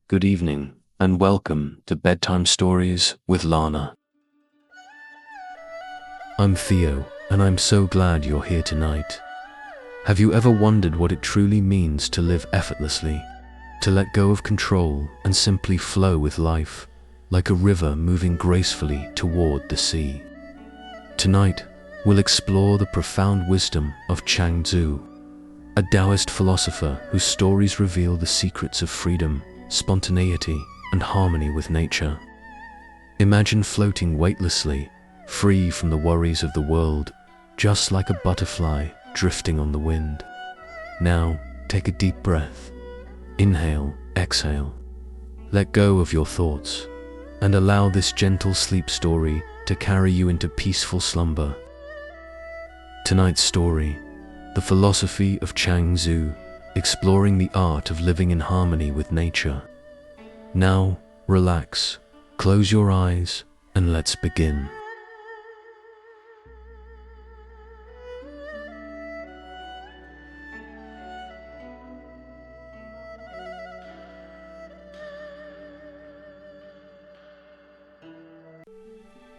Good evening, and welcome to Bedtime Stories with Lana. I'm Theo, and I'm so glad you're here tonight. Have you ever wondered what it truly means to live effortlessly, to let go of control and simply flow with life, like a river moving gracefully toward the sea? Tonight, we'll explore the profound wisdom of Chuang Tzu, a Daoist philosopher whose stories reveal the secrets of freedom, spontaneity, and harmony with nature. Imagine floating weightlessly, free from the worries of the world, just like a butterfly drifting on the wind. Now, take a deep breath. Inhale, exhale. Let go of your thoughts, and allow this gentle sleep story to carry you into peaceful slumber. Tonight's story: the philosophy of Chuang Tzu, exploring the art of living in harmony with nature. Now, relax, close your eyes, and let's begin.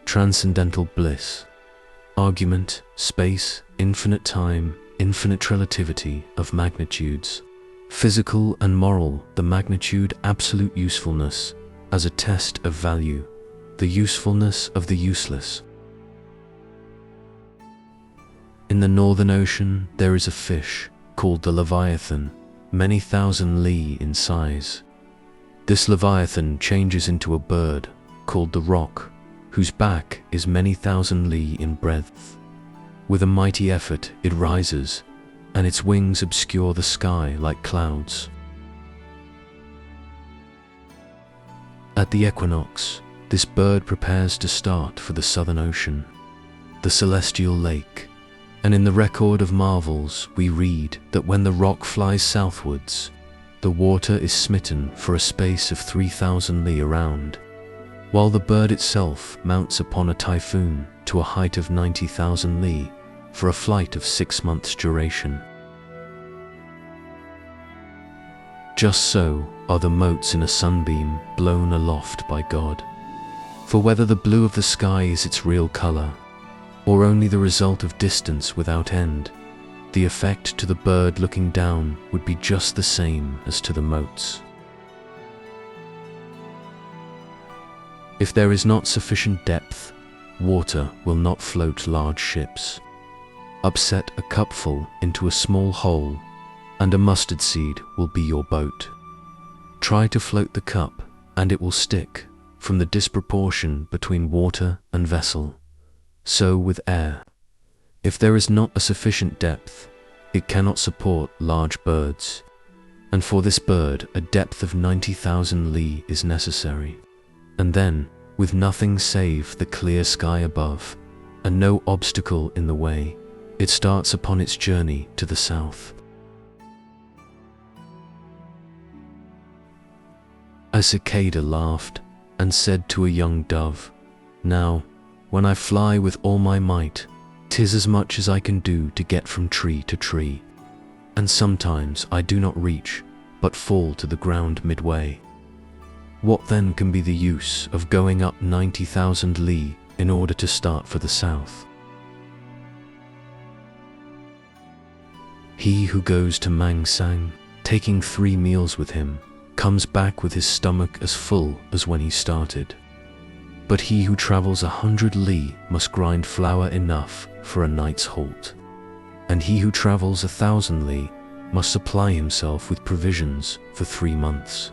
Transcendental bliss. Argument, space, infinite time, infinite relativity of magnitudes. Physical and moral, the magnitude, absolute usefulness, as a test of value, the usefulness of the useless. In the Northern Ocean, there is a fish called the Leviathan, many thousand li in size. This Leviathan changes into a bird called the Roc, whose back is many thousand li in breadth. With a mighty effort, it rises, and its wings obscure the sky like clouds. At the equinox, this bird prepares to start for the Southern Ocean, the celestial lake, and in the record of marvels we read that when the Roc flies southwards, the water is smitten for a space of 3,000 li around, while the bird itself mounts upon a typhoon to a height of 90,000 li for a flight of 6 months' duration. Just so are the motes in a sunbeam blown aloft by God. For whether the blue of the sky is its real color, or only the result of distance without end, the effect to the bird looking down would be just the same as to the motes. If there is not sufficient depth, water will not float large ships. Upset a cupful into a small hole, and a mustard seed will be your boat. Try to float the cup, and it will stick, from the disproportion between water and vessel. So with air. If there is not a sufficient depth, it cannot support large birds, and for this bird a depth of 90,000 li is necessary. And then, with nothing save the clear sky above, and no obstacle in the way, it starts upon its journey to the south. A cicada laughed and said to a young dove, "Now, when I fly with all my might, 'tis as much as I can do to get from tree to tree, and sometimes I do not reach, but fall to the ground midway. What then can be the use of going up 90,000 li in order to start for the south? He who goes to Mang Sang, taking 3 meals with him, comes back with his stomach as full as when he started. But he who travels 100 li must grind flour enough for a night's halt. And he who travels 1,000 li must supply himself with provisions for 3 months.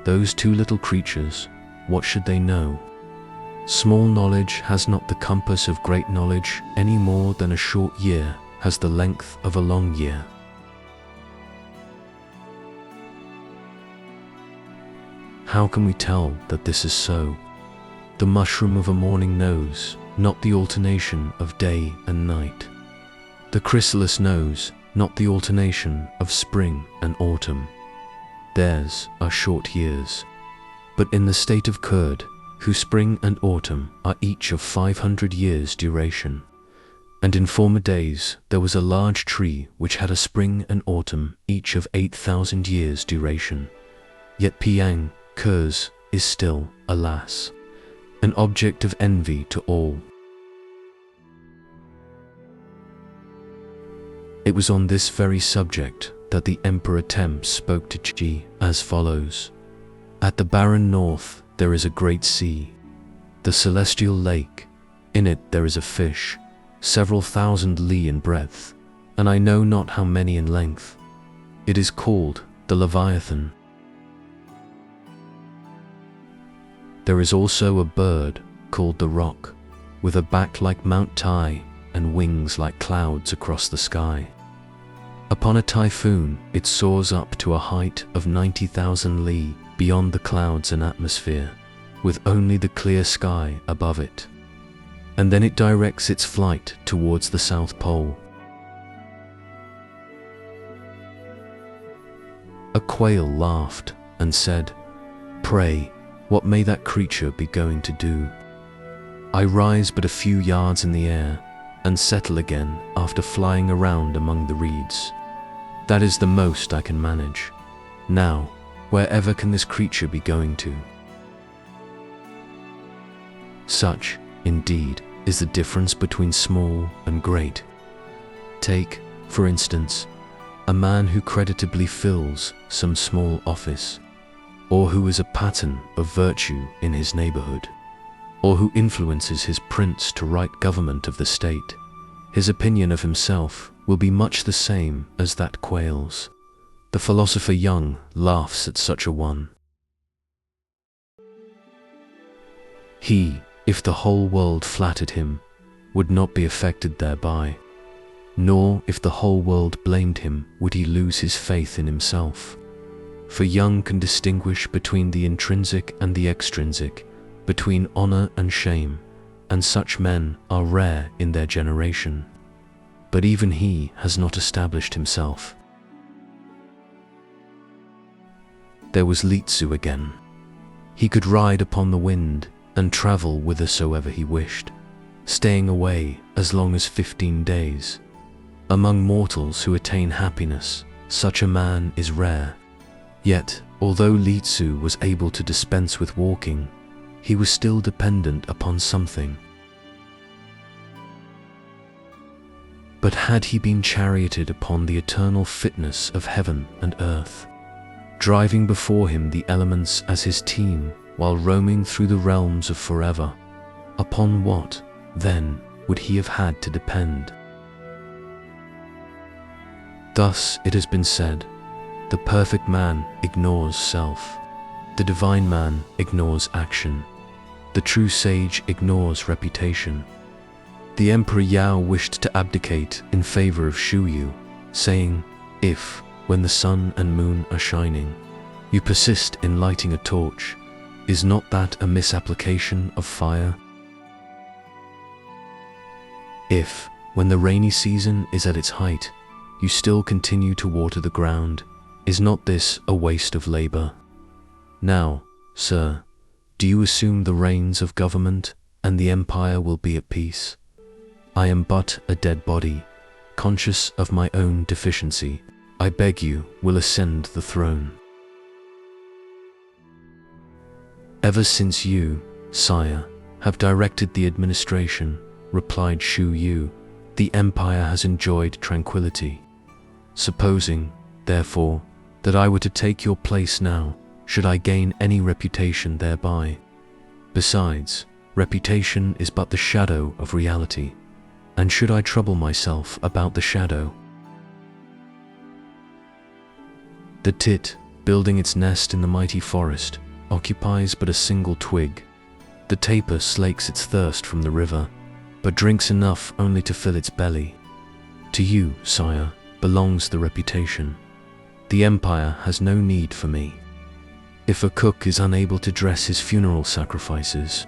Those 2 little creatures, what should they know? Small knowledge has not the compass of great knowledge any more than a short year has the length of a long year." How can we tell that this is so? The mushroom of a morning knows, not the alternation of day and night. The chrysalis knows, not the alternation of spring and autumn. Theirs are short years. But in the state of curd, whose spring and autumn are each of 500 years' duration, And in former days there was a large tree which had a spring and autumn each of 8,000 years' duration. Yet Piang Kers is still, alas, an object of envy to all. It was on this very subject that the Emperor Tem spoke to Qi as follows. At the barren north there is a great sea, the celestial lake. In it there is a fish, several thousand li in breadth, and I know not how many in length. It is called the Leviathan. There is also a bird called the Roc, with a back like Mount Tai and wings like clouds across the sky. Upon a typhoon, it soars up to a height of 90,000 li beyond the clouds and atmosphere, with only the clear sky above it. And then it directs its flight towards the South Pole. A quail laughed and said, "Pray, what may that creature be going to do? I rise but a few yards in the air and settle again after flying around among the reeds. That is the most I can manage. Now, wherever can this creature be going to?" Such, indeed, is the difference between small and great. Take, for instance, a man who creditably fills some small office, or who is a pattern of virtue in his neighborhood, or who influences his prince to write government of the state. His opinion of himself will be much the same as that quail's. The philosopher Young laughs at such a one. He, if the whole world flattered him, would not be affected thereby, nor if the whole world blamed him would he lose his faith in himself. For Young can distinguish between the intrinsic and the extrinsic, between honor and shame, and such men are rare in their generation. But even he has not established himself. There was Li Tzu again. He could ride upon the wind and travel whithersoever he wished, staying away as long as 15 days. Among mortals who attain happiness, such a man is rare. Yet, although Li Tzu was able to dispense with walking, he was still dependent upon something. But had he been charioted upon the eternal fitness of heaven and earth, driving before him the elements as his team while roaming through the realms of forever, upon what, then, would he have had to depend? Thus it has been said, the perfect man ignores self, the divine man ignores action, the true sage ignores reputation. The Emperor Yao wished to abdicate in favor of Shu Yu, saying, "If, when the sun and moon are shining, you persist in lighting a torch, is not that a misapplication of fire? If, when the rainy season is at its height, you still continue to water the ground, is not this a waste of labor? Now, sir, do you assume the reins of government, and the empire will be at peace? I am but a dead body, conscious of my own deficiency. I beg you will ascend the throne." "Ever since you, sire, have directed the administration," replied Shu Yu, "the empire has enjoyed tranquility. Supposing, therefore, that I were to take your place now, should I gain any reputation thereby? Besides, reputation is but the shadow of reality, and should I trouble myself about the shadow? The tit, building its nest in the mighty forest, occupies but a single twig. The tapir slakes its thirst from the river, but drinks enough only to fill its belly. To you, sire, belongs the reputation. The empire has no need for me. If a cook is unable to dress his funeral sacrifices,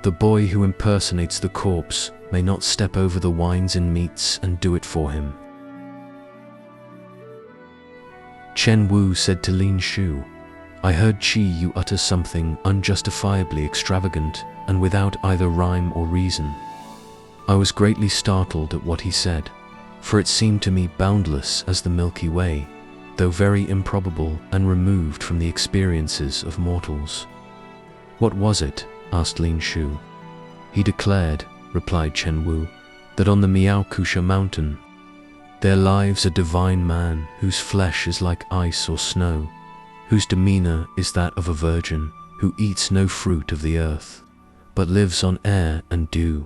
the boy who impersonates the corpse may not step over the wines and meats and do it for him." Chen Wu said to Lin Shu, "I heard Qi Yu utter something unjustifiably extravagant and without either rhyme or reason. I was greatly startled at what he said, for it seemed to me boundless as the Milky Way, though very improbable and removed from the experiences of mortals. "What was it?" asked Lin Shu. "He declared," replied Chen Wu, "that on the Miaokusha mountain there lives a divine man whose flesh is like ice or snow, whose demeanor is that of a virgin, who eats no fruit of the earth, but lives on air and dew,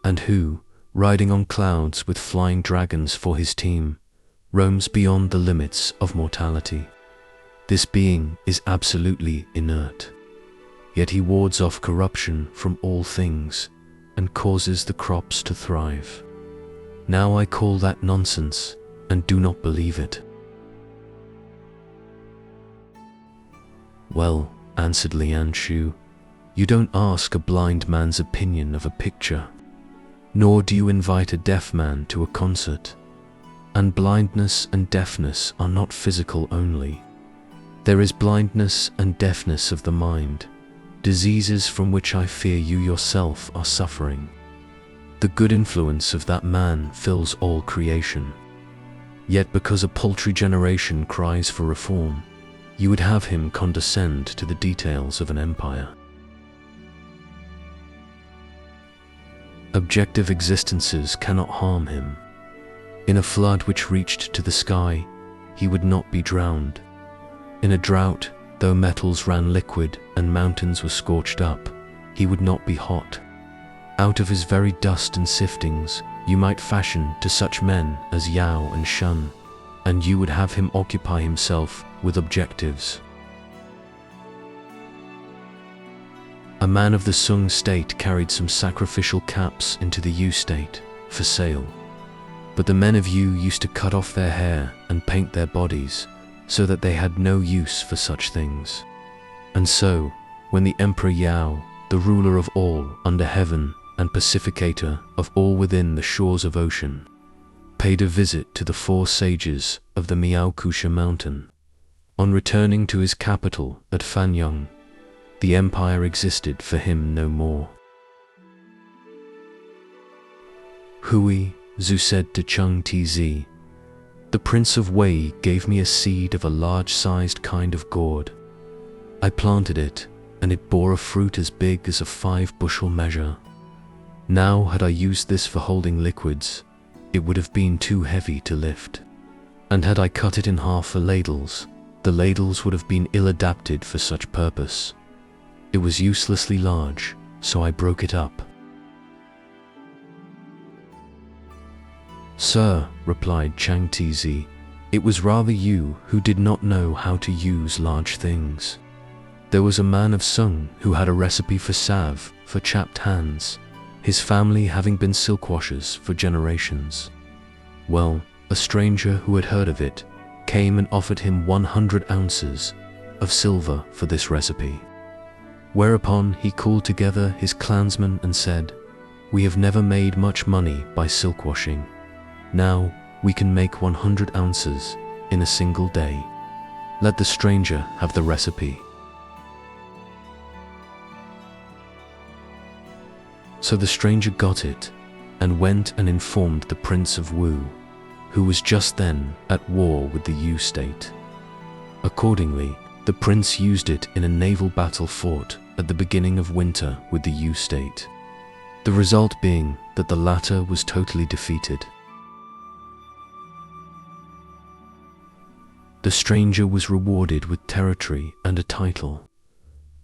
and who, riding on clouds with flying dragons for his team, roams beyond the limits of mortality. This being is absolutely inert, yet he wards off corruption from all things and causes the crops to thrive. Now I call that nonsense and do not believe it." "Well," answered Lian Shu, "you don't ask a blind man's opinion of a picture, nor do you invite a deaf man to a concert. And blindness and deafness are not physical only. There is blindness and deafness of the mind, diseases from which I fear you yourself are suffering. The good influence of that man fills all creation. Yet because a paltry generation cries for reform, you would have him condescend to the details of an empire. Objective existences cannot harm him. In a flood which reached to the sky, he would not be drowned. In a drought, though metals ran liquid and mountains were scorched up, he would not be hot. Out of his very dust and siftings, you might fashion to such men as Yao and Shun, and you would have him occupy himself with objectives. A man of the Sung state carried some sacrificial caps into the Yu state for sale. But the men of Yu used to cut off their hair and paint their bodies so that they had no use for such things. And so, when the Emperor Yao, the ruler of all under heaven and pacificator of all within the shores of ocean, paid a visit to the 4 sages of the Miaokusha mountain, on returning to his capital at Fanyang, the empire existed for him no more. "Hui," Zhu said to Chuang Tzu, "the Prince of Wei gave me a seed of a large-sized kind of gourd. I planted it, and it bore a fruit as big as a 5-bushel measure. Now, had I used this for holding liquids, it would have been too heavy to lift. And had I cut it in half for ladles, the ladles would have been ill-adapted for such purpose. It was uselessly large, so I broke it up." "Sir," replied Chuang Tzu, "it was rather you who did not know how to use large things. There was a man of Sung who had a recipe for salve for chapped hands, his family having been silkwashers for generations. Well, a stranger who had heard of it came and offered him 100 ounces of silver for this recipe. Whereupon he called together his clansmen and said, 'We have never made much money by silkwashing. Now we can make 100 ounces in a single day. Let the stranger have the recipe.' So the stranger got it and went and informed the Prince of Wu, who was just then at war with the Yu state. Accordingly, the prince used it in a naval battle fought at the beginning of winter with the Yu state, the result being that the latter was totally defeated. The stranger was rewarded with territory and a title.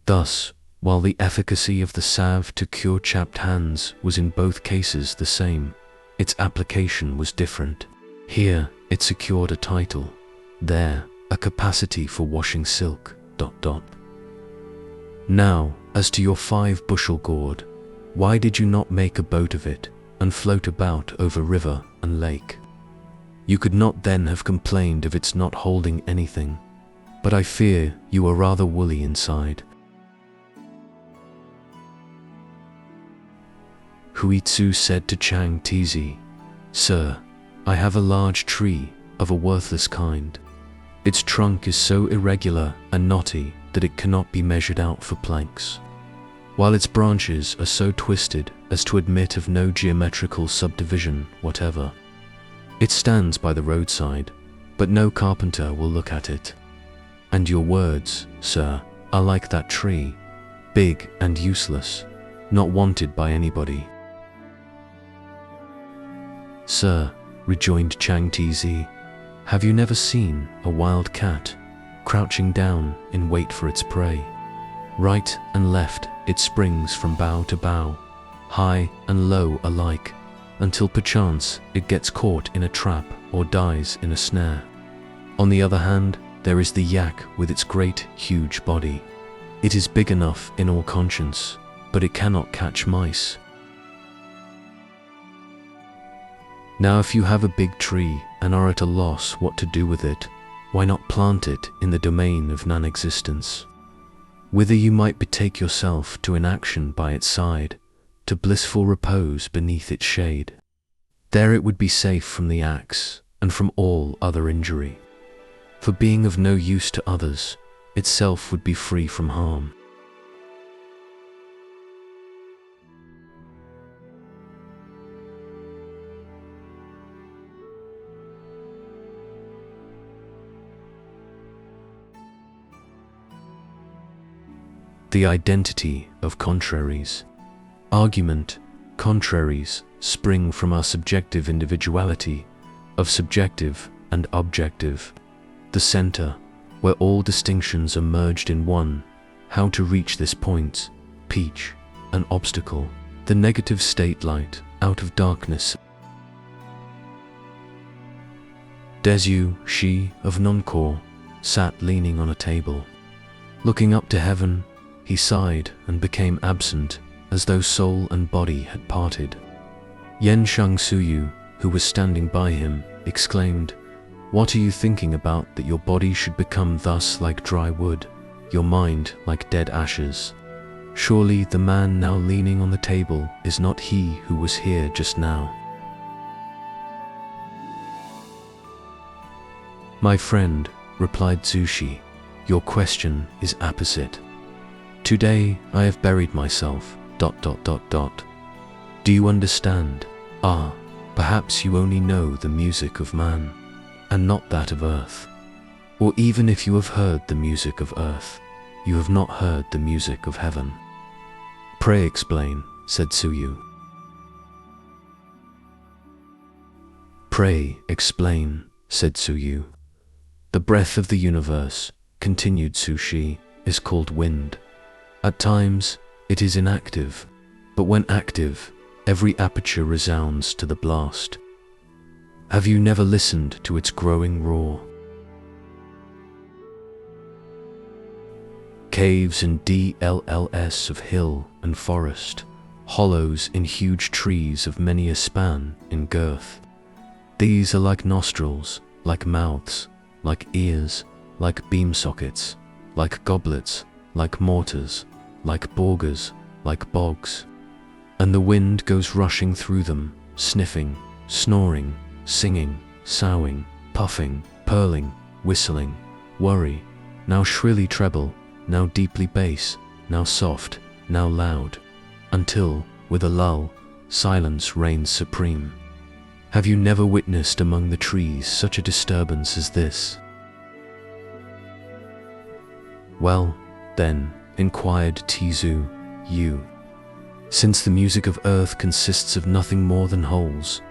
Thus, while the efficacy of the salve to cure chapped hands was in both cases the same, its application was different. Here, it secured a title. There, a capacity for washing silk. ... Now, as to your 5-bushel gourd, why did you not make a boat of it and float about over river and lake? You could not then have complained of its not holding anything, but I fear you are rather woolly inside." Hui Tzu said to Chuang Tzu, "Sir, I have a large tree of a worthless kind. Its trunk is so irregular and knotty that it cannot be measured out for planks, while its branches are so twisted as to admit of no geometrical subdivision whatever. It stands by the roadside, but no carpenter will look at it. And your words, sir, are like that tree, big and useless, not wanted by anybody. Sir, rejoined Chuang Tzu, have you never seen a wild cat crouching down in wait for its prey? Right and left it springs from bough to bough, high and low alike, until perchance it gets caught in a trap or dies in a snare. On the other hand, there is the yak with its great, huge body. It is big enough in all conscience, but it cannot catch mice. Now if you have a big tree and are at a loss what to do with it, why not plant it in the domain of non-existence, whither you might betake yourself to inaction by its side, to blissful repose beneath its shade. There it would be safe from the axe and from all other injury, for being of no use to others, itself would be free from harm. The identity of contraries. Argument: contraries spring from our subjective individuality, of subjective and objective, the center, where all distinctions are merged in one. How to reach this point? Peach, an obstacle, the negative state light, out of darkness. Desu, she, of non-core, sat leaning on a table. Looking up to heaven, he sighed and became absent, as though soul and body had parted. Yen Shang Suyu, who was standing by him, exclaimed, "What are you thinking about that your body should become thus like dry wood, your mind like dead ashes? Surely the man now leaning on the table is not he who was here just now." "My friend," replied Zushi, "your question is apposite. Today I have buried myself, ... Do you understand? Ah, perhaps you only know the music of man, and not that of earth. Or even if you have heard the music of earth, you have not heard the music of heaven." "Pray explain," said Tsuyu. "Pray explain," said Tsuyu. "The breath of the universe," continued Tsushi, "is called wind. At times, it is inactive, but when active, every aperture resounds to the blast. Have you never listened to its growing roar? Caves and DLLS of hill and forest, hollows in huge trees of many a span in girth. These are like nostrils, like mouths, like ears, like beam sockets, like goblets, like mortars, like boggers, like bogs. And the wind goes rushing through them, sniffing, snoring, singing, soughing, puffing, purling, whistling, worry, now shrilly treble, now deeply bass, now soft, now loud, until, with a lull, silence reigns supreme. Have you never witnessed among the trees such a disturbance as this?" "Well, then," inquired Tzu, "you, since the music of earth consists of nothing more than holes,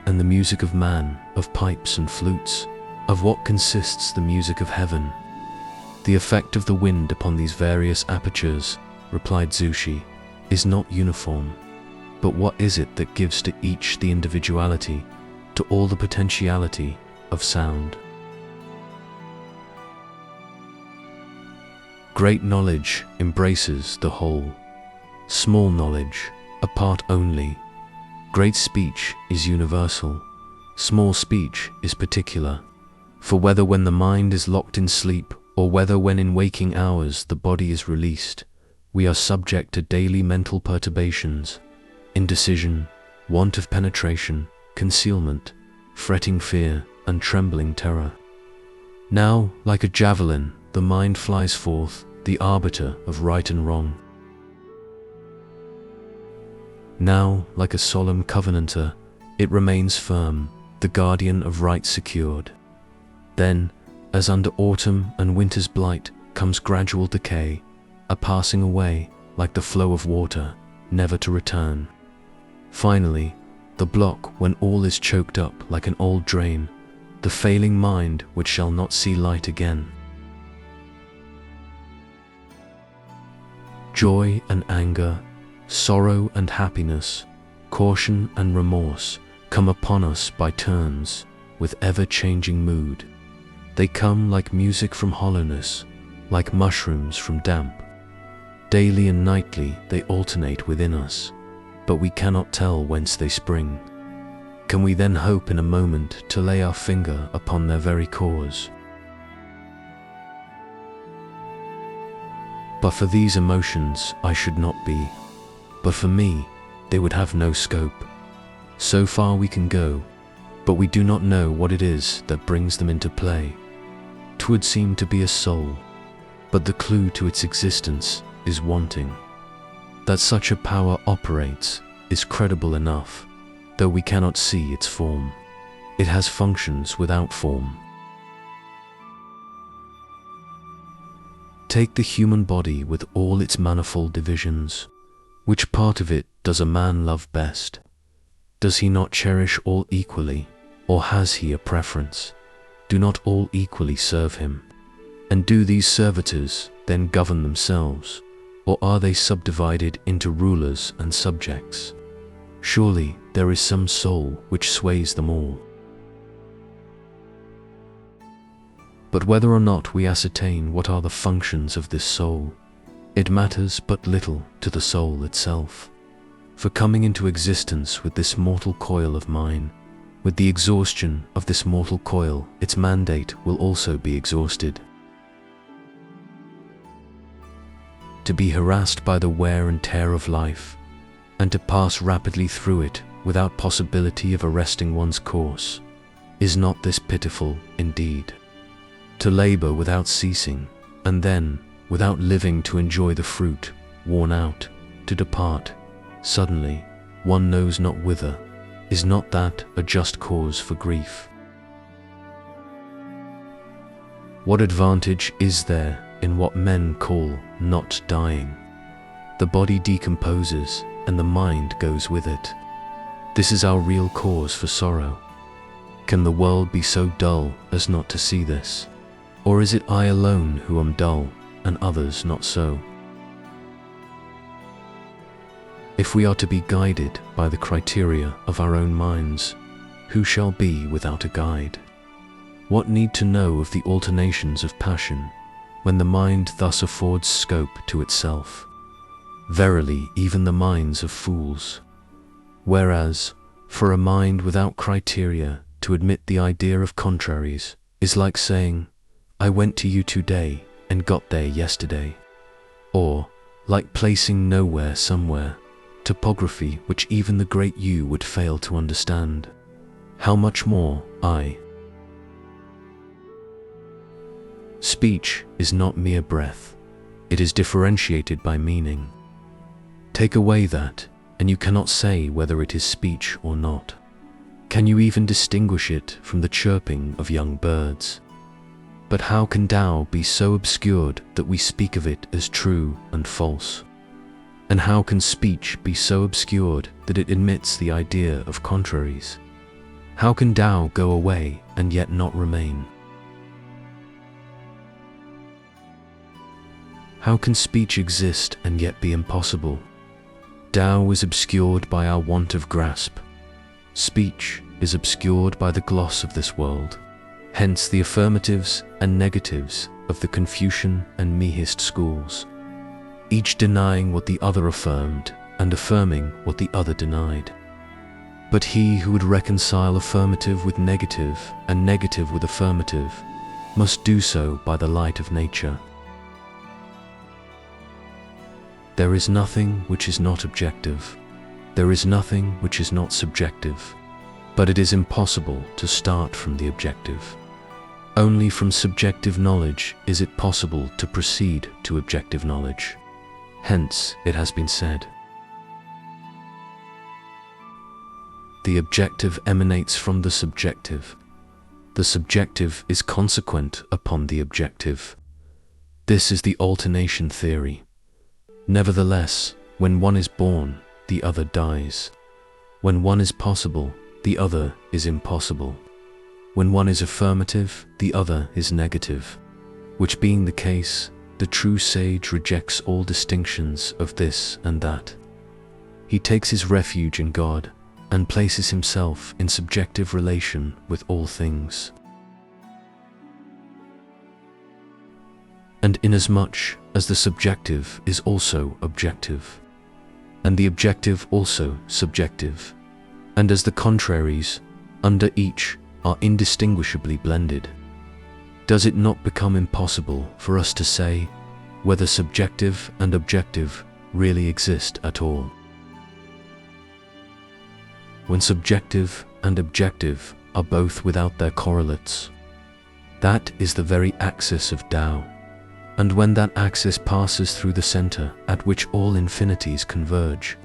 and the music of man of pipes and flutes, of what consists the music of heaven?" "The effect of the wind upon these various apertures," replied Zushi, "is not uniform. But what is it that gives to each the individuality, to all the potentiality of sound?" Great knowledge embraces the whole. Small knowledge, a part only. Great speech is universal. Small speech is particular. For whether when the mind is locked in sleep, or whether when in waking hours the body is released, we are subject to daily mental perturbations, indecision, want of penetration, concealment, fretting fear, and trembling terror. Now, like a javelin, the mind flies forth, the arbiter of right and wrong. Now, like a solemn covenanter, it remains firm, the guardian of right secured. Then, as under autumn and winter's blight comes gradual decay, a passing away like the flow of water, never to return. Finally, the block when all is choked up like an old drain, the failing mind which shall not see light again. Joy and anger, sorrow and happiness, caution and remorse come upon us by turns, with ever-changing mood. They come like music from hollowness, like mushrooms from damp. Daily and nightly they alternate within us, but we cannot tell whence they spring. Can we then hope in a moment to lay our finger upon their very cause? But for these emotions I should not be, but for me they would have no scope. So far we can go, but we do not know what it is that brings them into play. 'Twould seem to be a soul, but the clue to its existence is wanting. That such a power operates is credible enough, though we cannot see its form. It has functions without form. Take the human body with all its manifold divisions. Which part of it does a man love best? Does he not cherish all equally, or has he a preference? Do not all equally serve him? And do these servitors then govern themselves, or are they subdivided into rulers and subjects? Surely there is some soul which sways them all. But whether or not we ascertain what are the functions of this soul, it matters but little to the soul itself. For coming into existence with this mortal coil of mine, with the exhaustion of this mortal coil, its mandate will also be exhausted. To be harassed by the wear and tear of life, and to pass rapidly through it without possibility of arresting one's course, is not this pitiful indeed? To labor without ceasing, and then, without living to enjoy the fruit, worn out, to depart, suddenly, one knows not whither, is not that a just cause for grief? What advantage is there in what men call not dying? The body decomposes, and the mind goes with it. This is our real cause for sorrow. Can the world be so dull as not to see this? Or is it I alone who am dull, and others not so? If we are to be guided by the criteria of our own minds, who shall be without a guide? What need to know of the alternations of passion, when the mind thus affords scope to itself? Verily, even the minds of fools. Whereas, for a mind without criteria to admit the idea of contraries is like saying, I went to you today and got there yesterday. Or, like placing nowhere somewhere, topography which even the great you would fail to understand. How much more I? Speech is not mere breath. It is differentiated by meaning. Take away that, and you cannot say whether it is speech or not. Can you even distinguish it from the chirping of young birds? But how can Tao be so obscured that we speak of it as true and false? And how can speech be so obscured that it admits the idea of contraries? How can Tao go away and yet not remain? How can speech exist and yet be impossible? Tao is obscured by our want of grasp. Speech is obscured by the gloss of this world. Hence the affirmatives and negatives of the Confucian and Mihist schools, each denying what the other affirmed and affirming what the other denied. But he who would reconcile affirmative with negative and negative with affirmative must do so by the light of nature. There is nothing which is not objective. There is nothing which is not subjective. But it is impossible to start from the objective. Only from subjective knowledge is it possible to proceed to objective knowledge. Hence, it has been said, the objective emanates from the subjective. The subjective is consequent upon the objective. This is the alternation theory. Nevertheless, when one is born, the other dies. When one is possible, the other is impossible. When one is affirmative, the other is negative. Which being the case, the true sage rejects all distinctions of this and that. He takes his refuge in God and places himself in subjective relation with all things. And inasmuch as the subjective is also objective, and the objective also subjective, and as the contraries under each are indistinguishably blended, does it not become impossible for us to say whether subjective and objective really exist at all? When subjective and objective are both without their correlates, that is the very axis of Tao. And when that axis passes through the center at which all infinities converge,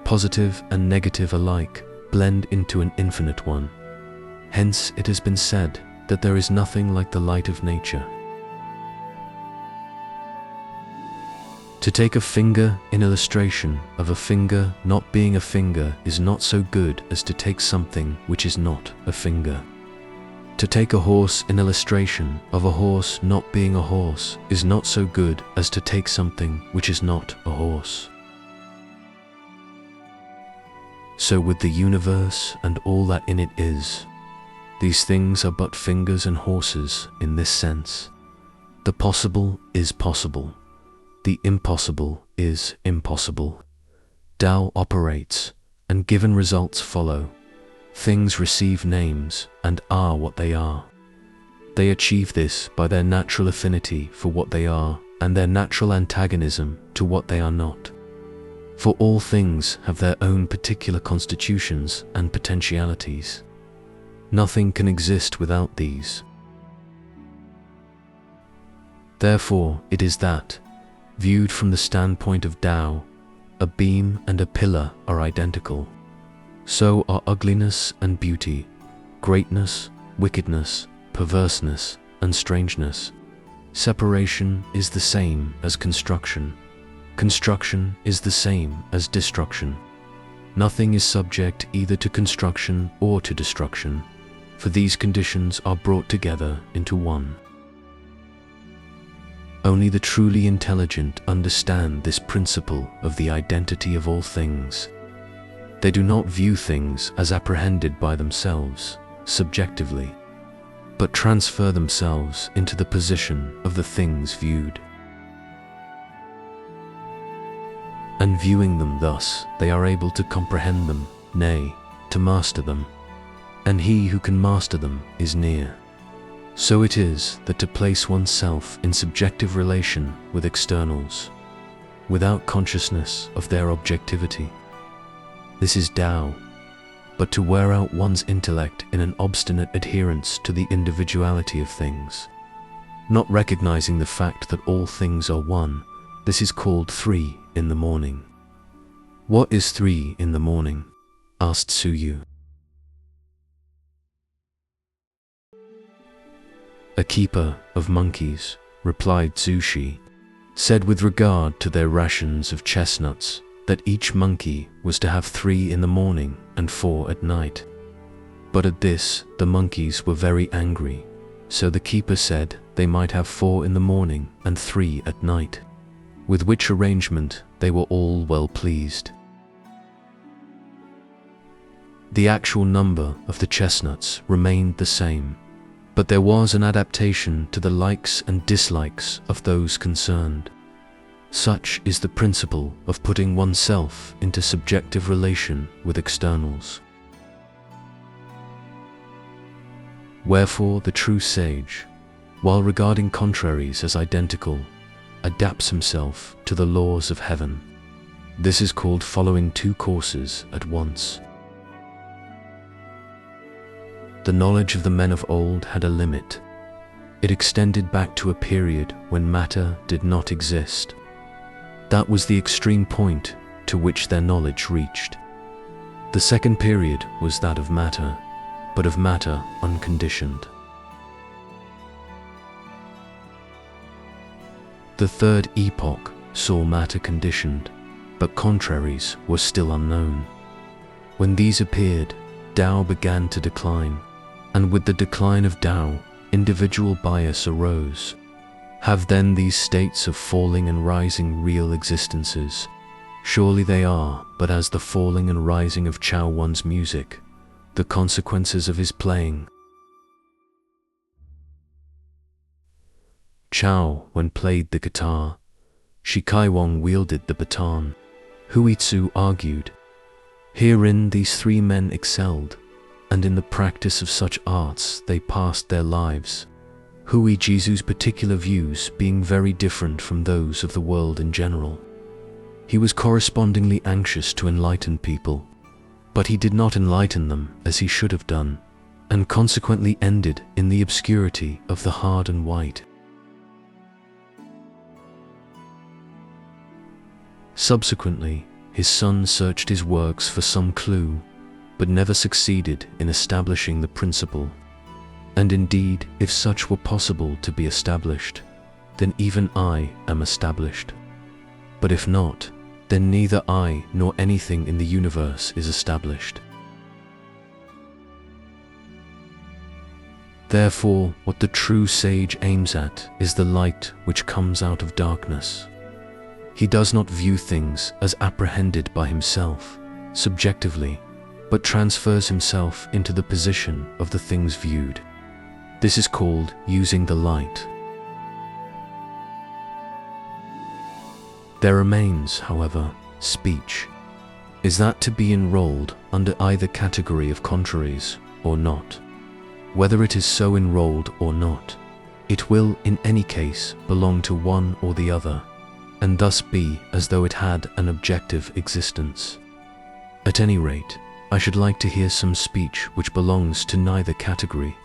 positive and negative alike blend into an infinite one. Hence it has been said that there is nothing like the light of nature. To take a finger in illustration of a finger not being a finger is not so good as to take something which is not a finger. To take a horse in illustration of a horse not being a horse is not so good as to take something which is not a horse. So with the universe and all that in it is, these things are but fingers and horses in this sense. The possible is possible. The impossible is impossible. Tao operates, and given results follow. Things receive names and are what they are. They achieve this by their natural affinity for what they are and their natural antagonism to what they are not. For all things have their own particular constitutions and potentialities. Nothing can exist without these. Therefore, it is that, viewed from the standpoint of Tao, a beam and a pillar are identical. So are ugliness and beauty, greatness, wickedness, perverseness, and strangeness. Separation is the same as construction. Construction is the same as destruction. Nothing is subject either to construction or to destruction, for these conditions are brought together into one. Only the truly intelligent understand this principle of the identity of all things. They do not view things as apprehended by themselves, subjectively, but transfer themselves into the position of the things viewed. And viewing them thus, they are able to comprehend them, nay, to master them. And he who can master them is near. So it is that to place oneself in subjective relation with externals, without consciousness of their objectivity, this is Tao. But to wear out one's intellect in an obstinate adherence to the individuality of things, not recognizing the fact that all things are one, this is called 3 in the morning. What is 3 in the morning? Asked Tzu. A keeper of monkeys, replied Tzu, said with regard to their rations of chestnuts that each monkey was to have 3 in the morning and 4 at night. But at this the monkeys were very angry, so the keeper said they might have 4 in the morning and 3 at night, with which arrangement they were all well pleased. The actual number of the chestnuts remained the same, but there was an adaptation to the likes and dislikes of those concerned. Such is the principle of putting oneself into subjective relation with externals. Wherefore the true sage, while regarding contraries as identical, adapts himself to the laws of heaven. This is called following 2 courses at once. The knowledge of the men of old had a limit. It extended back to a period when matter did not exist. That was the extreme point to which their knowledge reached. The second period was that of matter, but of matter unconditioned. The third epoch saw matter conditioned, but contraries were still unknown. When these appeared, Tao began to decline, and with the decline of Tao, individual bias arose. Have then these states of falling and rising real existences? Surely they are, but as the falling and rising of Chao Wan's music, the consequences of his playing. Chao Wan played the guitar, Shi Kaiwang wielded the baton, Hui Tzu argued. Herein these three men excelled, and in the practice of such arts they passed their lives, Hui Jizu's particular views being very different from those of the world in general. He was correspondingly anxious to enlighten people, but he did not enlighten them as he should have done, and consequently ended in the obscurity of the hard and white. Subsequently, his son searched his works for some clue, but never succeeded in establishing the principle. And indeed, if such were possible to be established, then even I am established. But if not, then neither I nor anything in the universe is established. Therefore, what the true sage aims at is the light which comes out of darkness. He does not view things as apprehended by himself, subjectively, but transfers himself into the position of the things viewed. This is called using the light. There remains, however, speech. Is that to be enrolled under either category of contraries or not? Whether it is so enrolled or not, it will in any case belong to one or the other, and thus be as though it had an objective existence. At any rate, I should like to hear some speech which belongs to neither category.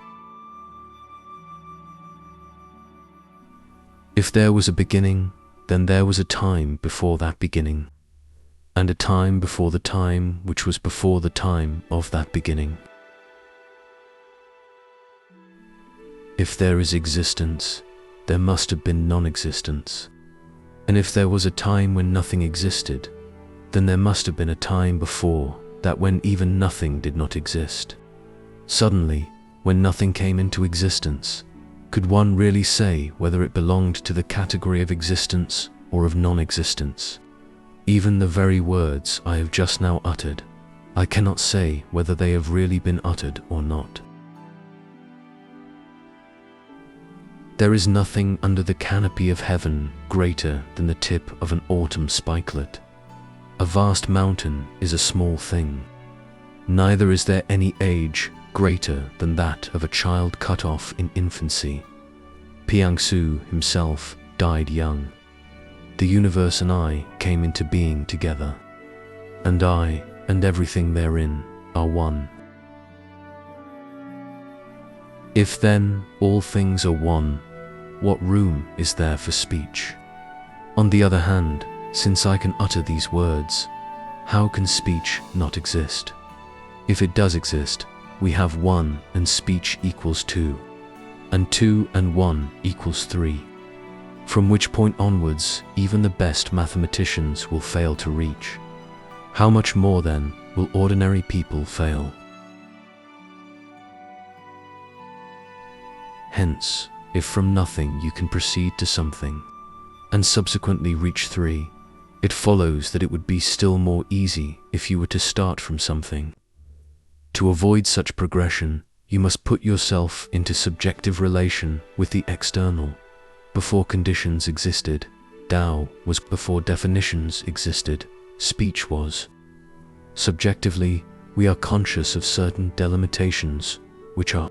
If there was a beginning, then there was a time before that beginning, and a time before the time which was before the time of that beginning. If there is existence, there must have been non-existence. And if there was a time when nothing existed, then there must have been a time before that when even nothing did not exist. Suddenly, when nothing came into existence, could one really say whether it belonged to the category of existence or of non-existence? Even the very words I have just now uttered, I cannot say whether they have really been uttered or not. There is nothing under the canopy of heaven greater than the tip of an autumn spikelet. A vast mountain is a small thing. Neither is there any age greater than that of a child cut off in infancy. Chuang Tzu himself died young. The universe and I came into being together, and I and everything therein are one. If then all things are one, what room is there for speech? On the other hand, since I can utter these words, how can speech not exist? If it does exist, we have one and speech equals two, and two and one equals three, from which point onwards even the best mathematicians will fail to reach. How much more then will ordinary people fail? Hence, if from nothing you can proceed to something, and subsequently reach three, it follows that it would be still more easy if you were to start from something. To avoid such progression, you must put yourself into subjective relation with the external. Before conditions existed, Tao was; before definitions existed, speech was. Subjectively, we are conscious of certain delimitations, which are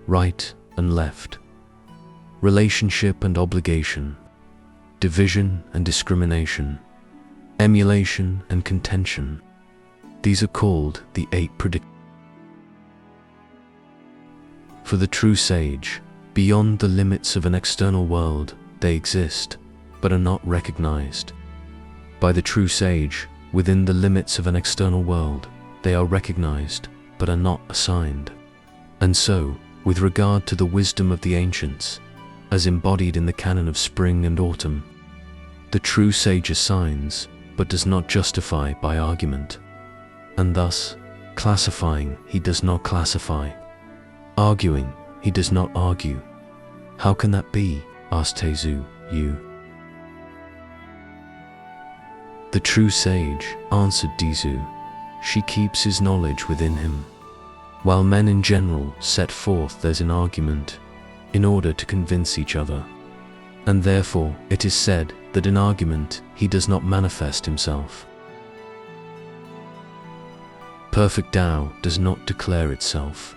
right and left, relationship and obligation, division and discrimination, emulation and contention. These are called the 8 predictions. For the true sage, beyond the limits of an external world, they exist, but are not recognized. By the true sage, within the limits of an external world, They are recognized, but are not assigned. And so, with regard to the wisdom of the ancients, as embodied in the canon of spring and autumn, the true sage assigns, but does not justify by argument. And thus, classifying, he does not classify. Arguing, he does not argue. How can that be? Asked Tzu. The true sage, answered Tzu, she keeps his knowledge within him. While men in general set forth there's an argument in order to convince each other, and therefore it is said that in argument he does not manifest himself. Perfect Tao does not declare itself,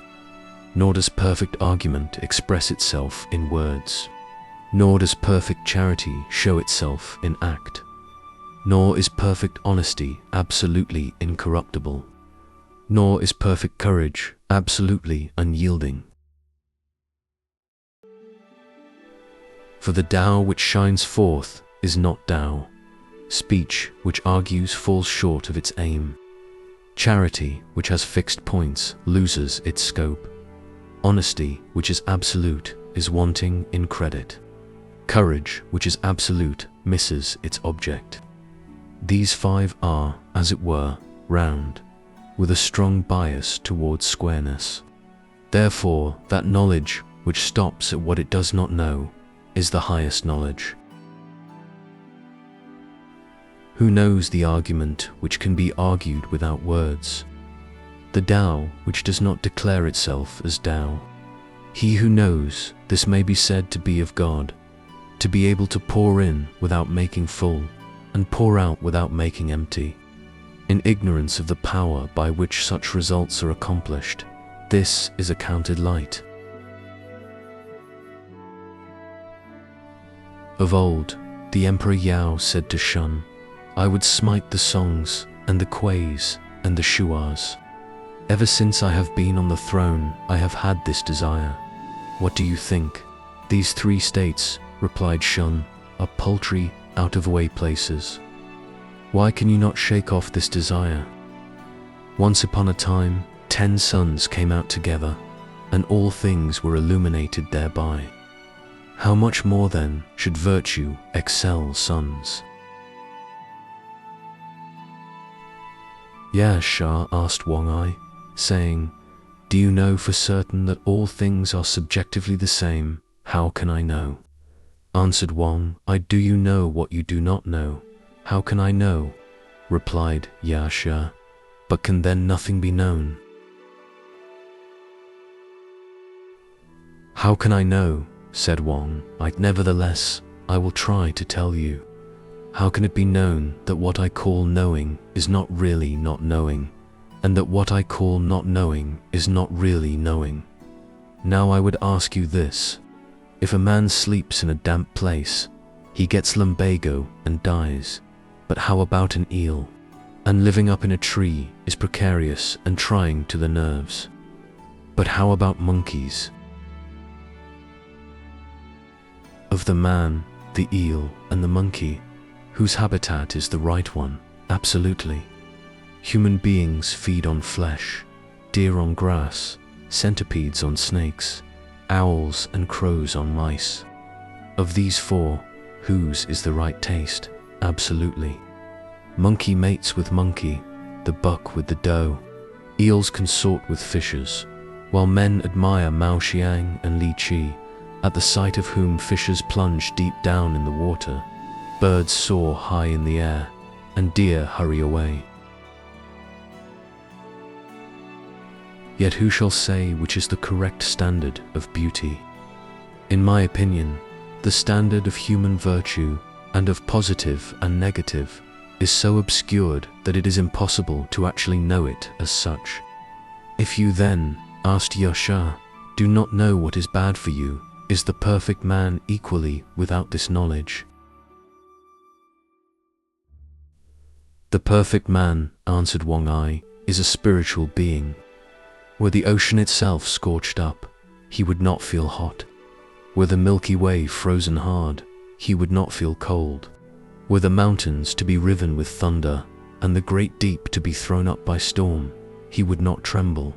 nor does perfect argument express itself in words, nor does perfect charity show itself in act, nor is perfect honesty absolutely incorruptible, nor is perfect courage absolutely unyielding. For the Tao which shines forth is not Tao. Speech which argues falls short of its aim. Charity which has fixed points loses its scope. Honesty which is absolute is wanting in credit. Courage which is absolute misses its object. These five are, as it were, round, with a strong bias towards squareness. Therefore, that knowledge which stops at what it does not know is the highest knowledge. Who knows the argument which can be argued without words? The Tao which does not declare itself as Tao. He who knows this may be said to be of God, to be able to pour in without making full, and pour out without making empty. In ignorance of the power by which such results are accomplished, this is accounted light. Of old, the Emperor Yao said to Shun, I would smite the Songs, and the Kueis, and the Shuas. Ever since I have been on the throne, I have had this desire. What do you think? These three states, replied Shun, are paltry, out-of-way places. Why can you not shake off this desire? Once upon a time, 10 suns came out together, and all things were illuminated thereby. How much more then should virtue excel suns? Ya Shah asked Wang Ai, saying, Do you know for certain that all things are subjectively the same? How can I know? Answered Wang, do you know what you do not know? How can I know? Replied Ya Shah, but can then nothing be known? How can I know? Said Wang, nevertheless, I will try to tell you. How can it be known that what I call knowing is not really not knowing, and that what I call not knowing is not really knowing? Now I would ask you this. If a man sleeps in a damp place, he gets lumbago and dies. But how about an eel? And living up in a tree is precarious and trying to the nerves. But how about monkeys? Of the man, the eel, and the monkey, whose habitat is the right one? Absolutely. Human beings feed on flesh, deer on grass, centipedes on snakes, owls and crows on mice. Of these four, whose is the right taste? Absolutely. Monkey mates with monkey, the buck with the doe. Eels consort with fishes, while men admire Mao Xiang and Li Qi, at the sight of whom fishes plunge deep down in the water, birds soar high in the air, and deer hurry away. Yet who shall say which is the correct standard of beauty? In my opinion, the standard of human virtue and of positive and negative is so obscured that it is impossible to actually know it as such. If you then, asked Yasha, do not know what is bad for you, is the perfect man equally without this knowledge? The perfect man, answered Wang Ai, is a spiritual being. Were the ocean itself scorched up, he would not feel hot. Were the Milky Way frozen hard, he would not feel cold. Were the mountains to be riven with thunder, and the great deep to be thrown up by storm, he would not tremble.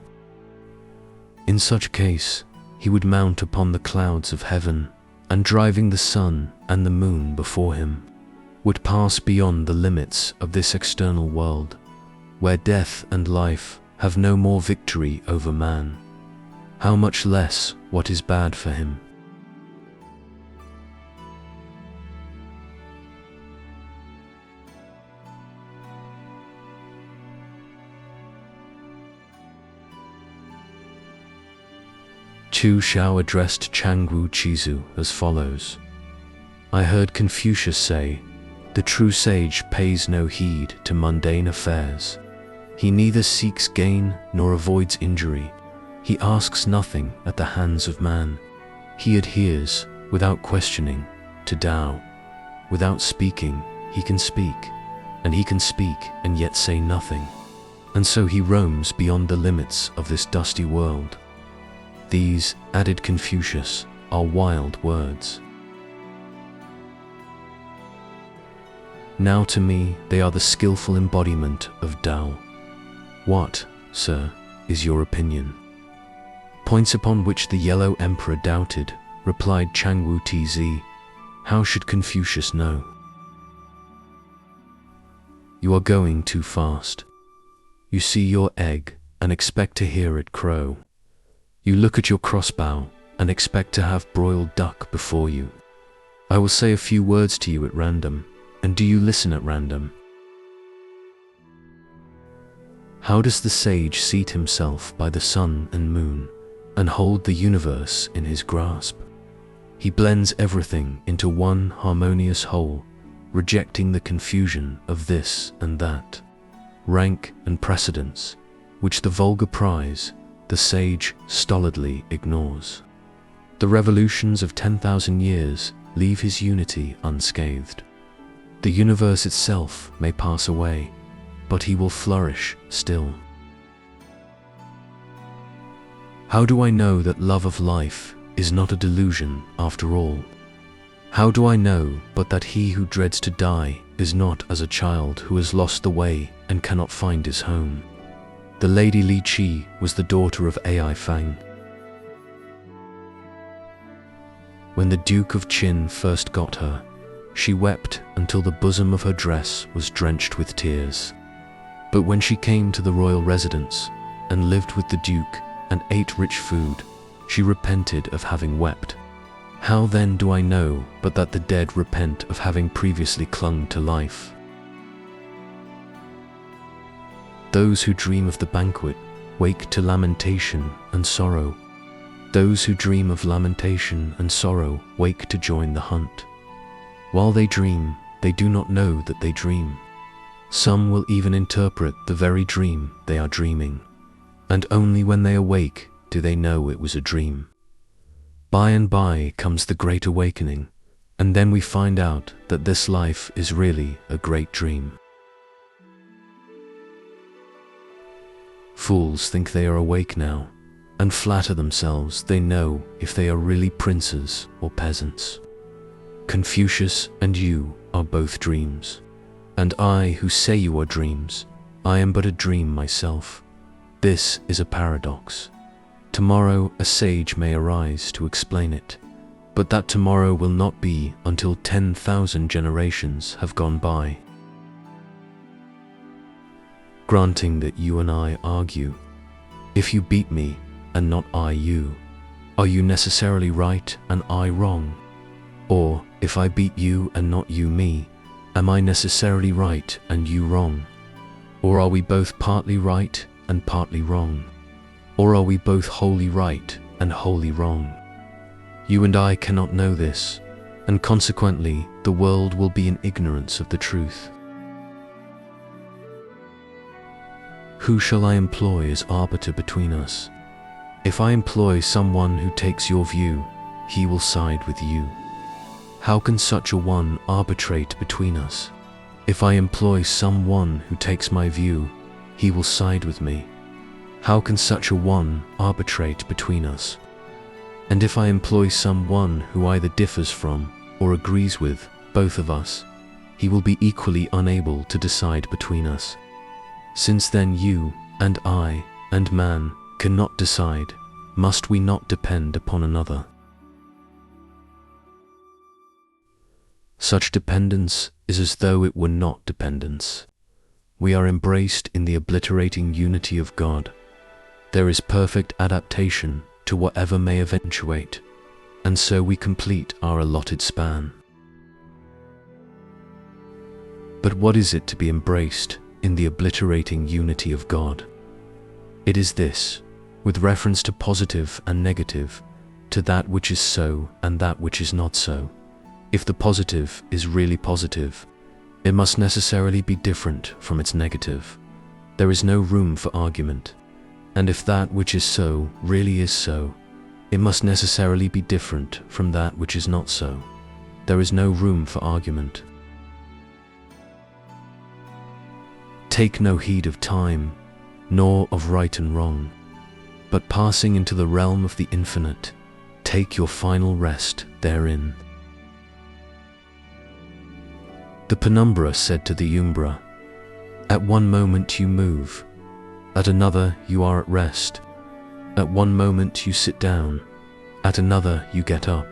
In such case, he would mount upon the clouds of heaven, and driving the sun and the moon before him, would pass beyond the limits of this external world, where death and life have no more victory over man. How much less what is bad for him. Chu Shao addressed Changwu Chizu as follows. I heard Confucius say, the true sage pays no heed to mundane affairs. He neither seeks gain nor avoids injury. He asks nothing at the hands of man. He adheres, without questioning, to Tao. Without speaking, he can speak, and he can speak and yet say nothing. And so he roams beyond the limits of this dusty world. These, added Confucius, are wild words. Now to me they are the skillful embodiment of Tao. What, sir, is your opinion? Points upon which the Yellow Emperor doubted, replied Changwu Tz. How should Confucius know? You are going too fast. You see your egg and expect to hear it crow. You look at your crossbow and expect to have broiled duck before you. I will say a few words to you at random, and do you listen at random? How does the sage seat himself by the sun and moon, and hold the universe in his grasp? He blends everything into one harmonious whole, rejecting the confusion of this and that, rank and precedence, which the vulgar prize, the sage stolidly ignores. The revolutions of 10,000 years leave his unity unscathed. The universe itself may pass away, but he will flourish still. How do I know that love of life is not a delusion after all? How do I know but that he who dreads to die is not as a child who has lost the way and cannot find his home? The Lady Li Qi was the daughter of Ai Fang. When the Duke of Qin first got her, she wept until the bosom of her dress was drenched with tears. But when she came to the royal residence and lived with the Duke and ate rich food, she repented of having wept. How then do I know but that the dead repent of having previously clung to life? Those who dream of the banquet wake to lamentation and sorrow. Those who dream of lamentation and sorrow wake to join the hunt. While they dream, they do not know that they dream. Some will even interpret the very dream they are dreaming, and only when they awake do they know it was a dream. By and by comes the great awakening, and then we find out that this life is really a great dream. Fools think they are awake now, and flatter themselves they know if they are really princes or peasants. Confucius and you are both dreams, and I who say you are dreams, I am but a dream myself. This is a paradox. Tomorrow a sage may arise to explain it, but that tomorrow will not be until 10,000 generations have gone by. Granting that you and I argue, if you beat me and not I you, are you necessarily right and I wrong? Or if I beat you and not you me, am I necessarily right and you wrong? Or are we both partly right and partly wrong? Or are we both wholly right and wholly wrong? You and I cannot know this, and consequently the world will be in ignorance of the truth. Who shall I employ as arbiter between us? If I employ someone who takes your view, he will side with you. How can such a one arbitrate between us? If I employ someone who takes my view, he will side with me. How can such a one arbitrate between us? And if I employ someone who either differs from or agrees with both of us, he will be equally unable to decide between us. Since then you, and I, and man, cannot decide, must we not depend upon another? Such dependence is as though it were not dependence. We are embraced in the obliterating unity of God. There is perfect adaptation to whatever may eventuate, and so we complete our allotted span. But what is it to be embraced in the obliterating unity of God? It is this, with reference to positive and negative, to that which is so and that which is not so. If the positive is really positive, it must necessarily be different from its negative. There is no room for argument. And if that which is so really is so, it must necessarily be different from that which is not so. There is no room for argument. Take no heed of time, nor of right and wrong, but passing into the realm of the infinite, take your final rest therein. The penumbra said to the umbra, "At one moment you move, at another you are at rest. At one moment you sit down, at another you get up.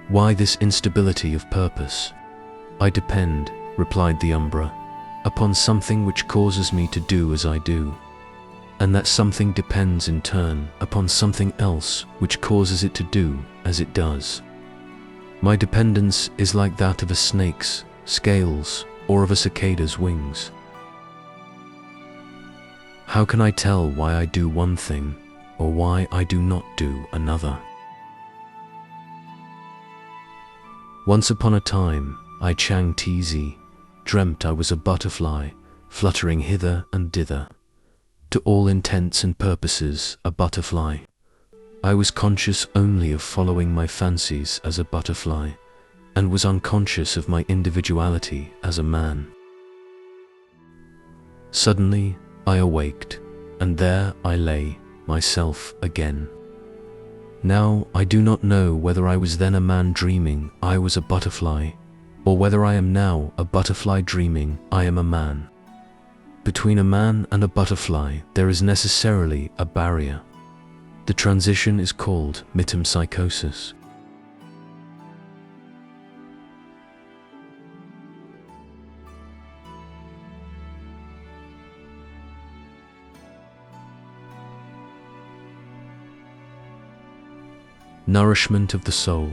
Why this instability of purpose?" "I depend," replied the umbra, "upon something which causes me to do as I do, and that something depends in turn upon something else which causes it to do as it does. My dependence is like that of a snake's scales or of a cicada's wings. How can I tell why I do one thing or why I do not do another? Once upon a time, I Chuang Tzu dreamt I was a butterfly fluttering hither and thither. To all intents and purposes, a butterfly. I was conscious only of following my fancies as a butterfly, and was unconscious of my individuality as a man. Suddenly, I awaked, and there I lay, myself again. Now I do not know whether I was then a man dreaming I was a butterfly, or whether I am now a butterfly dreaming I am a man. Between a man and a butterfly there is necessarily a barrier. The transition is called metempsychosis. Nourishment of the soul.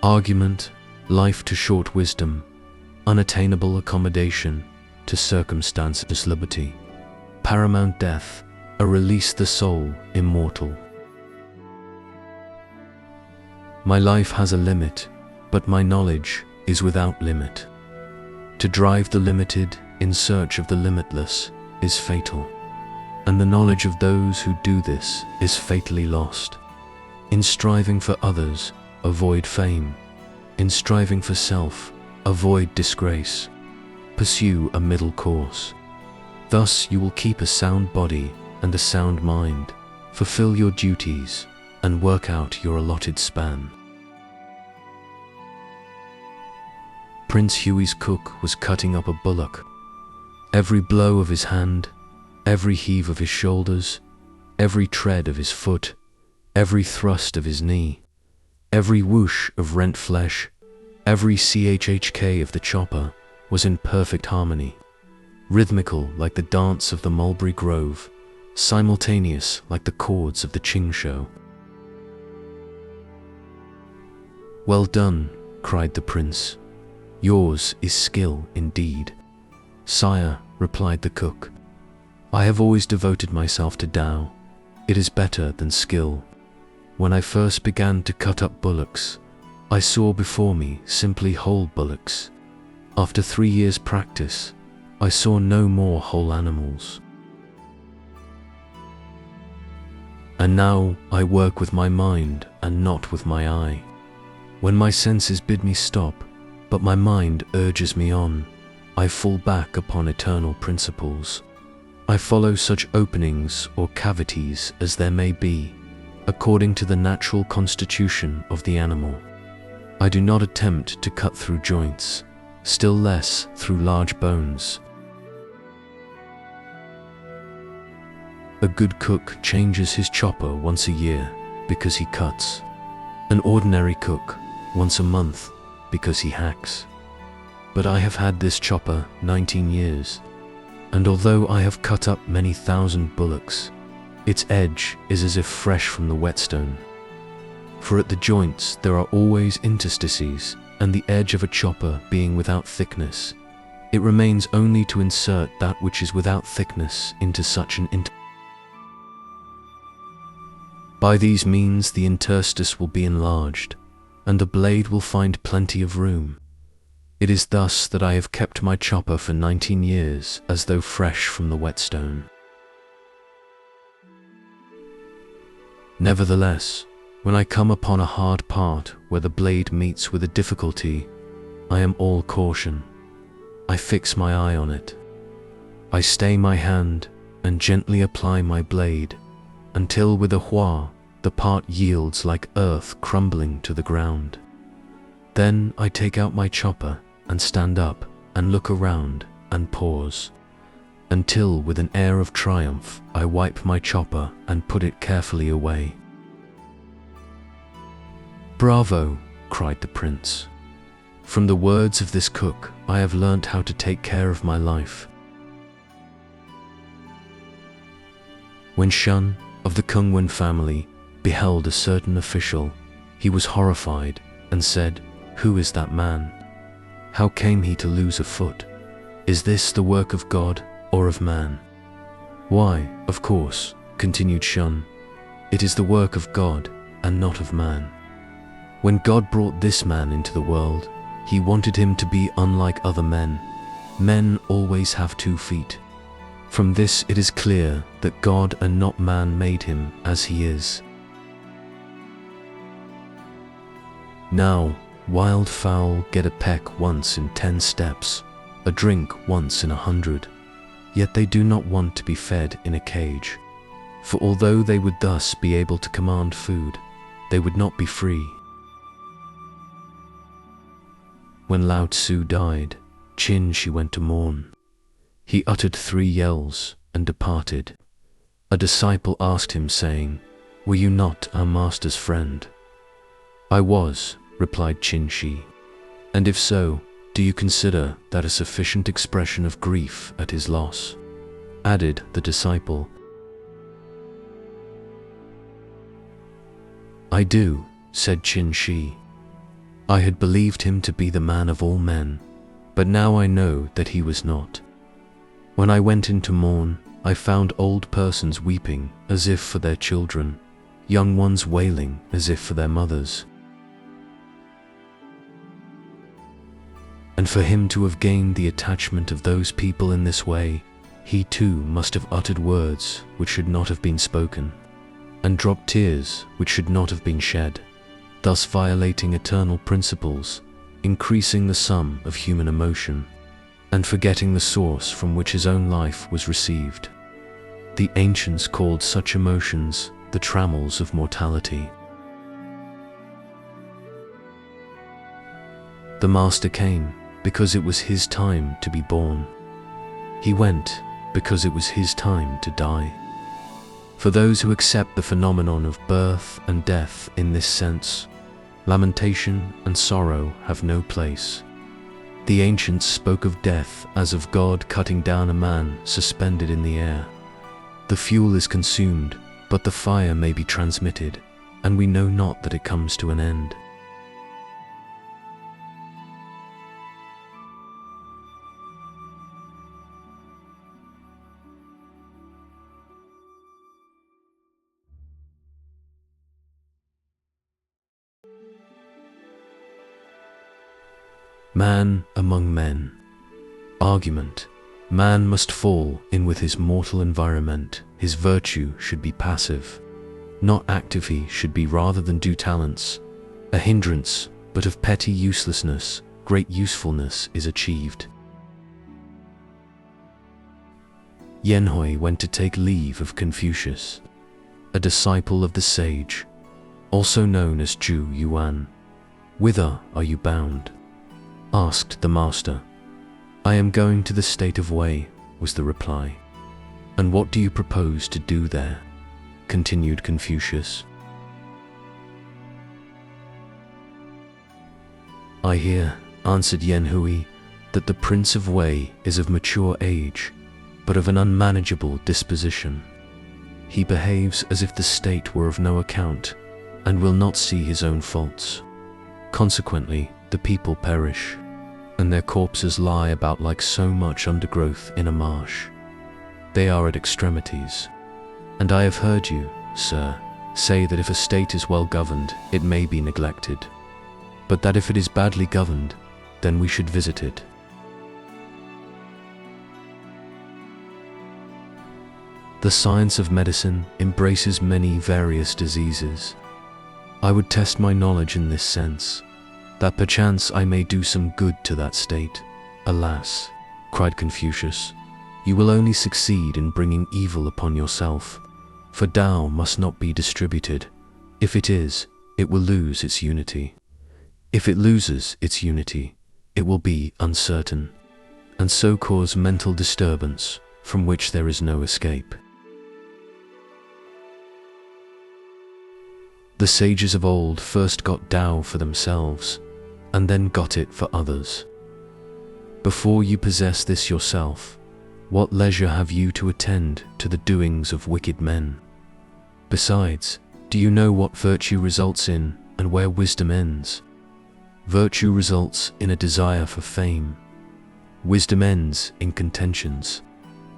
Argument, life to short wisdom, unattainable accommodation to circumstanceless liberty, paramount death, a release the soul immortal. My life has a limit, but my knowledge is without limit. To drive the limited in search of the limitless is fatal, and the knowledge of those who do this is fatally lost. In striving for others, avoid fame. In striving for self, avoid disgrace. Pursue a middle course. Thus you will keep a sound body and a sound mind, fulfill your duties, and work out your allotted span. Prince Huey's cook was cutting up a bullock. Every blow of his hand, every heave of his shoulders, every tread of his foot, every thrust of his knee, every whoosh of rent flesh, every chhk of the chopper was in perfect harmony, rhythmical like the dance of the mulberry grove, simultaneous like the chords of the Ching show. "Well done," cried the prince. "Yours is skill indeed." "Sire," replied the cook, "I have always devoted myself to Tao. It is better than skill. When I first began to cut up bullocks, I saw before me simply whole bullocks. After 3 years' practice, I saw no more whole animals. And now I work with my mind and not with my eye. When my senses bid me stop, but my mind urges me on, I fall back upon eternal principles. I follow such openings or cavities as there may be, according to the natural constitution of the animal. I do not attempt to cut through joints, still less through large bones. A good cook changes his chopper once a year because he cuts. An ordinary cook once a month because he hacks. But I have had this chopper 19 years, and although I have cut up many thousand bullocks, its edge is as if fresh from the whetstone. For at the joints there are always interstices, and the edge of a chopper being without thickness, it remains only to insert that which is without thickness into such an By these means the interstice will be enlarged, and the blade will find plenty of room. It is thus that I have kept my chopper for 19 years as though fresh from the whetstone. Nevertheless, when I come upon a hard part where the blade meets with a difficulty, I am all caution. I fix my eye on it. I stay my hand and gently apply my blade, until with a wha, the part yields like earth crumbling to the ground. Then I take out my chopper and stand up and look around and pause, until with an air of triumph I wipe my chopper and put it carefully away. "Bravo!" cried the prince. "From the words of this cook I have learnt how to take care of my life." When Shun, of the Kungwen family, beheld a certain official, he was horrified and said, "Who is that man? How came he to lose a foot? Is this the work of God or of man?" "Why, of course," continued Shun, "it is the work of God and not of man. When God brought this man into the world, he wanted him to be unlike other men. Men always have 2 feet. From this it is clear that God and not man made him as he is. Now, wild fowl get a peck once in 10 steps, a drink once in 100, yet they do not want to be fed in a cage. For although they would thus be able to command food, they would not be free." When Lao Tzu died, Qin Shi went to mourn. He uttered 3 yells and departed. A disciple asked him, saying, "Were you not our master's friend?" "I was," replied Qin Shi. "And if so, do you consider that a sufficient expression of grief at his loss?" Added the disciple. "I do," said Qin Shi. "I had believed him to be the man of all men, but now I know that he was not. When I went in to mourn, I found old persons weeping as if for their children, young ones wailing as if for their mothers. And for him to have gained the attachment of those people in this way, he too must have uttered words which should not have been spoken, and dropped tears which should not have been shed, thus violating eternal principles, increasing the sum of human emotion, and forgetting the source from which his own life was received. The ancients called such emotions the trammels of mortality. The Master came because it was his time to be born. He went because it was his time to die. For those who accept the phenomenon of birth and death in this sense, lamentation and sorrow have no place. The ancients spoke of death as of God cutting down a man suspended in the air. The fuel is consumed, but the fire may be transmitted, and we know not that it comes to an end. Man among men. Argument. Man must fall in with his mortal environment. His virtue should be passive. Not active he should be rather than due talents. A hindrance, but of petty uselessness, great usefulness is achieved. Yanhui went to take leave of Confucius, a disciple of the sage, also known as Zhu Yuan. "Whither are you bound?" asked the master. "I am going to the state of Wei," was the reply. And what do you propose to do there? Continued Confucius. I hear, answered Yen Hui, that the Prince of Wei is of mature age, but of an unmanageable disposition. He behaves as if the state were of no account, and will not see his own faults. Consequently, the people perish, and their corpses lie about like so much undergrowth in a marsh. They are at extremities. And I have heard you, sir, say that if a state is well governed, it may be neglected, but that if it is badly governed, then we should visit it. The science of medicine embraces many various diseases. I would test my knowledge in this sense, that perchance I may do some good to that state. Alas, cried Confucius, you will only succeed in bringing evil upon yourself, for Tao must not be distributed. If it is, it will lose its unity. If it loses its unity, it will be uncertain, and so cause mental disturbance from which there is no escape. The sages of old first got Tao for themselves, and then got it for others. Before you possess this yourself, what leisure have you to attend to the doings of wicked men? Besides, do you know what virtue results in and where wisdom ends? Virtue results in a desire for fame. Wisdom ends in contentions.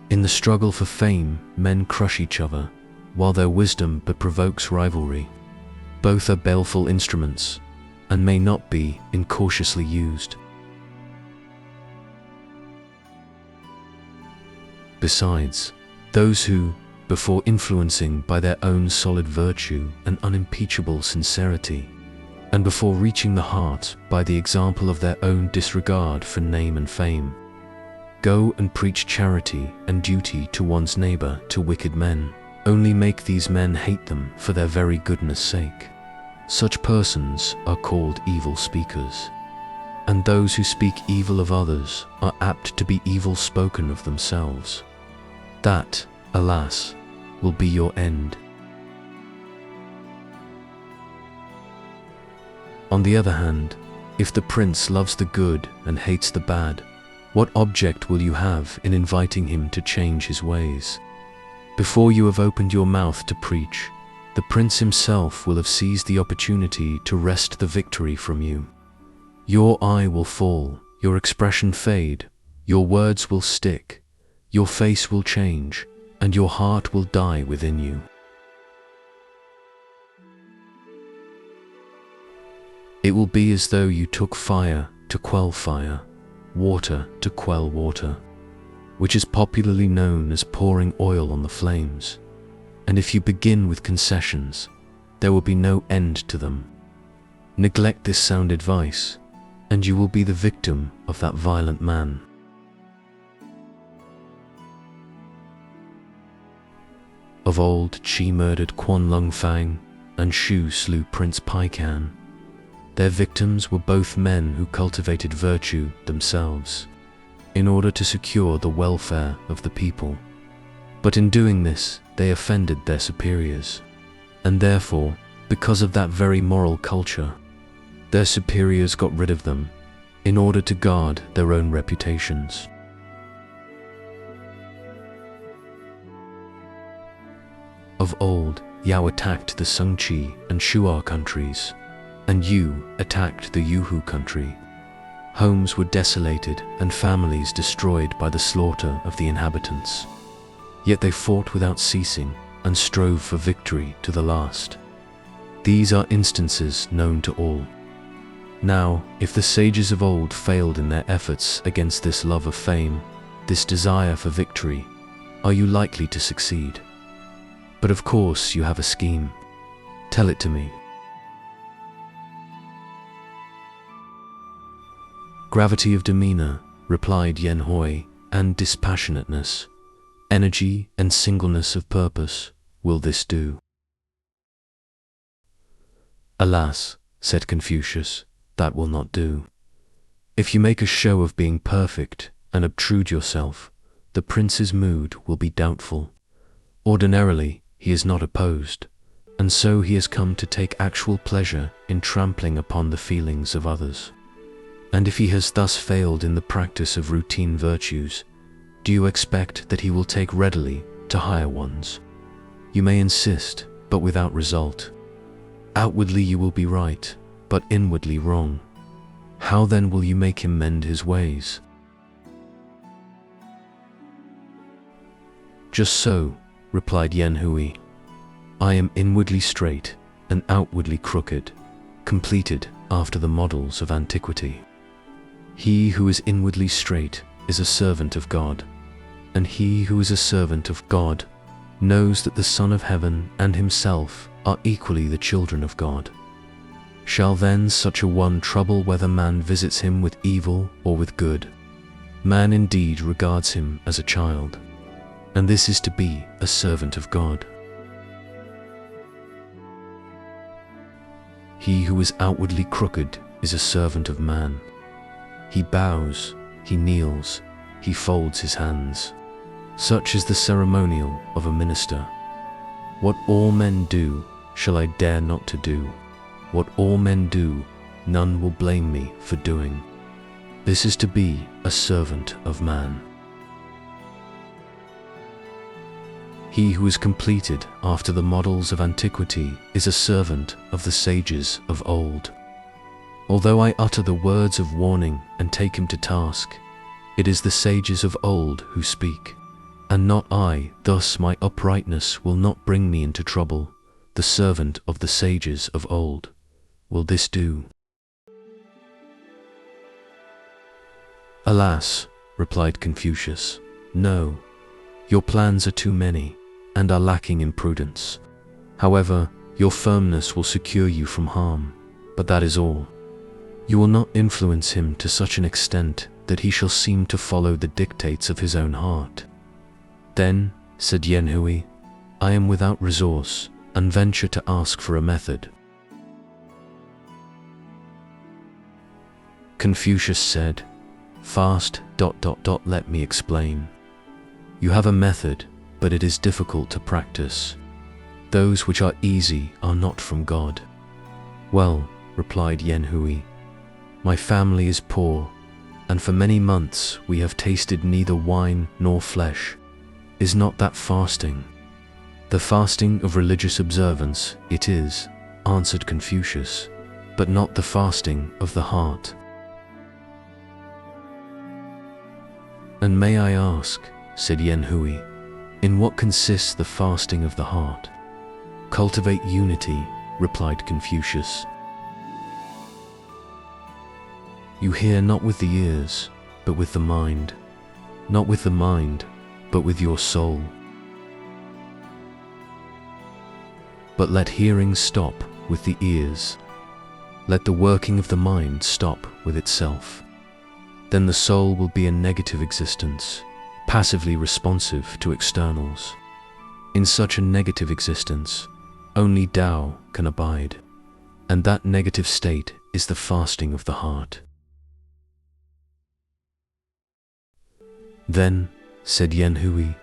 In the struggle for fame, men crush each other, while their wisdom but provokes rivalry. Both are baleful instruments, and may not be incautiously used. Besides, those who, before influencing by their own solid virtue and unimpeachable sincerity, and before reaching the heart by the example of their own disregard for name and fame, go and preach charity and duty to one's neighbor to wicked men, only make these men hate them for their very goodness' sake. Such persons are called evil speakers, and those who speak evil of others are apt to be evil spoken of themselves. That, alas, will be your end. On the other hand, if the prince loves the good and hates the bad, what object will you have in inviting him to change his ways? Before you have opened your mouth to preach, the prince himself will have seized the opportunity to wrest the victory from you. Your eye will fall, your expression fade, your words will stick, your face will change, and your heart will die within you. It will be as though you took fire to quell fire, water to quell water, which is popularly known as pouring oil on the flames. And if you begin with concessions, there will be no end to them. Neglect this sound advice, and you will be the victim of that violent man. Of old, Qi murdered Quan Lung Fang, and Shu slew Prince Pai Can. Their victims were both men who cultivated virtue themselves, in order to secure the welfare of the people. But in doing this, they offended their superiors, and therefore, because of that very moral culture, their superiors got rid of them in order to guard their own reputations. Of old, Yao attacked the Sungqi and Shuar countries, and Yu attacked the Yuhu country. Homes were desolated and families destroyed by the slaughter of the inhabitants. Yet they fought without ceasing and strove for victory to the last. These are instances known to all. Now, if the sages of old failed in their efforts against this love of fame, this desire for victory, are you likely to succeed? But of course you have a scheme. Tell it to me. Gravity of demeanor, replied Yen Hui, and dispassionateness, energy and singleness of purpose, will this do? Alas, said Confucius, that will not do. If you make a show of being perfect and obtrude yourself, the prince's mood will be doubtful. Ordinarily, he is not opposed, and so he has come to take actual pleasure in trampling upon the feelings of others. And if he has thus failed in the practice of routine virtues, do you expect that he will take readily to higher ones? You may insist, but without result. Outwardly you will be right, but inwardly wrong. How then will you make him mend his ways? Just so, replied Yen Hui. I am inwardly straight and outwardly crooked, completed after the models of antiquity. He who is inwardly straight is a servant of God, and he who is a servant of God knows that the Son of Heaven and himself are equally the children of God. Shall then such a one trouble whether man visits him with evil or with good? Man indeed regards him as a child, and this is to be a servant of God. He who is outwardly crooked is a servant of man. He bows, he kneels, he folds his hands. Such is the ceremonial of a minister. What all men do, shall I dare not to do. What all men do, none will blame me for doing. This is to be a servant of man. He who is completed after the models of antiquity is a servant of the sages of old. Although I utter the words of warning and take him to task, it is the sages of old who speak, and not I. Thus my uprightness will not bring me into trouble. The servant of the sages of old will this do. Alas, replied Confucius, no, your plans are too many and are lacking in prudence. However, your firmness will secure you from harm, but that is all. You will not influence him to such an extent that he shall seem to follow the dictates of his own heart. Then, said Yen Hui, I am without resource and venture to ask for a method. Confucius said, Fast. Let me explain. You have a method, but it is difficult to practice. Those which are easy are not from God. Well, replied Yen Hui, my family is poor, and for many months we have tasted neither wine nor flesh. Is not that fasting? The fasting of religious observance it is, answered Confucius, but not the fasting of the heart. And may I ask, said Yen Hui, in what consists the fasting of the heart? Cultivate unity, replied Confucius. You hear not with the ears, but with the mind, not with the mind, but with your soul. But let hearing stop with the ears. Let the working of the mind stop with itself. Then the soul will be a negative existence, passively responsive to externals. In such a negative existence, only Tao can abide, and that negative state is the fasting of the heart. Then, said Yen Hui,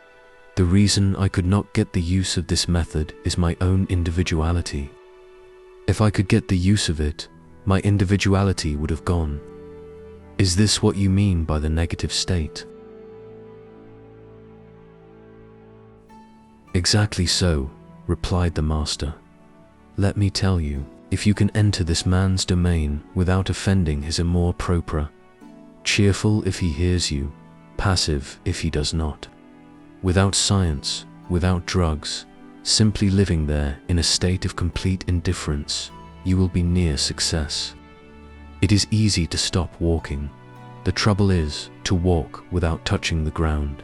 the reason I could not get the use of this method is my own individuality. If I could get the use of it, my individuality would have gone. Is this what you mean by the negative state? Exactly so, replied the master. Let me tell you, if you can enter this man's domain without offending his amour propre, cheerful if he hears you, passive if he does not, without science, without drugs, simply living there in a state of complete indifference, you will be near success. It is easy to stop walking. The trouble is to walk without touching the ground.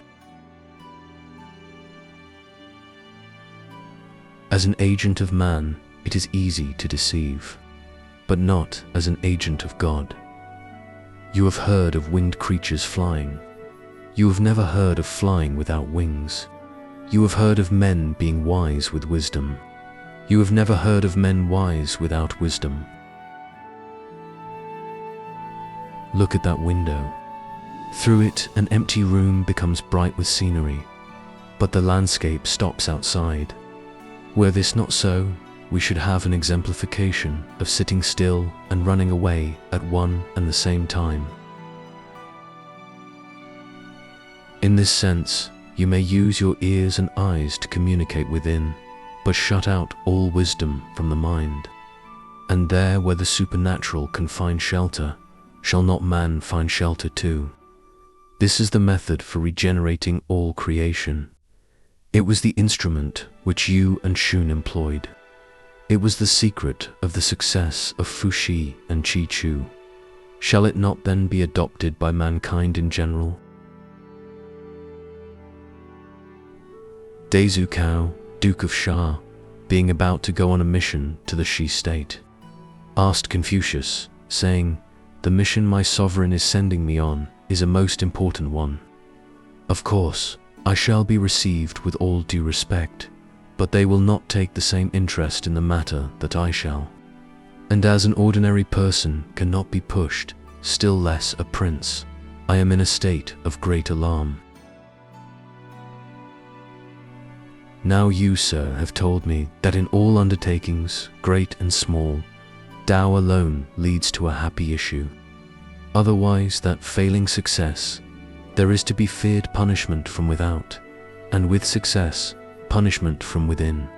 As an agent of man, it is easy to deceive, but not as an agent of God. You have heard of winged creatures flying. You have never heard of flying without wings. You have heard of men being wise with wisdom. You have never heard of men wise without wisdom. Look at that window. Through it, an empty room becomes bright with scenery, but the landscape stops outside. Were this not so, we should have an exemplification of sitting still and running away at one and the same time. In this sense, you may use your ears and eyes to communicate within, but shut out all wisdom from the mind. And there where the supernatural can find shelter, shall not man find shelter too? This is the method for regenerating all creation. It was the instrument which you and Shun employed. It was the secret of the success of Fuxi and Chi Chu. Shall it not then be adopted by mankind in general? Dezu Cao, Duke of Sha, being about to go on a mission to the Shi state, asked Confucius, saying, "The mission my sovereign is sending me on is a most important one. Of course, I shall be received with all due respect, but they will not take the same interest in the matter that I shall. And as an ordinary person cannot be pushed, still less a prince, I am in a state of great alarm. Now you, sir, have told me that in all undertakings, great and small, Tao alone leads to a happy issue. Otherwise, that failing success, there is to be feared punishment from without, and with success, punishment from within,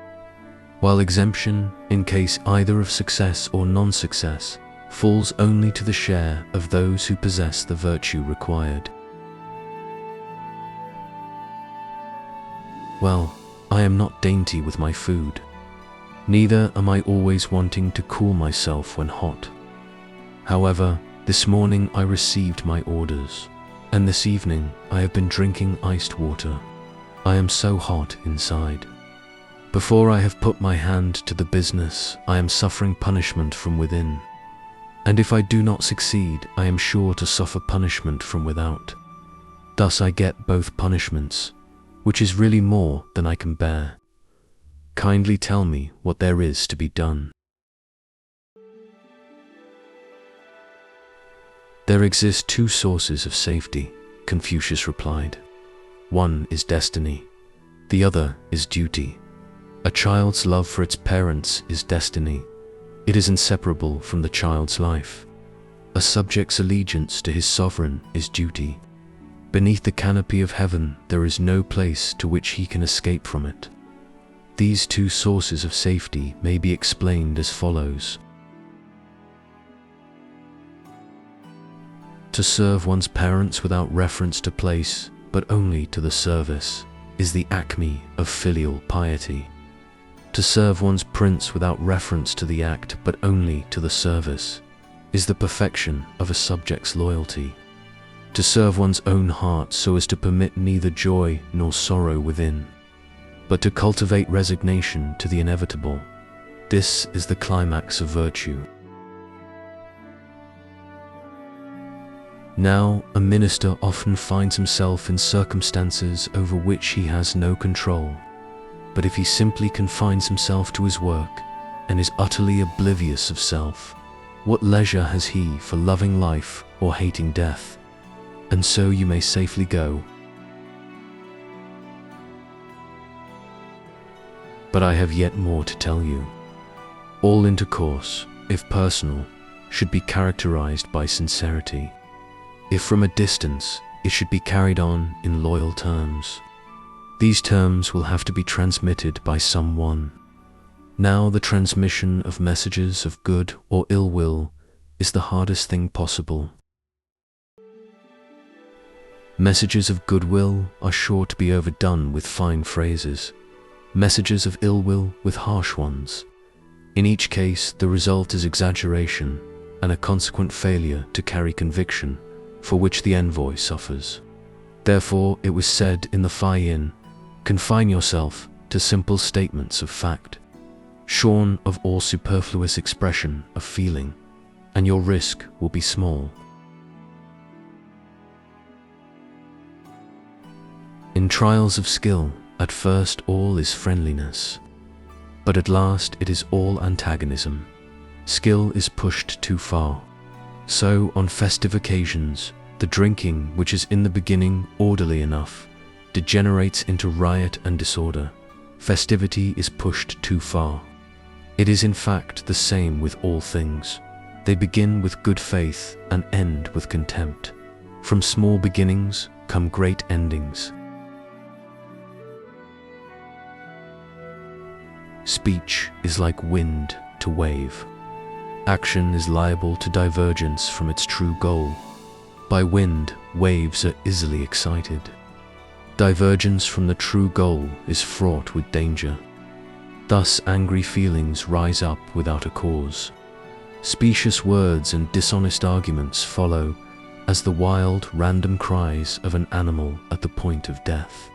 while exemption, in case either of success or non-success, falls only to the share of those who possess the virtue required." Well, I am not dainty with my food, neither am I always wanting to cool myself when hot. However, this morning I received my orders, and this evening I have been drinking iced water. I am so hot inside. Before I have put my hand to the business, I am suffering punishment from within. And if I do not succeed, I am sure to suffer punishment from without. Thus I get both punishments, which is really more than I can bear. Kindly tell me what there is to be done. There exist two sources of safety, Confucius replied. One is destiny, the other is duty. A child's love for its parents is destiny. It is inseparable from the child's life. A subject's allegiance to his sovereign is duty. Beneath the canopy of heaven, there is no place to which he can escape from it. These two sources of safety may be explained as follows. To serve one's parents without reference to place, but only to the service, is the acme of filial piety. To serve one's prince without reference to the act, but only to the service, is the perfection of a subject's loyalty. To serve one's own heart so as to permit neither joy nor sorrow within, but to cultivate resignation to the inevitable, this is the climax of virtue. Now, a minister often finds himself in circumstances over which he has no control, but if he simply confines himself to his work and is utterly oblivious of self, what leisure has he for loving life or hating death? And so you may safely go. But I have yet more to tell you. All intercourse, if personal, should be characterized by sincerity. If from a distance, it should be carried on in loyal terms. These terms will have to be transmitted by someone. Now the transmission of messages of good or ill will is the hardest thing possible. Messages of goodwill are sure to be overdone with fine phrases, messages of ill will with harsh ones. In each case, the result is exaggeration and a consequent failure to carry conviction, for which the envoy suffers. Therefore, it was said in the Fai Yin, confine yourself to simple statements of fact, shorn of all superfluous expression of feeling, and your risk will be small. In trials of skill, at first all is friendliness, but at last it is all antagonism. Skill is pushed too far. So, on festive occasions, The drinking, which is in the beginning orderly enough, degenerates into riot and disorder. Festivity is pushed too far. It is in fact the same with all things. They begin with good faith and end with contempt. From small beginnings come great endings. Speech is like wind to wave. Action is liable to divergence from its true goal. By wind, waves are easily excited. Divergence from the true goal is fraught with danger. Thus angry feelings rise up without a cause. Specious words and dishonest arguments follow as the wild, random cries of an animal at the point of death.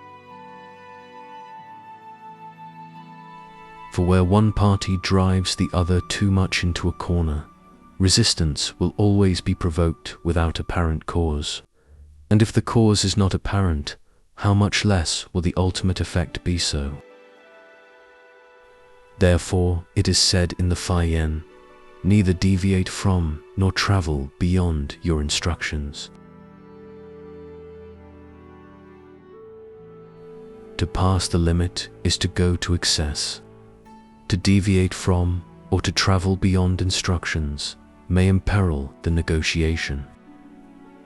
For where one party drives the other too much into a corner, resistance will always be provoked without apparent cause. And if the cause is not apparent, how much less will the ultimate effect be so? Therefore, it is said in the Fai Yin, neither deviate from nor travel beyond your instructions. To pass the limit is to go to excess. To deviate from or to travel beyond instructions may imperil the negotiation.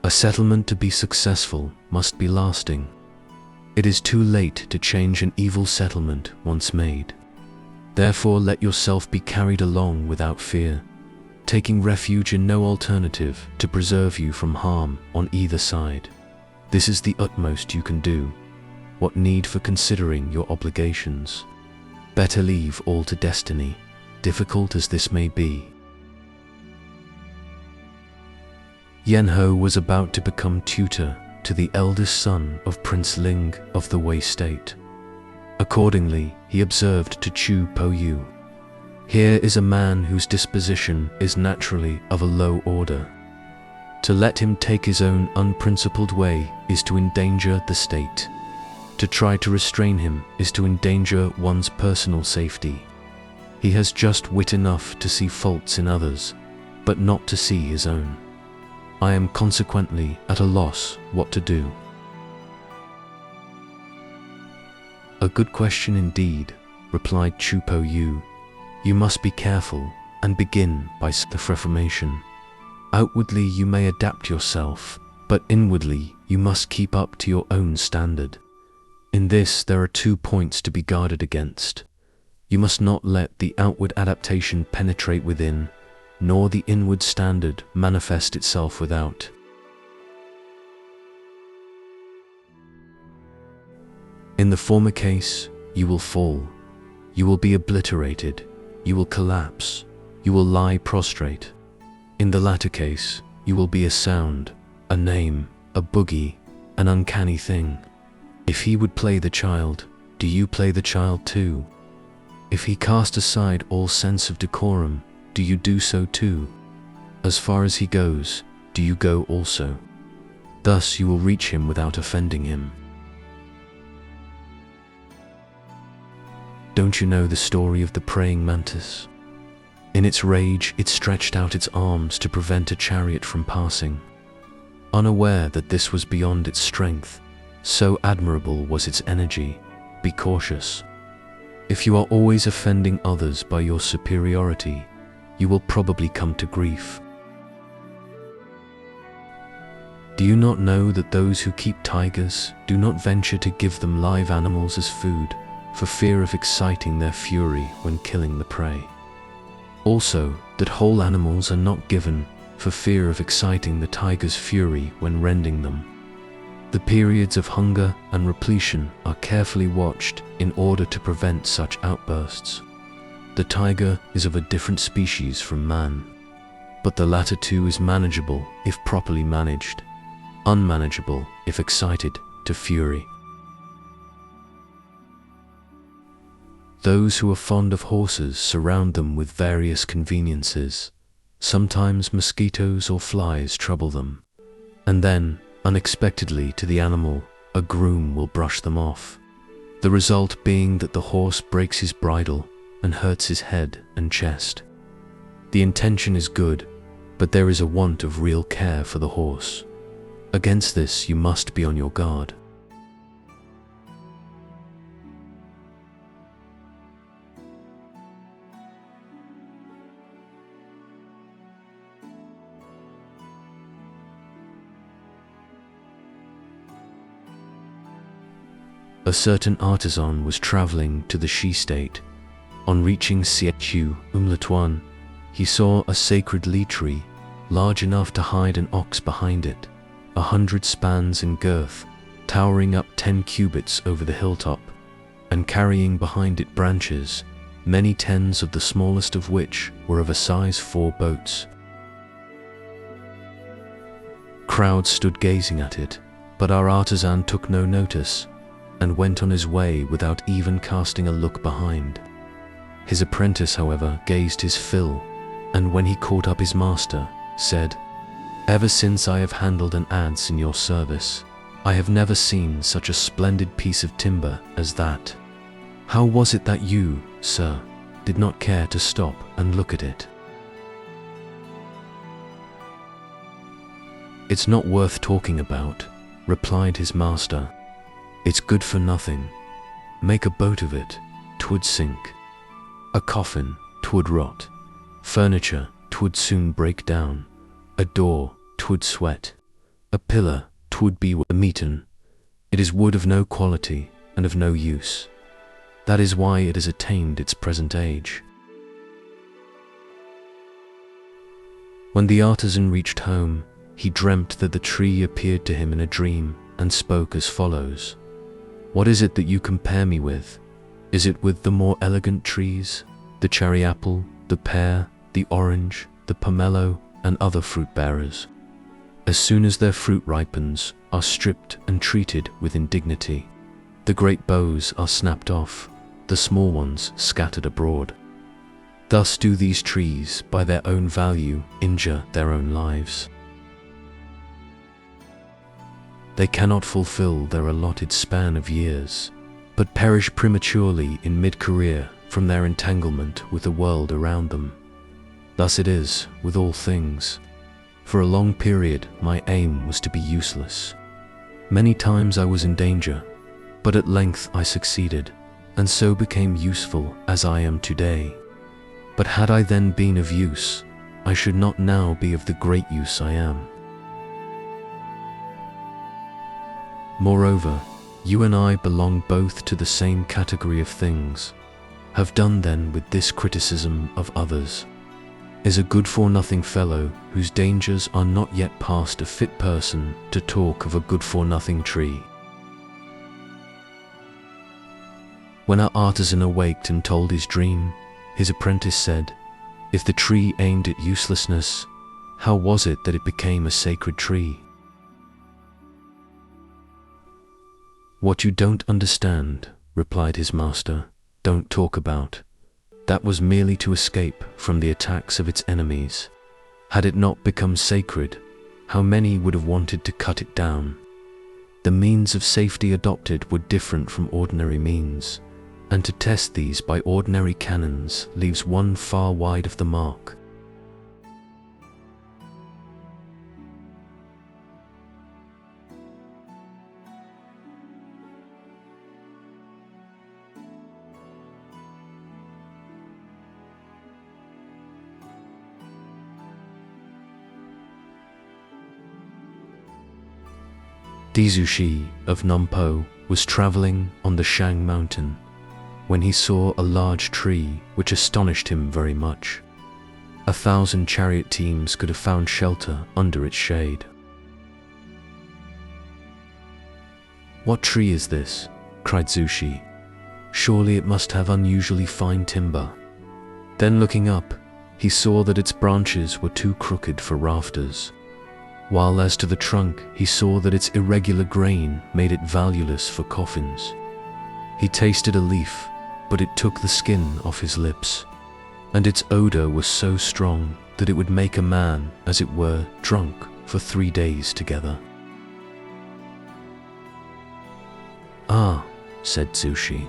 A settlement to be successful must be lasting. It is too late to change an evil settlement once made. Therefore let yourself be carried along without fear, taking refuge in no alternative to preserve you from harm on either side. This is the utmost you can do. What need for considering your obligations? Better leave all to destiny, difficult as this may be. Yen Ho was about to become tutor to the eldest son of Prince Ling of the Wei state. Accordingly, he observed to Chu Po Yu, "Here is a man whose disposition is naturally of a low order. To let him take his own unprincipled way is to endanger the state. To try to restrain him is to endanger one's personal safety. He has just wit enough to see faults in others, but not to see his own. I am consequently at a loss what to do." "A good question indeed," replied Chu Po Yu. "You must be careful and begin by self-reformation. Outwardly you may adapt yourself, but inwardly you must keep up to your own standard. In this there are 2 points to be guarded against. You must not let the outward adaptation penetrate within, nor the inward standard manifest itself without. In the former case, you will fall, you will be obliterated, you will collapse, you will lie prostrate. In the latter case, you will be a sound, a name, a boogie, an uncanny thing. If he would play the child, do you play the child too? If he cast aside all sense of decorum, do you do so too? As far as he goes, do you go also? Thus you will reach him without offending him. Don't you know the story of the praying mantis? In its rage, it stretched out its arms to prevent a chariot from passing. Unaware that this was beyond its strength, so admirable was its energy, be cautious. If you are always offending others by your superiority, you will probably come to grief. Do you not know that those who keep tigers do not venture to give them live animals as food, for fear of exciting their fury when killing the prey? Also, that whole animals are not given for fear of exciting the tiger's fury when rending them. The periods of hunger and repletion are carefully watched in order to prevent such outbursts. The tiger is of a different species from man, but the latter too is manageable if properly managed, unmanageable if excited to fury. Those who are fond of horses surround them with various conveniences. Sometimes mosquitoes or flies trouble them, and then, unexpectedly to the animal, a groom will brush them off. The result being that the horse breaks his bridle and hurts his head and chest. The intention is good, but there is a want of real care for the horse. Against this you must be on your guard. A certain artisan was traveling to the Shi state. On reaching Siechu Umlatuan, he saw a sacred li tree, large enough to hide an ox behind it, 100 spans in girth, towering up 10 cubits over the hilltop, and carrying behind it branches, many tens of the smallest of which were of a size 4 boats. Crowds stood gazing at it, but our artisan took no notice, and went on his way without even casting a look behind. His apprentice, however, gazed his fill, and when he caught up his master, said, "Ever since I have handled an adze in your service, I have never seen such a splendid piece of timber as that. How was it that you, sir, did not care to stop and look at it?" "It's not worth talking about," replied his master. "It's good for nothing. Make a boat of it, 'twould sink. A coffin, 'twould rot. Furniture, 'twould soon break down. A door, 'twould sweat. A pillar, 'twould be meeten. It is wood of no quality and of no use. That is why it has attained its present age." When the artisan reached home, he dreamt that the tree appeared to him in a dream and spoke as follows: "What is it that you compare me with? Is it with the more elegant trees, the cherry apple, the pear, the orange, the pomelo, and other fruit bearers? As soon as their fruit ripens, are stripped and treated with indignity. The great boughs are snapped off, the small ones scattered abroad. Thus do these trees, by their own value, injure their own lives. They cannot fulfill their allotted span of years, but perish prematurely in mid-career from their entanglement with the world around them. Thus it is with all things. For a long period my aim was to be useless. Many times I was in danger, but at length I succeeded, and so became useful as I am today. But had I then been of use, I should not now be of the great use I am. Moreover, you and I belong both to the same category of things. Have done then with this criticism of others. Is a good-for-nothing fellow whose dangers are not yet past a fit person to talk of a good-for-nothing tree?" When our artisan awaked and told his dream, his apprentice said, "If the tree aimed at uselessness, how was it that it became a sacred tree?" "What you don't understand," replied his master, "don't talk about. That was merely to escape from the attacks of its enemies. Had it not become sacred, how many would have wanted to cut it down? The means of safety adopted were different from ordinary means, and to test these by ordinary canons leaves one far wide of the mark. Dizushi of Nampo was traveling on the Shang mountain when he saw a large tree which astonished him very much. 1,000 chariot teams could have found shelter under its shade. "What tree is this?" cried Zushi. "Surely it must have unusually fine timber." Then looking up, he saw that its branches were too crooked for rafters, while as to the trunk he saw that its irregular grain made it valueless for coffins. He tasted a leaf, but it took the skin off his lips, and its odor was so strong that it would make a man, as it were, drunk for 3 days together. "Ah," said Zushi,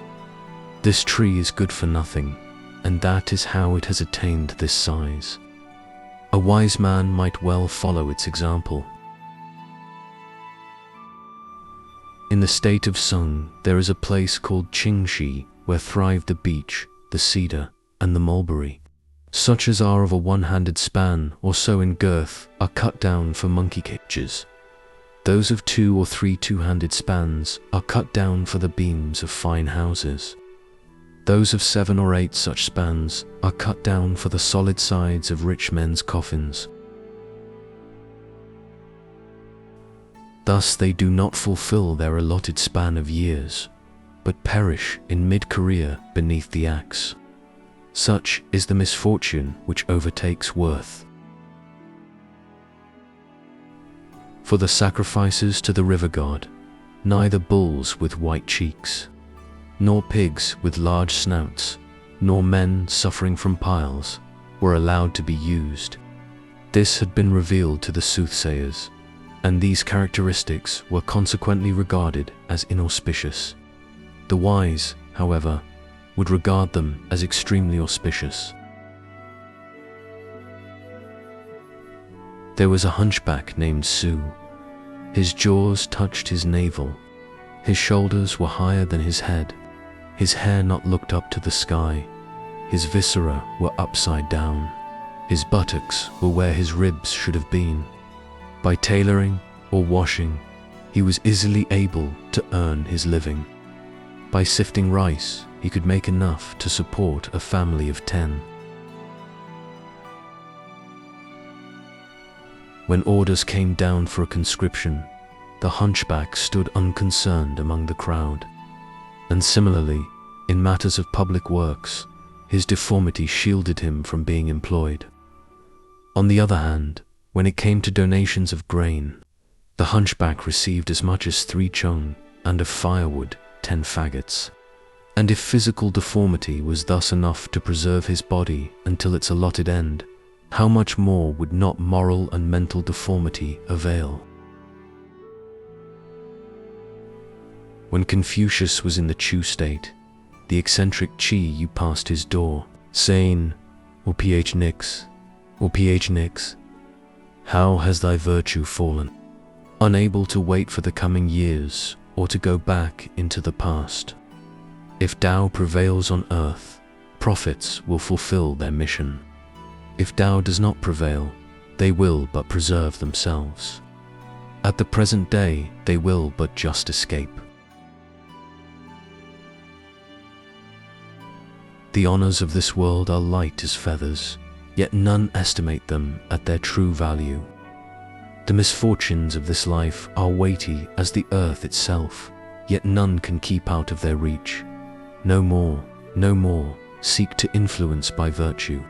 "this tree is good for nothing, and that is how it has attained this size. A wise man might well follow its example." In the state of Sung, there is a place called Qingxi, where thrive the beech, the cedar, and the mulberry. Such as are of a one-handed span or so in girth are cut down for monkey cages. Those of 2 or 3 two-handed spans are cut down for the beams of fine houses. Those of 7 or 8 such spans are cut down for the solid sides of rich men's coffins. Thus they do not fulfill their allotted span of years, but perish in mid-career beneath the axe. Such is the misfortune which overtakes worth. For the sacrifices to the river god, neither bulls with white cheeks, nor pigs with large snouts, nor men suffering from piles, were allowed to be used. This had been revealed to the soothsayers, and these characteristics were consequently regarded as inauspicious. The wise, however, would regard them as extremely auspicious. There was a hunchback named Tzu. His jaws touched his navel. His shoulders were higher than his head. His hair not looked up to the sky. His viscera were upside down. His buttocks were where his ribs should have been. By tailoring or washing, he was easily able to earn his living. By sifting rice, he could make enough to support a family of 10. When orders came down for a conscription, the hunchback stood unconcerned among the crowd. And similarly, in matters of public works, his deformity shielded him from being employed. On the other hand, when it came to donations of grain, the hunchback received as much as 3 chung, and of firewood 10 faggots. And if physical deformity was thus enough to preserve his body until its allotted end, how much more would not moral and mental deformity avail? When Confucius was in the Chu state, the eccentric Chi Yu passed his door, saying, "O ph nix, O ph nix, how has thy virtue fallen?" Unable to wait for the coming years or to go back into the past. If Tao prevails on earth, prophets will fulfill their mission. If Tao does not prevail, they will but preserve themselves. At the present day, they will but just escape. The honors of this world are light as feathers, yet none estimate them at their true value. The misfortunes of this life are weighty as the earth itself, yet none can keep out of their reach. No more, no more, seek to influence by virtue.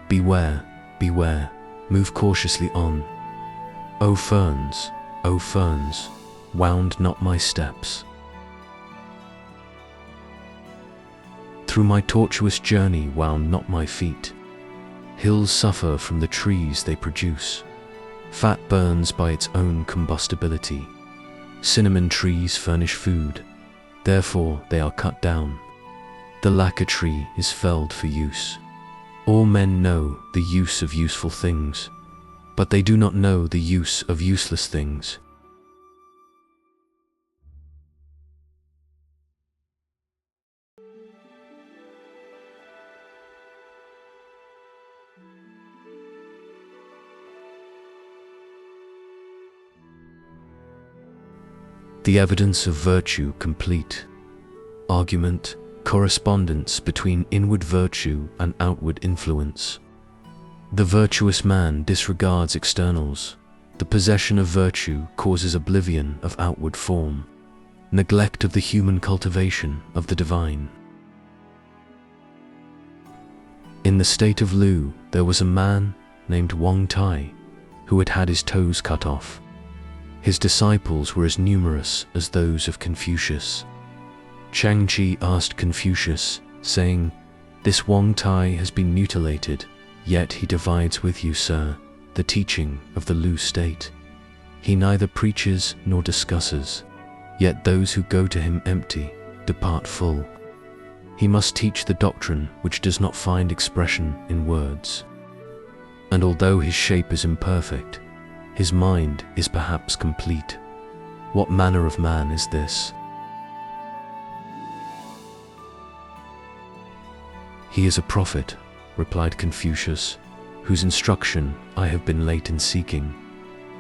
Beware, beware, move cautiously on. O ferns, wound not my steps. Through my tortuous journey wound not my feet. Hills suffer from the trees they produce. Fat burns by its own combustibility. Cinnamon trees furnish food, therefore they are cut down. The lacquer tree is felled for use. All men know the use of useful things, but they do not know the use of useless things. The evidence of virtue complete. Argument, correspondence between inward virtue and outward influence. The virtuous man disregards externals. The possession of virtue causes oblivion of outward form, neglect of the human cultivation of the divine. In the state of Lu, there was a man named Wang Tai who had had his toes cut off. His disciples were as numerous as those of Confucius. Changchi asked Confucius, saying, "This Wang Tai has been mutilated, yet he divides with you, sir, the teaching of the Lu state. He neither preaches nor discusses, yet those who go to him empty depart full. He must teach the doctrine which does not find expression in words. And although his shape is imperfect, his mind is perhaps complete. What manner of man is this? He is a prophet, replied Confucius, whose instruction I have been late in seeking.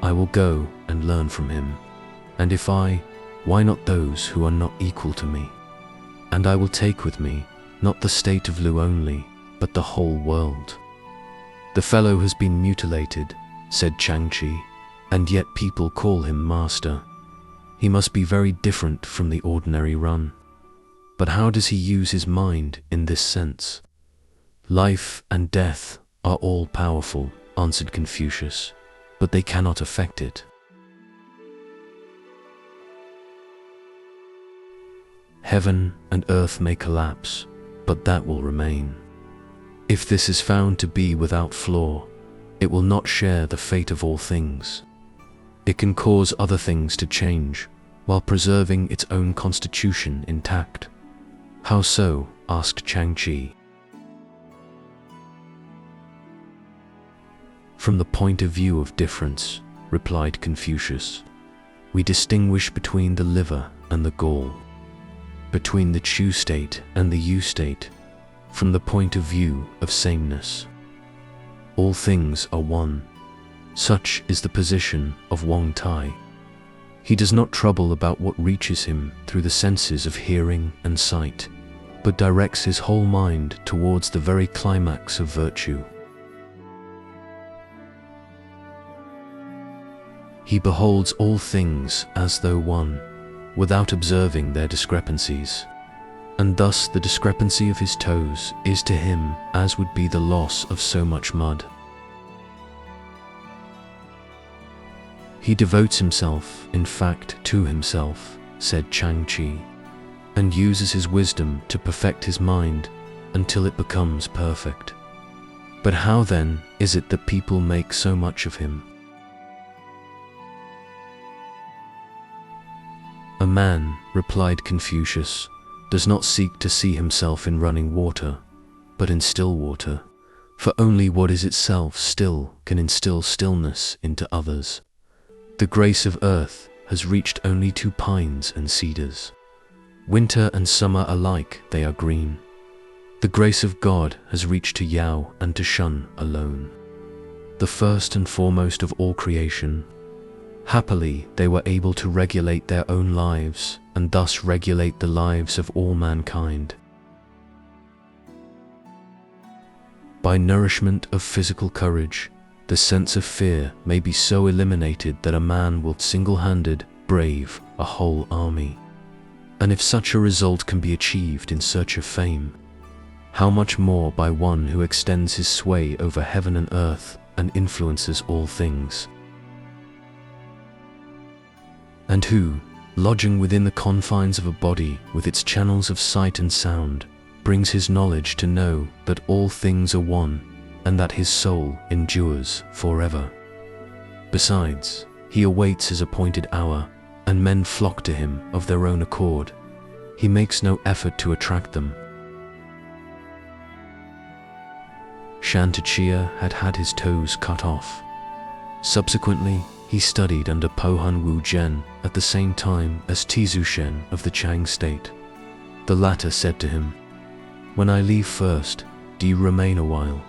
I will go and learn from him. And if I, why not those who are not equal to me? And I will take with me not the state of Lu only, but the whole world. The fellow has been mutilated, said Chuang Tzu, and yet people call him master. He must be very different from the ordinary run. But how does he use his mind in this sense? Life and death are all powerful, answered Confucius, but they cannot affect it. Heaven and earth may collapse, but that will remain. If this is found to be without flaw, it will not share the fate of all things. It can cause other things to change, while preserving its own constitution intact. How so? Asked Chuang Tzu. From the point of view of difference, replied Confucius, we distinguish between the liver and the gall, between the Chu state and the Yu state, from the point of view of sameness. All things are one. Such is the position of Wang Tai. He does not trouble about what reaches him through the senses of hearing and sight, but directs his whole mind towards the very climax of virtue. He beholds all things as though one, without observing their discrepancies, and thus the discrepancy of his toes is to him as would be the loss of so much mud. He devotes himself, in fact, to himself, said Chuang Tzu, and uses his wisdom to perfect his mind until it becomes perfect. But how then is it that people make so much of him? A man, replied Confucius, does not seek to see himself in running water, but in still water, for only what is itself still can instill stillness into others. The grace of earth has reached only to pines and cedars. Winter and summer alike they are green. The grace of God has reached to Yao and to Shun alone, the first and foremost of all creation. Happily, they were able to regulate their own lives and thus regulate the lives of all mankind. By nourishment of physical courage, the sense of fear may be so eliminated that a man will single-handed brave a whole army. And if such a result can be achieved in search of fame, how much more by one who extends his sway over heaven and earth and influences all things? And who, lodging within the confines of a body with its channels of sight and sound, brings his knowledge to know that all things are one and that his soul endures forever. Besides, he awaits his appointed hour, and men flock to him of their own accord. He makes no effort to attract them. Shan Tzu had had his toes cut off. Subsequently, he studied under Pohan Wu Zhen at the same time as Tizu Shen of the Chang state. The latter said to him, "When I leave first, do you remain a while?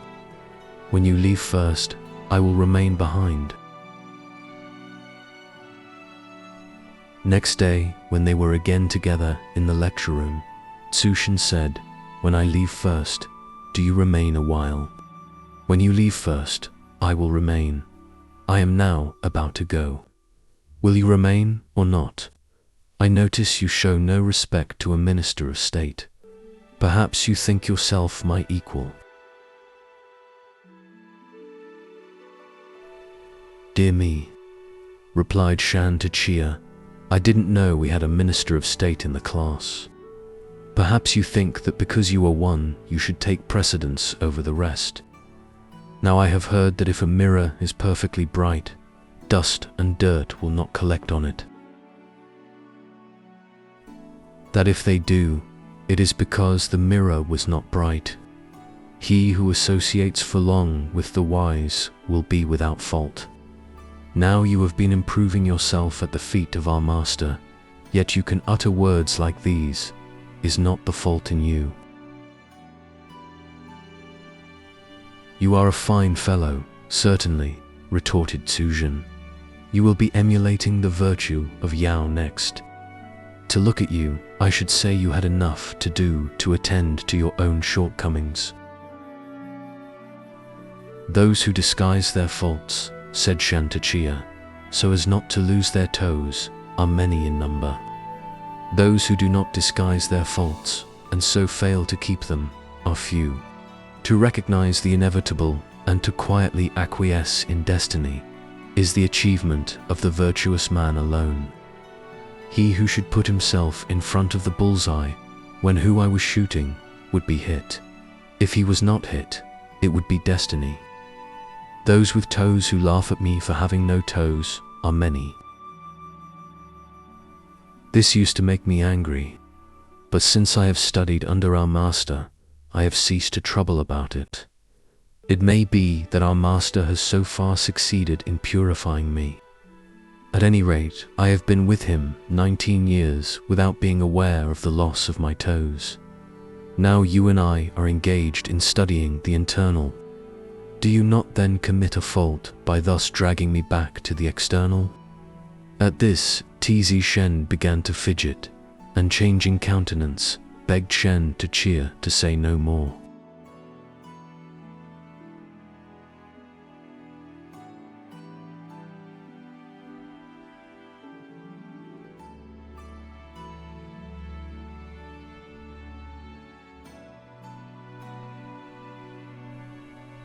When you leave first, I will remain behind." Next day, when they were again together in the lecture room, Tzu Shen said, "When I leave first, do you remain a while? When you leave first, I will remain. I am now about to go. Will you remain or not? I notice you show no respect to a minister of state. Perhaps you think yourself my equal." "Dear me," replied Shan Tzu, "I didn't know we had a minister of state in the class. Perhaps you think that because you are one, you should take precedence over the rest. Now I have heard that if a mirror is perfectly bright, dust and dirt will not collect on it. That if they do, it is because the mirror was not bright. He who associates for long with the wise will be without fault. Now you have been improving yourself at the feet of our master, yet you can utter words like these. Is not the fault in you? You are a fine fellow, certainly, retorted Tsujin. You will be emulating the virtue of Yao next. To look at you, I should say you had enough to do to attend to your own shortcomings. Those who disguise their faults, said Shantachia, so as not to lose their toes, are many in number. Those who do not disguise their faults, and so fail to keep them, are few. To recognize the inevitable and to quietly acquiesce in destiny is the achievement of the virtuous man alone. He who should put himself in front of the bullseye when who I was shooting would be hit. If he was not hit, it would be destiny. Those with toes who laugh at me for having no toes are many. This used to make me angry, but since I have studied under our master, I have ceased to trouble about it. It may be that our master has so far succeeded in purifying me. At any rate, I have been with him 19 years without being aware of the loss of my toes. Now you and I are engaged in studying the internal. Do you not then commit a fault by thus dragging me back to the external? At this, Tizi Shen began to fidget, and changing countenance, begged Shen to cheer to say no more.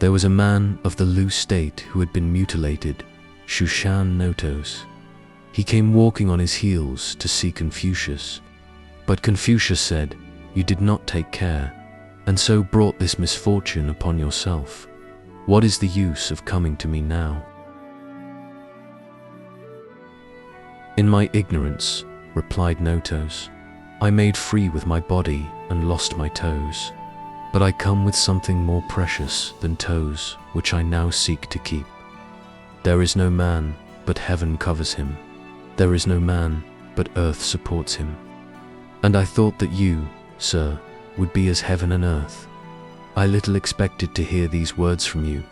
There was a man of the Lu state who had been mutilated, Shushan Notos. He came walking on his heels to see Confucius. But Confucius said, "You did not take care, and so brought this misfortune upon yourself. What is the use of coming to me now?" "In my ignorance," replied Notos, "I made free with my body and lost my toes. But I come with something more precious than toes, which I now seek to keep. There is no man, but heaven covers him. There is no man, but earth supports him. And I thought that you, sir, would be as heaven and earth. I little expected to hear these words from you."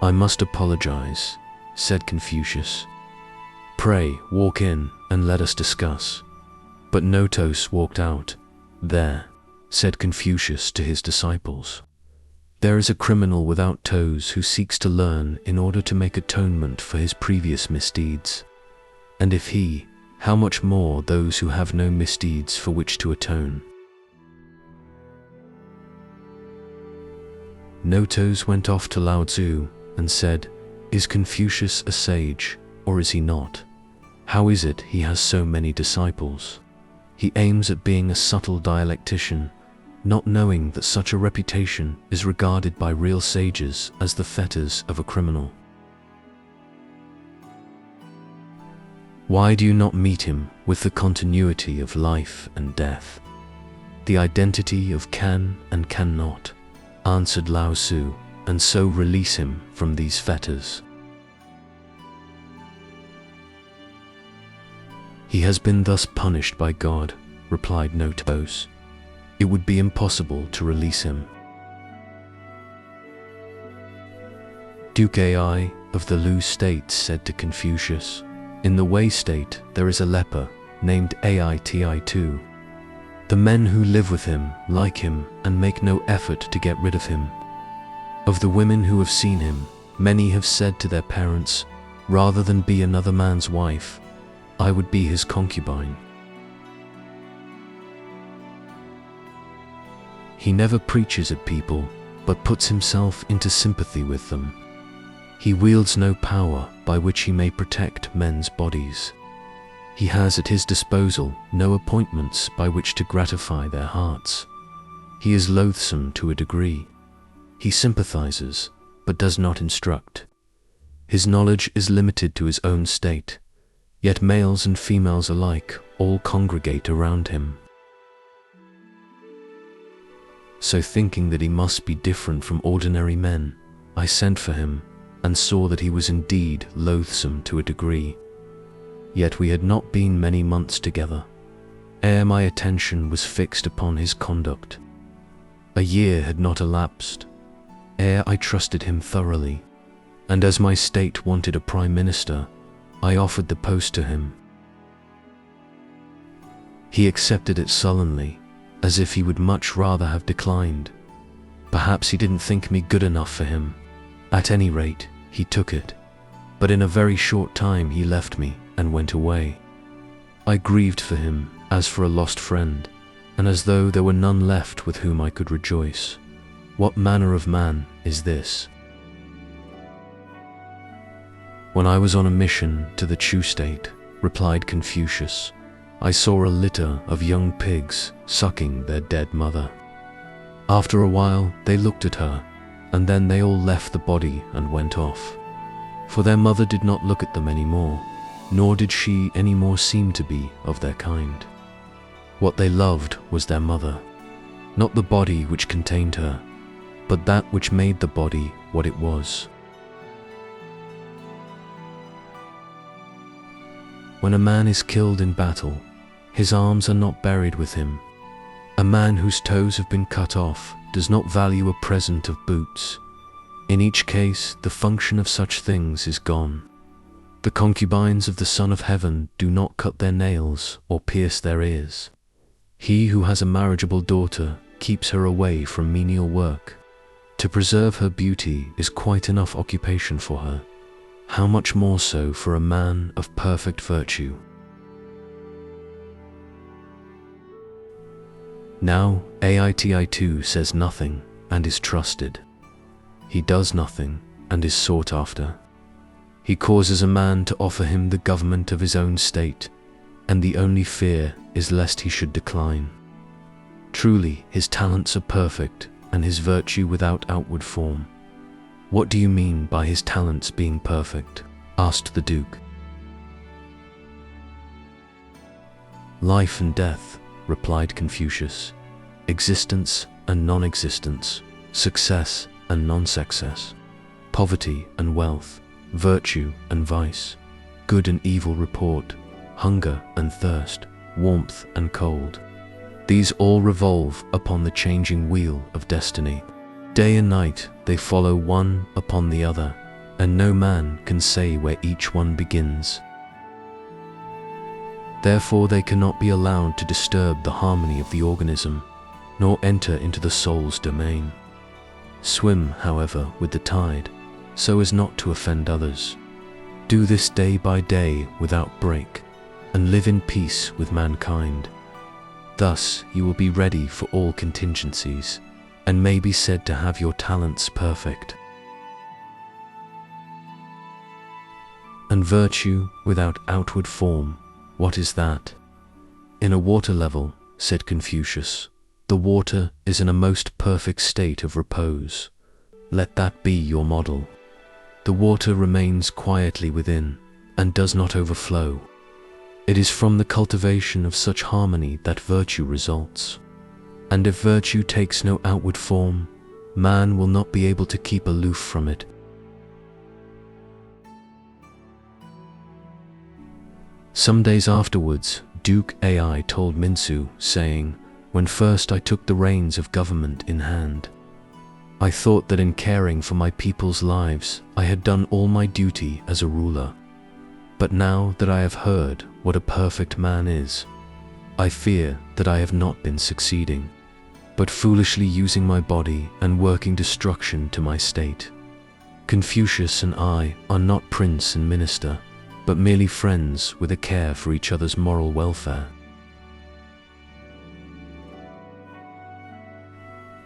"I must apologize," said Confucius. "Pray, walk in and let us discuss." But Notos walked out. "There," said Confucius to his disciples, "there is a criminal without toes who seeks to learn in order to make atonement for his previous misdeeds. And if he, how much more those who have no misdeeds for which to atone?" Notos went off to Lao Tzu and said, "Is Confucius a sage, or is he not? How is it he has so many disciples? He aims at being a subtle dialectician, not knowing that such a reputation is regarded by real sages as the fetters of a criminal. Why do you not meet him with the continuity of life and death, the identity of can and cannot?" answered Lao Tzu, "and so release him from these fetters." "He has been thus punished by God," replied Notos. "It would be impossible to release him." Duke Ai of the Lu state said to Confucius, "In the Wei state there is a leper named Aiti. The men who live with him like him and make no effort to get rid of him. Of the women who have seen him, many have said to their parents, 'Rather than be another man's wife, I would be his concubine.' He never preaches at people, but puts himself into sympathy with them. He wields no power by which he may protect men's bodies. He has at his disposal no appointments by which to gratify their hearts. He is loathsome to a degree. He sympathizes, but does not instruct. His knowledge is limited to his own state. Yet males and females alike all congregate around him. So thinking that he must be different from ordinary men, I sent for him, and saw that he was indeed loathsome to a degree. Yet we had not been many months together, ere my attention was fixed upon his conduct. A year had not elapsed, ere I trusted him thoroughly, and as my state wanted a prime minister, I offered the post to him. He accepted it sullenly, as if he would much rather have declined. Perhaps he didn't think me good enough for him. At any rate, he took it, but in a very short time he left me and went away. I grieved for him as for a lost friend, and as though there were none left with whom I could rejoice. What manner of man is this? When I was on a mission to the Chu state, replied Confucius, I saw a litter of young pigs sucking their dead mother. After a while they looked at her, and then they all left the body and went off. For their mother did not look at them any more, nor did she any more seem to be of their kind. What they loved was their mother, not the body which contained her, but that which made the body what it was. When a man is killed in battle, his arms are not buried with him. A man whose toes have been cut off does not value a present of boots. In each case, the function of such things is gone. The concubines of the Son of Heaven do not cut their nails or pierce their ears. He who has a marriageable daughter keeps her away from menial work. To preserve her beauty is quite enough occupation for her. How much more so for a man of perfect virtue? Now, Aitai says nothing and is trusted. He does nothing and is sought after. He causes a man to offer him the government of his own state, and the only fear is lest he should decline. Truly, his talents are perfect, and his virtue without outward form. What do you mean by his talents being perfect? Asked the Duke. Life and death, replied Confucius, existence and non-existence, success and non-success, poverty and wealth, virtue and vice, good and evil report, hunger and thirst, warmth and cold. These all revolve upon the changing wheel of destiny. Day and night they follow one upon the other, and no man can say where each one begins. Therefore they cannot be allowed to disturb the harmony of the organism, nor enter into the soul's domain. Swim, however, with the tide, so as not to offend others. Do this day by day without break, and live in peace with mankind. Thus you will be ready for all contingencies, and may be said to have your talents perfect. And virtue without outward form, what is that? In a water level, said Confucius, the water is in a most perfect state of repose. Let that be your model. The water remains quietly within, and does not overflow. It is from the cultivation of such harmony that virtue results. And if virtue takes no outward form, man will not be able to keep aloof from it. Some days afterwards, Duke Ai told Minsu, saying, when first I took the reins of government in hand, I thought that in caring for my people's lives, I had done all my duty as a ruler. But now that I have heard what a perfect man is, I fear that I have not been succeeding, but foolishly using my body and working destruction to my state. Confucius and I are not prince and minister, but merely friends with a care for each other's moral welfare.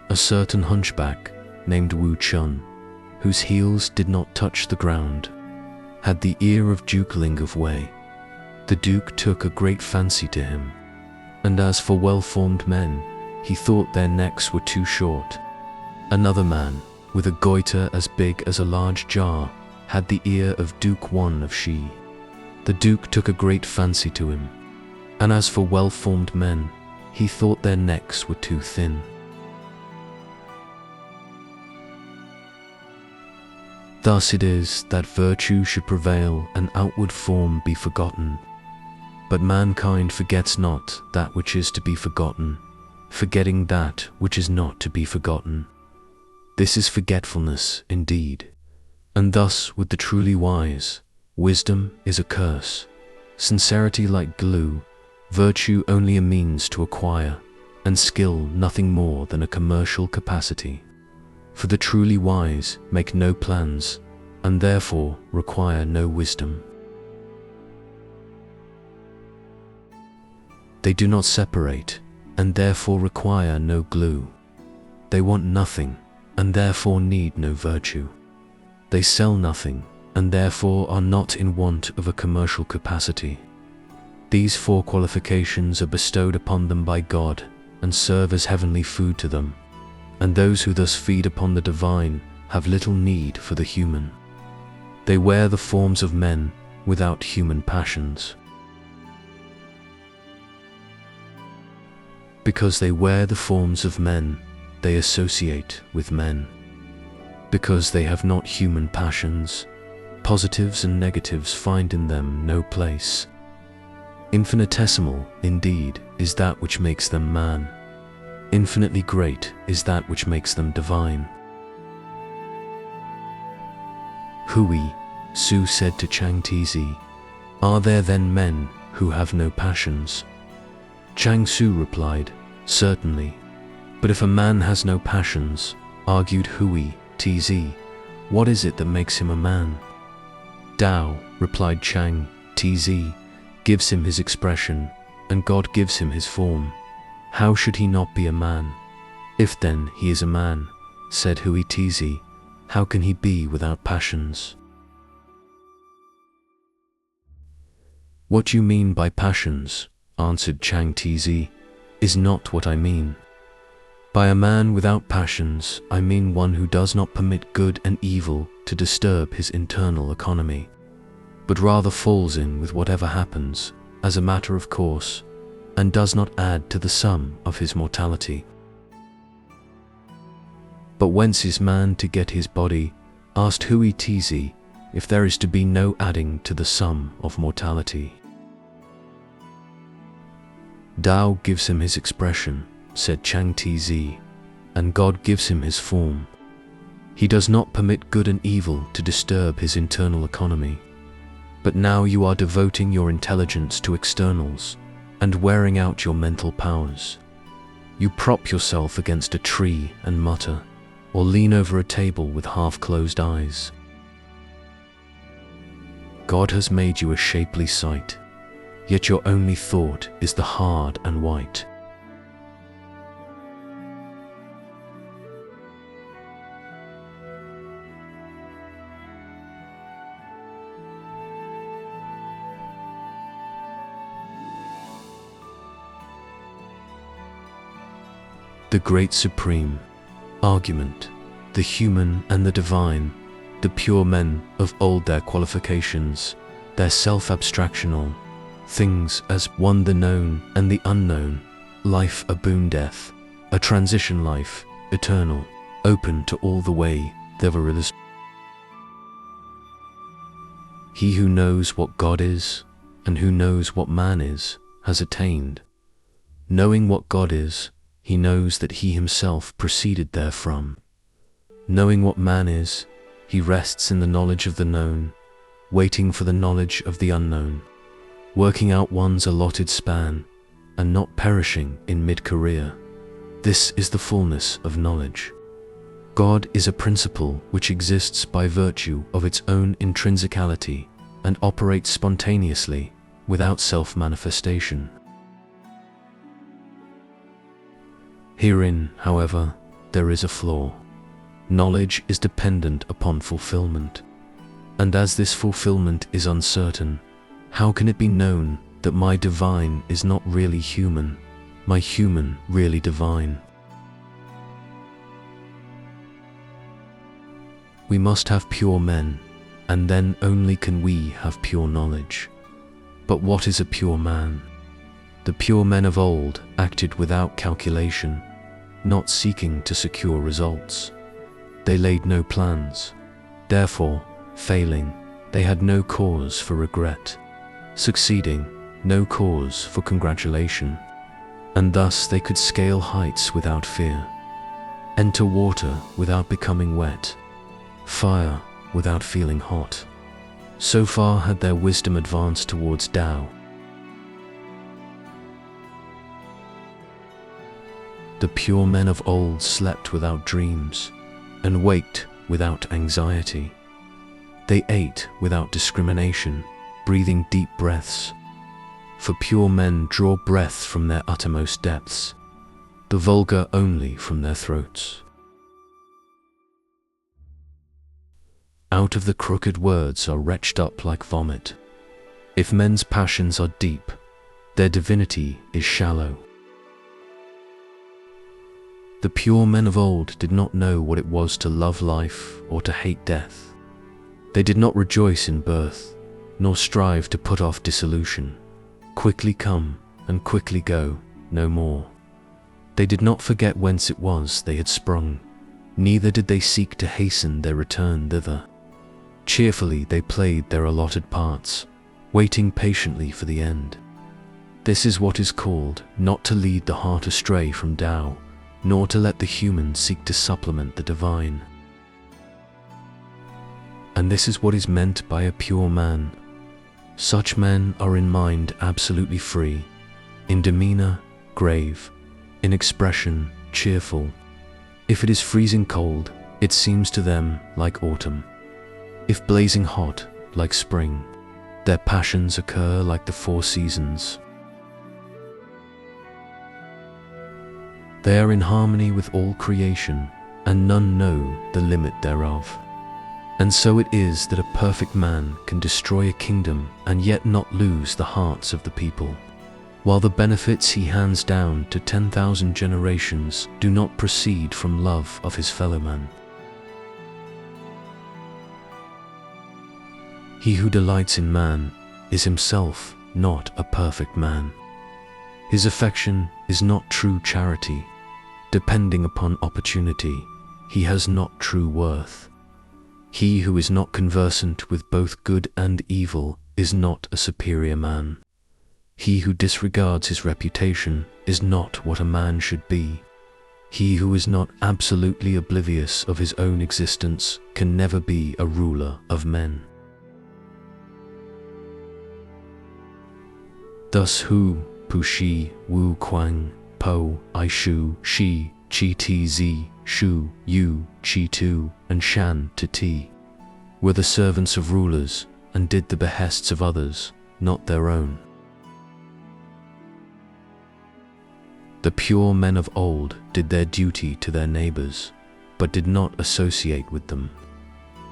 A certain hunchback named Wu Chun, whose heels did not touch the ground, had the ear of Duke Ling of Wei. The Duke took a great fancy to him, and as for well-formed men, he thought their necks were too short. Another man, with a goiter as big as a large jar, had the ear of Duke Wan of Shi. The Duke took a great fancy to him, and as for well-formed men, he thought their necks were too thin. Thus it is that virtue should prevail and outward form be forgotten. But mankind forgets not that which is to be forgotten, forgetting that which is not to be forgotten. This is forgetfulness indeed. And thus with the truly wise, wisdom is a curse, sincerity like glue, virtue only a means to acquire, and skill nothing more than a commercial capacity. For the truly wise make no plans, and therefore require no wisdom. They do not separate, and therefore require no glue. They want nothing, and therefore need no virtue. They sell nothing, and therefore are not in want of a commercial capacity. These four qualifications are bestowed upon them by God, and serve as heavenly food to them. And those who thus feed upon the divine have little need for the human. They wear the forms of men without human passions. Because they wear the forms of men, they associate with men. Because they have not human passions, positives and negatives find in them no place. Infinitesimal, indeed, is that which makes them man. Infinitely great is that which makes them divine. Hui, Tzu said to Chuang Tzu, "Are there then men who have no passions?" Chuang Tzu replied, "Certainly. But if a man has no passions," argued Hui Tzu, "what is it that makes him a man?" "Tao," replied Chuang Tzu, "gives him his expression, and God gives him his form. How should he not be a man? If then he is a man," said Hui Tzu, "how can he be without passions?" "What you mean by passions," answered Chuang Tzu, "is not what I mean. By a man without passions, I mean one who does not permit good and evil to disturb his internal economy, but rather falls in with whatever happens as a matter of course, and does not add to the sum of his mortality." "But whence is man to get his body?" asked Hui Tzu, "if there is to be no adding to the sum of mortality?" "Tao gives him his expression," said Chuang Tzu, "and God gives him his form. He does not permit good and evil to disturb his internal economy. But now you are devoting your intelligence to externals and wearing out your mental powers. You prop yourself against a tree and mutter, or lean over a table with half-closed eyes. God has made you a shapely sight, yet your only thought is the hard and white. The Great Supreme Argument, the human and the divine, the pure men of old, their qualifications, their self-abstractional, things as one the known and the unknown, life a boon death, a transition life, eternal, open to all the way, there is. He who knows what God is, and who knows what man is, has attained. Knowing what God is, he knows that he himself proceeded therefrom. Knowing what man is, he rests in the knowledge of the known, waiting for the knowledge of the unknown, working out one's allotted span, and not perishing in mid-career. This is the fullness of knowledge. God is a principle which exists by virtue of its own intrinsicality and operates spontaneously, without self-manifestation. Herein, however, there is a flaw. Knowledge is dependent upon fulfillment, and as this fulfillment is uncertain, how can it be known that my divine is not really human, my human really divine? We must have pure men, and then only can we have pure knowledge. But what is a pure man? The pure men of old acted without calculation, not seeking to secure results. They laid no plans. Therefore, failing, they had no cause for regret. Succeeding, no cause for congratulation. And thus they could scale heights without fear, enter water without becoming wet, fire without feeling hot. So far had their wisdom advanced towards Tao. The pure men of old slept without dreams, and waked without anxiety. They ate without discrimination, breathing deep breaths. For pure men draw breath from their uttermost depths, the vulgar only from their throats. Out of the crooked words are retched up like vomit. If men's passions are deep, their divinity is shallow. The pure men of old did not know what it was to love life or to hate death. They did not rejoice in birth, nor strive to put off dissolution. Quickly come and quickly go, no more. They did not forget whence it was they had sprung, neither did they seek to hasten their return thither. Cheerfully they played their allotted parts, waiting patiently for the end. This is what is called not to lead the heart astray from Tao, nor to let the human seek to supplement the divine. And this is what is meant by a pure man. Such men are in mind absolutely free, in demeanor grave, in expression cheerful. If it is freezing cold, it seems to them like autumn. If blazing hot, like spring. Their passions occur like the four seasons. They are in harmony with all creation, and none know the limit thereof. And so it is that a perfect man can destroy a kingdom and yet not lose the hearts of the people, while the benefits he hands down to 10,000 generations do not proceed from love of his fellow man. He who delights in man is himself not a perfect man. His affection is not true charity. Depending upon opportunity, he has not true worth. He who is not conversant with both good and evil is not a superior man. He who disregards his reputation is not what a man should be. He who is not absolutely oblivious of his own existence can never be a ruler of men. Thus hu, pu shi, wu quang, po, I shu, shi, chi ti zi, shu, yu, chi tu, and shan to ti were the servants of rulers and did the behests of others, not their own. The pure men of old did their duty to their neighbors, but did not associate with them.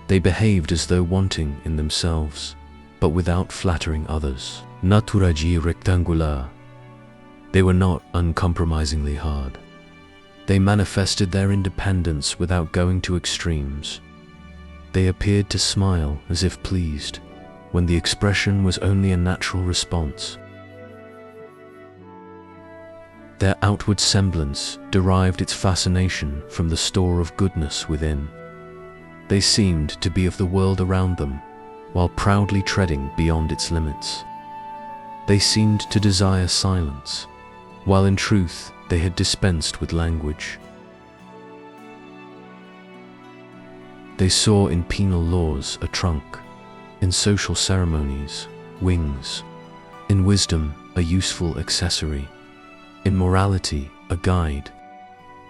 They behaved as though wanting in themselves, but without flattering others. Naturagi rectangular. They were not uncompromisingly hard. They manifested their independence without going to extremes. They appeared to smile as if pleased, when the expression was only a natural response. Their outward semblance derived its fascination from the store of goodness within. They seemed to be of the world around them, while proudly treading beyond its limits. They seemed to desire silence, while in truth they had dispensed with language. They saw in penal laws a trunk, in social ceremonies, wings, in wisdom a useful accessory, in morality a guide.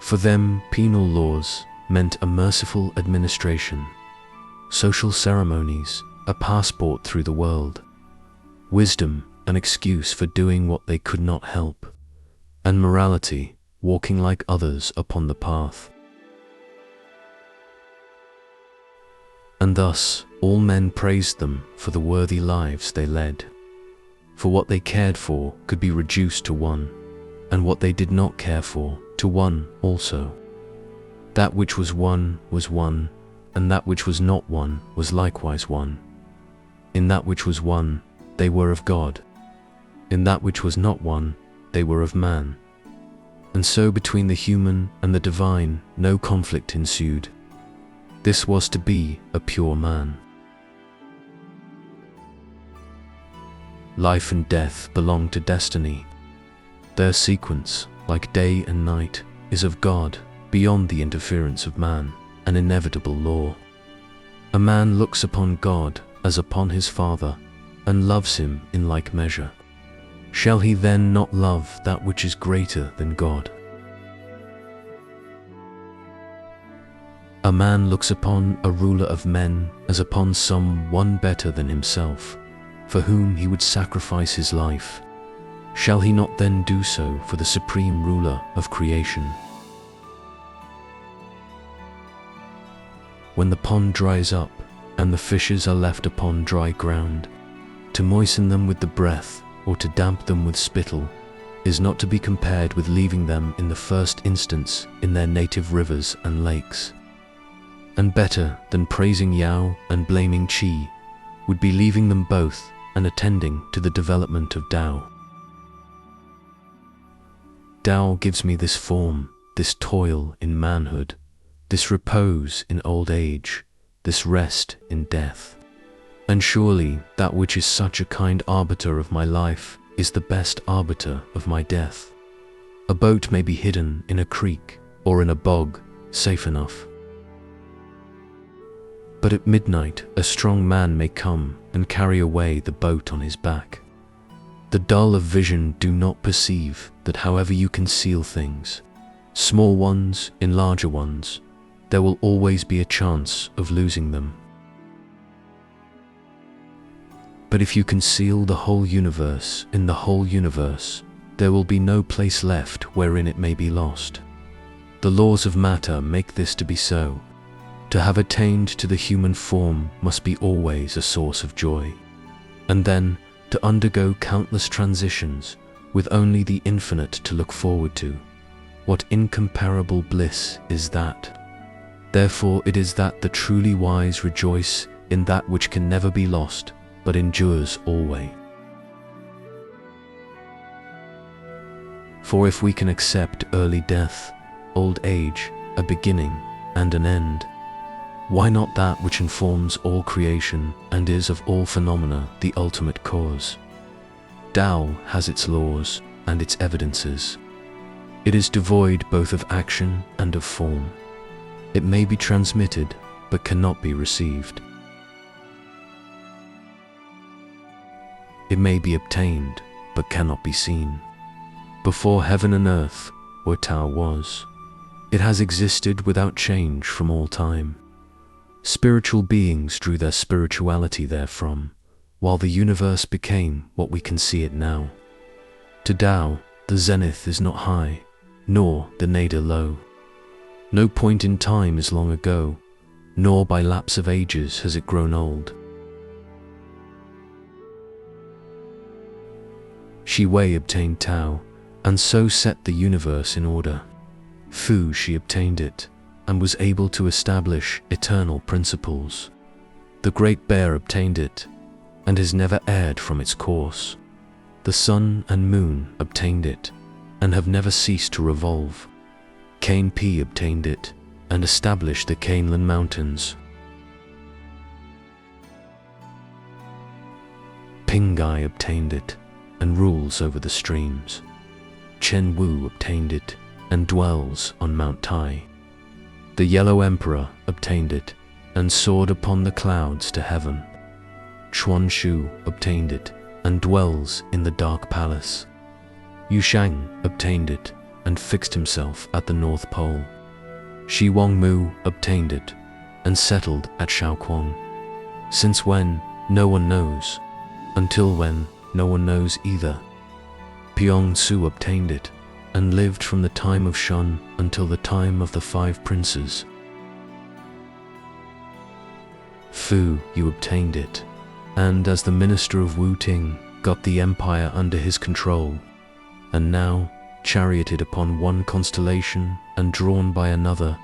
For them, penal laws meant a merciful administration, social ceremonies a passport through the world, wisdom an excuse for doing what they could not help, and morality walking like others upon the path. And thus all men praised them for the worthy lives they led, for what they cared for could be reduced to one, and what they did not care for to one also. That which was one, and that which was not one was likewise one. In that which was one, they were of God. In that which was not one, they were of man. And so between the human and the divine no conflict ensued. This was to be a pure man. Life and death belong to destiny. Their sequence, like day and night, is of God, beyond the interference of man, an inevitable law. A man looks upon God as upon his Father, and loves him in like measure. Shall he then not love that which is greater than God? A man looks upon a ruler of men as upon some one better than himself, for whom he would sacrifice his life. Shall he not then do so for the supreme ruler of creation? When the pond dries up and the fishes are left upon dry ground, to moisten them with the breath or to damp them with spittle is not to be compared with leaving them in the first instance in their native rivers and lakes. And better than praising Yao and blaming Qi would be leaving them both and attending to the development of Tao. Tao gives me this form, this toil in manhood, this repose in old age, this rest in death. And surely that which is such a kind arbiter of my life is the best arbiter of my death. A boat may be hidden in a creek or in a bog, safe enough. But at midnight a strong man may come and carry away the boat on his back. The dull of vision do not perceive that however you conceal things, small ones in larger ones, there will always be a chance of losing them. But if you conceal the whole universe in the whole universe, there will be no place left wherein it may be lost. The laws of matter make this to be so. To have attained to the human form must be always a source of joy. And then, to undergo countless transitions, with only the infinite to look forward to. What incomparable bliss is that? Therefore it is that the truly wise rejoice in that which can never be lost, but endures always. For if we can accept early death, old age, a beginning and an end, why not that which informs all creation and is of all phenomena the ultimate cause? Tao has its laws and its evidences. It is devoid both of action and of form. It may be transmitted, but cannot be received. It may be obtained, but cannot be seen. Before heaven and earth, where Tao was, it has existed without change from all time. Spiritual beings drew their spirituality therefrom, while the universe became what we can see it now. To Tao, the zenith is not high, nor the nadir low. No point in time is long ago, nor by lapse of ages has it grown old. Shi Wei obtained Tao, and so set the universe in order. Fu Shi obtained it, and was able to establish eternal principles. The Great Bear obtained it, and has never erred from its course. The sun and moon obtained it, and have never ceased to revolve. Cain Pi obtained it, and established the Canelan Mountains. Pingai obtained it, and rules over the streams. Chen Wu obtained it, and dwells on Mount Tai. The Yellow Emperor obtained it, and soared upon the clouds to heaven. Chuang Tzu obtained it, and dwells in the Dark Palace. Yu Shang obtained it, and fixed himself at the North Pole. Shi Wangmu obtained it, and settled at Shaoquang. Since when, no one knows. Until when, no one knows either. Piong Su obtained it, and lived from the time of Shun until the time of the 5 princes. Fu Yu obtained it, and as the minister of Wu Ting got the empire under his control, and now, charioted upon one constellation and drawn by another,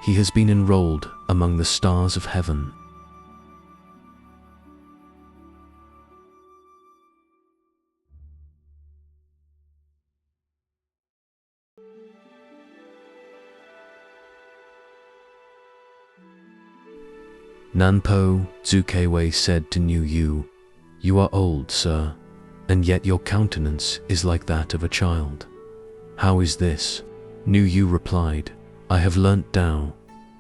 he has been enrolled among the stars of heaven. Nanpo Zukeiwei said to Niu Yu, "You are old, sir, and yet your countenance is like that of a child. How is this?" Niu Yu replied, "I have learnt Tao.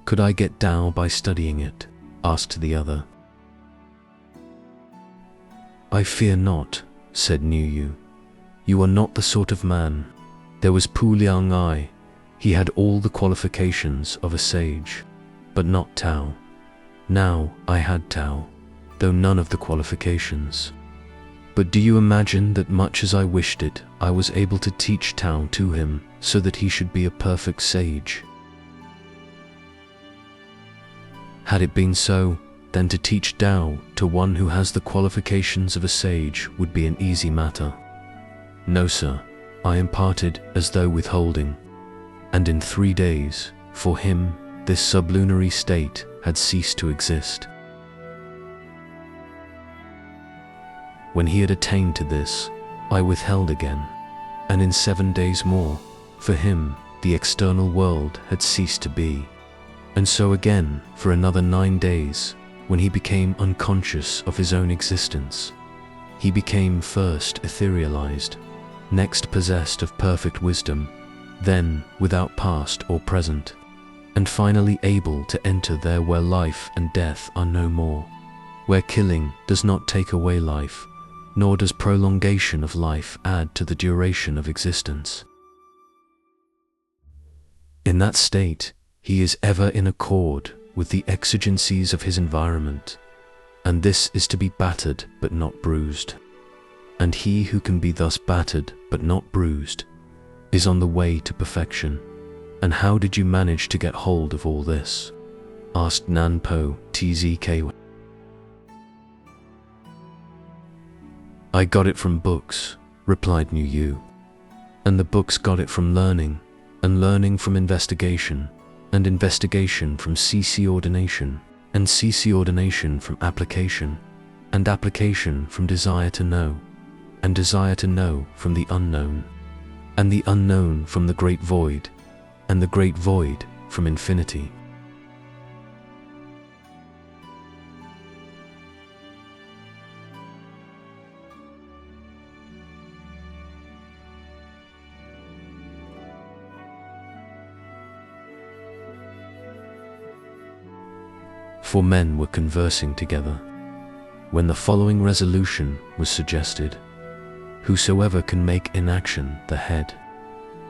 Could I get Tao by studying it?" asked the other. "I fear not," said Niu Yu. "You are not the sort of man." There was Pu Liang Ai. He had all the qualifications of a sage, but not Tao. Now I had Tao, though none of the qualifications. But do you imagine that much as I wished it, I was able to teach Tao to him so that he should be a perfect sage? Had it been so, then to teach Tao to one who has the qualifications of a sage would be an easy matter. No, sir, I imparted as though withholding, and in 3 days, for him, this sublunary state had ceased to exist. When he had attained to this, I withheld again, and in 7 days more, for him, the external world had ceased to be. And so again for another 9 days, when he became unconscious of his own existence. He became first etherealized, next possessed of perfect wisdom, then without past or present, and finally able to enter there where life and death are no more, where killing does not take away life, nor does prolongation of life add to the duration of existence. In that state, he is ever in accord with the exigencies of his environment, and this is to be battered but not bruised. And he who can be thus battered but not bruised is on the way to perfection. And how did you manage to get hold of all this? Asked Nanpo Tzk. I got it from books, replied Niu Yu. And the books got it from learning, and learning from investigation, and investigation from CC ordination, and CC ordination from application, and application from desire to know, and desire to know from the unknown, and the unknown from the great void, and the great void from infinity. For men were conversing together, when the following resolution was suggested: whosoever can make inaction the head,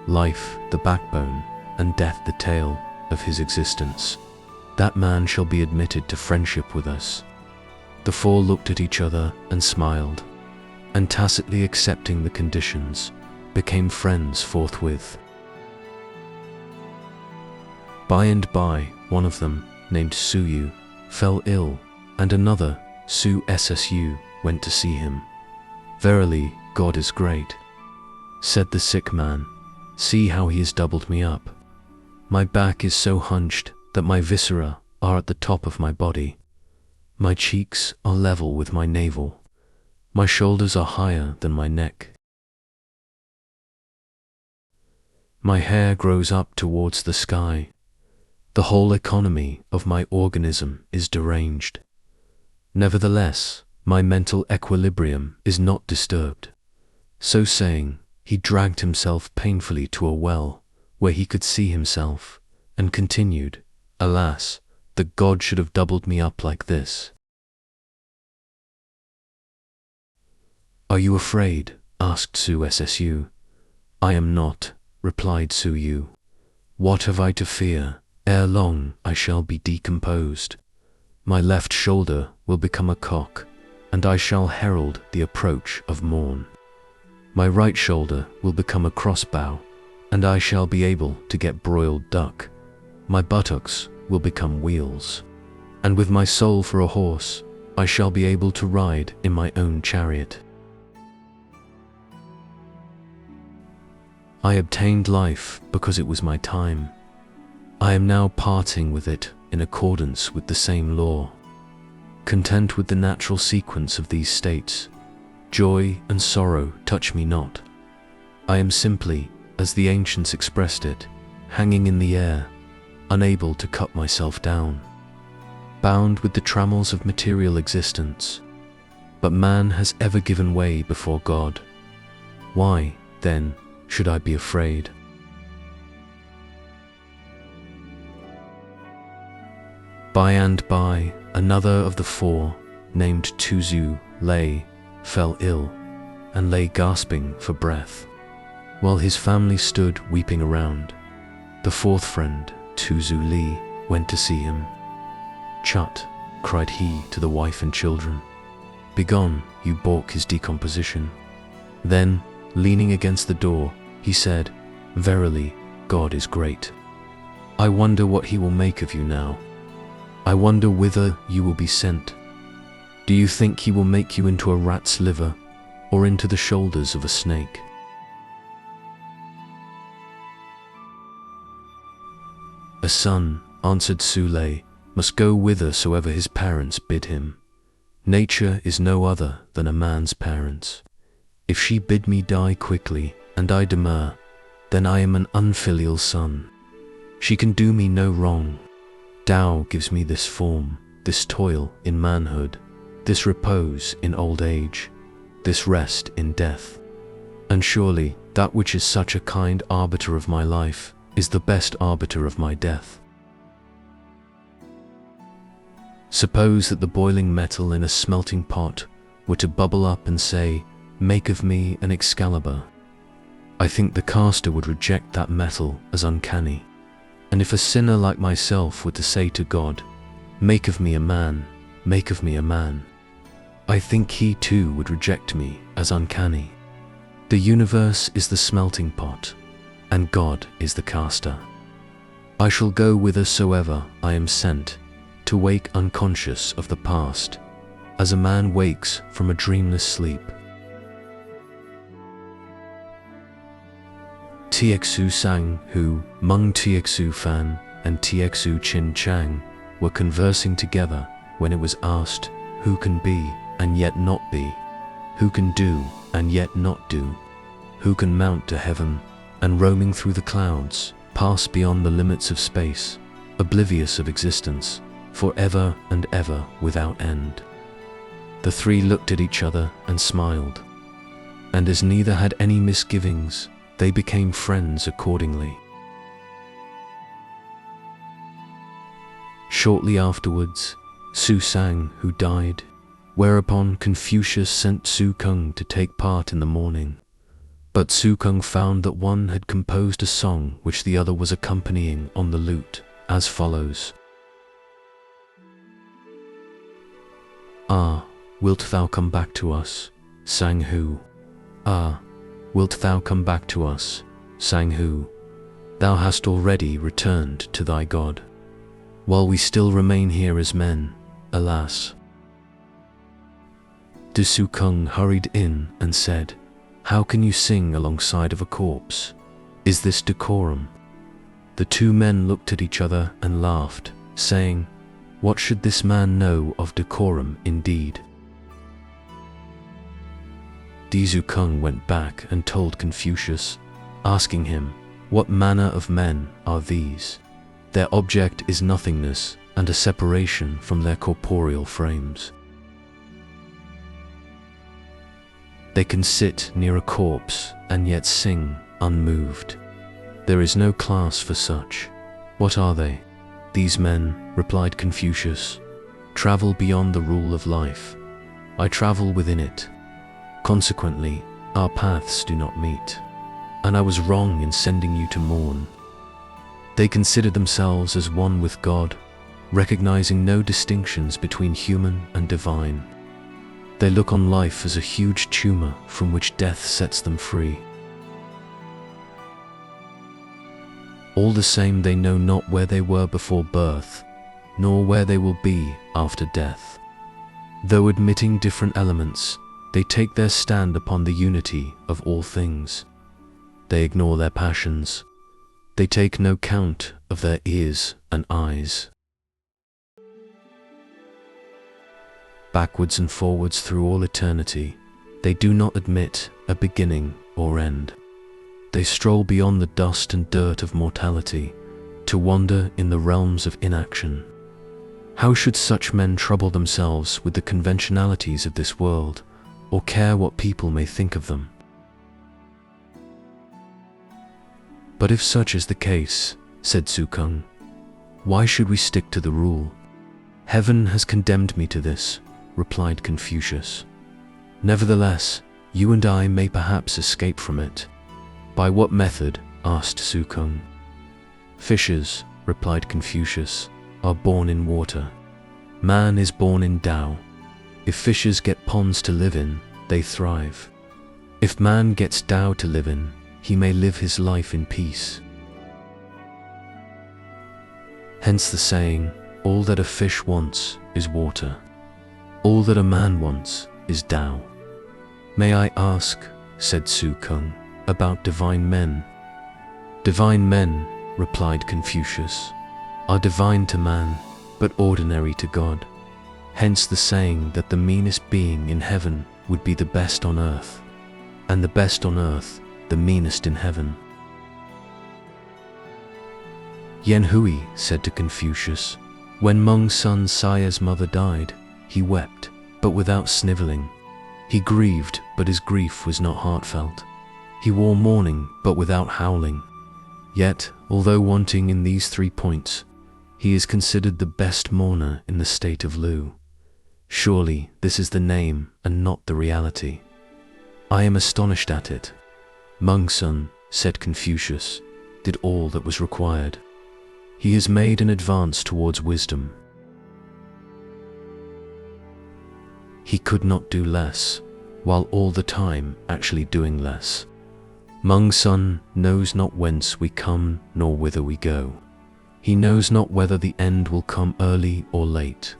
life the backbone, and death the tail of his existence, that man shall be admitted to friendship with us. The four looked at each other and smiled, and tacitly accepting the conditions, became friends forthwith. By and by, one of them, named Suyu, fell ill, and another, Su Ssu, went to see him. Verily, God is great, said the sick man. See how he has doubled me up. My back is so hunched that my viscera are at the top of my body. My cheeks are level with my navel. My shoulders are higher than my neck. My hair grows up towards the sky. The whole economy of my organism is deranged. Nevertheless, my mental equilibrium is not disturbed. So saying, he dragged himself painfully to a well, where he could see himself, and continued, Alas, that God should have doubled me up like this. Are you afraid? Asked Su Ssu. I am not, replied Su Yu. What have I to fear? Ere long I shall be decomposed. My left shoulder will become a cock, and I shall herald the approach of morn. My right shoulder will become a crossbow, and I shall be able to get broiled duck. My buttocks will become wheels, and with my soul for a horse, I shall be able to ride in my own chariot. I obtained life because it was my time. I am now parting with it in accordance with the same law. Content with the natural sequence of these states, joy and sorrow touch me not. I am simply, as the ancients expressed it, hanging in the air, unable to cut myself down. bound with the trammels of material existence. But man has ever given way before God. Why, then, should I be afraid? By and by, another of the four, named Chuang Tzu, fell ill, and lay gasping for breath, while his family stood weeping around. The fourth friend, Chuang Tzu, went to see him. "Chut," cried he to the wife and children. "Begone, you balk his decomposition." Then, leaning against the door, he said, "Verily, God is great. I wonder what he will make of you now. I wonder whither you will be sent. Do you think he will make you into a rat's liver, or into the shoulders of a snake?" "A son," answered Sule, "must go whithersoever his parents bid him. Nature is no other than a man's parents. If she bid me die quickly, and I demur, then I am an unfilial son. She can do me no wrong. Tao gives me this form, this toil in manhood, this repose in old age, this rest in death. And surely that which is such a kind arbiter of my life is the best arbiter of my death. Suppose that the boiling metal in a smelting pot were to bubble up and say, 'Make of me an Excalibur.' I think the caster would reject that metal as uncanny. And if a sinner like myself were to say to God, 'Make of me a man, make of me a man,' I think he too would reject me as uncanny. The universe is the smelting pot, and God is the caster. I shall go whithersoever I am sent, to wake unconscious of the past, as a man wakes from a dreamless sleep." Txu Sang Hu, Meng Txu Fan, and Txu Chin Chang were conversing together when it was asked, "Who can be and yet not be? Who can do and yet not do? Who can mount to heaven and roaming through the clouds, pass beyond the limits of space, oblivious of existence, forever and ever without end?" The three looked at each other and smiled, and as neither had any misgivings, they became friends accordingly. Shortly afterwards, Su Sang Hu died, whereupon Confucius sent Su Kung to take part in the mourning. But Su Kung found that one had composed a song which the other was accompanying on the lute, as follows. "Ah, wilt thou come back to us, Sang Hu? Ah, wilt thou come back to us, Sang Hu? Thou hast already returned to thy God, while we still remain here as men, alas." Du Su Kung hurried in and said, "How can you sing alongside of a corpse? Is this decorum?" The two men looked at each other and laughed, saying, "What should this man know of decorum indeed?" Dizu Kung went back and told Confucius, asking him, "What manner of men are these? Their object is nothingness and a separation from their corporeal frames. They can sit near a corpse and yet sing unmoved. There is no class for such. What are they?" "These men," replied Confucius, "travel beyond the rule of life. I travel within it. Consequently, our paths do not meet, and I was wrong in sending you to mourn. They consider themselves as one with God, recognizing no distinctions between human and divine. They look on life as a huge tumor from which death sets them free. All the same, they know not where they were before birth, nor where they will be after death. Though admitting different elements, they take their stand upon the unity of all things. They ignore their passions. They take no count of their ears and eyes. Backwards and forwards through all eternity, they do not admit a beginning or end. They stroll beyond the dust and dirt of mortality to wander in the realms of inaction. How should such men trouble themselves with the conventionalities of this world, or care what people may think of them? But if such is the case, said Tsukung, why should we stick to the rule? Heaven has condemned me to this, replied Confucius. Nevertheless, you and I may perhaps escape from it. By what method? Asked Tsukung. Fishes, replied Confucius, are born in water. Man is born in Tao. If fishes get ponds to live in, they thrive. If man gets Tao to live in, he may live his life in peace. Hence the saying, all that a fish wants is water. All that a man wants is Tao. May I ask, said Tsukung, about divine men? Divine men, replied Confucius, are divine to man, but ordinary to God. Hence the saying that the meanest being in heaven would be the best on earth, and the best on earth the meanest in heaven. Yen Hui said to Confucius, when Meng Sun Saya's mother died, he wept, but without sniveling. He grieved, but his grief was not heartfelt. He wore mourning, but without howling. Yet, although wanting in these 3 points, he is considered the best mourner in the state of Lu. Surely this is the name and not the reality. I am astonished at it. Meng Sun, said Confucius, did all that was required. He has made an advance towards wisdom. He could not do less, while all the time actually doing less. Meng Sun knows not whence we come nor whither we go. He knows not whether the end will come early or late.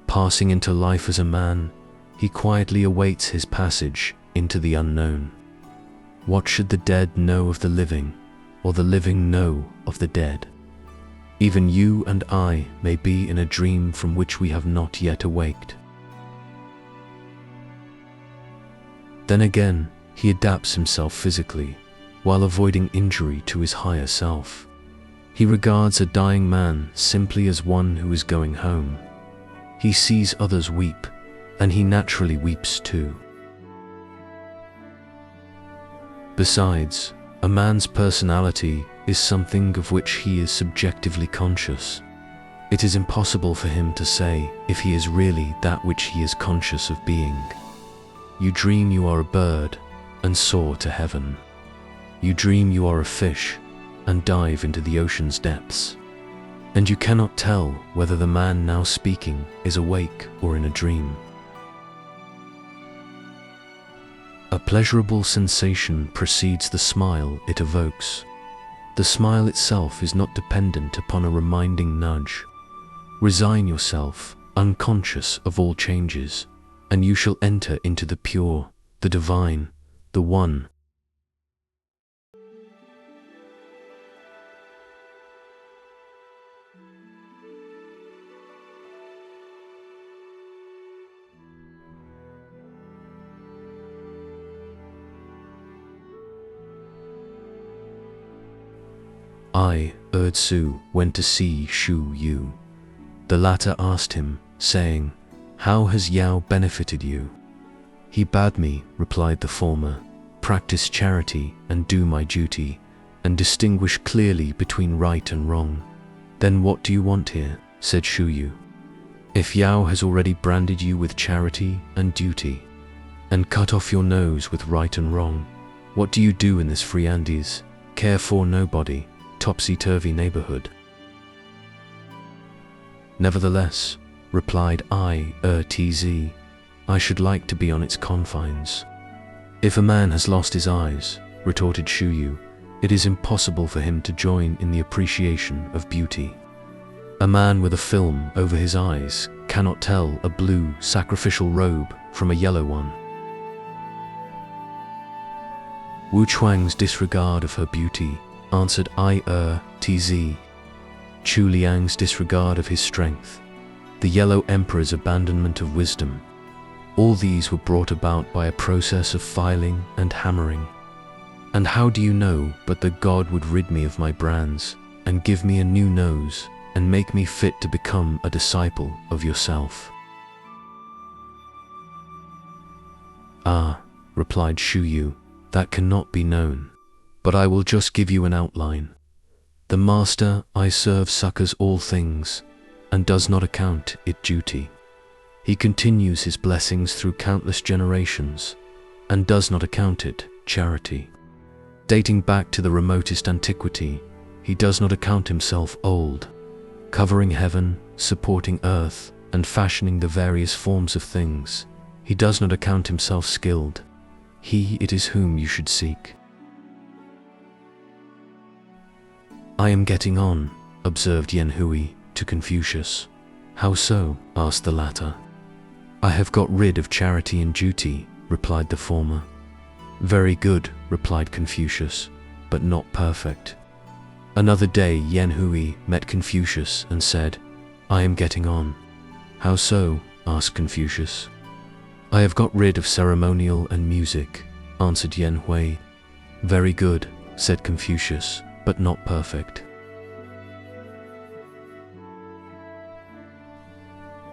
Passing into life as a man, he quietly awaits his passage into the unknown. What should the dead know of the living, or the living know of the dead? Even you and I may be in a dream from which we have not yet awaked. Then again, he adapts himself physically, while avoiding injury to his higher self. He regards a dying man simply as one who is going home. He sees others weep, and he naturally weeps too. Besides, a man's personality is something of which he is subjectively conscious. It is impossible for him to say if he is really that which he is conscious of being. You dream you are a bird and soar to heaven. You dream you are a fish and dive into the ocean's depths. And you cannot tell whether the man now speaking is awake or in a dream. A pleasurable sensation precedes the smile it evokes. The smile itself is not dependent upon a reminding nudge. Resign yourself, unconscious of all changes, and you shall enter into the pure, the divine, the one. I, Tzu, went to see Shu Yu. The latter asked him, saying, "How has Yao benefited you?" "He bade me," replied the former, "practice charity and do my duty, and distinguish clearly between right and wrong." "Then what do you want here?" said Shu Yu. "If Yao has already branded you with charity and duty, and cut off your nose with right and wrong, what do you do in this free Andes, care for nobody, topsy-turvy neighborhood?" "Nevertheless," replied Tz, "I should like to be on its confines." "If a man has lost his eyes," retorted Shu Yu, "it is impossible for him to join in the appreciation of beauty. A man with a film over his eyes cannot tell a blue sacrificial robe from a yellow one." Wu Chuang's disregard of her beauty answered Tz. Chu Liang's disregard of his strength, the Yellow Emperor's abandonment of wisdom, all these were brought about by a process of filing and hammering. And how do you know but that God would rid me of my brands, and give me a new nose, and make me fit to become a disciple of yourself." "Ah," replied Shu Yu, "that cannot be known, but I will just give you an outline. The master I serve succors all things, and does not account it duty. He continues his blessings through countless generations, and does not account it charity. Dating back to the remotest antiquity, he does not account himself old, covering heaven, supporting earth, and fashioning the various forms of things. He does not account himself skilled. He it is whom you should seek." "I am getting on," observed Yen Hui to Confucius. "How so?" asked the latter. "I have got rid of charity and duty," replied the former. "Very good," replied Confucius, "but not perfect." Another day Yen Hui met Confucius and said, "I am getting on." "How so?" asked Confucius. "I have got rid of ceremonial and music," answered Yen Hui. "Very good," said Confucius, "but not perfect."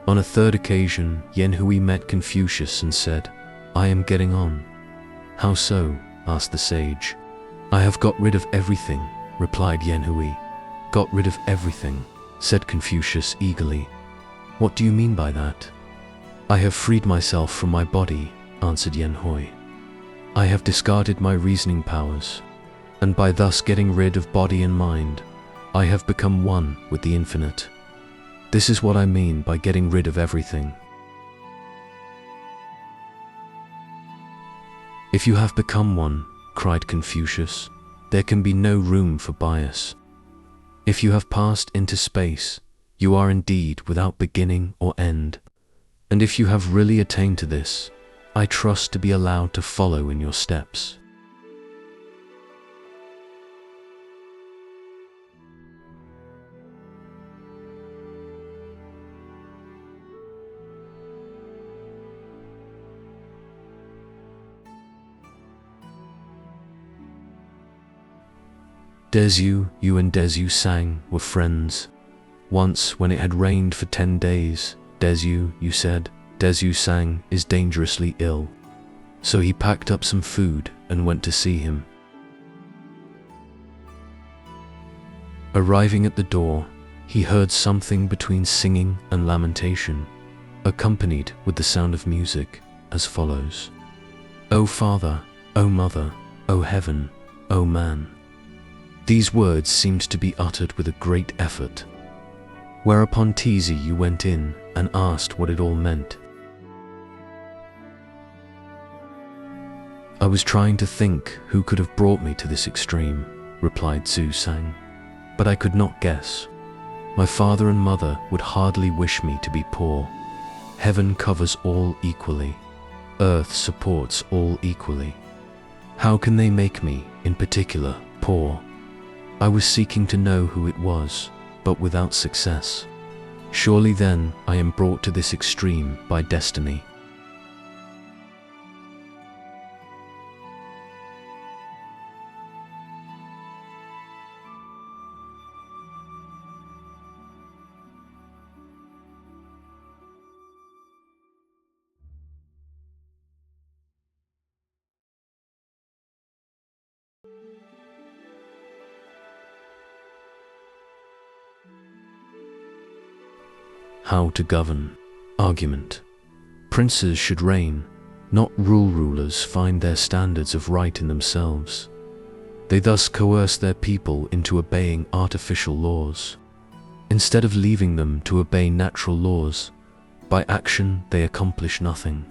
On a third occasion, Yen Hui met Confucius and said, "I am getting on." "How so?" asked the sage. "I have got rid of everything," replied Yen Hui. "Got rid of everything," said Confucius eagerly. "What do you mean by that?" "I have freed myself from my body," answered Yen Hui. "I have discarded my reasoning powers, and by thus getting rid of body and mind, I have become one with the infinite. This is what I mean by getting rid of everything." "If you have become one," cried Confucius, "there can be no room for bias. If you have passed into space, you are indeed without beginning or end. And if you have really attained to this, I trust to be allowed to follow in your steps." Desu, you and Desu Sang were friends. Once, when it had rained for 10 days, Desu, you said, Desu Sang is dangerously ill. So he packed up some food and went to see him. Arriving at the door, he heard something between singing and lamentation, accompanied with the sound of music, as follows: "O Father, O Mother, O Heaven, O Man." These words seemed to be uttered with a great effort. Whereupon Tizi you went in and asked what it all meant. "I was trying to think who could have brought me to this extreme," replied Zhu Sang, "but I could not guess. My father and mother would hardly wish me to be poor. Heaven covers all equally. Earth supports all equally. How can they make me, in particular, poor? I was seeking to know who it was, but without success. Surely then I am brought to this extreme by destiny." How to govern. Argument. Princes should reign, not rulers find their standards of right in themselves. They thus coerce their people into obeying artificial laws. Instead of leaving them to obey natural laws, by action they accomplish nothing.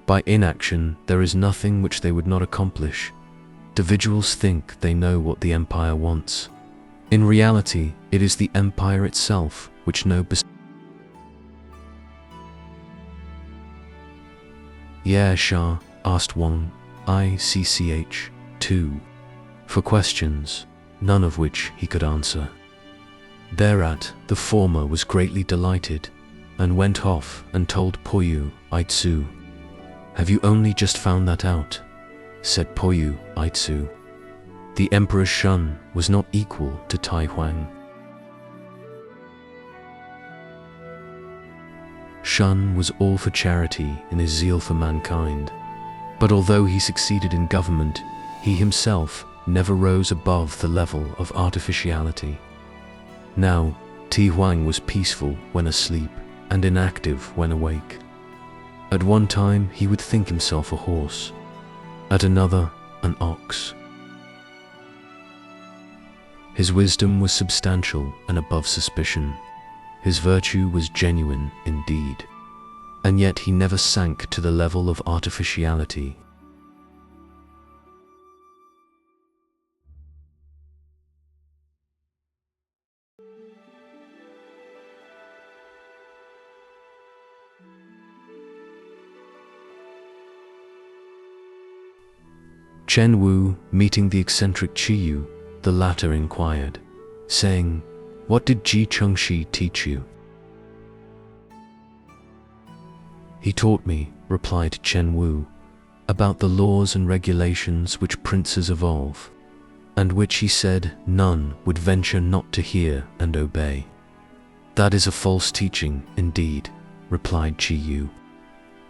By inaction there is nothing which they would not accomplish. Individuals think they know what the empire wants. In reality, it is the empire itself which knows. "Yeah, Shah," asked Wang, ICCH, too, for questions, none of which he could answer. Thereat, the former was greatly delighted, and went off and told Poyu, Itsu. "Have you only just found that out?" said Poyu, Itsu. "The Emperor Shun was not equal to Tai Huang." Shun was all for charity in his zeal for mankind. But although he succeeded in government, he himself never rose above the level of artificiality. Now, Ti Huang was peaceful when asleep and inactive when awake. At one time he would think himself a horse, at another an ox. His wisdom was substantial and above suspicion. His virtue was genuine indeed, and yet he never sank to the level of artificiality. Chen Wu, meeting the eccentric Qiyu, the latter inquired, saying, "What did Ji Chengxi teach you?" "He taught me," replied Chen Wu, "about the laws and regulations which princes evolve, and which he said none would venture not to hear and obey." "That is a false teaching, indeed," replied Qiyu.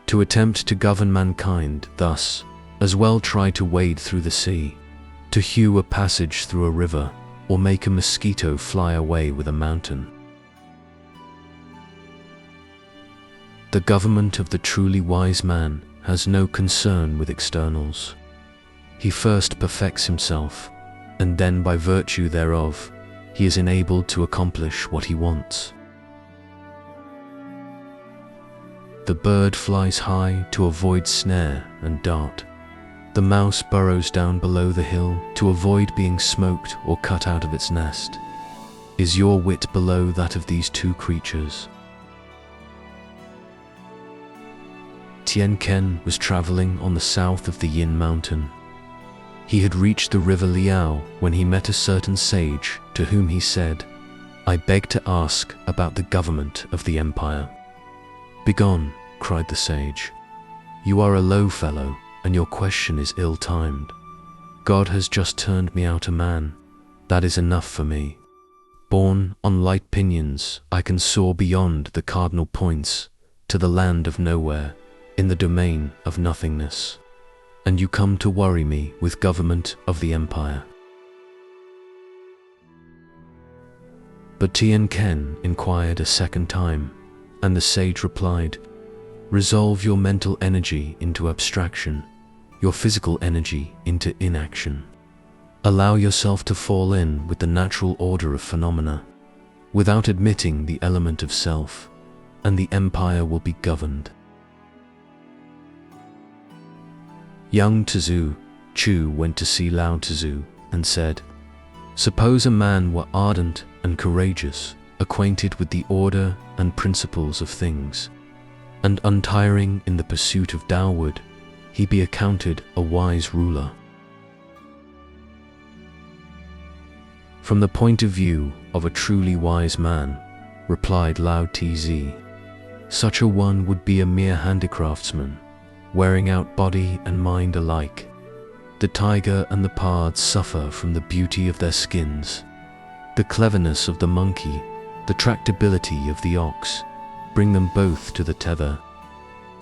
"To attempt to govern mankind thus, as well try to wade through the sea, to hew a passage through a river, or make a mosquito fly away with a mountain. The government of the truly wise man has no concern with externals. He first perfects himself, and then by virtue thereof, he is enabled to accomplish what he wants. The bird flies high to avoid snare and dart. The mouse burrows down below the hill to avoid being smoked or cut out of its nest. Is your wit below that of these two creatures?" Tian Ken was traveling on the south of the Yin Mountain. He had reached the river Liao when he met a certain sage to whom he said, "I beg to ask about the government of the empire." "Begone," cried the sage. "You are a low fellow, and your question is ill-timed. God has just turned me out a man. That is enough for me. Borne on light pinions, I can soar beyond the cardinal points to the land of nowhere, in the domain of nothingness. And you come to worry me with government of the empire." But Tian Ken inquired a second time, and the sage replied, "Resolve your mental energy into abstraction, your physical energy into inaction. Allow yourself to fall in with the natural order of phenomena, without admitting the element of self, and the empire will be governed." Young Tzu Chu went to see Lao Tzu and said, "Suppose a man were ardent and courageous, acquainted with the order and principles of things, and untiring in the pursuit of Taowood, he be accounted a wise ruler." "From the point of view of a truly wise man," replied Lao Tzu, "such a one would be a mere handicraftsman, wearing out body and mind alike. The tiger and the pard suffer from the beauty of their skins. The cleverness of the monkey, the tractability of the ox, bring them both to the tether.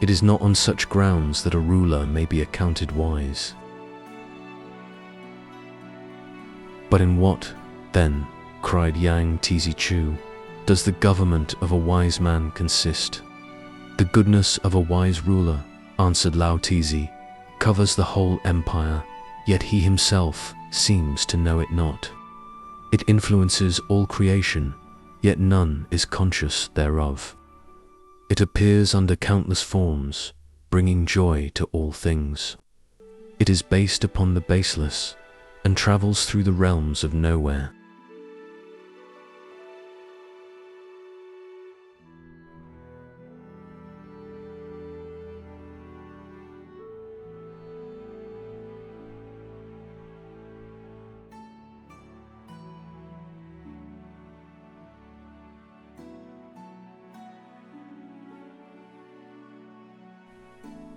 It is not on such grounds that a ruler may be accounted wise." "But in what, then," cried Yang Tzu, "does the government of a wise man consist?" "The goodness of a wise ruler," answered Lao Tzu, "covers the whole empire, yet he himself seems to know it not. It influences all creation, yet none is conscious thereof. It appears under countless forms, bringing joy to all things. It is based upon the baseless, and travels through the realms of nowhere."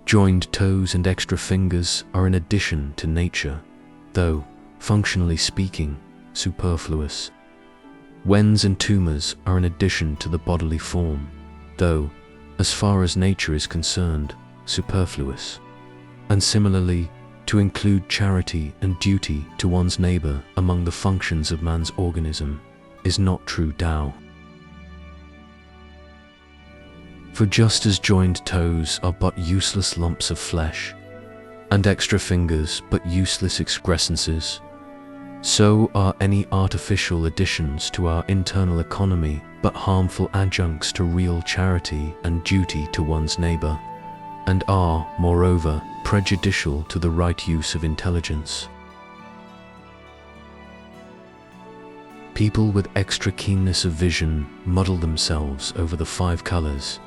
Joined toes and extra fingers are an addition to nature, though, functionally speaking, superfluous. Wens and tumors are an addition to the bodily form, though, as far as nature is concerned, superfluous. And similarly, to include charity and duty to one's neighbor among the functions of man's organism is not true Tao. For just as joined toes are but useless lumps of flesh, and extra fingers but useless excrescences, so are any artificial additions to our internal economy but harmful adjuncts to real charity and duty to one's neighbor, and are, moreover, prejudicial to the right use of intelligence. People with extra keenness of vision muddle themselves over the 5 colors,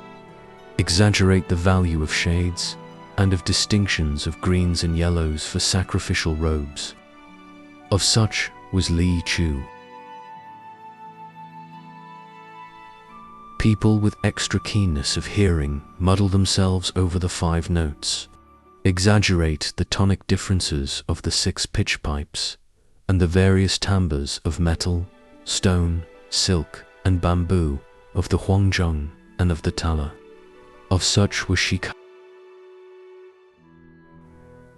exaggerate the value of shades and of distinctions of greens and yellows for sacrificial robes. Of such was Li Chu. People with extra keenness of hearing muddle themselves over the 5 notes, exaggerate the tonic differences of the 6 pitch pipes and the various timbres of metal, stone, silk, and bamboo, of the huangjong and of the tala. Of such was Shika.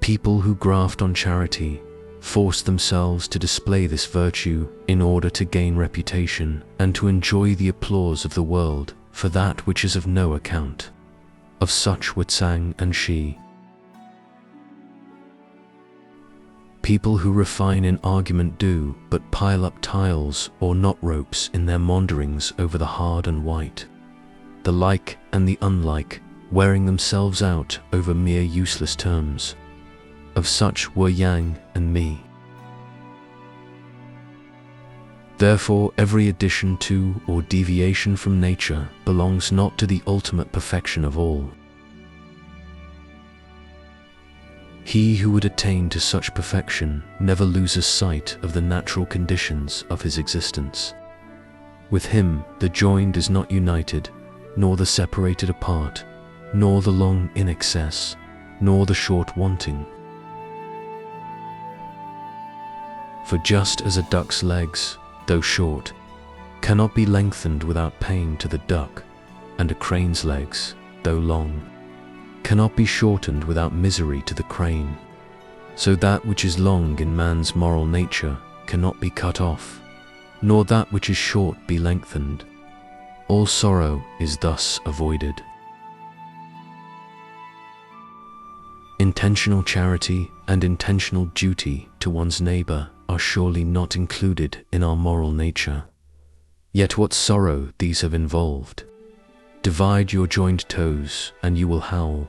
People who graft on charity force themselves to display this virtue in order to gain reputation and to enjoy the applause of the world for that which is of no account. Of such were Tsang and Shi. People who refine in argument do but pile up tiles or knot ropes in their maunderings over the hard and white, the like and the unlike, wearing themselves out over mere useless terms. Of such were Yang and Me. Therefore, every addition to or deviation from nature belongs not to the ultimate perfection of all. He who would attain to such perfection never loses sight of the natural conditions of his existence. With him, the joined is not united, nor the separated apart, nor the long in excess, nor the short wanting. For just as a duck's legs, though short, cannot be lengthened without pain to the duck, and a crane's legs, though long, cannot be shortened without misery to the crane, so that which is long in man's moral nature cannot be cut off, nor that which is short be lengthened. All sorrow is thus avoided. Intentional charity and intentional duty to one's neighbor are surely not included in our moral nature. Yet what sorrow these have involved! Divide your joined toes and you will howl.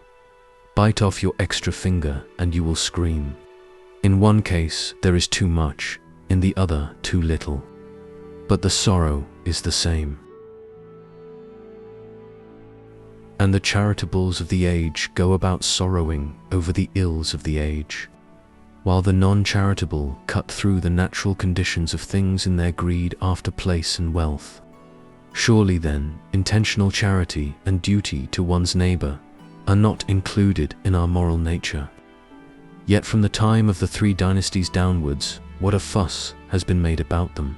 Bite off your extra finger and you will scream. In one case there is too much, in the other too little. But the sorrow is the same. And the charitables of the age go about sorrowing over the ills of the age, while the non-charitable cut through the natural conditions of things in their greed after place and wealth. Surely then, intentional charity and duty to one's neighbor are not included in our moral nature. Yet from the time of the 3 dynasties downwards, what a fuss has been made about them.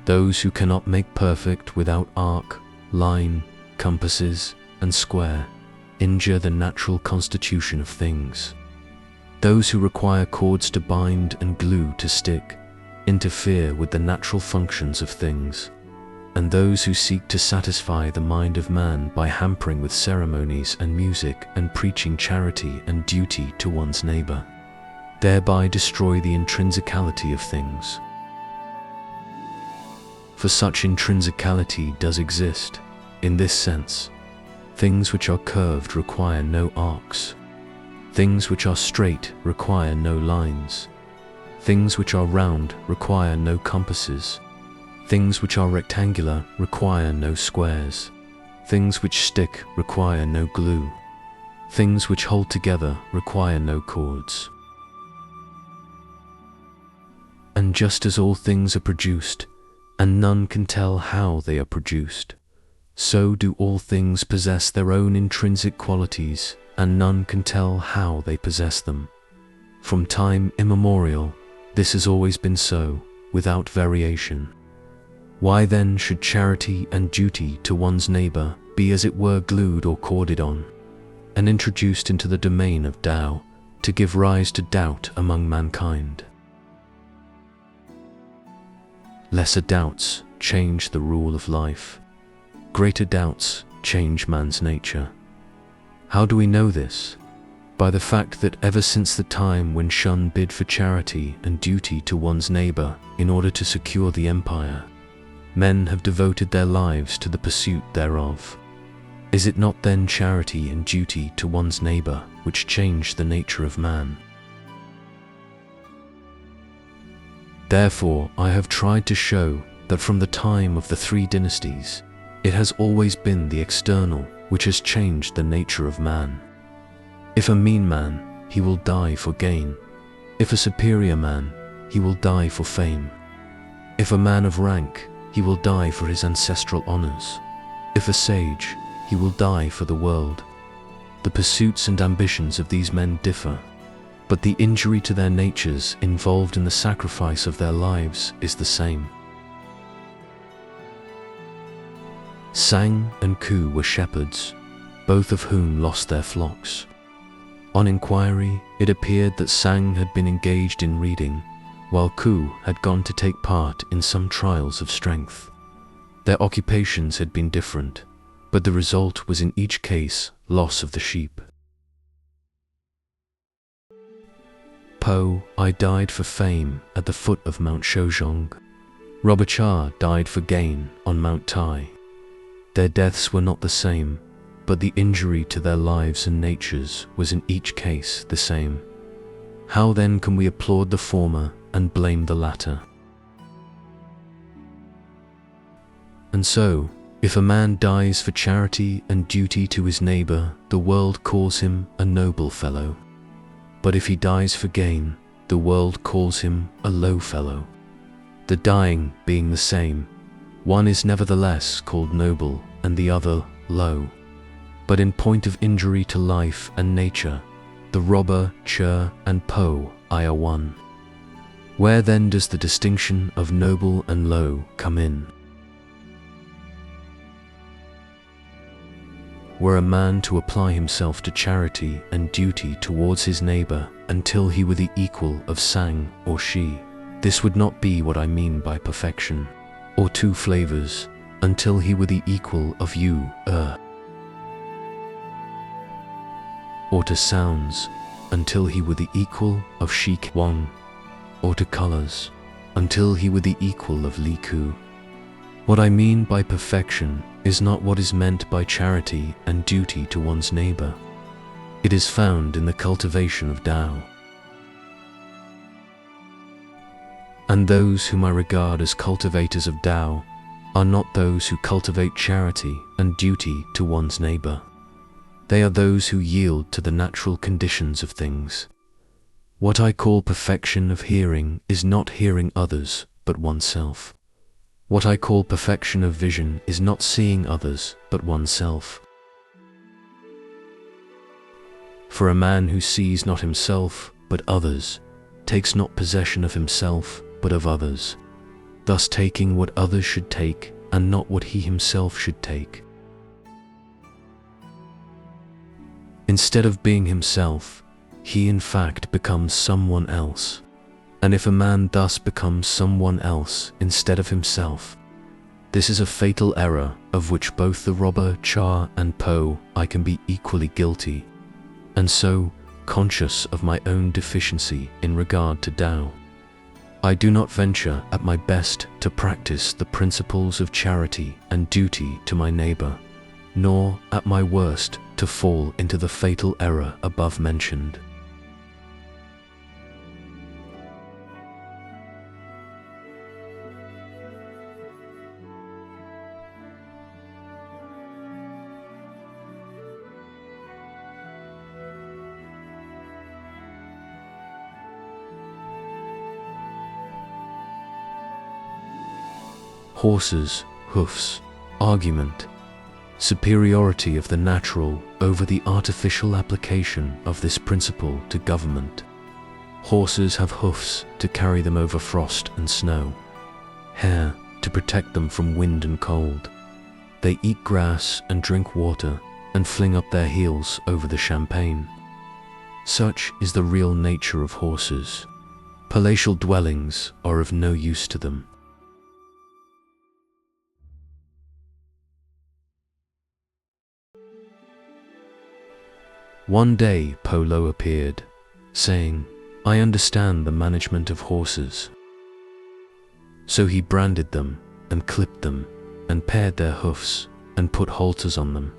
Those who cannot make perfect without arc, line, compasses, and square injure the natural constitution of things. Those who require cords to bind and glue to stick interfere with the natural functions of things, and those who seek to satisfy the mind of man by hampering with ceremonies and music and preaching charity and duty to one's neighbor, thereby destroy the intrinsicality of things. For such intrinsicality does exist, in this sense: things which are curved require no arcs, things which are straight require no lines, things which are round require no compasses, things which are rectangular require no squares, things which stick require no glue, things which hold together require no cords. And just as all things are produced, and none can tell how they are produced, so do all things possess their own intrinsic qualities, and none can tell how they possess them. From time immemorial, this has always been so, without variation. Why then should charity and duty to one's neighbor be as it were glued or corded on, and introduced into the domain of Tao to give rise to doubt among mankind? Lesser doubts change the rule of life. Greater doubts change man's nature. How do we know this? By the fact that ever since the time when Shun bid for charity and duty to one's neighbor in order to secure the empire, men have devoted their lives to the pursuit thereof. Is it not then charity and duty to one's neighbor which change the nature of man? Therefore, I have tried to show that from the time of the three dynasties, it has always been the external which has changed the nature of man. If a mean man, he will die for gain. If a superior man, he will die for fame. If a man of rank, he will die for his ancestral honors. If a sage, he will die for the world. The pursuits and ambitions of these men differ, but the injury to their natures involved in the sacrifice of their lives is the same. Sang and Ku were shepherds, both of whom lost their flocks. On inquiry, it appeared that Sang had been engaged in reading, while Ku had gone to take part in some trials of strength. Their occupations had been different, but the result was in each case loss of the sheep. Po I died for fame at the foot of Mount Shozhong. Robber Cha died for gain on Mount Tai. Their deaths were not the same, but the injury to their lives and natures was in each case the same. How then can we applaud the former and blame the latter? And so, if a man dies for charity and duty to his neighbor, the world calls him a noble fellow. But if he dies for gain, the world calls him a low fellow. The dying being the same, one is nevertheless called noble and the other low. But in point of injury to life and nature, the robber, Che, and Po are one. Where then does the distinction of noble and low come in? Were a man to apply himself to charity and duty towards his neighbor until he were the equal of Sang or Shi, this would not be what I mean by perfection, or two flavors, until he were the equal of Yu, or to sounds, until he were the equal of Shi Wang, or to colors, until he were the equal of Li Ku. What I mean by perfection is not what is meant by charity and duty to one's neighbor. It is found in the cultivation of Tao. And those whom I regard as cultivators of Tao are not those who cultivate charity and duty to one's neighbor. They are those who yield to the natural conditions of things. What I call perfection of hearing is not hearing others, but oneself. What I call perfection of vision is not seeing others, but oneself. For a man who sees not himself, but others, takes not possession of himself, but of others, thus taking what others should take, and not what he himself should take. Instead of being himself, he in fact becomes someone else. And if a man thus becomes someone else instead of himself, this is a fatal error of which both the robber Cha and Po I can be equally guilty, and so, conscious of my own deficiency in regard to Tao, I do not venture at my best to practice the principles of charity and duty to my neighbor, nor at my worst to fall into the fatal error above mentioned. Horses, hoofs, argument, superiority of the natural over the artificial application of this principle to government. Horses have hoofs to carry them over frost and snow. Hair, to protect them from wind and cold. They eat grass and drink water and fling up their heels over the champaign. Such is the real nature of horses. Palatial dwellings are of no use to them. One day Polo appeared, saying, "I understand the management of horses." So he branded them and clipped them and pared their hoofs and put halters on them,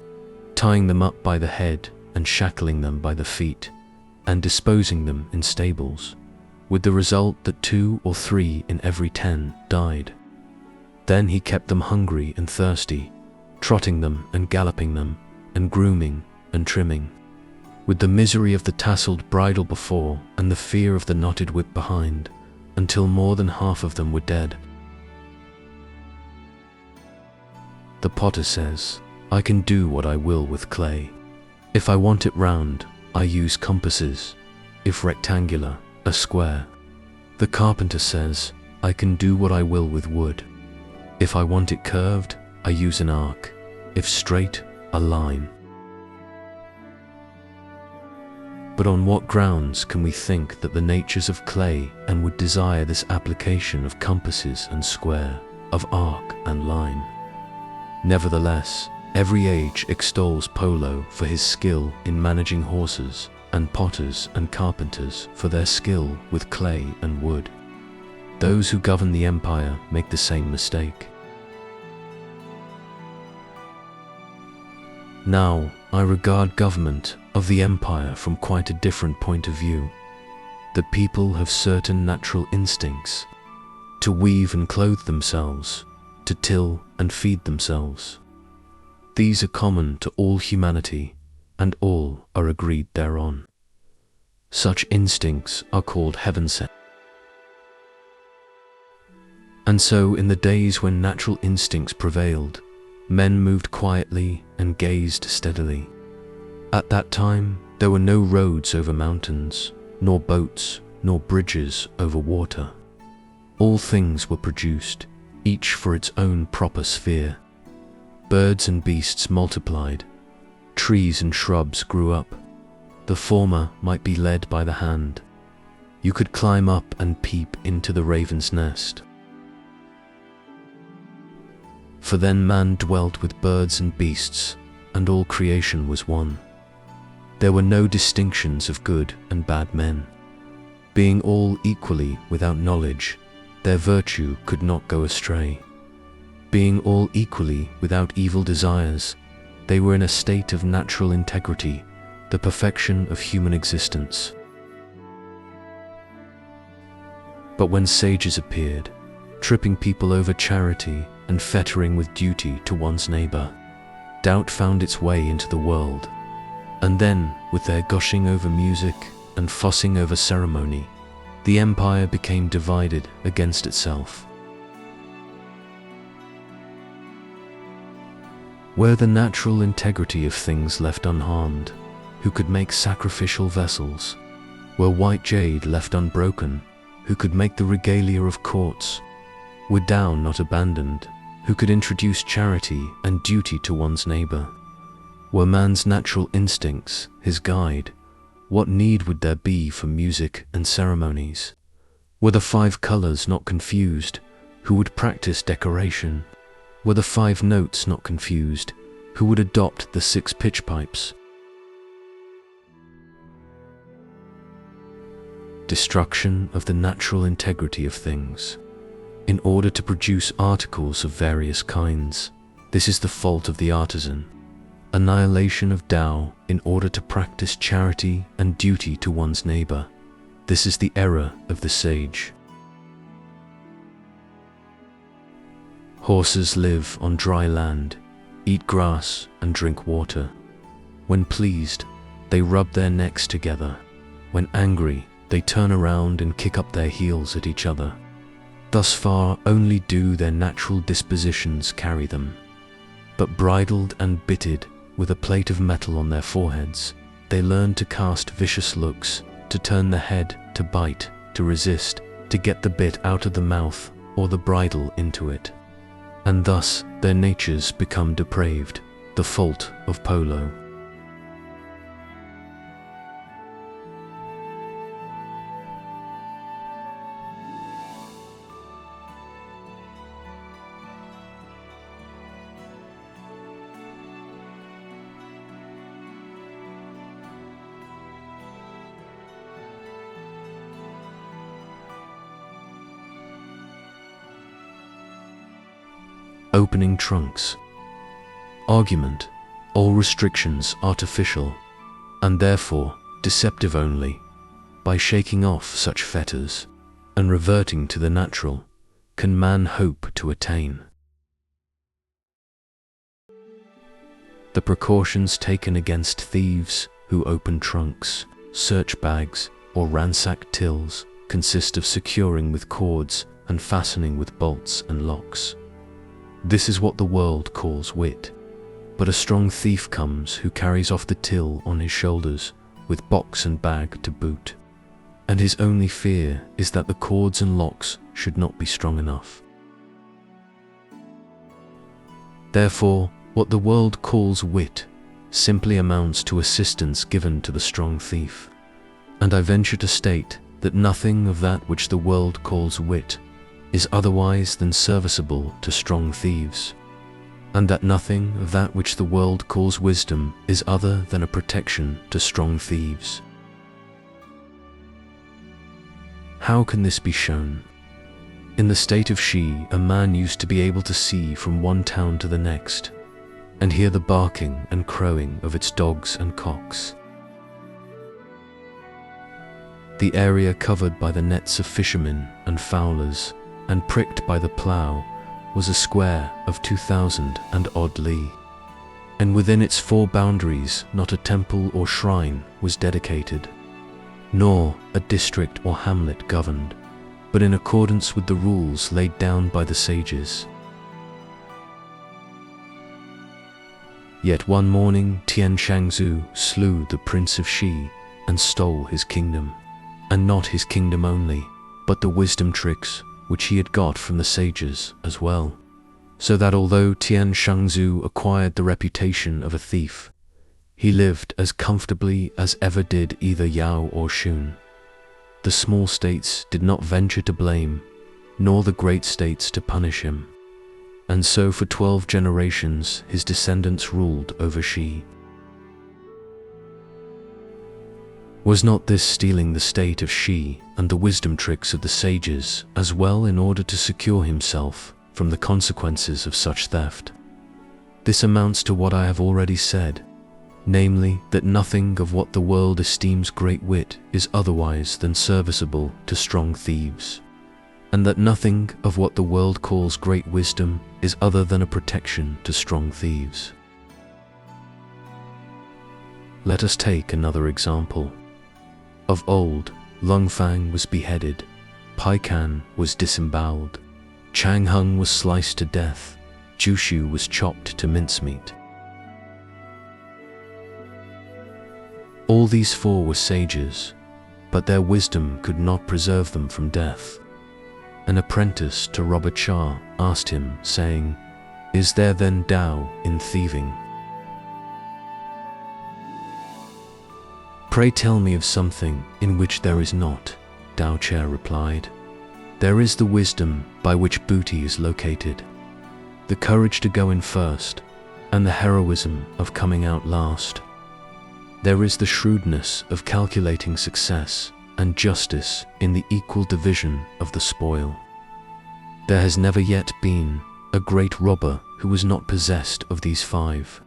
tying them up by the head and shackling them by the feet and disposing them in stables, with the result that 2 or 3 in every 10 died. Then he kept them hungry and thirsty, trotting them and galloping them and grooming and trimming, with the misery of the tasseled bridle before and the fear of the knotted whip behind, until more than half of them were dead. The potter says, "I can do what I will with clay. If I want it round, I use compasses. If rectangular, a square." The carpenter says, "I can do what I will with wood. If I want it curved, I use an arc. If straight, a line." But on what grounds can we think that the natures of clay and would desire this application of compasses and square, of arc and line? Nevertheless, every age extols Polo for his skill in managing horses, and potters and carpenters for their skill with clay and wood. Those who govern the empire make the same mistake. Now, I regard government of the empire from quite a different point of view. The people have certain natural instincts to weave and clothe themselves, to till and feed themselves. These are common to all humanity, and all are agreed thereon. Such instincts are called heaven-sent. And so in the days when natural instincts prevailed, men moved quietly and gazed steadily. At that time, there were no roads over mountains, nor boats, nor bridges over water. All things were produced, each for its own proper sphere. Birds and beasts multiplied, trees and shrubs grew up. The former might be led by the hand. You could climb up and peep into the raven's nest. For then man dwelt with birds and beasts, and all creation was one. There were no distinctions of good and bad men. Being all equally without knowledge, their virtue could not go astray. Being all equally without evil desires, they were in a state of natural integrity, the perfection of human existence. But when sages appeared, tripping people over charity and fettering with duty to one's neighbor, doubt found its way into the world. And then, with their gushing over music and fussing over ceremony, the empire became divided against itself. Were the natural integrity of things left unharmed, who could make sacrificial vessels? Were white jade left unbroken, who could make the regalia of courts? Were Tao not abandoned, who could introduce charity and duty to one's neighbor? Were man's natural instincts his guide, what need would there be for music and ceremonies? Were the 5 colors not confused, who would practice decoration? Were the 5 notes not confused, who would adopt the 6 pitch pipes? Destruction of the natural integrity of things, in order to produce articles of various kinds. This is the fault of the artisan. Annihilation of Tao in order to practice charity and duty to one's neighbor. This is the error of the sage. Horses live on dry land, eat grass and drink water. When pleased, they rub their necks together. When angry, they turn around and kick up their heels at each other. Thus far only do their natural dispositions carry them. But bridled and bitted, with a plate of metal on their foreheads, they learn to cast vicious looks, to turn the head, to bite, to resist, to get the bit out of the mouth or the bridle into it. and thus their natures become depraved, the fault of Polo. Opening trunks. Argument. All restrictions artificial, and therefore deceptive only. By shaking off such fetters, and reverting to the natural, can man hope to attain. The precautions taken against thieves who open trunks, search bags, or ransack tills consist of securing with cords and fastening with bolts and locks. This is what the world calls wit. But a strong thief comes who carries off the till on his shoulders, with box and bag to boot. And his only fear is that the cords and locks should not be strong enough. Therefore, what the world calls wit simply amounts to assistance given to the strong thief. And I venture to state that nothing of that which the world calls wit is otherwise than serviceable to strong thieves, and that nothing of that which the world calls wisdom is other than a protection to strong thieves. How can this be shown? In the state of Shi, a man used to be able to see from one town to the next, and hear the barking and crowing of its dogs and cocks. The area covered by the nets of fishermen and fowlers and pricked by the plough was a square of 2,000 and odd li, and within its four boundaries not a temple or shrine was dedicated, nor a district or hamlet governed, but in accordance with the rules laid down by the sages. Yet one morning Tian Shangzu slew the prince of Shi and stole his kingdom, and not his kingdom only, but the wisdom tricks which he had got from the sages as well, so that although Tian Shangzu acquired the reputation of a thief, he lived as comfortably as ever did either Yao or Shun. The small states did not venture to blame, nor the great states to punish him, and so for 12 generations his descendants ruled over Shi. Was not this stealing the state of Shi and the wisdom tricks of the sages as well in order to secure himself from the consequences of such theft? This amounts to what I have already said, namely that nothing of what the world esteems great wit is otherwise than serviceable to strong thieves, and that nothing of what the world calls great wisdom is other than a protection to strong thieves. Let us take another example. Of old, Lung Fang was beheaded, Pai Kan was disemboweled, Chang Hung was sliced to death, Jushu was chopped to mincemeat. All these four were sages, but their wisdom could not preserve them from death. An apprentice to Robert Shah asked him, saying, "Is there then Tao in thieving?" "Pray tell me of something in which there is not," Tao Che replied. "There is the wisdom by which booty is located, the courage to go in first, and the heroism of coming out last. There is the shrewdness of calculating success and justice in the equal division of the spoil. There has never yet been a great robber who was not possessed of these five.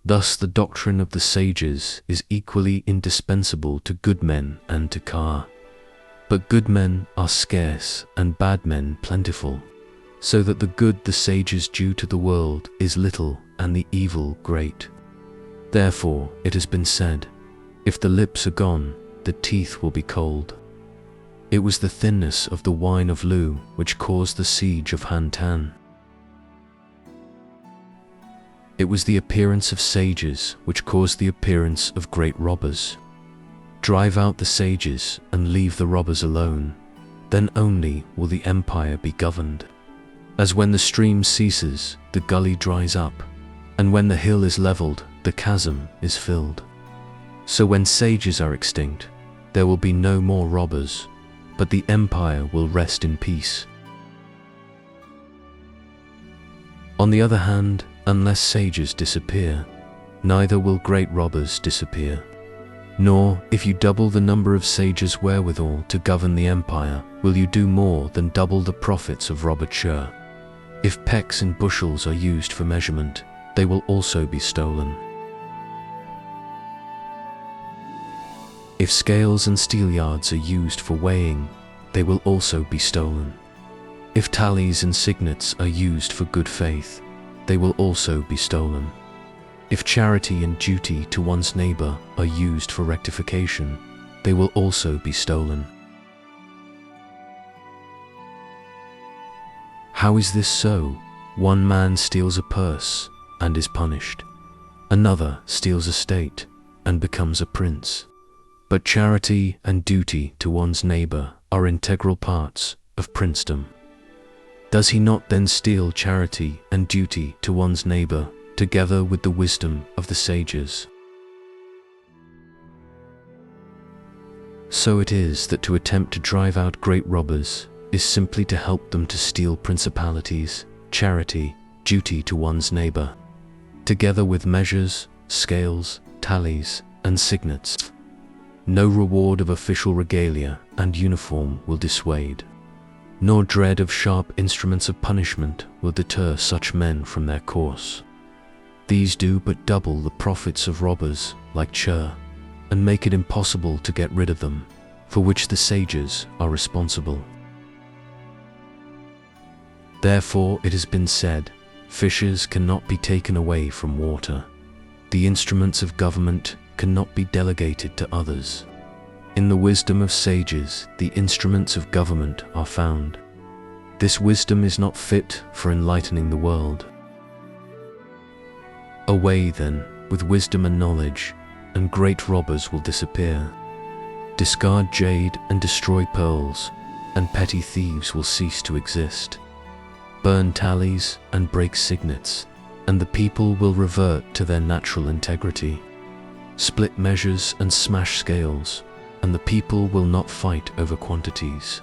Thus the doctrine of the sages is equally indispensable to good men and to Ka. But good men are scarce and bad men plentiful, so that the good the sages do to the world is little and the evil great. Therefore it has been said, if the lips are gone, the teeth will be cold. It was the thinness of the wine of Lu which caused the siege of Han Tan. It was the appearance of sages which caused the appearance of great robbers. Drive out the sages and leave the robbers alone, then only will the empire be governed. As when the stream ceases, the gully dries up, and when the hill is leveled, the chasm is filled. So when sages are extinct, there will be no more robbers, but the empire will rest in peace. On the other hand, unless sages disappear, neither will great robbers disappear. Nor, if you double the number of sages wherewithal to govern the empire, will you do more than double the profits of robber chur. If pecks and bushels are used for measurement, they will also be stolen. If scales and steelyards are used for weighing, they will also be stolen. If tallies and signets are used for good faith, they will also be stolen. If charity and duty to one's neighbor are used for rectification, they will also be stolen. How is this so? One man steals a purse and is punished. Another steals a state and becomes a prince. But charity and duty to one's neighbor are integral parts of princedom. Does he not then steal charity and duty to one's neighbor together with the wisdom of the sages? So it is that to attempt to drive out great robbers is simply to help them to steal principalities, charity, duty to one's neighbor, together with measures, scales, tallies, and signets. No reward of official regalia and uniform will dissuade, nor dread of sharp instruments of punishment will deter such men from their course. These do but double the profits of robbers like chur, and make it impossible to get rid of them, for which the sages are responsible. Therefore it has been said, fishes cannot be taken away from water. The instruments of government cannot be delegated to others. In the wisdom of sages, the instruments of government are found. This wisdom is not fit for enlightening the world. Away then with wisdom and knowledge, and great robbers will disappear. Discard jade and destroy pearls, and petty thieves will cease to exist. Burn tallies and break signets, and the people will revert to their natural integrity. Split measures and smash scales, and the people will not fight over quantities.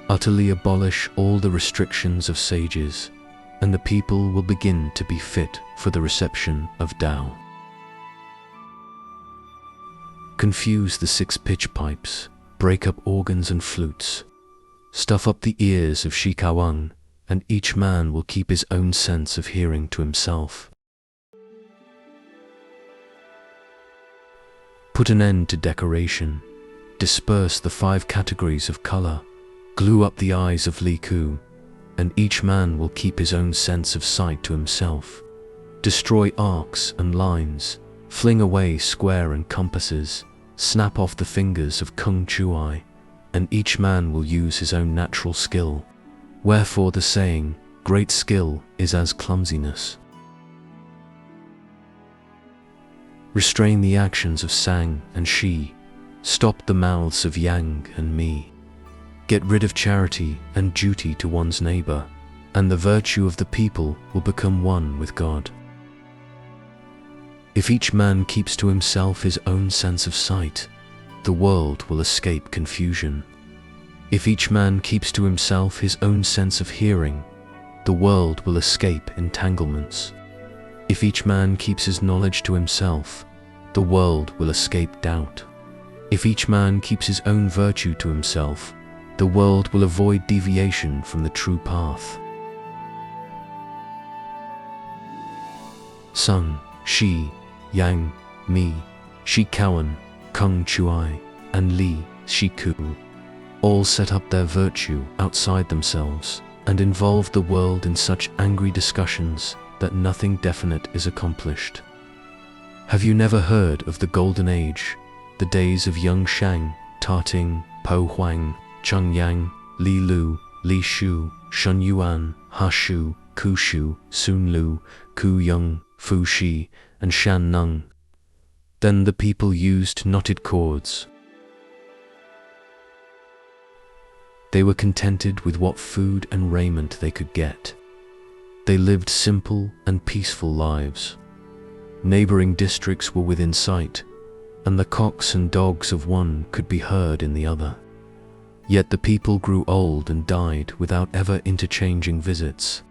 Utterly abolish all the restrictions of sages, and the people will begin to be fit for the reception of Tao. Confuse the 6 pitch pipes, break up organs and flutes, stuff up the ears of Shikawang, and each man will keep his own sense of hearing to himself. Put an end to decoration, disperse the 5 categories of color, glue up the eyes of Li Ku, and each man will keep his own sense of sight to himself. Destroy arcs and lines, fling away square and compasses, snap off the fingers of Kung Chuai, and each man will use his own natural skill. Wherefore the saying, great skill is as clumsiness. Restrain the actions of Sang and Shi, stop the mouths of Yang and Me. Get rid of charity and duty to one's neighbor, and the virtue of the people will become one with God. If each man keeps to himself his own sense of sight, the world will escape confusion. If each man keeps to himself his own sense of hearing, the world will escape entanglements. If each man keeps his knowledge to himself, the world will escape doubt. If each man keeps his own virtue to himself, the world will avoid deviation from the true path. Sung, Shi, Yang, Mi, Shi Kawan, Kung Chuai, and Li Shiku all set up their virtue outside themselves and involve the world in such angry discussions that nothing definite is accomplished. Have you never heard of the Golden Age, the days of Young Shang, Ta Ting, Po Huang, Cheng Yang, Li Lu, Li Shu, Shun Yuan, Ha Shu, Ku Shu, Sun Lu, Ku Yung, Fu Shi, and Shan Nung? Then the people used knotted cords. They were contented with what food and raiment they could get. They lived simple and peaceful lives. Neighboring districts were within sight, and the cocks and dogs of one could be heard in the other. Yet the people grew old and died without ever interchanging visits.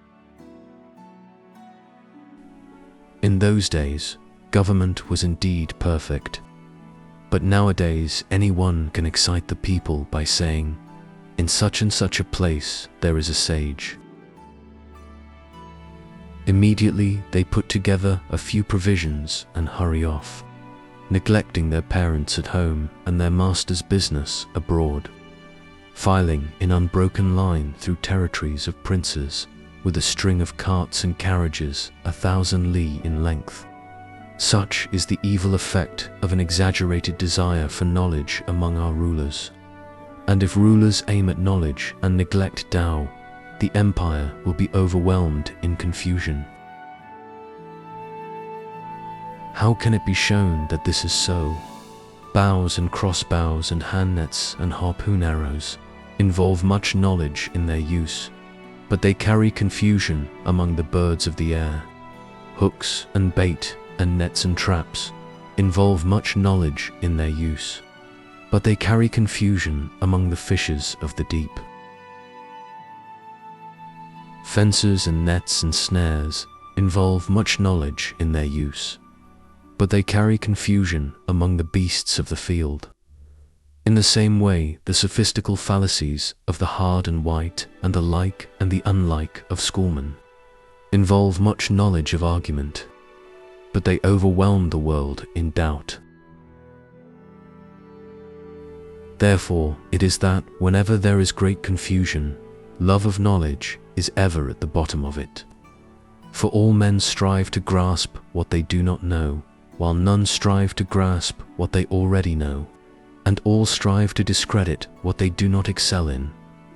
In those days, government was indeed perfect. But nowadays, anyone can excite the people by saying, "In such and such a place, there is a sage." Immediately, they put together a few provisions and hurry off, neglecting their parents at home and their master's business abroad, filing in unbroken line through territories of princes, with a string of carts and carriages 1,000 li in length. Such is the evil effect of an exaggerated desire for knowledge among our rulers. And if rulers aim at knowledge and neglect Tao, the empire will be overwhelmed in confusion. How can it be shown that this is so? Bows and crossbows and hand nets and harpoon arrows involve much knowledge in their use, but they carry confusion among the birds of the air. Hooks and bait and nets and traps involve much knowledge in their use, but they carry confusion among the fishes of the deep. Fences and nets and snares involve much knowledge in their use, but they carry confusion among the beasts of the field. In the same way, the sophistical fallacies of the hard and white and the like and the unlike of schoolmen involve much knowledge of argument, but they overwhelm the world in doubt. Therefore, it is that whenever there is great confusion, love of knowledge is ever at the bottom of it. For all men strive to grasp what they do not know, while none strive to grasp what they already know, and all strive to discredit what they do not excel in,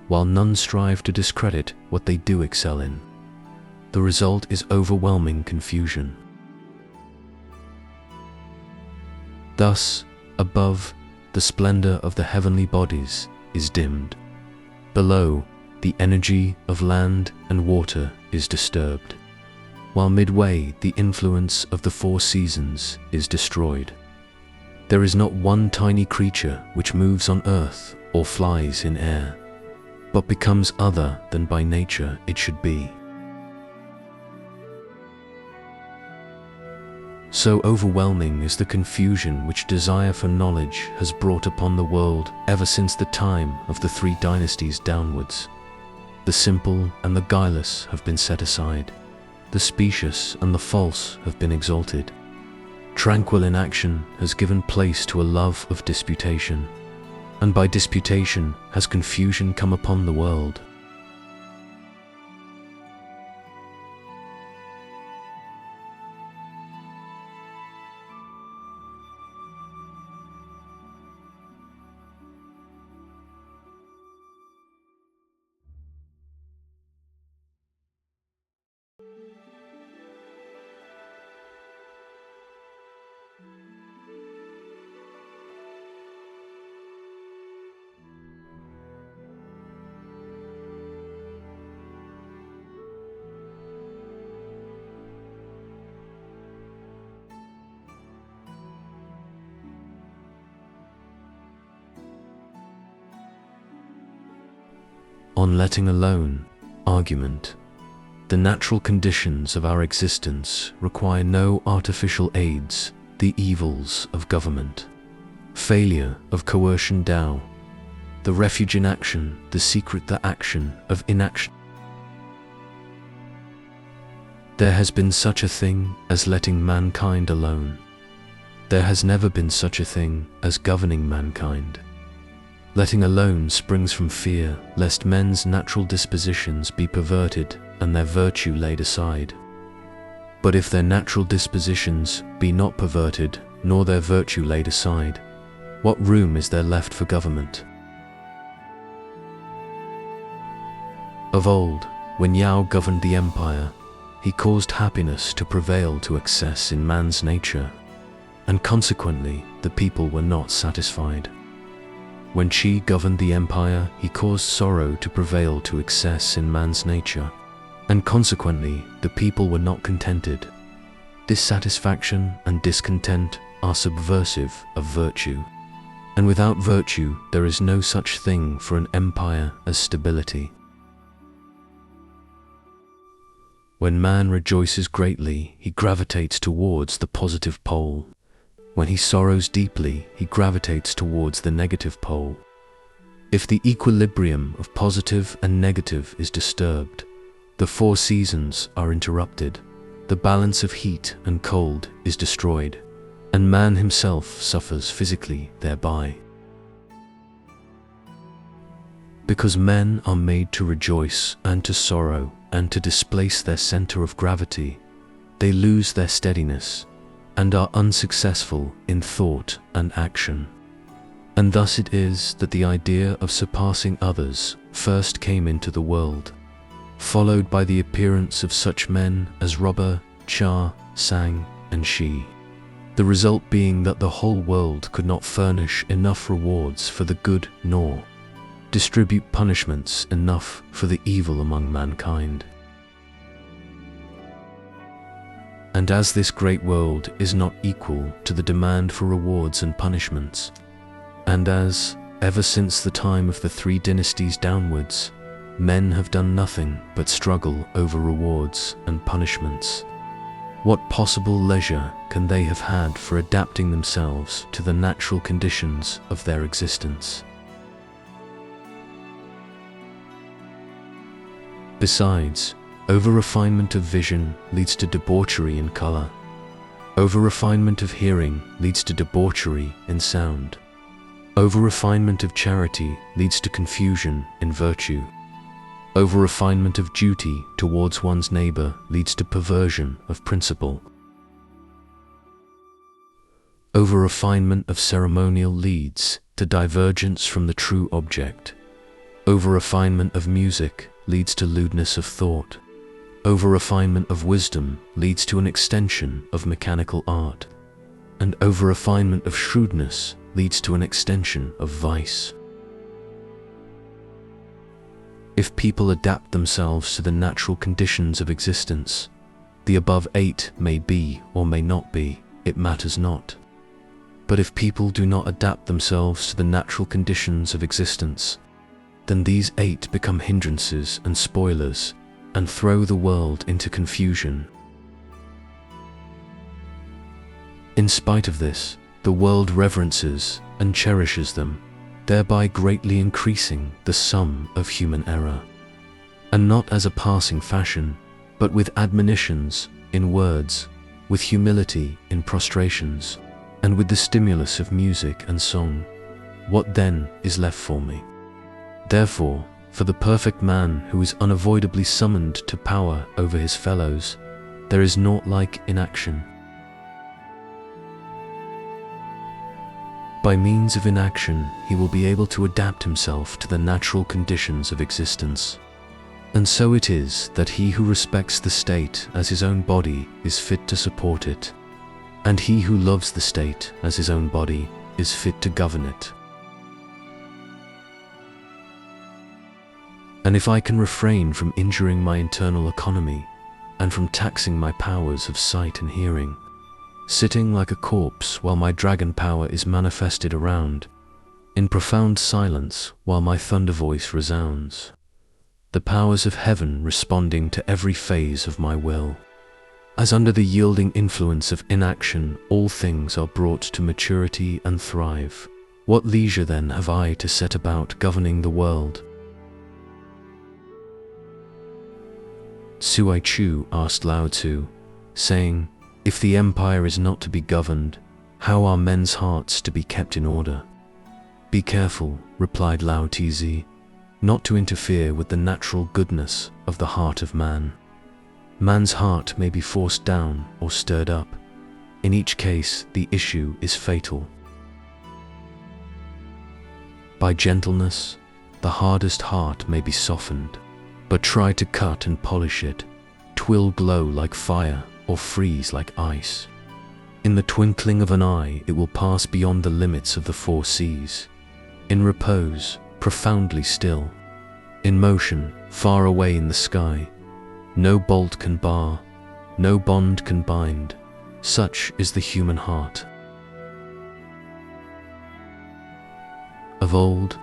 while none strive to discredit what they do excel in. The result is overwhelming confusion. Thus, above, the splendor of the heavenly bodies is dimmed. Below, the energy of land and water is disturbed, while midway the influence of the 4 seasons is destroyed. There is not one tiny creature which moves on earth or flies in air, but becomes other than by nature it should be. So overwhelming is the confusion which desire for knowledge has brought upon the world ever since the time of the 3 dynasties downwards. The simple and the guileless have been set aside. The specious and the false have been exalted. Tranquil inaction has given place to a love of disputation, and by disputation has confusion come upon the world. On letting alone argument, the natural conditions of our existence require no artificial aids. The evils of government, failure of coercion Tao, the refuge in action, the secret the action of inaction. There has been such a thing as letting mankind alone. There has never been such a thing as governing mankind. Letting alone springs from fear, lest men's natural dispositions be perverted and their virtue laid aside. But if their natural dispositions be not perverted, nor their virtue laid aside, what room is there left for government? Of old, when Yao governed the empire, he caused happiness to prevail to excess in man's nature, and consequently the people were not satisfied. When Qi governed the empire, he caused sorrow to prevail to excess in man's nature, and consequently, the people were not contented. Dissatisfaction and discontent are subversive of virtue, and without virtue, there is no such thing for an empire as stability. When man rejoices greatly, he gravitates towards the positive pole. When he sorrows deeply, he gravitates towards the negative pole. If the equilibrium of positive and negative is disturbed, the four seasons are interrupted, the balance of heat and cold is destroyed, and man himself suffers physically thereby. Because men are made to rejoice and to sorrow and to displace their center of gravity, they lose their steadiness and are unsuccessful in thought and action. And thus it is that the idea of surpassing others first came into the world, followed by the appearance of such men as Robber, Cha, Sang, and Shi. The result being that the whole world could not furnish enough rewards for the good nor distribute punishments enough for the evil among mankind. And as this great world is not equal to the demand for rewards and punishments, and as, ever since the time of the 3 dynasties downwards, men have done nothing but struggle over rewards and punishments, what possible leisure can they have had for adapting themselves to the natural conditions of their existence? Besides, over-refinement of vision leads to debauchery in color. Over-refinement of hearing leads to debauchery in sound. Over-refinement of charity leads to confusion in virtue. Over-refinement of duty towards one's neighbor leads to perversion of principle. Over-refinement of ceremonial leads to divergence from the true object. Over-refinement of music leads to lewdness of thought. Over-refinement of wisdom leads to an extension of mechanical art. And over-refinement of shrewdness leads to an extension of vice. If people adapt themselves to the natural conditions of existence, the above 8 may be or may not be, it matters not. But if people do not adapt themselves to the natural conditions of existence, then these 8 become hindrances and spoilers and throw the world into confusion. In spite of this, the world reverences and cherishes them, thereby greatly increasing the sum of human error, and not as a passing fashion, but with admonitions in words, with humility in prostrations, and with the stimulus of music and song. What then is left for me? Therefore, for the perfect man who is unavoidably summoned to power over his fellows, there is naught like inaction. By means of inaction, he will be able to adapt himself to the natural conditions of existence. And so it is that he who respects the state as his own body is fit to support it, and he who loves the state as his own body is fit to govern it. And if I can refrain from injuring my internal economy and from taxing my powers of sight and hearing, sitting like a corpse while my dragon power is manifested around, in profound silence while my thunder voice resounds, the powers of heaven responding to every phase of my will, as under the yielding influence of inaction all things are brought to maturity and thrive, what leisure then have I to set about governing the world? Suai Chu asked Lao Tzu, saying, "If the empire is not to be governed, how are men's hearts to be kept in order?" "Be careful," replied Lao Tzu, "not to interfere with the natural goodness of the heart of man. Man's heart may be forced down or stirred up. In each case, the issue is fatal. By gentleness, the hardest heart may be softened, but try to cut and polish it. 'Twill glow like fire or freeze like ice. In the twinkling of an eye, it will pass beyond the limits of the 4 seas. in repose, profoundly still, in motion, far away in the sky. No bolt can bar, no bond can bind. Such is the human heart. Of old,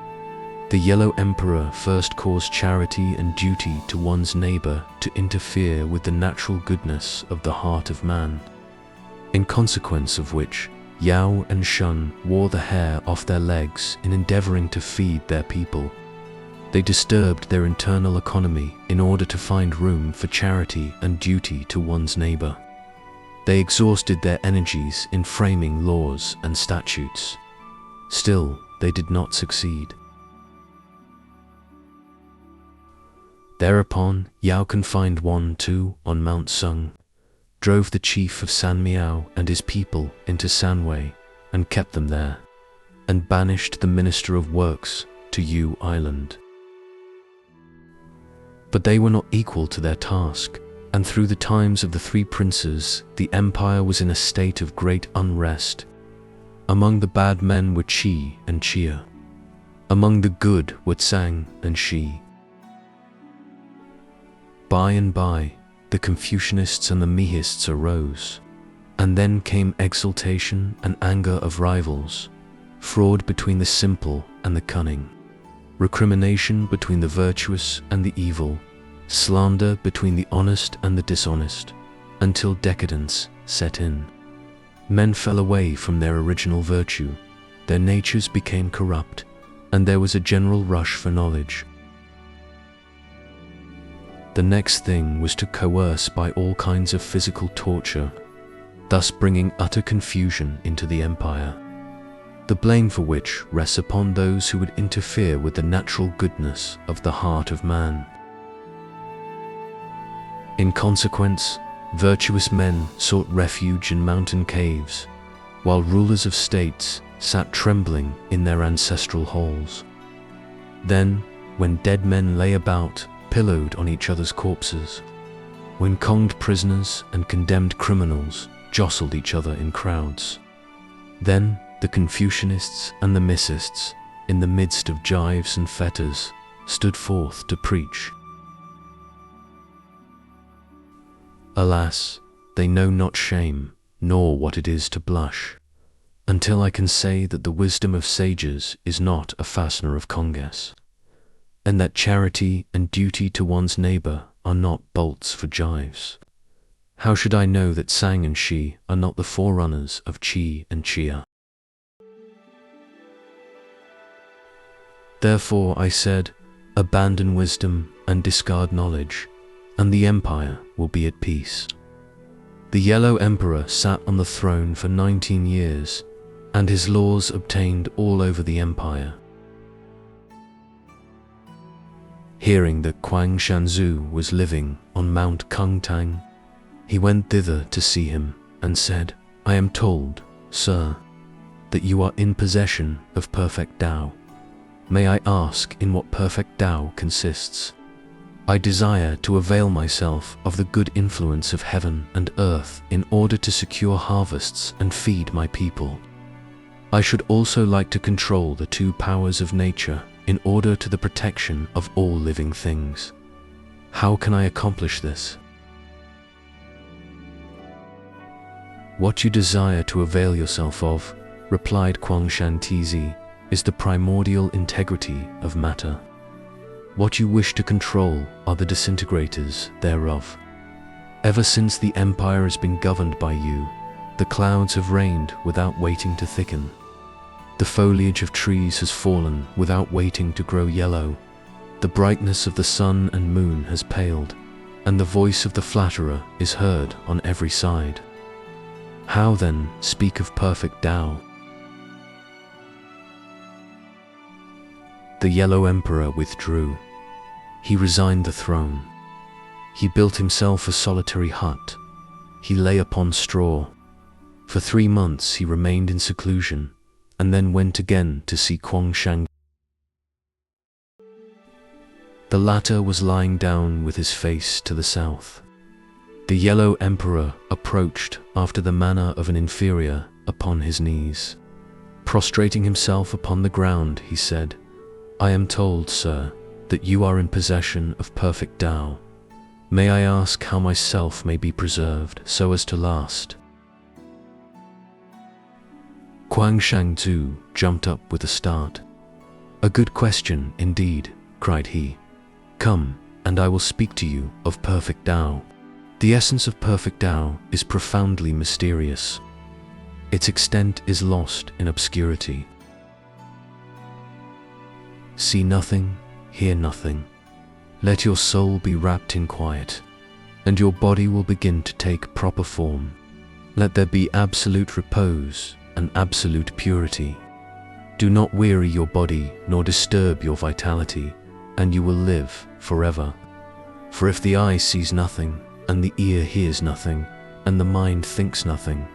the Yellow Emperor first caused charity and duty to one's neighbor to interfere with the natural goodness of the heart of man, in consequence of which Yao and Shun wore the hair off their legs in endeavoring to feed their people. They disturbed their internal economy in order to find room for charity and duty to one's neighbor. They exhausted their energies in framing laws and statutes. Still, they did not succeed. Thereupon, Yao confined Wan Tu on Mount Sung, drove the chief of San Miao and his people into Sanwei and kept them there, and banished the minister of works to Yu Island. But they were not equal to their task, and through the times of the three princes, the empire was in a state of great unrest. Among the bad men were Qi and Chia. Among the good were Tsang and Shi. By and by, the Confucianists and the Mihists arose, and then came exultation and anger of rivals, fraud between the simple and the cunning, recrimination between the virtuous and the evil, slander between the honest and the dishonest, until decadence set in. Men fell away from their original virtue, their natures became corrupt, and there was a general rush for knowledge. The next thing was to coerce by all kinds of physical torture, thus bringing utter confusion into the empire, the blame for which rests upon those who would interfere with the natural goodness of the heart of man. In consequence, virtuous men sought refuge in mountain caves, while rulers of states sat trembling in their ancestral halls. Then, when dead men lay about, pillowed on each other's corpses, when conged prisoners and condemned criminals jostled each other in crowds, then the Confucianists and the Missists, in the midst of gyves and fetters, stood forth to preach. Alas, they know not shame, nor what it is to blush, until I can say that the wisdom of sages is not a fastener of conges, and that charity and duty to one's neighbor are not bolts for gyves. How should I know that Tsang and Shi are not the forerunners of Qi and Chia? Therefore I said, abandon wisdom and discard knowledge, and the empire will be at peace. The Yellow Emperor sat on the throne for 19 years, and his laws obtained all over the empire. Hearing that Chuang Tzu was living on Mount Kungtang, he went thither to see him and said, I am told, sir, that you are in possession of perfect Tao. May I ask in what perfect Tao consists? I desire to avail myself of the good influence of heaven and earth in order to secure harvests and feed my people. I should also like to control the two powers of nature in order to the protection of all living things. How can I accomplish this? What you desire to avail yourself of, replied Kwangshan Tzu, is the primordial integrity of matter. What you wish to control are the disintegrators thereof. Ever since the empire has been governed by you, the clouds have rained without waiting to thicken. The foliage of trees has fallen without waiting to grow yellow. The brightness of the sun and moon has paled, and the voice of the flatterer is heard on every side. How then speak of perfect Tao? The Yellow Emperor withdrew. He resigned the throne. He built himself a solitary hut. He lay upon straw. For 3 months he remained in seclusion, and then went again to see Kwangshan. The latter was lying down with his face to the south. The Yellow Emperor approached after the manner of an inferior upon his knees. Prostrating himself upon the ground, he said, "I am told, sir, that you are in possession of perfect Tao. May I ask how myself may be preserved so as to last?" Chuang Tzu jumped up with a start. "A good question indeed," cried he. "Come, and I will speak to you of perfect Tao. The essence of perfect Tao is profoundly mysterious. Its extent is lost in obscurity. See nothing, hear nothing. Let your soul be wrapped in quiet, and your body will begin to take proper form. Let there be absolute repose and absolute purity. Do not weary your body nor disturb your vitality, and you will live forever. For if the eye sees nothing, and the ear hears nothing, and the mind thinks nothing,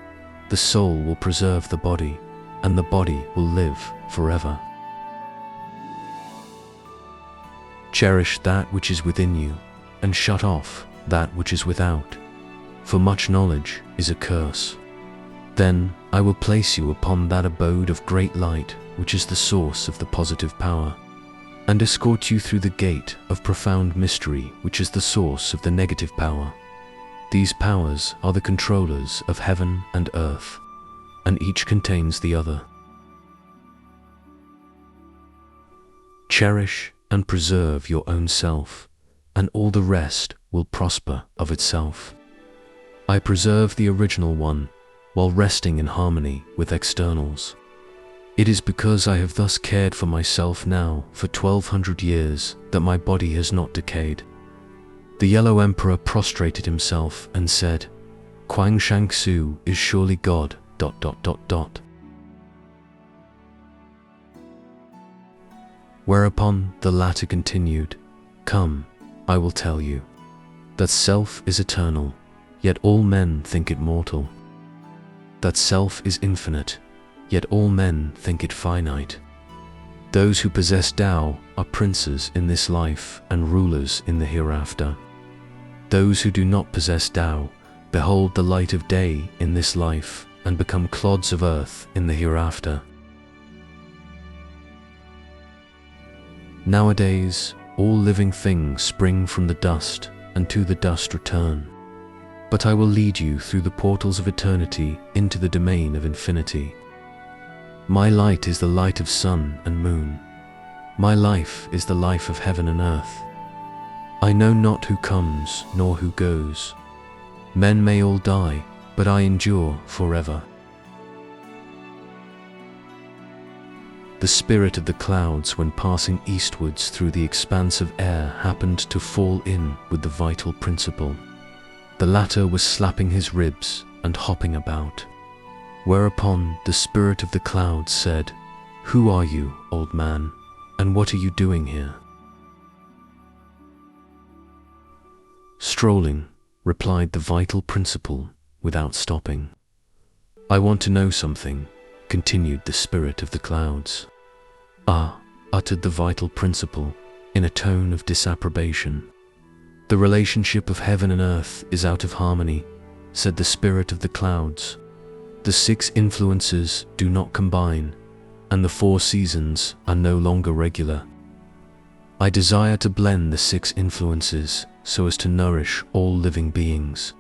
the soul will preserve the body, and the body will live forever. Cherish that which is within you, and shut off that which is without, for much knowledge is a curse. Then I will place you upon that abode of great light which is the source of the positive power, and escort you through the gate of profound mystery which is the source of the negative power. These powers are the controllers of heaven and earth, and each contains the other. Cherish and preserve your own self, and all the rest will prosper of itself. I preserve the original one while resting in harmony with externals. It is because I have thus cared for myself now for 1200 years that my body has not decayed." The Yellow Emperor prostrated himself and said, "Chuang Tzu is surely God... Whereupon the latter continued, "Come, I will tell you, that self is eternal, yet all men think it mortal. That self is infinite, yet all men think it finite. Those who possess Tao are princes in this life and rulers in the hereafter. Those who do not possess Tao behold the light of day in this life and become clods of earth in the hereafter. Nowadays, all living things spring from the dust and to the dust return. But I will lead you through the portals of eternity into the domain of infinity. My light is the light of sun and moon. My life is the life of heaven and earth. I know not who comes nor who goes. Men may all die, but I endure forever. The spirit of the clouds, when passing eastwards through the expanse of air, happened to fall in with the vital principle. The latter was slapping his ribs and hopping about. Whereupon the spirit of the clouds said, "Who are you, old man, and what are you doing here?" "Strolling," replied the vital principle without stopping. "I want to know something," continued the spirit of the clouds. "Ah," uttered the vital principle in a tone of disapprobation. "The relationship of heaven and earth is out of harmony," said the spirit of the clouds. "The 6 influences do not combine, and the 4 seasons are no longer regular. I desire to blend the 6 influences so as to nourish all living beings.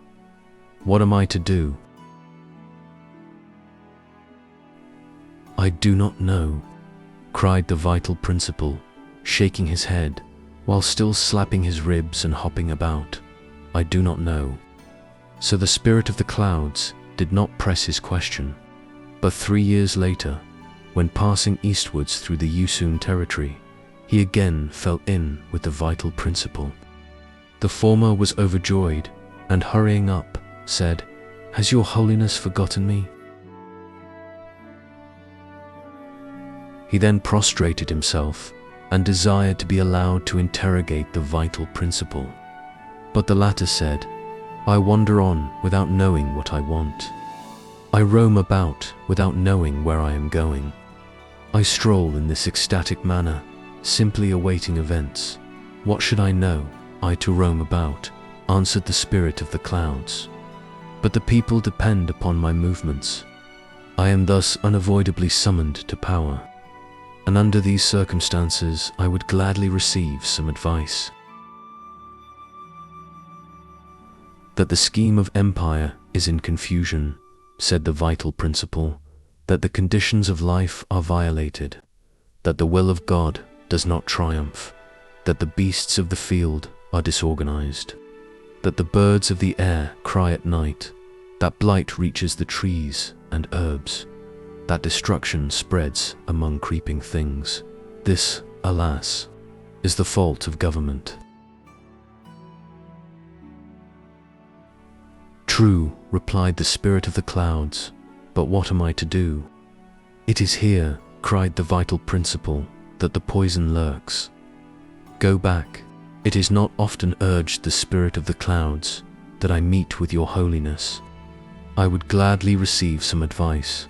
What am I to do?" "I do not know," cried the vital principle, shaking his head while still slapping his ribs and hopping about. "I do not know." So the spirit of the clouds did not press his question. But 3 years later, when passing eastwards through the Yusun territory, he again fell in with the vital principle. The former was overjoyed, and hurrying up, said, "Has your holiness forgotten me?" He then prostrated himself and desired to be allowed to interrogate the vital principle. But the latter said, "I wander on without knowing what I want. I roam about without knowing where I am going. I stroll in this ecstatic manner, simply awaiting events. What should I know, I to roam about?" answered the spirit of the clouds. "But the people depend upon my movements. I am thus unavoidably summoned to power, and under these circumstances I would gladly receive some advice. That the scheme of empire is in confusion, said the vital principle, that the conditions of life are violated, that the will of God does not triumph, that the beasts of the field are disorganized, that the birds of the air cry at night, that blight reaches the trees and herbs, that destruction spreads among creeping things. This, alas, is the fault of government. True, replied the spirit of the clouds, but what am I to do? It is here, cried the vital principle, that the poison lurks. Go back. It is not often, urged the spirit of the clouds, that I meet with your holiness. I would gladly receive some advice.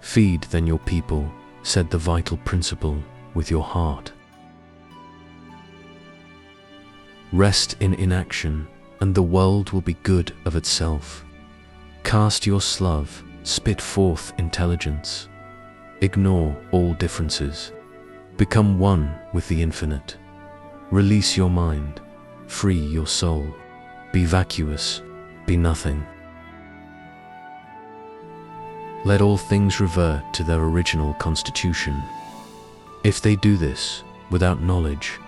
Feed then your people, said the vital principle, with your heart. Rest in inaction, and the world will be good of itself. Cast your slough, spit forth intelligence. Ignore all differences. Become one with the infinite. Release your mind. Free your soul. Be vacuous. Be nothing. Let all things revert to their original constitution. If they do this, without knowledge,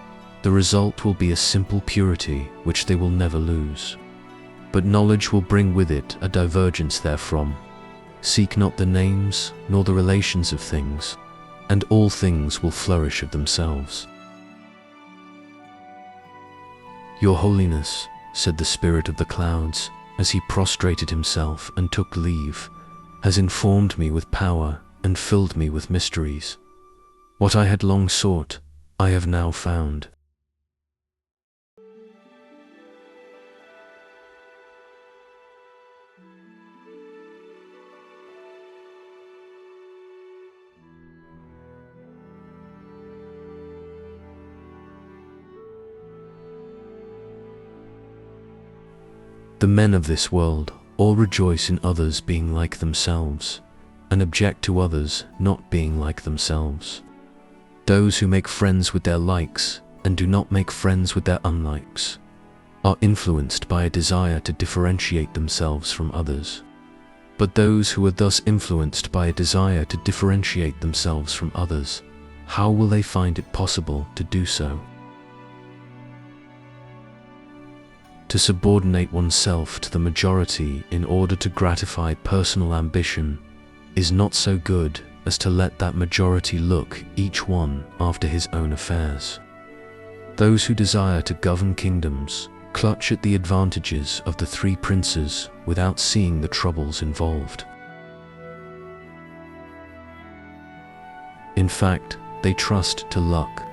the result will be a simple purity which they will never lose. But knowledge will bring with it a divergence therefrom. Seek not the names nor the relations of things, and all things will flourish of themselves. Your Holiness, said the spirit of the clouds, as he prostrated himself and took leave, has informed me with power and filled me with mysteries. What I had long sought, I have now found. The men of this world all rejoice in others being like themselves, and object to others not being like themselves. Those who make friends with their likes and do not make friends with their unlikes are influenced by a desire to differentiate themselves from others. But those who are thus influenced by a desire to differentiate themselves from others, how will they find it possible to do so? To subordinate oneself to the majority in order to gratify personal ambition is not so good as to let that majority look each one after his own affairs. Those who desire to govern kingdoms clutch at the advantages of the three princes without seeing the troubles involved. In fact, they trust to luck,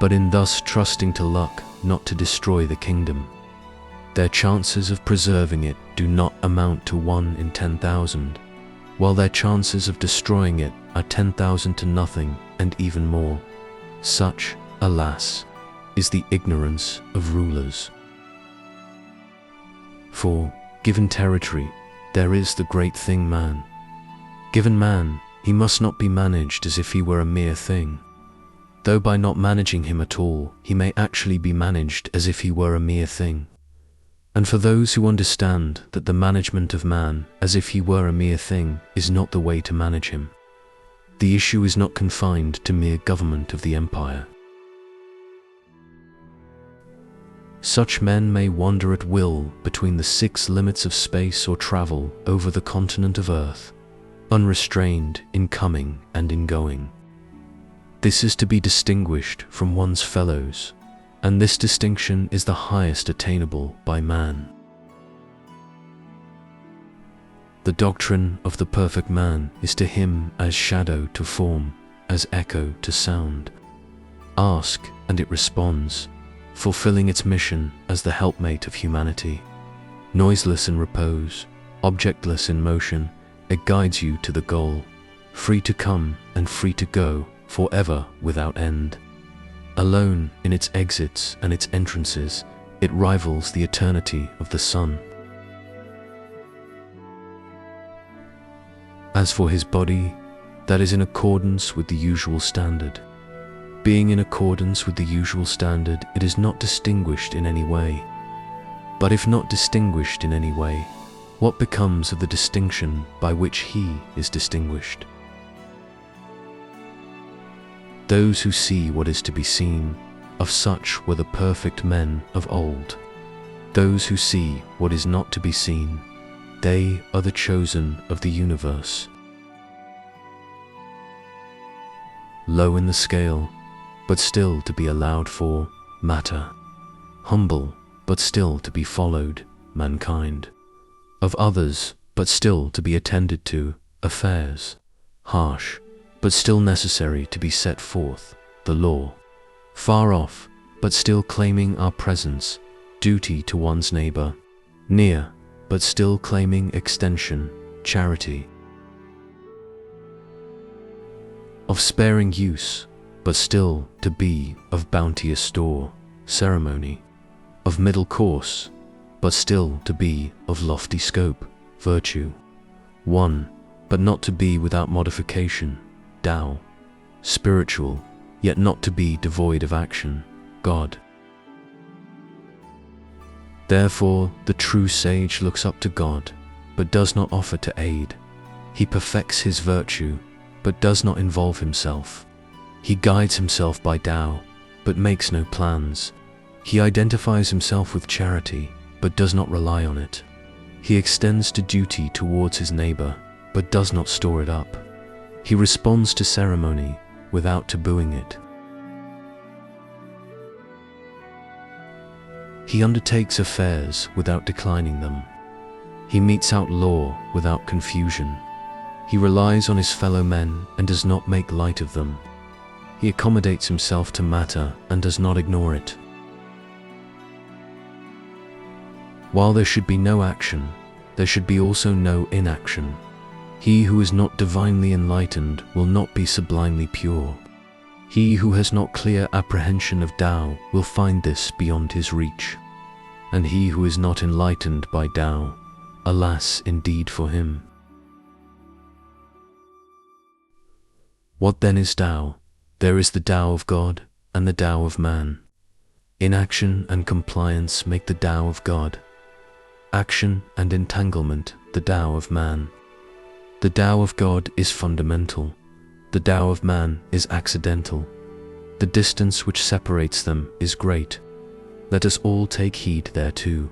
but in thus trusting to luck not to destroy the kingdom, their chances of preserving it do not amount to 1 in 10,000, while their chances of destroying it are 10,000 to nothing and even more. Such, alas, is the ignorance of rulers. For, given territory, there is the great thing man. Given man, he must not be managed as if he were a mere thing, though by not managing him at all, he may actually be managed as if he were a mere thing. And for those who understand that the management of man as if he were a mere thing is not the way to manage him, the issue is not confined to mere government of the empire. Such men may wander at will between the 6 limits of space or travel over the continent of earth, unrestrained in coming and in going. This is to be distinguished from one's fellows, and this distinction is the highest attainable by man. The doctrine of the perfect man is to him as shadow to form, as echo to sound. Ask, and it responds, fulfilling its mission as the helpmate of humanity. Noiseless in repose, objectless in motion, it guides you to the goal, free to come and free to go, forever without end. Alone in its exits and its entrances, it rivals the eternity of the sun. As for his body, that is in accordance with the usual standard. Being in accordance with the usual standard, it is not distinguished in any way. But if not distinguished in any way, what becomes of the distinction by which he is distinguished? Those who see what is to be seen, of such were the perfect men of old. Those who see what is not to be seen, they are the chosen of the universe. Low in the scale, but still to be allowed for, matter. Humble, but still to be followed, mankind. Of others, but still to be attended to, affairs. Harsh, but still necessary to be set forth, the law. Far off, but still claiming our presence, duty to one's neighbor. Near, but still claiming extension, charity. Of sparing use, but still to be of bounteous store, ceremony. Of middle course, but still to be of lofty scope, virtue. One, but not to be without modification, Tao. Spiritual, yet not to be devoid of action, God. Therefore, the true sage looks up to God, but does not offer to aid. He perfects his virtue, but does not involve himself. He guides himself by Tao, but makes no plans. He identifies himself with charity, but does not rely on it. He extends to duty towards his neighbor, but does not store it up. He responds to ceremony without tabooing it. He undertakes affairs without declining them. He metes out law without confusion. He relies on his fellow men and does not make light of them. He accommodates himself to matter and does not ignore it. While there should be no action, there should be also no inaction. He who is not divinely enlightened will not be sublimely pure. He who has not clear apprehension of Tao will find this beyond his reach. And he who is not enlightened by Tao, alas indeed for him. What then is Tao? There is the Tao of God and the Tao of man. Inaction and compliance make the Tao of God. Action and entanglement, the Tao of man. The Tao of God is fundamental. The Tao of man is accidental. The distance which separates them is great. Let us all take heed thereto.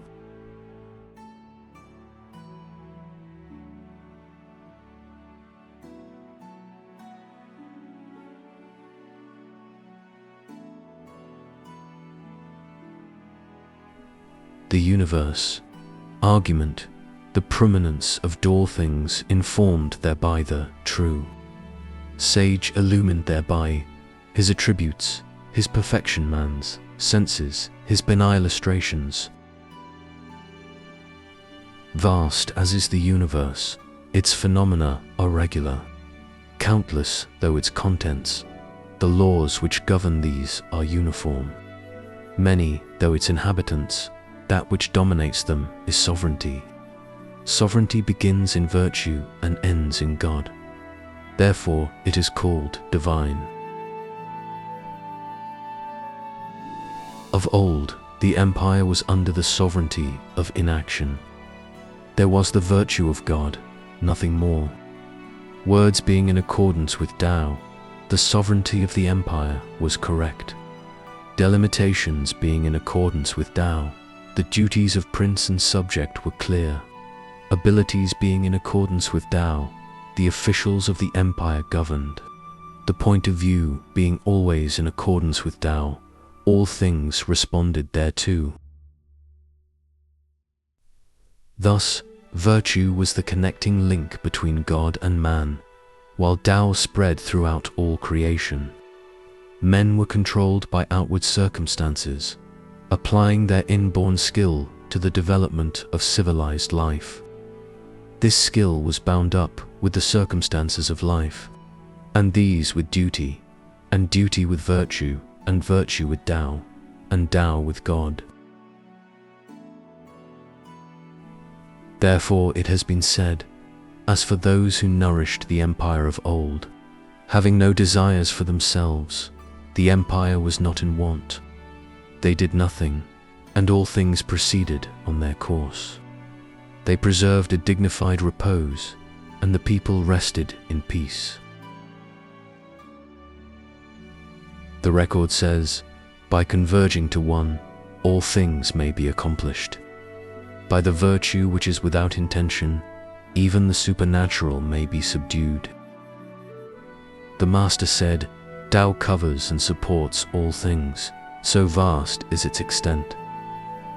The universe, argument, the prominence of all things informed thereby the true. Sage illumined thereby, his attributes, his perfection man's, senses, his benign illustrations. Vast as is the universe, its phenomena are regular. Countless though its contents, the laws which govern these are uniform. Many though its inhabitants, that which dominates them is sovereignty. Sovereignty begins in virtue and ends in God. Therefore it is called divine. Of old, the empire was under the sovereignty of inaction. There was the virtue of God, nothing more. Words being in accordance with Tao, the sovereignty of the empire was correct. Delimitations being in accordance with Tao, the duties of prince and subject were clear. Abilities being in accordance with Tao, the officials of the empire governed. The point of view being always in accordance with Tao, all things responded thereto. Thus, virtue was the connecting link between God and man, while Tao spread throughout all creation. Men were controlled by outward circumstances, applying their inborn skill to the development of civilized life. This skill was bound up with the circumstances of life, and these with duty, and duty with virtue, and virtue with Tao, and Tao with God. Therefore it has been said, As for those who nourished the empire of old, having no desires for themselves, the empire was not in want. They did nothing, and all things proceeded on their course. They preserved a dignified repose, and the people rested in peace. The record says, by converging to one, all things may be accomplished. By the virtue which is without intention, even the supernatural may be subdued. The Master said, Tao covers and supports all things, so vast is its extent.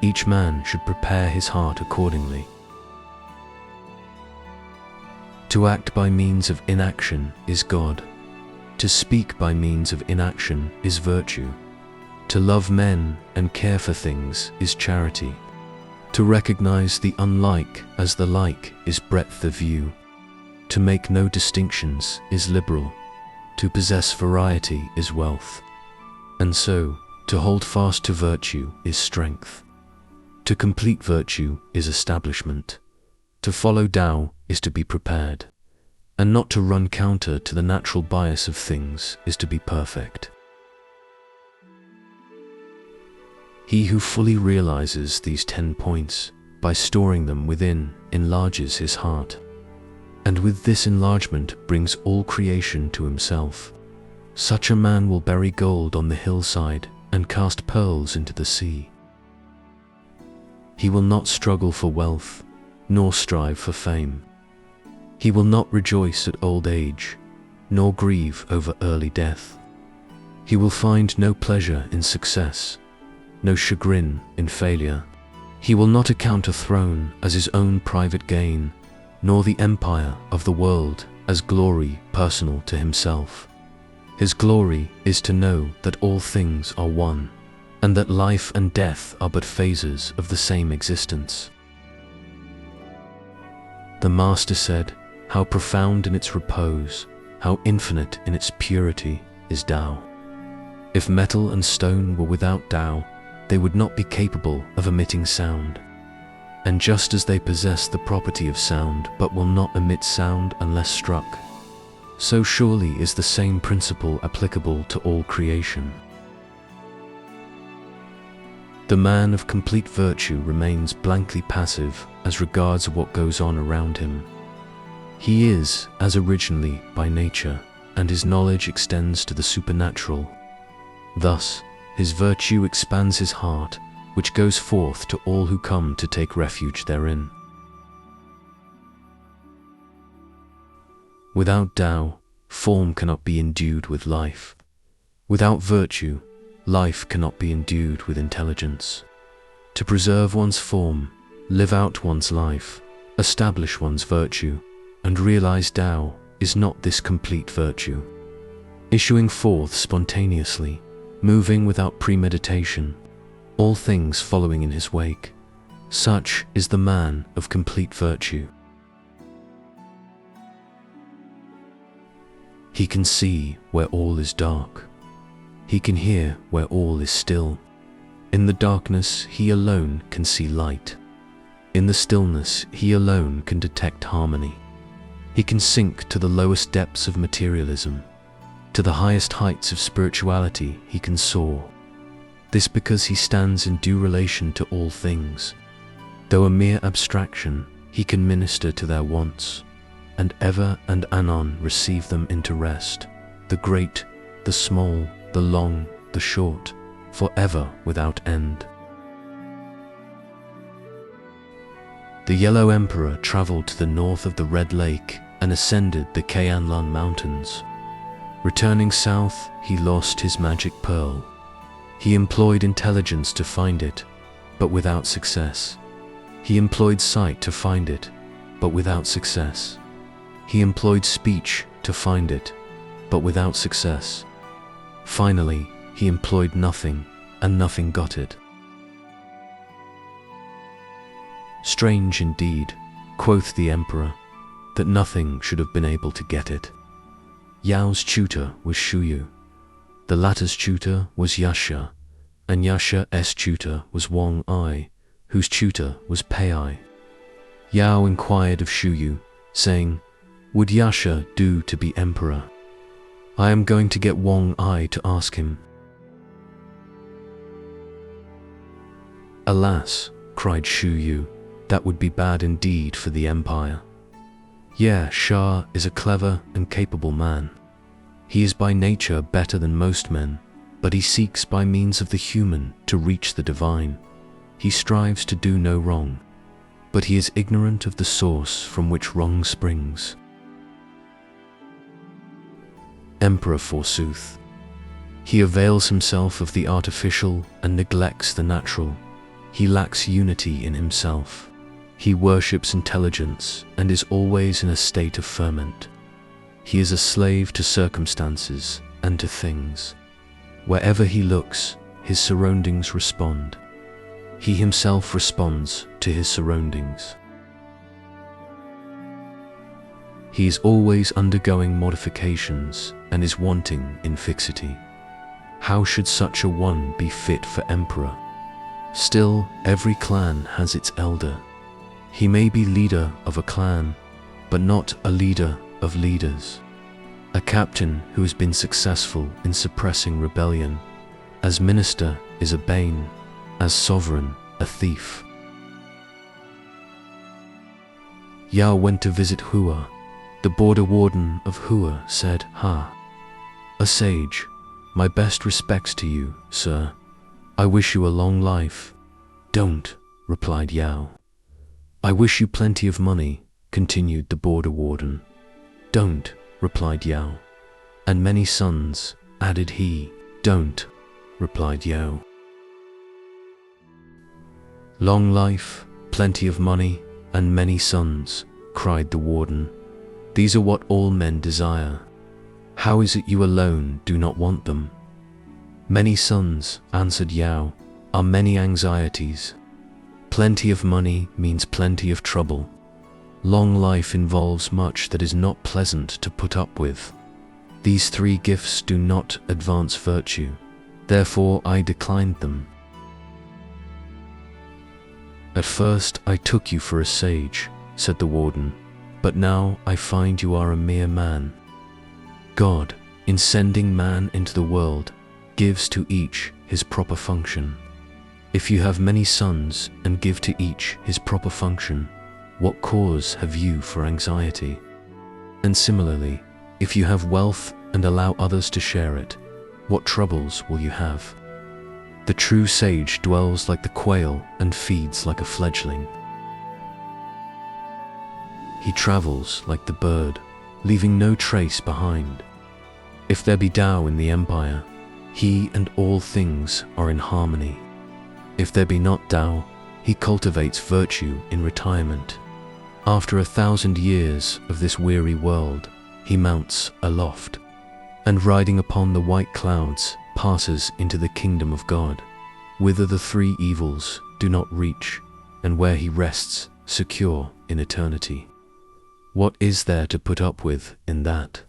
Each man should prepare his heart accordingly. To act by means of inaction is God. To speak by means of inaction is virtue. To love men and care for things is charity. To recognize the unlike as the like is breadth of view. To make no distinctions is liberal. To possess variety is wealth. And so, to hold fast to virtue is strength. To complete virtue is establishment. To follow Tao is to be prepared. And not to run counter to the natural bias of things is to be perfect. He who fully realizes these 10 points by storing them within enlarges his heart, and with this enlargement brings all creation to himself. Such a man will bury gold on the hillside and cast pearls into the sea. He will not struggle for wealth, nor strive for fame. He will not rejoice at old age, nor grieve over early death. He will find no pleasure in success, no chagrin in failure. He will not account a throne as his own private gain, nor the empire of the world as glory personal to himself. His glory is to know that all things are one, and that life and death are but phases of the same existence. The Master said, how profound in its repose, how infinite in its purity is Tao. If metal and stone were without Tao, they would not be capable of emitting sound. And just as they possess the property of sound but will not emit sound unless struck, so surely is the same principle applicable to all creation. The man of complete virtue remains blankly passive as regards what goes on around him. He is as originally by nature, and his knowledge extends to the supernatural. Thus, his virtue expands his heart, which goes forth to all who come to take refuge therein. Without Tao, form cannot be endued with life. Without virtue, life cannot be endued with intelligence. To preserve one's form, live out one's life, establish one's virtue, and realize Tao is not this complete virtue. Issuing forth spontaneously, moving without premeditation, all things following in his wake, such is the man of complete virtue. He can see where all is dark. He can hear where all is still. In the darkness, he alone can see light. In the stillness, he alone can detect harmony. He can sink to the lowest depths of materialism. To the highest heights of spirituality he can soar. This because he stands in due relation to all things. Though a mere abstraction, he can minister to their wants, and ever and anon receive them into rest, the great, the small, the long, the short, forever without end. The Yellow Emperor traveled to the north of the Red Lake and ascended the Kyanlan Mountains. Returning south, he lost his magic pearl. He employed intelligence to find it, but without success. He employed sight to find it, but without success. He employed speech to find it, but without success. Finally, he employed nothing, and nothing got it. Strange indeed, quoth the emperor, that nothing should have been able to get it. Yao's tutor was Shuyu, the latter's tutor was Yasha, and Yasha's tutor was Wang Ai, whose tutor was Pei Ai. Yao inquired of Shuyu, saying, "Would Yasha do to be emperor? I am going to get Wang Ai to ask him." "Alas," cried Shu Yu, "that would be bad indeed for the empire." "Yeah, Shah is a clever and capable man. He is by nature better than most men, but he seeks by means of the human to reach the divine. He strives to do no wrong, but he is ignorant of the source from which wrong springs." Emperor, forsooth. He avails himself of the artificial and neglects the natural. He lacks unity in himself. He worships intelligence and is always in a state of ferment. He is a slave to circumstances and to things. Wherever he looks, his surroundings respond. He himself responds to his surroundings. He is always undergoing modifications and is wanting in fixity. How should such a one be fit for emperor? Still, every clan has its elder. He may be leader of a clan, but not a leader of leaders. A captain who has been successful in suppressing rebellion. As minister is a bane, as sovereign a thief. Yao went to visit Hua. The border warden of Hua said, "Ha! A sage, my best respects to you, sir. I wish you a long life." "Don't," replied Yao. "I wish you plenty of money," continued the border warden. "Don't," replied Yao. "And many sons," added he. "Don't," replied Yao. "Long life, plenty of money, and many sons," cried the warden. "These are what all men desire. How is it you alone do not want them?" "Many sons," answered Yao, "are many anxieties. Plenty of money means plenty of trouble. Long life involves much that is not pleasant to put up with. These three gifts do not advance virtue. Therefore I declined them. At first I took you for a sage," said the warden, "but now I find you are a mere man. God, in sending man into the world, gives to each his proper function. If you have many sons and give to each his proper function, what cause have you for anxiety? And similarly, if you have wealth and allow others to share it, what troubles will you have? The true sage dwells like the quail and feeds like a fledgling. He travels like the bird, leaving no trace behind. If there be Tao in the empire, he and all things are in harmony. If there be not Tao, he cultivates virtue in retirement. After 1,000 years of this weary world, he mounts aloft, and riding upon the white clouds, passes into the kingdom of God, whither the three evils do not reach, and where he rests secure in eternity. What is there to put up with in that?"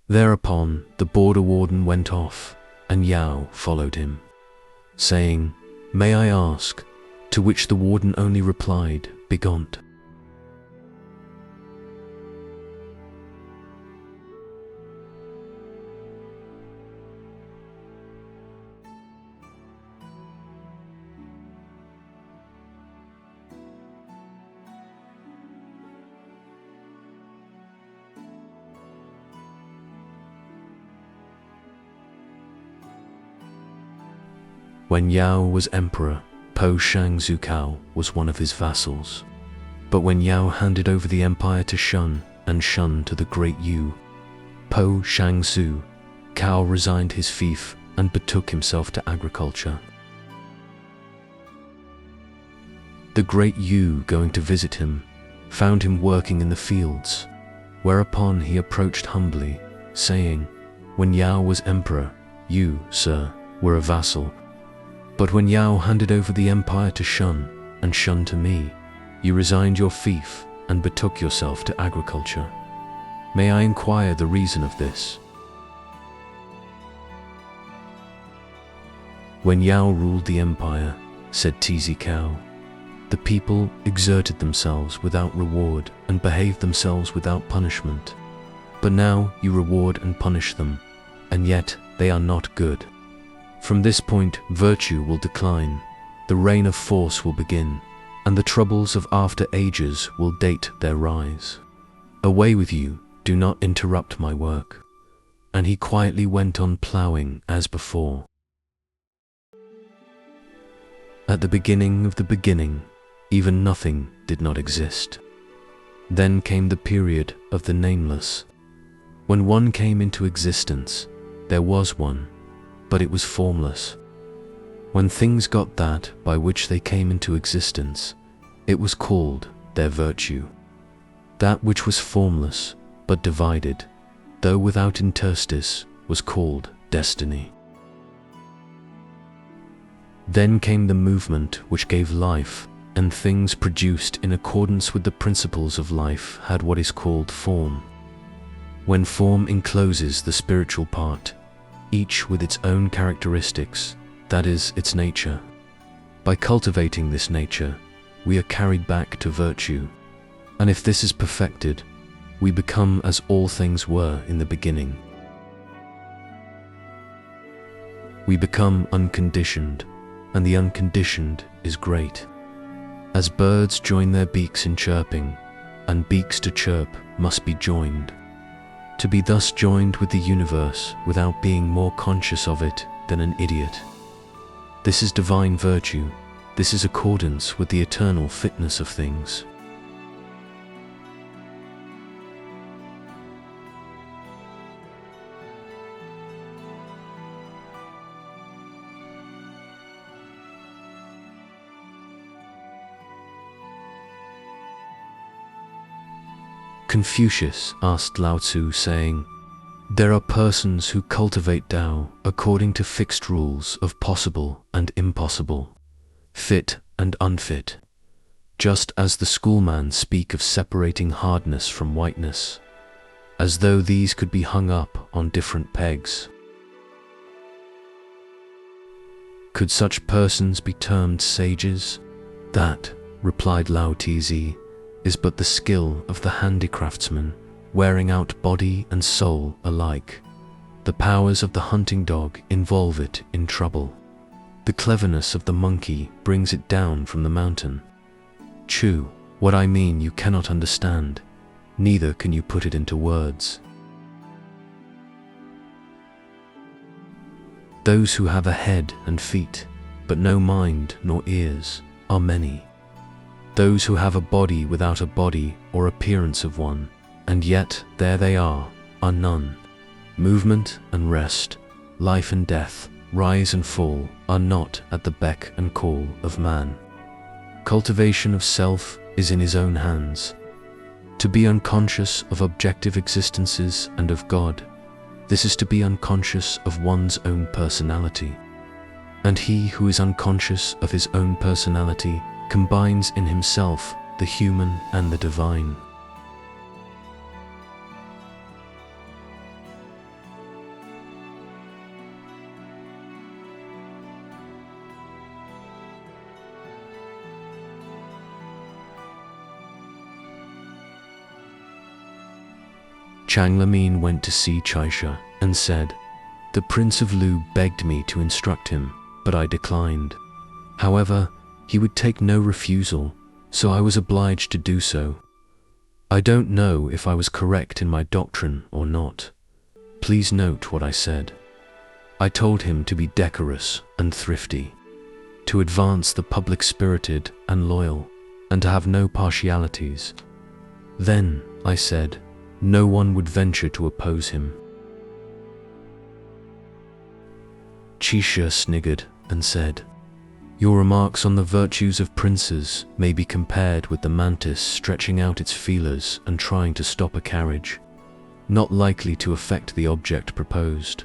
Thereupon the border warden went off, and Yao followed him, saying, "May I ask?" To which the warden only replied, "Begone." When Yao was emperor, Po Shang Zukao was one of his vassals. But when Yao handed over the empire to Shun, and Shun to the great Yu, Po Shang Zu, Cao resigned his fief and betook himself to agriculture. The great Yu, going to visit him, found him working in the fields, whereupon he approached humbly, saying, "When Yao was emperor, you, sir, were a vassal. But when Yao handed over the empire to Shun, and Shun to me, you resigned your fief and betook yourself to agriculture. May I inquire the reason of this?" "When Yao ruled the empire," said Tizi Cao, The people exerted themselves without reward and behaved themselves without punishment. But now you reward and punish them, and yet they are not good. From this point, virtue will decline, the reign of force will begin, and the troubles of after ages will date their rise. Away with you, do not interrupt my work. And he quietly went on ploughing as before. At the beginning of the beginning, even nothing did not exist. Then came the period of the nameless. When one came into existence, there was one, but it was formless. When things got that by which they came into existence, it was called their virtue. That which was formless, but divided, though without interstice, was called destiny. Then came the movement which gave life, and things produced in accordance with the principles of life had what is called form. When form encloses the spiritual part, each with its own characteristics, that is, its nature. By cultivating this nature, we are carried back to virtue, and if this is perfected, we become as all things were in the beginning. We become unconditioned, and the unconditioned is great. As birds join their beaks in chirping, and beaks to chirp must be joined. To be thus joined with the universe without being more conscious of it than an idiot. This is divine virtue. This is accordance with the eternal fitness of things. Confucius asked Lao Tzu, saying, "There are persons who cultivate Tao according to fixed rules of possible and impossible, fit and unfit, just as the schoolmen speak of separating hardness from whiteness, as though these could be hung up on different pegs. Could such persons be termed sages? That," replied Lao Tzu, "is but the skill of the handicraftsman, wearing out body and soul alike. The powers of the hunting dog involve it in trouble. The cleverness of the monkey brings it down from the mountain. Chu, what I mean you cannot understand, neither can you put it into words. Those who have a head and feet, but no mind nor ears, are many. Those who have a body without a body or appearance of one, and yet there they are none. Movement and rest, life and death, rise and fall are not at the beck and call of man. Cultivation of self is in his own hands. To be unconscious of objective existences and of God, this is to be unconscious of one's own personality. And he who is unconscious of his own personality combines in himself the human and the divine. Chang Lamin went to see Chaisha and said, "The Prince of Lu begged me to instruct him, but I declined. However, he would take no refusal, so I was obliged to do so. I don't know if I was correct in my doctrine or not. Please note what I said. I told him to be decorous and thrifty, to advance the public spirited and loyal, and to have no partialities. Then, I said, no one would venture to oppose him." Chaisha sniggered and said, "Your remarks on the virtues of princes may be compared with the mantis stretching out its feelers and trying to stop a carriage, not likely to affect the object proposed.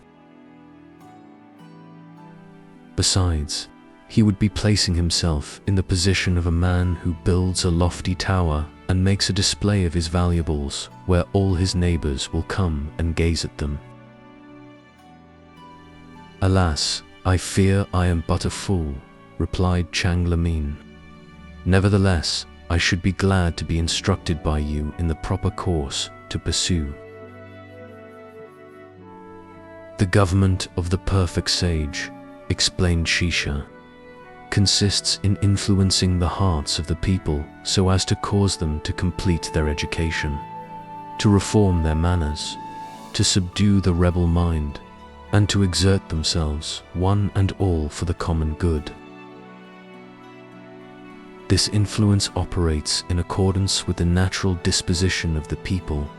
Besides, he would be placing himself in the position of a man who builds a lofty tower and makes a display of his valuables where all his neighbors will come and gaze at them. Alas, I fear I am but a fool," replied Chang Lamin. Nevertheless, I should be glad to be instructed by you in the proper course to pursue. The government of the perfect sage, explained Shisha, consists in influencing the hearts of the people so as to cause them to complete their education, to reform their manners, to subdue the rebel mind, and to exert themselves, one and all, for the common good. This influence operates in accordance with the natural disposition of the people,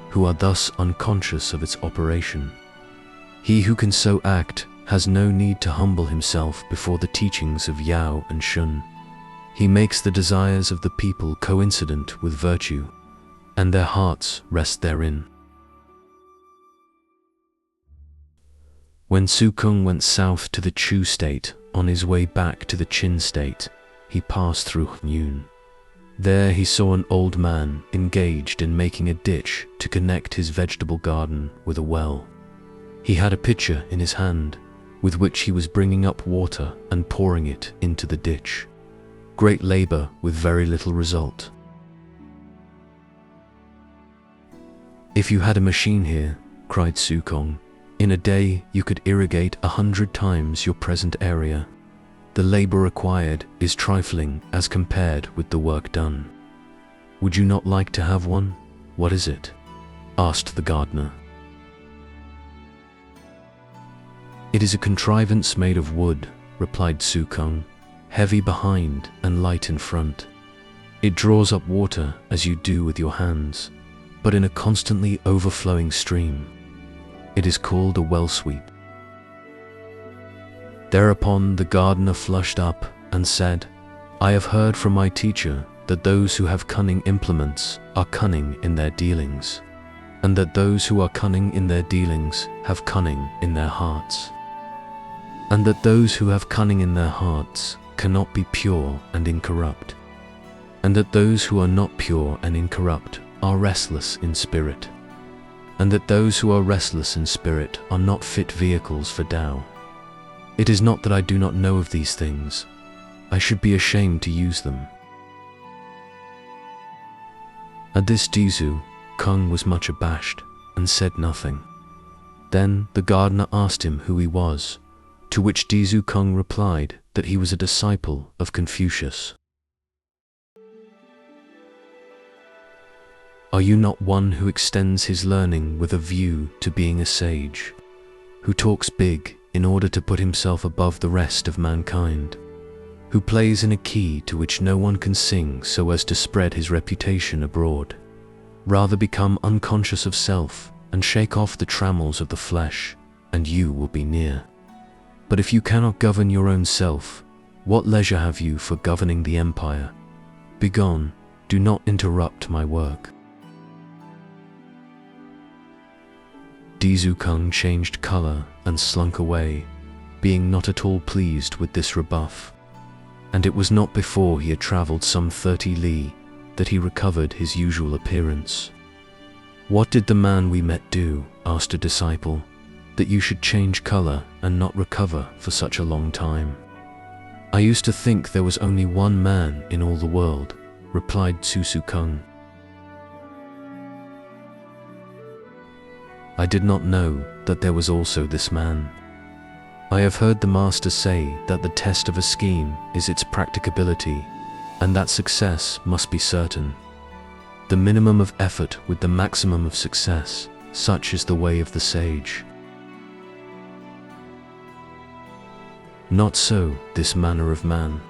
who are thus unconscious of its operation. He who can so act has no need to humble himself before the teachings of Yao and Shun. He makes the desires of the people coincident with virtue, and their hearts rest therein. When Sukung went south to the Chu state, on his way back to the Chin state, he passed through Hunyun. There he saw an old man engaged in making a ditch to connect his vegetable garden with a well. He had a pitcher in his hand, with which he was bringing up water and pouring it into the ditch. Great labor with very little result. If you had a machine here, cried Sukong, in a day you could irrigate 100 times your present area. The labor required is trifling as compared with the work done. Would you not like to have one? What is it? Asked the gardener. It is a contrivance made of wood, replied Sukong, heavy behind and light in front. It draws up water as you do with your hands, but in a constantly overflowing stream. It is called a well sweep. Thereupon the gardener flushed up and said, I have heard from my teacher that those who have cunning implements are cunning in their dealings, and that those who are cunning in their dealings have cunning in their hearts, and that those who have cunning in their hearts cannot be pure and incorrupt, and that those who are not pure and incorrupt are restless in spirit, and that those who are restless in spirit are not fit vehicles for Tao. It is not that I do not know of these things. I should be ashamed to use them. At this Dizu, Kung was much abashed and said nothing. Then the gardener asked him who he was, to which Dizu Kung replied that he was a disciple of Confucius. Are you not one who extends his learning with a view to being a sage, who talks big in order to put himself above the rest of mankind, who plays in a key to which no one can sing so as to spread his reputation abroad? Rather become unconscious of self and shake off the trammels of the flesh, and you will be near. But if you cannot govern your own self, what leisure have you for governing the empire? Begone, do not interrupt my work. Dizu Kung changed color and slunk away, being not at all pleased with this rebuff. And it was not before he had traveled some 30 li that he recovered his usual appearance. What did the man we met do, asked a disciple, that you should change color and not recover for such a long time? I used to think there was only one man in all the world, replied Tsu Kung. I did not know that there was also this man. I have heard the master say that the test of a scheme is its practicability, and that success must be certain. The minimum of effort with the maximum of success, such is the way of the sage. Not so this manner of man.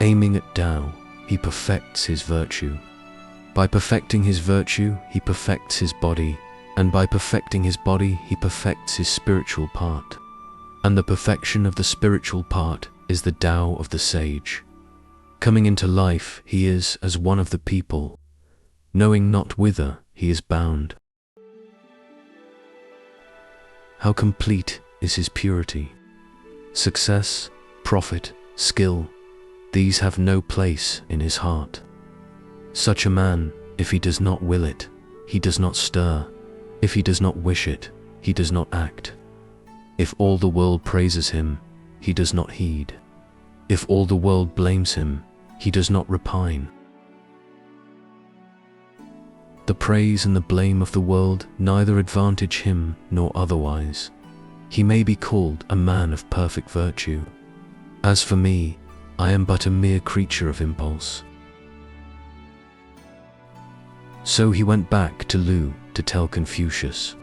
Aiming at Tao, he perfects his virtue. By perfecting his virtue, he perfects his body, and by perfecting his body, he perfects his spiritual part. And the perfection of the spiritual part is the Tao of the sage. Coming into life, he is as one of the people, knowing not whither he is bound. How complete is his purity! Success, profit, skill, these have no place in his heart. Such a man, if he does not will it, he does not stir. If he does not wish it, he does not act. If all the world praises him, he does not heed. If all the world blames him, he does not repine. The praise and the blame of the world neither advantage him nor otherwise. He may be called a man of perfect virtue. As for me, I am but a mere creature of impulse. So he went back to Lu to tell Confucius.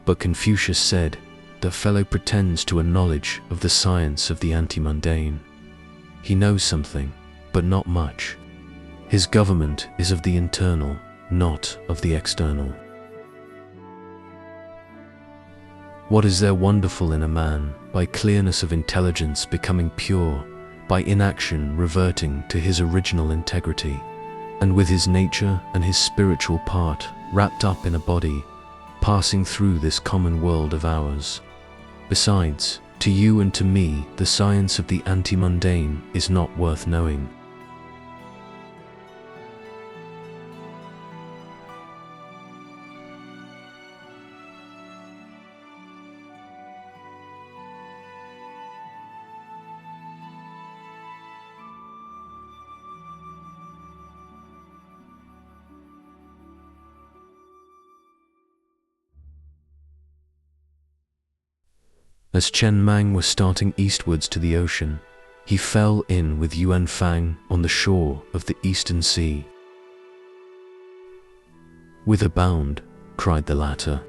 But Confucius said, "The fellow pretends to a knowledge of the science of the anti-mundane. He knows something, but not much. His government is of the internal, not of the external." What is there wonderful in a man, by clearness of intelligence becoming pure, by inaction reverting to his original integrity, and with his nature and his spiritual part wrapped up in a body, passing through this common world of ours? Besides, to you and to me, the science of the anti-mundane is not worth knowing. As Chen Mang was starting eastwards to the ocean, he fell in with Yuan Fang on the shore of the Eastern Sea. "Whither bound?" cried the latter.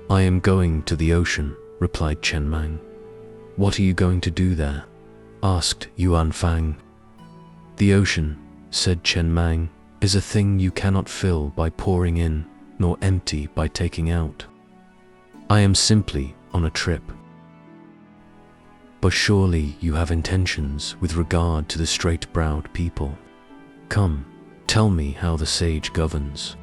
"I am going to the ocean," replied Chen Mang. "What are you going to do there?" asked Yuan Fang. "The ocean," said Chen Mang, "is a thing you cannot fill by pouring in, nor empty by taking out. I am simply on a trip." "But surely you have intentions with regard to the straight-browed people. Come, tell me how the sage governs."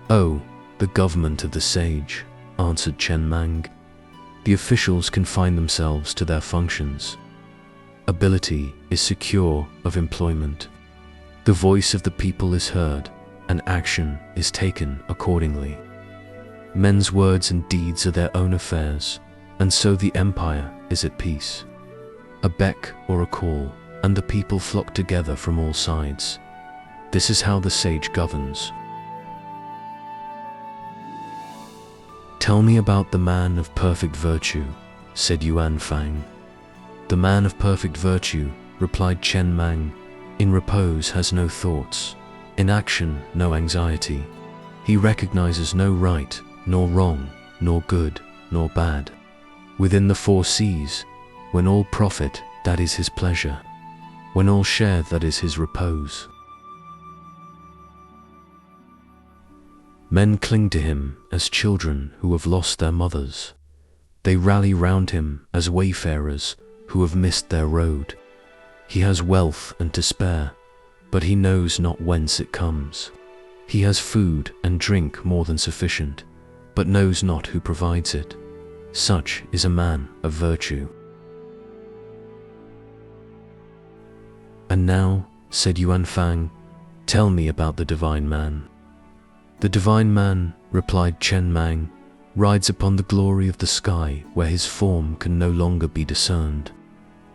"Oh, the government of the sage," answered Chen Mang. "The officials confine themselves to their functions. Ability is secure of employment. The voice of the people is heard, and action is taken accordingly. Men's words and deeds are their own affairs, and so the empire is at peace. A beck or a call, and the people flock together from all sides. This is how the sage governs." "Tell me about the man of perfect virtue," said Yuan Fang. "The man of perfect virtue," replied Chen Mang, "in repose has no thoughts, in action no anxiety. He recognizes no right, nor wrong, nor good, nor bad. Within the four seas, when all profit, that is his pleasure. When all share, that is his repose. Men cling to him as children who have lost their mothers. They rally round him as wayfarers who have missed their road. He has wealth and to spare, but he knows not whence it comes. He has food and drink more than sufficient, but knows not who provides it. Such is a man of virtue." "And now," said Yuan Fang, "tell me about the divine man." "The divine man," replied Chen Mang, "rides upon the glory of the sky where his form can no longer be discerned.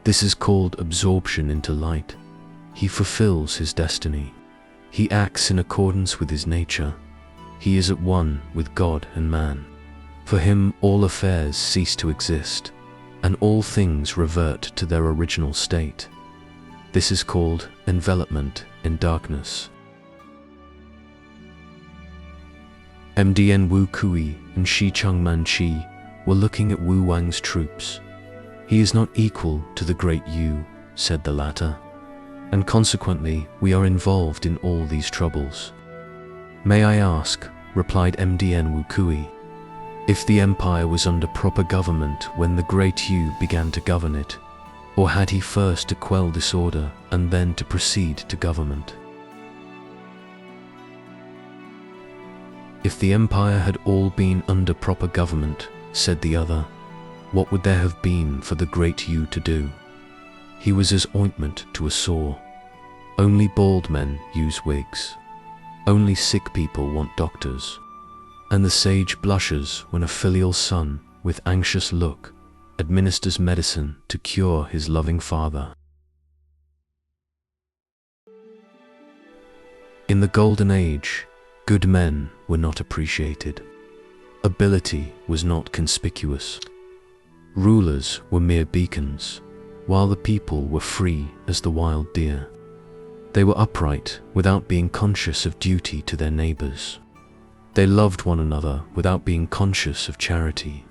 This is called absorption into light. He fulfills his destiny. He acts in accordance with his nature. He is at one with God and man. For him all affairs cease to exist, and all things revert to their original state. This is called envelopment in darkness." MDN Wu Kui and Shi Changman Chi were looking at Wu Wang's troops. "He is not equal to the great Yu," said the latter, "and consequently we are involved in all these troubles." "May I ask," replied MDN Wu Kui, "if the empire was under proper government when the great Yu began to govern it, or had he first to quell disorder and then to proceed to government?" "If the empire had all been under proper government," said the other, "what would there have been for the great Yu to do? He was as ointment to a sore. Only bald men use wigs. Only sick people want doctors. And the sage blushes when a filial son, with anxious look, administers medicine to cure his loving father. In the Golden Age, good men were not appreciated. Ability was not conspicuous. Rulers were mere beacons, while the people were free as the wild deer. They were upright without being conscious of duty to their neighbors. They loved one another without being conscious of charity.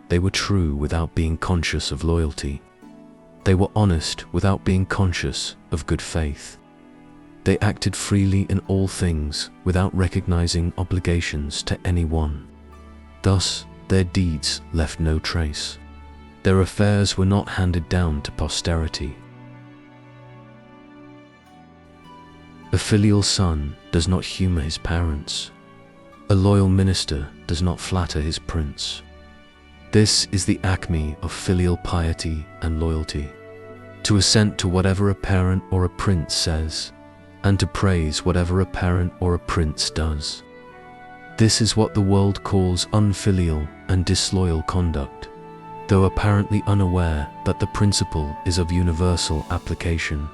They were true without being conscious of loyalty. They were honest without being conscious of good faith. They acted freely in all things without recognizing obligations to anyone. Thus, their deeds left no trace. Their affairs were not handed down to posterity. A filial son does not humor his parents. A loyal minister does not flatter his prince. This is the acme of filial piety and loyalty: to assent to whatever a parent or a prince says, and to praise whatever a parent or a prince does. This is what the world calls unfilial and disloyal conduct, though apparently unaware that the principle is of universal application.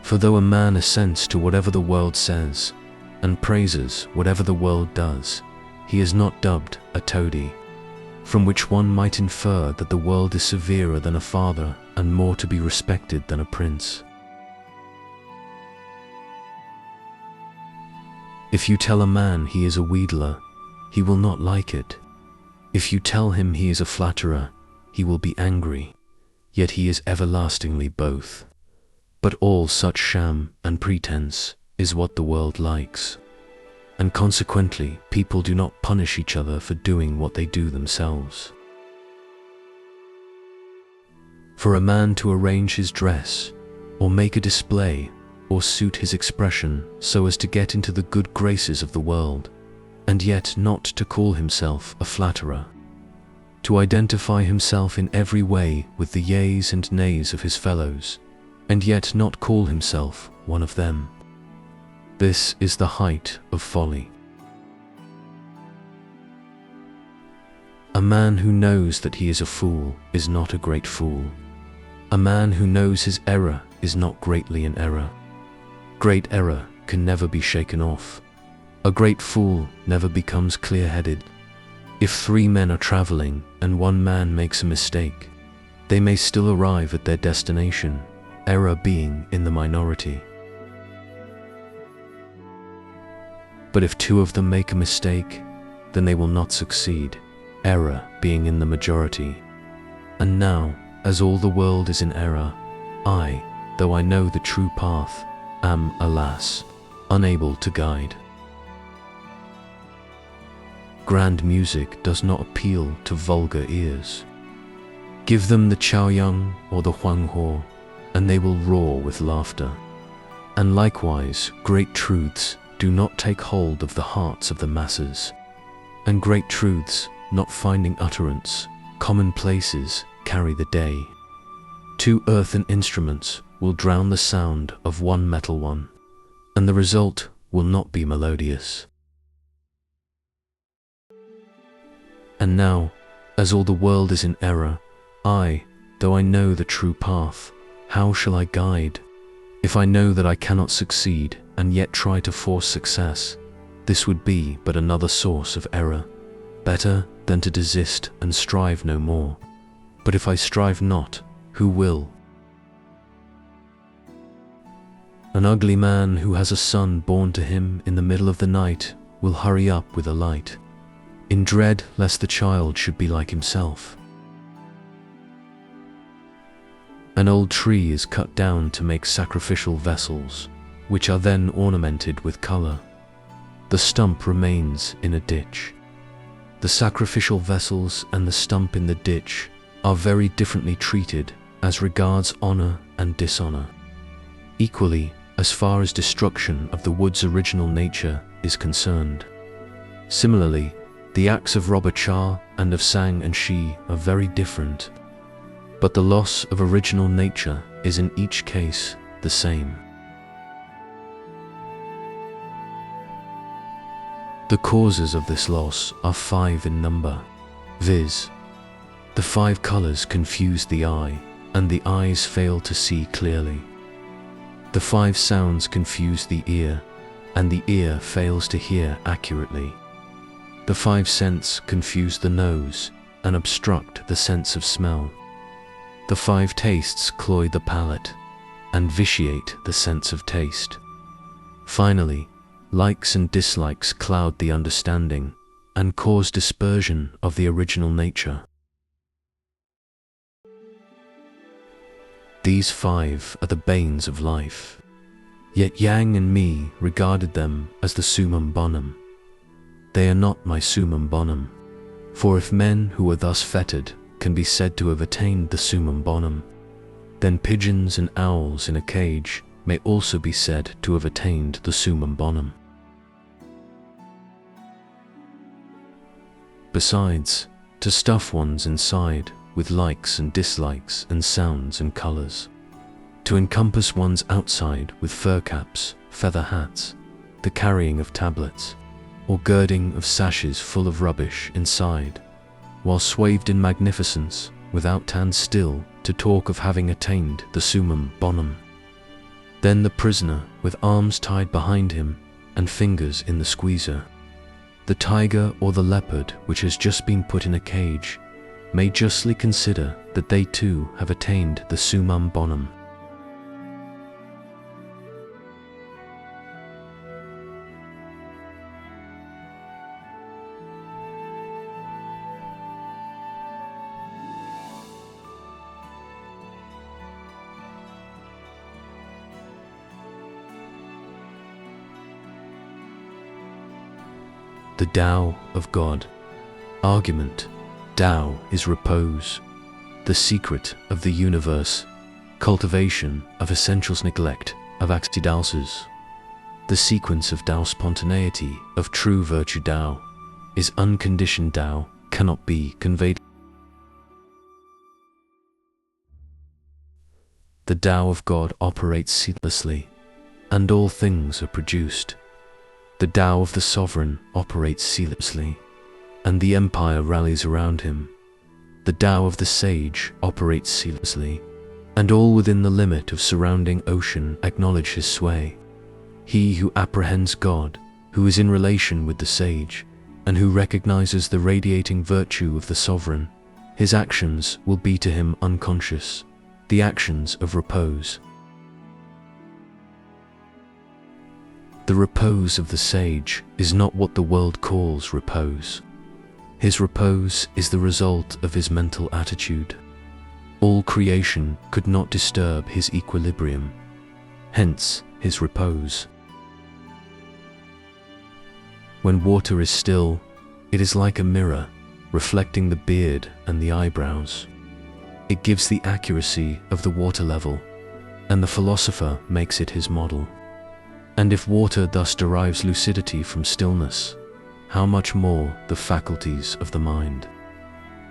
For though a man assents to whatever the world says, and praises whatever the world does, he is not dubbed a toady, from which one might infer that the world is severer than a father and more to be respected than a prince. If you tell a man he is a wheedler, he will not like it. If you tell him he is a flatterer, he will be angry, yet he is everlastingly both. But all such sham and pretense is what the world likes, and consequently people do not punish each other for doing what they do themselves. For a man to arrange his dress, or make a display, or suit his expression so as to get into the good graces of the world, and yet not to call himself a flatterer, to identify himself in every way with the yeas and nays of his fellows, and yet not call himself one of them, this is the height of folly. A man who knows that he is a fool is not a great fool. A man who knows his error is not greatly in error. Great error can never be shaken off. A great fool never becomes clear-headed. If 3 men are traveling and one man makes a mistake, they may still arrive at their destination, error being in the minority. But if 2 of them make a mistake, then they will not succeed, error being in the majority. And now, as all the world is in error, I, though I know the true path, am, alas, unable to guide. Grand music does not appeal to vulgar ears. Give them the Chaoyang or the Huangho, and they will roar with laughter. And likewise, great truths do not take hold of the hearts of the masses, and great truths, not finding utterance, commonplaces carry the day. 2 earthen instruments will drown the sound of 1 metal one, and the result will not be melodious. And now, as all the world is in error, I, though I know the true path, how shall I guide? If I know that I cannot succeed and yet try to force success, this would be but another source of error. Better than to desist and strive no more. But if I strive not, who will? An ugly man who has a son born to him in the middle of the night will hurry up with a light, in dread lest the child should be like himself. An old tree is cut down to make sacrificial vessels, which are then ornamented with color. The stump remains in a ditch. The sacrificial vessels and the stump in the ditch are very differently treated as regards honor and dishonor. Equally, as far as destruction of the wood's original nature is concerned. Similarly, the acts of Robber Cha and of Sang and Shi are very different, but the loss of original nature is in each case the same. The causes of this loss are 5 in number, viz. The 5 colors confuse the eye, and the eyes fail to see clearly. The 5 sounds confuse the ear, and the ear fails to hear accurately. The 5 scents confuse the nose and obstruct the sense of smell. The 5 tastes cloy the palate and vitiate the sense of taste. Finally, likes and dislikes cloud the understanding and cause dispersion of the original nature. These 5 are the banes of life, yet Yang and me regarded them as the summum bonum. They are not my summum bonum, for if men who are thus fettered can be said to have attained the summum bonum, then pigeons and owls in a cage may also be said to have attained the summum bonum. Besides, to stuff one's inside with likes and dislikes and sounds and colors, to encompass one's outside with fur caps, feather hats, the carrying of tablets, or girding of sashes full of rubbish inside, while swathed in magnificence, without hand still to talk of having attained the summum bonum. Then the prisoner, with arms tied behind him and fingers in the squeezer, the tiger or the leopard which has just been put in a cage, may justly consider that they too have attained the summum bonum. The Tao of God. Argument. Tao is repose, the secret of the universe, cultivation of essentials, neglect of accidentals. The sequence of Tao, spontaneity of true virtue Tao, is unconditioned Tao, cannot be conveyed. The Tao of God operates ceaselessly, and all things are produced. The Tao of the sovereign operates ceaselessly, and the empire rallies around him. The Tao of the sage operates ceaselessly, and all within the limit of surrounding ocean acknowledge his sway. He who apprehends God, who is in relation with the sage, and who recognizes the radiating virtue of the sovereign, his actions will be to him unconscious, the actions of repose. The repose of the sage is not what the world calls repose. His repose is the result of his mental attitude. All creation could not disturb his equilibrium, hence his repose. When water is still, it is like a mirror, reflecting the beard and the eyebrows. It gives the accuracy of the water level, and the philosopher makes it his model. And if water thus derives lucidity from stillness, how much more the faculties of the mind?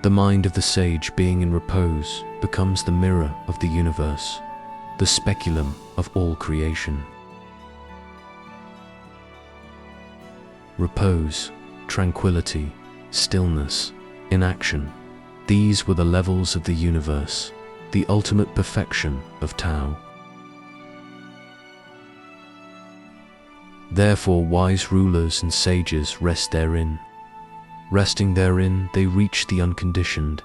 The mind of the sage, being in repose, becomes the mirror of the universe, the speculum of all creation. Repose, tranquility, stillness, inaction, these were the levels of the universe, the ultimate perfection of Tao. Therefore wise rulers and sages rest therein. Resting therein, they reach the unconditioned,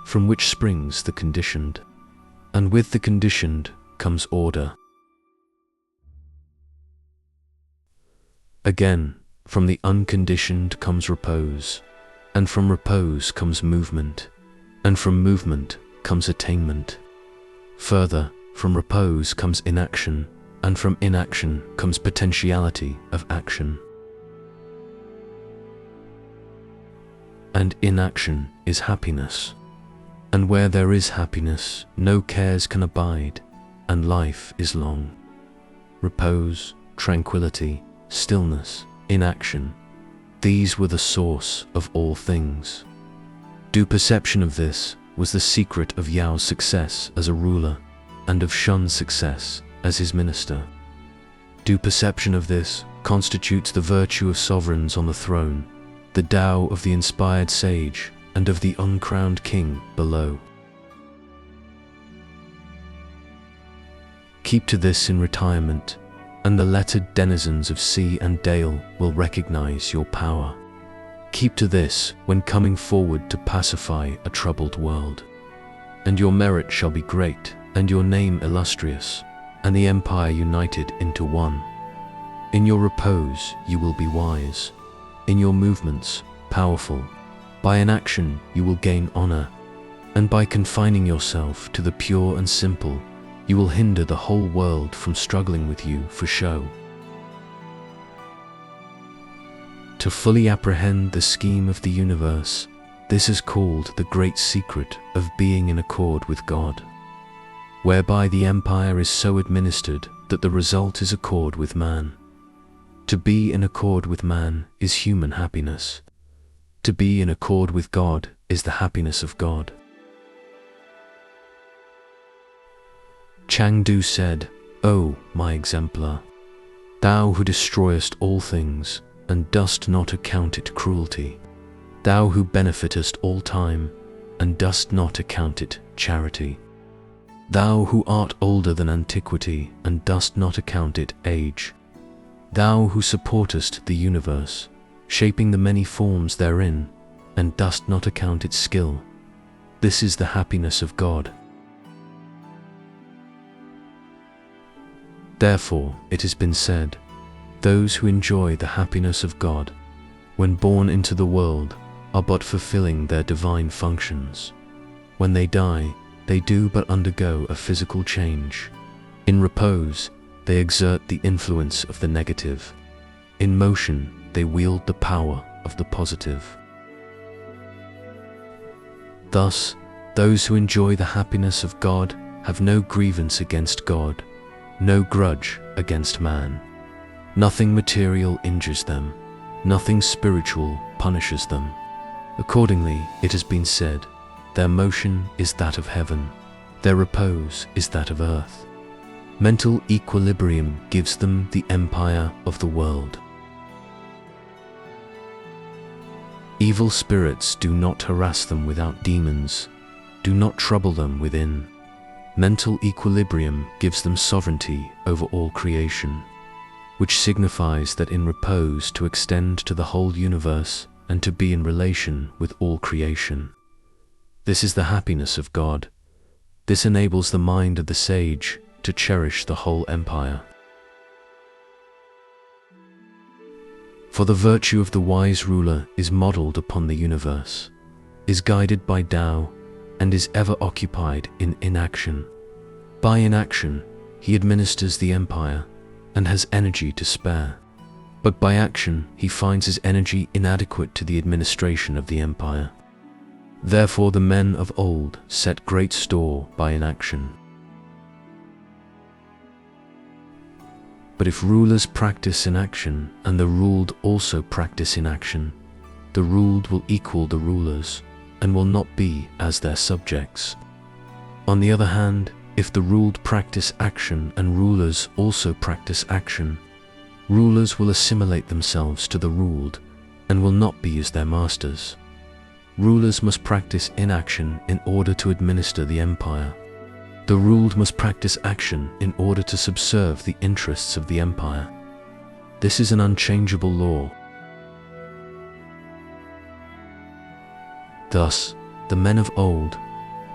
from which springs the conditioned, and with the conditioned comes order. Again, from the unconditioned comes repose, and from repose comes movement, and from movement comes attainment. Further, from repose comes inaction, and from inaction comes potentiality of action. And inaction is happiness, and where there is happiness, no cares can abide, and life is long. Repose, tranquility, stillness, inaction, these were the source of all things. Due perception of this was the secret of Yao's success as a ruler, and of Shun's success as his minister. Due perception of this constitutes the virtue of sovereigns on the throne, the Tao of the inspired sage, and of the uncrowned king below. Keep to this in retirement, and the lettered denizens of sea and dale will recognize your power. Keep to this when coming forward to pacify a troubled world. And your merit shall be great, and your name illustrious, and the empire united into one. In your repose you will be wise, in your movements powerful. By inaction you will gain honor, and by confining yourself to the pure and simple, you will hinder the whole world from struggling with you for show. To fully apprehend the scheme of the universe, this is called the great secret of being in accord with God, whereby the empire is so administered that the result is accord with man. To be in accord with man is human happiness. To be in accord with God is the happiness of God. Chuang Tzu said, "O my exemplar, thou who destroyest all things, and dost not account it cruelty, thou who benefitest all time, and dost not account it charity, thou who art older than antiquity, and dost not account it age, thou who supportest the universe, shaping the many forms therein, and dost not account it skill, this is the happiness of God." Therefore, it has been said, those who enjoy the happiness of God, when born into the world, are but fulfilling their divine functions. When they die, they do but undergo a physical change. In repose, they exert the influence of the negative. In motion, they wield the power of the positive. Thus, those who enjoy the happiness of God have no grievance against God, no grudge against man. Nothing material injures them, nothing spiritual punishes them. Accordingly, it has been said, their motion is that of heaven, their repose is that of earth. Mental equilibrium gives them the empire of the world. Evil spirits do not harass them without demons, do not trouble them within. Mental equilibrium gives them sovereignty over all creation, which signifies that in repose to extend to the whole universe and to be in relation with all creation. This is the happiness of God. This enables the mind of the sage to cherish the whole empire. For the virtue of the wise ruler is modeled upon the universe, is guided by Tao, and is ever occupied in inaction. By inaction, he administers the empire and has energy to spare. But by action, he finds his energy inadequate to the administration of the empire. Therefore the men of old set great store by inaction. But if rulers practice inaction and the ruled also practice inaction, the ruled will equal the rulers and will not be as their subjects. On the other hand, if the ruled practice action and rulers also practice action, rulers will assimilate themselves to the ruled and will not be as their masters. Rulers must practice inaction in order to administer the empire. The ruled must practice action in order to subserve the interests of the empire. This is an unchangeable law. Thus, the men of old,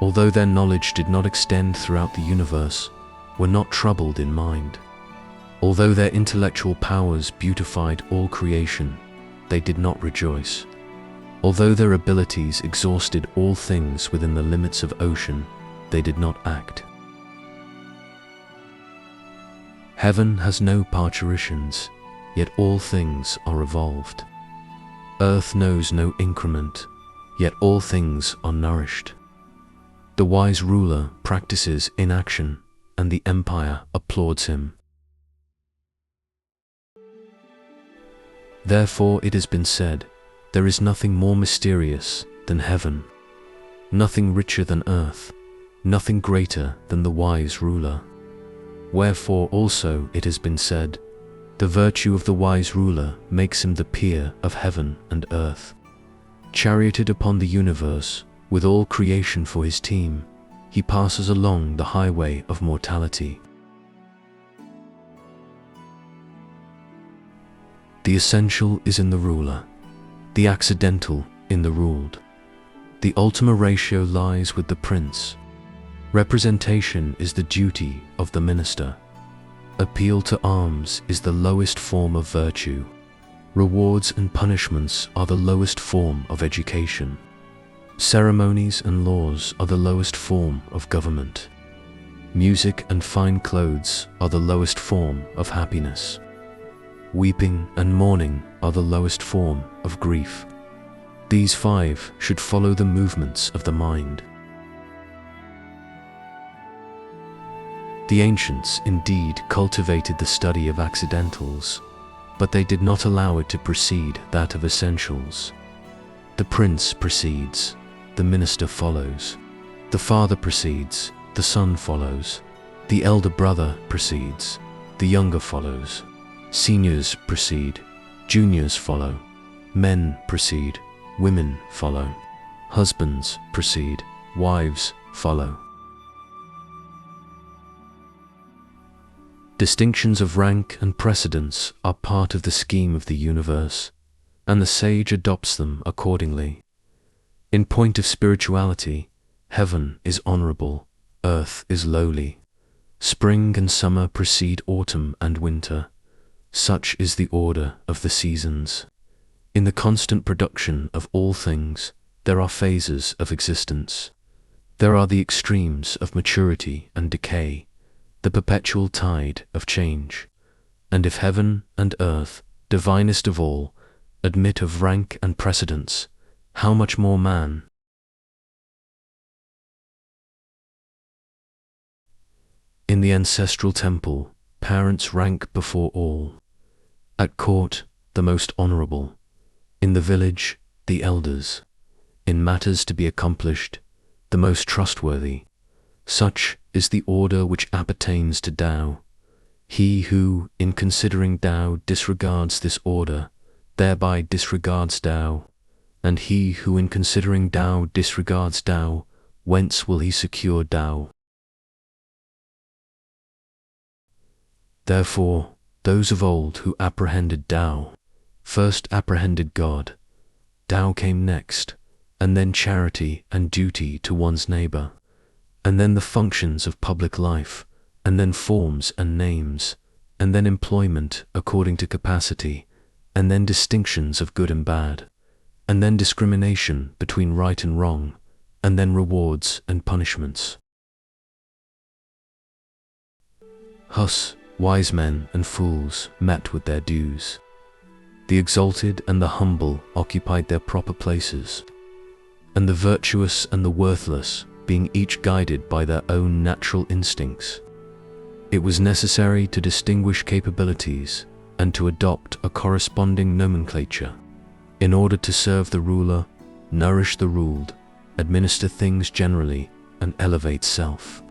although their knowledge did not extend throughout the universe, were not troubled in mind. Although their intellectual powers beautified all creation, they did not rejoice. Although their abilities exhausted all things within the limits of ocean, they did not act. Heaven has no parturitions, yet all things are evolved. Earth knows no increment, yet all things are nourished. The wise ruler practices inaction, and the empire applauds him. Therefore it has been said, there is nothing more mysterious than heaven, nothing richer than earth, nothing greater than the wise ruler. Wherefore also it has been said, The virtue of the wise ruler makes him the peer of heaven and earth. Charioted upon the universe, with all creation for his team, he passes along the highway of mortality. The essential is in the ruler, the accidental in the ruled. The ultima ratio lies with the prince. Representation is the duty of the minister. Appeal to arms is the lowest form of virtue. Rewards and punishments are the lowest form of education. Ceremonies and laws are the lowest form of government. Music and fine clothes are the lowest form of happiness. Weeping and mourning are the lowest form of grief. These five should follow the movements of the mind. The ancients indeed cultivated the study of accidentals, but they did not allow it to precede that of essentials. The prince precedes, the minister follows. The father precedes, the son follows. The elder brother precedes, the younger follows. Seniors precede, juniors follow. Men precede, women follow. Husbands precede, wives follow. Distinctions of rank and precedence are part of the scheme of the universe, and the sage adopts them accordingly. In point of spirituality, heaven is honorable, earth is lowly. Spring and summer precede autumn and winter. Such is the order of the seasons. In the constant production of all things, there are phases of existence. There are the extremes of maturity and decay, the perpetual tide of change. And if heaven and earth, divinest of all, admit of rank and precedence, how much more man? In the ancestral temple, parents rank before all. At court, the most honorable. In the village, the elders. In matters to be accomplished, the most trustworthy. Such is the order which appertains to Tao. He who, in considering Tao, disregards this order, thereby disregards Tao. And he who in considering Tao disregards Tao, whence will he secure Tao? Therefore, those of old who apprehended Tao, first apprehended God. Tao came next, and then charity and duty to one's neighbor, and then the functions of public life, and then forms and names, and then employment according to capacity, and then distinctions of good and bad, and then discrimination between right and wrong, and then rewards and punishments. Thus, wise men and fools met with their dues. The exalted and the humble occupied their proper places, and the virtuous and the worthless being each guided by their own natural instincts. It was necessary to distinguish capabilities and to adopt a corresponding nomenclature in order to serve the ruler, nourish the ruled, administer things generally, and elevate self.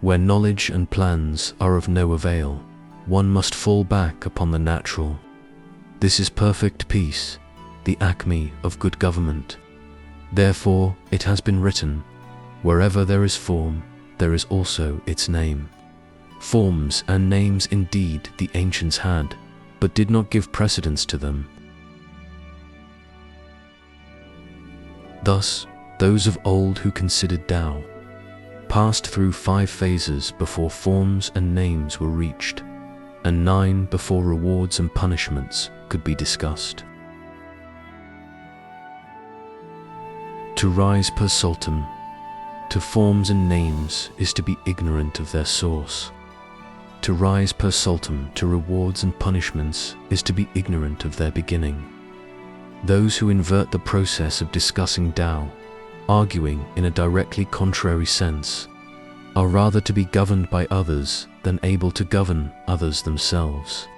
Where knowledge and plans are of no avail, one must fall back upon the natural. This is perfect peace, the acme of good government. Therefore, it has been written, wherever there is form, there is also its name. Forms and names indeed the ancients had, but did not give precedence to them. Thus, those of old who considered Tao passed through 5 phases before forms and names were reached, and 9 before rewards and punishments could be discussed. To rise per saltum, to forms and names, is to be ignorant of their source. To rise per saltum to rewards and punishments is to be ignorant of their beginning. Those who invert the process of discussing Tao, arguing in a directly contrary sense, are rather to be governed by others than able to govern others themselves.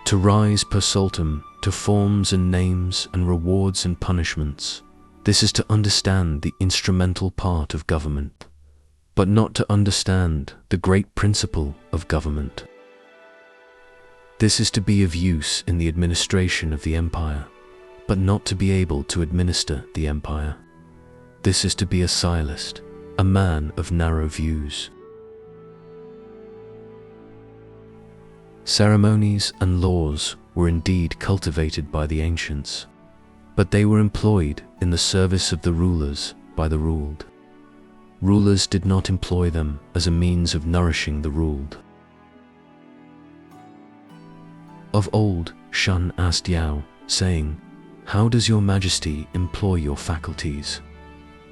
To rise per saltum to forms and names and rewards and punishments, this is to understand the instrumental part of government. but not to understand the great principle of government. This is to be of use in the administration of the empire, but not to be able to administer the empire. This is to be a sciolist, a man of narrow views. Ceremonies and laws were indeed cultivated by the ancients, but they were employed in the service of the rulers by the ruled. Rulers did not employ them as a means of nourishing the ruled. Of old, Shun asked Yao, saying, "How does your majesty employ your faculties?"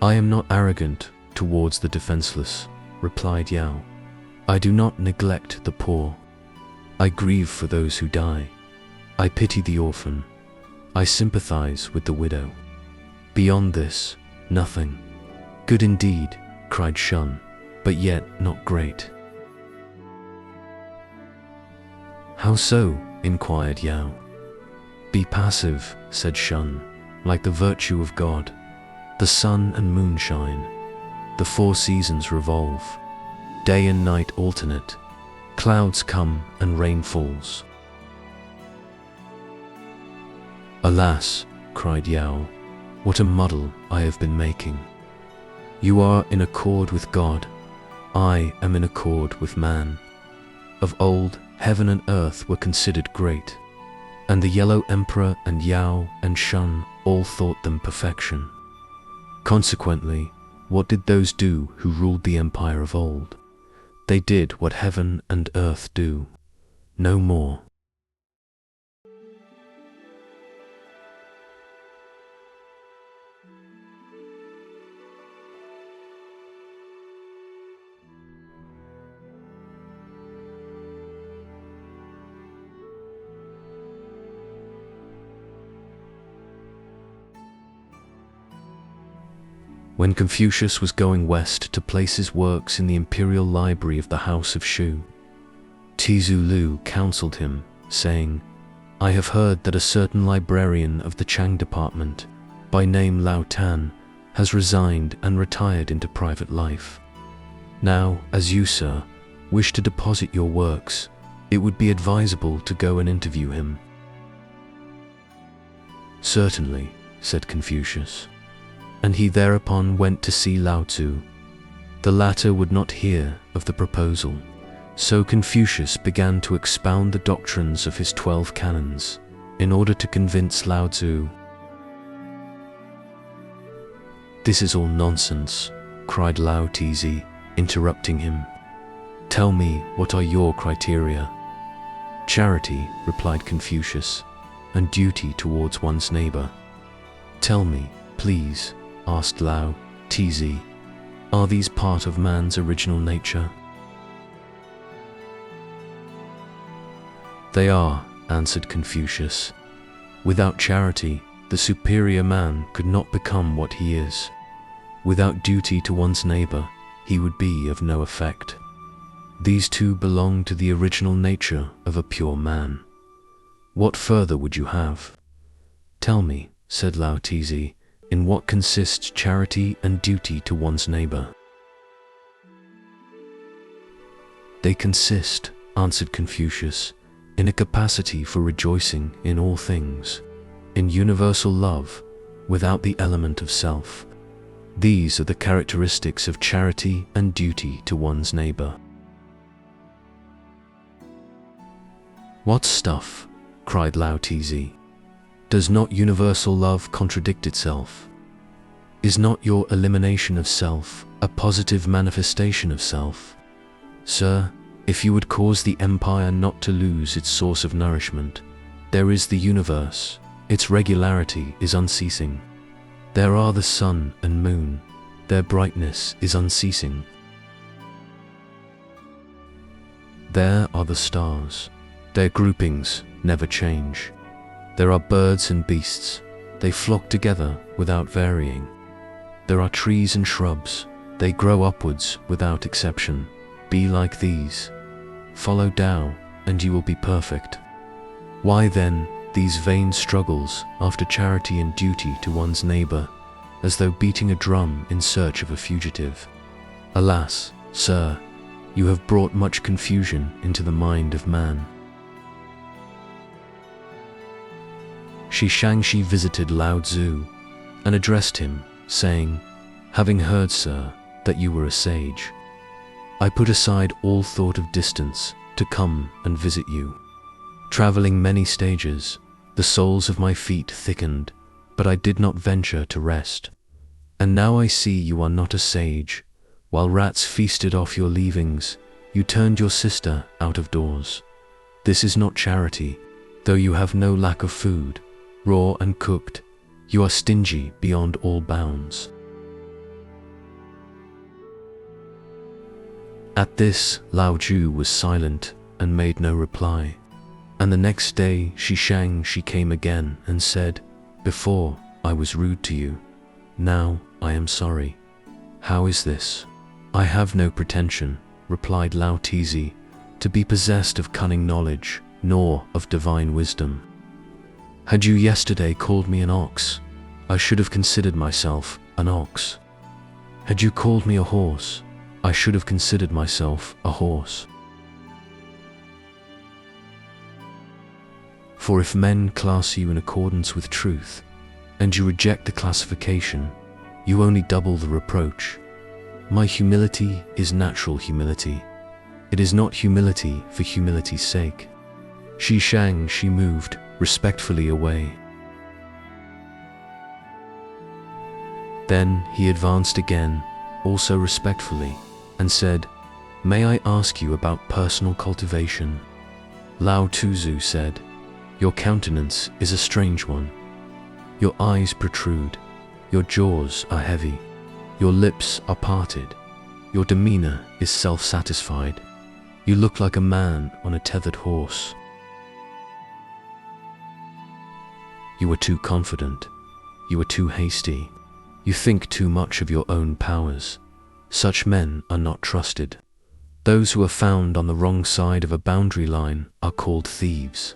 "I am not arrogant towards the defenseless," replied Yao. "I do not neglect the poor. I grieve for those who die. I pity the orphan. I sympathize with the widow. Beyond this, nothing." "Good indeed," cried Shun, "but yet not great." "How so?" inquired Yao. "Be passive," said Shun, "like the virtue of God. The sun and moon shine. The 4 seasons revolve. Day and night alternate. Clouds come and rain falls." "Alas," cried Yao, "what a muddle I have been making. You are in accord with God. I am in accord with man. Of old, heaven and earth were considered great, and the Yellow Emperor and Yao and Shun all thought them perfection. Consequently, what did those do who ruled the empire of old? They did what heaven and earth do, no more." When Confucius was going west to place his works in the imperial library of the House of Shu, Tzu Lu counseled him, saying, "I have heard that a certain librarian of the Chang department, by name Lao Tan, has resigned and retired into private life. Now, as you, sir, wish to deposit your works, it would be advisable to go and interview him." "Certainly," said Confucius. And he thereupon went to see Lao Tzu. The latter would not hear of the proposal, so Confucius began to expound the doctrines of his 12 canons in order to convince Lao Tzu. "This is all nonsense," cried Lao Tzu, interrupting him. "Tell me, what are your criteria?" "Charity," replied Confucius, "and duty towards one's neighbor." "Tell me, please," asked Lao Tzu, "are these part of man's original nature?" "They are," answered Confucius. "Without charity, the superior man could not become what he is. Without duty to one's neighbor, he would be of no effect. These two belong to the original nature of a pure man. What further would you have?" "Tell me," said Lao Tzu, "in what consists charity and duty to one's neighbor?" "They consist," answered Confucius, "in a capacity for rejoicing in all things, in universal love, without the element of self. These are the characteristics of charity and duty to one's neighbor." "What stuff!" cried Lao Tzu. "Does not universal love contradict itself? Is not your elimination of self a positive manifestation of self? Sir, if you would cause the empire not to lose its source of nourishment, there is the universe, its regularity is unceasing. There are the sun and moon, their brightness is unceasing. There are the stars, their groupings never change. There are birds and beasts, they flock together without varying. There are trees and shrubs, they grow upwards without exception. Be like these. Follow Tao, and you will be perfect. Why then these vain struggles after charity and duty to one's neighbor, as though beating a drum in search of a fugitive? Alas, sir, you have brought much confusion into the mind of man. Shangxi visited Lao Tzu and addressed him, saying, "Having heard, sir, that you were a sage, I put aside all thought of distance to come and visit you. Traveling many stages, the soles of my feet thickened, but I did not venture to rest. And now I see you are not a sage. While rats feasted off your leavings, you turned your sister out of doors. This is not charity, though you have no lack of food, raw and cooked, you are stingy beyond all bounds." At this, Lao Tzu was silent and made no reply. And the next day, she came again and said, "Before, I was rude to you. Now, I am sorry. How is this?" "I have no pretension," replied Lao Tzu, "to be possessed of cunning knowledge, nor of divine wisdom. Had you yesterday called me an ox, I should have considered myself an ox. Had you called me a horse, I should have considered myself a horse. For if men class you in accordance with truth, and you reject the classification, you only double the reproach. My humility is natural humility. It is not humility for humility's sake." She moved respectfully away. Then he advanced again, also respectfully, and said, "May I ask you about personal cultivation?" Lao Tzu said, "Your countenance is a strange one. Your eyes protrude, your jaws are heavy, your lips are parted, your demeanor is self-satisfied. You look like a man on a tethered horse. You are too confident, you are too hasty, you think too much of your own powers. Such men are not trusted. Those who are found on the wrong side of a boundary line are called thieves."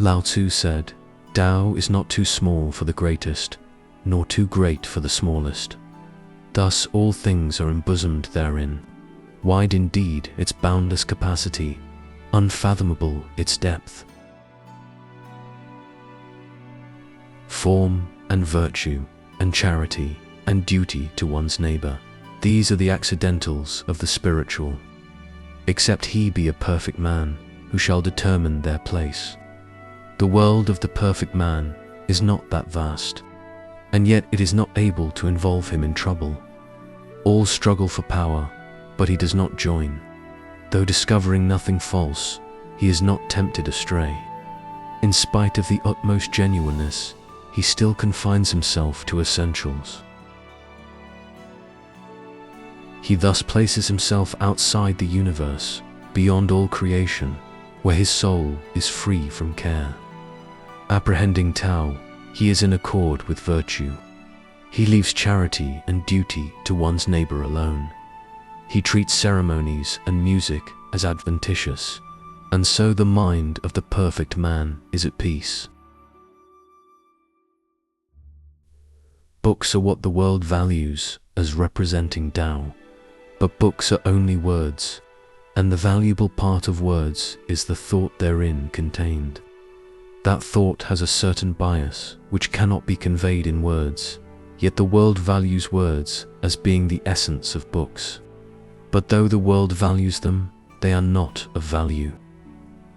Lao Tzu said, "Tao is not too small for the greatest, nor too great for the smallest. Thus all things are embosomed therein. Wide indeed its boundless capacity, unfathomable its depth. Form and virtue and charity and duty to one's neighbor, these are the accidentals of the spiritual. Except he be a perfect man, who shall determine their place. The world of the perfect man is not that vast, and yet it is not able to involve him in trouble. All struggle for power, but he does not join. Though discovering nothing false, he is not tempted astray. In spite of the utmost genuineness, he still confines himself to essentials. He thus places himself outside the universe, beyond all creation, where his soul is free from care. Apprehending Tao, he is in accord with virtue. He leaves charity and duty to one's neighbor alone. He treats ceremonies and music as adventitious, and so the mind of the perfect man is at peace. Books are what the world values as representing Tao, but books are only words, and the valuable part of words is the thought therein contained. That thought has a certain bias which cannot be conveyed in words, yet the world values words as being the essence of books. But though the world values them, they are not of value,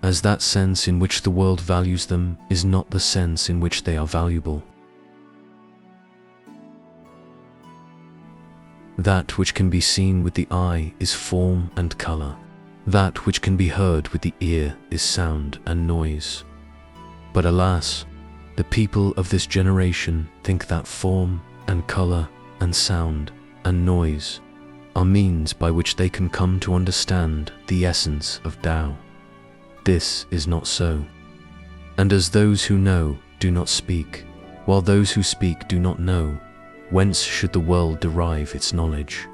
as that sense in which the world values them is not the sense in which they are valuable. That which can be seen with the eye is form and color. That which can be heard with the ear is sound and noise. But alas, the people of this generation think that form and color and sound and noise are means by which they can come to understand the essence of Tao. This is not so. And as those who know do not speak, while those who speak do not know, whence should the world derive its knowledge?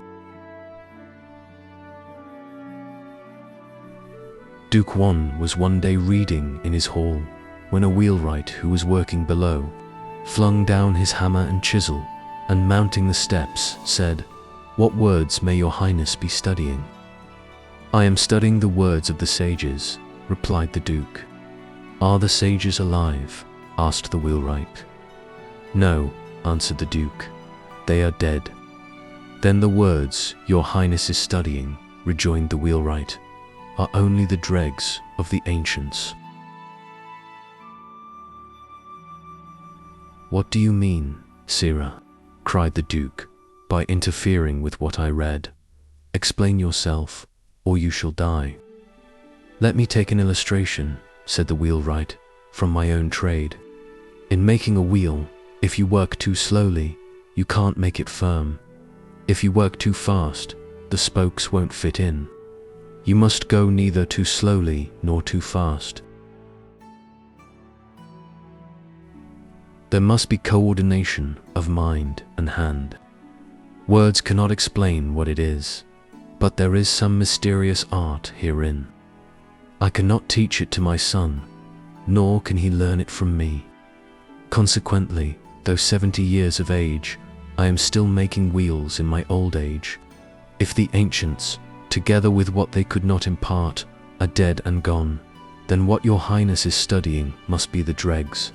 Duke Wan was one day reading in his hall when a wheelwright who was working below flung down his hammer and chisel and, mounting the steps, said, "What words may your highness be studying?" "I am studying the words of the sages," replied the Duke. "Are the sages alive?" asked the wheelwright. "No," answered the Duke, "they are dead." "Then the words your highness is studying," rejoined the wheelwright, "are only the dregs of the ancients." "What do you mean, Sirrah?" cried the Duke, "by interfering with what I read? Explain yourself, or you shall die." "Let me take an illustration," said the wheelwright, "from my own trade. In making a wheel, if you work too slowly, you can't make it firm. If you work too fast, the spokes won't fit in. You must go neither too slowly nor too fast. There must be coordination of mind and hand. Words cannot explain what it is, but there is some mysterious art herein. I cannot teach it to my son, nor can he learn it from me. Consequently, though 70 years of age, I am still making wheels in my old age. If the ancients, together with what they could not impart, are dead and gone, then what your highness is studying must be the dregs."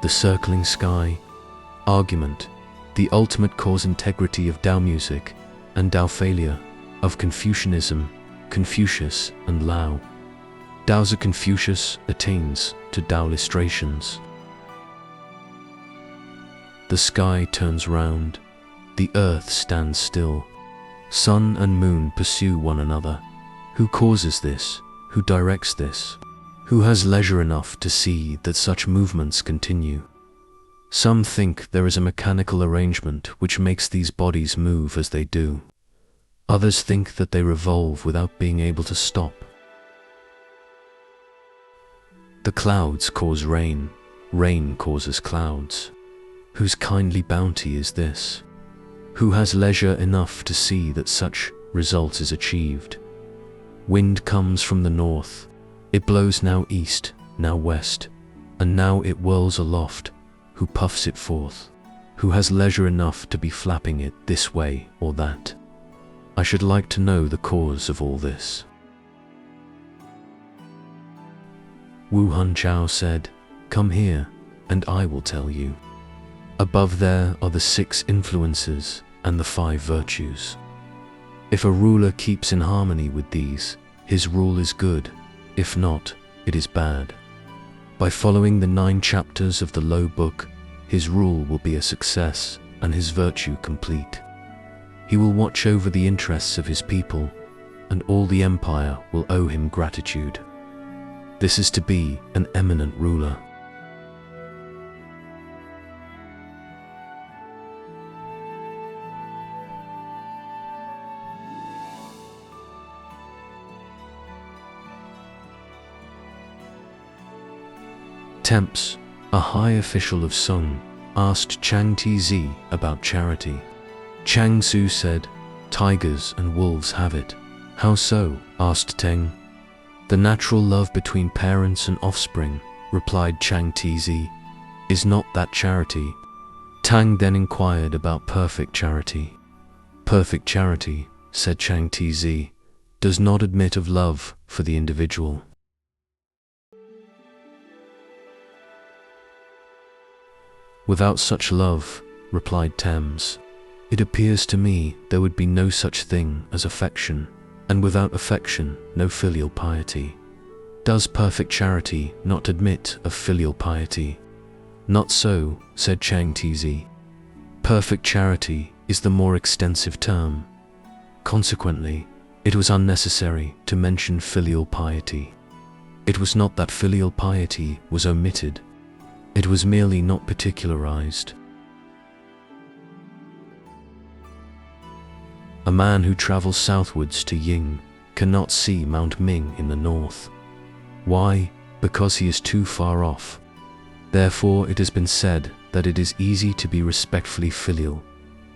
The circling sky, argument, the ultimate cause integrity of Tao music and Tao failure, of Confucianism, Confucius and Lao. Tao's Confucius attains to Tao illustrations. The sky turns round, the earth stands still. Sun and moon pursue one another. Who causes this? Who directs this? Who has leisure enough to see that such movements continue? Some think there is a mechanical arrangement which makes these bodies move as they do. Others think that they revolve without being able to stop. The clouds cause rain, rain causes clouds. Whose kindly bounty is this? Who has leisure enough to see that such result is achieved? Wind comes from the north. It blows now east, now west, and now it whirls aloft. Who puffs it forth? Who has leisure enough to be flapping it this way or that? I should like to know the cause of all this. Wu Hunchao said, "Come here, and I will tell you. Above there are the 6 influences and the 5 virtues. If a ruler keeps in harmony with these, his rule is good. If not, it is bad. By following the 9 chapters of the Low Book, his rule will be a success and his virtue complete. He will watch over the interests of his people, and all the empire will owe him gratitude. This is to be an eminent ruler." Temps, a high official of Sung, asked Chuang Tzu about charity. Chuang Tzu said, "Tigers and wolves have it." "How so?" asked Teng. "The natural love between parents and offspring," replied Chuang Tzu. "Is not that charity?" Tang then inquired about perfect charity. "Perfect charity," said Chuang Tzu, "does not admit of love for the individual." "Without such love," replied Thames, "it appears to me there would be no such thing as affection, and without affection, no filial piety. Does perfect charity not admit of filial piety?" "Not so," said Chuang Tzu. Perfect charity is the more extensive term. Consequently, it was unnecessary to mention filial piety. It was not that filial piety was omitted, it was merely not particularized. A man who travels southwards to Ying cannot see Mount Ming in the north. Why? Because he is too far off. Therefore, it has been said that it is easy to be respectfully filial,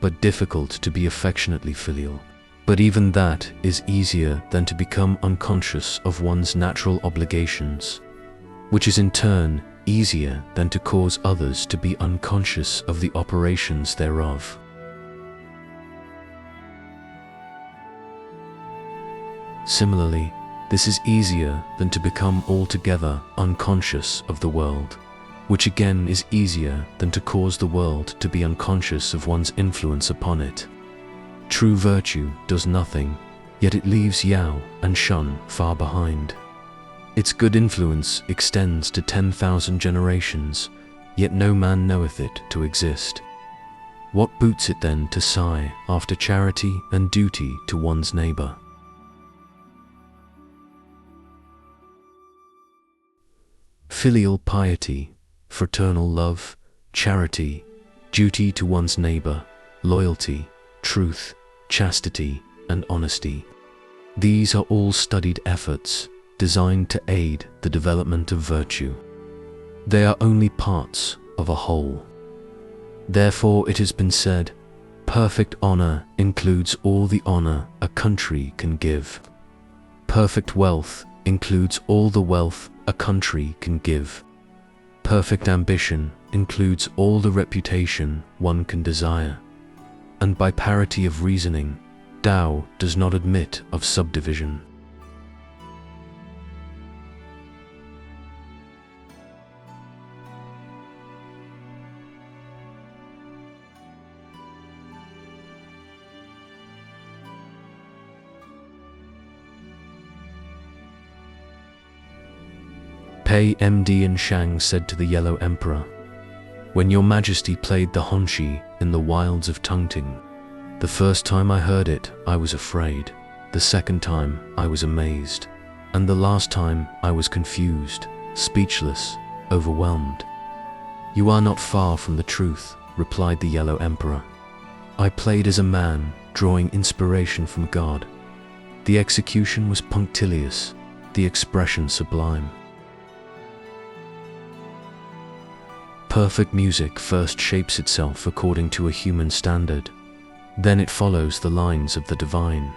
but difficult to be affectionately filial. But even that is easier than to become unconscious of one's natural obligations, which is in turn easier than to cause others to be unconscious of the operations thereof. Similarly, this is easier than to become altogether unconscious of the world, which again is easier than to cause the world to be unconscious of one's influence upon it. True virtue does nothing, yet it leaves Yao and Shun far behind. Its good influence extends to 10,000 generations, yet no man knoweth it to exist. What boots it then to sigh after charity and duty to one's neighbor? Filial piety, fraternal love, charity, duty to one's neighbor, loyalty, truth, chastity, and honesty. These are all studied efforts designed to aid the development of virtue. They are only parts of a whole. Therefore, it has been said, perfect honor includes all the honor a country can give. Perfect wealth includes all the wealth a country can give. Perfect ambition includes all the reputation one can desire. And by parity of reasoning, Tao does not admit of subdivision. Pei Md and Shang said to the Yellow Emperor, "When your Majesty played the Honshi in the wilds of Tungting, the first time I heard it, I was afraid. The second time, I was amazed. And the last time, I was confused, speechless, overwhelmed." "You are not far from the truth," replied the Yellow Emperor. "I played as a man, drawing inspiration from God. The execution was punctilious, the expression sublime. Perfect music first shapes itself according to a human standard. Then it follows the lines of the divine.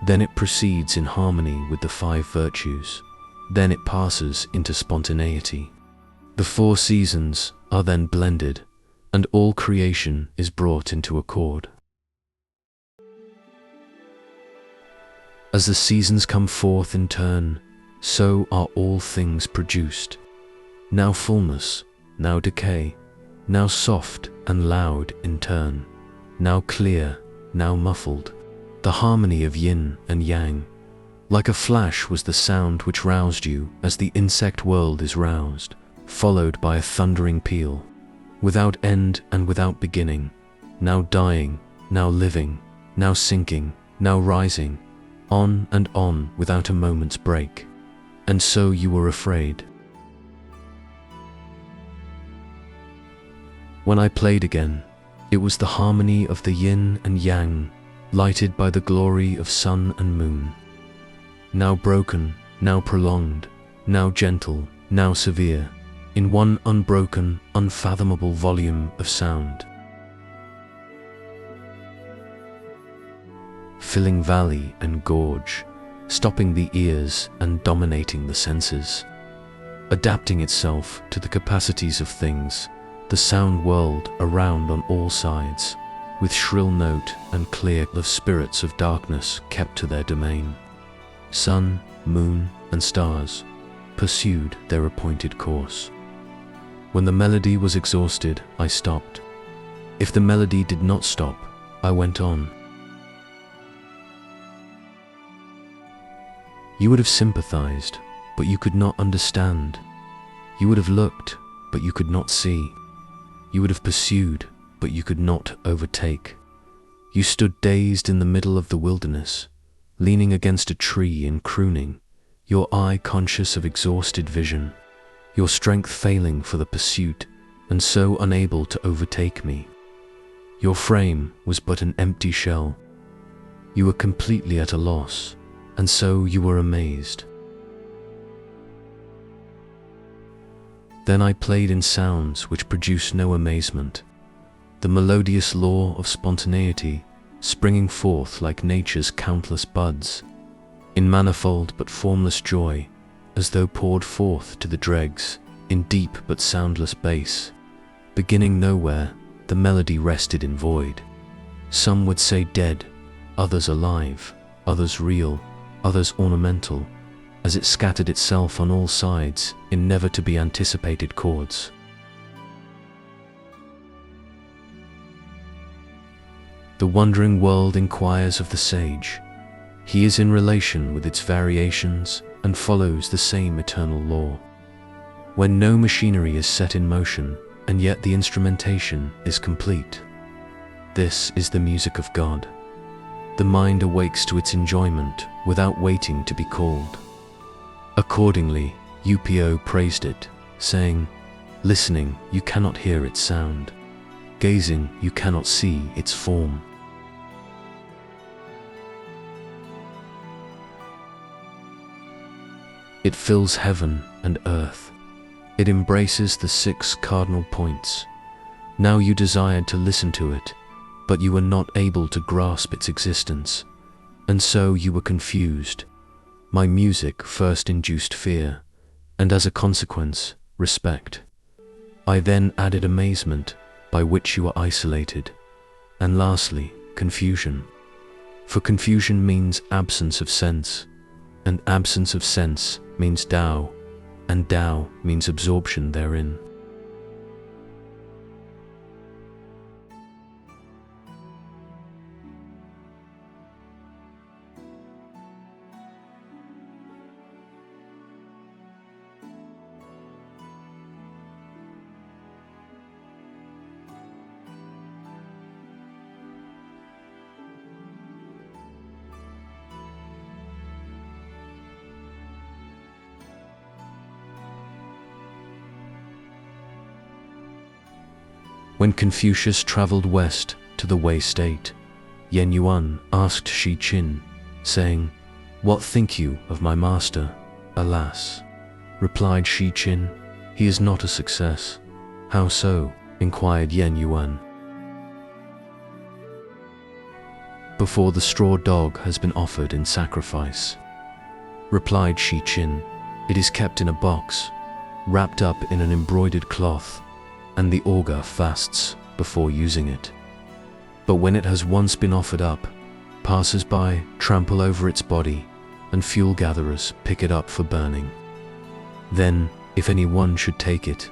Then it proceeds in harmony with the 5 virtues. Then it passes into spontaneity. The 4 seasons are then blended, and all creation is brought into accord. As the seasons come forth in turn, so are all things produced. Now fullness, now decay, now soft and loud in turn, now clear, now muffled, the harmony of yin and yang. Like a flash was the sound which roused you as the insect world is roused, followed by a thundering peal, without end and without beginning, now dying, now living, now sinking, now rising, on and on without a moment's break. And so you were afraid. When I played again, it was the harmony of the yin and yang, lighted by the glory of sun and moon. Now broken, now prolonged, now gentle, now severe, in one unbroken, unfathomable volume of sound. Filling valley and gorge, stopping the ears and dominating the senses. Adapting itself to the capacities of things, the sound world around on all sides, with shrill note and clear of spirits of darkness kept to their domain. Sun, moon, and stars pursued their appointed course. When the melody was exhausted, I stopped. If the melody did not stop, I went on. You would have sympathized, but you could not understand. You would have looked, but you could not see. You would have pursued, but you could not overtake. You stood dazed in the middle of the wilderness, leaning against a tree and crooning, your eye conscious of exhausted vision, your strength failing for the pursuit, and so unable to overtake me. Your frame was but an empty shell. You were completely at a loss, and so you were amazed. Then I played in sounds which produced no amazement, the melodious law of spontaneity springing forth like nature's countless buds, in manifold but formless joy, as though poured forth to the dregs, in deep but soundless bass. Beginning nowhere, the melody rested in void. Some would say dead, others alive, others real, others ornamental, as it scattered itself on all sides in never-to-be-anticipated chords. The wondering world inquires of the sage. He is in relation with its variations and follows the same eternal law. When no machinery is set in motion, and yet the instrumentation is complete. This is the music of God. The mind awakes to its enjoyment without waiting to be called. Accordingly, UPO praised it, saying, "Listening, you cannot hear its sound. Gazing, you cannot see its form." It fills heaven and earth. It embraces the 6 cardinal points. Now you desired to listen to it, but you were not able to grasp its existence, and so you were confused. My music first induced fear, and as a consequence, respect. I then added amazement, by which you were isolated, and lastly, confusion. For confusion means absence of sense, and absence of sense means Tao, and Tao means absorption therein. When Confucius traveled west to the Wei state, Yen Yuan asked Shi Qin, saying, "What think you of my master?" "Alas," replied Shi Qin, "he is not a success." "How so?" inquired Yen Yuan. "Before the straw dog has been offered in sacrifice," replied Shi Qin. "It is kept in a box, wrapped up in an embroidered cloth, and the augur fasts before using it. But when it has once been offered up, passers-by trample over its body, and fuel gatherers pick it up for burning. Then, if anyone should take it,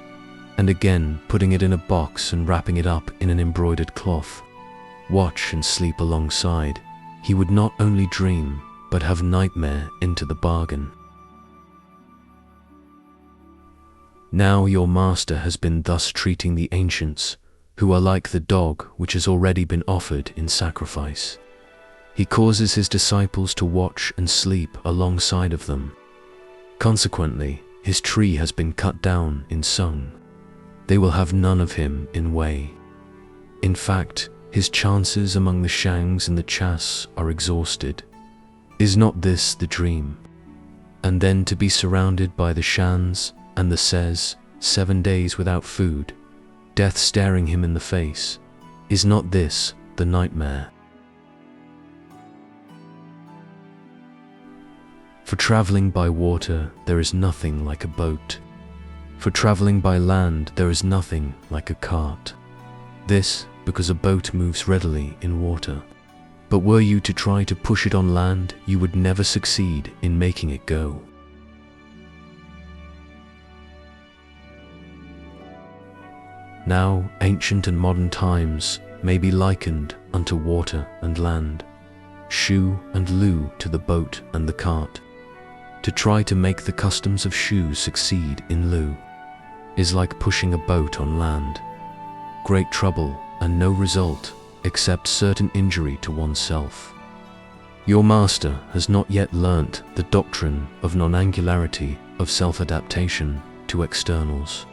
and again putting it in a box and wrapping it up in an embroidered cloth, watch and sleep alongside, he would not only dream, but have nightmare into the bargain. Now your master has been thus treating the ancients, who are like the dog which has already been offered in sacrifice. He causes his disciples to watch and sleep alongside of them. Consequently, his tree has been cut down in Sung. They will have none of him in Wei. In fact, his chances among the Shangs and the Chas are exhausted. Is not this the dream? And then to be surrounded by the Shans and the Ses, 7 days without food, death staring him in the face. Is not this the nightmare? For traveling by water, there is nothing like a boat. For traveling by land, there is nothing like a cart. This because a boat moves readily in water. But were you to try to push it on land, you would never succeed in making it go. Now, ancient and modern times may be likened unto water and land, Shu and Lu to the boat and the cart. To try to make the customs of Shu succeed in Lu is like pushing a boat on land. Great trouble and no result except certain injury to oneself. Your master has not yet learnt the doctrine of non-angularity, of self-adaptation to externals.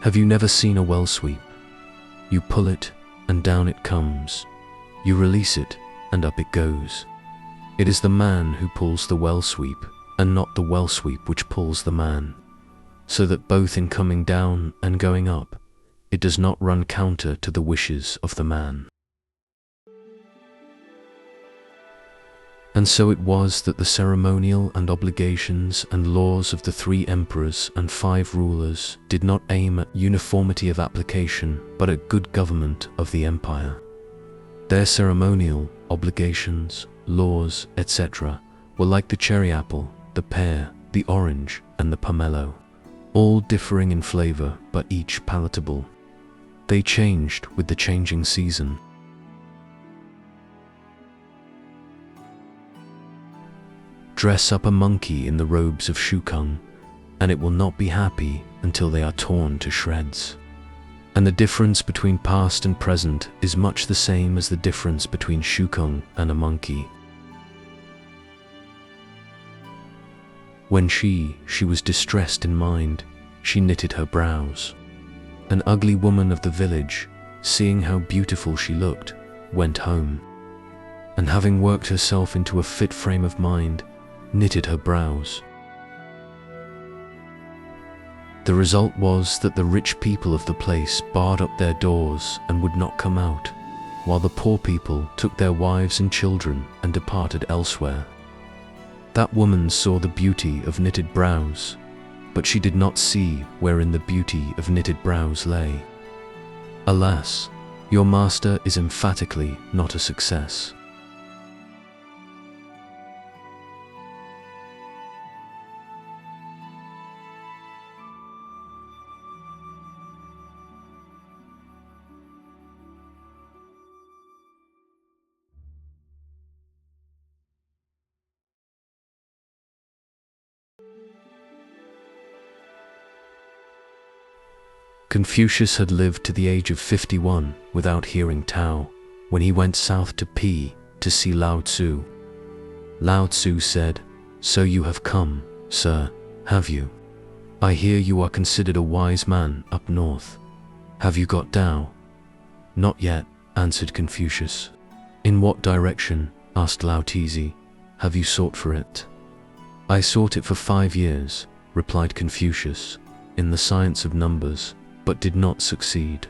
Have you never seen a well sweep? You pull it, and down it comes. You release it, and up it goes. It is the man who pulls the well sweep, and not the well sweep which pulls the man. So that both in coming down and going up, it does not run counter to the wishes of the man. And so it was that the ceremonial and obligations and laws of the 3 emperors and 5 rulers did not aim at uniformity of application, but at good government of the empire. Their ceremonial, obligations, laws, etc. were like the cherry apple, the pear, the orange, and the pomelo, all differing in flavor but each palatable. They changed with the changing season. Dress up a monkey in the robes of Shukung, and it will not be happy until they are torn to shreds. And the difference between past and present is much the same as the difference between Shukung and a monkey. When she was distressed in mind, she knitted her brows. An ugly woman of the village, seeing how beautiful she looked, went home, and having worked herself into a fit frame of mind, knitted her brows. The result was that the rich people of the place barred up their doors and would not come out, while the poor people took their wives and children and departed elsewhere. That woman saw the beauty of knitted brows, but she did not see wherein the beauty of knitted brows lay. Alas, your master is emphatically not a success. Confucius had lived to the age of 51 without hearing Tao when he went south to Pi to see Lao Tzu. Lao Tzu said, "So you have come, sir, have you? I hear you are considered a wise man up north. Have you got Tao?" "Not yet," answered Confucius. "In what direction," asked Lao Tzu, "have you sought for it?" "I sought it for 5 years," replied Confucius, "in the science of numbers, but did not succeed."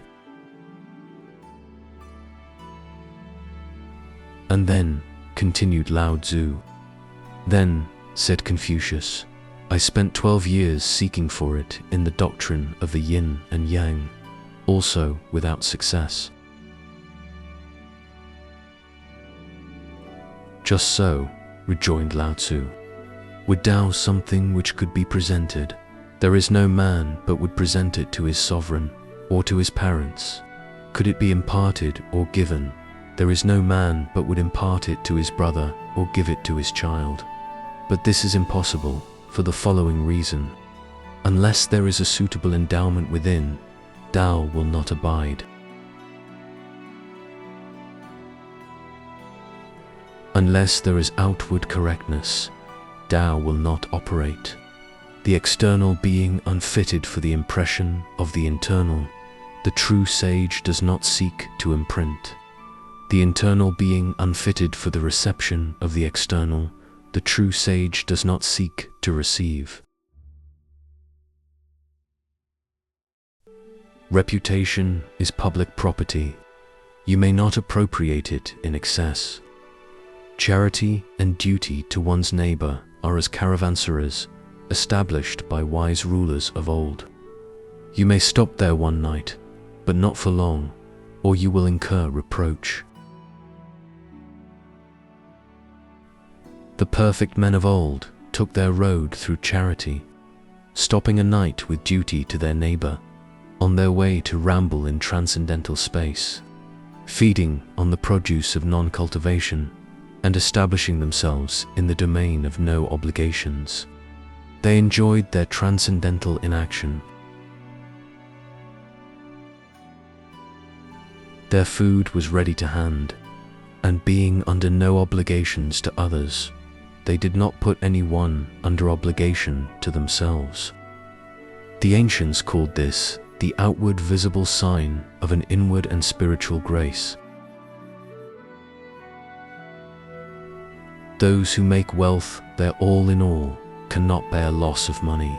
"And then," continued Lao Tzu, "then," said Confucius, "I spent 12 years seeking for it in the doctrine of the yin and yang, also without success." "Just so," rejoined Lao Tzu. "Were Tao something which could be presented, there is no man but would present it to his sovereign or to his parents. Could it be imparted or given, there is no man but would impart it to his brother or give it to his child. But this is impossible for the following reason. Unless there is a suitable endowment within, Tao will not abide. Unless there is outward correctness, Tao will not operate. The external being unfitted for the impression of the internal, the true sage does not seek to imprint. The internal being unfitted for the reception of the external, the true sage does not seek to receive. Reputation is public property. You may not appropriate it in excess. Charity and duty to one's neighbor are as caravanserais established by wise rulers of old. You may stop there one night, but not for long, or you will incur reproach. The perfect men of old took their road through charity, stopping a night with duty to their neighbor, on their way to ramble in transcendental space, feeding on the produce of non-cultivation, and establishing themselves in the domain of no obligations. They enjoyed their transcendental inaction. Their food was ready to hand, and being under no obligations to others, they did not put anyone under obligation to themselves. The ancients called this the outward visible sign of an inward and spiritual grace. Those who make wealth their all in all cannot bear loss of money.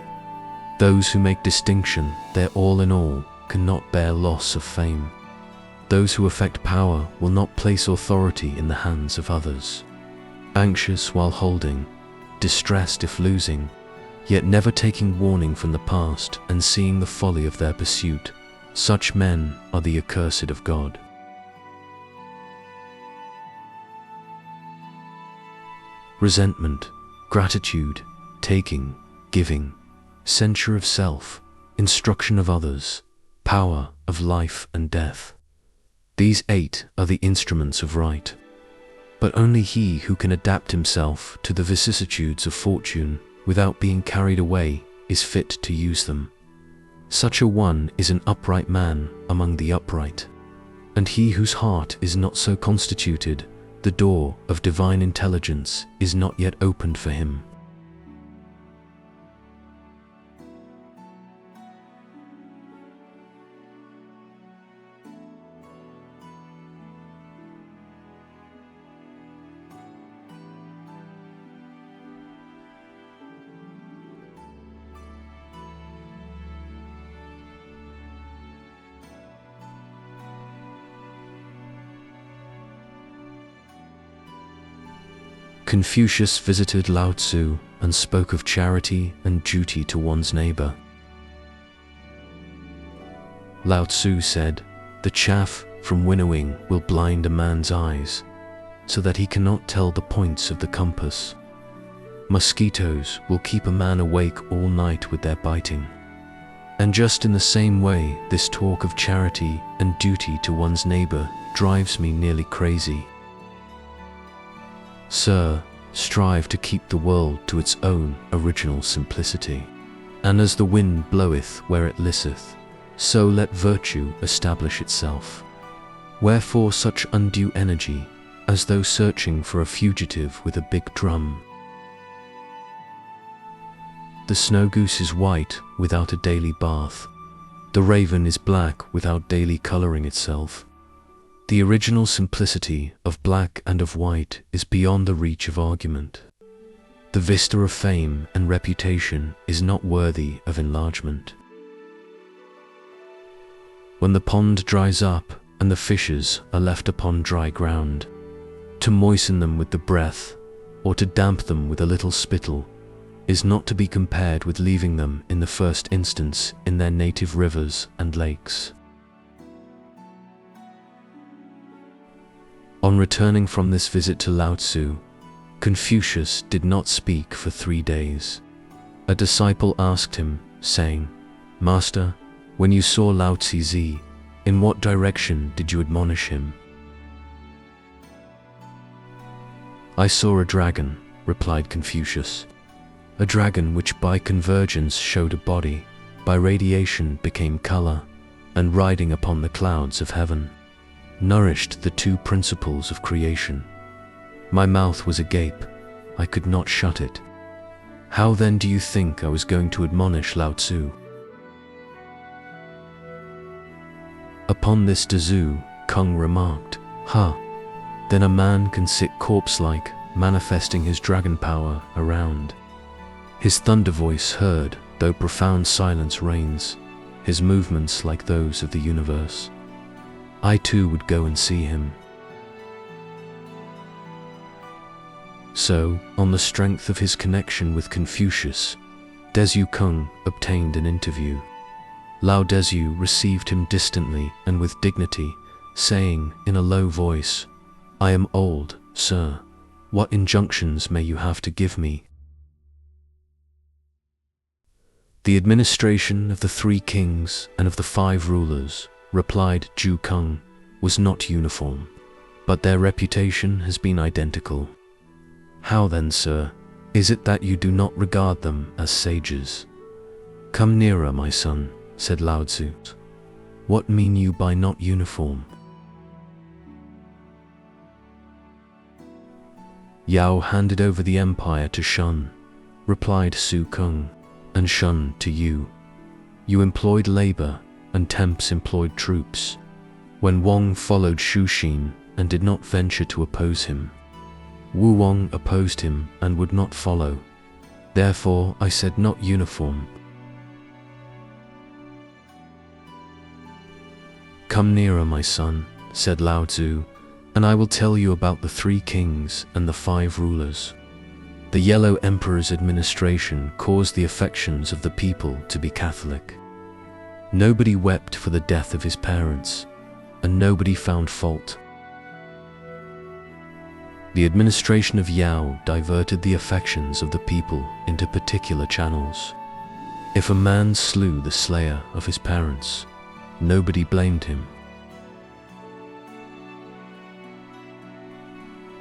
Those who make distinction their all in all cannot bear loss of fame. Those who affect power will not place authority in the hands of others. Anxious while holding, distressed if losing, yet never taking warning from the past and seeing the folly of their pursuit, such men are the accursed of God. Resentment, gratitude, taking, giving, censure of self, instruction of others, power of life and death. These 8 are the instruments of right. But only he who can adapt himself to the vicissitudes of fortune without being carried away is fit to use them. Such a one is an upright man among the upright. And he whose heart is not so constituted, the door of divine intelligence is not yet opened for him. Confucius visited Lao Tzu and spoke of charity and duty to one's neighbor. Lao Tzu said, "The chaff from winnowing will blind a man's eyes, so that he cannot tell the points of the compass. Mosquitoes will keep a man awake all night with their biting. And just in the same way, this talk of charity and duty to one's neighbor drives me nearly crazy. Sir, strive to keep the world to its own original simplicity. And as the wind bloweth where it listeth, so let virtue establish itself. Wherefore such undue energy, as though searching for a fugitive with a big drum? The snow goose is white without a daily bath. The raven is black without daily coloring itself. The original simplicity of black and of white is beyond the reach of argument. The vista of fame and reputation is not worthy of enlargement. When the pond dries up and the fishes are left upon dry ground, to moisten them with the breath or to damp them with a little spittle is not to be compared with leaving them in the first instance in their native rivers and lakes." On returning from this visit to Lao Tzu, Confucius did not speak for 3 days. A disciple asked him, saying, "Master, when you saw Lao Tzu, in what direction did you admonish him?" "I saw a dragon," replied Confucius. "A dragon which by convergence showed a body, by radiation became color, and riding upon the clouds of heaven, nourished the 2 principles of creation. My mouth was agape, I could not shut it. How then do you think I was going to admonish Lao Tzu?" Upon this Tzu, Kung remarked, "Ha, then a man can sit corpse-like, manifesting his dragon power around. His thunder voice heard, though profound silence reigns, his movements like those of the universe. I too would go and see him." So, on the strength of his connection with Confucius, Tzu Kung obtained an interview. Lao Tzu received him distantly and with dignity, saying in a low voice, "I am old, sir. What injunctions may you have to give me?" "The administration of the 3 kings and of the 5 rulers," replied Tzu Kung, "was not uniform, but their reputation has been identical. How then, sir, is it that you do not regard them as sages?" "Come nearer, my son," said Lao Tzu. "What mean you by not uniform?" Yao handed over the empire to Shun, replied Su Kung, and Shun to you. You employed labor, and Temps employed troops. When Wang followed Shu Xin and did not venture to oppose him, Wu Wang opposed him and would not follow. Therefore I said not uniform. Come nearer, my son, said Lao Tzu, and I will tell you about the 3 kings and the 5 rulers. The Yellow Emperor's administration caused the affections of the people to be Catholic. Nobody wept for the death of his parents, and nobody found fault. The administration of Yao diverted the affections of the people into particular channels. If a man slew the slayer of his parents, nobody blamed him.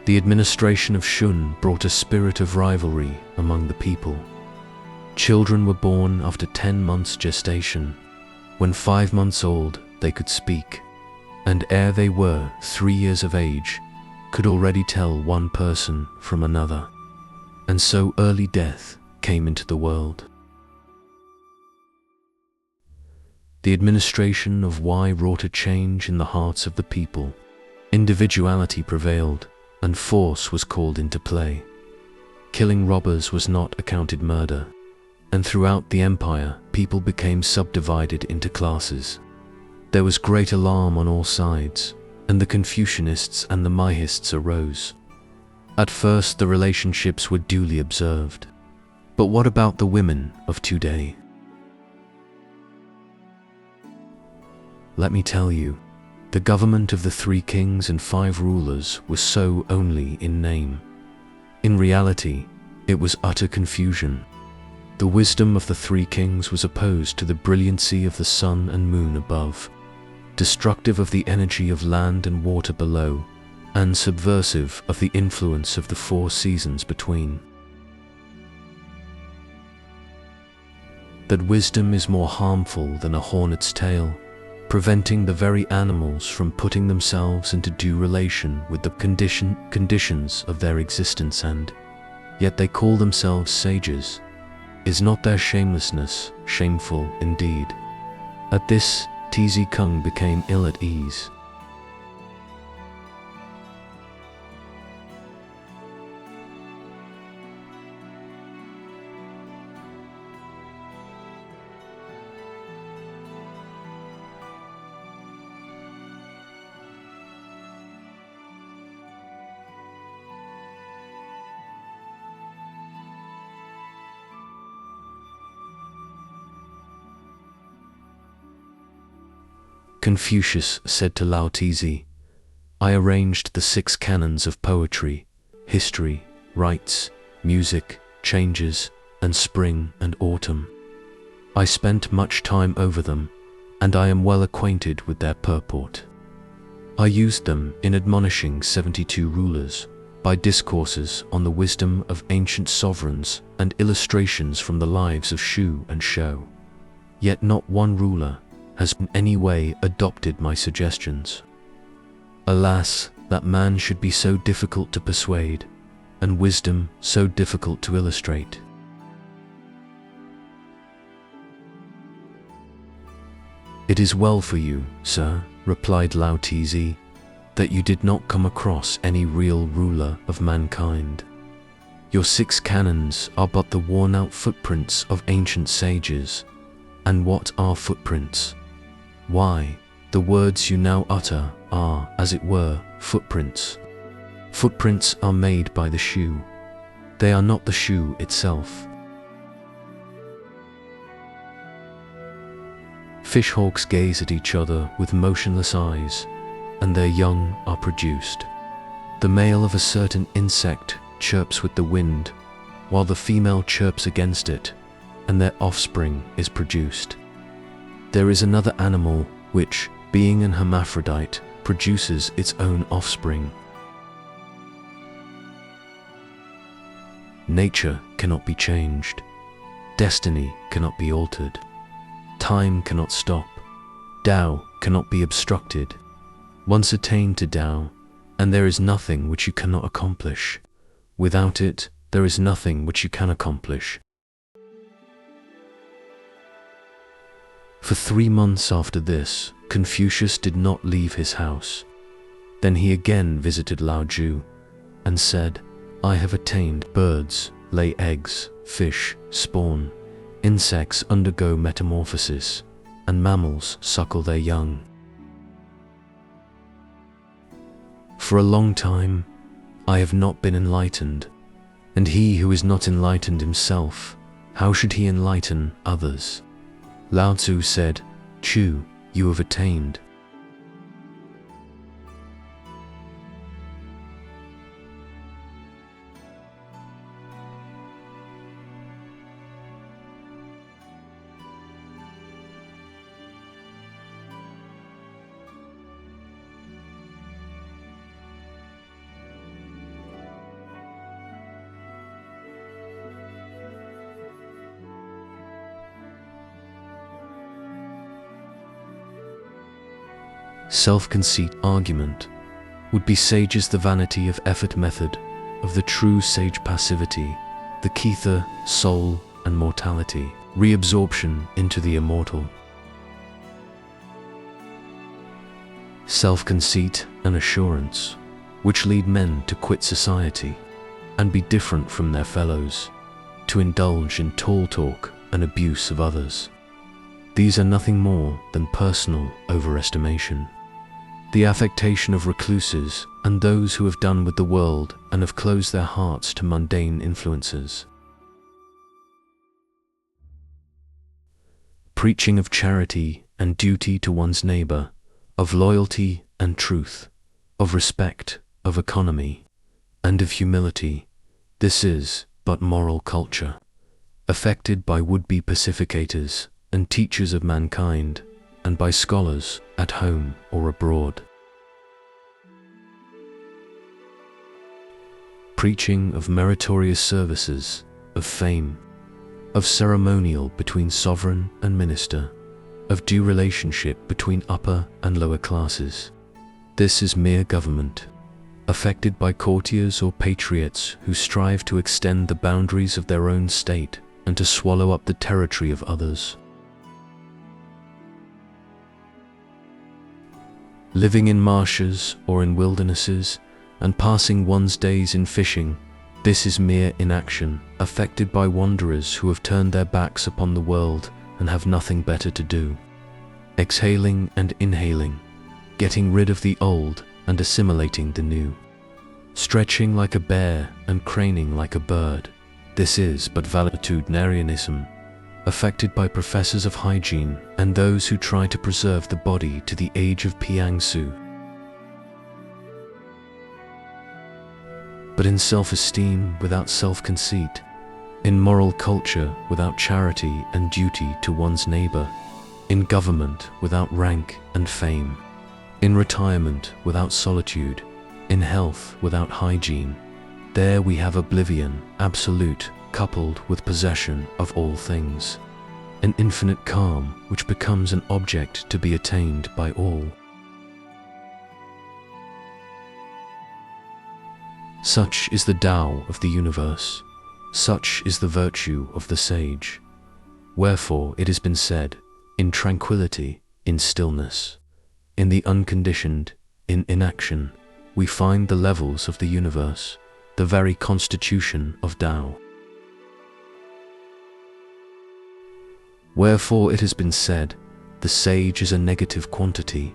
The administration of Shun brought a spirit of rivalry among the people. Children were born after 10 months gestation. When 5 months old, they could speak, and ere they were 3 years of age, could already tell one person from another. And so early death came into the world. The administration of Y wrought a change in the hearts of the people. Individuality prevailed, and force was called into play. Killing robbers was not accounted murder, and throughout the empire, people became subdivided into classes. There was great alarm on all sides, and the Confucianists and the Maihists arose. At first, the relationships were duly observed. But what about the women of today? Let me tell you, the government of the 3 kings and 5 rulers was so only in name. In reality, it was utter confusion. The wisdom of the 3 kings was opposed to the brilliancy of the sun and moon above, destructive of the energy of land and water below, and subversive of the influence of the 4 seasons between. That wisdom is more harmful than a hornet's tail, preventing the very animals from putting themselves into due relation with the conditions of their existence, and yet they call themselves sages. Is not their shamelessness shameful indeed? At this, Tz Kung became ill at ease. Confucius said to Lao Tzu, I arranged the 6 canons of poetry, history, rites, music, changes, and spring and autumn. I spent much time over them, and I am well acquainted with their purport. I used them in admonishing 72 rulers, by discourses on the wisdom of ancient sovereigns and illustrations from the lives of Shu and Shou. Yet not one ruler has in any way adopted my suggestions. Alas, that man should be so difficult to persuade, and wisdom so difficult to illustrate. It is well for you, sir, replied Lao Tzu, that you did not come across any real ruler of mankind. Your 6 canons are but the worn-out footprints of ancient sages. And what are footprints? Why, the words you now utter are, as it were, footprints. Footprints are made by the shoe. They are not the shoe itself. Fishhawks gaze at each other with motionless eyes, and their young are produced. The male of a certain insect chirps with the wind, while the female chirps against it, and their offspring is produced. There is another animal which, being an hermaphrodite, produces its own offspring. Nature cannot be changed. Destiny cannot be altered. Time cannot stop. Tao cannot be obstructed. Once attain to Tao, and there is nothing which you cannot accomplish. Without it, there is nothing which you can accomplish. For 3 months after this, Confucius did not leave his house. Then he again visited Lao Tzu and said, "I have attained. Birds lay eggs, fish spawn, insects undergo metamorphosis, and mammals suckle their young. For a long time, I have not been enlightened, and he who is not enlightened himself, how should he enlighten others?" Lao Tzu said, "Chu, you have attained." Self-conceit argument would be sages the vanity of effort method, of the true sage passivity, the Ketha, soul and mortality, reabsorption into the immortal. Self-conceit and assurance, which lead men to quit society and be different from their fellows, to indulge in tall talk and abuse of others. These are nothing more than personal overestimation. The affectation of recluses and those who have done with the world and have closed their hearts to mundane influences. Preaching of charity and duty to one's neighbor, of loyalty and truth, of respect, of economy, and of humility, this is but moral culture, affected by would-be pacificators and teachers of mankind, and by scholars at home or abroad. Preaching of meritorious services, of fame, of ceremonial between sovereign and minister, of due relationship between upper and lower classes. This is mere government, affected by courtiers or patriots who strive to extend the boundaries of their own state and to swallow up the territory of others. Living in marshes or in wildernesses and passing one's days in fishing, this is mere inaction, affected by wanderers who have turned their backs upon the world and have nothing better to do. Exhaling and inhaling, getting rid of the old and assimilating the new. Stretching like a bear and craning like a bird, this is but valetudinarianism, affected by professors of hygiene and those who try to preserve the body to the age of Piangsu. But in self-esteem without self-conceit, in moral culture without charity and duty to one's neighbor, in government without rank and fame, in retirement without solitude, in health without hygiene, there we have oblivion, absolute, coupled with possession of all things, an infinite calm which becomes an object to be attained by all. Such is the Tao of the universe, such is the virtue of the sage. Wherefore it has been said, in tranquility, in stillness, in the unconditioned, in inaction, we find the levels of the universe, the very constitution of Tao. Wherefore it has been said, the sage is a negative quantity,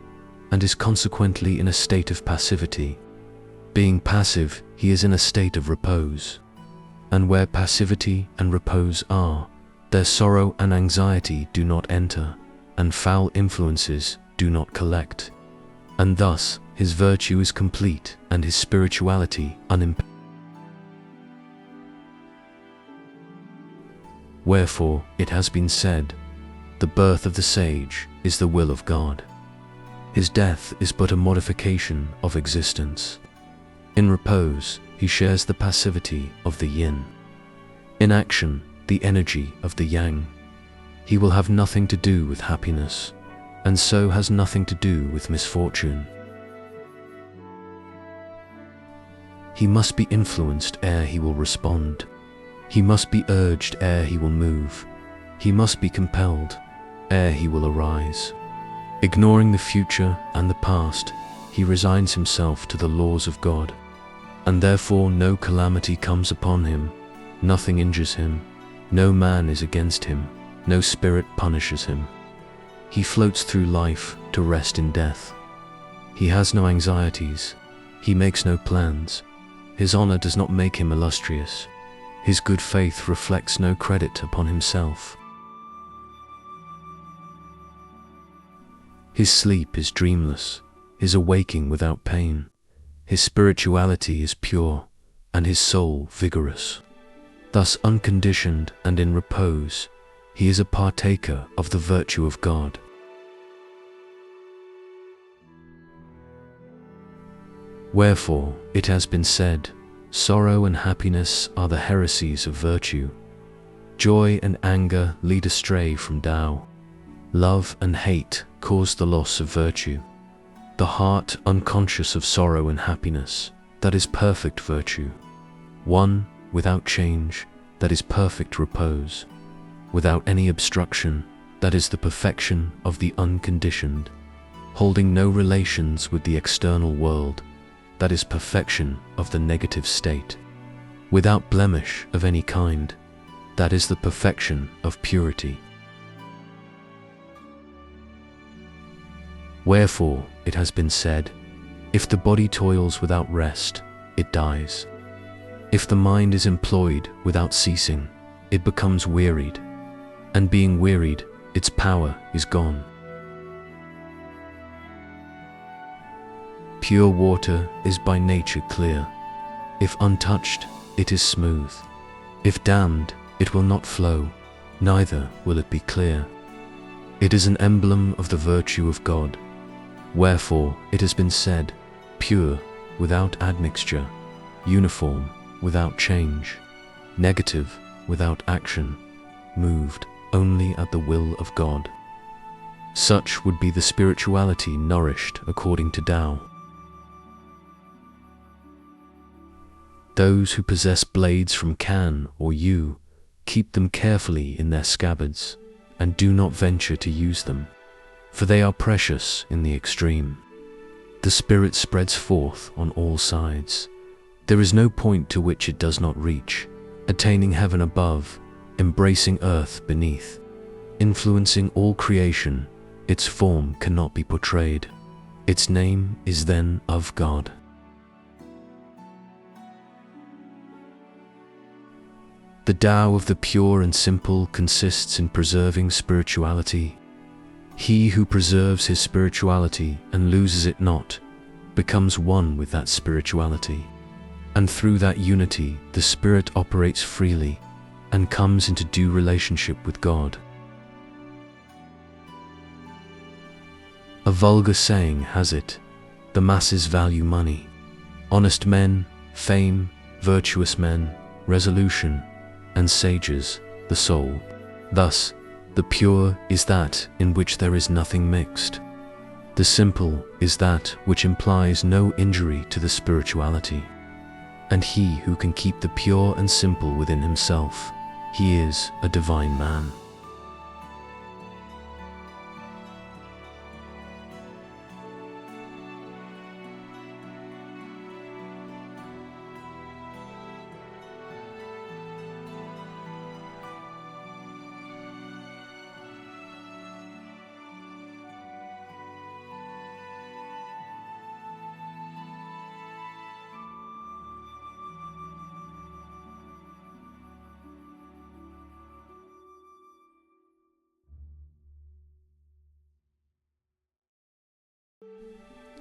and is consequently in a state of passivity. Being passive, he is in a state of repose. And where passivity and repose are, there sorrow and anxiety do not enter, and foul influences do not collect. And thus his virtue is complete and his spirituality unimpaired. Wherefore it has been said, the birth of the sage is the will of God. His death is but a modification of existence. In repose, he shares the passivity of the yin. In action, the energy of the yang. He will have nothing to do with happiness, and so has nothing to do with misfortune. He must be influenced ere he will respond. He must be urged ere he will move. He must be compelled ere he will arise. Ignoring the future and the past, he resigns himself to the laws of God, and therefore no calamity comes upon him, nothing injures him, no man is against him, no spirit punishes him. He floats through life to rest in death. He has no anxieties, he makes no plans. His honor does not make him illustrious. His good faith reflects no credit upon himself. His sleep is dreamless, his awaking without pain. His spirituality is pure, and his soul vigorous. Thus unconditioned and in repose, he is a partaker of the virtue of God. Wherefore, it has been said, sorrow and happiness are the heresies of virtue. Joy and anger lead astray from Tao. Love and hate cause the loss of virtue. The heart unconscious of sorrow and happiness, that is perfect virtue. One without change, that is perfect repose. Without any obstruction, that is the perfection of the unconditioned. Holding no relations with the external world, that is perfection of the negative state. Without blemish of any kind, that is the perfection of purity. Wherefore, it has been said, if the body toils without rest, it dies. If the mind is employed without ceasing, it becomes wearied, and being wearied, its power is gone. Pure water is by nature clear. If untouched, it is smooth. If dammed, it will not flow, neither will it be clear. It is an emblem of the virtue of God. Wherefore it has been said, pure without admixture, uniform without change, negative without action, moved only at the will of God. Such would be the spirituality nourished according to Tao. Those who possess blades from Can or Yu keep them carefully in their scabbards and do not venture to use them, for they are precious in the extreme. The spirit spreads forth on all sides. There is no point to which it does not reach, attaining heaven above, embracing earth beneath, influencing all creation. Its form cannot be portrayed. Its name is then of God. The Tao of the pure and simple consists in preserving spirituality. He who preserves his spirituality and loses it not, becomes one with that spirituality. And through that unity, the spirit operates freely and comes into due relationship with God. A vulgar saying has it, the masses value money, honest men, fame, virtuous men, resolution, and sages, the soul. Thus, the pure is that in which there is nothing mixed. The simple is that which implies no injury to the spirituality. And he who can keep the pure and simple within himself, he is a divine man.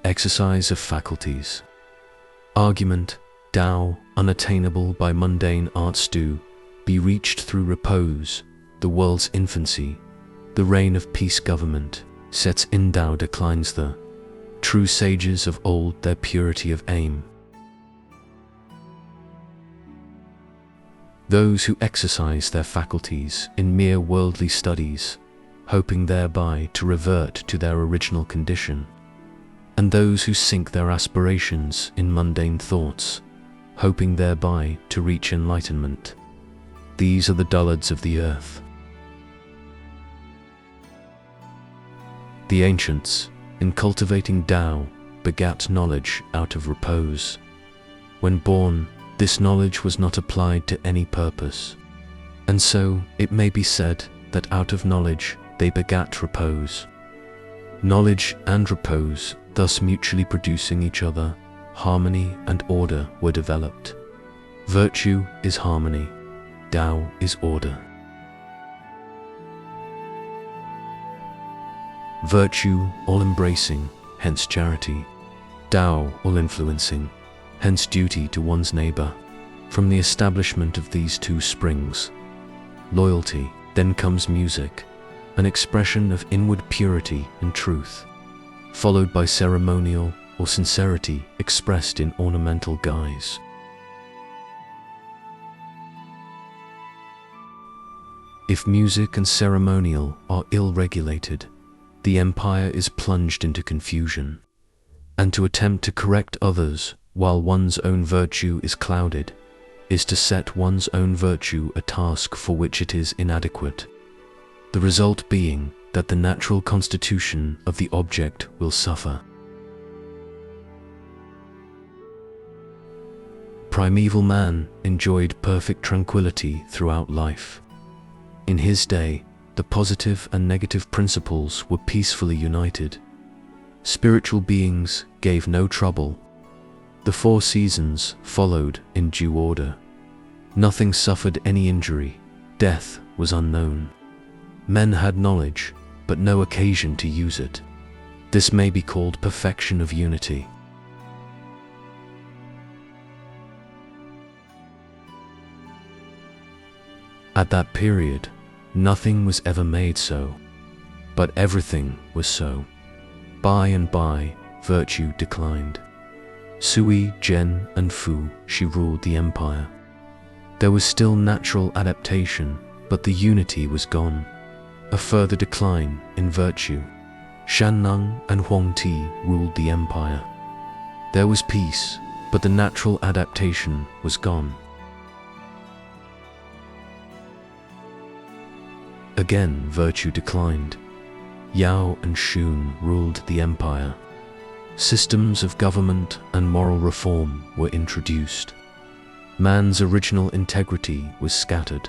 Exercise of faculties. Argument, Tao, unattainable by mundane arts do, be reached through repose, the world's infancy, the reign of peace government, sets in Tao declines the true sages of old their purity of aim. Those who exercise their faculties in mere worldly studies, hoping thereby to revert to their original condition, and those who sink their aspirations in mundane thoughts, hoping thereby to reach enlightenment. These are the dullards of the earth. The ancients, in cultivating Tao, begat knowledge out of repose. When born, this knowledge was not applied to any purpose, and so it may be said that out of knowledge they begat repose. Knowledge and repose, thus mutually producing each other, harmony and order were developed. Virtue is harmony, Tao is order. Virtue all-embracing, hence charity. Tao all-influencing, hence duty to one's neighbor. From the establishment of these two springs, loyalty, then comes music, an expression of inward purity and truth, followed by ceremonial or sincerity expressed in ornamental guise. If music and ceremonial are ill-regulated, the empire is plunged into confusion, and to attempt to correct others while one's own virtue is clouded is to set one's own virtue a task for which it is inadequate, the result being that the natural constitution of the object will suffer. Primeval man enjoyed perfect tranquility throughout life. In his day, the positive and negative principles were peacefully united. Spiritual beings gave no trouble. The 4 seasons followed in due order. Nothing suffered any injury. Death was unknown. Men had knowledge, but no occasion to use it. This may be called perfection of unity. At that period, nothing was ever made so, but everything was so. By and by, virtue declined. Sui, Zhen, and Fu, she ruled the empire. There was still natural adaptation, but the unity was gone. A further decline in virtue. Shannang and Huangti ruled the empire. There was peace, but the natural adaptation was gone. Again, virtue declined. Yao and Xun ruled the empire. Systems of government and moral reform were introduced. Man's original integrity was scattered.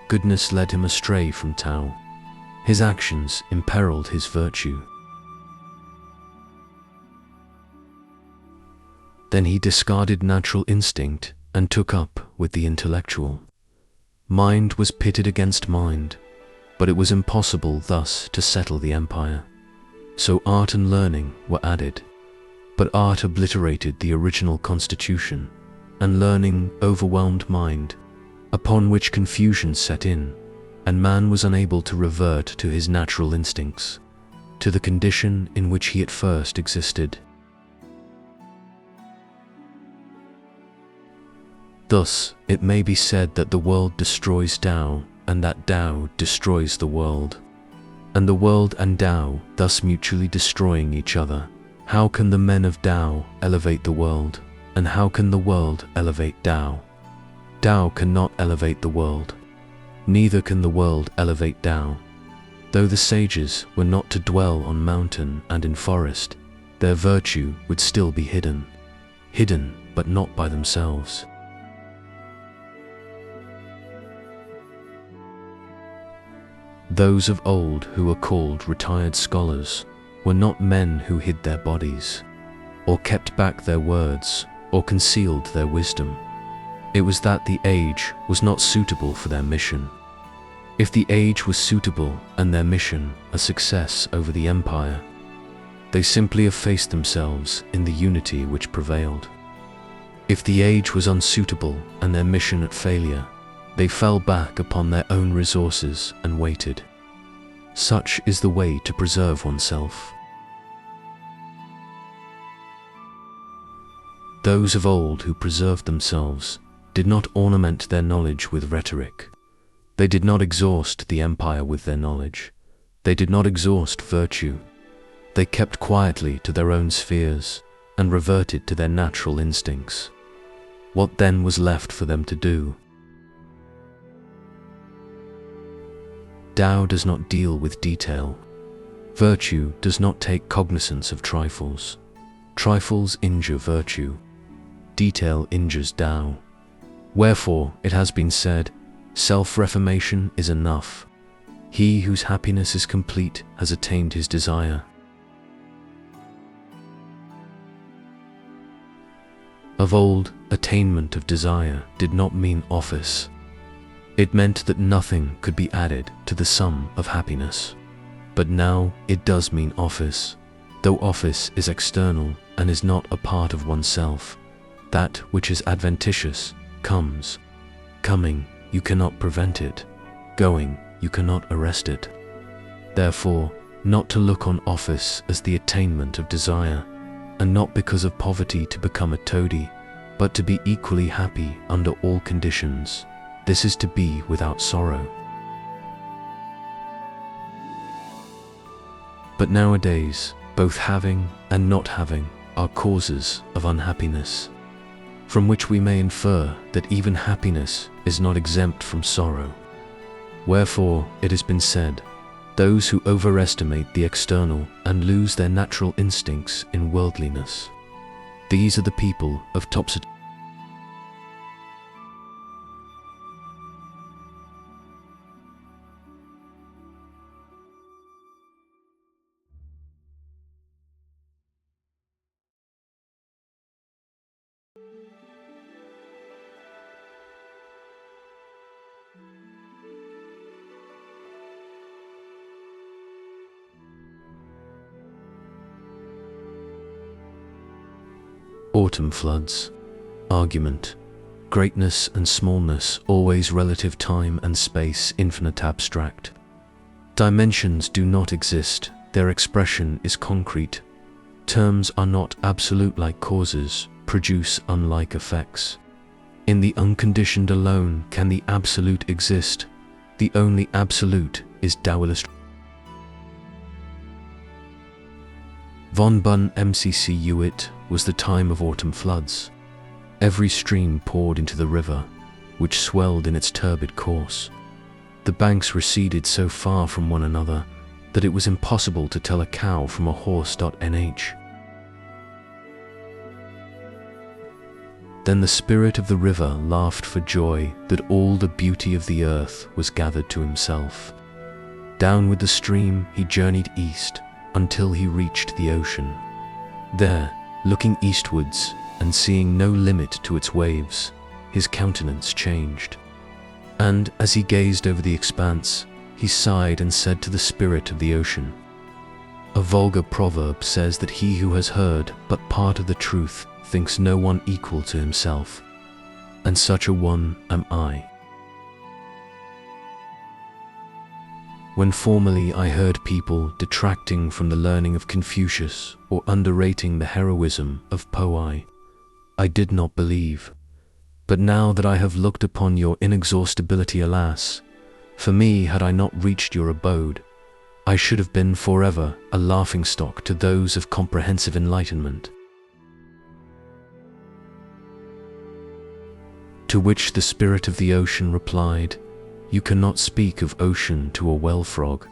Goodness led him astray from Tao. His actions imperiled his virtue. Then he discarded natural instinct and took up with the intellectual. Mind was pitted against mind, but it was impossible thus to settle the empire. So art and learning were added, but art obliterated the original constitution, and learning overwhelmed mind, upon which confusion set in, and man was unable to revert to his natural instincts, to the condition in which he at first existed. Thus, it may be said that the world destroys Tao, and that Tao destroys the world, and the world and Tao thus mutually destroying each other. How can the men of Tao elevate the world, and how can the world elevate Tao? Tao cannot elevate the world, neither can the world elevate Tao. Though the sages were not to dwell on mountain and in forest, their virtue would still be hidden, but not by themselves. Those of old who were called retired scholars were not men who hid their bodies, or kept back their words, or concealed their wisdom. It was that the age was not suitable for their mission. If the age was suitable and their mission a success over the empire, they simply effaced themselves in the unity which prevailed. If the age was unsuitable and their mission at failure, they fell back upon their own resources and waited. Such is the way to preserve oneself. Those of old who preserved themselves did not ornament their knowledge with rhetoric. They did not exhaust the empire with their knowledge. They did not exhaust virtue. They kept quietly to their own spheres and reverted to their natural instincts. What then was left for them to do? Tao does not deal with detail. Virtue does not take cognizance of trifles. Trifles injure virtue. Detail injures Tao. Wherefore, it has been said, self-reformation is enough. He whose happiness is complete has attained his desire. Of old, attainment of desire did not mean office. It meant that nothing could be added to the sum of happiness. But now it does mean office, though office is external and is not a part of oneself. That which is adventitious comes. Coming, you cannot prevent it. Going, you cannot arrest it. Therefore, not to look on office as the attainment of desire, and not because of poverty to become a toady, but to be equally happy under all conditions. This is to be without sorrow. But nowadays, both having and not having are causes of unhappiness, from which we may infer that even happiness is not exempt from sorrow. Wherefore, it has been said, those who overestimate the external and lose their natural instincts in worldliness, these are the people of Topsy. Autumn floods. Argument. Greatness and smallness, always relative, time and space, infinite abstract. Dimensions do not exist, their expression is concrete. Terms are not absolute like causes, produce unlike effects. In the unconditioned alone can the absolute exist. The only absolute is Daoist. Von Bun MCC Hewitt was the time of autumn floods. Every stream poured into the river, which swelled in its turbid course. The banks receded so far from one another that it was impossible to tell a cow from a horse. Nh. Then the spirit of the river laughed for joy that all the beauty of the earth was gathered to himself. Down with the stream he journeyed east until he reached the ocean. There, looking eastwards and seeing no limit to its waves, his countenance changed. And as he gazed over the expanse, he sighed and said to the spirit of the ocean, "A vulgar proverb says that he who has heard but part of the truth thinks no one equal to himself, and such a one am I. When formerly I heard people detracting from the learning of Confucius or underrating the heroism of Po-I, I did not believe. But now that I have looked upon your inexhaustibility, alas, for me, had I not reached your abode, I should have been forever a laughingstock to those of comprehensive enlightenment." To which the spirit of the ocean replied, "You cannot speak of ocean to a well frog,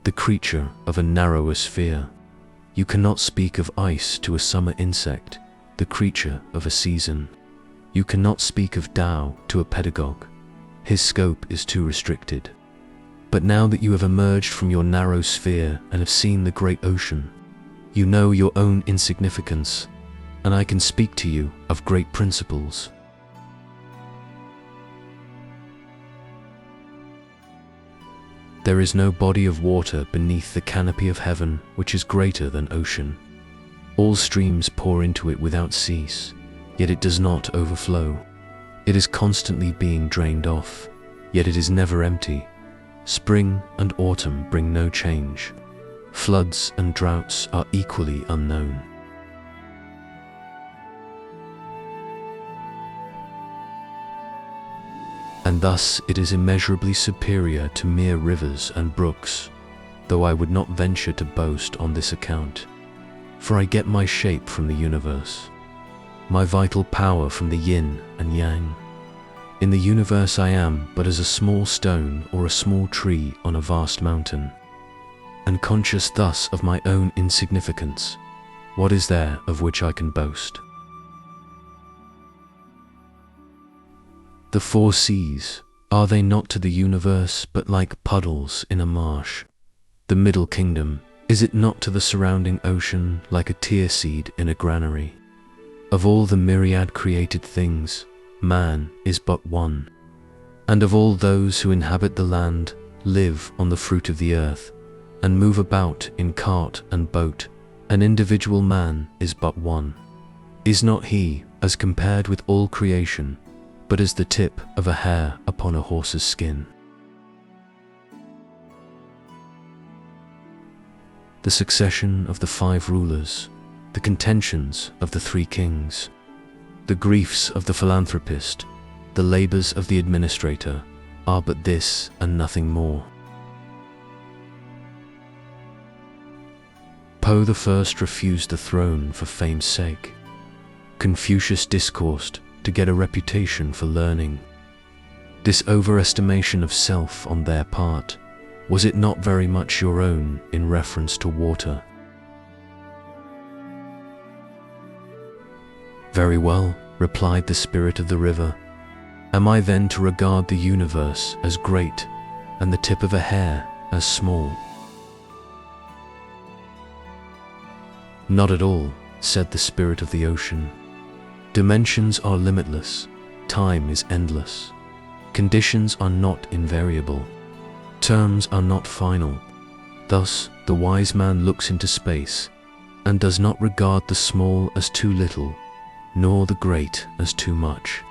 the creature of a narrower sphere. You cannot speak of ice to a summer insect, the creature of a season. You cannot speak of Tao to a pedagogue. His scope is too restricted. But now that you have emerged from your narrow sphere and have seen the great ocean, you know your own insignificance, and I can speak to you of great principles. There is no body of water beneath the canopy of heaven which is greater than ocean. All streams pour into it without cease, yet it does not overflow. It is constantly being drained off, yet it is never empty. Spring and autumn bring no change. Floods and droughts are equally unknown. And thus it is immeasurably superior to mere rivers and brooks, though I would not venture to boast on this account, for I get my shape from the universe. my vital power from the yin and yang. In the universe I am but as a small stone or a small tree on a vast mountain. And conscious thus of my own insignificance, what is there of which I can boast? The four seas, are they not to the universe but like puddles in a marsh? The middle kingdom, is it not to the surrounding ocean like a tear seed in a granary? Of all the myriad created things, man is but one. And of all those who inhabit the land, live on the fruit of the earth, and move about in cart and boat, an individual man is but one. Is not he, as compared with all creation, but as the tip of a hair upon a horse's skin? The succession of the 5 rulers, the contentions of the 3 kings, the griefs of the philanthropist, the labors of the administrator, are but this and nothing more. Po the first refused the throne for fame's sake. Confucius discoursed to get a reputation for learning. This overestimation of self on their part, was it not very much your own in reference to water? Very well, replied the spirit of the river. Am I then to regard the universe as great and the tip of a hair as small? Not at all, said the spirit of the ocean. Dimensions are limitless, time is endless, conditions are not invariable, terms are not final. Thus, the wise man looks into space and does not regard the small as too little, nor the great as too much,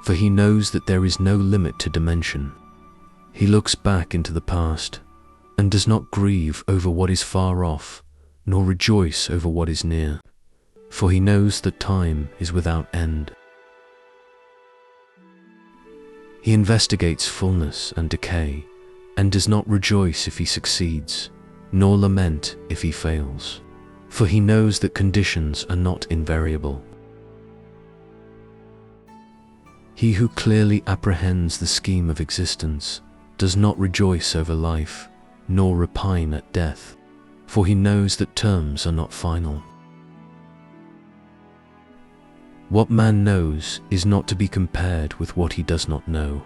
for he knows that there is no limit to dimension. He looks back into the past and does not grieve over what is far off, nor rejoice over what is near, for he knows that time is without end. He investigates fullness and decay, and does not rejoice if he succeeds, nor lament if he fails, for he knows that conditions are not invariable. He who clearly apprehends the scheme of existence does not rejoice over life, nor repine at death, for he knows that terms are not final. What man knows is not to be compared with what he does not know.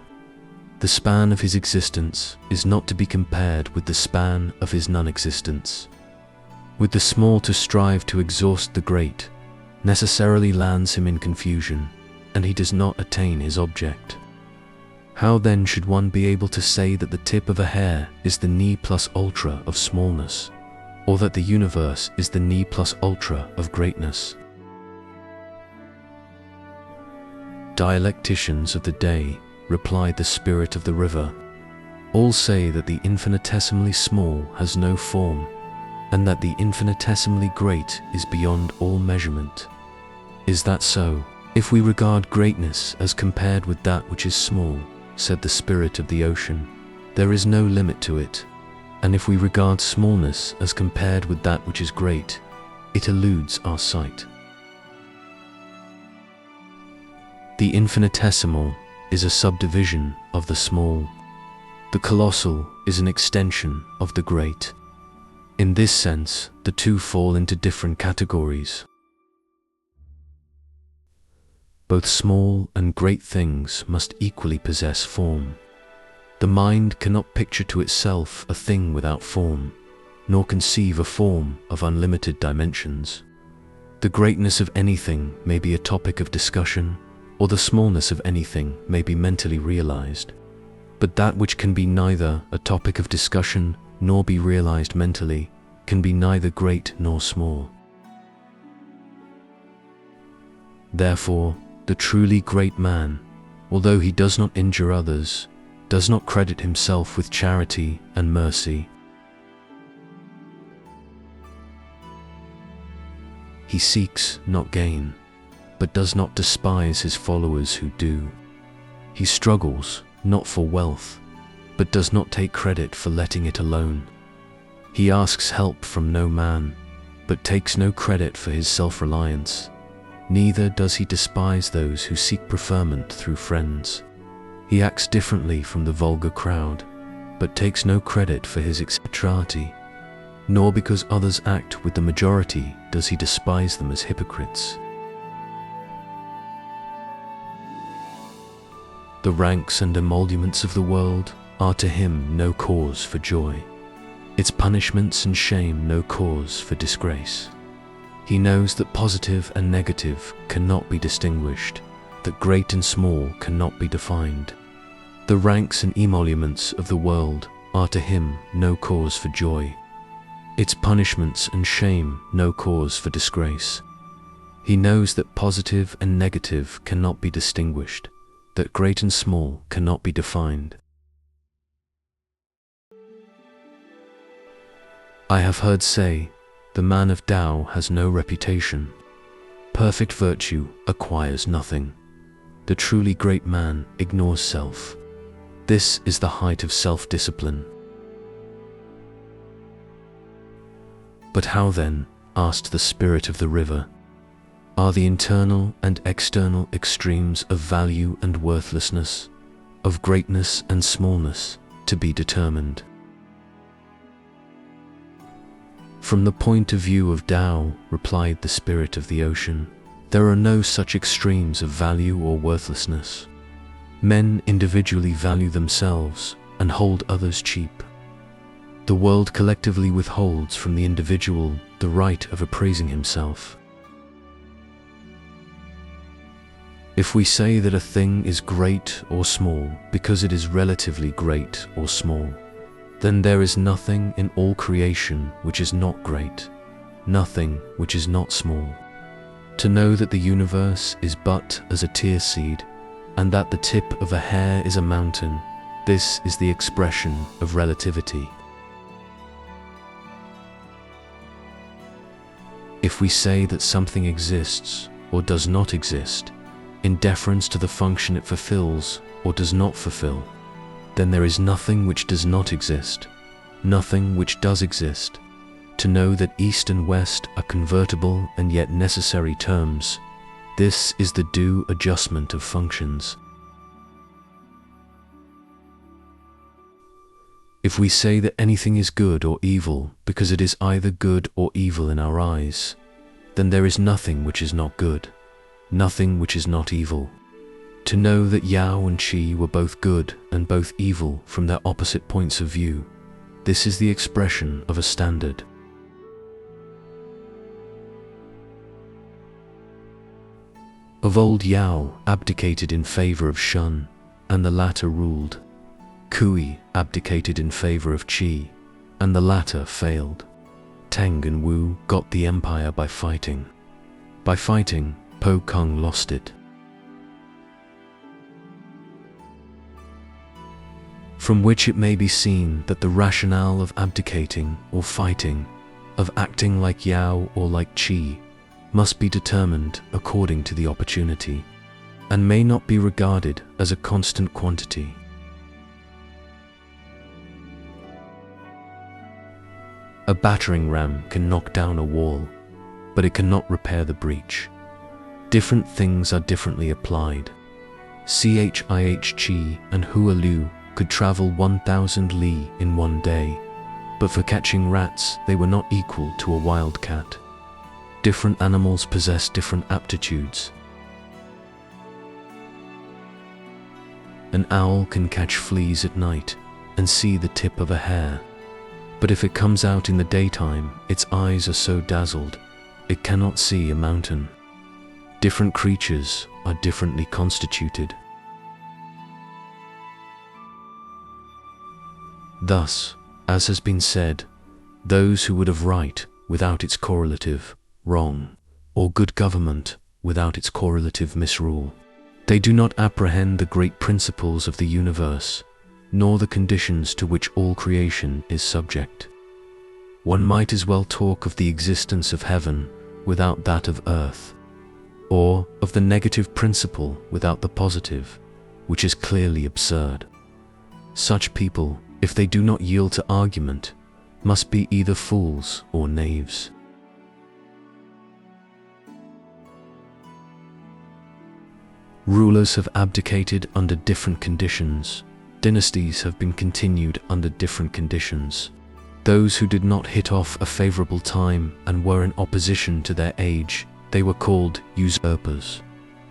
The span of his existence is not to be compared with the span of his non-existence. With the small to strive to exhaust the great necessarily lands him in confusion, and he does not attain his object. How then should one be able to say that the tip of a hair is the ne plus ultra of smallness, or that the universe is the ne plus ultra of greatness? Dialecticians of the day, replied the spirit of the river, all say that the infinitesimally small has no form, and that the infinitesimally great is beyond all measurement. Is that so? If we regard greatness as compared with that which is small, said the spirit of the ocean, there is no limit to it, and if we regard smallness as compared with that which is great, it eludes our sight. The infinitesimal is a subdivision of the small. The colossal is an extension of the great. In this sense, the two fall into different categories. Both small and great things must equally possess form. The mind cannot picture to itself a thing without form, nor conceive a form of unlimited dimensions. The greatness of anything may be a topic of discussion, or the smallness of anything may be mentally realized, but that which can be neither a topic of discussion nor be realized mentally can be neither great nor small. Therefore, the truly great man, although he does not injure others, does not credit himself with charity and mercy. He seeks not gain, but does not despise his followers who do. He struggles not for wealth, but does not take credit for letting it alone. He asks help from no man, but takes no credit for his self-reliance. Neither does he despise those who seek preferment through friends. He acts differently from the vulgar crowd, but takes no credit for his eccentricity, nor because others act with the majority does he despise them as hypocrites. The ranks and emoluments of the world are to him no cause for joy, its punishments and shame no cause for disgrace. He knows that positive and negative cannot be distinguished, that great and small cannot be defined. The ranks and emoluments of the world are to him no cause for joy, its punishments and shame no cause for disgrace. He knows that positive and negative cannot be distinguished, that great and small cannot be defined. I have heard say, the man of Tao has no reputation. Perfect virtue acquires nothing. The truly great man ignores self. This is the height of self-discipline. But how then, asked the spirit of the river, are the internal and external extremes of value and worthlessness, of greatness and smallness, to be determined? From the point of view of Tao, replied the spirit of the ocean, there are no such extremes of value or worthlessness. Men individually value themselves and hold others cheap. The world collectively withholds from the individual the right of appraising himself. If we say that a thing is great or small because it is relatively great or small, then there is nothing in all creation which is not great, nothing which is not small. To know that the universe is but as a tear seed, and that the tip of a hair is a mountain, this is the expression of relativity. If we say that something exists or does not exist, in deference to the function it fulfills or does not fulfill, then there is nothing which does not exist, nothing which does exist. To know that East and West are convertible and yet necessary terms, this is the due adjustment of functions. If we say that anything is good or evil because it is either good or evil in our eyes, then there is nothing which is not good, nothing which is not evil. To know that Yao and Qi were both good and both evil from their opposite points of view, this is the expression of a standard. Of old Yao abdicated in favor of Shun, and the latter ruled. Kui abdicated in favor of Qi, and the latter failed. Teng and Wu got the empire by fighting. By fighting, Po Kung lost it. From which it may be seen that the rationale of abdicating or fighting, of acting like Yao or like Qi, must be determined according to the opportunity, and may not be regarded as a constant quantity. A battering ram can knock down a wall, but it cannot repair the breach. Different things are differently applied. Chih Qi and Hua Liu could travel 1,000 li in one day, but for catching rats they were not equal to a wildcat. Different animals possess different aptitudes. An owl can catch fleas at night and see the tip of a hair, but if it comes out in the daytime, its eyes are so dazzled, it cannot see a mountain. Different creatures are differently constituted. Thus, as has been said, those who would have right without its correlative, wrong, or good government without its correlative, misrule, they do not apprehend the great principles of the universe, nor the conditions to which all creation is subject. One might as well talk of the existence of heaven without that of earth, or of the negative principle without the positive, which is clearly absurd. Such people, if they do not yield to argument, must be either fools or knaves. Rulers have abdicated under different conditions. Dynasties have been continued under different conditions. Those who did not hit off a favorable time and were in opposition to their age, they were called usurpers.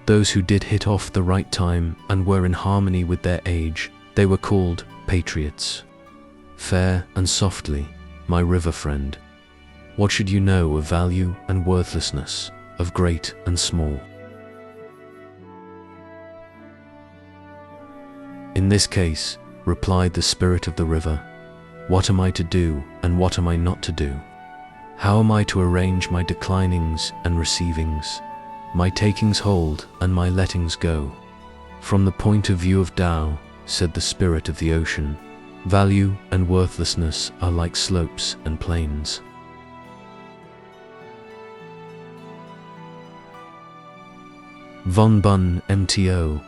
Those who did hit off the right time and were in harmony with their age, they were called patriots. Fair and softly, my river friend. What should you know of value and worthlessness, of great and small? In this case, replied the spirit of the river, what am I to do and what am I not to do? How am I to arrange my declinings and receivings, my takings hold and my lettings go? From the point of view of Tao, said the spirit of the ocean, value and worthlessness are like slopes and plains. Von Bun MTO.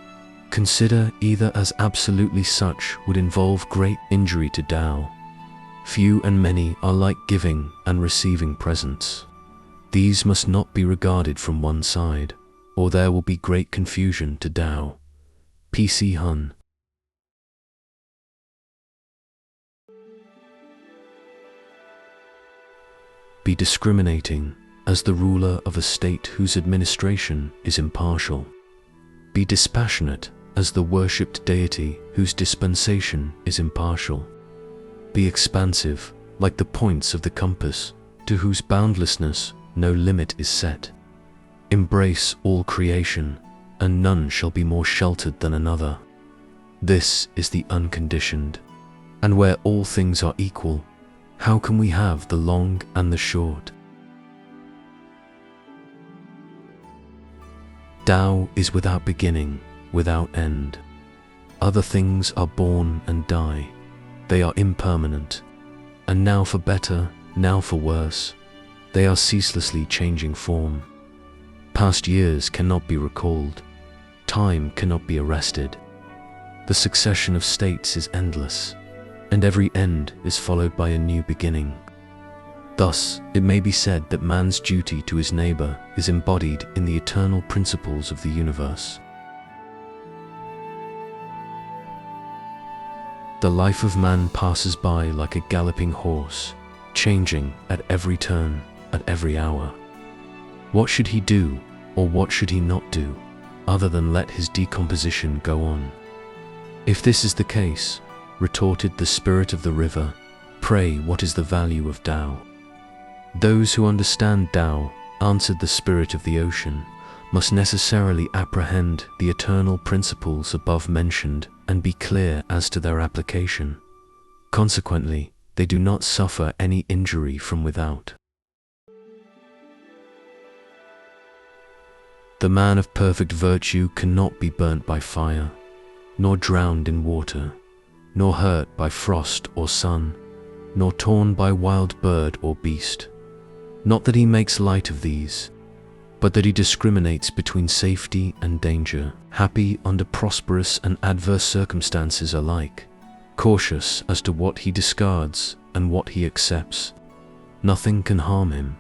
Consider either as absolutely such would involve great injury to Tao. Few and many are like giving and receiving presents. These must not be regarded from one side, or there will be great confusion to Tao. P.C. Hun. Be discriminating as the ruler of a state whose administration is impartial. Be dispassionate as the worshipped deity whose dispensation is impartial. Be expansive like the points of the compass to whose boundlessness no limit is set. Embrace all creation, and none shall be more sheltered than another. This is the unconditioned, and where all things are equal, how can we have the long and the short? Tao is without beginning, without end. Other things are born and die. They are impermanent, and now for better, now for worse, they are ceaselessly changing form. Past years cannot be recalled. Time cannot be arrested. The succession of states is endless, and every end is followed by a new beginning. Thus, it may be said that man's duty to his neighbor is embodied in the eternal principles of the universe. The life of man passes by like a galloping horse, changing at every turn, at every hour. What should he do, or what should he not do, other than let his decomposition go on? If this is the case, retorted the spirit of the river, pray what is the value of Tao? Those who understand Tao, answered the spirit of the ocean, must necessarily apprehend the eternal principles above mentioned and be clear as to their application. Consequently, they do not suffer any injury from without. The man of perfect virtue cannot be burnt by fire, nor drowned in water, nor hurt by frost or sun, nor torn by wild bird or beast. Not that he makes light of these, but that he discriminates between safety and danger, happy under prosperous and adverse circumstances alike, cautious as to what he discards and what he accepts. Nothing can harm him.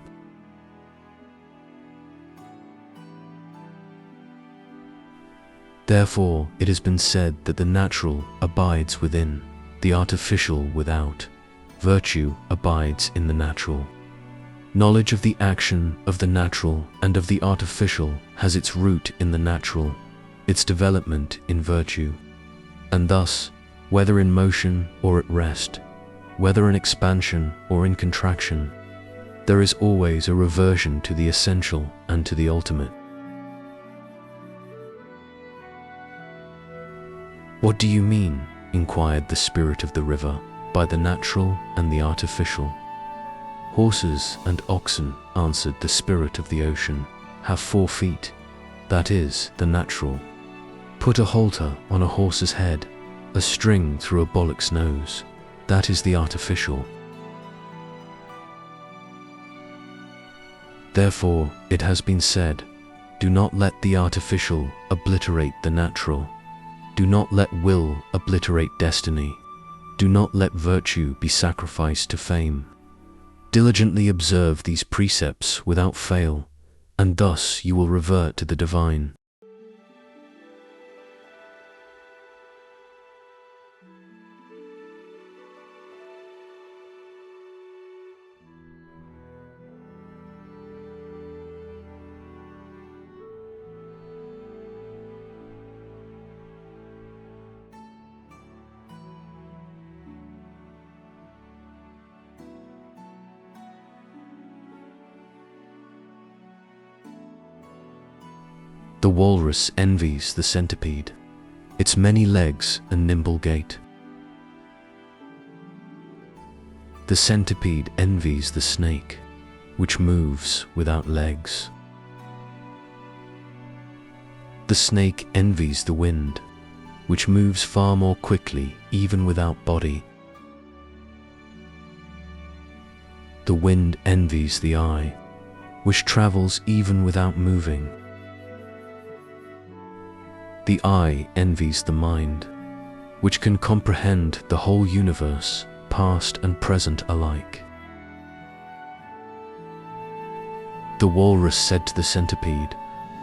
Therefore, it has been said that the natural abides within, the artificial without. Virtue abides in the natural. Knowledge of the action of the natural and of the artificial has its root in the natural, its development in virtue. And thus, whether in motion or at rest, whether in expansion or in contraction, there is always a reversion to the essential and to the ultimate. What do you mean, inquired the spirit of the river, by the natural and the artificial? Horses and oxen, answered the spirit of the ocean, have 4 feet, that is, the natural. Put a halter on a horse's head, a string through a bullock's nose, that is the artificial. Therefore, it has been said, do not let the artificial obliterate the natural. Do not let will obliterate destiny. Do not let virtue be sacrificed to fame. Diligently observe these precepts without fail, and thus you will revert to the divine. The walrus envies the centipede, its many legs and nimble gait. The centipede envies the snake, which moves without legs. The snake envies the wind, which moves far more quickly even without body. The wind envies the eye, which travels even without moving. The eye envies the mind, which can comprehend the whole universe, past and present alike. The walrus said to the centipede,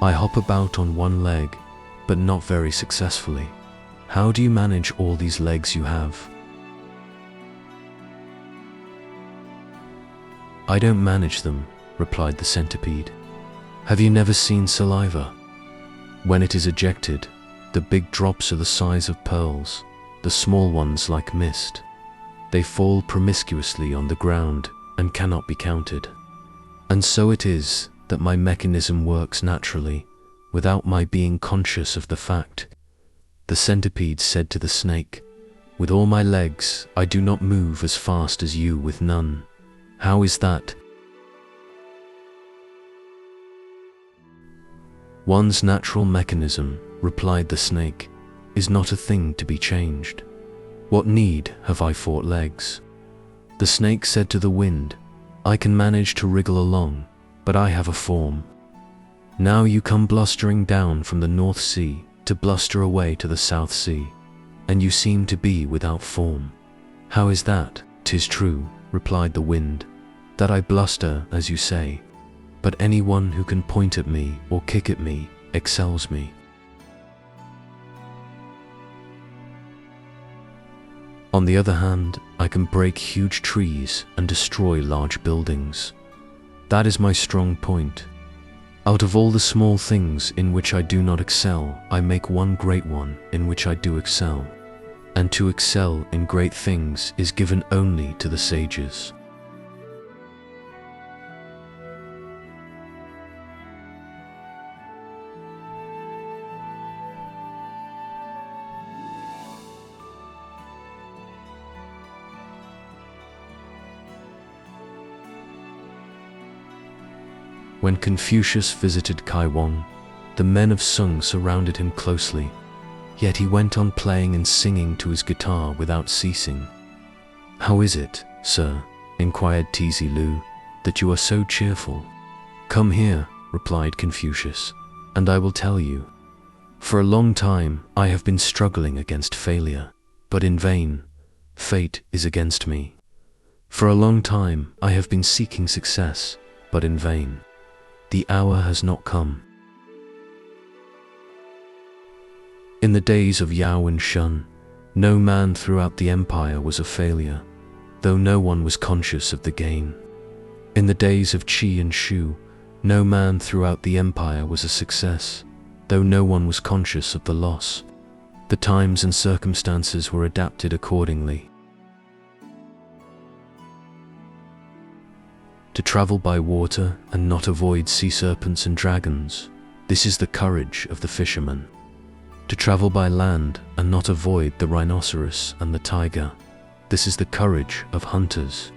"I hop about on one leg, but not very successfully. How do you manage all these legs you have?" "I don't manage them," replied the centipede. "Have you never seen saliva? When it is ejected, the big drops are the size of pearls, the small ones like mist. They fall promiscuously on the ground and cannot be counted. And so it is that my mechanism works naturally, without my being conscious of the fact." The centipede said to the snake, "With all my legs, I do not move as fast as you with none. How is that?" "One's natural mechanism," replied the snake, "is not a thing to be changed. What need have I for legs?" The snake said to the wind, "I can manage to wriggle along, but I have a form. Now you come blustering down from the North Sea to bluster away to the South Sea, and you seem to be without form. How is that?" "'Tis true," replied the wind, "that I bluster, as you say, but anyone who can point at me or kick at me excels me." "On the other hand, I can break huge trees and destroy large buildings. That is my strong point. Out of all the small things in which I do not excel, I make one great one in which I do excel. And to excel in great things is given only to the sages." When Confucius visited Kaiwong, the men of Sung surrounded him closely, yet he went on playing and singing to his guitar without ceasing. "How is it, sir," inquired Tzu Lu, "that you are so cheerful?" "Come here," replied Confucius, "and I will tell you. For a long time I have been struggling against failure, but in vain. Fate is against me. For a long time I have been seeking success, but in vain. The hour has not come. In the days of Yao and Shun, no man throughout the empire was a failure, though no one was conscious of the gain. In the days of Qi and Shu, no man throughout the empire was a success, though no one was conscious of the loss. The times and circumstances were adapted accordingly. To travel by water and not avoid sea serpents and dragons, this is the courage of the fisherman. To travel by land and not avoid the rhinoceros and the tiger, this is the courage of hunters.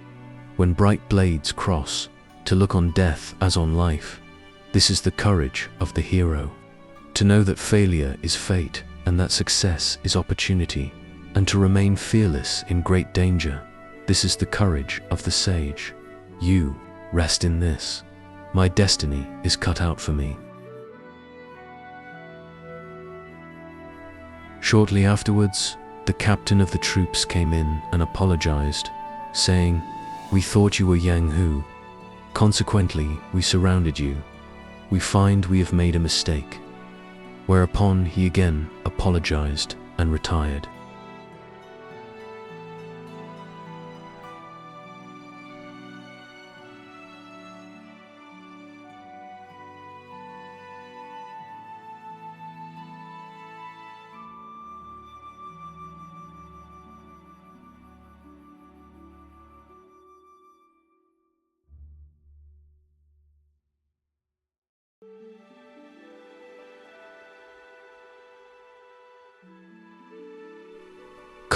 When bright blades cross, to look on death as on life, this is the courage of the hero. To know that failure is fate and that success is opportunity, and to remain fearless in great danger, this is the courage of the sage. You rest in this. My destiny is cut out for me. Shortly afterwards, the captain of the troops came in and apologized, saying, "We thought you were Yang Hu. Consequently, we surrounded you. We find we have made a mistake." Whereupon he again apologized and retired.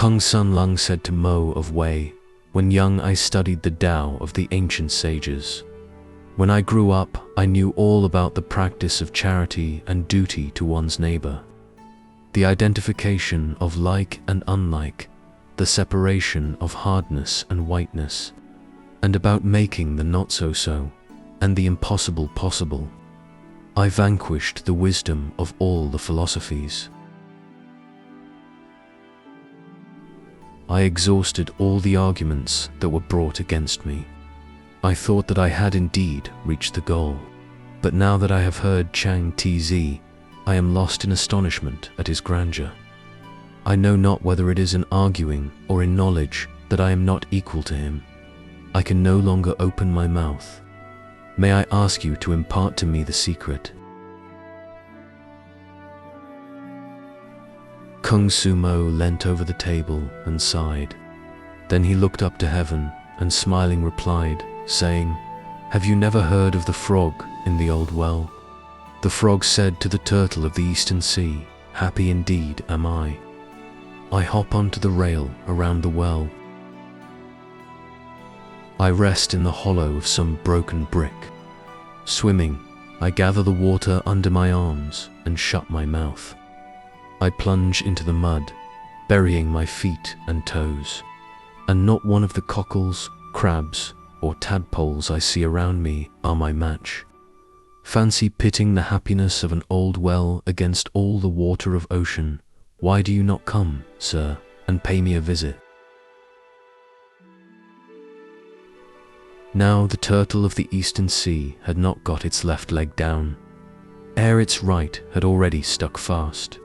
Kung Sun Lung said to Mo of Wei, "When young I studied the Tao of the ancient sages. When I grew up, I knew all about the practice of charity and duty to one's neighbor, the identification of like and unlike, the separation of hardness and whiteness, and about making the not-so-so and the impossible possible. I vanquished the wisdom of all the philosophies. I exhausted all the arguments that were brought against me. I thought that I had indeed reached the goal, but now that I have heard Chuang Tzu, I am lost in astonishment at his grandeur. I know not whether it is in arguing or in knowledge that I am not equal to him. I can no longer open my mouth. May I ask you to impart to me the secret?" Kung Su Mo leant over the table and sighed. Then he looked up to heaven and smiling replied, saying, "Have you never heard of the frog in the old well? The frog said to the turtle of the eastern sea, 'Happy indeed am I. I hop onto the rail around the well. I rest in the hollow of some broken brick. Swimming, I gather the water under my arms and shut my mouth. I plunge into the mud, burying my feet and toes, and not one of the cockles, crabs, or tadpoles I see around me are my match. Fancy pitting the happiness of an old well against all the water of ocean. Why do you not come, sir, and pay me a visit?" Now the turtle of the eastern sea had not got its left leg down, ere its right had already stuck fast.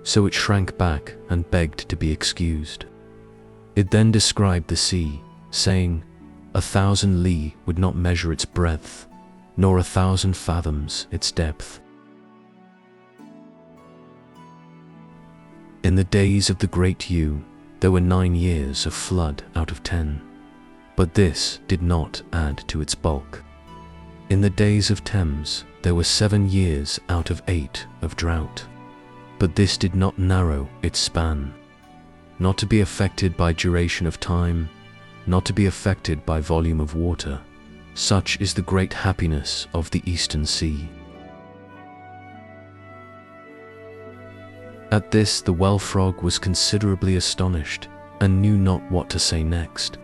So it shrank back and begged to be excused. It then described the sea, saying, 1,000 li would not measure its breadth, nor 1,000 fathoms its depth. In the days of the great Yu, there were 9 years of flood out of 10, but this did not add to its bulk. In the days of Thames, there were 7 years out of 8 of drought, but this did not narrow its span. Not to be affected by duration of time, not to be affected by volume of water, such is the great happiness of the eastern sea. At this the well frog was considerably astonished, and knew not what to say next.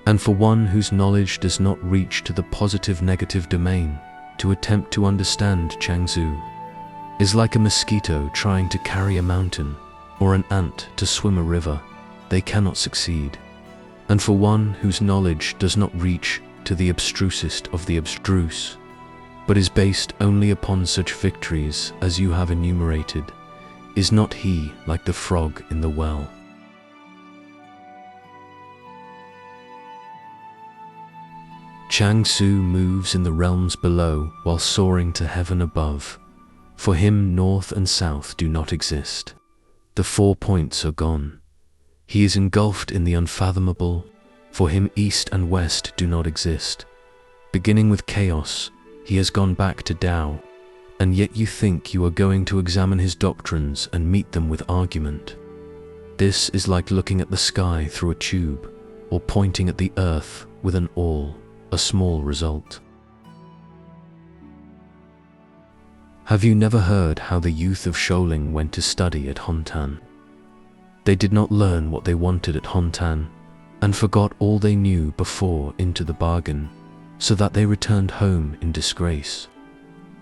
And for one whose knowledge does not reach to the positive-negative domain, to attempt to understand Chuang Tzu is like a mosquito trying to carry a mountain, or an ant to swim a river. They cannot succeed. And for one whose knowledge does not reach to the abstrusest of the abstruse, but is based only upon such victories as you have enumerated, is not he like the frog in the well? Chuang Tzu moves in the realms below while soaring to heaven above. For him north and south do not exist. The 4 points are gone. He is engulfed in the unfathomable. For him east and west do not exist. Beginning with chaos, he has gone back to Tao, and yet you think you are going to examine his doctrines and meet them with argument. This is like looking at the sky through a tube, or pointing at the earth with an awl, a small result. Have you never heard how the youth of Sholing went to study at Hontan? They did not learn what they wanted at Hontan, and forgot all they knew before into the bargain, so that they returned home in disgrace.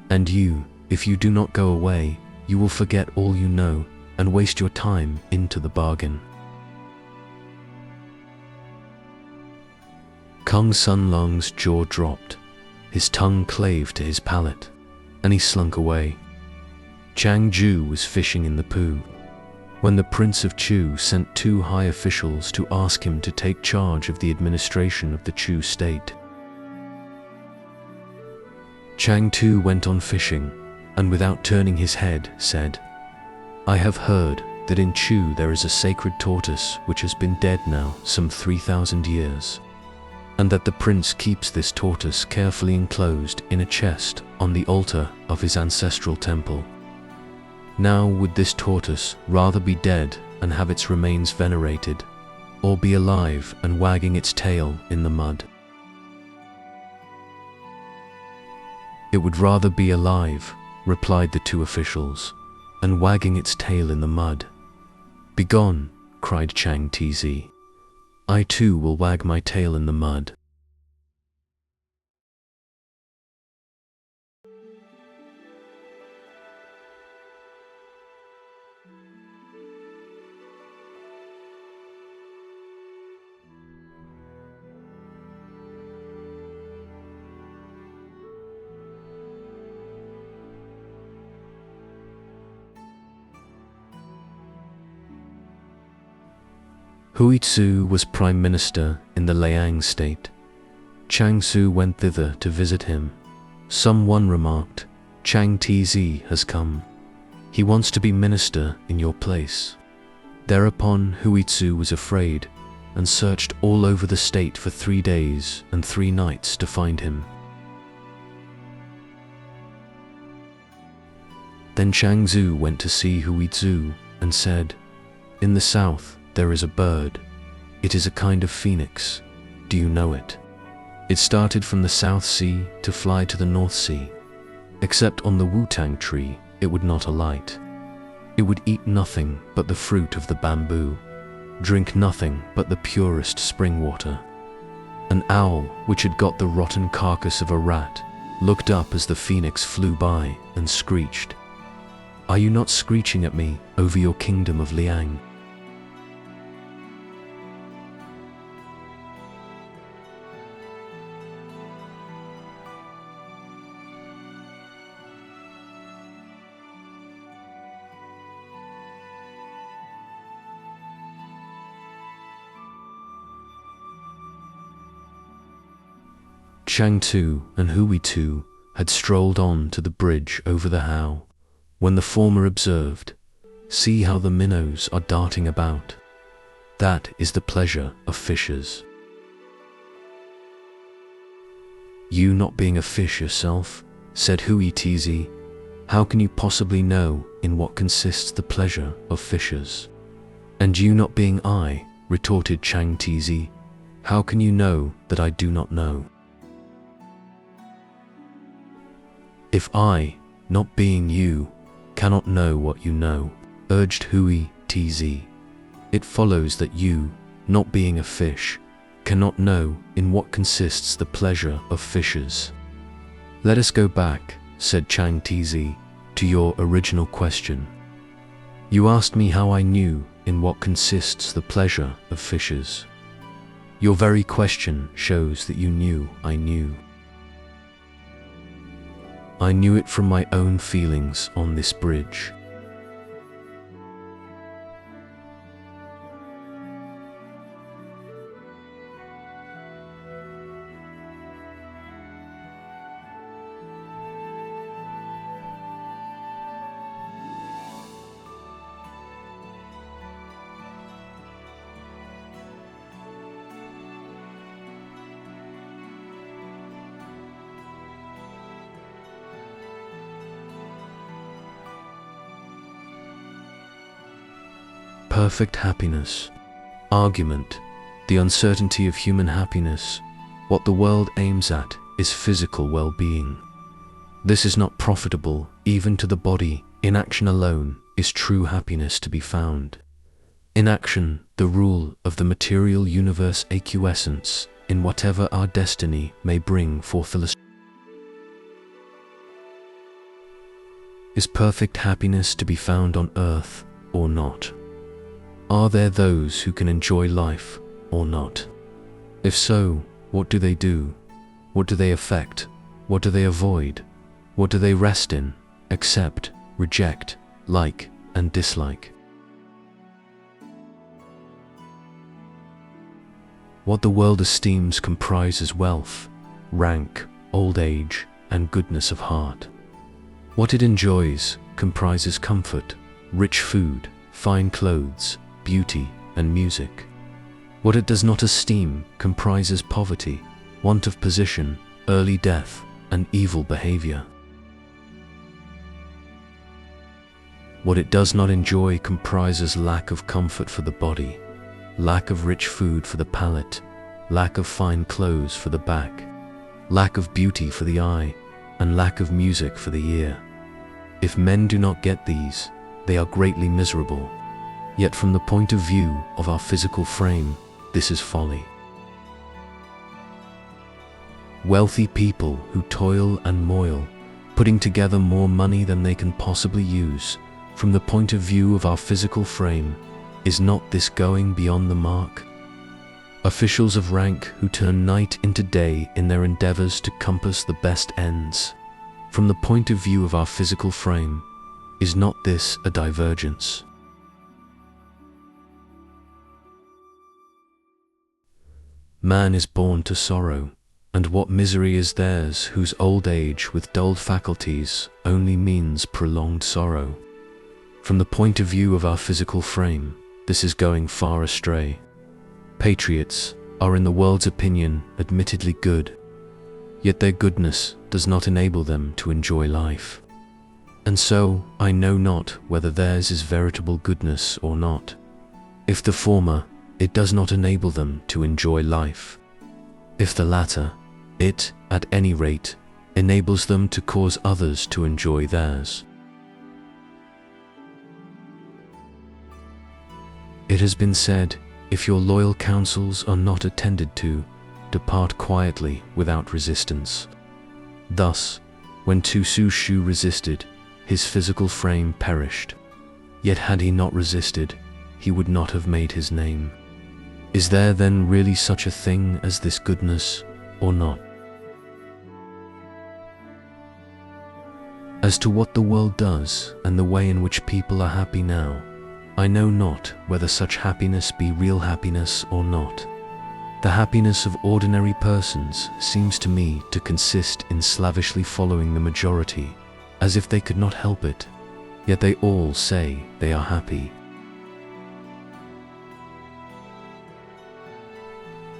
And you, if you do not go away, you will forget all you know and waste your time into the bargain. Kung Sun Lung's jaw dropped, his tongue clave to his palate, and he slunk away. Chuang Tzu was fishing in the Pu, when the Prince of Chu sent 2 high officials to ask him to take charge of the administration of the Chu state. Chuang Tzu went on fishing, and without turning his head, said, "I have heard that in Chu there is a sacred tortoise which has been dead now some 3,000 years, and that the prince keeps this tortoise carefully enclosed in a chest on the altar of his ancestral temple. Now would this tortoise rather be dead and have its remains venerated, or be alive and wagging its tail in the mud? It would rather be alive, replied the two officials, and wagging its tail in the mud. Begone, cried Chuang Tzu. I too will wag my tail in the mud. Hui Tzu was prime minister in the Liang state. Chuang Tzu went thither to visit him. Someone remarked, Chuang Tzu has come. He wants to be minister in your place. Thereupon Hui Tzu was afraid and searched all over the state for 3 days and 3 nights to find him. Then Chuang Tzu went to see Hui Tzu and said, In the south there is a bird. It is a kind of phoenix. Do you know it? It started from the South Sea to fly to the North Sea. Except on the Wutang tree, it would not alight. It would eat nothing but the fruit of the bamboo, drink nothing but the purest spring water. An owl, which had got the rotten carcass of a rat, looked up as the phoenix flew by and screeched, Are you not screeching at me over your kingdom of Liang? Chuang Tzu and Hui Tzu had strolled on to the bridge over the How, when the former observed, See how the minnows are darting about. That is the pleasure of fishes. You not being a fish yourself, said Hui Tzu, how can you possibly know in what consists the pleasure of fishes? And you not being I, retorted Chuang Tzu, how can you know that I do not know? If I, not being you, cannot know what you know, urged Hui Tzu, it follows that you, not being a fish, cannot know in what consists the pleasure of fishes. Let us go back, said Chuang Tzu, to your original question. You asked me how I knew in what consists the pleasure of fishes. Your very question shows that you knew I knew. I knew it from my own feelings on this bridge. Perfect happiness. Argument. The uncertainty of human happiness. What the world aims at is physical well-being. This is not profitable even to the body. In action alone is true happiness to be found. In action, the rule of the material universe acquiescence in whatever our destiny may bring forth. Is perfect happiness to be found on earth or not? Are there those who can enjoy life or not? If so, what do they do? What do they affect? What do they avoid? What do they rest in, accept, reject, like, and dislike? What the world esteems comprises wealth, rank, old age, and goodness of heart. What it enjoys comprises comfort, rich food, fine clothes, beauty, and music. What it does not esteem comprises poverty, want of position, early death, and evil behavior. What it does not enjoy comprises lack of comfort for the body, lack of rich food for the palate, lack of fine clothes for the back, lack of beauty for the eye, and lack of music for the ear. If men do not get these, they are greatly miserable. Yet from the point of view of our physical frame, this is folly. Wealthy people who toil and moil, putting together more money than they can possibly use, from the point of view of our physical frame, is not this going beyond the mark? Officials of rank who turn night into day in their endeavors to compass the best ends, from the point of view of our physical frame, is not this a divergence? Man is born to sorrow, and what misery is theirs whose old age with dulled faculties only means prolonged sorrow? From the point of view of our physical frame, this is going far astray. Patriots are in the world's opinion admittedly good, yet their goodness does not enable them to enjoy life. And so I know not whether theirs is veritable goodness or not. If the former, it does not enable them to enjoy life. If the latter, it, at any rate, enables them to cause others to enjoy theirs. It has been said, if your loyal counsels are not attended to, depart quietly without resistance. Thus, when Tzu resisted, his physical frame perished. Yet had he not resisted, he would not have made his name. Is there then really such a thing as this goodness, or not? As to what the world does and the way in which people are happy now, I know not whether such happiness be real happiness or not. The happiness of ordinary persons seems to me to consist in slavishly following the majority, as if they could not help it, yet they all say they are happy.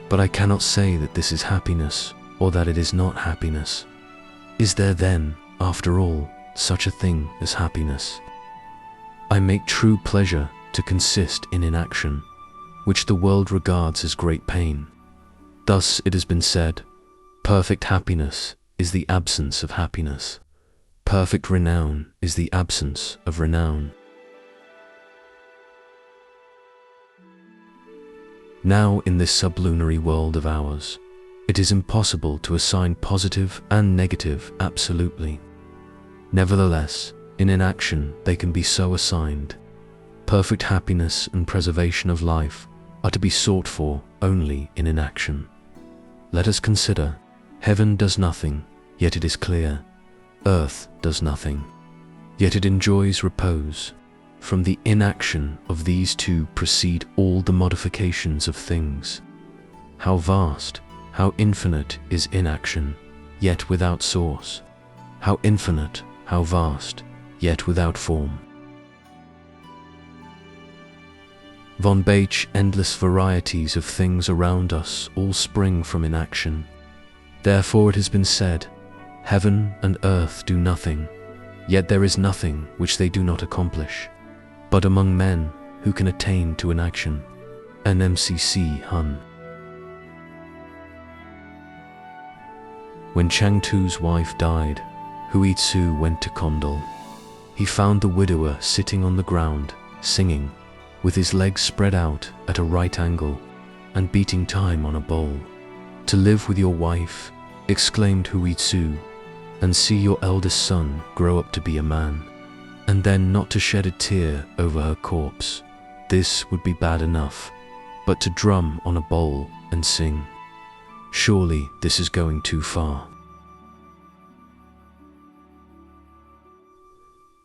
But I cannot say that this is happiness, or that it is not happiness. Is there then, after all, such a thing as happiness? I make true pleasure to consist in inaction, which the world regards as great pain. Thus it has been said, perfect happiness is the absence of happiness. Perfect renown is the absence of renown. Now in this sublunary world of ours, it is impossible to assign positive and negative absolutely. Nevertheless, in inaction they can be so assigned. Perfect happiness and preservation of life are to be sought for only in inaction. Let us consider, heaven does nothing, yet it is clear. Earth does nothing, yet it enjoys repose. From the inaction of these two proceed all the modifications of things. How vast, how infinite is inaction, yet without source. How infinite, how vast, yet without form. Von Bach, endless varieties of things around us all spring from inaction. Therefore it has been said, heaven and earth do nothing, yet there is nothing which they do not accomplish. But among men who can attain to inaction, an MCC Hun. When Chuang Tzu's wife died, Hui Tzu went to condole. He found the widower sitting on the ground, singing, with his legs spread out at a right angle, and beating time on a bowl. To live with your wife, exclaimed Hui Tzu, and see your eldest son grow up to be a man, and then not to shed a tear over her corpse, this would be bad enough, but to drum on a bowl and sing, surely this is going too far.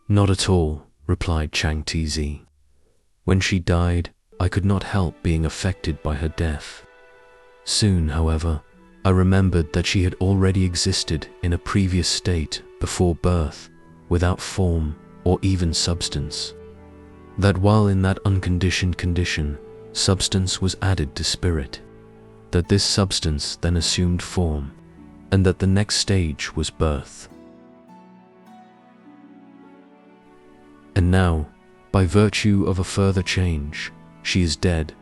Not at all, replied Chuang Tzu. When she died, I could not help being affected by her death. Soon, however, I remembered that she had already existed in a previous state before birth, without form or even substance. That while in that unconditioned condition, substance was added to spirit. That this substance then assumed form, and that the next stage was birth. And now, by virtue of a further change, she is dead,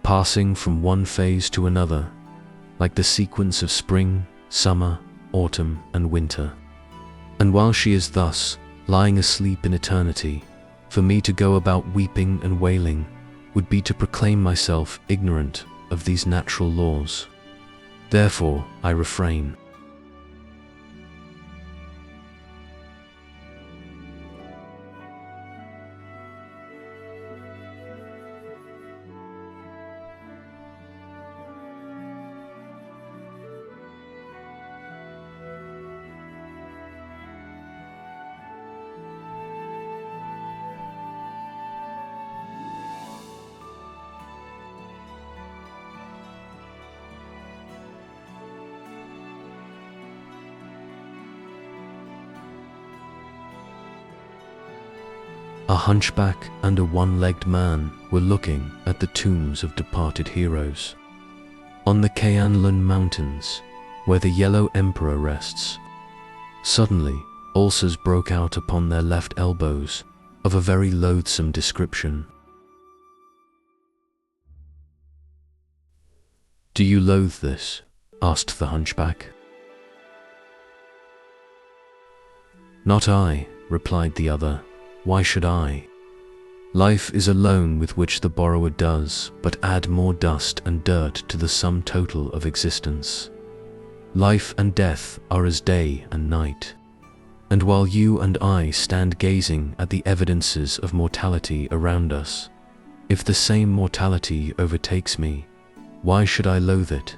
passing from one phase to another, like the sequence of spring, summer, autumn, and winter. And while she is thus lying asleep in eternity, for me to go about weeping and wailing would be to proclaim myself ignorant of these natural laws. Therefore, I refrain. A hunchback and a one-legged man were looking at the tombs of departed heroes. On the K'anlun Mountains, where the Yellow Emperor rests, suddenly ulcers broke out upon their left elbows of a very loathsome description. "Do you loathe this?" asked the hunchback. "Not I," replied the other. "Why should I? Life is a loan with which the borrower does but add more dust and dirt to the sum total of existence. Life and death are as day and night. And while you and I stand gazing at the evidences of mortality around us, if the same mortality overtakes me, why should I loathe it?"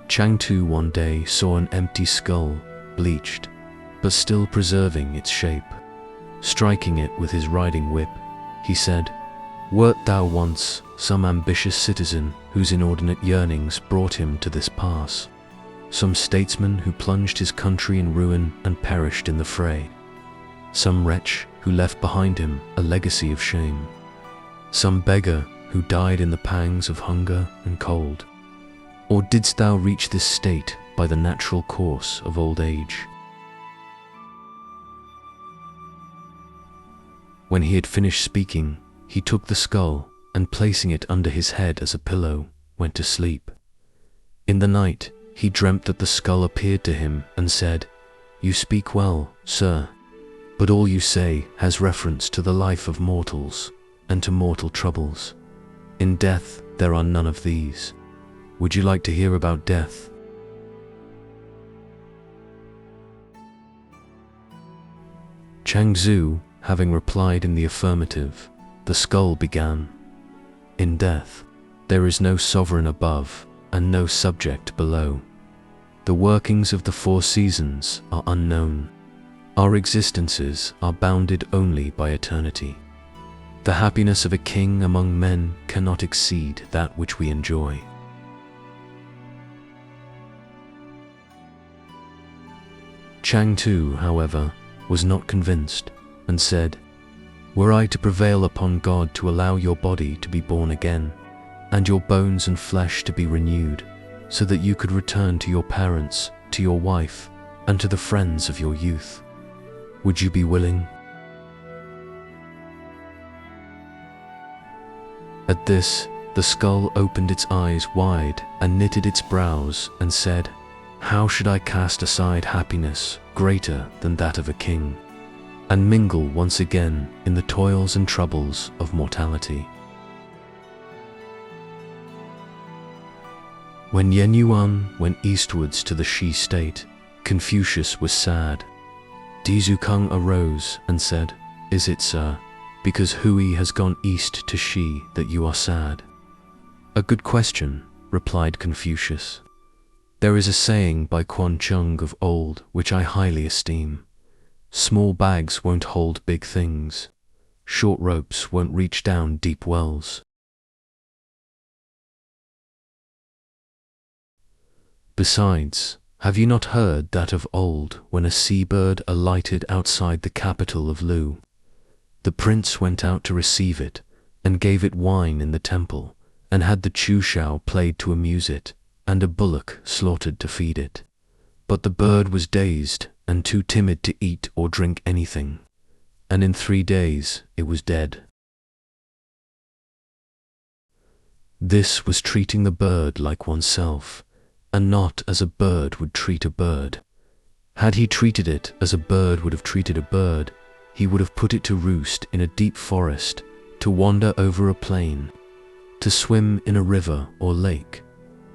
Chuang Tzu one day saw an empty skull, bleached, but still preserving its shape. Striking it with his riding whip, he said, "Wert thou once some ambitious citizen whose inordinate yearnings brought him to this pass? Some statesman who plunged his country in ruin and perished in the fray? Some wretch who left behind him a legacy of shame? Some beggar who died in the pangs of hunger and cold? Or didst thou reach this state by the natural course of old age?" When he had finished speaking, he took the skull and, placing it under his head as a pillow, went to sleep. In the night, he dreamt that the skull appeared to him and said, "You speak well, sir, but all you say has reference to the life of mortals and to mortal troubles. In death, there are none of these. Would you like to hear about death?" Chuang Tzu, having replied in the affirmative, the skull began, "In death, there is no sovereign above and no subject below. The workings of the four seasons are unknown. Our existences are bounded only by eternity. The happiness of a king among men cannot exceed that which we enjoy." Chuang Tzu, however, was not convinced and said, "Were I to prevail upon God to allow your body to be born again, and your bones and flesh to be renewed, so that you could return to your parents, to your wife, and to the friends of your youth, would you be willing?" At this, the skull opened its eyes wide and knitted its brows and said, "How should I cast aside happiness greater than that of a king, and mingle once again in the toils and troubles of mortality?" When Yen Yuan went eastwards to the Shi state, Confucius was sad. Dizukung arose and said, "Is it, sir, because Hui has gone east to Shi that you are sad?" "A good question," replied Confucius. There is a saying by Chuang Tzu of old which I highly esteem. Small bags won't hold big things. Short ropes won't reach down deep wells. Besides, have you not heard that of old, when a seabird alighted outside the capital of Lu, the prince went out to receive it, and gave it wine in the temple, and had the chūshao played to amuse it, and a bullock slaughtered to feed it. But the bird was dazed, and too timid to eat or drink anything, and in 3 days it was dead. This was treating the bird like oneself, and not as a bird would treat a bird. Had he treated it as a bird would have treated a bird, he would have put it to roost in a deep forest, to wander over a plain, to swim in a river or lake,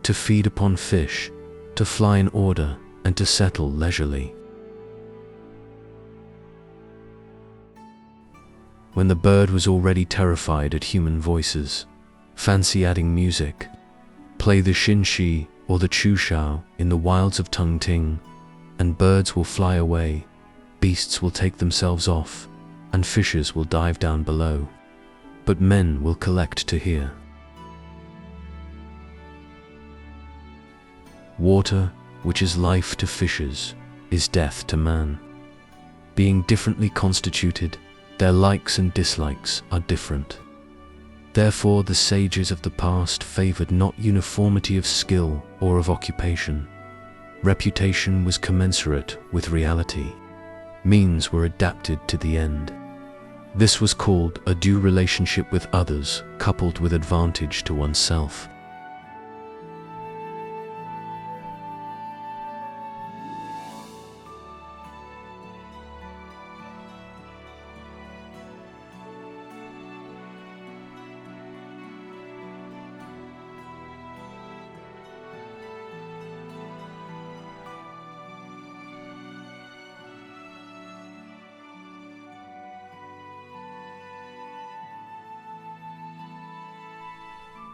to feed upon fish, to fly in order, and to settle leisurely. When the bird was already terrified at human voices, fancy adding music, play the xinxi or the chūshao in the wilds of Tungting, and birds will fly away, beasts will take themselves off, and fishes will dive down below, but men will collect to hear. Water, which is life to fishes, is death to man. Being differently constituted, their likes and dislikes are different. Therefore the sages of the past favored not uniformity of skill or of occupation. Reputation was commensurate with reality. Means were adapted to the end. This was called a due relationship with others, coupled with advantage to oneself.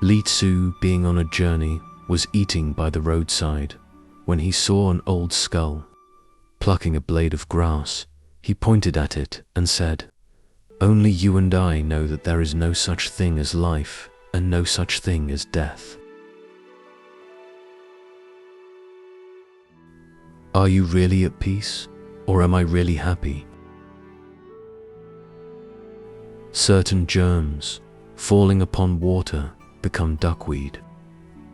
Li Tzu, being on a journey, was eating by the roadside, when he saw an old skull. Plucking a blade of grass, he pointed at it and said, "Only you and I know that there is no such thing as life, and no such thing as death." Are you really at peace, or am I really happy? Certain germs, falling upon water, become duckweed.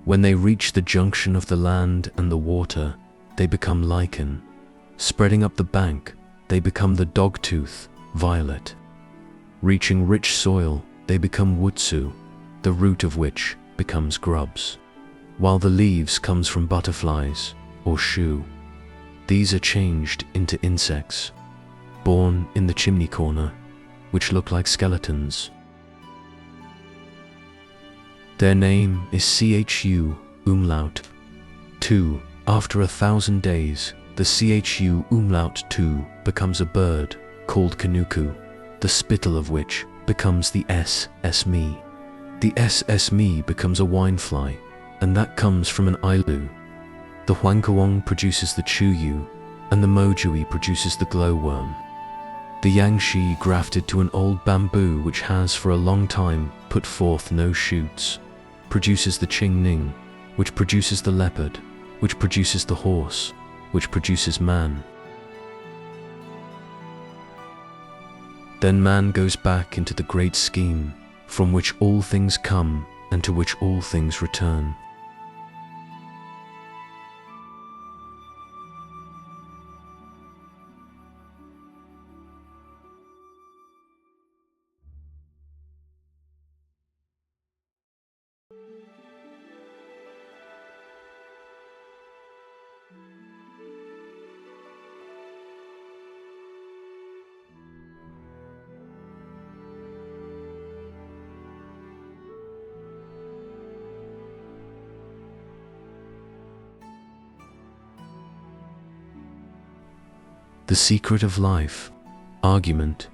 When they reach the junction of the land and the water, they become lichen. Spreading up the bank, they become the dogtooth, violet. Reaching rich soil, they become wutsu, the root of which becomes grubs, while the leaves comes from butterflies, or shu. These are changed into insects, born in the chimney corner, which look like skeletons. Their name is Chu umlaut 2. After 1,000 days, the Chu umlaut 2 becomes a bird called kanuku, the spittle of which becomes the S.me. The S.me becomes a winefly, and that comes from an ilu. The huankawong produces the chuyu, and the mojui produces the glowworm. The yangshi grafted to an old bamboo which has for a long time put forth no shoots, produces the qingning, which produces the leopard, which produces the horse, which produces man. Then man goes back into the great scheme, from which all things come and to which all things return. The secret of life. Argument.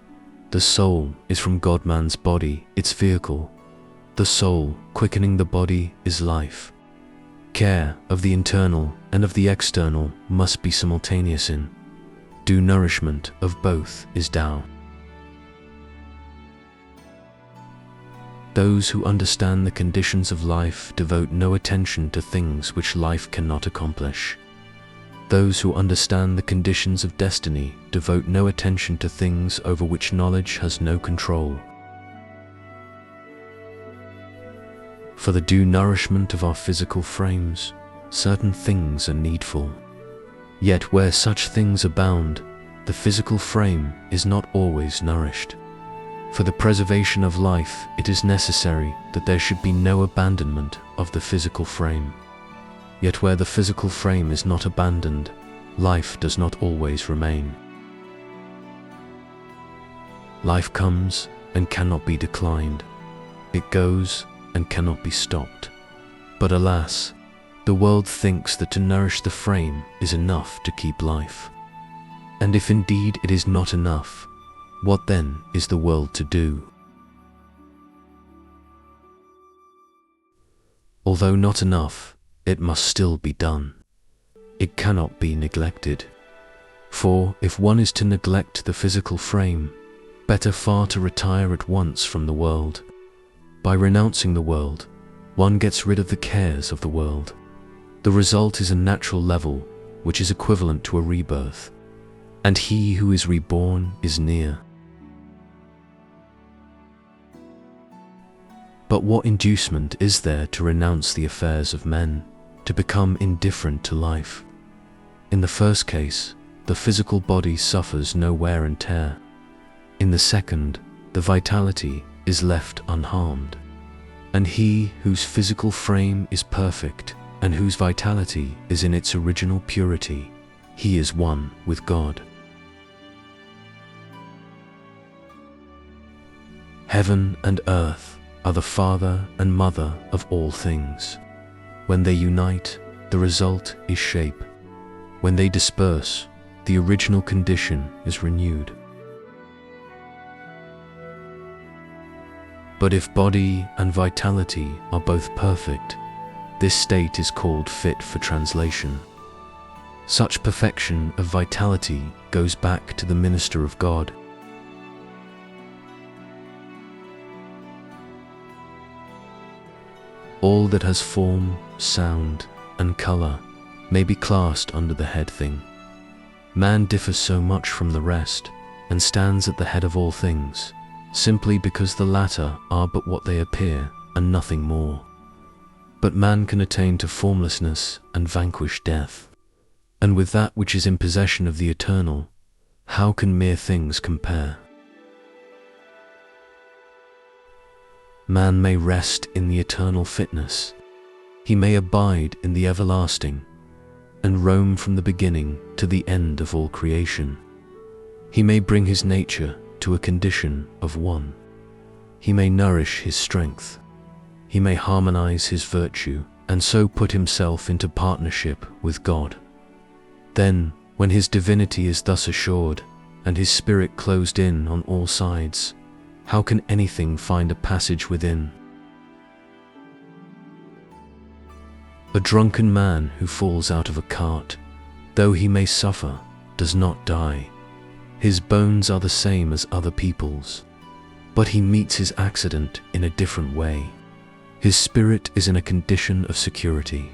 The soul is from God-man's body, its vehicle. The soul, quickening the body, is life. Care of the internal and of the external must be simultaneous in due nourishment of both is Tao. Those who understand the conditions of life devote no attention to things which life cannot accomplish. Those who understand the conditions of destiny devote no attention to things over which knowledge has no control. For the due nourishment of our physical frames, certain things are needful. Yet where such things abound, the physical frame is not always nourished. For the preservation of life, it is necessary that there should be no abandonment of the physical frame. Yet where the physical frame is not abandoned, life does not always remain. Life comes and cannot be declined. It goes and cannot be stopped. But alas, the world thinks that to nourish the frame is enough to keep life. And if indeed it is not enough, what then is the world to do? Although not enough, it must still be done. It cannot be neglected. For if one is to neglect the physical frame, better far to retire at once from the world. By renouncing the world, one gets rid of the cares of the world. The result is a natural level, which is equivalent to a rebirth. And he who is reborn is near. But what inducement is there to renounce the affairs of men, to become indifferent to life? In the first case, the physical body suffers no wear and tear. In the second, the vitality is left unharmed. And he whose physical frame is perfect and whose vitality is in its original purity, he is one with God. Heaven and earth are the father and mother of all things. When they unite, the result is shape. When they disperse, the original condition is renewed. But if body and vitality are both perfect, this state is called fit for translation. Such perfection of vitality goes back to the minister of God. All that has form, sound, and color may be classed under the head thing. Man differs so much from the rest and stands at the head of all things, simply because the latter are but what they appear and nothing more. But man can attain to formlessness and vanquish death. And with that which is in possession of the eternal, how can mere things compare? Man may rest in the eternal fitness. He may abide in the everlasting and roam from the beginning to the end of all creation. He may bring his nature to a condition of one. He may nourish his strength. He may harmonize his virtue and so put himself into partnership with God. Then, when his divinity is thus assured and his spirit closed in on all sides, how can anything find a passage within? A drunken man who falls out of a cart, though he may suffer, does not die. His bones are the same as other people's, but he meets his accident in a different way. His spirit is in a condition of security.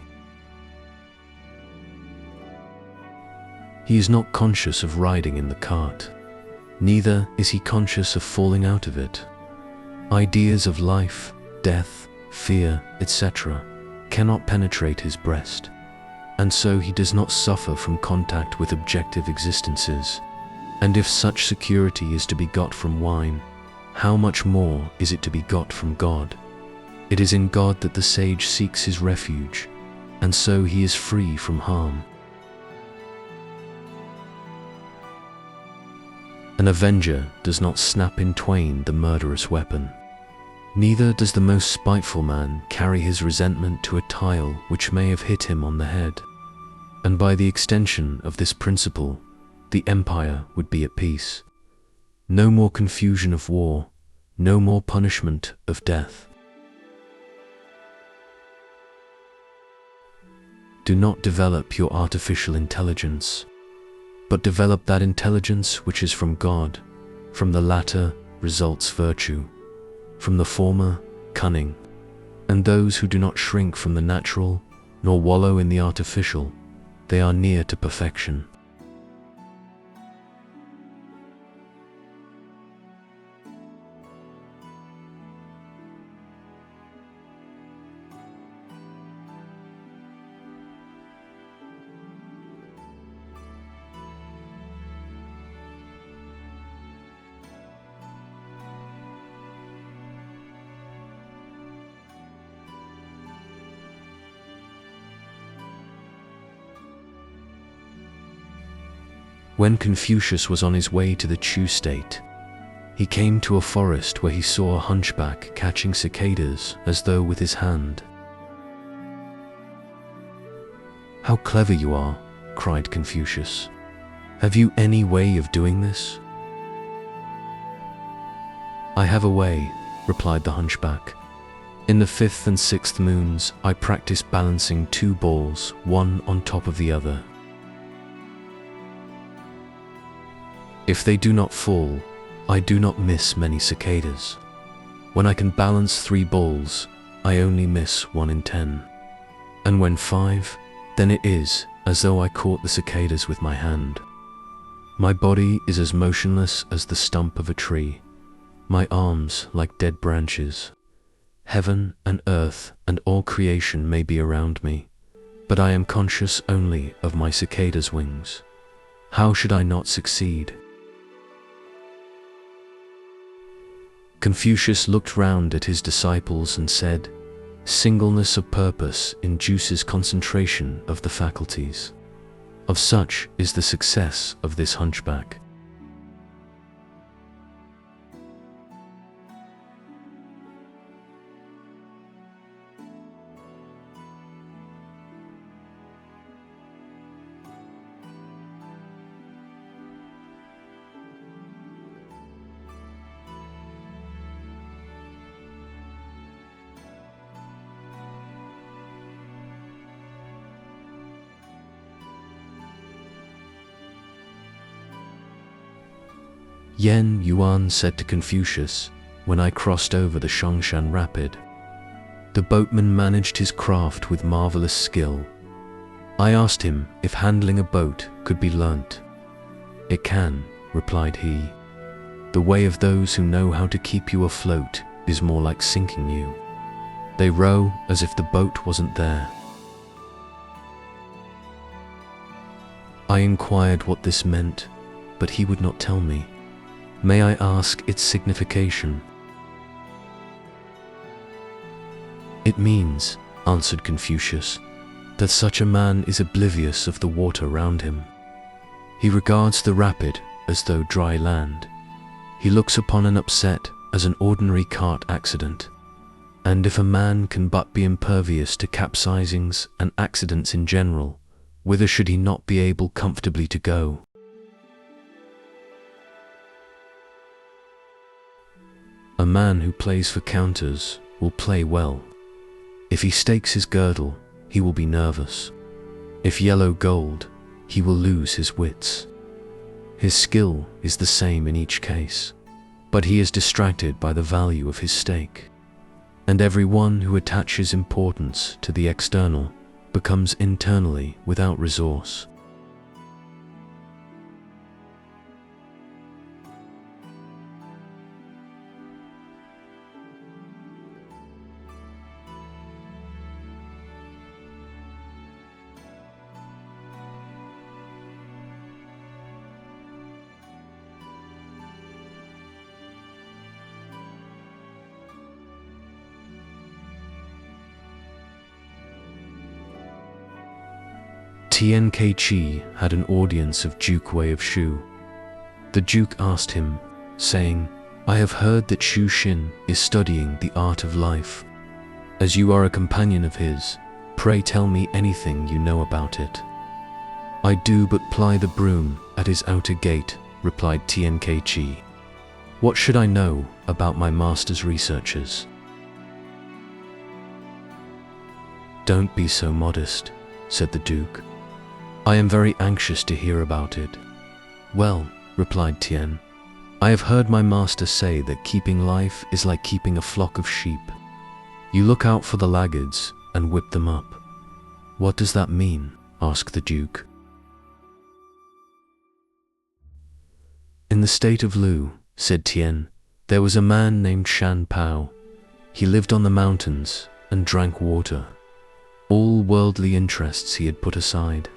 He is not conscious of riding in the cart. Neither is he conscious of falling out of it. Ideas of life, death, fear, etc. cannot penetrate his breast, and so he does not suffer from contact with objective existences. And if such security is to be got from wine, how much more is it to be got from God? It is in God that the sage seeks his refuge, and so he is free from harm. An avenger does not snap in twain the murderous weapon. Neither does the most spiteful man carry his resentment to a tile which may have hit him on the head. And by the extension of this principle, the empire would be at peace. No more confusion of war, no more punishment of death. Do not develop your artificial intelligence, but develop that intelligence which is from God. From the latter results virtue, from the former, cunning. And those who do not shrink from the natural, nor wallow in the artificial, they are near to perfection. When Confucius was on his way to the Chu state, he came to a forest where he saw a hunchback catching cicadas as though with his hand. "How clever you are," cried Confucius. "Have you any way of doing this?" "I have a way," replied the hunchback. "In the 5th and 6th moons, I practice balancing 2 balls, one on top of the other. If they do not fall, I do not miss many cicadas. When I can balance 3 balls, I only miss 1 in 10. And when 5, then it is as though I caught the cicadas with my hand. My body is as motionless as the stump of a tree, my arms like dead branches. Heaven and earth and all creation may be around me, but I am conscious only of my cicada's wings. How should I not succeed?" Confucius looked round at his disciples and said, "Singleness of purpose induces concentration of the faculties. Of such is the success of this hunchback." Yen Yuan said to Confucius when I crossed over the Shongshan Rapid. The boatman managed his craft with marvelous skill. I asked him if handling a boat could be learnt. "It can," replied he. "The way of those who know how to keep you afloat is more like sinking you. They row as if the boat wasn't there." I inquired what this meant, but he would not tell me. May I ask its signification? "It means," answered Confucius, "that such a man is oblivious of the water round him. He regards the rapid as though dry land. He looks upon an upset as an ordinary cart accident. And if a man can but be impervious to capsizings and accidents in general, whither should he not be able comfortably to go?" A man who plays for counters will play well. If he stakes his girdle, he will be nervous. If yellow gold, he will lose his wits. His skill is the same in each case, but he is distracted by the value of his stake. And everyone who attaches importance to the external becomes internally without resource. Tian had an audience of Duke Wei of Shu. The Duke asked him, saying, "I have heard that Shu Xin is studying the art of life. As you are a companion of his, pray tell me anything you know about it." "I do but ply the broom at his outer gate," replied Tian. "What should I know about my master's researches?" "Don't be so modest," said the Duke. "I am very anxious to hear about it." "Well," replied Tian, "I have heard my master say that keeping life is like keeping a flock of sheep. You look out for the laggards and whip them up." "What does that mean?" asked the Duke. "In the state of Lu," said Tian, "there was a man named Shan Pao. He lived on the mountains and drank water. All worldly interests he had put aside,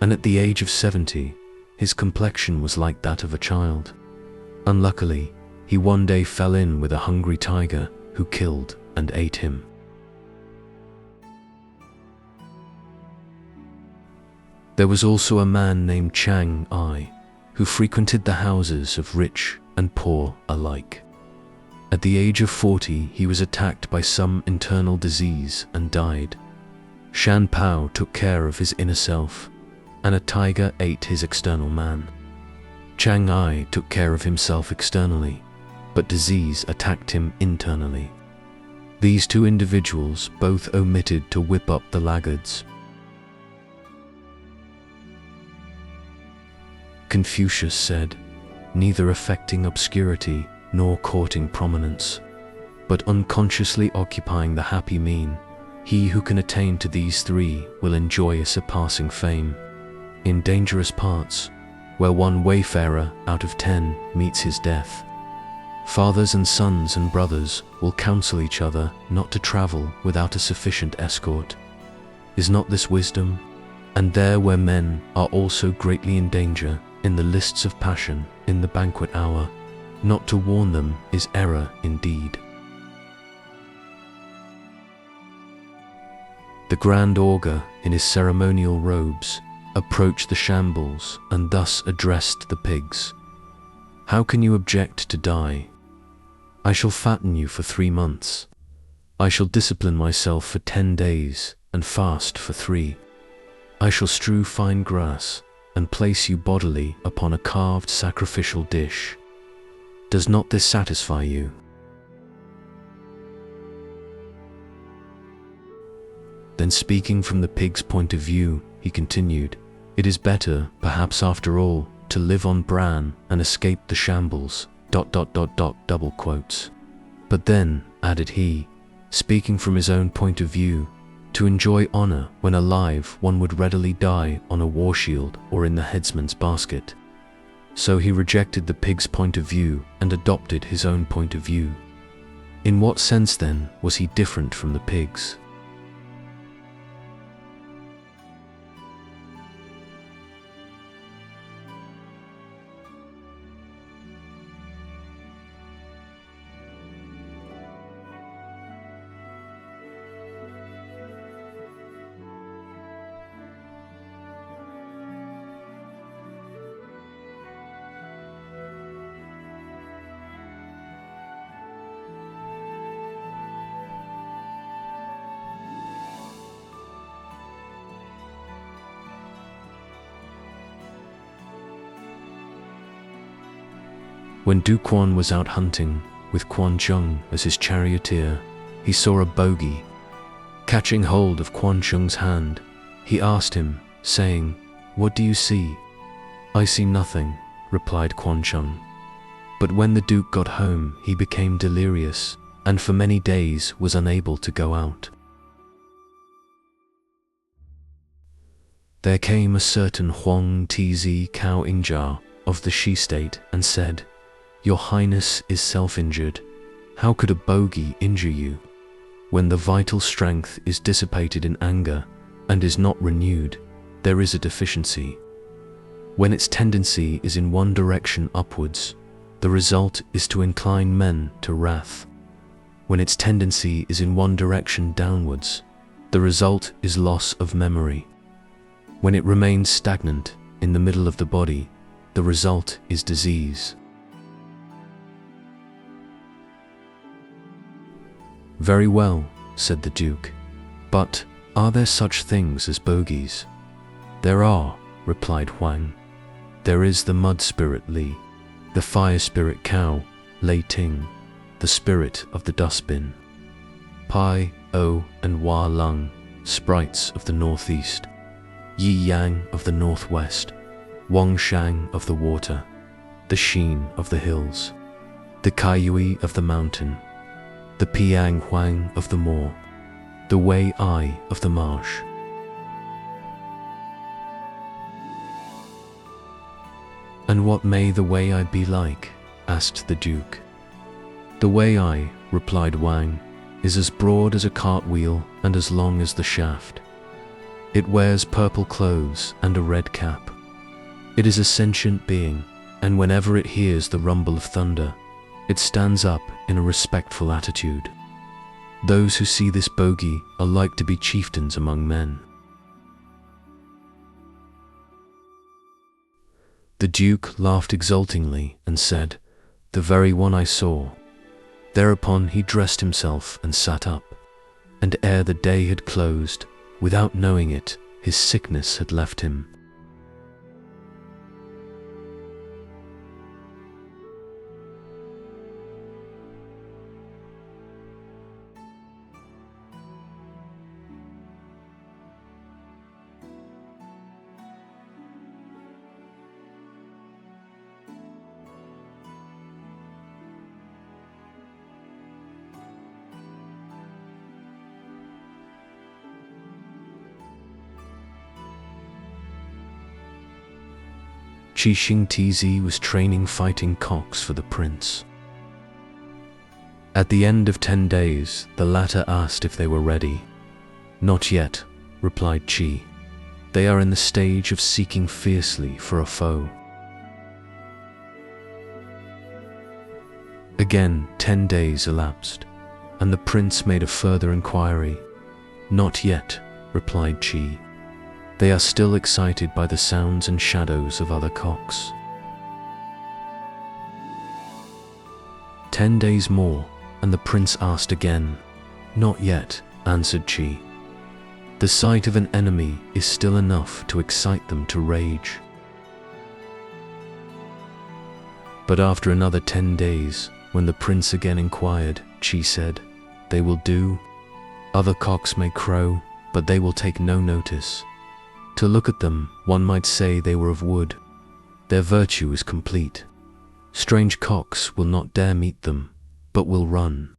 and at the age of 70, his complexion was like that of a child. Unluckily, he one day fell in with a hungry tiger who killed and ate him. There was also a man named Chang I, who frequented the houses of rich and poor alike. At the age of 40, he was attacked by some internal disease and died. Shan Pao took care of his inner self, and a tiger ate his external man. Chang I took care of himself externally, but disease attacked him internally. These two individuals both omitted to whip up the laggards. Confucius said, "Neither affecting obscurity nor courting prominence, but unconsciously occupying the happy mean, he who can attain to these three will enjoy a surpassing fame. In dangerous parts, where one wayfarer out of 10 meets his death, fathers and sons and brothers will counsel each other not to travel without a sufficient escort. Is not this wisdom? And there where men are also greatly in danger, in the lists of passion, in the banquet hour, not to warn them is error indeed." The Grand Augur, in his ceremonial robes, approached the shambles and thus addressed the pigs. "How can you object to die? I shall fatten you for 3 months. I shall discipline myself for 10 days and fast for 3. I shall strew fine grass and place you bodily upon a carved sacrificial dish. Does not this satisfy you?" Then, speaking from the pig's point of view, he continued, "It is better, perhaps after all, to live on bran and escape the shambles, ... double quotes. But then," added he, speaking from his own point of view, "to enjoy honor when alive one would readily die on a war shield or in the headsman's basket." So he rejected the pig's point of view and adopted his own point of view. In what sense then was he different from the pigs? When Du Quan was out hunting, with Quan Chung as his charioteer, he saw a bogey. Catching hold of Quan Chung's hand, he asked him, saying, "What do you see?" "I see nothing," replied Quan Chung. But when the Duke got home, he became delirious, and for many days was unable to go out. There came a certain Huang Tz Cao Ingjia of the Shi state and said, "Your Highness is self-injured. How could a bogey injure you? When the vital strength is dissipated in anger and is not renewed, there is a deficiency. When its tendency is in one direction upwards, the result is to incline men to wrath. When its tendency is in one direction downwards, the result is loss of memory. When it remains stagnant in the middle of the body, the result is disease." "Very well," said the Duke, "but are there such things as bogies?" "There are," replied Huang. "There is the mud spirit Li, the fire spirit Cao, Lei Ting, the spirit of the dustbin, Pai, O, and Hua Lung, sprites of the northeast, Yi Yang of the northwest, Wang Shang of the water, the Xin of the hills, the Kaiyui of the mountain, the Piang Huang of the moor, the Wei I of the marsh. And what may the Wei I be like? Asked the Duke. The Wei I, replied Wang, is as broad as a cartwheel and as long as the shaft. It wears purple clothes and a red cap. It is a sentient being, and whenever it hears the rumble of thunder, it stands up in a respectful attitude. Those who see this bogey are like to be chieftains among men. The Duke laughed exultingly and said, "The very one I saw." Thereupon he dressed himself and sat up, and ere the day had closed, without knowing it, his sickness had left him. Qixing Tz was training fighting cocks for the prince. At the end of 10 days, the latter asked if they were ready. "Not yet," replied Qi. "They are in the stage of seeking fiercely for a foe." Again 10 days elapsed, and the prince made a further inquiry. "Not yet," replied Qi. "They are still excited by the sounds and shadows of other cocks." 10 days more, and the prince asked again. "Not yet," answered Qi. "The sight of an enemy is still enough to excite them to rage." But after another 10 days, when the prince again inquired, Qi said, "They will do. Other cocks may crow, but they will take no notice. To look at them, one might say they were of wood. Their virtue is complete. Strange cocks will not dare meet them, but will run."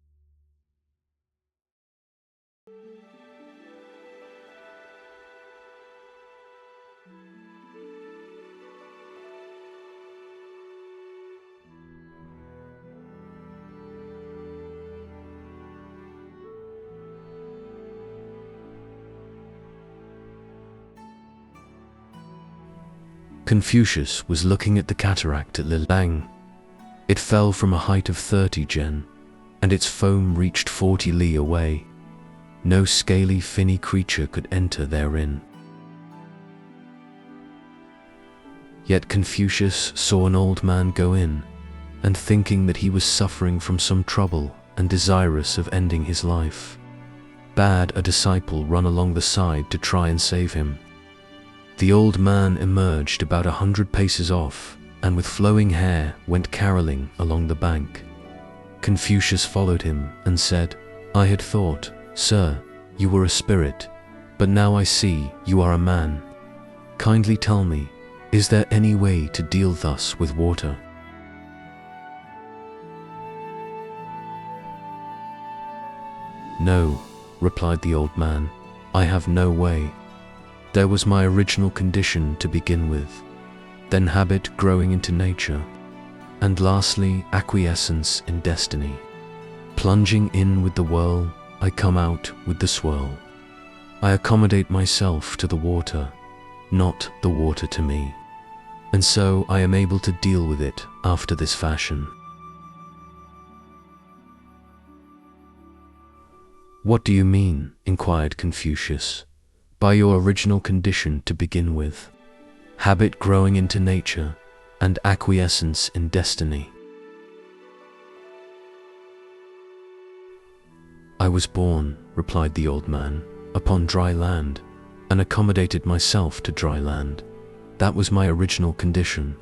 Confucius was looking at the cataract at Lilang. It fell from a height of 30 gen, and its foam reached 40 li away. No scaly, finny creature could enter therein. Yet Confucius saw an old man go in, and thinking that he was suffering from some trouble and desirous of ending his life, bade a disciple run along the side to try and save him. The old man emerged about 100 paces off, and with flowing hair went caroling along the bank. Confucius followed him and said, "I had thought, sir, you were a spirit, but now I see you are a man. Kindly tell me, is there any way to deal thus with water?" "No," replied the old man, "I have no way. There was my original condition to begin with, then habit growing into nature, and lastly acquiescence in destiny. Plunging in with the whirl, I come out with the swirl. I accommodate myself to the water, not the water to me, and so I am able to deal with it after this fashion." "What do you mean?" inquired Confucius. "By your original condition to begin with, habit growing into nature, and acquiescence in destiny?" "I was born," replied the old man, "upon dry land, and accommodated myself to dry land. That was my original condition.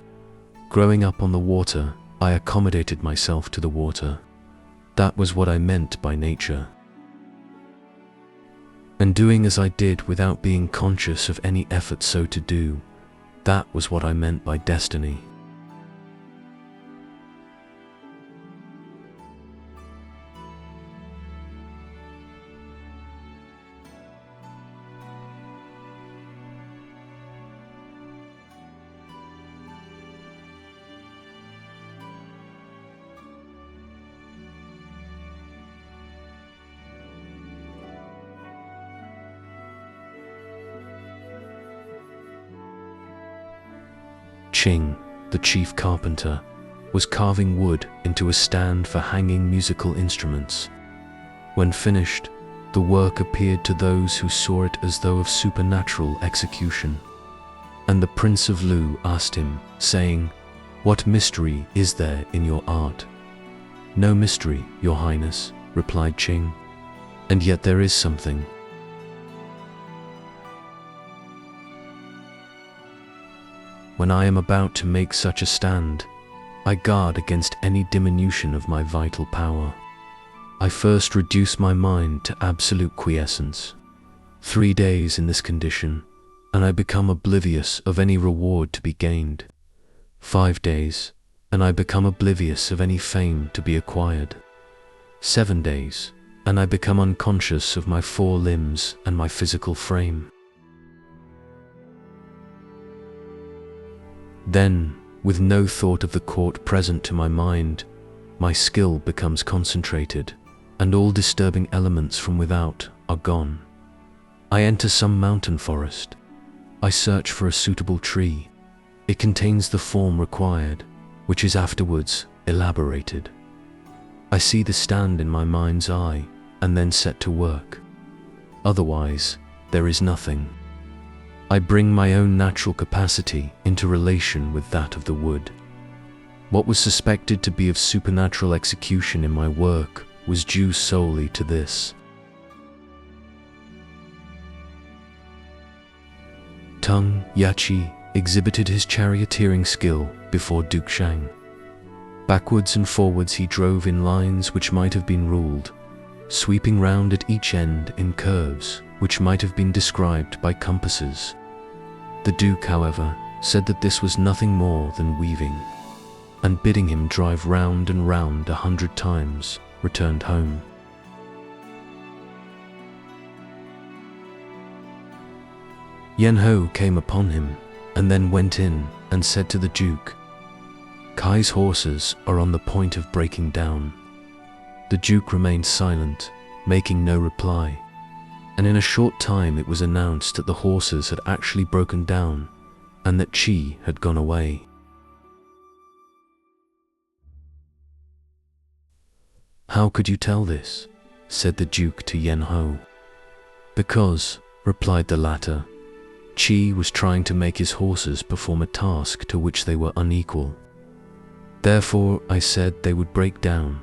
Growing up on the water, I accommodated myself to the water. That was what I meant by nature." and doing as I did without being conscious of any effort so to do, that was what I meant by destiny. Ching, the chief carpenter, was carving wood into a stand for hanging musical instruments. When finished, the work appeared to those who saw it as though of supernatural execution. And the Prince of Lu asked him, saying, "What mystery is there in your art?" "No mystery, Your Highness," replied Ching, "and yet there is something." When I am about to make such a stand, I guard against any diminution of my vital power. I first reduce my mind to absolute quiescence. 3 days in this condition, and I become oblivious of any reward to be gained. 5 days, and I become oblivious of any fame to be acquired. 7 days, and I become unconscious of my 4 limbs and my physical frame. Then, with no thought of the court present to my mind, my skill becomes concentrated, and all disturbing elements from without are gone. I enter some mountain forest. I search for a suitable tree. It contains the form required, which is afterwards elaborated. I see the stand in my mind's eye, and then set to work. Otherwise, there is nothing. I bring my own natural capacity into relation with that of the wood. What was suspected to be of supernatural execution in my work was due solely to this. Tung Yachi exhibited his charioteering skill before Duke Shang. Backwards and forwards he drove in lines which might have been ruled, sweeping round at each end in curves which might have been described by compasses. The Duke, however, said that this was nothing more than weaving, and bidding him drive round and round 100 times, returned home. Yen Ho came upon him, and then went in and said to the Duke, "Kai's horses are on the point of breaking down." The Duke remained silent, making no reply, and in a short time it was announced that the horses had actually broken down, and that Qi had gone away. "How could you tell this?" said the Duke to Yen Ho. "Because," replied the latter, "Qi was trying to make his horses perform a task to which they were unequal. Therefore I said they would break down."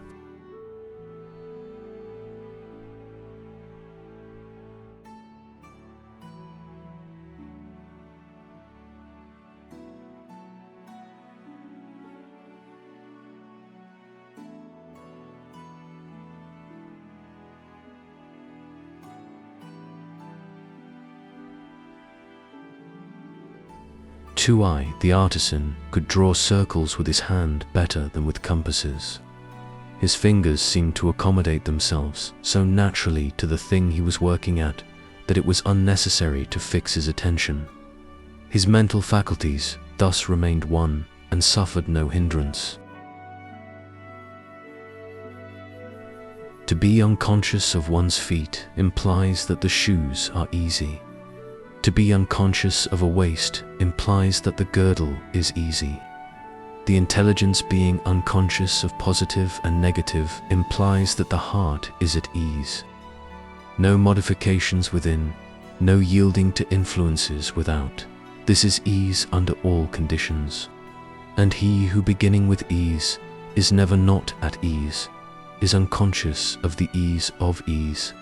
Tuai, the artisan, could draw circles with his hand better than with compasses. His fingers seemed to accommodate themselves so naturally to the thing he was working at that it was unnecessary to fix his attention. His mental faculties thus remained one and suffered no hindrance. To be unconscious of one's feet implies that the shoes are easy. To be unconscious of a waist implies that the girdle is easy. The intelligence being unconscious of positive and negative implies that the heart is at ease. No modifications within, no yielding to influences without. This is ease under all conditions. And he who beginning with ease is never not at ease, is unconscious of the ease of ease.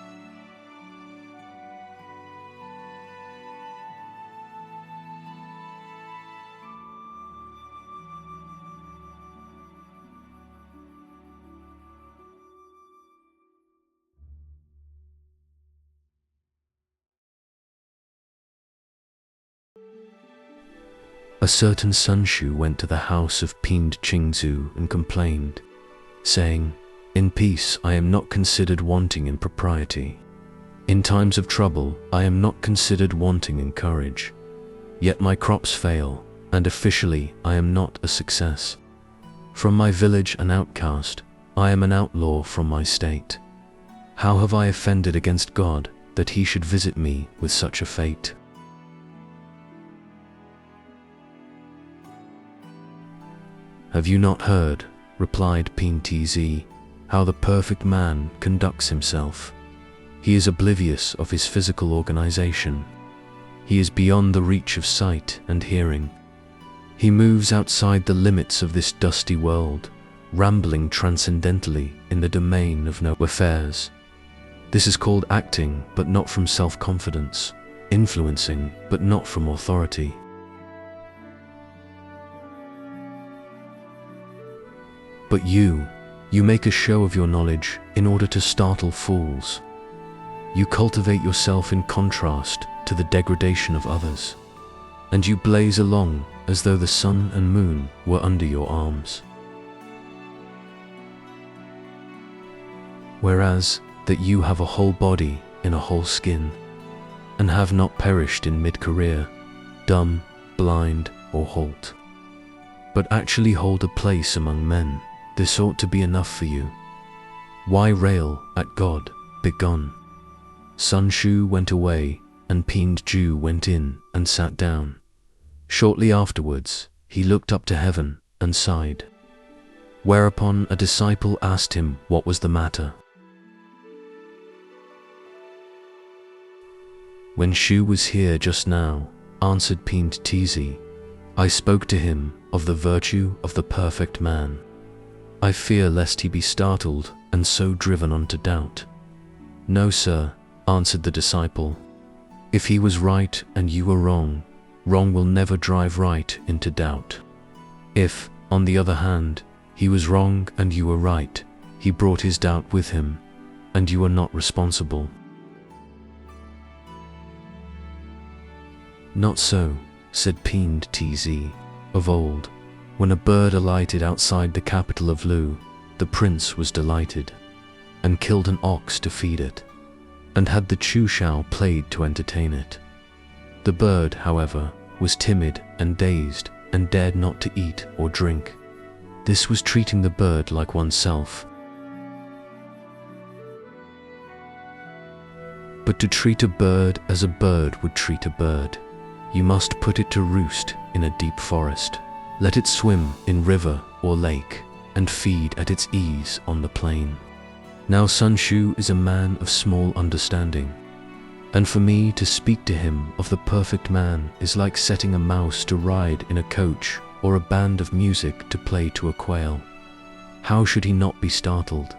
A certain Sun Tzu went to the house of Chuang Tzu and complained, saying, "In peace I am not considered wanting in propriety. In times of trouble I am not considered wanting in courage. Yet my crops fail, and officially I am not a success. From my village an outcast, I am an outlaw from my state. How have I offended against God that he should visit me with such a fate?" "Have you not heard," replied Chuang Tzu, "how the perfect man conducts himself? He is oblivious of his physical organization. He is beyond the reach of sight and hearing. He moves outside the limits of this dusty world, rambling transcendentally in the domain of no affairs. This is called acting, but not from self-confidence, influencing, but not from authority. But you make a show of your knowledge in order to startle fools. You cultivate yourself in contrast to the degradation of others, and you blaze along as though the sun and moon were under your arms. Whereas that you have a whole body in a whole skin, and have not perished in mid-career, dumb, blind, or halt, but actually hold a place among men. This ought to be enough for you. Why rail at God? Begone." Sun Tzu went away, and Chuang Tzu went in and sat down. Shortly afterwards, he looked up to heaven and sighed. Whereupon a disciple asked him what was the matter. "When Shu was here just now," answered Chuang Tzu, "I spoke to him of the virtue of the perfect man. I fear lest he be startled and so driven on to doubt." "No, sir," answered the disciple. "If he was right and you were wrong, wrong will never drive right into doubt. If, on the other hand, he was wrong and you were right, he brought his doubt with him, and you are not responsible." "Not so," said Chuang Tzu. "Of old, when a bird alighted outside the capital of Lu, the prince was delighted, and killed an ox to feed it, and had the Chu Shao played to entertain it. The bird, however, was timid and dazed, and dared not to eat or drink. This was treating the bird like oneself. But to treat a bird as a bird would treat a bird, you must put it to roost in a deep forest. Let it swim in river or lake, and feed at its ease on the plain. Now Sun Tzu is a man of small understanding, and for me to speak to him of the perfect man is like setting a mouse to ride in a coach or a band of music to play to a quail. How should he not be startled?"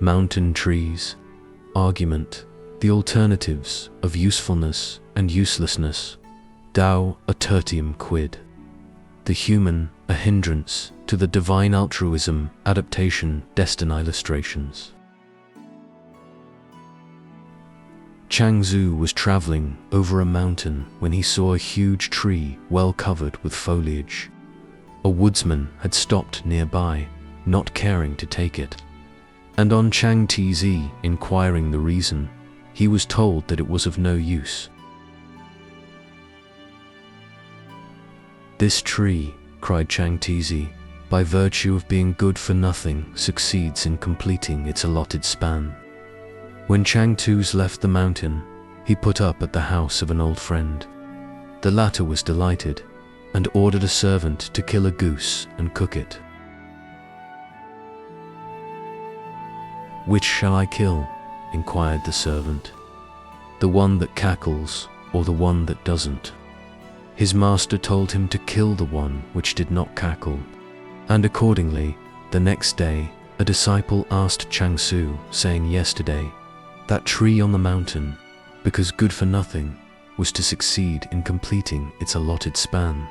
Mountain trees. Argument. The alternatives of usefulness and uselessness. Tao a tertium quid. The human a hindrance to the divine altruism, adaptation, destiny illustrations. Chuang Tzu was traveling over a mountain when he saw a huge tree well covered with foliage. A woodsman had stopped nearby, not caring to take it, and on Chuang Tzu inquiring the reason, he was told that it was of no use. "This tree," cried Chuang Tzu, "by virtue of being good for nothing, succeeds in completing its allotted span." When Chuang Tzu left the mountain, he put up at the house of an old friend. The latter was delighted, and ordered a servant to kill a goose and cook it. "Which shall I kill?" inquired the servant. "The one that cackles, or the one that doesn't?" His master told him to kill the one which did not cackle. And accordingly, the next day, a disciple asked Chuang Tzu, saying, "Yesterday, that tree on the mountain, because good for nothing, was to succeed in completing its allotted span.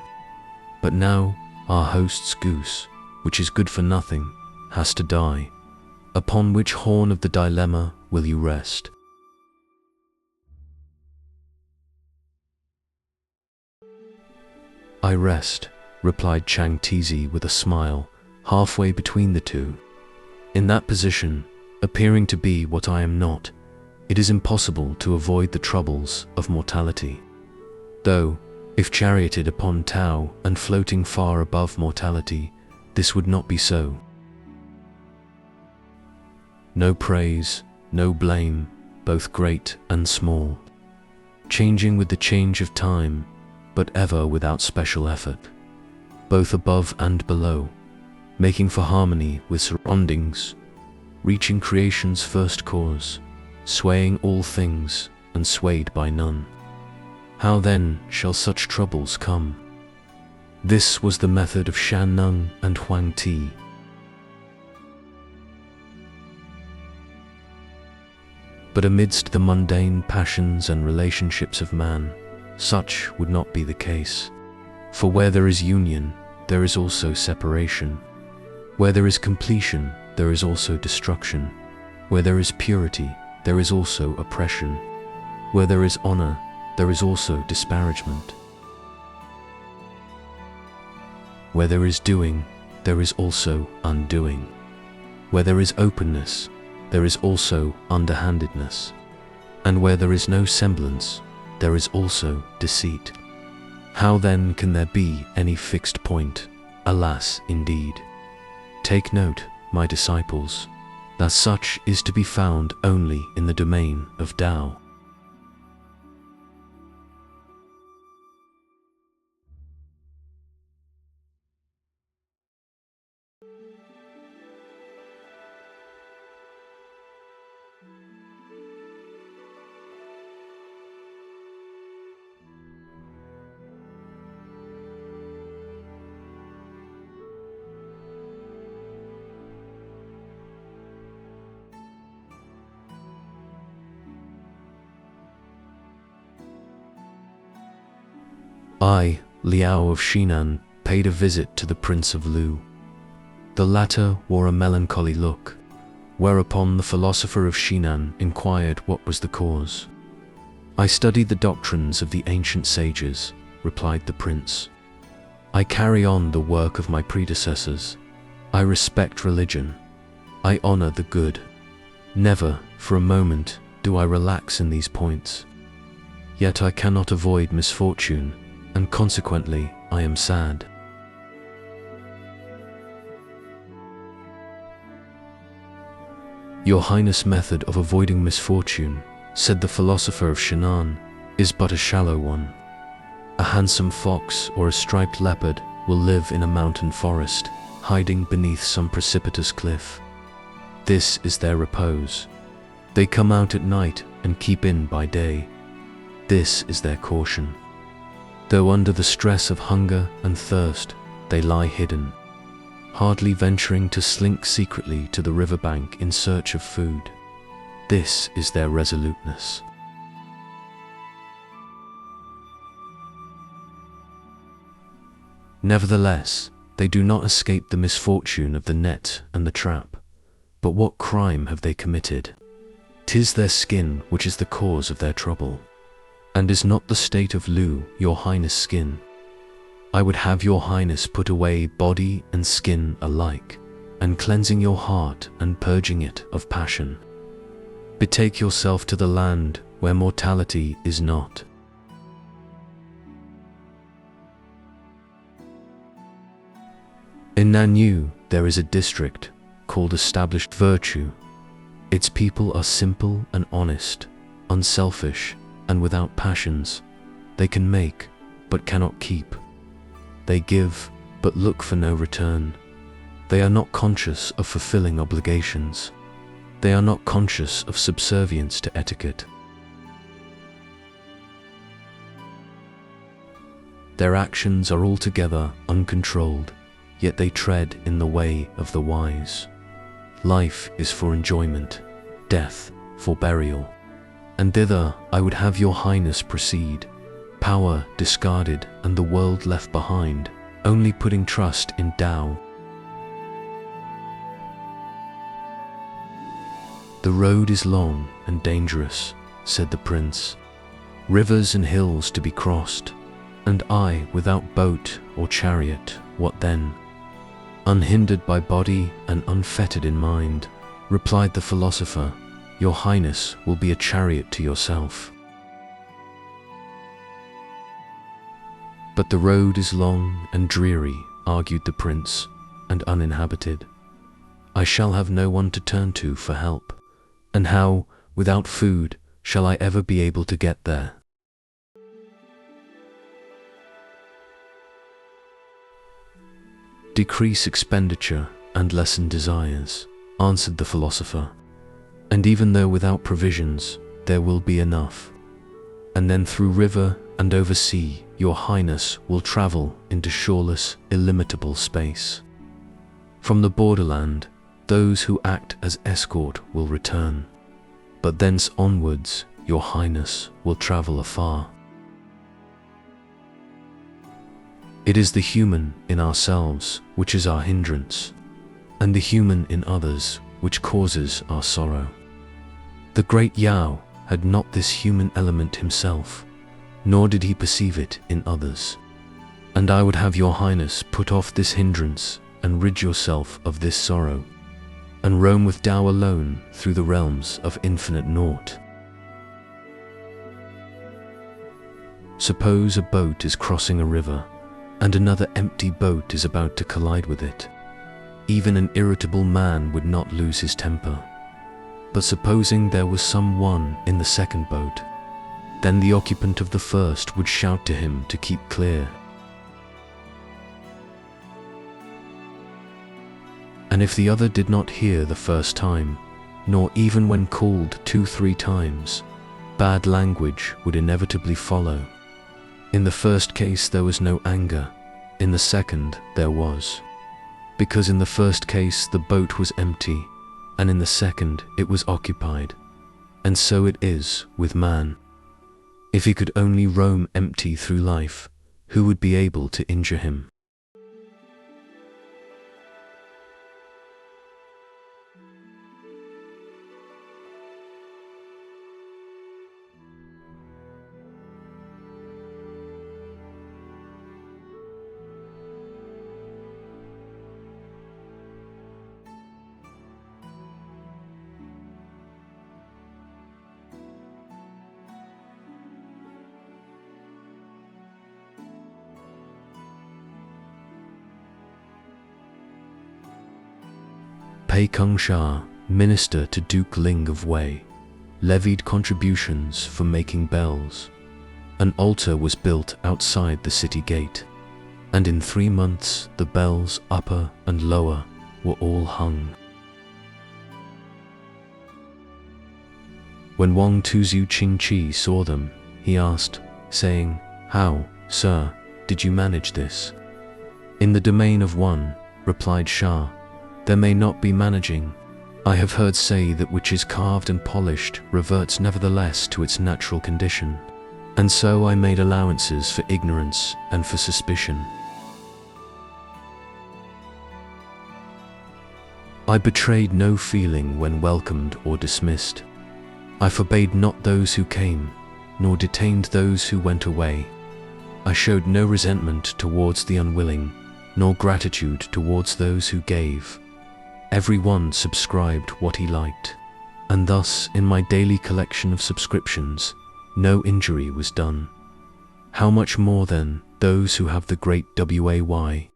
But now, our host's goose, which is good for nothing, has to die. Upon which horn of the dilemma will you rest?" "I rest," replied Chuang Tzu with a smile, halfway between the two. "In that position, appearing to be what I am not, it is impossible to avoid the troubles of mortality. Though, if charioted upon Tao and floating far above mortality, this would not be so. No praise, no blame, both great and small, changing with the change of time, but ever without special effort, both above and below, making for harmony with surroundings, reaching creation's first cause, swaying all things and swayed by none. How then shall such troubles come?" This was the method of Shan Nung and Huang Ti. But amidst the mundane passions and relationships of man, such would not be the case. For where there is union, there is also separation. Where there is completion, there is also destruction. Where there is purity, there is also oppression. Where there is honor, there is also disparagement. Where there is doing, there is also undoing. Where there is openness, there is also underhandedness. And where there is no semblance, there is also deceit. How then can there be any fixed point? Alas, indeed. Take note, my disciples, that such is to be found only in the domain of Tao. I, Liao of Shinan, paid a visit to the Prince of Lu. The latter wore a melancholy look, whereupon the philosopher of Shinan inquired what was the cause. "I studied the doctrines of the ancient sages," replied the prince. "I carry on the work of my predecessors. I respect religion. I honor the good. Never, for a moment, do I relax in these points. Yet I cannot avoid misfortune, and consequently I am sad." "Your Highness' method of avoiding misfortune," said the philosopher of Shinan, "is but a shallow one. A handsome fox or a striped leopard will live in a mountain forest, hiding beneath some precipitous cliff. This is their repose. They come out at night and keep in by day. This is their caution. Though under the stress of hunger and thirst, they lie hidden, hardly venturing to slink secretly to the riverbank in search of food. This is their resoluteness." Nevertheless, they do not escape the misfortune of the net and the trap. But what crime have they committed? 'Tis their skin which is the cause of their trouble. And is not the state of Lu your Highness' skin? I would have your Highness put away body and skin alike, and cleansing your heart and purging it of passion. Betake yourself to the land where mortality is not. In Nanyu there is a district called Established Virtue. Its people are simple and honest, unselfish, and without passions. They can make, but cannot keep. They give, but look for no return. They are not conscious of fulfilling obligations. They are not conscious of subservience to etiquette. Their actions are altogether uncontrolled, yet they tread in the way of the wise. Life is for enjoyment, death for burial, and thither I would have your highness proceed, power discarded and the world left behind, only putting trust in Tao. The road is long and dangerous, said the prince, rivers and hills to be crossed, and I without boat or chariot, what then? Unhindered by body and unfettered in mind, replied the philosopher, your highness will be a chariot to yourself. But the road is long and dreary, argued the prince, and uninhabited. I shall have no one to turn to for help, and how, without food, shall I ever be able to get there? Decrease expenditure and lessen desires, answered the philosopher, and even though without provisions, there will be enough. And then through river and over sea, your highness will travel into shoreless, illimitable space. From the borderland, those who act as escort will return, but thence onwards, your highness will travel afar. It is the human in ourselves which is our hindrance, and the human in others which causes our sorrow. The great Yao had not this human element himself, nor did he perceive it in others. And I would have your highness put off this hindrance and rid yourself of this sorrow, and roam with Tao alone through the realms of infinite naught. Suppose a boat is crossing a river, and another empty boat is about to collide with it. Even an irritable man would not lose his temper. But supposing there was someone in the second boat, then the occupant of the first would shout to him to keep clear. And if the other did not hear the first time, nor even when called 2-3 times, bad language would inevitably follow. In the first case there was no anger, in the second there was. Because in the first case the boat was empty, and in the second it was occupied. And so it is with man. If he could only roam empty through life, who would be able to injure him? Pei Kung Sha, minister to Duke Ling of Wei, levied contributions for making bells. An altar was built outside the city gate, and in 3 months the bells, upper and lower, were all hung. When Wang Tuzu Ching Chi saw them, he asked, saying, "How, sir, did you manage this?" "In the domain of one," replied Sha, "there may not be managing. I have heard say that which is carved and polished reverts nevertheless to its natural condition, and so I made allowances for ignorance and for suspicion. I betrayed no feeling when welcomed or dismissed. I forbade not those who came, nor detained those who went away. I showed no resentment towards the unwilling, nor gratitude towards those who gave. Every one subscribed what he liked, and thus in my daily collection of subscriptions, no injury was done. How much more then those who have the great way?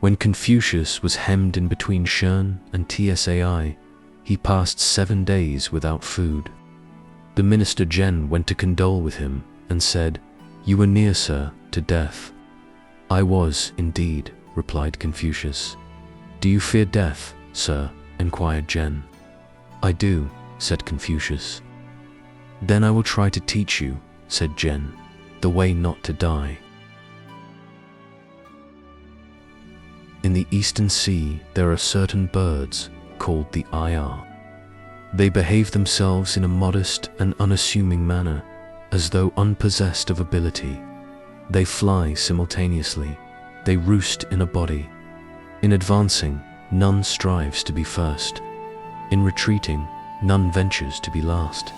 When Confucius was hemmed in between Shern and Tsai, he passed 7 days without food. The minister Zhen went to condole with him and said, "You were near, sir, to death." "I was, indeed," replied Confucius. "Do you fear death, sir?" inquired Zhen. "I do," said Confucius. "Then I will try to teach you," said Zhen, "the way not to die." In the Eastern Sea, there are certain birds called the ayar. They behave themselves in a modest and unassuming manner, as though unpossessed of ability. They fly simultaneously. They roost in a body. In advancing, none strives to be first. In retreating, none ventures to be last.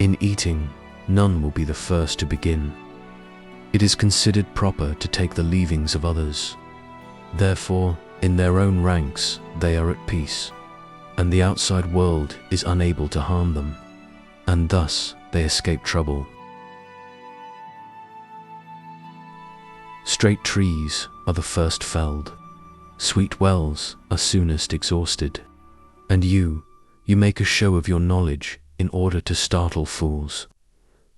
In eating, none will be the first to begin. It is considered proper to take the leavings of others. Therefore, in their own ranks, they are at peace, and the outside world is unable to harm them, and thus they escape trouble. Straight trees are the first felled. Sweet wells are soonest exhausted. And you make a show of your knowledge in order to startle fools.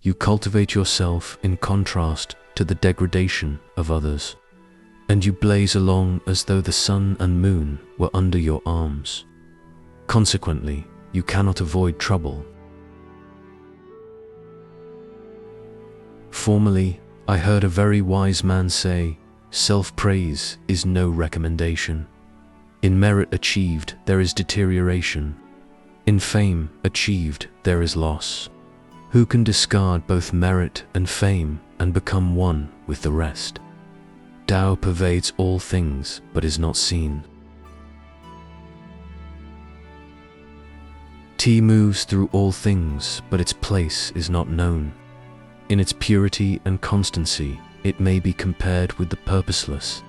You cultivate yourself in contrast to the degradation of others, and you blaze along as though the sun and moon were under your arms. Consequently, you cannot avoid trouble. Formerly, I heard a very wise man say, "Self-praise is no recommendation. In merit achieved, there is deterioration. In fame achieved, there is loss. Who can discard both merit and fame and become one with the rest? Tao pervades all things but is not seen. Tea moves through all things, but its place is not known. In its purity and constancy, it may be compared with the purposeless,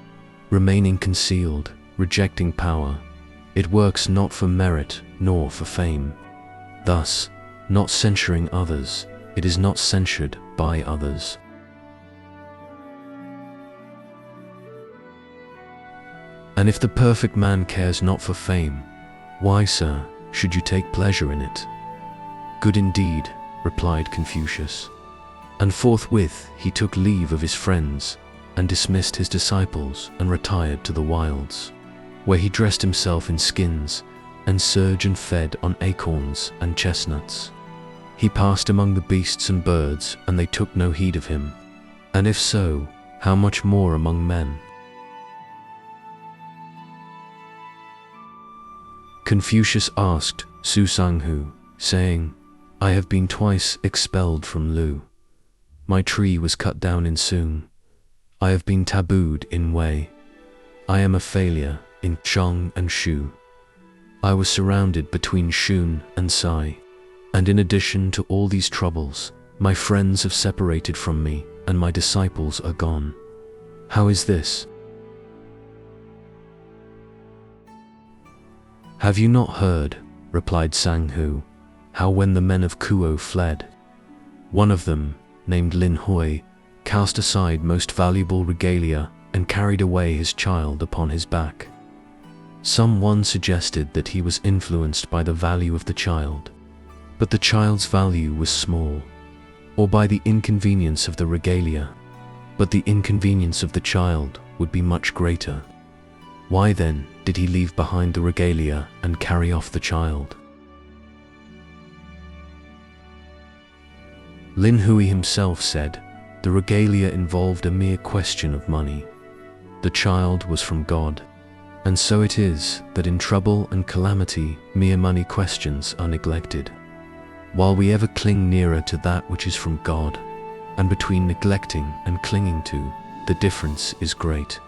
remaining concealed, rejecting power. It works not for merit nor for fame. Thus, not censuring others, it is not censured by others. And if the perfect man cares not for fame, why, sir, should you take pleasure in it?" "Good indeed," replied Confucius. And forthwith he took leave of his friends and dismissed his disciples and retired to the wilds, where he dressed himself in skins and serged and fed on acorns and chestnuts. He passed among the beasts and birds, and they took no heed of him. And if so, how much more among men? Confucius asked Su Sanghu, saying, "I have been twice expelled from Lu. My tree was cut down in Sung. I have been tabooed in Wei. I am a failure in Chong and Shu. I was surrounded between Shun and Sai. And in addition to all these troubles, my friends have separated from me, and my disciples are gone. How is this?" "Have you not heard," replied Sanghu, "how when the men of Kuo fled, one of them, named Lin Hui, cast aside most valuable regalia and carried away his child upon his back? Someone suggested that he was influenced by the value of the child, but the child's value was small, or by the inconvenience of the regalia, but the inconvenience of the child would be much greater. Why then did he leave behind the regalia and carry off the child?" Lin Hui himself said, "The regalia involved a mere question of money. The child was from God. And so it is that in trouble and calamity, mere money questions are neglected, while we ever cling nearer to that which is from God, and between neglecting and clinging to, the difference is great."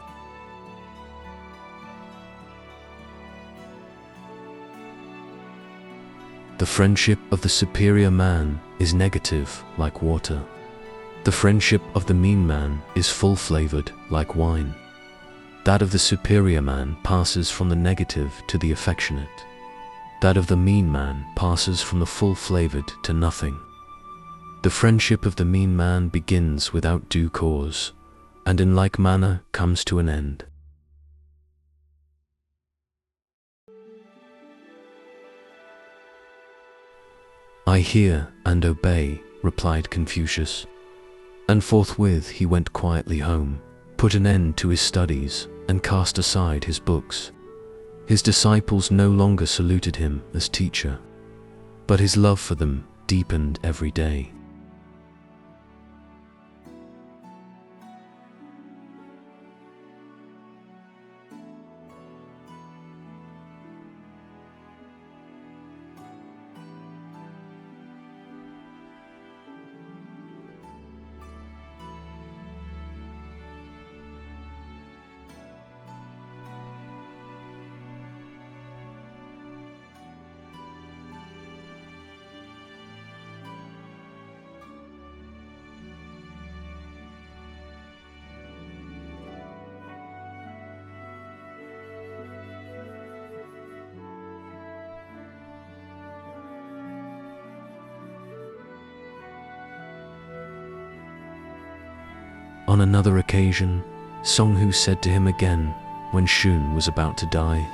The friendship of the superior man is negative like water. The friendship of the mean man is full-flavored like wine. That of the superior man passes from the negative to the affectionate. That of the mean man passes from the full-flavored to nothing. The friendship of the mean man begins without due cause, and in like manner comes to an end. I hear and obey, replied Confucius, and forthwith he went quietly home, put an end to his studies, and cast aside his books. His disciples no longer saluted him as teacher, but his love for them deepened every day. On another occasion, Songhu said to him again when Shun was about to die.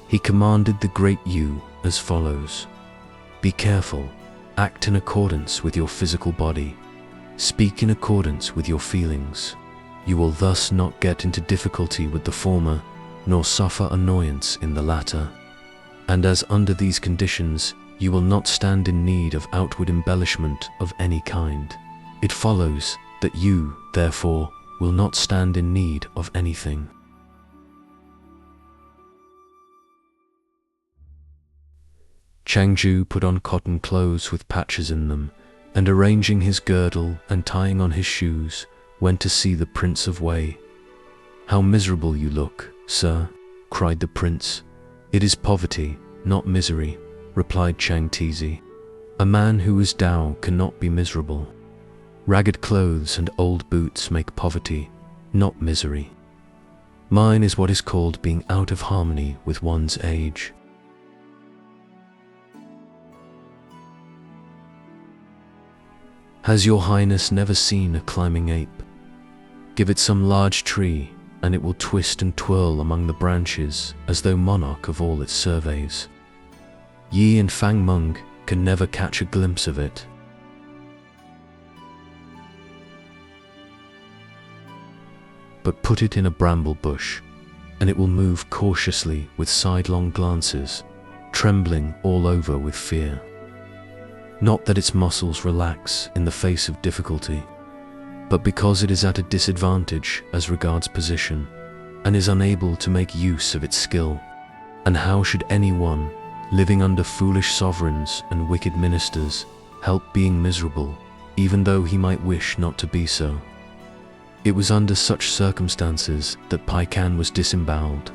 He commanded the great Yu as follows: "Be careful, act in accordance with your physical body, speak in accordance with your feelings. You will thus not get into difficulty with the former, nor suffer annoyance in the latter. And as under these conditions you will not stand in need of outward embellishment of any kind, it follows that you, therefore, will not stand in need of anything." Chuang Tzu put on cotton clothes with patches in them, and arranging his girdle and tying on his shoes, went to see the Prince of Wei. "How miserable you look, sir," cried the prince. "It is poverty, not misery," replied Chuang Tzu. "A man who is Tao cannot be miserable. Ragged clothes and old boots make poverty, not misery. Mine is what is called being out of harmony with one's age." Has your highness never seen a climbing ape? Give it some large tree, and it will twist and twirl among the branches as though monarch of all its surveys. Yi and Fang Meng can never catch a glimpse of it. But put it in a bramble bush, and it will move cautiously with sidelong glances, trembling all over with fear. Not that its muscles relax in the face of difficulty, but because it is at a disadvantage as regards position, and is unable to make use of its skill. And how should anyone, living under foolish sovereigns and wicked ministers, help being miserable, even though he might wish not to be so? It was under such circumstances that Pai Kan was disemboweled.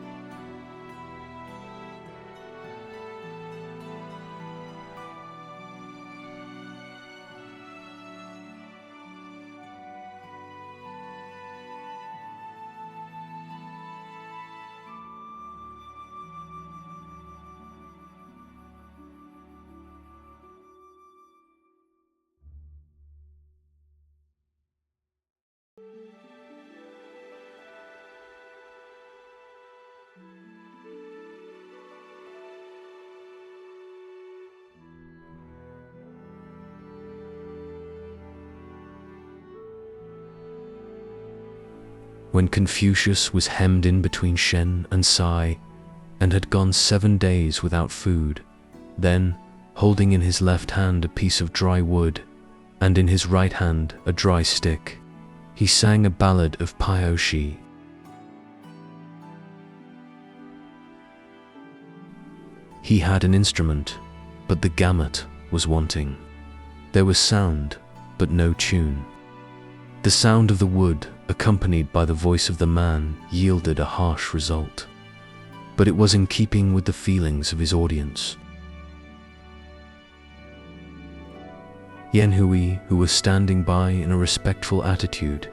When Confucius was hemmed in between Shen and Sai, and had gone 7 days without food, then, holding in his left hand a piece of dry wood, and in his right hand a dry stick, he sang a ballad of Pio Shi. He had an instrument, but the gamut was wanting. There was sound, but no tune. The sound of the wood, accompanied by the voice of the man, yielded a harsh result, but it was in keeping with the feelings of his audience. Yan Hui, who was standing by in a respectful attitude,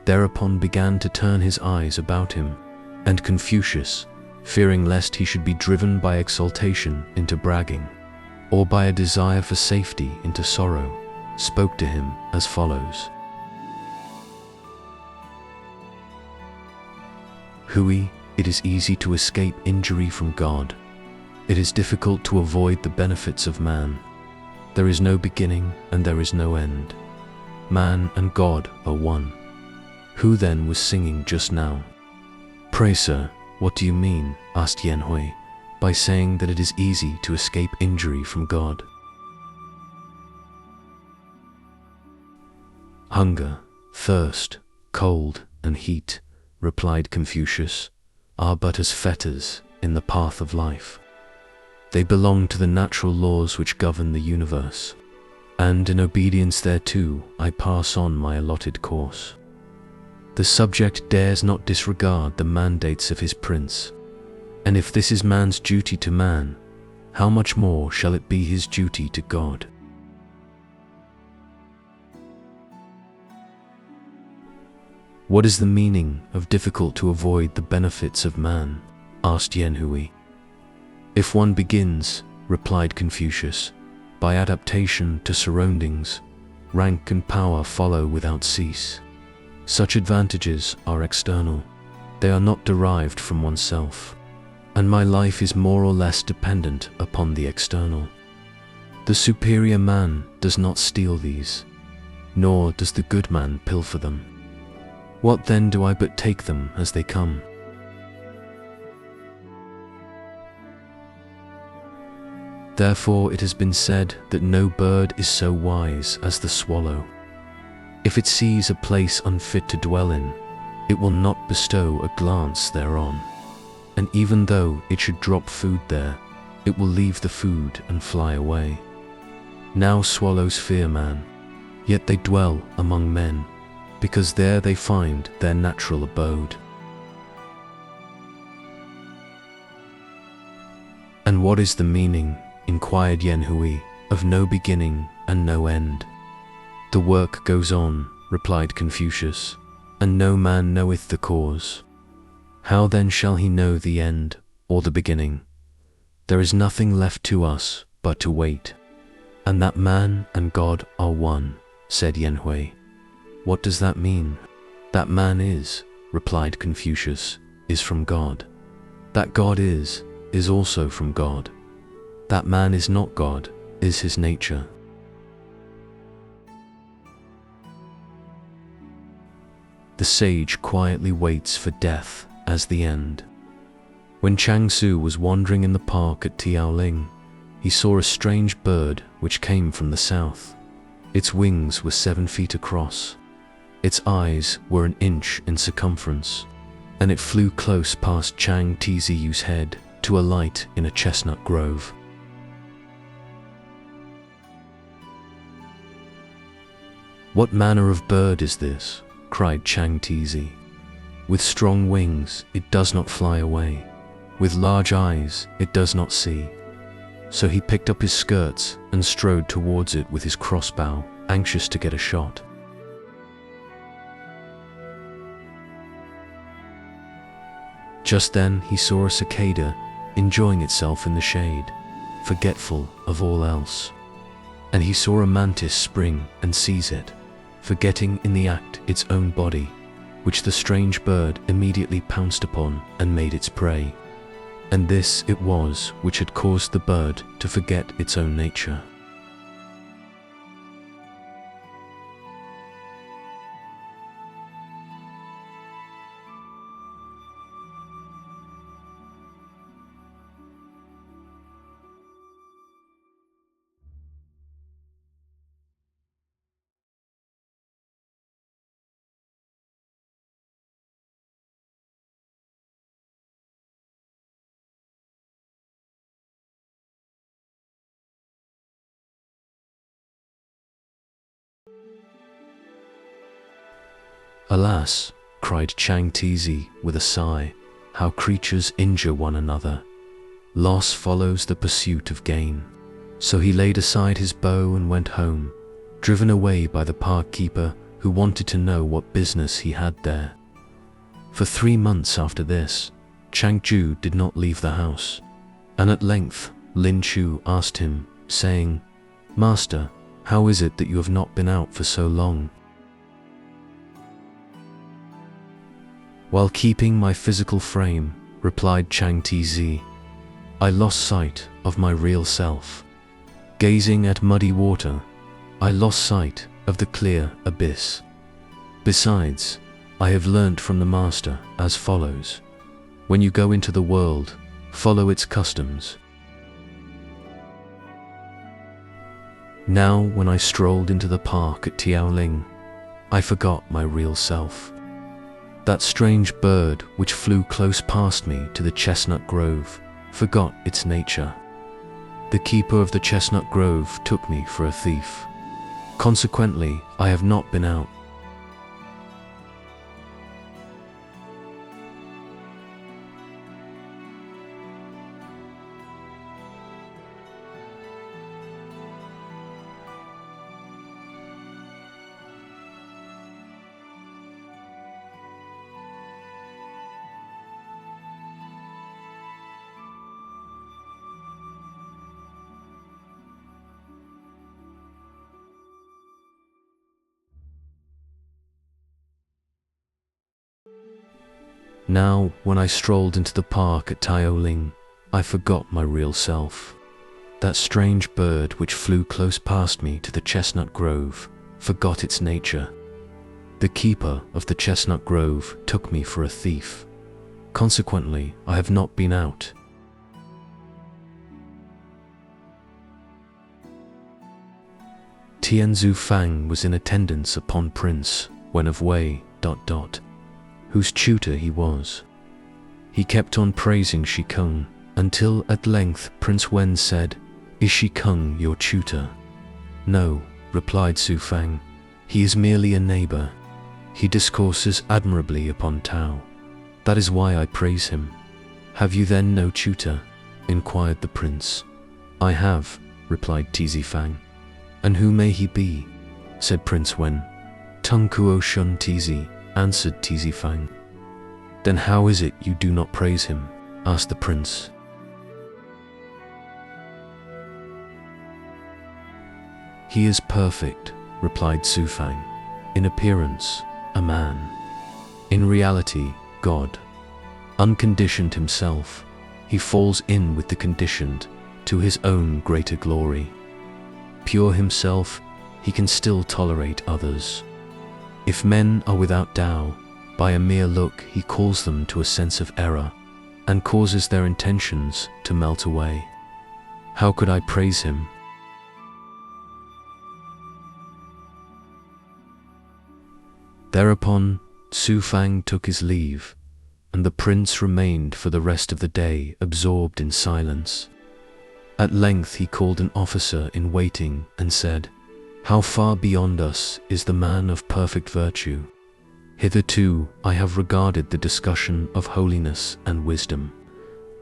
thereupon began to turn his eyes about him, and Confucius, fearing lest he should be driven by exaltation into bragging, or by a desire for safety into sorrow, spoke to him as follows: Hui, it is easy to escape injury from God. It is difficult to avoid the benefits of man. There is no beginning and there is no end. Man and God are one. Who then was singing just now? Pray, sir, what do you mean, asked Yen Hui, by saying that it is easy to escape injury from God? Hunger, thirst, cold, and heat, replied Confucius, are but as fetters in the path of life. They belong to the natural laws which govern the universe, and in obedience thereto I pass on my allotted course. The subject dares not disregard the mandates of his prince, and if this is man's duty to man, how much more shall it be his duty to God? What is the meaning of difficult to avoid the benefits of man? Asked Yen Hui. If one begins, replied Confucius, by adaptation to surroundings, rank and power follow without cease. Such advantages are external. They are not derived from oneself, and my life is more or less dependent upon the external. The superior man does not steal these, nor does the good man pilfer them. What then do I but take them as they come? Therefore it has been said that no bird is so wise as the swallow. If it sees a place unfit to dwell in, it will not bestow a glance thereon. And even though it should drop food there, it will leave the food and fly away. Now swallows fear man, yet they dwell among men, because there they find their natural abode. And what is the meaning, inquired Yen Hui, of no beginning and no end? The work goes on, replied Confucius, and no man knoweth the cause. How then shall he know the end or the beginning? There is nothing left to us but to wait, and that man and God are one, said Yen Hui. What does that mean? That man is, replied Confucius, is from God. That God is also from God. That man is not God, is his nature. The sage quietly waits for death as the end. When Chuang Tzu was wandering in the park at Tiaoling, he saw a strange bird which came from the south. Its wings were 7 feet across. Its eyes were an inch in circumference, and it flew close past Chuang Tzu's head to alight in a chestnut grove. What manner of bird is this? Cried Chuang Tzu. With strong wings it does not fly away. With large eyes it does not see. So he picked up his skirts and strode towards it with his crossbow, anxious to get a shot. Just then he saw a cicada enjoying itself in the shade, forgetful of all else. And he saw a mantis spring and seize it, forgetting in the act its own body, which the strange bird immediately pounced upon and made its prey. And this it was which had caused the bird to forget its own nature. Alas, cried Chuang Tzu with a sigh, how creatures injure one another. Loss follows the pursuit of gain. So he laid aside his bow and went home, driven away by the park keeper who wanted to know what business he had there. For 3 months after this, Chuang Tzu did not leave the house, and at length Lin Chu asked him, saying, "Master, how is it that you have not been out for so long?" While keeping my physical frame, replied Chuang Tzu, I lost sight of my real self. Gazing at muddy water, I lost sight of the clear abyss. Besides, I have learnt from the Master as follows. When you go into the world, follow its customs. Now, when I strolled into the park at Tiaoling, I forgot my real self. That strange bird which flew close past me to the chestnut grove forgot its nature. The keeper of the chestnut grove took me for a thief. Consequently, I have not been out. Now, when I strolled into the park at Tiaoling, I forgot my real self. That strange bird which flew close past me to the chestnut grove forgot its nature. The keeper of the chestnut grove took me for a thief. Consequently, I have not been out. Tianzu Fang was in attendance upon Prince Wen of Wei, whose tutor he was. He kept on praising Shi Kung until at length Prince Wen said, Is Shi Kung your tutor? No, replied Su Fang. He is merely a neighbor. He discourses admirably upon Tao. That is why I praise him. Have you then no tutor? Inquired the prince. I have, replied Tizi Fang. And who may he be? Said Prince Wen. Tung Kuo Shun Tizi, answered Tizi Fang. Then how is it you do not praise him? Asked the prince. He is perfect, replied Su Fang. In appearance, a man. In reality, God. Unconditioned himself, he falls in with the conditioned to his own greater glory. Pure himself, he can still tolerate others. If men are without Tao, by a mere look he calls them to a sense of error and causes their intentions to melt away. How could I praise him? Thereupon, Su Fang took his leave, and the prince remained for the rest of the day absorbed in silence. At length he called an officer in waiting and said, How far beyond us is the man of perfect virtue? Hitherto I have regarded the discussion of holiness and wisdom,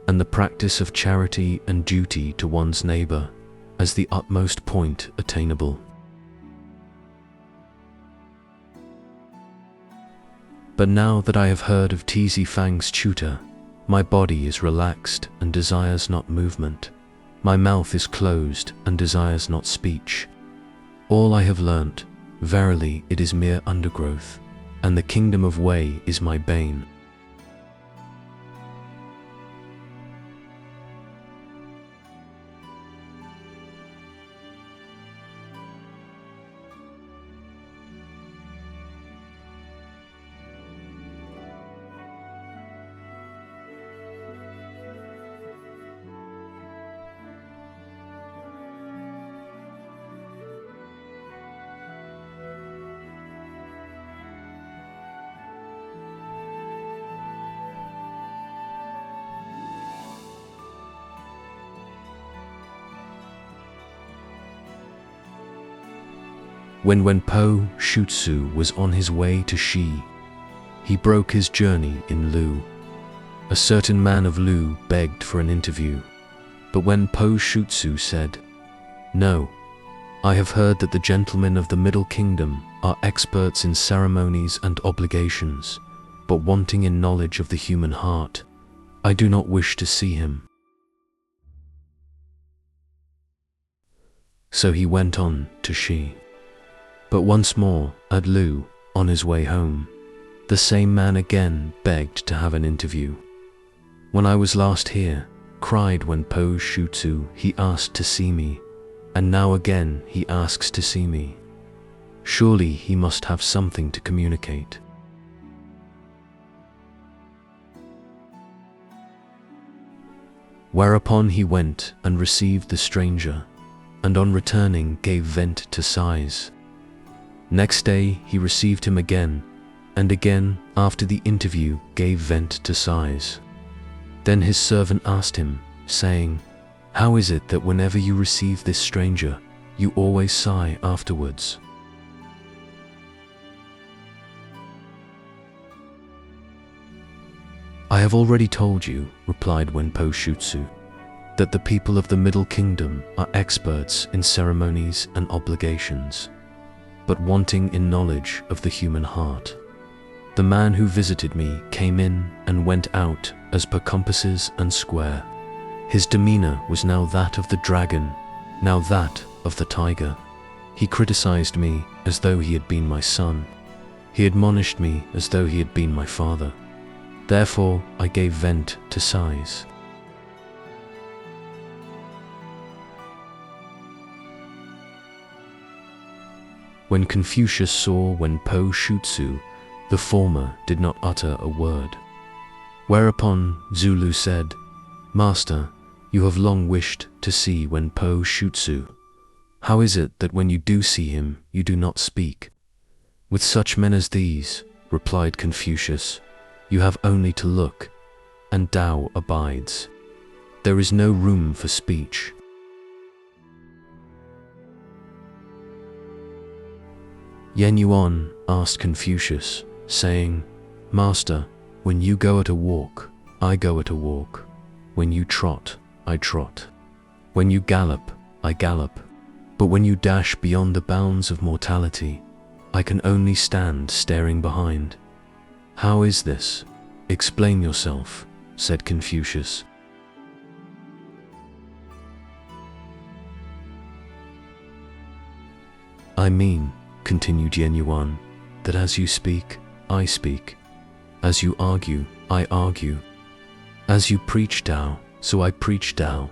and the practice of charity and duty to one's neighbor as the utmost point attainable. But now that I have heard of Tizi Fang's tutor, my body is relaxed and desires not movement. My mouth is closed and desires not speech. All I have learnt, verily it is mere undergrowth, and the kingdom of Wei is my bane. When Wenpo Shutsu was on his way to Shi, he broke his journey in Lu. A certain man of Lu begged for an interview, but Wenpo Shutsu said, No, I have heard that the gentlemen of the Middle Kingdom are experts in ceremonies and obligations, but wanting in knowledge of the human heart. I do not wish to see him. So he went on to Shi. But once more, at Lu, on his way home, The same man again begged to have an interview. When I was last here, cried Wenpo Shutsu, he asked to see me, and now again he asks to see me. Surely he must have something to communicate. Whereupon he went and received the stranger, and on returning gave vent to sighs. Next day he received him again, and again after the interview gave vent to sighs. Then his servant asked him, saying, "How is it that whenever you receive this stranger, you always sigh afterwards?" "I have already told you," replied Wenpo Shutsu, "that the people of the Middle Kingdom are experts in ceremonies and obligations, but wanting in knowledge of the human heart. The man who visited me came in and went out as per compasses and square. His demeanor was now that of the dragon, now that of the tiger. He criticized me as though he had been my son. He admonished me as though he had been my father. Therefore I gave vent to sighs." When Confucius saw Wenpo Shutsu, the former did not utter a word. Whereupon Zulu said, "Master, you have long wished to see Wenpo Shutsu. How is it that when you do see him, you do not speak?" "With such men as these," replied Confucius, "you have only to look, and Tao abides. There is no room for speech." Yen Yuan asked Confucius, saying, "Master, when you go at a walk, I go at a walk. When you trot, I trot. When you gallop, I gallop. But when you dash beyond the bounds of mortality, I can only stand staring behind. How is this? Explain yourself," said Confucius. "I mean," continued Yen Yuan, "that as you speak, I speak. As you argue, I argue. As you preach Tao, so I preach Tao.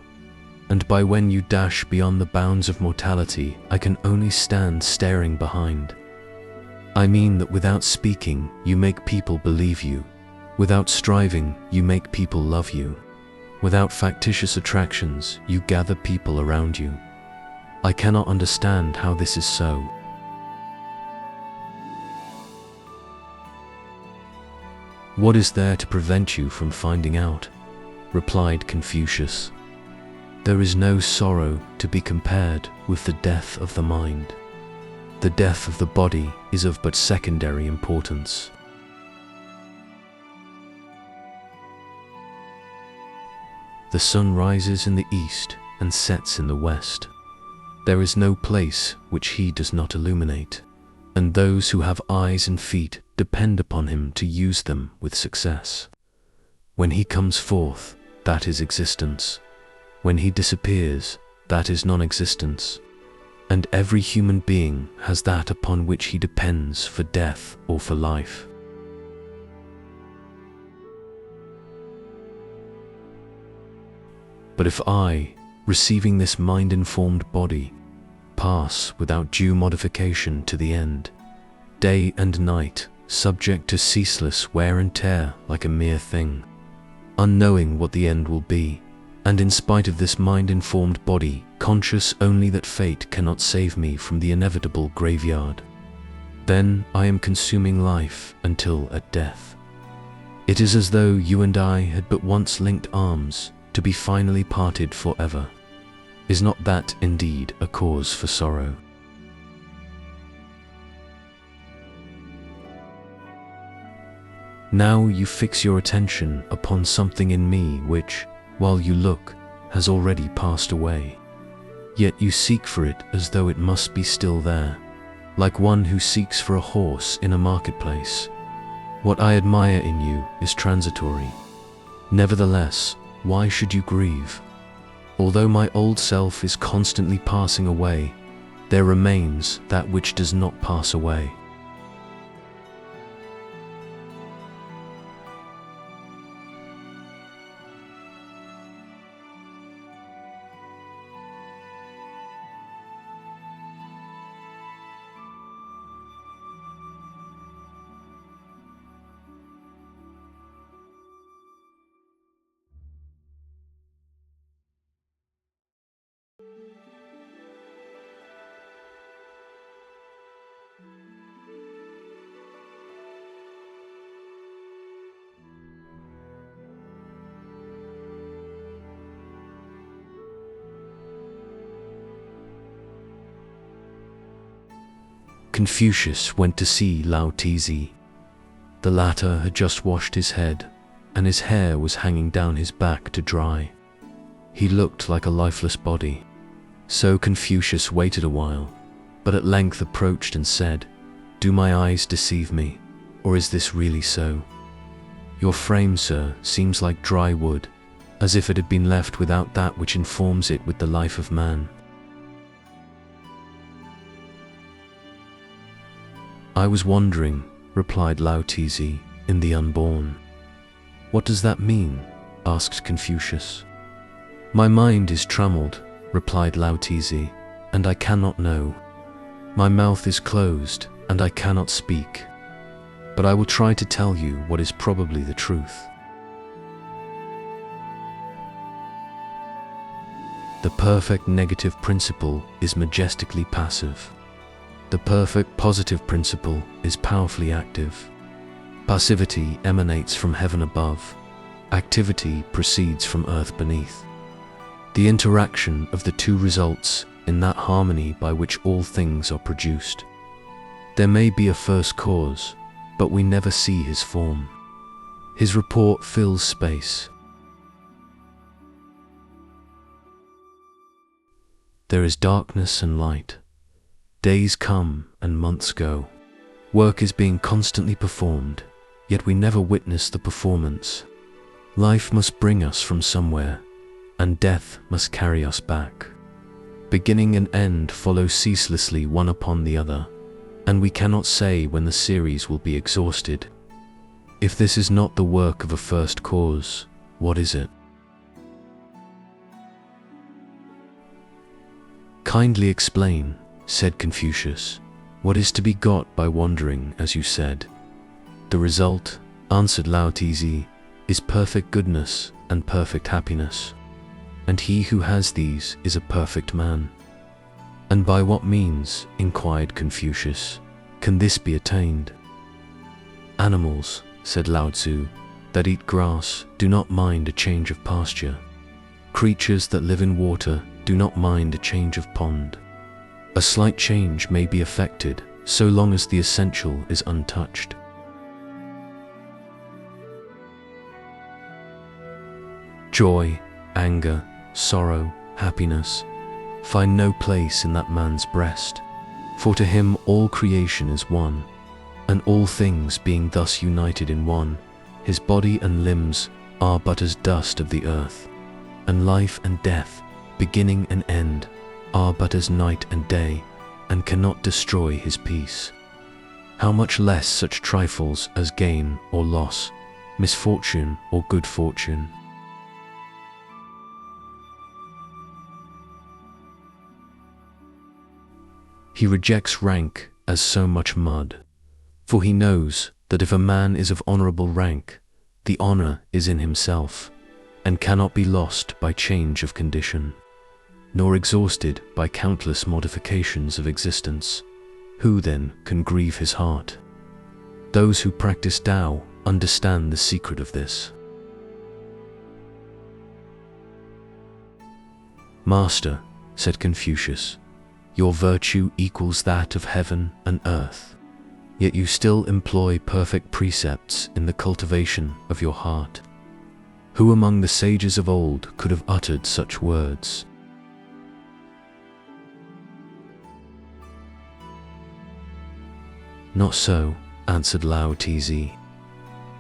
And by when you dash beyond the bounds of mortality, I can only stand staring behind. I mean that without speaking, you make people believe you. Without striving, you make people love you. Without factitious attractions, you gather people around you. I cannot understand how this is so." "What is there to prevent you from finding out?" replied Confucius. "There is no sorrow to be compared with the death of the mind. The death of the body is of but secondary importance." The sun rises in the east and sets in the west. There is no place which he does not illuminate, and those who have eyes and feet depend upon him to use them with success. When he comes forth, that is existence. When he disappears, that is non-existence. And every human being has that upon which he depends for death or for life. But if I, receiving this mind-informed body, pass without due modification to the end, day and night, subject to ceaseless wear and tear like a mere thing, unknowing what the end will be, and in spite of this mind-informed body, conscious only that fate cannot save me from the inevitable graveyard, then I am consuming life until at death. It is as though you and I had but once linked arms to be finally parted forever. Is not that indeed a cause for sorrow? Now you fix your attention upon something in me which, while you look, has already passed away. Yet you seek for it as though it must be still there, like one who seeks for a horse in a marketplace. What I admire in you is transitory. Nevertheless, why should you grieve? Although my old self is constantly passing away, there remains that which does not pass away. Confucius went to see Lao Tzu. The latter had just washed his head, and his hair was hanging down his back to dry. He looked like a lifeless body. So Confucius waited a while, but at length approached and said, "Do my eyes deceive me, or is this really so? Your frame, sir, seems like dry wood, as if it had been left without that which informs it with the life of man." "I was wondering," replied Lao Tzu, "in the unborn." "What does that mean?" asked Confucius. "My mind is trammeled," replied Lao Tzu, "and I cannot know. My mouth is closed, and I cannot speak. But I will try to tell you what is probably the truth. The perfect negative principle is majestically passive. The perfect positive principle is powerfully active. Passivity emanates from heaven above. Activity proceeds from earth beneath. The interaction of the two results in that harmony by which all things are produced. There may be a first cause, but we never see his form. His report fills space. There is darkness and light. Days come and months go. Work is being constantly performed, yet we never witness the performance. Life must bring us from somewhere, and death must carry us back. Beginning and end follow ceaselessly one upon the other, and we cannot say when the series will be exhausted. If this is not the work of a first cause, what is it? "Kindly explain," said Confucius, "what is to be got by wandering, as you said." "The result," answered Lao Tzu, "is perfect goodness and perfect happiness. And he who has these is a perfect man." "And by what means," inquired Confucius, "can this be attained?" "Animals," said Lao Tzu, "that eat grass do not mind a change of pasture. Creatures that live in water do not mind a change of pond. A slight change may be effected so long as the essential is untouched." Joy, anger, sorrow, happiness find no place in that man's breast, for to him all creation is one, and all things being thus united in one, his body and limbs are but as dust of the earth, and life and death, beginning and end, are but as night and day, and cannot destroy his peace. How much less such trifles as gain or loss, misfortune or good fortune. He rejects rank as so much mud, for he knows that if a man is of honorable rank, the honor is in himself, and cannot be lost by change of condition, nor exhausted by countless modifications of existence. Who then can grieve his heart? Those who practice Tao understand the secret of this. "Master," said Confucius, "your virtue equals that of heaven and earth, yet you still employ perfect precepts in the cultivation of your heart. Who among the sages of old could have uttered such words?" "Not so," answered Lao Tzu.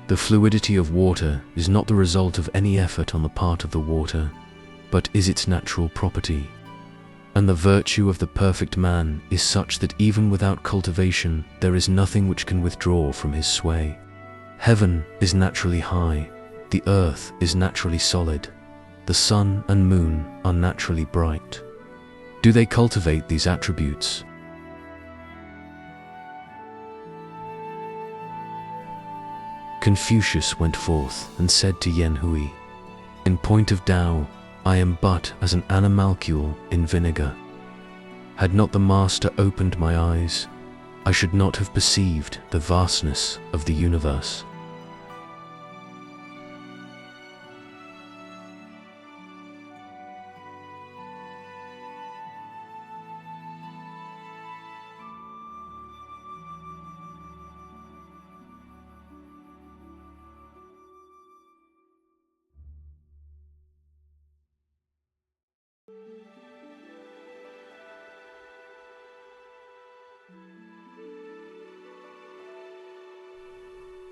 "The fluidity of water is not the result of any effort on the part of the water, but is its natural property. And the virtue of the perfect man is such that even without cultivation there is nothing which can withdraw from his sway. Heaven is naturally high, the earth is naturally solid, the sun and moon are naturally bright. Do they cultivate these attributes?" Confucius went forth and said to Yen Hui, "In point of Tao, I am but as an animalcule in vinegar. Had not the Master opened my eyes, I should not have perceived the vastness of the universe.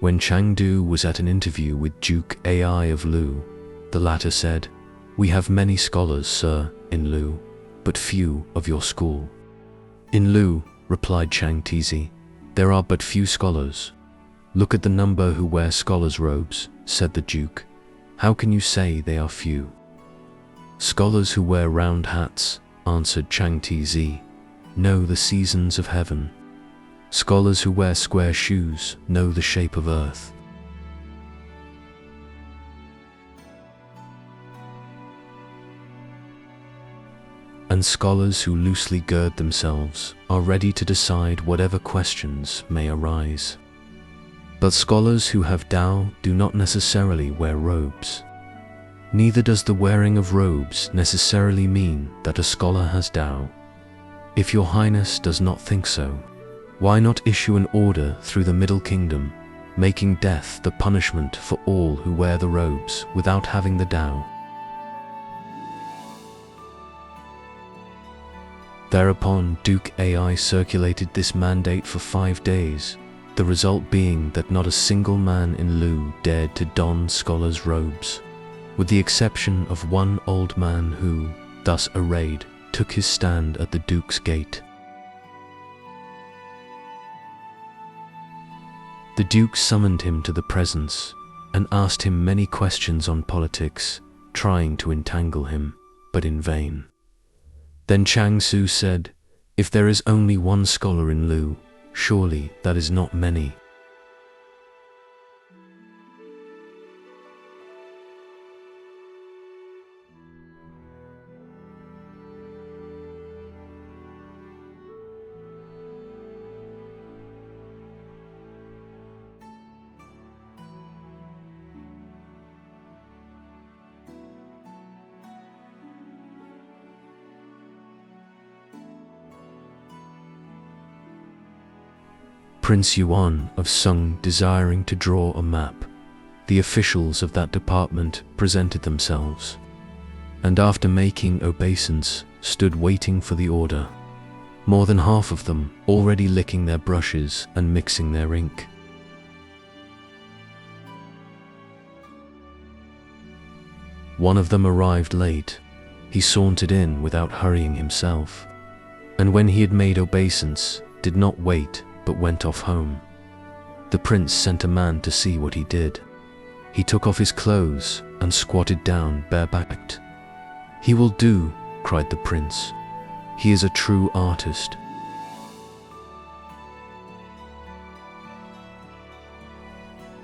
When Chuang Tzu was at an interview with Duke Ai of Lu, the latter said, "We have many scholars, sir, in Lu, but few of your school." "In Lu," replied Chuang Tzu, "there are but few scholars." "Look at the number who wear scholars' robes," said the Duke. "How can you say they are few?" "Scholars who wear round hats," answered Chuang Tzu, "know the seasons of heaven. Scholars who wear square shoes know the shape of earth." And scholars who loosely gird themselves are ready to decide whatever questions may arise. But scholars who have Tao do not necessarily wear robes. Neither does the wearing of robes necessarily mean that a scholar has Tao. If your Highness does not think so, why not issue an order through the Middle Kingdom, making death the punishment for all who wear the robes without having the Tao? Thereupon Duke Ai circulated this mandate for 5 days, the result being that not a single man in Lu dared to don scholars' robes, with the exception of one old man who, thus arrayed, took his stand at the Duke's gate. The Duke summoned him to the presence and asked him many questions on politics, trying to entangle him, but in vain. Then Chuang Tzu said, "If there is only one scholar in Lu, surely that is not many." Prince Yuan of Sung desiring to draw a map, the officials of that department presented themselves, and after making obeisance, stood waiting for the order, more than half of them already licking their brushes and mixing their ink. One of them arrived late. He sauntered in without hurrying himself, and when he had made obeisance, did not wait but went off home. The prince sent a man to see what he did. He took off his clothes and squatted down barebacked. "He will do," cried the prince. "He is a true artist."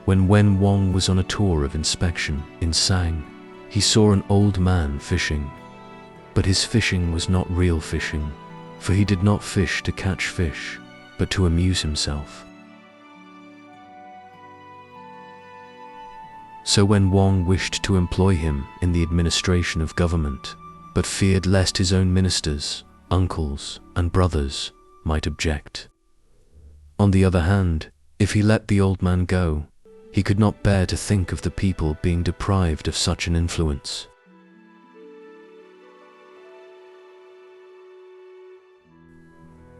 When Wen Wang was on a tour of inspection in Sang, he saw an old man fishing. But his fishing was not real fishing, for he did not fish to catch fish, but to amuse himself. So when Wang wished to employ him in the administration of government, but feared lest his own ministers, uncles, and brothers might object. On the other hand, if he let the old man go, he could not bear to think of the people being deprived of such an influence.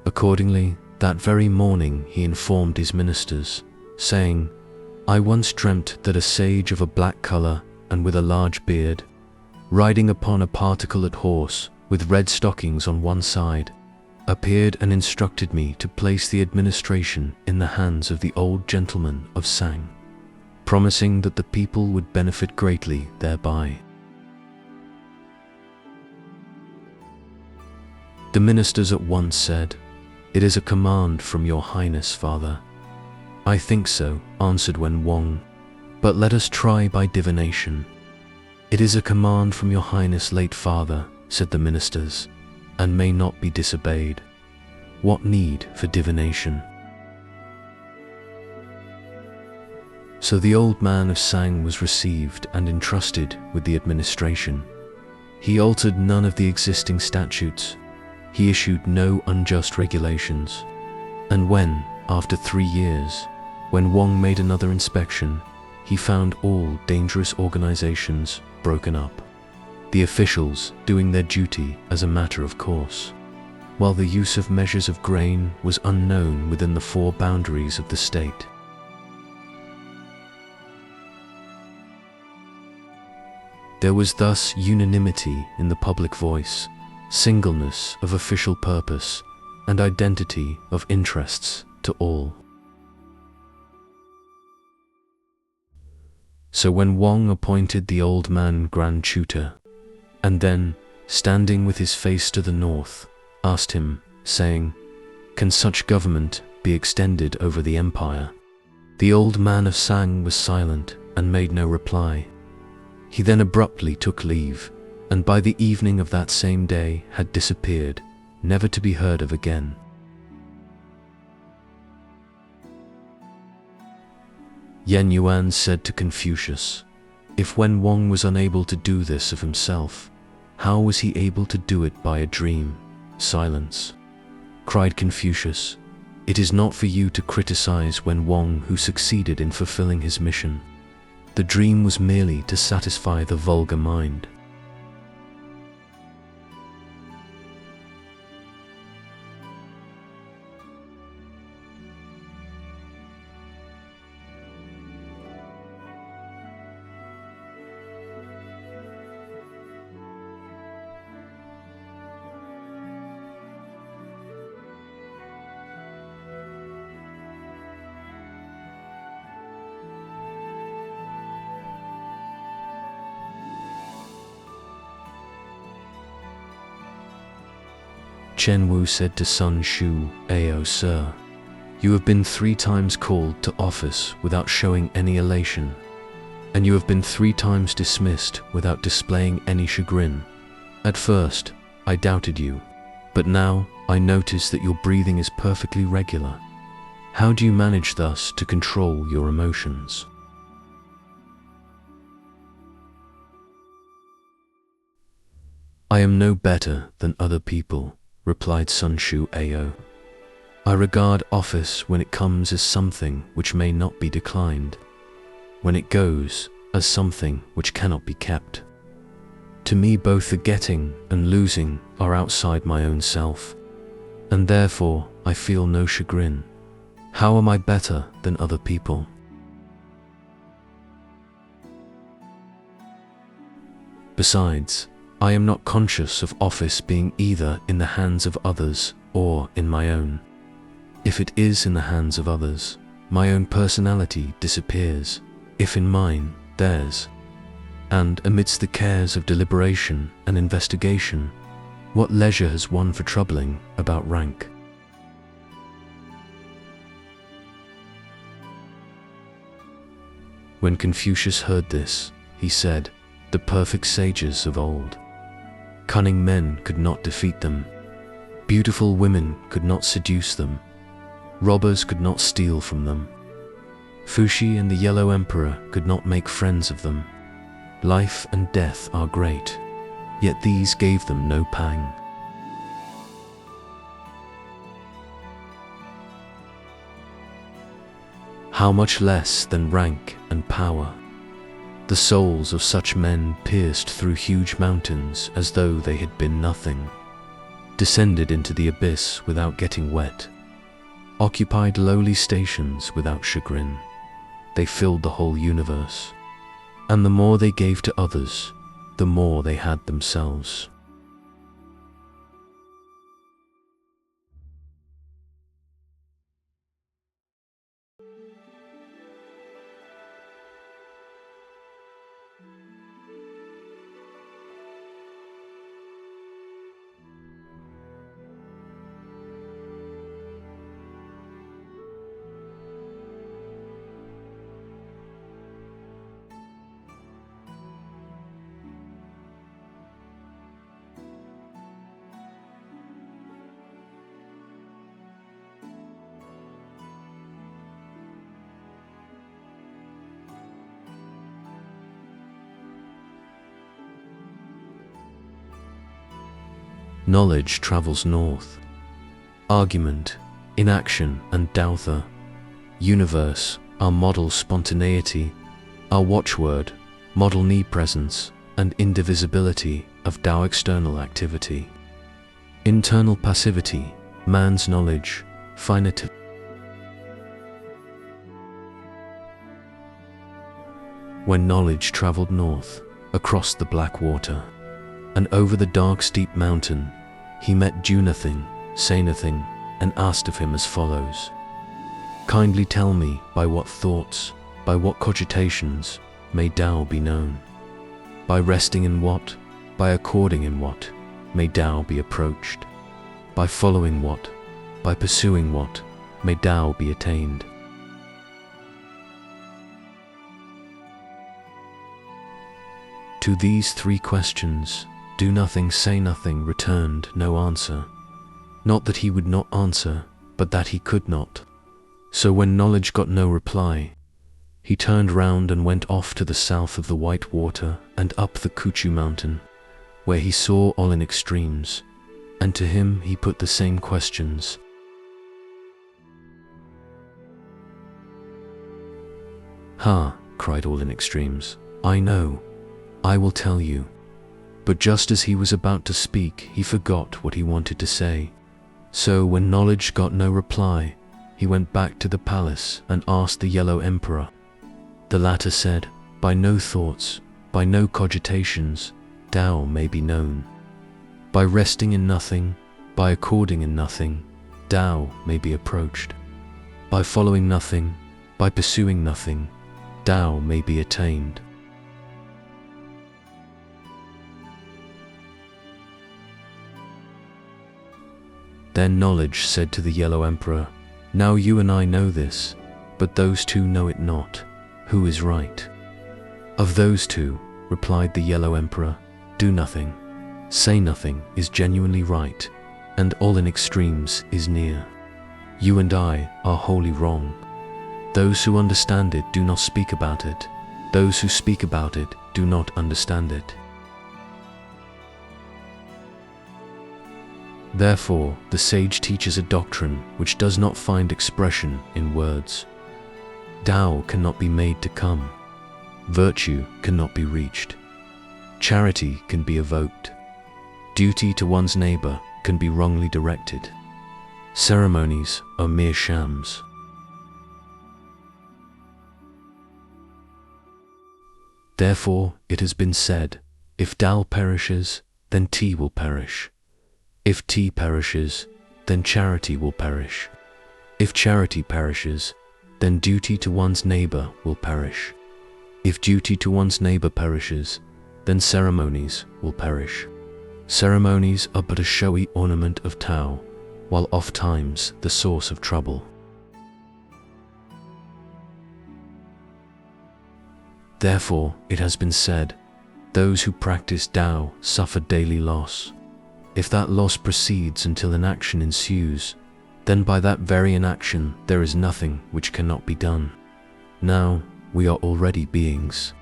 Accordingly, that very morning he informed his ministers, saying, "I once dreamt that a sage of a black color and with a large beard, riding upon a particulate horse with red stockings on one side, appeared and instructed me to place the administration in the hands of the old gentleman of Sang, promising that the people would benefit greatly thereby." The ministers at once said, "It is a command from your Highness, Father." "I think so," answered Wen Wang, "but let us try by divination." "It is a command from your highness late father," said the ministers, "and may not be disobeyed. What need for divination?" So the old man of Sang was received and entrusted with the administration. He altered none of the existing statutes. He issued no unjust regulations. And when, after 3 years, when Wang made another inspection, he found all dangerous organizations broken up, the officials doing their duty as a matter of course, while the use of measures of grain was unknown within the 4 boundaries of the state. There was thus unanimity in the public voice, singleness of official purpose, and identity of interests to all. So when Wang appointed the old man Grand Tutor, and then, standing with his face to the north, asked him, saying, "Can such government be extended over the empire?" The old man of Sang was silent and made no reply. He then abruptly took leave, and by the evening of that same day had disappeared, never to be heard of again. Yen Yuan said to Confucius, "If when Wang was unable to do this of himself, how was he able to do it by a dream?" "Silence," cried Confucius. "It is not for you to criticize when Wang who succeeded in fulfilling his mission. The dream was merely to satisfy the vulgar mind." Chen Wu said to Sun Shu, "Ao sir, you have been 3 times called to office without showing any elation, and you have been 3 times dismissed without displaying any chagrin. At first, I doubted you, but now I notice that your breathing is perfectly regular. How do you manage thus to control your emotions?" "I am no better than other people," replied Sun Shu Ao. "I regard office when it comes as something which may not be declined, when it goes as something which cannot be kept. To me both the getting and losing are outside my own self, and therefore I feel no chagrin. How am I better than other people?" "Besides, I am not conscious of office being either in the hands of others or in my own. If it is in the hands of others, my own personality disappears, if in mine, theirs. And amidst the cares of deliberation and investigation, what leisure has one for troubling about rank?" When Confucius heard this, he said, "The perfect sages of old. Cunning men could not defeat them. Beautiful women could not seduce them. Robbers could not steal from them. Fuxi and the Yellow Emperor could not make friends of them. Life and death are great, yet these gave them no pang." How much less than rank and power? The souls of such men pierced through huge mountains as though they had been nothing, descended into the abyss without getting wet, occupied lowly stations without chagrin. They filled the whole universe, and the more they gave to others, the more they had themselves. Knowledge travels north. Argument, inaction and Daoist. Universe, our model spontaneity, our watchword, model knee presence, and indivisibility of Tao external activity. Internal passivity, man's knowledge, finite. When knowledge traveled north, across the black water, and over the dark steep mountain, he met do nothing, say nothing, and asked of him as follows: kindly tell me by what thoughts, by what cogitations may Tao be known? By resting in what, by according in what, may Tao be approached? By following what, by pursuing what, may Tao be attained? To these three questions, do nothing, say nothing returned no answer. Not that he would not answer, but that he could not. So when knowledge got no reply, he turned round and went off to the south of the white water and up the Kuchu mountain, where he saw all in extremes, and to him he put the same questions. "Ha," cried all in extremes, "I know, I will tell you." But just as he was about to speak, he forgot what he wanted to say. So when knowledge got no reply, he went back to the palace and asked the Yellow Emperor. The latter said, "By no thoughts, by no cogitations, Tao may be known. By resting in nothing, by according in nothing, Tao may be approached. By following nothing, by pursuing nothing, Tao may be attained." Then knowledge said to the Yellow Emperor, "Now you and I know this, but those two know it not. Who is right?" "Of those two," replied the Yellow Emperor, "do nothing, say nothing is genuinely right, and all in extremes is near. You and I are wholly wrong. Those who understand it do not speak about it. Those who speak about it do not understand it. Therefore, the sage teaches a doctrine which does not find expression in words. Tao cannot be made to come. Virtue cannot be reached. Charity can be evoked. Duty to one's neighbor can be wrongly directed. Ceremonies are mere shams. Therefore, it has been said, if Tao perishes, then tea will perish. If tea perishes, then charity will perish. If charity perishes, then duty to one's neighbor will perish. If duty to one's neighbor perishes, then ceremonies will perish. Ceremonies are but a showy ornament of Tao, while oft-times the source of trouble. Therefore, it has been said, those who practice Tao suffer daily loss. If that loss proceeds until inaction ensues, then by that very inaction there is nothing which cannot be done. Now, we are already beings.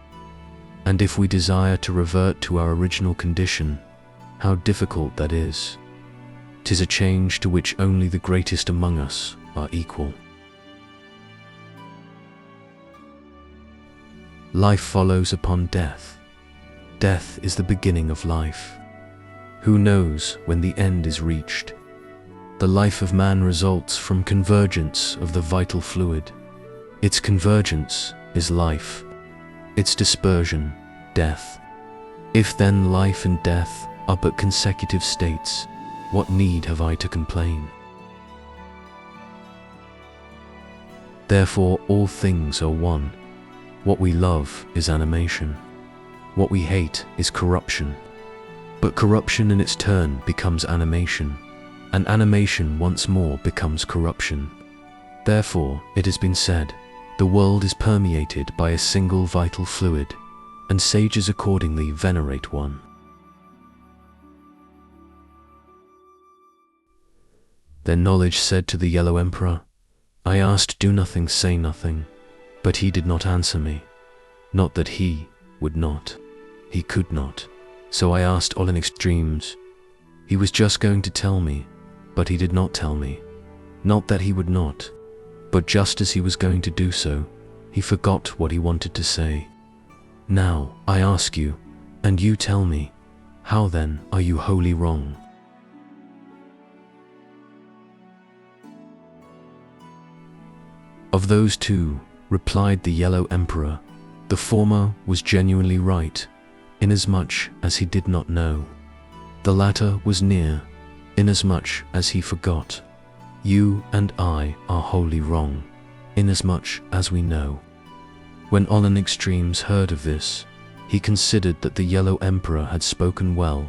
And if we desire to revert to our original condition, how difficult that is. 'Tis a change to which only the greatest among us are equal. Life follows upon death. Death is the beginning of life. Who knows when the end is reached? The life of man results from convergence of the vital fluid. Its convergence is life, its dispersion, death. If then life and death are but consecutive states, what need have I to complain? Therefore all things are one. What we love is animation. What we hate is corruption. But corruption in its turn becomes animation, and animation once more becomes corruption. Therefore, it has been said, the world is permeated by a single vital fluid, and sages accordingly venerate one. Then knowledge said to the Yellow Emperor, I asked do nothing, say nothing, but he did not answer me. Not that he would not, he could not. So I asked all in extremes, He was just going to tell me, but he did not tell me. Not that he would not, but just as he was going to do so, he forgot what he wanted to say. Now, I ask you, and you tell me, how then are you wholly wrong? Of those two, replied the Yellow Emperor, the former was genuinely right, inasmuch as he did not know. The latter was near, inasmuch as he forgot. You and I are wholly wrong, inasmuch as we know. When Olan Extremes heard of this, he considered that the Yellow Emperor had spoken well.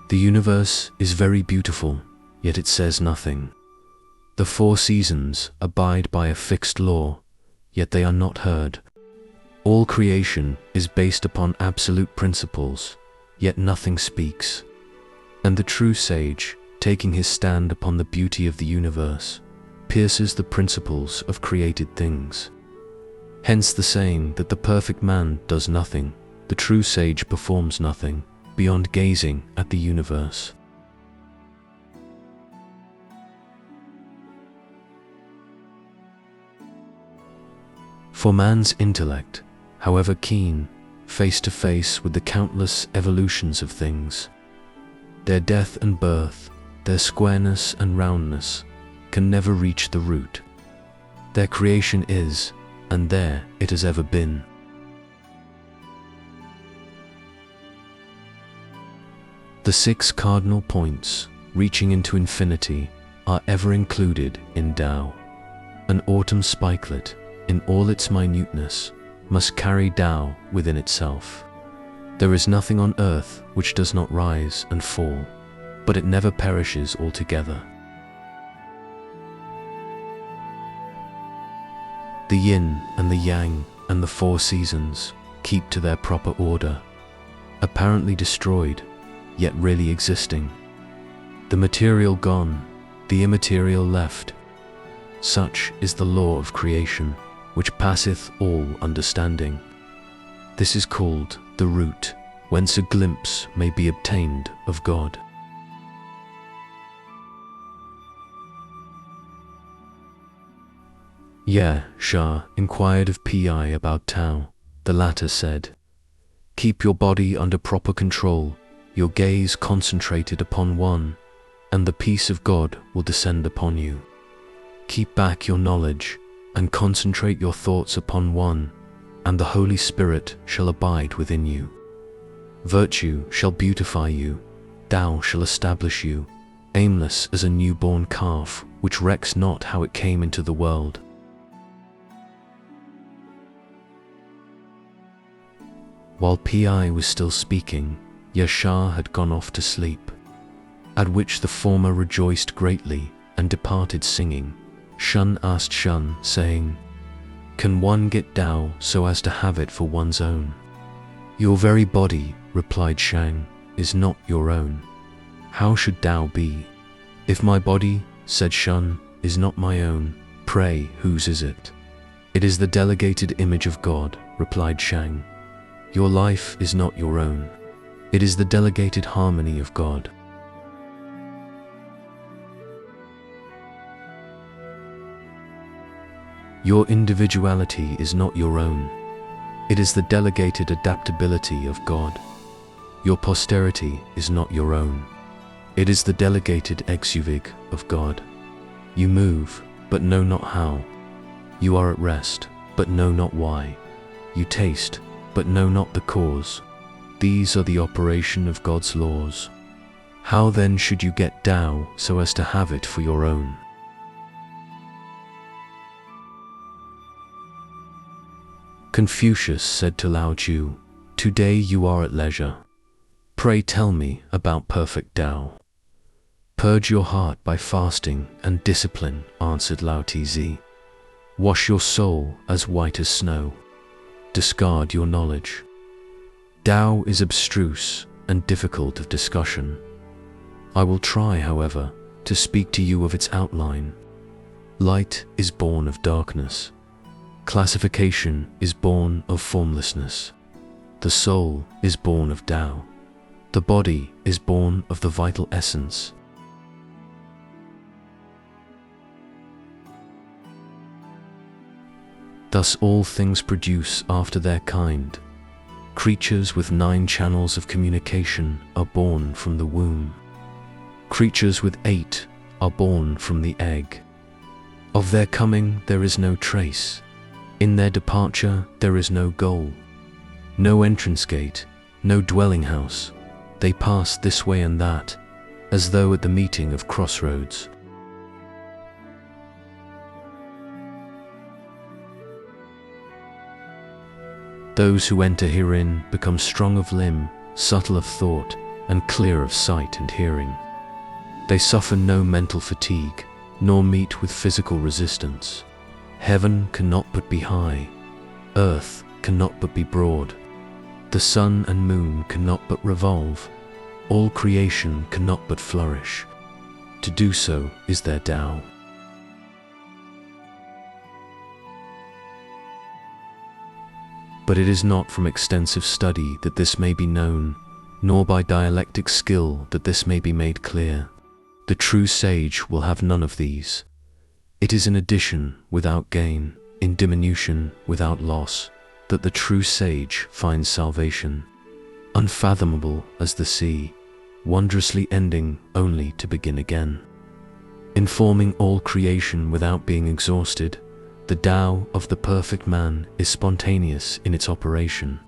The universe is very beautiful, yet it says nothing. The 4 seasons abide by a fixed law, yet they are not heard. All creation is based upon absolute principles, yet nothing speaks. And the true sage, taking his stand upon the beauty of the universe, pierces the principles of created things. Hence the saying that the perfect man does nothing, the true sage performs nothing, beyond gazing at the universe. For man's intellect, however keen, face to face with the countless evolutions of things, their death and birth, their squareness and roundness, can never reach the root. Their creation is, and there it has ever been. The 6 cardinal points, reaching into infinity, are ever included in Tao. An autumn spikelet, in all its minuteness, must carry Tao within itself. There is nothing on earth which does not rise and fall, but it never perishes altogether. The yin and the yang and the 4 seasons keep to their proper order, apparently destroyed, yet really existing. The material gone, the immaterial left. Such is the law of creation, which passeth all understanding. This is called the root, whence a glimpse may be obtained of God. Shah inquired of Pi about Tao. The latter said, "Keep your body under proper control, your gaze concentrated upon one, and the peace of God will descend upon you. Keep back your knowledge, and concentrate your thoughts upon one, and the Holy Spirit shall abide within you. Virtue shall beautify you, Tao shall establish you, aimless as a newborn calf, which recks not how it came into the world." While Pi was still speaking, Yashar had gone off to sleep, at which the former rejoiced greatly and departed singing. Shun asked Shun, saying, "Can one get Tao so as to have it for one's own?" "Your very body," replied Shang, "is not your own. How should Tao be?" "If my body," said Shun, "is not my own, pray whose is it?" "It is the delegated image of God," replied Shang. "Your life is not your own. It is the delegated harmony of God." "Your individuality is not your own. It is the delegated adaptability of God. Your posterity is not your own. It is the delegated exuvig of God. You move, but know not how. You are at rest, but know not why. You taste, but know not the cause. These are the operation of God's laws. How then should you get Tao so as to have it for your own? Confucius said to Lao Tzu, "Today you are at leisure. Pray tell me about perfect Tao." "Purge your heart by fasting and discipline," answered Lao Tzu. "Wash your soul as white as snow. Discard your knowledge." Tao is abstruse and difficult of discussion. I will try, however, to speak to you of its outline. Light is born of darkness. Classification is born of formlessness. The soul is born of Tao. The body is born of the vital essence. Thus all things produce after their kind. Creatures with 9 channels of communication are born from the womb. Creatures with 8 are born from the egg. Of their coming there is no trace. In their departure there is no goal. No entrance gate, no dwelling house. They pass this way and that, as though at the meeting of crossroads. Those who enter herein become strong of limb, subtle of thought, and clear of sight and hearing. They suffer no mental fatigue, nor meet with physical resistance. Heaven cannot but be high, earth cannot but be broad. The sun and moon cannot but revolve. All creation cannot but flourish. To do so is their Tao. But it is not from extensive study that this may be known, nor by dialectic skill that this may be made clear. The true sage will have none of these. It is in addition without gain, in diminution without loss, that the true sage finds salvation. Unfathomable as the sea, wondrously ending only to begin again. Informing all creation without being exhausted, the Tao of the perfect man is spontaneous in its operation.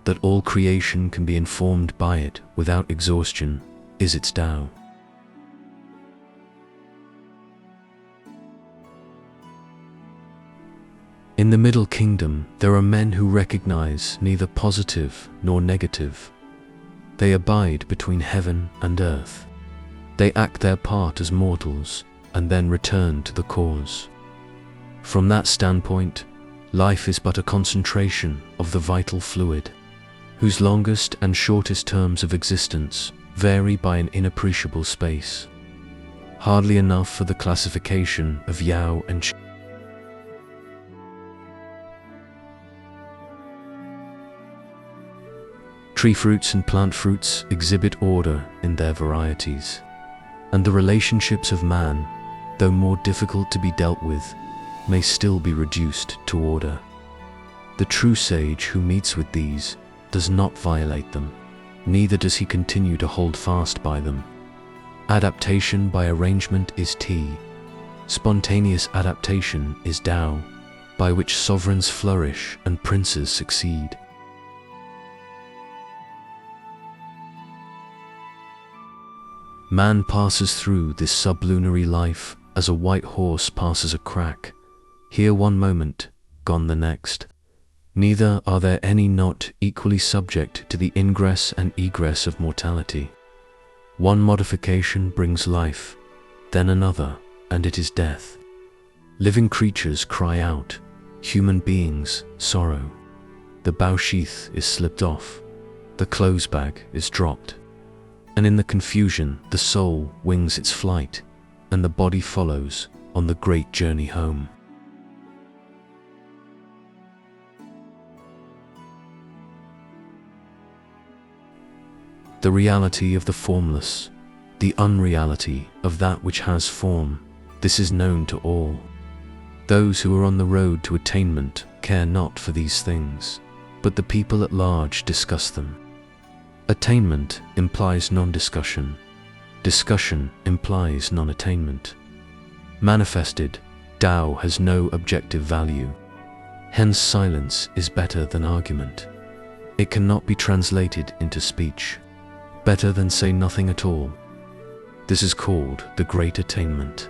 That all creation can be informed by it without exhaustion is its Tao. In the Middle Kingdom, there are men who recognize neither positive nor negative. They abide between heaven and earth. They act their part as mortals and then return to the cause. From that standpoint, life is but a concentration of the vital fluid, whose longest and shortest terms of existence vary by an inappreciable space. Hardly enough for the classification of Yao and Qi. Tree fruits and plant fruits exhibit order in their varieties, and the relationships of man, though more difficult to be dealt with, may still be reduced to order. The true sage who meets with these does not violate them, neither does he continue to hold fast by them. Adaptation by arrangement is Ti. Spontaneous adaptation is Tao, by which sovereigns flourish and princes succeed. Man passes through this sublunary life as a white horse passes a crack, here one moment, gone the next. Neither are there any not equally subject to the ingress and egress of mortality. One modification brings life, then another, and it is death. Living creatures cry out, human beings sorrow. The bow sheath is slipped off, the clothes bag is dropped, and in the confusion the soul wings its flight, and the body follows on the great journey home. The reality of the formless, the unreality of that which has form, this is known to all. Those who are on the road to attainment care not for these things, but the people at large discuss them. Attainment implies non-discussion. Discussion implies non-attainment. Manifested, Tao has no objective value. Hence silence is better than argument. It cannot be translated into speech. Better than say nothing at all. This is called the great attainment.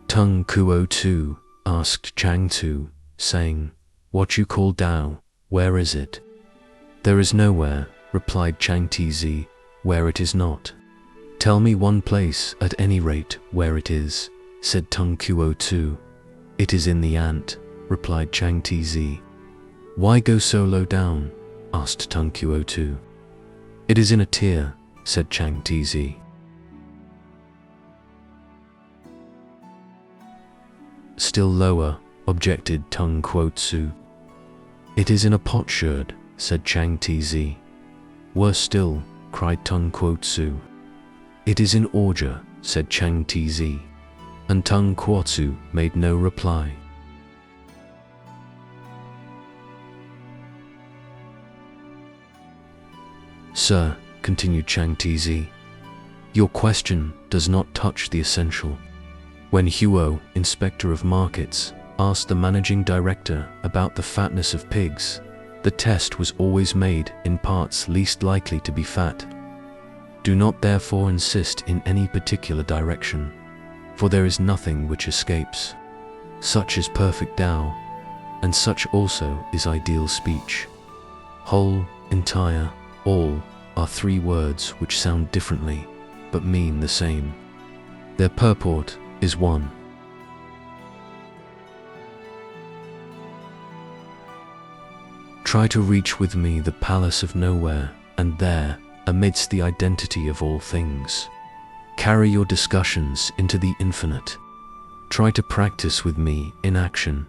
Chuang Tzu asked Chuang Tzu, saying, "What you call Tao, where is it?" "There is nowhere," replied Chuang Tzu, "where it is not." "Tell me one place at any rate where it is," said Chuang Tzu. "It is in the ant," replied Chuang Tzu. "Why go so low down?" asked Chuang Tzu. "It is in a tear," said Chuang Tzu. "Still lower," objected Chuang Tzu. "It is in a potsherd," said Chuang Tzu. "Worse still," cried Chuang Tzu. "It is in ordure," said Chuang Tzu. And Chuang Tzu made no reply. "Sir," continued Chuang Tzu, "your question does not touch the essential. When Huo, inspector of markets, asked the managing director about the fatness of pigs, the test was always made in parts least likely to be fat. Do not therefore insist in any particular direction, for there is nothing which escapes. Such is perfect Tao, and such also is ideal speech. Whole, entire, all are three words which sound differently, but mean the same. Their purport is one. Try to reach with me the palace of nowhere, and there, amidst the identity of all things, carry your discussions into the infinite. Try to practice with me in action,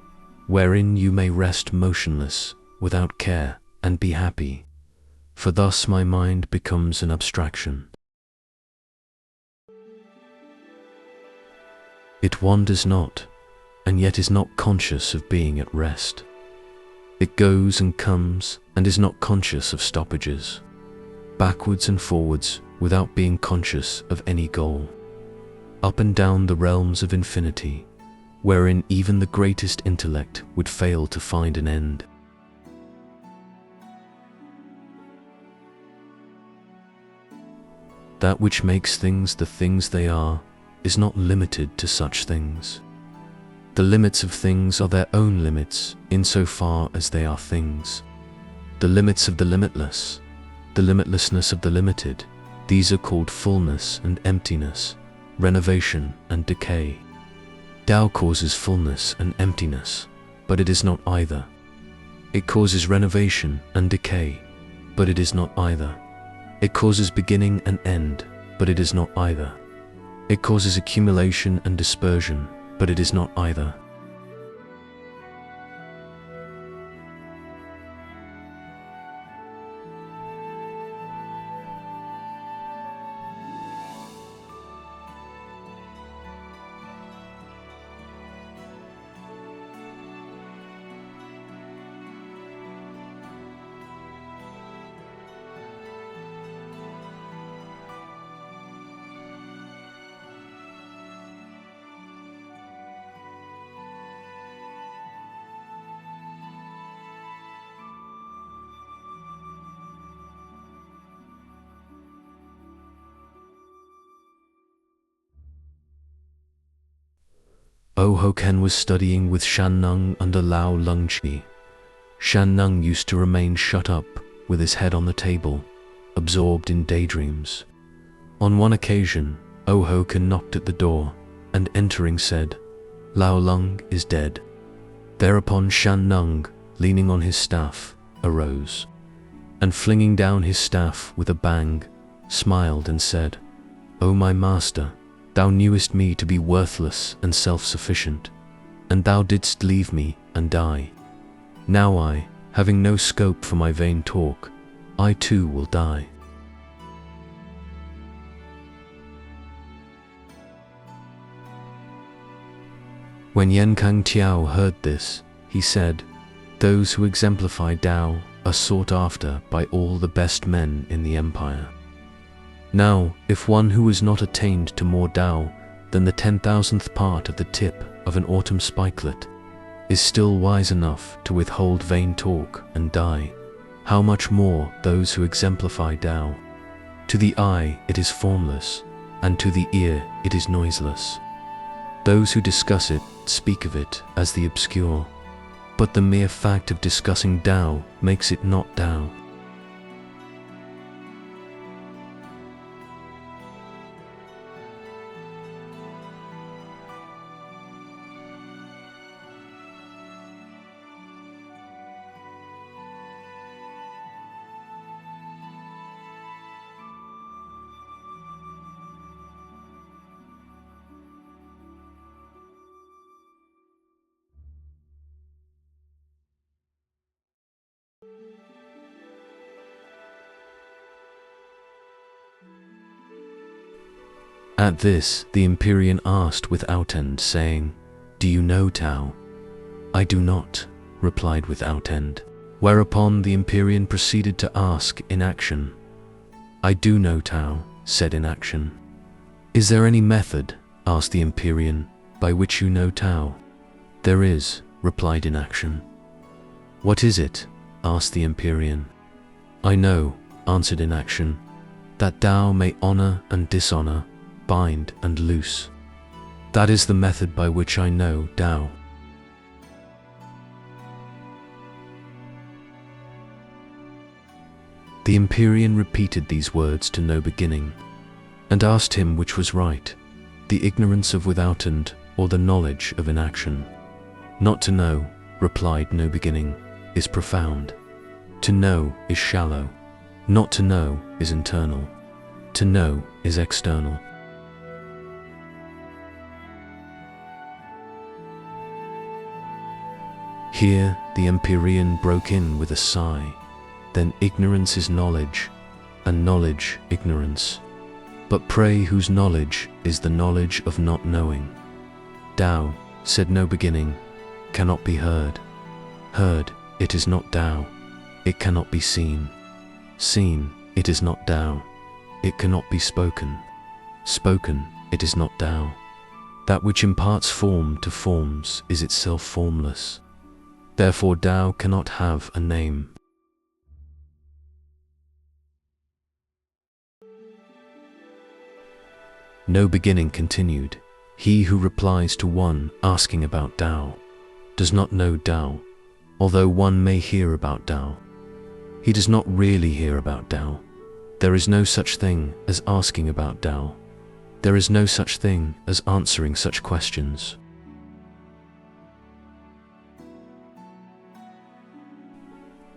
wherein you may rest motionless, without care, and be happy, for thus my mind becomes an abstraction. It wanders not, and yet is not conscious of being at rest. It goes and comes, and is not conscious of stoppages, backwards and forwards, without being conscious of any goal. Up and down the realms of infinity, wherein even the greatest intellect would fail to find an end. That which makes things the things they are is not limited to such things. The limits of things are their own limits insofar as they are things. The limits of the limitless, the limitlessness of the limited, these are called fullness and emptiness, renovation and decay. Tao causes fullness and emptiness, but it is not either. It causes renovation and decay, but it is not either. It causes beginning and end, but it is not either. It causes accumulation and dispersion, but it is not either. Hoken was studying with Shan Nung under Lao Lungchi. Shan Nung used to remain shut up with his head on the table, absorbed in daydreams. On one occasion, Hoken knocked at the door, and entering said, "Lao Lung is dead." Thereupon Shan Nung, leaning on his staff, arose, and flinging down his staff with a bang, smiled and said, "O my master, thou knewest me to be worthless and self-sufficient. and thou didst leave me and die. Now I, having no scope for my vain talk, I too will die. When Yenkang Tiao heard this, he said, "Those who exemplify Tao are sought after by all the best men in the empire. Now, if one who has not attained to more Tao than the 10,000th part of the tip of an autumn spikelet is still wise enough to withhold vain talk and die, how much more those who exemplify Tao? To the eye it is formless, and to the ear it is noiseless. Those who discuss it speak of it as the obscure, but the mere fact of discussing Tao makes it not Tao." At this, the Empyrean asked without end, saying, "Do you know Tao?" "I do not," replied without end. Whereupon the Empyrean proceeded to ask in action. "I do know Tao," said in action. "Is there any method," asked the Empyrean, "by which you know Tao?" "There is," replied in action. "What is it?" asked the Empyrean. "I know," answered in action, "that Tao may honor and dishonor, bind and loose. That is the method by which I know Tao." The Empyrean repeated these words to No Beginning, and asked him which was right, the ignorance of without end or the knowledge of inaction. "Not to know," replied No Beginning, "is profound. To know is shallow. Not to know is internal. To know is external." Here the Empyrean broke in with a sigh. "Then ignorance is knowledge, and knowledge ignorance. But pray whose knowledge is the knowledge of not knowing? Tao," said No Beginning, "cannot be heard. Heard, it is not Tao. It cannot be seen. Seen, it is not Tao. It cannot be spoken. Spoken, it is not Tao. That which imparts form to forms is itself formless. Therefore Tao cannot have a name." No Beginning continued, "He who replies to one asking about Tao does not know Tao, although one may hear about Tao. He does not really hear about Tao. There is no such thing as asking about Tao. There is no such thing as answering such questions.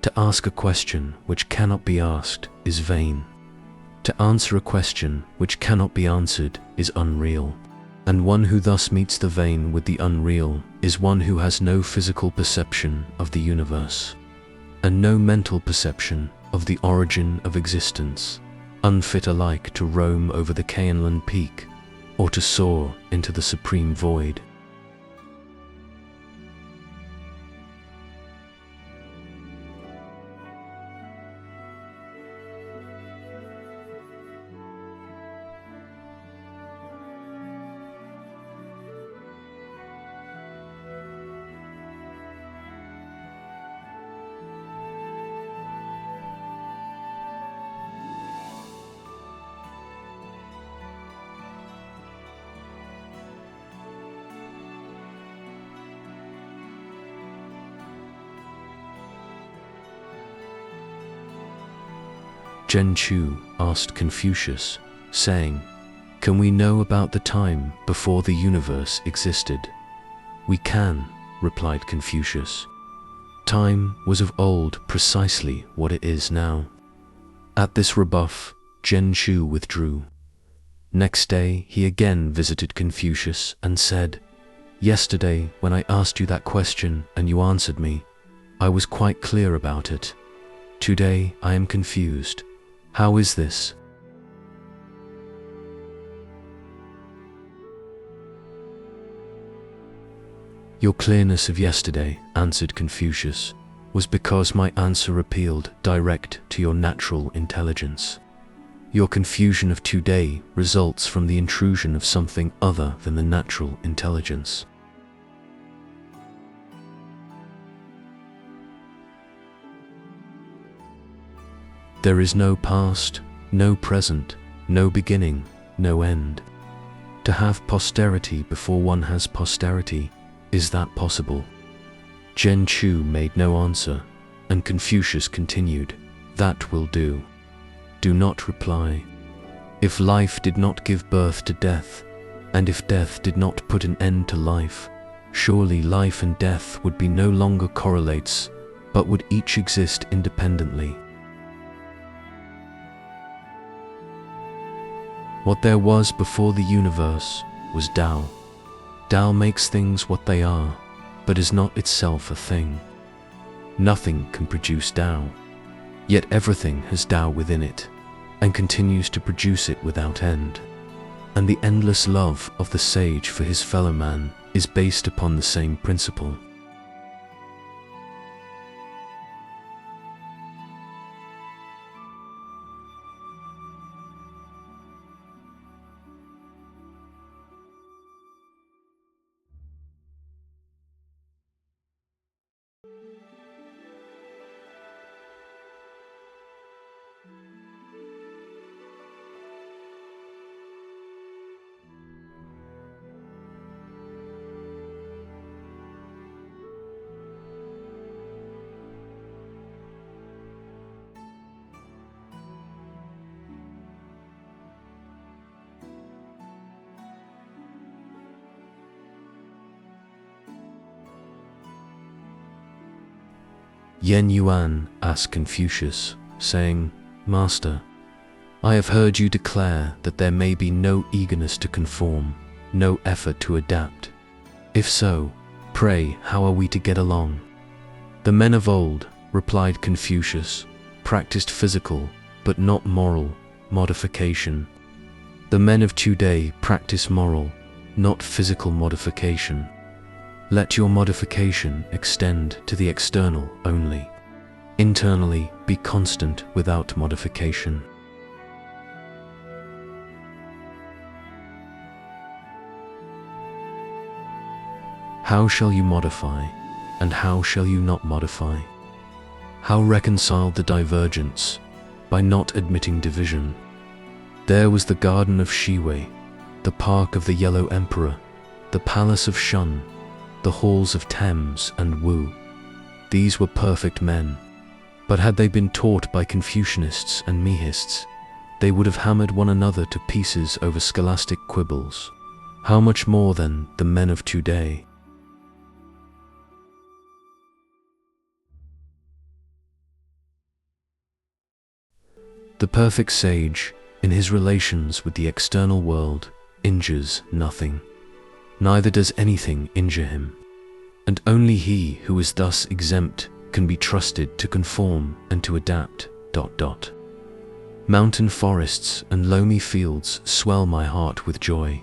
To ask a question which cannot be asked is vain. To answer a question which cannot be answered is unreal. And one who thus meets the vain with the unreal is one who has no physical perception of the universe, and no mental perception of the origin of existence, unfit alike to roam over the Kaenlan peak or to soar into the supreme void." Zhen Chu asked Confucius, saying, "Can we know about the time before the universe existed?" "We can," replied Confucius. "Time was of old precisely what it is now." At this rebuff, Zhen Chu withdrew. Next day he again visited Confucius and said, Yesterday, when I asked you that question and you answered me, I was quite clear about it. Today, I am confused. How is this? Your clearness of yesterday, answered Confucius, was because my answer appealed direct to your natural intelligence. Your confusion of today results from the intrusion of something other than the natural intelligence. There is no past, no present, no beginning, no end. To have posterity before one has posterity, is that possible? Zhen Chu made no answer, and Confucius continued, "That will do. Do not reply. If life did not give birth to death, and if death did not put an end to life, surely life and death would be no longer correlates, but would each exist independently. What there was before the universe was Tao. Tao makes things what they are, but is not itself a thing. Nothing can produce Tao, yet everything has Tao within it, and continues to produce it without end. And the endless love of the sage for his fellow man is based upon the same principle. Yen Yuan asked Confucius, saying, "Master, I have heard you declare that there may be no eagerness to conform, no effort to adapt. If so, pray, how are we to get along?" "The men of old," replied Confucius, "practiced physical, but not moral, modification. The men of today practice moral, not physical modification. Let your modification extend to the external only. Internally, be constant without modification." How shall you modify, and how shall you not modify? How reconcile the divergence? By not admitting division. There was the garden of Shiwei, the park of the Yellow Emperor, the palace of Shun, the halls of Thames and Wu. These were perfect men, but had they been taught by Confucianists and Mihists, they would have hammered one another to pieces over scholastic quibbles. How much more then the men of today? The perfect sage, in his relations with the external world, injures nothing. Neither does anything injure him. And only he who is thus exempt can be trusted to conform and to adapt. Mountain forests and loamy fields swell my heart with joy.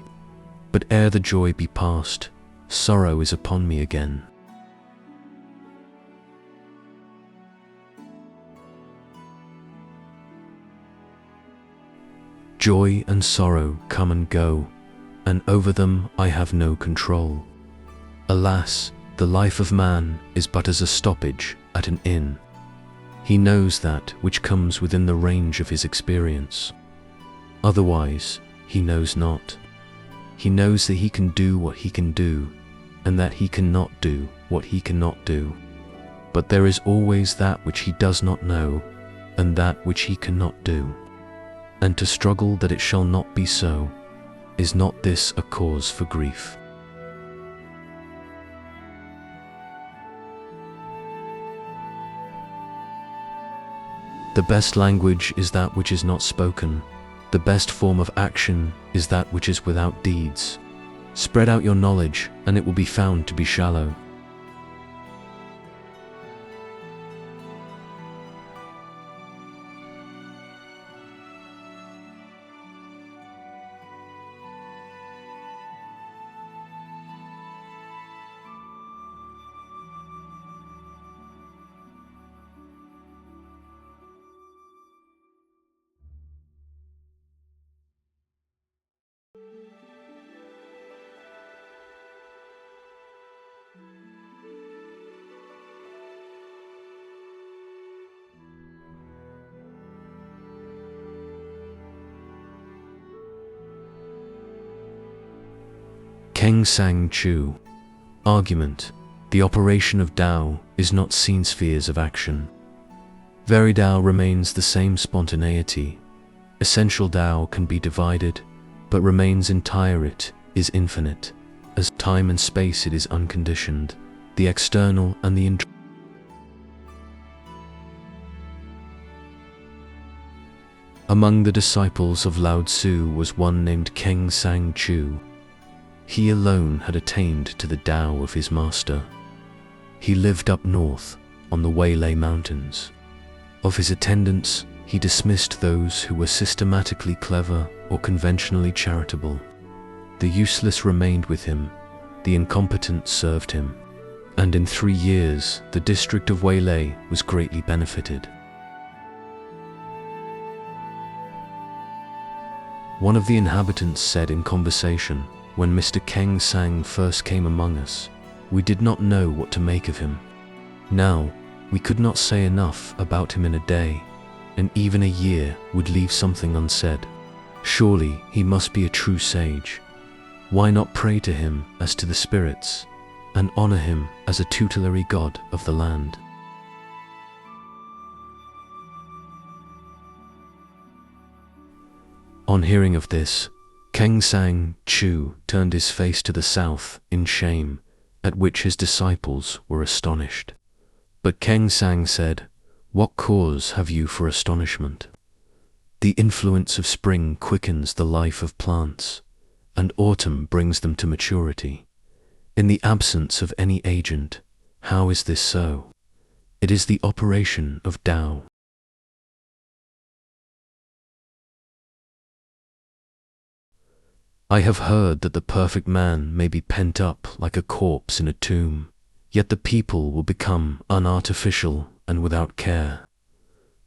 But ere the joy be past, sorrow is upon me again. Joy and sorrow come and go, and over them I have no control. Alas, the life of man is but as a stoppage at an inn. He knows that which comes within the range of his experience. Otherwise, he knows not. He knows that he can do what he can do, and that he cannot do what he cannot do. But there is always that which he does not know, and that which he cannot do. And to struggle that it shall not be so, is not this a cause for grief? The best language is that which is not spoken. The best form of action is that which is without deeds. Spread out your knowledge, and it will be found to be shallow. Chuang Tzu. Argument. The operation of Tao is not seen spheres of action. Very Tao remains the same spontaneity. Essential Tao can be divided, but remains entire. It is infinite. As time and space it is unconditioned. The external and the internal. Among the disciples of Lao Tzu was one named Chuang Tzu. He alone had attained to the Tao of his master. He lived up north, on the Huilei Mountains. Of his attendants, he dismissed those who were systematically clever or conventionally charitable. The useless remained with him, the incompetent served him, and in 3 years the district of Huilei was greatly benefited. One of the inhabitants said in conversation, when Mr. Chuang first came among us, we did not know what to make of him. Now, we could not say enough about him in a day, and even a year would leave something unsaid. Surely he must be a true sage. Why not pray to him as to the spirits, and honor him as a tutelary god of the land? On hearing of this, Chuang Tzu turned his face to the south in shame, at which his disciples were astonished. But Chuang said, "What cause have you for astonishment? The influence of spring quickens the life of plants, and autumn brings them to maturity. In the absence of any agent, how is this so? It is the operation of Tao." I have heard that the perfect man may be pent up like a corpse in a tomb, yet the people will become unartificial and without care.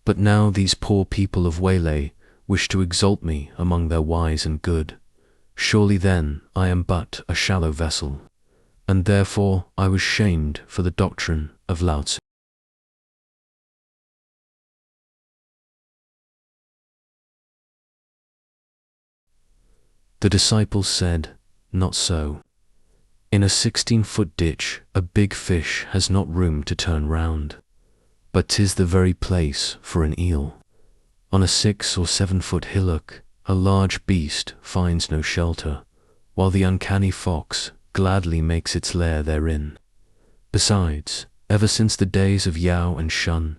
But now these poor people of Huilei wish to exalt me among their wise and good. Surely then I am but a shallow vessel, and therefore I was shamed for the doctrine of Lao Tzu. The disciples said, "Not so. In a 16-foot ditch, a big fish has not room to turn round, but 'tis the very place for an eel. On a 6 or 7-foot hillock, a large beast finds no shelter, while the uncanny fox gladly makes its lair therein. Besides, ever since the days of Yao and Shun,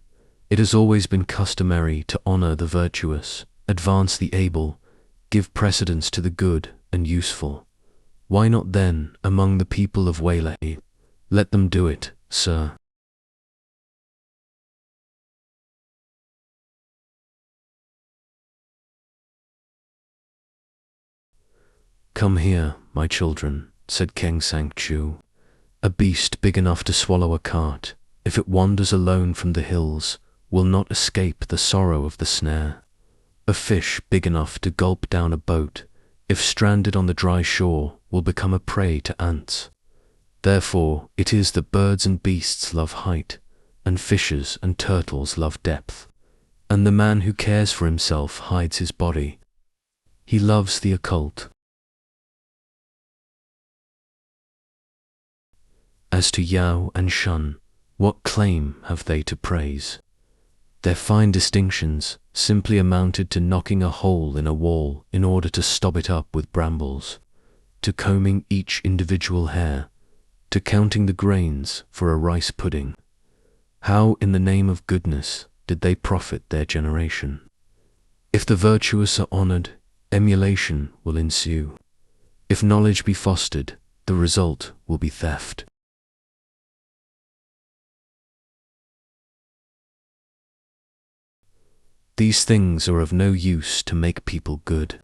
it has always been customary to honor the virtuous, advance the able, give precedence to the good and useful. Why not then among the people of Huilei? Let them do it, sir." "Come here, my children," said Chuang Tzu. "A beast big enough to swallow a cart, if it wanders alone from the hills, will not escape the sorrow of the snare. A fish big enough to gulp down a boat, if stranded on the dry shore, will become a prey to ants. Therefore it is that birds and beasts love height, and fishes and turtles love depth. And the man who cares for himself hides his body. He loves the occult. As to Yao and Shun, what claim have they to praise? Their fine distinctions simply amounted to knocking a hole in a wall in order to stop it up with brambles, to combing each individual hair, to counting the grains for a rice pudding. How in the name of goodness did they profit their generation? If the virtuous are honored, emulation will ensue. If knowledge be fostered, the result will be theft. These things are of no use to make people good.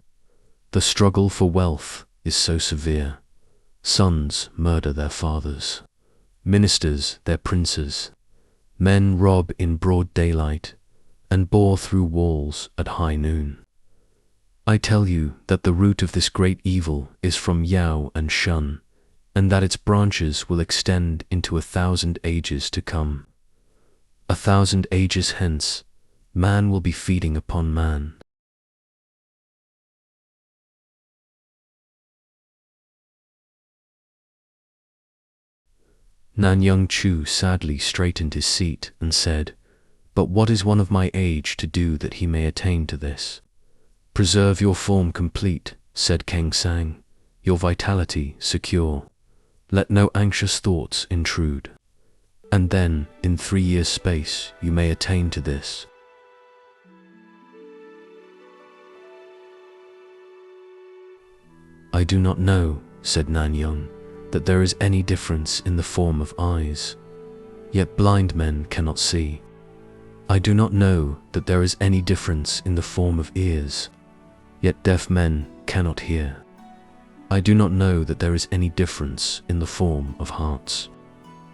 The struggle for wealth is so severe. Sons murder their fathers, ministers their princes, men rob in broad daylight, and bore through walls at high noon. I tell you that the root of this great evil is from Yao and Shun, and that its branches will extend into 1,000 ages to come. 1,000 ages hence, man will be feeding upon man. Nanyang Chu sadly straightened his seat and said, "But what is one of my age to do that he may attain to this?" "Preserve your form complete," said Keng Sang, "your vitality secure. Let no anxious thoughts intrude. And then, in 3 years' space, you may attain to this." "I do not know," said Nanyang, "that there is any difference in the form of eyes. Yet blind men cannot see. I do not know that there is any difference in the form of ears. Yet deaf men cannot hear. I do not know that there is any difference in the form of hearts.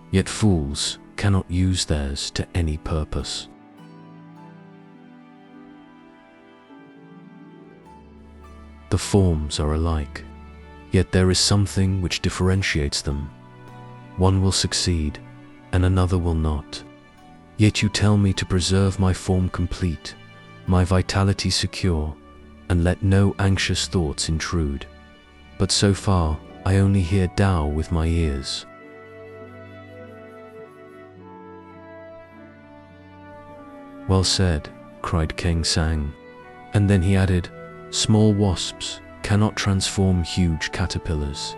Yet fools cannot use theirs to any purpose." The forms are alike, yet there is something which differentiates them. One will succeed, and another will not. Yet you tell me to preserve my form complete, my vitality secure, and let no anxious thoughts intrude. But so far, I only hear Tao with my ears. "Well said," cried Keng Sang, and then he added, "Small wasps cannot transform huge caterpillars.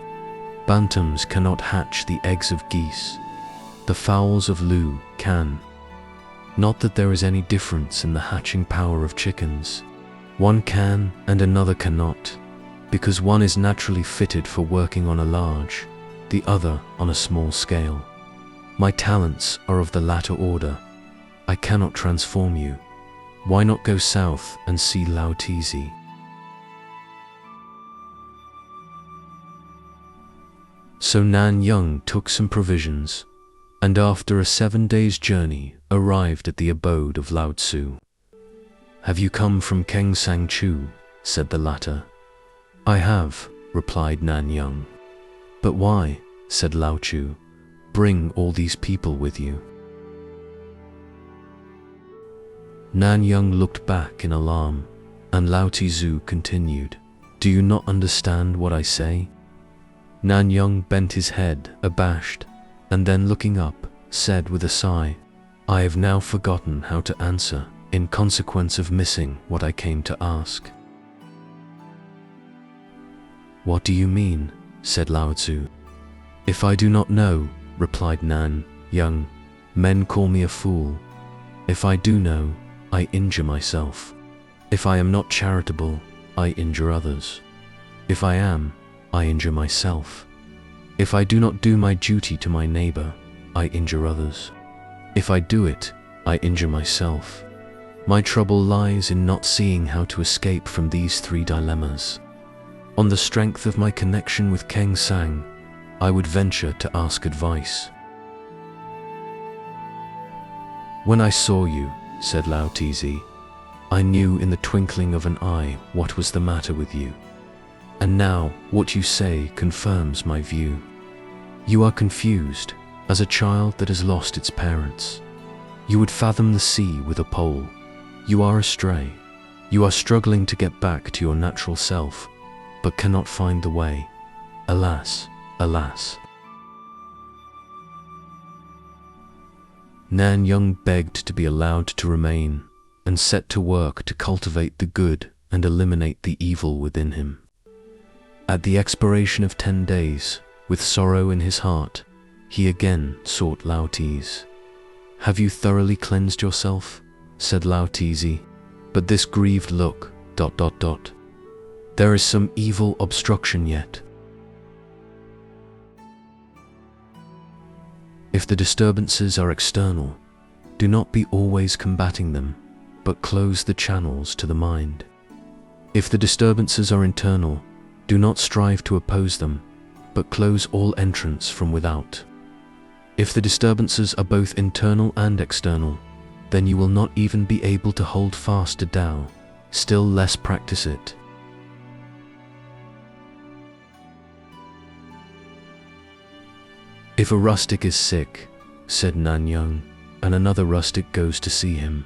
Bantams cannot hatch the eggs of geese. The fowls of Lu can. Not that there is any difference in the hatching power of chickens. One can and another cannot, because one is naturally fitted for working on a large, the other on a small scale. My talents are of the latter order. I cannot transform you. Why not go south and see Lao Tzu?" So Nanyang took some provisions, and after a 7 days' journey arrived at the abode of Lao Tzu. "Have you come from Keng Sang Chu?" said the latter. "I have," replied Nanyang. "But why?" said Lao Tzu. "Bring all these people with you." Nanyang looked back in alarm, and Lao Tzu continued, "Do you not understand what I say?" Nanyang bent his head, abashed, and then looking up, said with a sigh, "I have now forgotten how to answer, in consequence of missing what I came to ask." "What do you mean?" said Lao Tzu. "If I do not know," replied Nanyang, "men call me a fool. If I do know, I injure myself. If I am not charitable, I injure others. If I am, I injure myself. If I do not do my duty to my neighbor, I injure others. If I do it, I injure myself. My trouble lies in not seeing how to escape from these 3 dilemmas. On the strength of my connection with Keng Sang, I would venture to ask advice." "When I saw you," said Lao Tzu, "I knew in the twinkling of an eye what was the matter with you. And now what you say confirms my view. You are confused, as a child that has lost its parents. You would fathom the sea with a pole. You are astray. You are struggling to get back to your natural self, but cannot find the way. Alas, alas." Nanyang begged to be allowed to remain, and set to work to cultivate the good and eliminate the evil within him. At the expiration of 10 days, with sorrow in his heart, he again sought Lao Tzu. "Have you thoroughly cleansed yourself?" said Lao Tzu. But this grieved look, ... There is some evil obstruction yet. If the disturbances are external, do not be always combating them, but close the channels to the mind. If the disturbances are internal, do not strive to oppose them, but close all entrance from without. If the disturbances are both internal and external, then you will not even be able to hold fast to Tao, still less practice it. If a rustic is sick, said Nanyang, and another rustic goes to see him,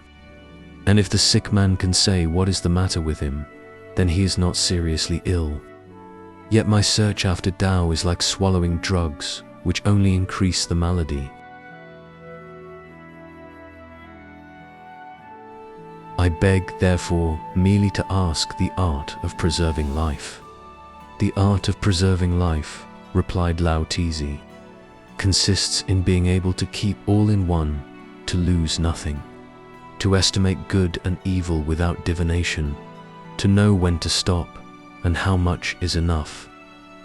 and if the sick man can say what is the matter with him, then he is not seriously ill. Yet my search after Tao is like swallowing drugs, which only increase the malady. I beg, therefore, merely to ask the art of preserving life. The art of preserving life, replied Lao Tzu, consists in being able to keep all in one, to lose nothing, to estimate good and evil without divination, to know when to stop and how much is enough,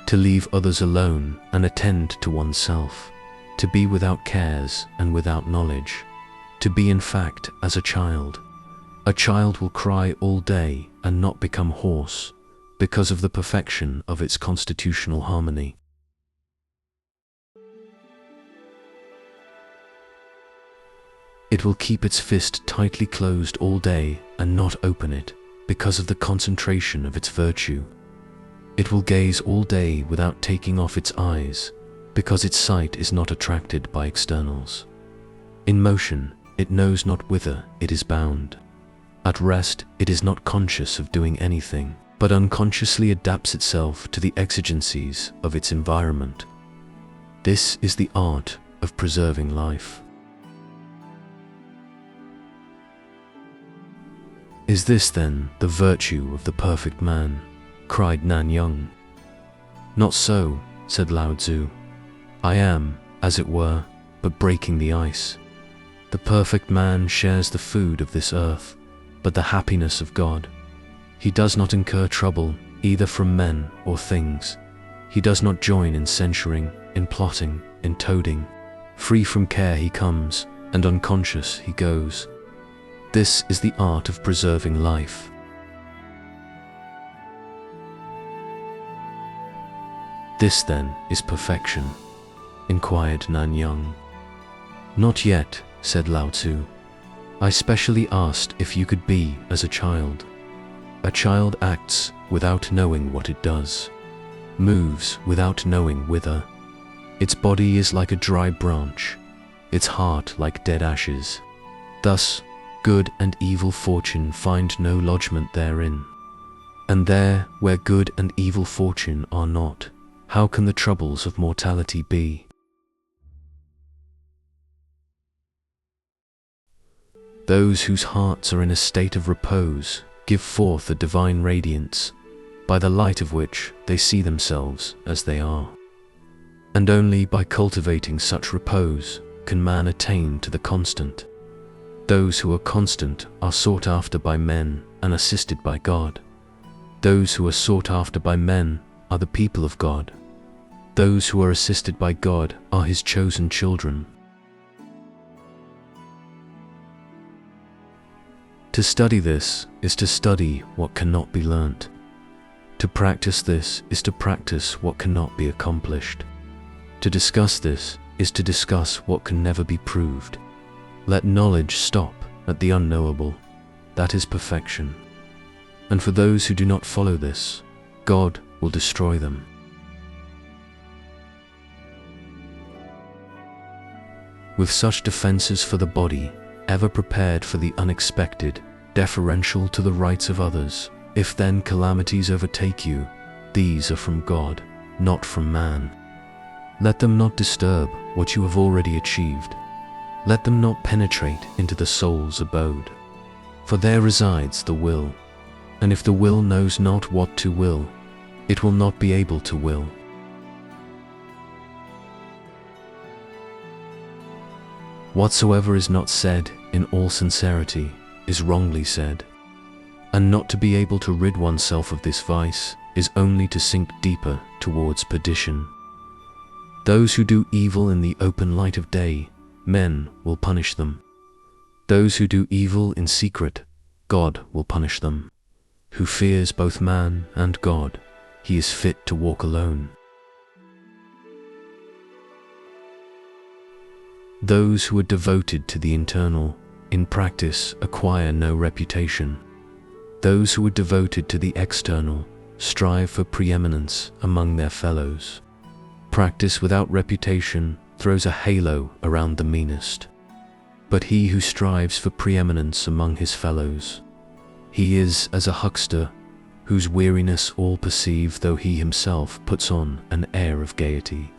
to leave others alone and attend to oneself, to be without cares and without knowledge, to be in fact as a child. A child will cry all day and not become hoarse because of the perfection of its constitutional harmony. It will keep its fist tightly closed all day and not open it because of the concentration of its virtue. It will gaze all day without taking off its eyes because its sight is not attracted by externals. In motion, it knows not whither it is bound. At rest, it is not conscious of doing anything, but unconsciously adapts itself to the exigencies of its environment. This is the art of preserving life. Is this then the virtue of the perfect man? Cried Nanyang. Not so, said Lao Tzu. I am, as it were, but breaking the ice. The perfect man shares the food of this earth, but the happiness of God. He does not incur trouble, either from men or things. He does not join in censuring, in plotting, in toading. Free from care he comes, and unconscious he goes. This is the art of preserving life. This then is perfection, inquired Nanyang. Not yet, said Lao Tzu. I specially asked if you could be as a child. A child acts without knowing what it does, moves without knowing whither. Its body is like a dry branch, its heart like dead ashes. Thus, good and evil fortune find no lodgment therein. And there, where good and evil fortune are not, how can the troubles of mortality be? Those whose hearts are in a state of repose give forth a divine radiance, by the light of which they see themselves as they are. And only by cultivating such repose can man attain to the constant. Those who are constant are sought after by men and assisted by God. Those who are sought after by men are the people of God. Those who are assisted by God are His chosen children. To study this is to study what cannot be learnt. To practice this is to practice what cannot be accomplished. To discuss this is to discuss what can never be proved. Let knowledge stop at the unknowable. That is perfection. And for those who do not follow this, God will destroy them. With such defenses for the body, ever prepared for the unexpected, deferential to the rights of others, if then calamities overtake you, these are from God, not from man. Let them not disturb what you have already achieved. Let them not penetrate into the soul's abode. For there resides the will, and if the will knows not what to will, it will not be able to will. Whatsoever is not said in all sincerity is wrongly said, and not to be able to rid oneself of this vice is only to sink deeper towards perdition. Those who do evil in the open light of day, men will punish them. Those who do evil in secret, God will punish them. Who fears both man and God, he is fit to walk alone. Those who are devoted to the internal, in practice, acquire no reputation. Those who are devoted to the external strive for preeminence among their fellows. Practice without reputation throws a halo around the meanest. But he who strives for preeminence among his fellows, he is as a huckster, whose weariness all perceive, though he himself puts on an air of gaiety.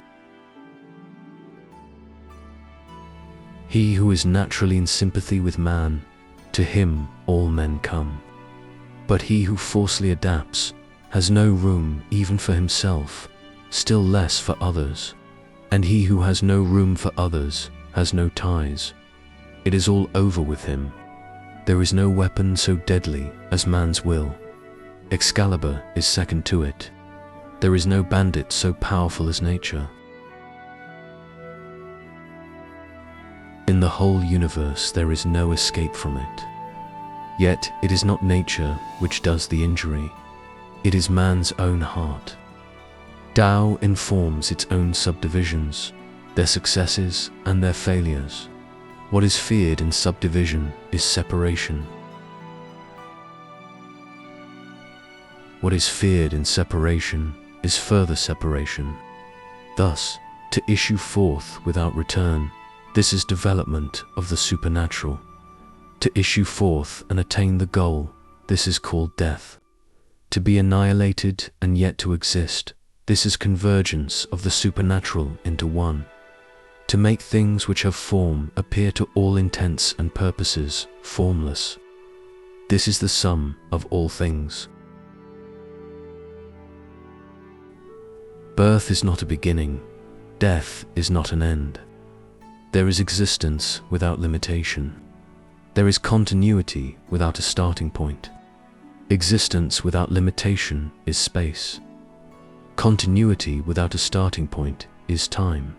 He who is naturally in sympathy with man, to him all men come. But he who falsely adapts has no room even for himself, still less for others. And he who has no room for others has no ties. It is all over with him. There is no weapon so deadly as man's will. Excalibur is second to it. There is no bandit so powerful as nature. In the whole universe there is no escape from it. Yet it is not nature which does the injury. It is man's own heart. Tao informs its own subdivisions, their successes and their failures. What is feared in subdivision is separation. What is feared in separation is further separation. Thus, to issue forth without return, this is development of the supernatural. To issue forth and attain the goal, this is called death. To be annihilated and yet to exist, this is convergence of the supernatural into one. To make things which have form appear to all intents and purposes formless. This is the sum of all things. Birth is not a beginning, death is not an end. There is existence without limitation. There is continuity without a starting point. Existence without limitation is space. Continuity without a starting point is time.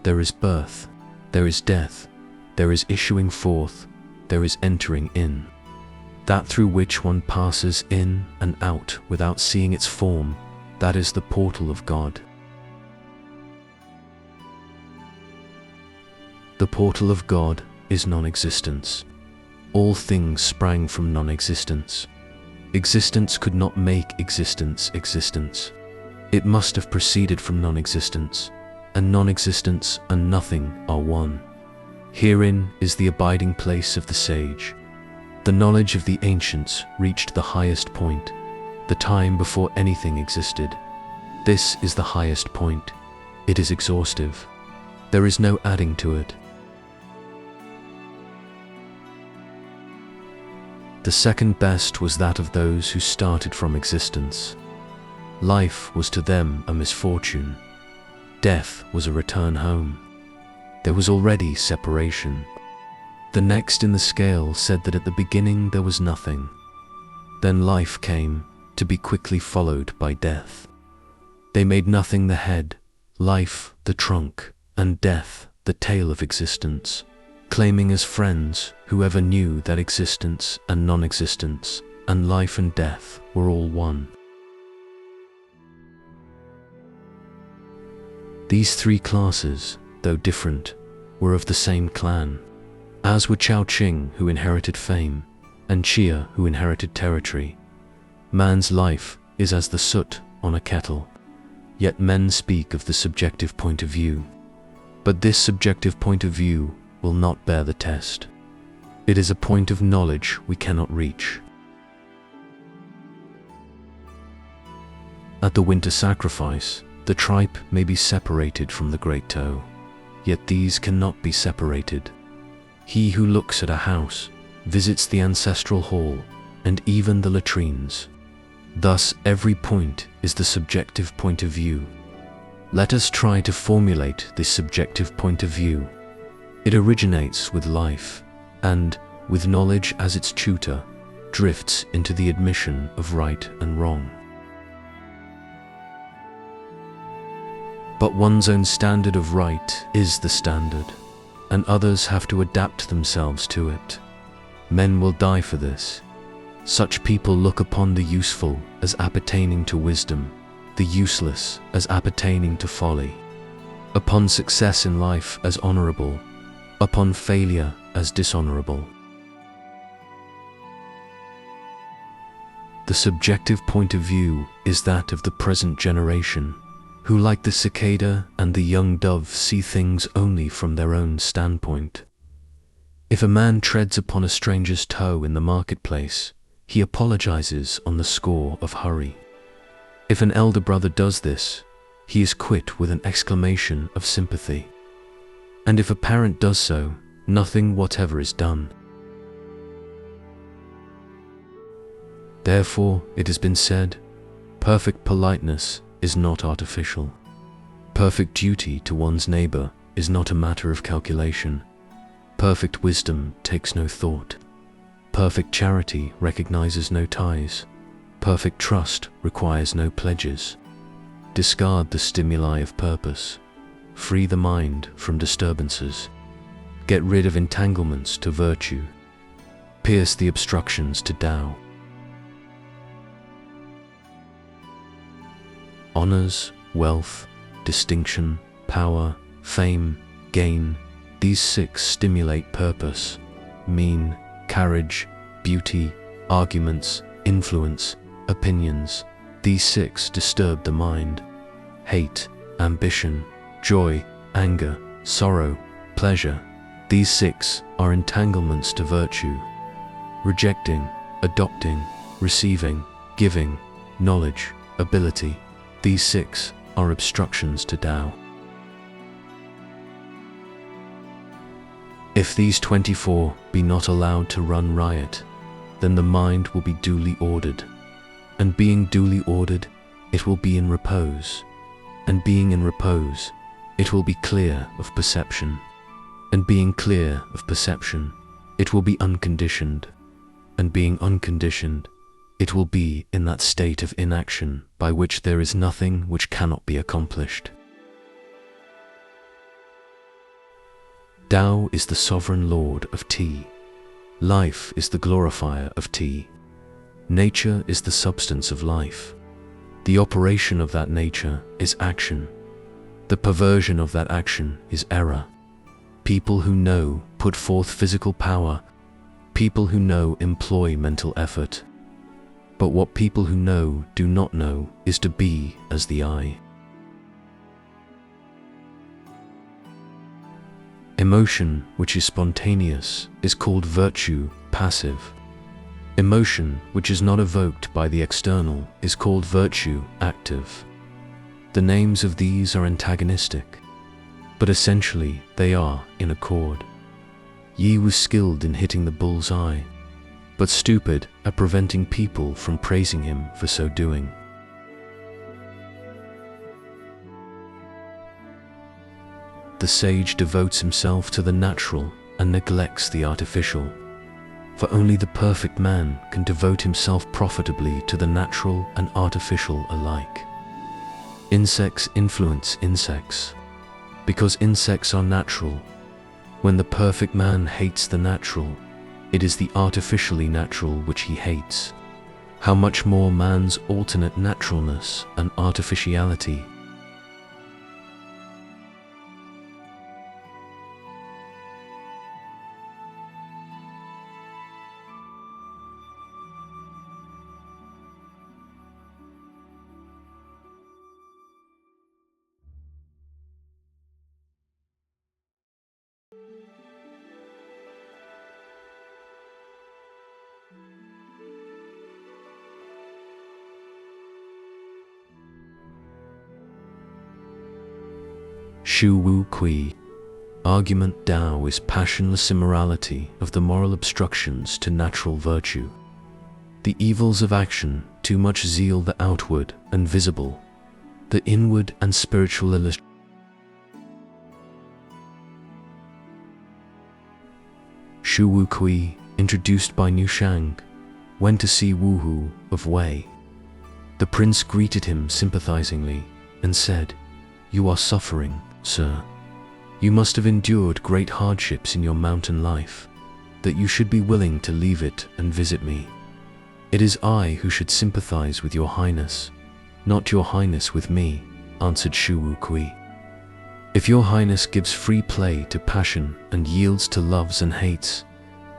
There is birth, there is death, there is issuing forth, there is entering in. That through which one passes in and out without seeing its form, that is the portal of God. The portal of God is non-existence. All things sprang from non-existence. Existence could not make existence existence. It must have proceeded from non-existence, and non-existence and nothing are one. Herein is the abiding place of the sage. The knowledge of the ancients reached the highest point, the time before anything existed. This is the highest point. It is exhaustive. There is no adding to it. The second best was that of those who started from existence. Life was to them a misfortune. Death was a return home. There was already separation. The next in the scale said that at the beginning there was nothing. Then life came, to be quickly followed by death. They made nothing the head, life the trunk, and death the tail of existence, claiming as friends whoever knew that existence and non-existence and life and death were all one. These three classes, though different, were of the same clan, as were Chao Ching, who inherited fame, and Chia, who inherited territory. Man's life is as the soot on a kettle, yet men speak of the subjective point of view. But this subjective point of view will not bear the test. It is a point of knowledge we cannot reach. At the winter sacrifice, the tripe may be separated from the great toe, yet these cannot be separated. He who looks at a house visits the ancestral hall and even the latrines. Thus every point is the subjective point of view. Let us try to formulate this subjective point of view. It originates with life, and, with knowledge as its tutor, drifts into the admission of right and wrong. But one's own standard of right is the standard, and others have to adapt themselves to it. Men will die for this. Such people look upon the useful as appertaining to wisdom, the useless as appertaining to folly, upon success in life as honorable, upon failure as dishonorable. The subjective point of view is that of the present generation, who, like the cicada and the young dove, see things only from their own standpoint. If a man treads upon a stranger's toe in the marketplace, he apologizes on the score of hurry. If an elder brother does this, he is quit with an exclamation of sympathy. And if a parent does so, nothing whatever is done. Therefore, it has been said, perfect politeness is not artificial. Perfect duty to one's neighbor is not a matter of calculation. Perfect wisdom takes no thought. Perfect charity recognizes no ties. Perfect trust requires no pledges. Discard the stimuli of purpose. Free the mind from disturbances. Get rid of entanglements to virtue. Pierce the obstructions to Tao. Honors, wealth, distinction, power, fame, gain, these six stimulate purpose. Mean, carriage, beauty, arguments, influence, opinions, these six disturb the mind. Hate, ambition, joy, anger, sorrow, pleasure, these six are entanglements to virtue. Rejecting, adopting, receiving, giving, knowledge, ability, these six are obstructions to Tao. If these 24 be not allowed to run riot, then the mind will be duly ordered. And being duly ordered, it will be in repose. And being in repose, it will be clear of perception. And being clear of perception, it will be unconditioned. And being unconditioned, it will be in that state of inaction by which there is nothing which cannot be accomplished. Tao is the sovereign lord of tea. Life is the glorifier of tea. Nature is the substance of life. The operation of that nature is action. The perversion of that action is error. People who know put forth physical power. People who know employ mental effort. But what people who know do not know is to be as the eye. Emotion, which is spontaneous, is called virtue passive. Emotion, which is not evoked by the external, is called virtue active. The names of these are antagonistic, but essentially they are in accord. Yi was skilled in hitting the bull's eye, but stupid at preventing people from praising him for so doing. The sage devotes himself to the natural and neglects the artificial, for only the perfect man can devote himself profitably to the natural and artificial alike. Insects influence insects, because insects are natural. When the perfect man hates the natural, it is the artificially natural which he hates. How much more man's alternate naturalness and artificiality. Shu Wu Kui. Argument Tao is passionless immorality of the moral obstructions to natural virtue. The evils of action, too much zeal the outward and visible, the inward and spiritual illustration. Shu Wu Kui, introduced by Niu Shang, went to see Wu Hu of Wei. The prince greeted him sympathizingly and said, you are suffering, sir. You must have endured great hardships in your mountain life, that you should be willing to leave it and visit me. It is I who should sympathize with your highness, not your highness with me," answered Shu Wu Kui. "If your highness gives free play to passion and yields to loves and hates,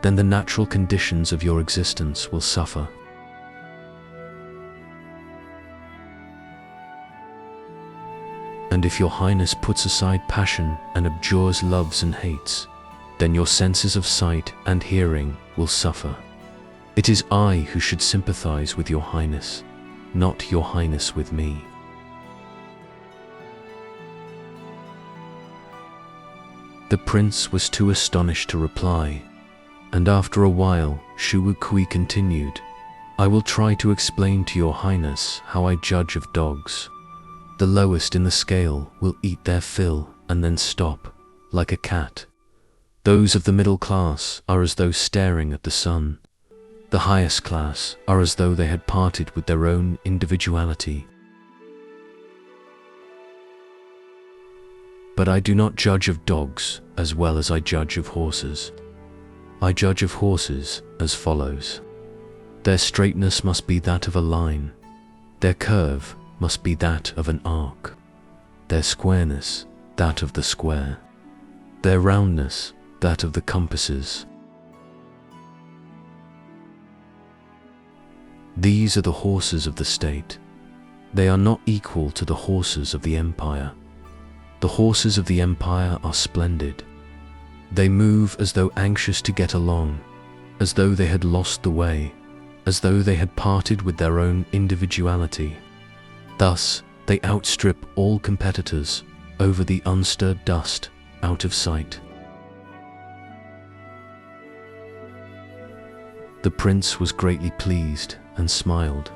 then the natural conditions of your existence will suffer. And if your highness puts aside passion and abjures loves and hates, then your senses of sight and hearing will suffer. It is I who should sympathize with your highness, not your highness with me." The prince was too astonished to reply, and after a while Shu Wu Kui continued, "I will try to explain to your highness how I judge of dogs. The lowest in the scale will eat their fill and then stop, like a cat. Those of the middle class are as though staring at the sun. The highest class are as though they had parted with their own individuality. But I do not judge of dogs as well as I judge of horses. I judge of horses as follows. Their straightness must be that of a line. Their curve must be that of an arc. Their squareness, that of the square. Their roundness, that of the compasses. These are the horses of the state. They are not equal to the horses of the empire. The horses of the empire are splendid. They move as though anxious to get along, as though they had lost the way, as though they had parted with their own individuality. Thus, they outstrip all competitors over the unstirred dust out of sight." The prince was greatly pleased and smiled.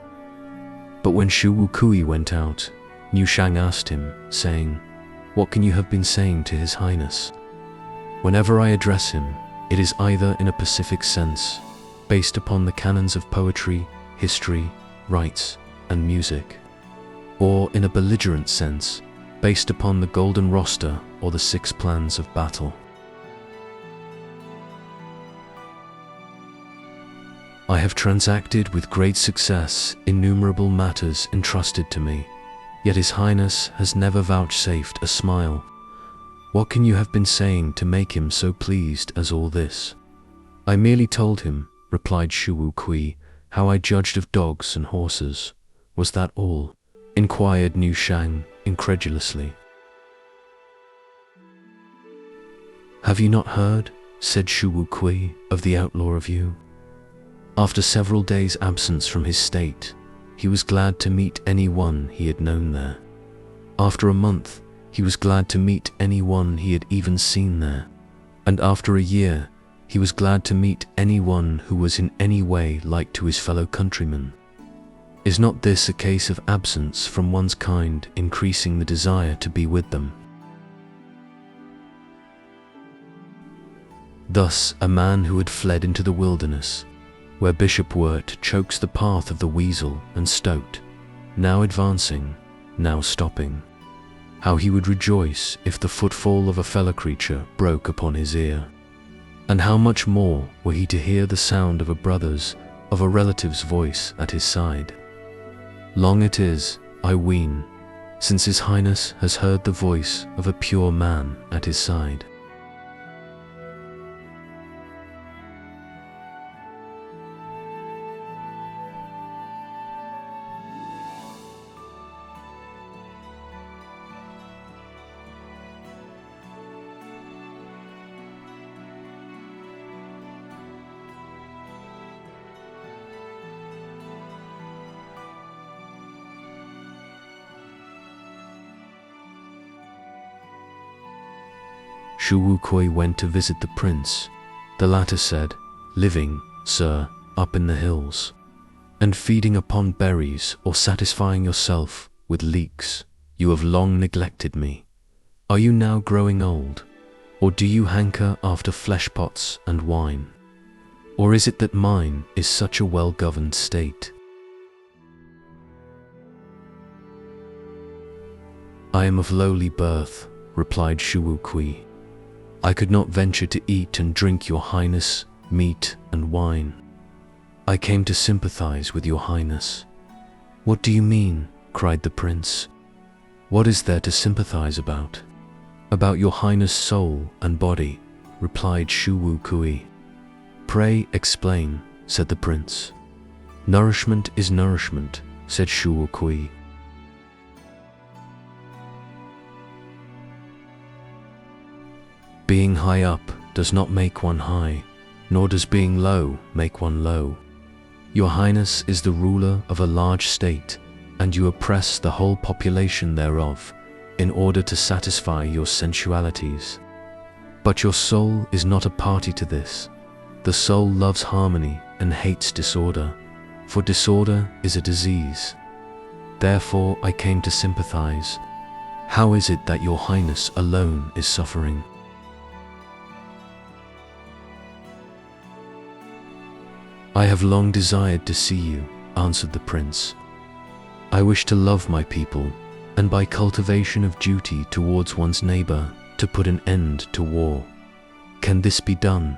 But when Shu Wu Kui went out, Niu Shang asked him, saying, "What can you have been saying to His Highness?" "Whenever I address him, it is either in a pacific sense, based upon the canons of poetry, history, rites, and music, or in a belligerent sense, based upon the golden roster or the 6 plans of battle. I have transacted with great success innumerable matters entrusted to me, yet His Highness has never vouchsafed a smile. What can you have been saying to make him so pleased as all this?" "I merely told him," replied Shu Wu Kui, "how I judged of dogs and horses." "Was that all?" inquired Niu Shang incredulously. "Have you not heard," said Shu Wu Kui, "of the outlaw of Yu? After several days' absence from his state, he was glad to meet anyone he had known there. After a month, he was glad to meet anyone he had even seen there. And after a year, he was glad to meet anyone who was in any way like to his fellow countrymen. Is not this a case of absence from one's kind increasing the desire to be with them? Thus, a man who had fled into the wilderness, where bishopwort chokes the path of the weasel and stoat, now advancing, now stopping, how he would rejoice if the footfall of a fellow creature broke upon his ear. And how much more were he to hear the sound of a brother's, of a relative's voice at his side. Long it is, I ween, since His Highness has heard the voice of a pure man at his side. Shu Wu Kui went to visit the prince. The latter said, "Living, sir, up in the hills, and feeding upon berries or satisfying yourself with leeks, you have long neglected me. Are you now growing old, or do you hanker after fleshpots and wine? Or is it that mine is such a well-governed state? I am of lowly birth, replied Shu Kui. I could not venture to eat and drink your highness, meat and wine. I came to sympathize with your highness. What do you mean? Cried the prince. What is there to sympathize about? About your highness' soul and body, replied Shu Kui. Pray explain, said the prince. Nourishment is nourishment, said Shu Kui. Being high up does not make one high, nor does being low make one low. Your highness is the ruler of a large state, and you oppress the whole population thereof, in order to satisfy your sensualities. But your soul is not a party to this. The soul loves harmony and hates disorder, for disorder is a disease. Therefore I came to sympathize. How is it that your highness alone is suffering? I have long desired to see you, answered the prince. I wish to love my people, and by cultivation of duty towards one's neighbor, to put an end to war. Can this be done?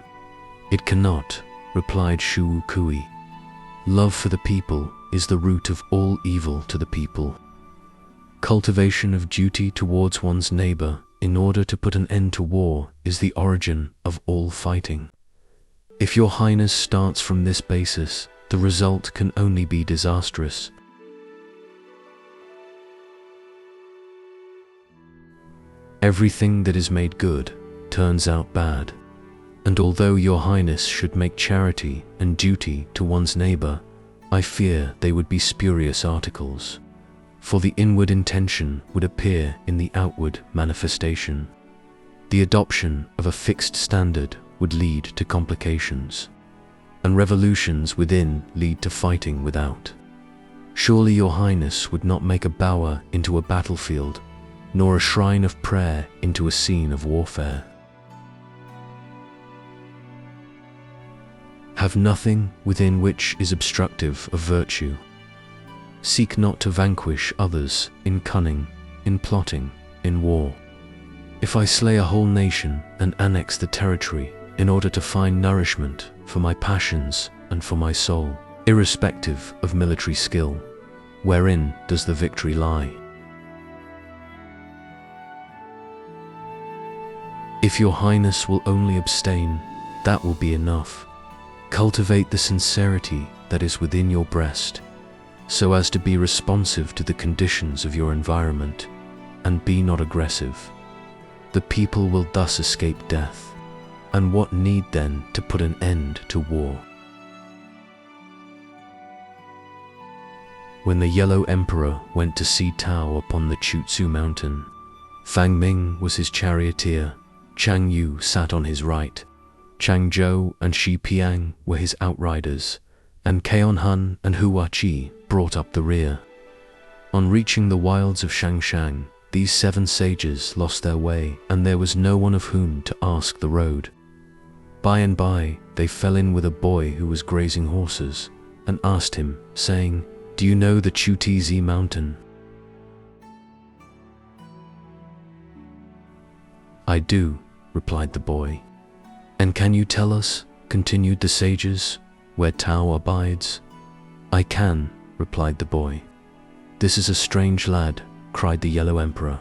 It cannot, replied Shu Kui. Love for the people is the root of all evil to the people. Cultivation of duty towards one's neighbor in order to put an end to war is the origin of all fighting. If your highness starts from this basis, the result can only be disastrous. Everything that is made good turns out bad. And although your highness should make charity and duty to one's neighbor, I fear they would be spurious articles, for the inward intention would appear in the outward manifestation. The adoption of a fixed standard would lead to complications, and revolutions within lead to fighting without. Surely your highness would not make a bower into a battlefield, nor a shrine of prayer into a scene of warfare. Have nothing within which is obstructive of virtue. Seek not to vanquish others in cunning, in plotting, in war. If I slay a whole nation and annex the territory in order to find nourishment for my passions and for my soul, irrespective of military skill, wherein does the victory lie? If your highness will only abstain, that will be enough. Cultivate the sincerity that is within your breast, so as to be responsive to the conditions of your environment, and be not aggressive. The people will thus escape death. And what need then to put an end to war? When the Yellow Emperor went to see Tao upon the Chutzu mountain, Fang Ming was his charioteer, Chang Yu sat on his right, Chang Zhou and Shi Piang were his outriders, and Keon Han and Hua Qi brought up the rear. On reaching the wilds of Shangshan, these 7 sages lost their way, and there was no one of whom to ask the road. By and by, they fell in with a boy who was grazing horses, and asked him, saying, "Do you know the Chutizi mountain?" "I do," replied the boy. "And can you tell us," continued the sages, "where Tao abides?" "I can," replied the boy. "This is a strange lad," cried the Yellow Emperor.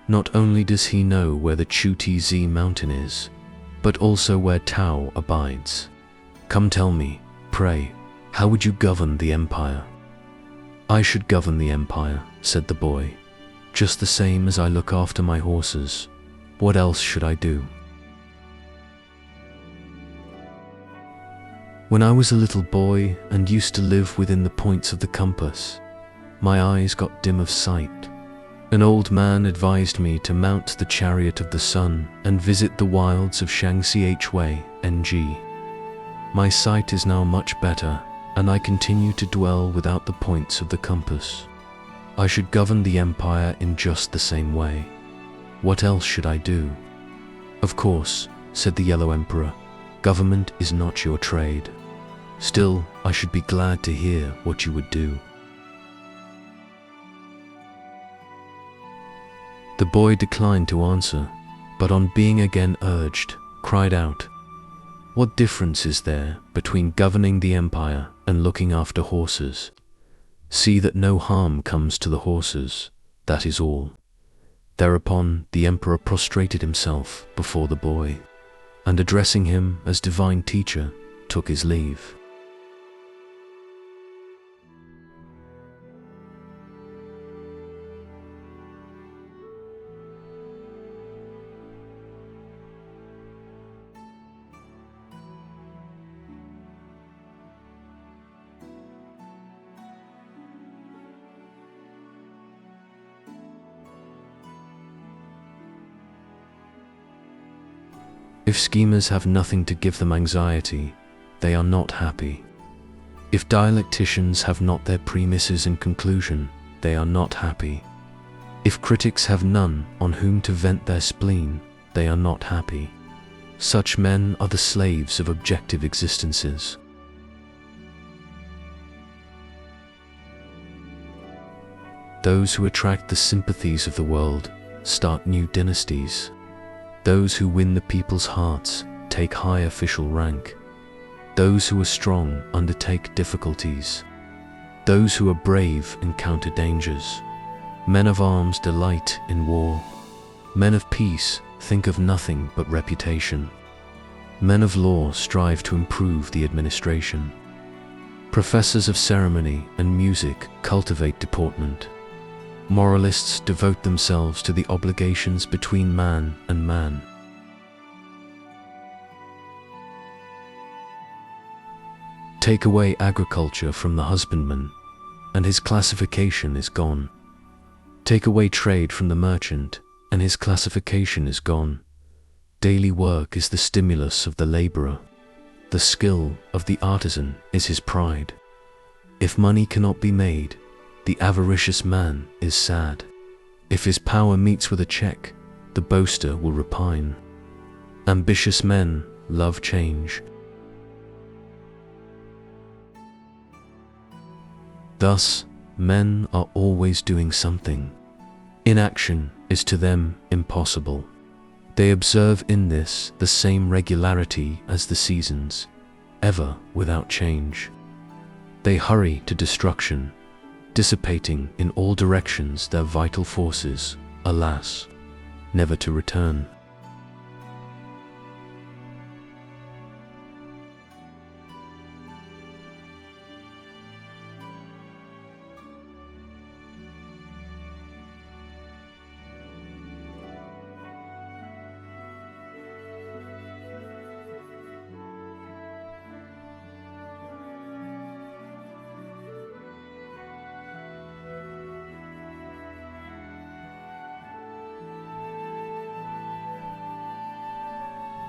"Not only does he know where the Chutizi mountain is, but also where Tao abides. Come tell me, pray, how would you govern the empire?" "I should govern the empire," said the boy, "just the same as I look after my horses. What else should I do?" When I was a little boy and used to live within the points of the compass, my eyes got dim of sight. An old man advised me to mount the chariot of the sun and visit the wilds of Shangxi NG. My sight is now much better, and I continue to dwell without the points of the compass. I should govern the empire in just the same way. What else should I do? "Of course," said the Yellow Emperor, "government is not your trade. Still, I should be glad to hear what you would do." The boy declined to answer, but on being again urged, cried out, "What difference is there between governing the empire and looking after horses? See that no harm comes to the horses, that is all." Thereupon the emperor prostrated himself before the boy, and addressing him as divine teacher, took his leave. If schemers have nothing to give them anxiety, they are not happy. If dialecticians have not their premises and conclusion, they are not happy. If critics have none on whom to vent their spleen, they are not happy. Such men are the slaves of objective existences. Those who attract the sympathies of the world start new dynasties. Those who win the people's hearts take high official rank. Those who are strong undertake difficulties. Those who are brave encounter dangers. Men of arms delight in war. Men of peace think of nothing but reputation. Men of law strive to improve the administration. Professors of ceremony and music cultivate deportment. Moralists devote themselves to the obligations between man and man. Take away agriculture from the husbandman, and his classification is gone. Take away trade from the merchant, and his classification is gone. Daily work is the stimulus of the laborer. The skill of the artisan is his pride. If money cannot be made, the avaricious man is sad. If his power meets with a check, the boaster will repine. Ambitious men love change. Thus, men are always doing something. Inaction is to them impossible. They observe in this the same regularity as the seasons, ever without change. They hurry to destruction, dissipating in all directions their vital forces, alas, never to return.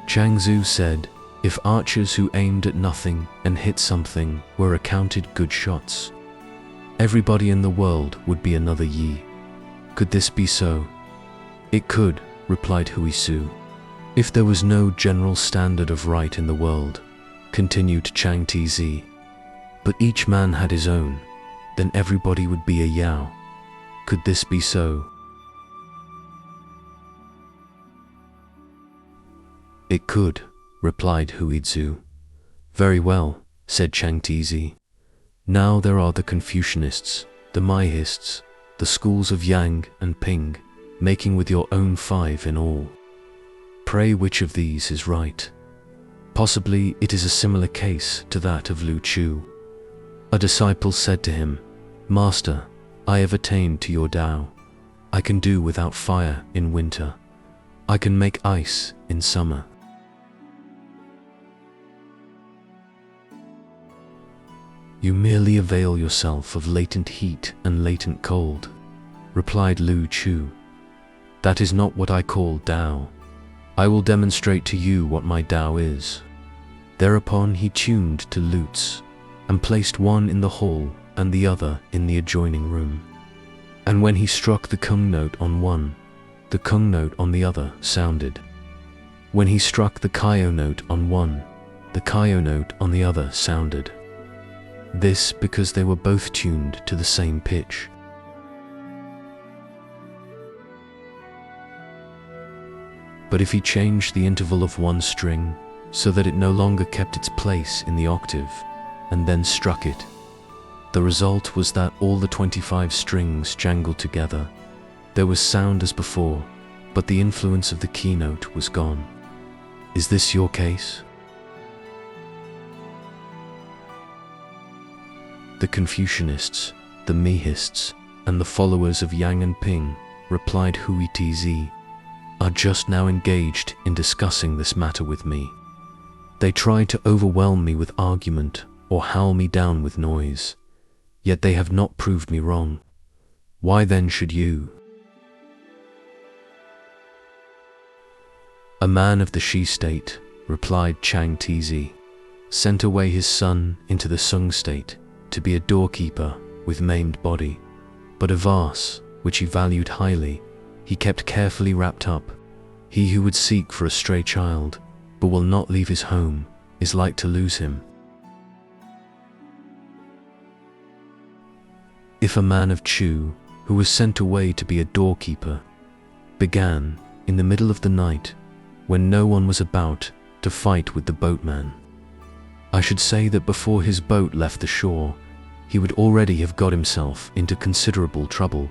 Chuang Tzu said, if archers who aimed at nothing and hit something were accounted good shots, everybody in the world would be another Yi. Could this be so? It could, replied Hui Su. If there was no general standard of right in the world, continued Chuang Tzu, but each man had his own, then everybody would be a Yao. Could this be so? It could, replied Hui Tzu. Very well, said Chuang Tzu. Now there are the Confucianists, the Maihists, the schools of Yang and Ping, making with your own 5 in all. Pray which of these is right? Possibly it is a similar case to that of Lu Chu. A disciple said to him, Master, I have attained to your Tao. I can do without fire in winter. I can make ice in summer. You merely avail yourself of latent heat and latent cold, replied Lu Chu. That is not what I call Tao. I will demonstrate to you what my Tao is. Thereupon he tuned to lutes, and placed one in the hall and the other in the adjoining room. And when he struck the kung note on one, the kung note on the other sounded. When he struck the kaio note on one, the kaio note on the other sounded. This because they were both tuned to the same pitch. But if he changed the interval of one string so that it no longer kept its place in the octave and then struck it, the result was that all the 25 strings jangled together. There was sound as before, but the influence of the keynote was gone. Is this your case? The Confucianists, the Mihists, and the followers of Yang and Ping, replied Hui Tz, are just now engaged in discussing this matter with me. They tried to overwhelm me with argument or howl me down with noise, yet they have not proved me wrong. Why then should you? A man of the Shi state, replied Chuang Tzu, sent away his son into the Sung state to be a doorkeeper with maimed body, but a vase, which he valued highly, he kept carefully wrapped up. He who would seek for a stray child, but will not leave his home, is like to lose him. If a man of Chu, who was sent away to be a doorkeeper, began, in the middle of the night, when no one was about, to fight with the boatman, I should say that before his boat left the shore, he would already have got himself into considerable trouble.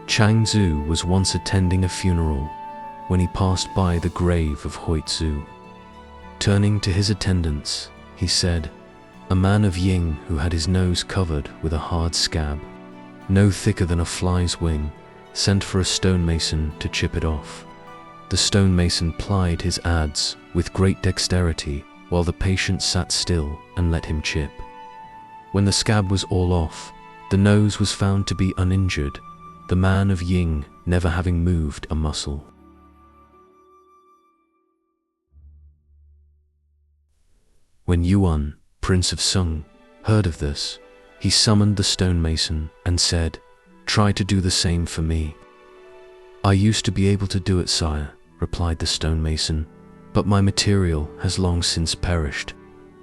Chuang Tzu was once attending a funeral when he passed by the grave of Hui Tzu. Turning to his attendants, he said, "A man of Ying who had his nose covered with a hard scab, no thicker than a fly's wing, sent for a stonemason to chip it off. The stonemason plied his adze with great dexterity while the patient sat still and let him chip. When the scab was all off, the nose was found to be uninjured, the man of Ying never having moved a muscle." When Yuan, Prince of Sung, heard of this, he summoned the stonemason and said, "Try to do the same for me." "I used to be able to do it, sire," replied the stonemason, "but my material has long since perished,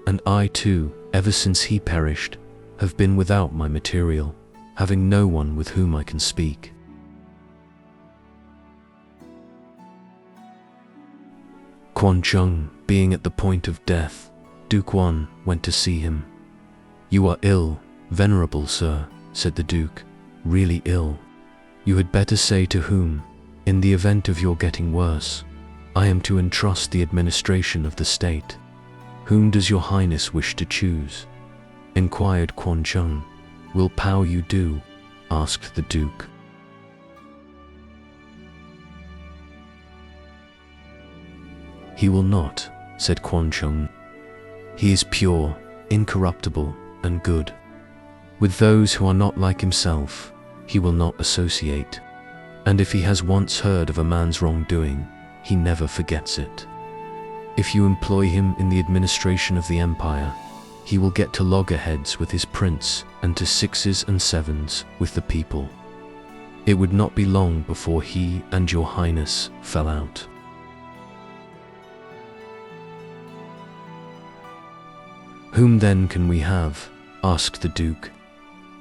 and I too, ever since he perished, have been without my material, having no one with whom I can speak." Quan Chung being at the point of death, Duke Wan went to see him. "You are ill, venerable sir," said the Duke, "really ill. You had better say to whom, in the event of your getting worse, I am to entrust the administration of the state. Whom does your highness wish to choose?" Inquired Quan Chung. "Will Pao you do?" asked the Duke. "He will not," said Quan Chung. "He is pure, incorruptible, and good. With those who are not like himself, he will not associate. And if he has once heard of a man's wrongdoing, he never forgets it. If you employ him in the administration of the empire, he will get to loggerheads with his prince and to sixes and sevens with the people. It would not be long before he and your highness fell out." "Whom then can we have?" asked the Duke.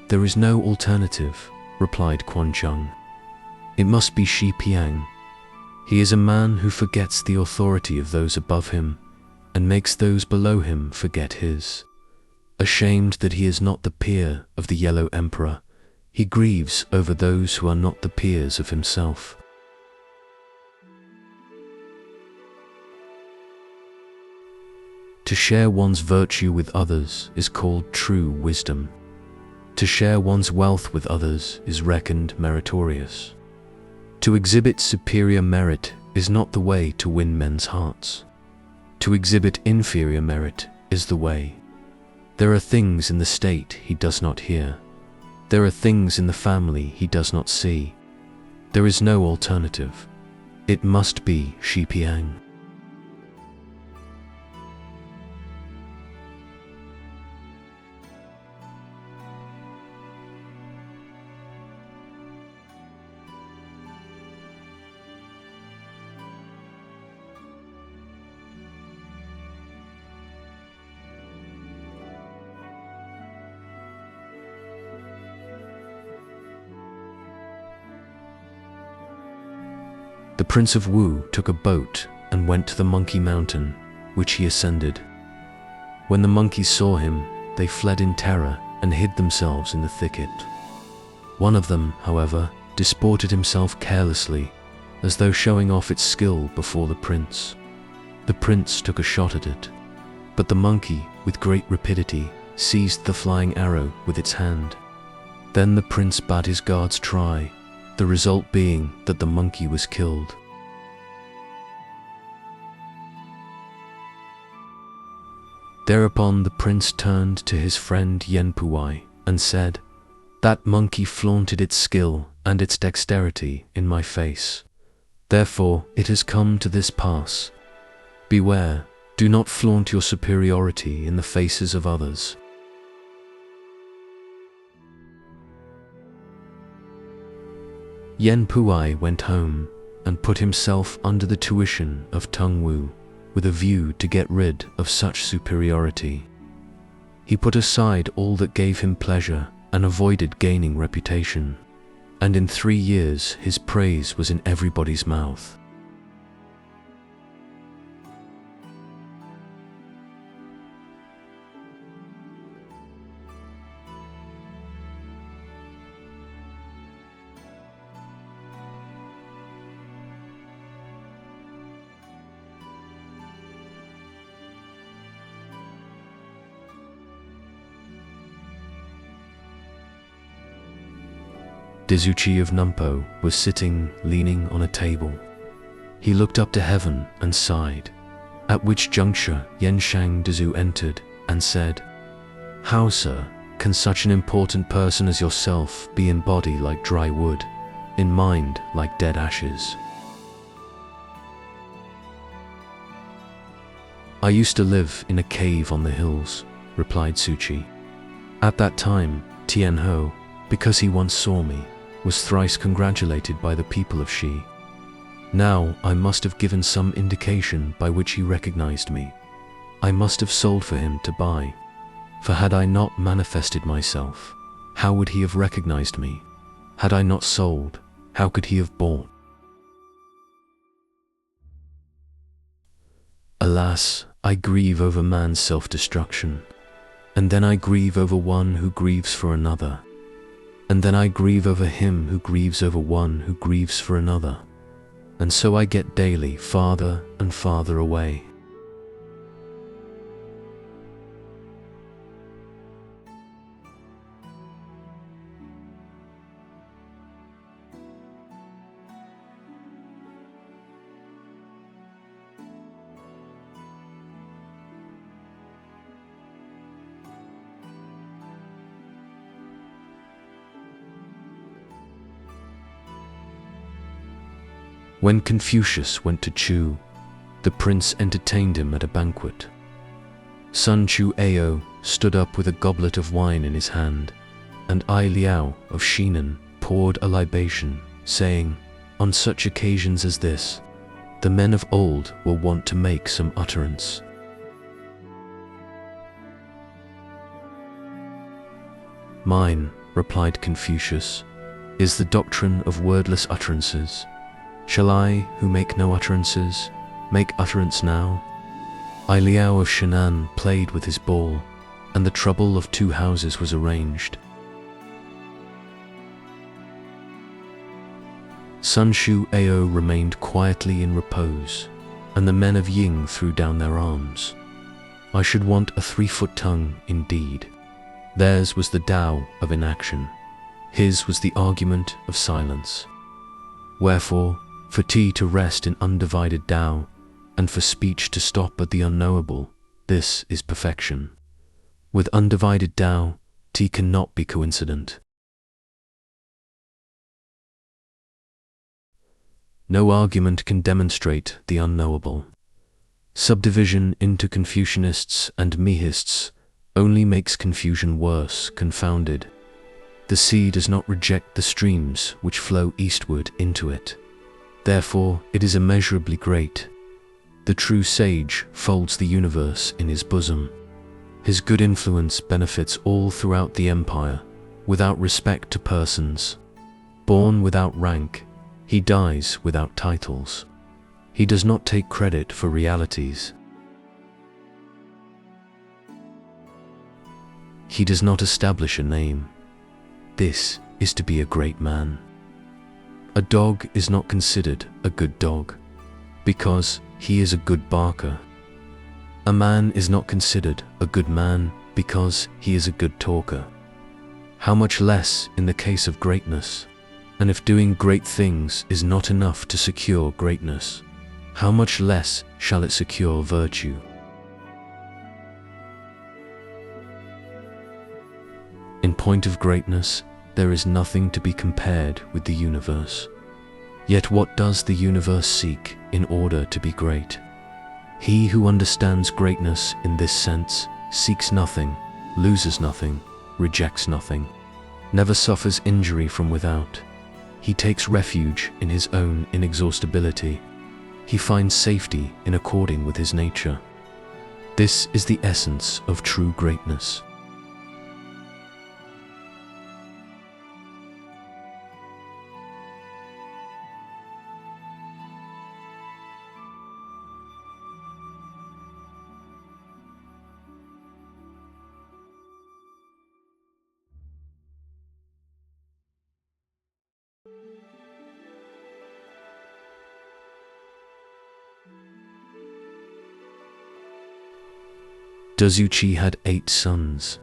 "There is no alternative," replied Quan Chung. "It must be Shi Piang. He is a man who forgets the authority of those above him and makes those below him forget his. Ashamed that he is not the peer of the Yellow Emperor, he grieves over those who are not the peers of himself." To share one's virtue with others is called true wisdom. To share one's wealth with others is reckoned meritorious. To exhibit superior merit is not the way to win men's hearts. To exhibit inferior merit is the way. There are things in the state he does not hear. There are things in the family he does not see. There is no alternative. It must be Shi Piang. The Prince of Wu took a boat and went to the Monkey Mountain, which he ascended. When the monkeys saw him, they fled in terror and hid themselves in the thicket. One of them, however, disported himself carelessly, as though showing off its skill before the prince. The prince took a shot at it, but the monkey, with great rapidity, seized the flying arrow with its hand. Then the prince bade his guards try, the result being that the monkey was killed. Thereupon the prince turned to his friend Yen Puwai and said, "That monkey flaunted its skill and its dexterity in my face. Therefore it has come to this pass. Beware, do not flaunt your superiority in the faces of others." Yen Puwai went home and put himself under the tuition of Tung Wu, with a view to get rid of such superiority. He put aside all that gave him pleasure and avoided gaining reputation, and in 3 years his praise was in everybody's mouth. Dizuchi of Numpo was sitting leaning on a table. He looked up to heaven and sighed, at which juncture Yenshang Dizu entered and said, "How, sir, can such an important person as yourself be in body like dry wood, in mind like dead ashes?" "I used to live in a cave on the hills," replied Suchi. "At that time, Tianho, because he once saw me, was thrice congratulated by the people of Shi. Now I must have given some indication by which he recognized me. I must have sold for him to buy, for had I not manifested myself, how would he have recognized me? Had I not sold, how could he have bought? Alas, I grieve over man's self-destruction, and then I grieve over one who grieves for another. And then I grieve over him who grieves over one who grieves for another. And so I get daily farther and farther away." When Confucius went to Chu, the prince entertained him at a banquet. Sun Chu Ao stood up with a goblet of wine in his hand, and Ai Liao of Shinan poured a libation, saying, "On such occasions as this, the men of old were wont to make some utterance." "Mine," replied Confucius, "is the doctrine of wordless utterances. Shall I, who make no utterances, make utterance now?" Ai Liao of Shinan played with his ball, and the trouble of 2 houses was arranged. Sun Shu Ao remained quietly in repose, and the men of Ying threw down their arms. I should want a 3-foot tongue indeed. Theirs was the Tao of inaction. His was the argument of silence. Wherefore, for tea to rest in undivided Tao, and for speech to stop at the unknowable, this is perfection. With undivided Tao, tea cannot be coincident. No argument can demonstrate the unknowable. Subdivision into Confucianists and Mihists only makes confusion worse, confounded. The sea does not reject the streams which flow eastward into it. Therefore, it is immeasurably great. The true sage folds the universe in his bosom. His good influence benefits all throughout the empire, without respect to persons. Born without rank, He dies without titles. He does not take credit for realities. He does not establish a name. This is to be a great man. A dog is not considered a good dog because he is a good barker. A man is not considered a good man because he is a good talker. How much less in the case of greatness? And if doing great things is not enough to secure greatness, how much less shall it secure virtue? In point of greatness, there is nothing to be compared with the universe. Yet what does the universe seek in order to be great? He who understands greatness in this sense seeks nothing, loses nothing, rejects nothing, never suffers injury from without. He takes refuge in his own inexhaustibility. He finds safety in according with his nature. This is the essence of true greatness. Daoist had 8 sons.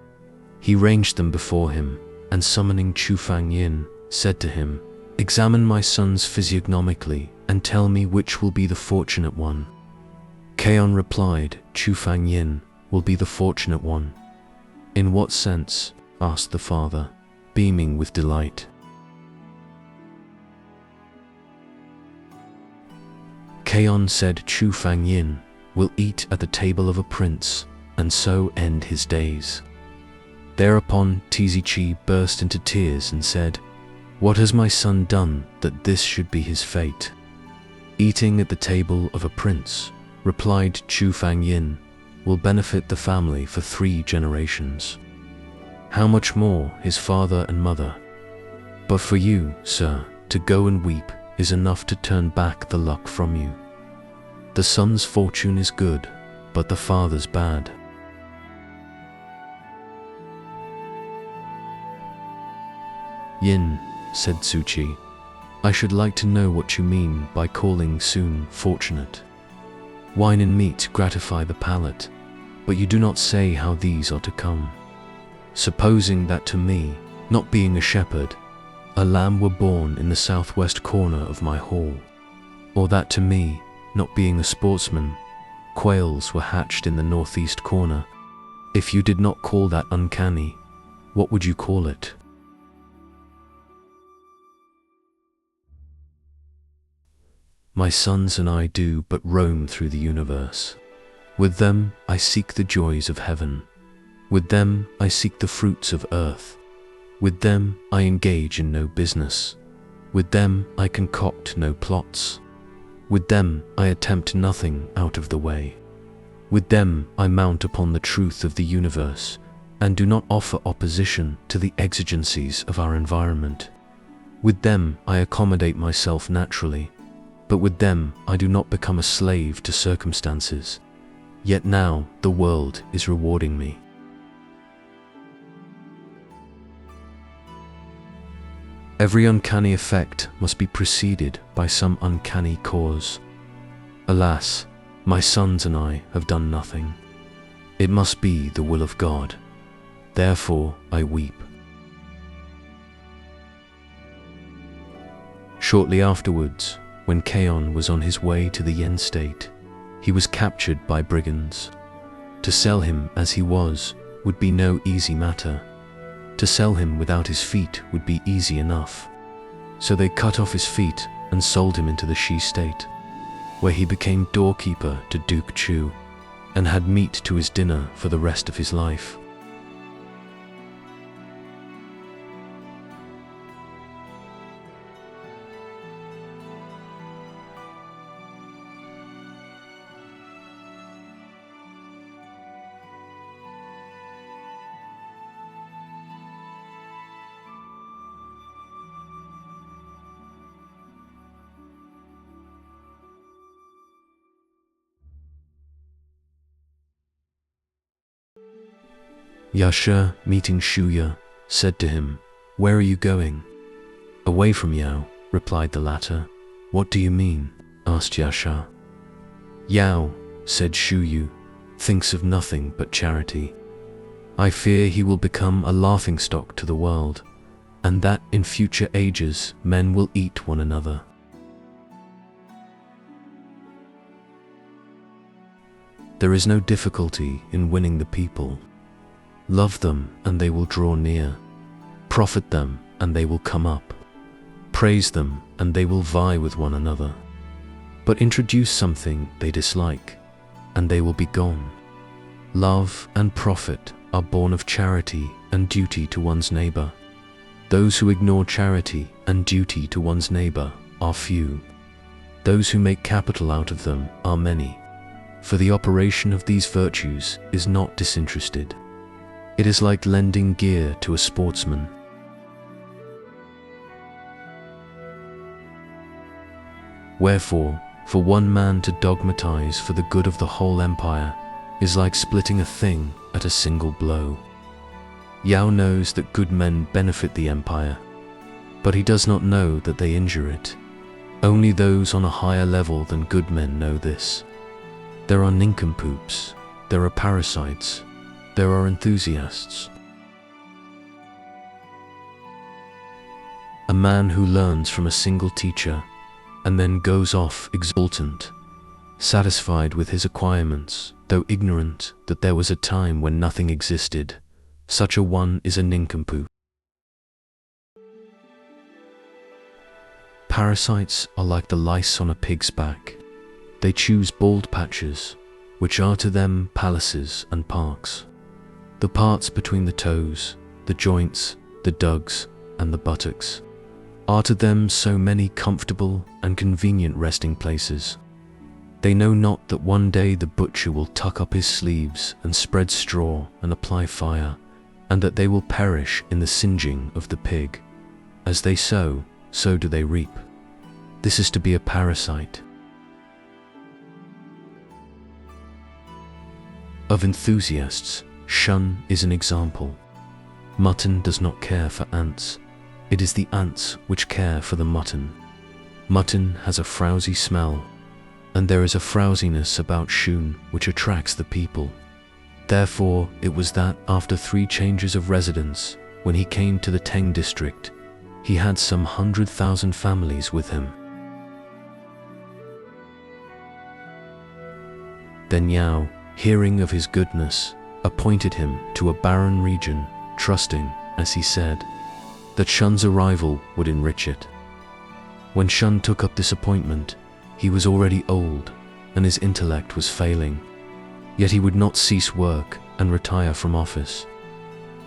He ranged them before him, and summoning Chu Fangyin, said to him, "Examine my sons physiognomically, and tell me which will be the fortunate one." Kaon replied, "Chu Fangyin will be the fortunate one." "In what sense?" asked the father, beaming with delight. Kaon said, "Chu Fangyin will eat at the table of a prince, and so end his days." Thereupon Tizichi burst into tears and said, "What has my son done that this should be his fate?" "Eating at the table of a prince," replied Chu Fangyin, "will benefit the family for 3 generations. How much more his father and mother? But for you, sir, to go and weep is enough to turn back the luck from you. The son's fortune is good, but the father's bad." "Yin," said Tzuchi, "I should like to know what you mean by calling soon fortunate. Wine and meat gratify the palate, but you do not say how these are to come. Supposing that to me, not being a shepherd, a lamb were born in the southwest corner of my hall, or that to me, not being a sportsman, quails were hatched in the northeast corner, if you did not call that uncanny, what would you call it?" "My sons and I do but roam through the universe. With them I seek the joys of heaven. With them I seek the fruits of earth. With them I engage in no business. With them I concoct no plots. With them I attempt nothing out of the way. With them I mount upon the truth of the universe and do not offer opposition to the exigencies of our environment. With them I accommodate myself naturally, but with them I do not become a slave to circumstances. Yet now the world is rewarding me." Every uncanny effect must be preceded by some uncanny cause. Alas, my sons and I have done nothing. It must be the will of God. Therefore I weep. Shortly afterwards, when Kaon was on his way to the Yen state, he was captured by brigands. To sell him as he was would be no easy matter. To sell him without his feet would be easy enough. So they cut off his feet and sold him into the Shi state, where he became doorkeeper to Duke Chu and had meat to his dinner for the rest of his life. Yasha, meeting Shuya, said to him, "Where are you going?" "Away from Yao," replied the latter. "What do you mean?" asked Yasha. "Yao," said Shuyu, "thinks of nothing but charity. I fear he will become a laughingstock to the world, and that in future ages men will eat one another." There is no difficulty in winning the people. Love them and they will draw near. Profit them and they will come up. Praise them and they will vie with one another. But introduce something they dislike, and they will be gone. Love and profit are born of charity and duty to one's neighbor. Those who ignore charity and duty to one's neighbor are few. Those who make capital out of them are many. For the operation of these virtues is not disinterested. It is like lending gear to a sportsman. Wherefore, for one man to dogmatize for the good of the whole empire is like splitting a thing at a single blow. Yao knows that good men benefit the empire, but he does not know that they injure it. Only those on a higher level than good men know this. There are nincompoops, there are parasites, there are enthusiasts. A man who learns from a single teacher and then goes off exultant, satisfied with his acquirements, though ignorant that there was a time when nothing existed, such a one is a nincompoop. Parasites are like the lice on a pig's back. They choose bald patches, which are to them palaces and parks. The parts between the toes, the joints, the dugs, and the buttocks are to them so many comfortable and convenient resting places. They know not that one day the butcher will tuck up his sleeves and spread straw and apply fire, and that they will perish in the singeing of the pig. As they sow, so do they reap. This is to be a parasite. Of enthusiasts, shun is an example. Mutton does not care for ants. It is the ants which care for the mutton. Mutton has a frowsy smell, and there is a frowsiness about Shun which attracts the people. Therefore it was that after 3 changes of residence, when he came to the Teng district, he had some 100,000 families with him. Then Yao, hearing of his goodness, appointed him to a barren region, trusting, as he said, that Shun's arrival would enrich it. When Shun took up this appointment, he was already old, and his intellect was failing. Yet he would not cease work and retire from office.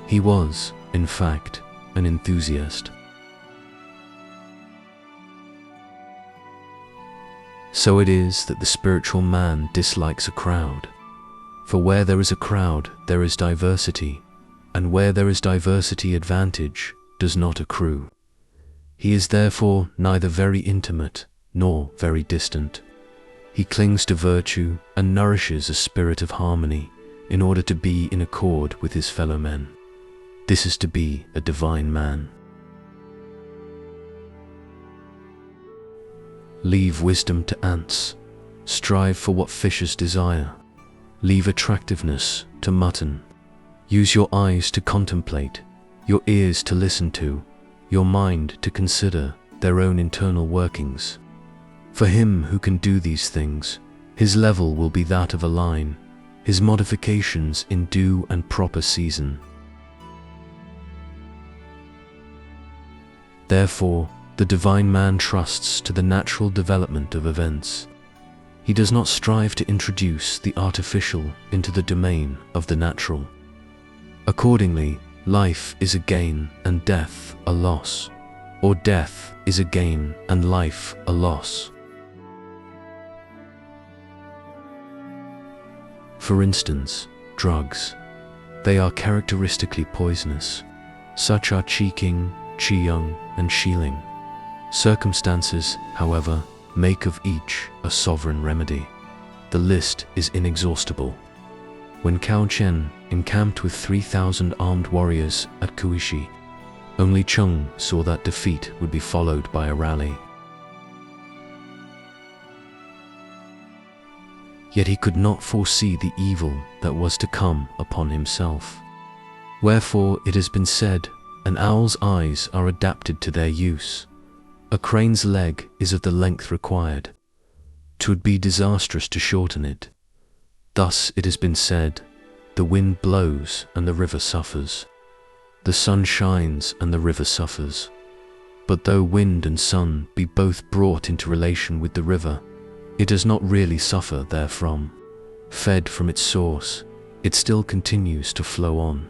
He was, in fact, an enthusiast. So it is that the spiritual man dislikes a crowd. For where there is a crowd, there is diversity, and where there is diversity, advantage does not accrue. He is therefore neither very intimate nor very distant. He clings to virtue and nourishes a spirit of harmony in order to be in accord with his fellow men. This is to be a divine man. Leave wisdom to ants. Strive for what fishes desire. Leave attractiveness to mutton. Use your eyes to contemplate, your ears to listen to, your mind to consider their own internal workings. For him who can do these things, his level will be that of a line, his modifications in due and proper season. Therefore, the divine man trusts to the natural development of events. He does not strive to introduce the artificial into the domain of the natural. Accordingly, life is a gain and death a loss, or death is a gain and life a loss. For instance, drugs. They are characteristically poisonous. Such are Qi-King, Qi-Yung, and Qi-Ling. Circumstances, however, make of each a sovereign remedy. The list is inexhaustible. When Cao Chen encamped with 3,000 armed warriors at Kuishi, only Chung saw that defeat would be followed by a rally. Yet he could not foresee the evil that was to come upon himself. Wherefore it has been said, an owl's eyes are adapted to their use. A crane's leg is of the length required. 'Twould be disastrous to shorten it. Thus it has been said, the wind blows and the river suffers. The sun shines and the river suffers. But though wind and sun be both brought into relation with the river, it does not really suffer therefrom. Fed from its source, it still continues to flow on.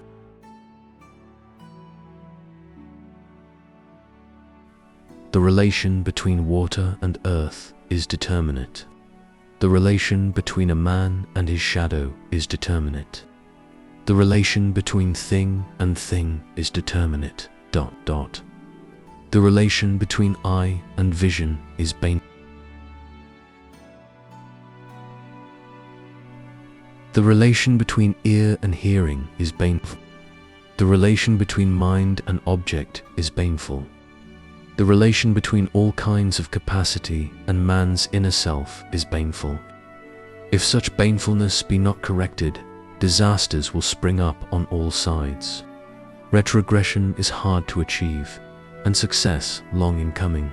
The relation between water and earth is determinate. The relation between a man and his shadow is determinate. The relation between thing and thing is determinate. The relation between eye and vision is baneful. The relation between ear and hearing is baneful. The relation between mind and object is baneful. The relation between all kinds of capacity and man's inner self is baneful. If such banefulness be not corrected, disasters will spring up on all sides. Retrogression is hard to achieve, and success long in coming.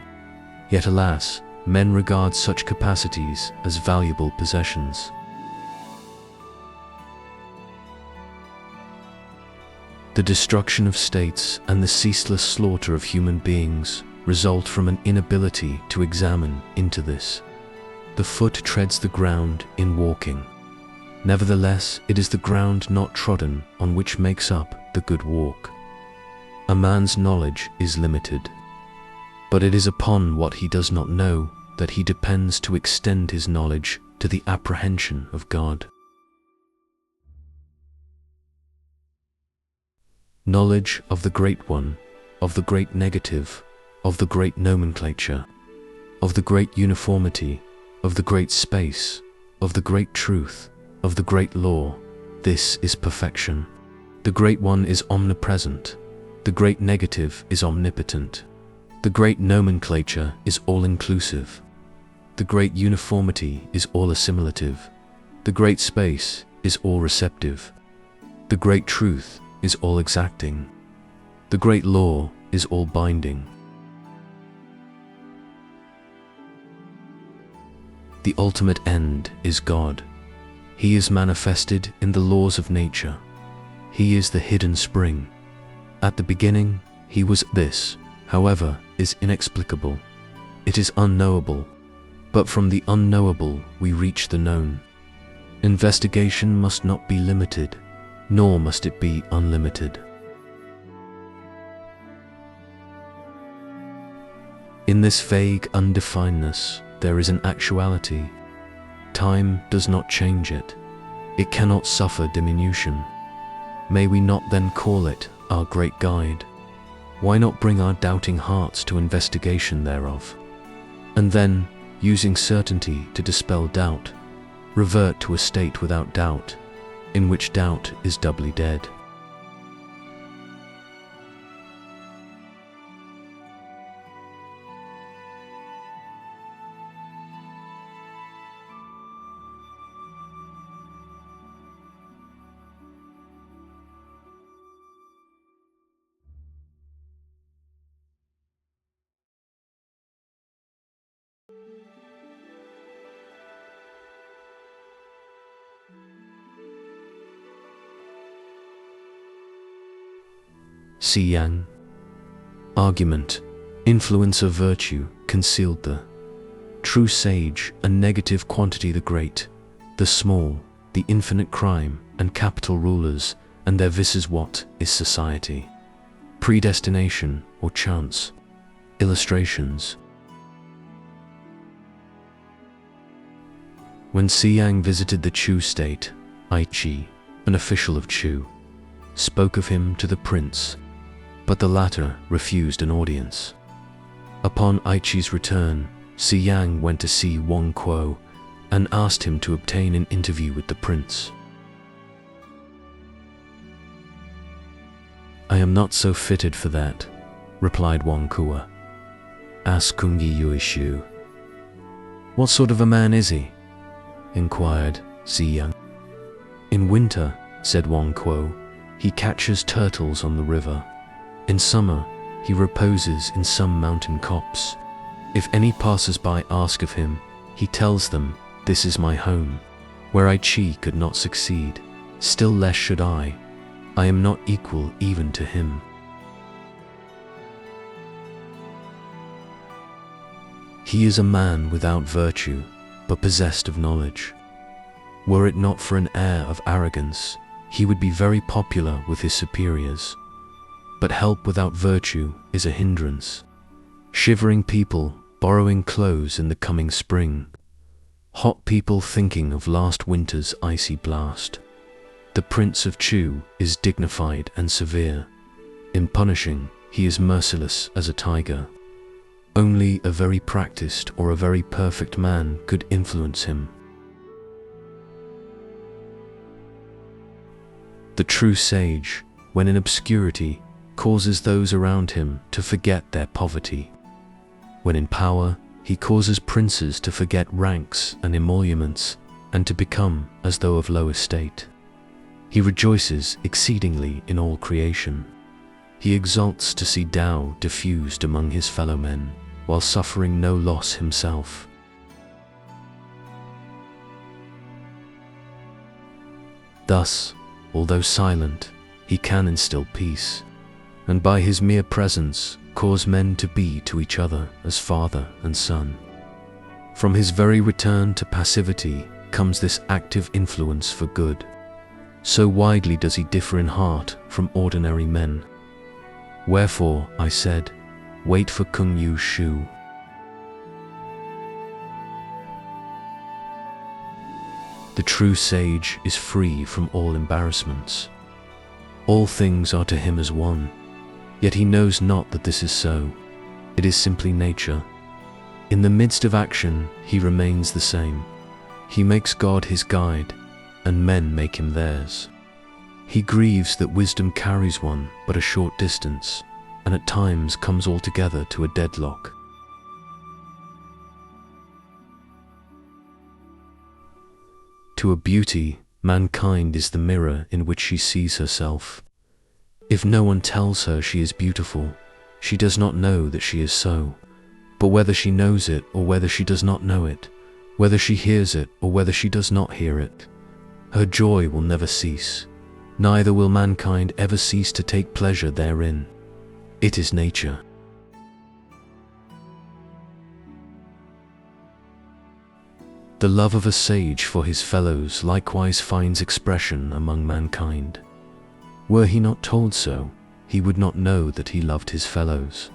Yet alas, men regard such capacities as valuable possessions. The destruction of states and the ceaseless slaughter of human beings result from an inability to examine into this. The foot treads the ground in walking. Nevertheless, it is the ground not trodden on which makes up the good walk. A man's knowledge is limited, but it is upon what he does not know that he depends to extend his knowledge to the apprehension of God. Knowledge of the Great One, of the Great Negative, of the Great Nomenclature, of the Great Uniformity, of the Great Space, of the Great Truth, of the Great Law, this is perfection. The Great One is omnipresent. The Great Negative is omnipotent. The Great Nomenclature is all-inclusive. The Great Uniformity is all-assimilative. The Great Space is all-receptive. The Great Truth is all-exacting. The Great Law is all-binding. The ultimate end is God. He is manifested in the laws of nature. He is the hidden spring. At the beginning, he was. This, however, is inexplicable. It is unknowable. But from the unknowable we reach the known. Investigation must not be limited, nor must it be unlimited. In this vague undefinedness, there is an actuality. Time does not change it. It cannot suffer diminution. May we not then call it our great guide? Why not bring our doubting hearts to investigation thereof? And then, using certainty to dispel doubt, revert to a state without doubt, in which doubt is doubly dead. Yang. Argument, influence of virtue concealed the true sage, and negative quantity the great, the small, the infinite crime and capital rulers, and their vices. What is society? Predestination or chance? Illustrations. When Yang visited the Chu state, Aichi, an official of Chu, spoke of him to the prince, but the latter refused an audience. Upon Aichi's return, Yang went to see Wang Kuo and asked him to obtain an interview with the prince. "I am not so fitted for that," replied Wang Kua. "Ask Kung Yi Yuishu." "What sort of a man is he?" inquired Ziyang. "In winter," said Wang Kuo, "he catches turtles on the river. In summer, he reposes in some mountain copse. If any passers-by ask of him, he tells them, 'This is my home, where I Chi could not succeed, still less should I. I am not equal even to him.'" He is a man without virtue, but possessed of knowledge. Were it not for an air of arrogance, he would be very popular with his superiors. But help without virtue is a hindrance. Shivering people borrowing clothes in the coming spring. Hot people thinking of last winter's icy blast. The Prince of Chu is dignified and severe. In punishing, he is merciless as a tiger. Only a very practiced or a very perfect man could influence him. The true sage, when in obscurity, causes those around him to forget their poverty. When in power, he causes princes to forget ranks and emoluments, and to become as though of low estate. He rejoices exceedingly in all creation. He exults to see Tao diffused among his fellow men, while suffering no loss himself. Thus, although silent, he can instill peace, and by his mere presence cause men to be to each other as father and son. From his very return to passivity comes this active influence for good. So widely does he differ in heart from ordinary men. Wherefore, I said, wait for Kung Yu Shu. The true sage is free from all embarrassments. All things are to him as one, yet he knows not that this is so. It is simply nature. In the midst of action, he remains the same. He makes God his guide, and men make him theirs. He grieves that wisdom carries one but a short distance, and at times comes altogether to a deadlock. To a beauty, mankind is the mirror in which she sees herself. If no one tells her she is beautiful, she does not know that she is so. But whether she knows it or whether she does not know it, whether she hears it or whether she does not hear it, her joy will never cease, neither will mankind ever cease to take pleasure therein. It is nature. The love of a sage for his fellows likewise finds expression among mankind. Were he not told so, he would not know that he loved his fellows.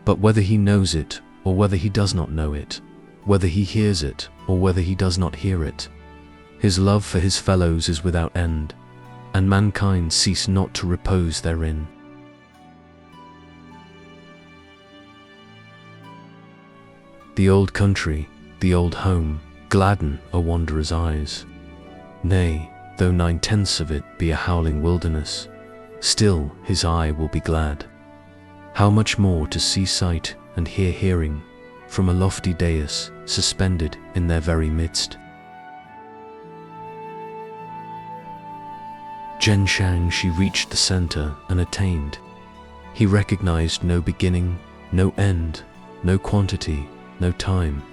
But whether he knows it or whether he does not know it, whether he hears it or whether he does not hear it, his love for his fellows is without end, and mankind cease not to repose therein. The old country, the old home, gladden a wanderer's eyes. Nay, though 9/10 of it be a howling wilderness, still his eye will be glad. How much more to see sight and hear hearing from a lofty dais suspended in their very midst. Zhenshang she reached the center and attained. He recognized no beginning, no end, no quantity, no time.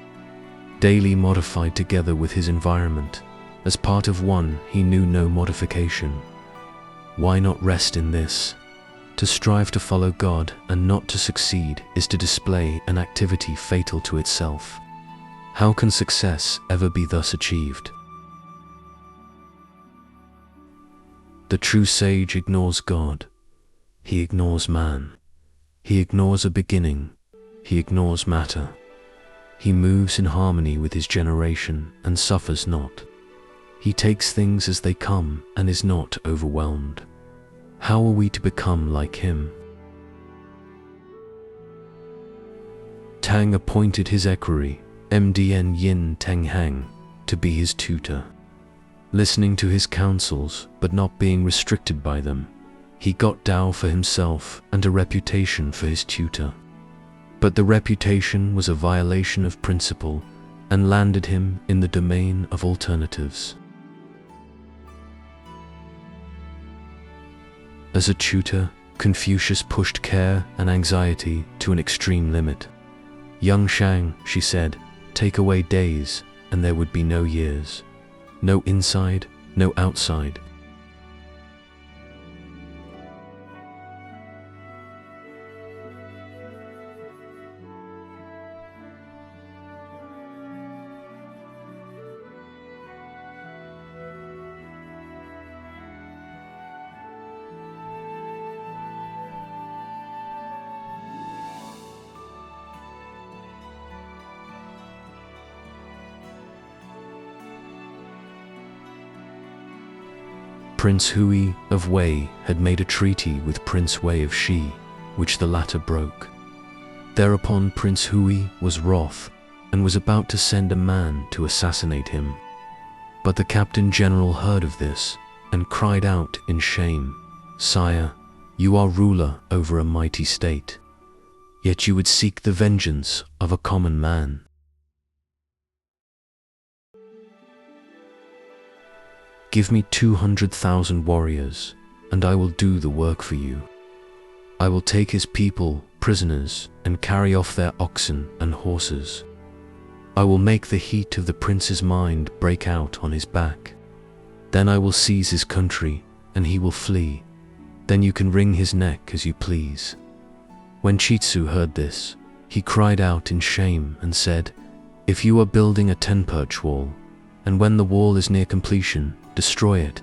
Daily modified together with his environment, as part of one he knew no modification. Why not rest in this? To strive to follow God and not to succeed is to display an activity fatal to itself. How can success ever be thus achieved? The true sage ignores God. He ignores man. He ignores a beginning. He ignores matter. He moves in harmony with his generation and suffers not. He takes things as they come and is not overwhelmed. How are we to become like him? Tang appointed his equerry, MDN Yin Teng Hang, to be his tutor. Listening to his counsels, but not being restricted by them, He got Tao for himself and a reputation for his tutor. But the reputation was a violation of principle and landed him in the domain of alternatives. As a tutor, Confucius pushed care and anxiety to an extreme limit. "Young Shang," she said, "take away days, and there would be no years. No inside, no outside." Prince Hui of Wei had made a treaty with Prince Wei of Shi, which the latter broke. Thereupon Prince Hui was wroth and was about to send a man to assassinate him. But the Captain General heard of this and cried out in shame, "Sire, you are ruler over a mighty state, yet you would seek the vengeance of a common man. Give me 200,000 warriors, and I will do the work for you. I will take his people prisoners and carry off their oxen and horses. I will make the heat of the prince's mind break out on his back. Then I will seize his country, and he will flee. Then you can wring his neck as you please." When Chitsu heard this, he cried out in shame and said, "If you are building a 10-perch wall, and when the wall is near completion, destroy it,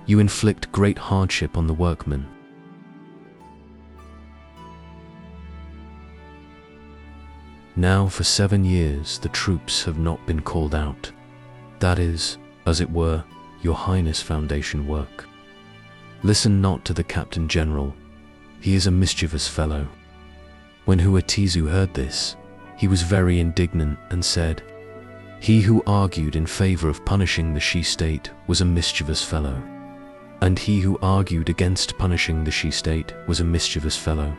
you inflict great hardship on the workmen." Now for 7 years the troops have not been called out. That is, as it were, your Highness foundation work. Listen not to the Captain General. He is a mischievous fellow. When Huatizu heard this, he was very indignant and said, "He who argued in favor of punishing the Shi state was a mischievous fellow, and he who argued against punishing the Shi state was a mischievous fellow,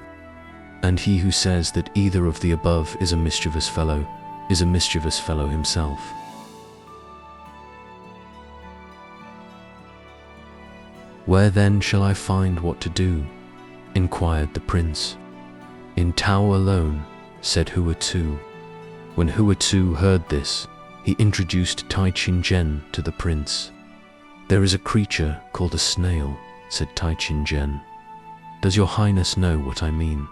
and he who says that either of the above is a mischievous fellow himself." "Where then shall I find what to do?" inquired the prince. "In Tao alone," said Huatzu. When Huatzu heard this, he introduced Tai Chin-jen to the prince. "There is a creature called a snail," said Tai Chin-jen. "Does your Highness know what I mean?"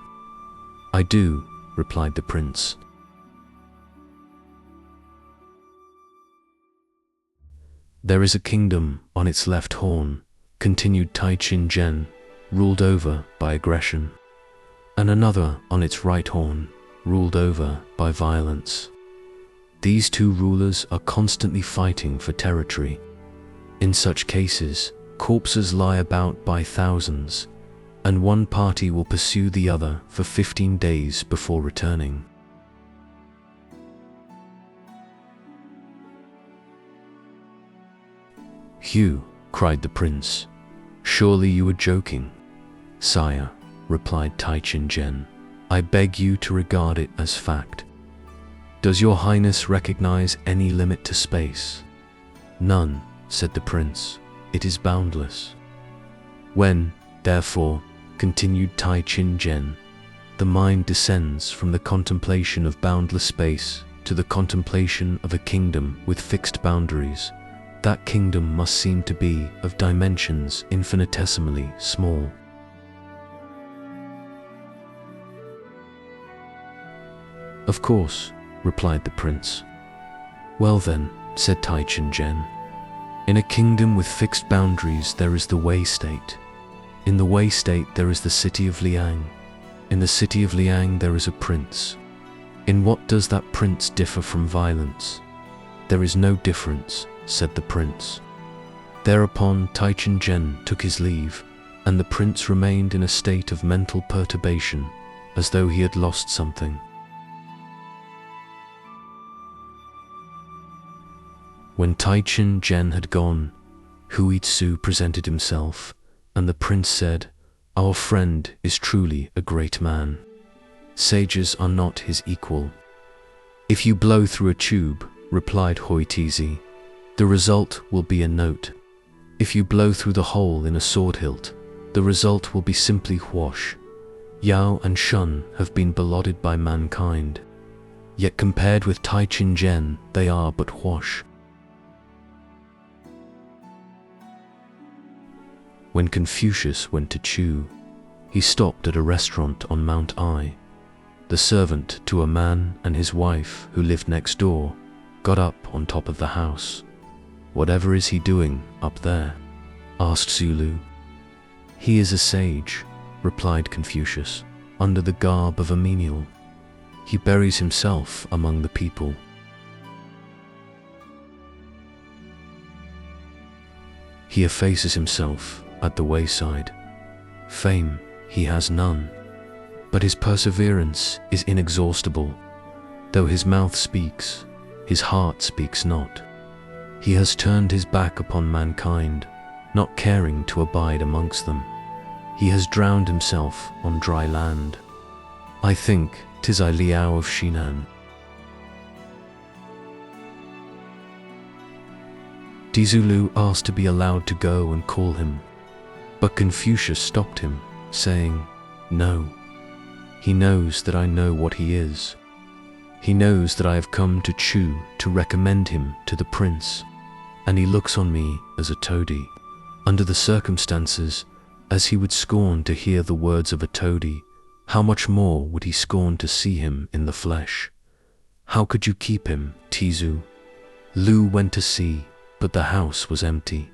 "I do," replied the prince. "There is a kingdom on its left horn," continued Tai Chin-jen, "ruled over by aggression, and another on its right horn, ruled over by violence. These two rulers are constantly fighting for territory. In such cases, corpses lie about by thousands, and one party will pursue the other for 15 days before returning. "Hugh," cried the prince, "surely you are joking." "Sire," replied Tai Chin-jen, "I beg you to regard it as fact. Does your Highness recognize any limit to space?" "None," said the prince. "It is boundless." "When, therefore," continued Tai Chin-jen, "the mind descends from the contemplation of boundless space to the contemplation of a kingdom with fixed boundaries, that kingdom must seem to be of dimensions infinitesimally small." "Of course," replied the prince. "Well then," said Tai Chin-jen, "in a kingdom with fixed boundaries there is the Wei state. In the Wei state there is the city of Liang. In the city of Liang there is a prince. In what does that prince differ from violence?" "There is no difference," said the prince. Thereupon Tai Chin-jen took his leave, and the prince remained in a state of mental perturbation, as though he had lost something. When Tai Chin-jen had gone, Huitsu presented himself, and the prince said, Our friend is truly a great man. Sages are not his equal. If you blow through a tube, replied Hoitizi, the result will be a note. If you blow through the hole in a sword hilt, the result will be simply whoosh. Yao and Shun have been belauded by mankind. Yet compared with Tai Chin Gen, they are but whoosh. When Confucius went to Chu, he stopped at a restaurant on Mount I. The servant to a man and his wife who lived next door got up on top of the house. "Whatever is he doing up there?" asked Zulu. "He is a sage," replied Confucius, "under the garb of a menial. He buries himself among the people." He effaces himself at the wayside. Fame he has none, but his perseverance is inexhaustible. Though his mouth speaks, his heart speaks not. He has turned his back upon mankind, not caring to abide amongst them. He has drowned himself on dry land. I think 'tis I Liao of Shinan. Dizulu asked to be allowed to go and call him, but Confucius stopped him, saying, "No. He knows that I know what he is. He knows that I have come to Chu to recommend him to the prince, and he looks on me as a toady. Under the circumstances, as he would scorn to hear the words of a toady, how much more would he scorn to see him in the flesh? How could you keep him, Tizu?" Lu went to see, but the house was empty.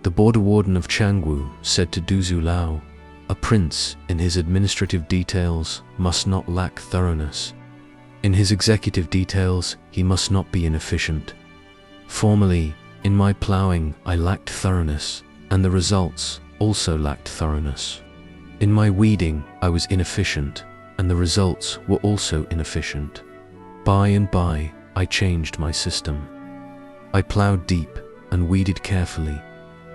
The border warden of Changwu said to Duzu Lao, "A prince in his administrative details must not lack thoroughness. In his executive details, he must not be inefficient. Formerly, in my ploughing, I lacked thoroughness, and the results also lacked thoroughness. In my weeding, I was inefficient, and the results were also inefficient. By and by, I changed my system. I ploughed deep and weeded carefully,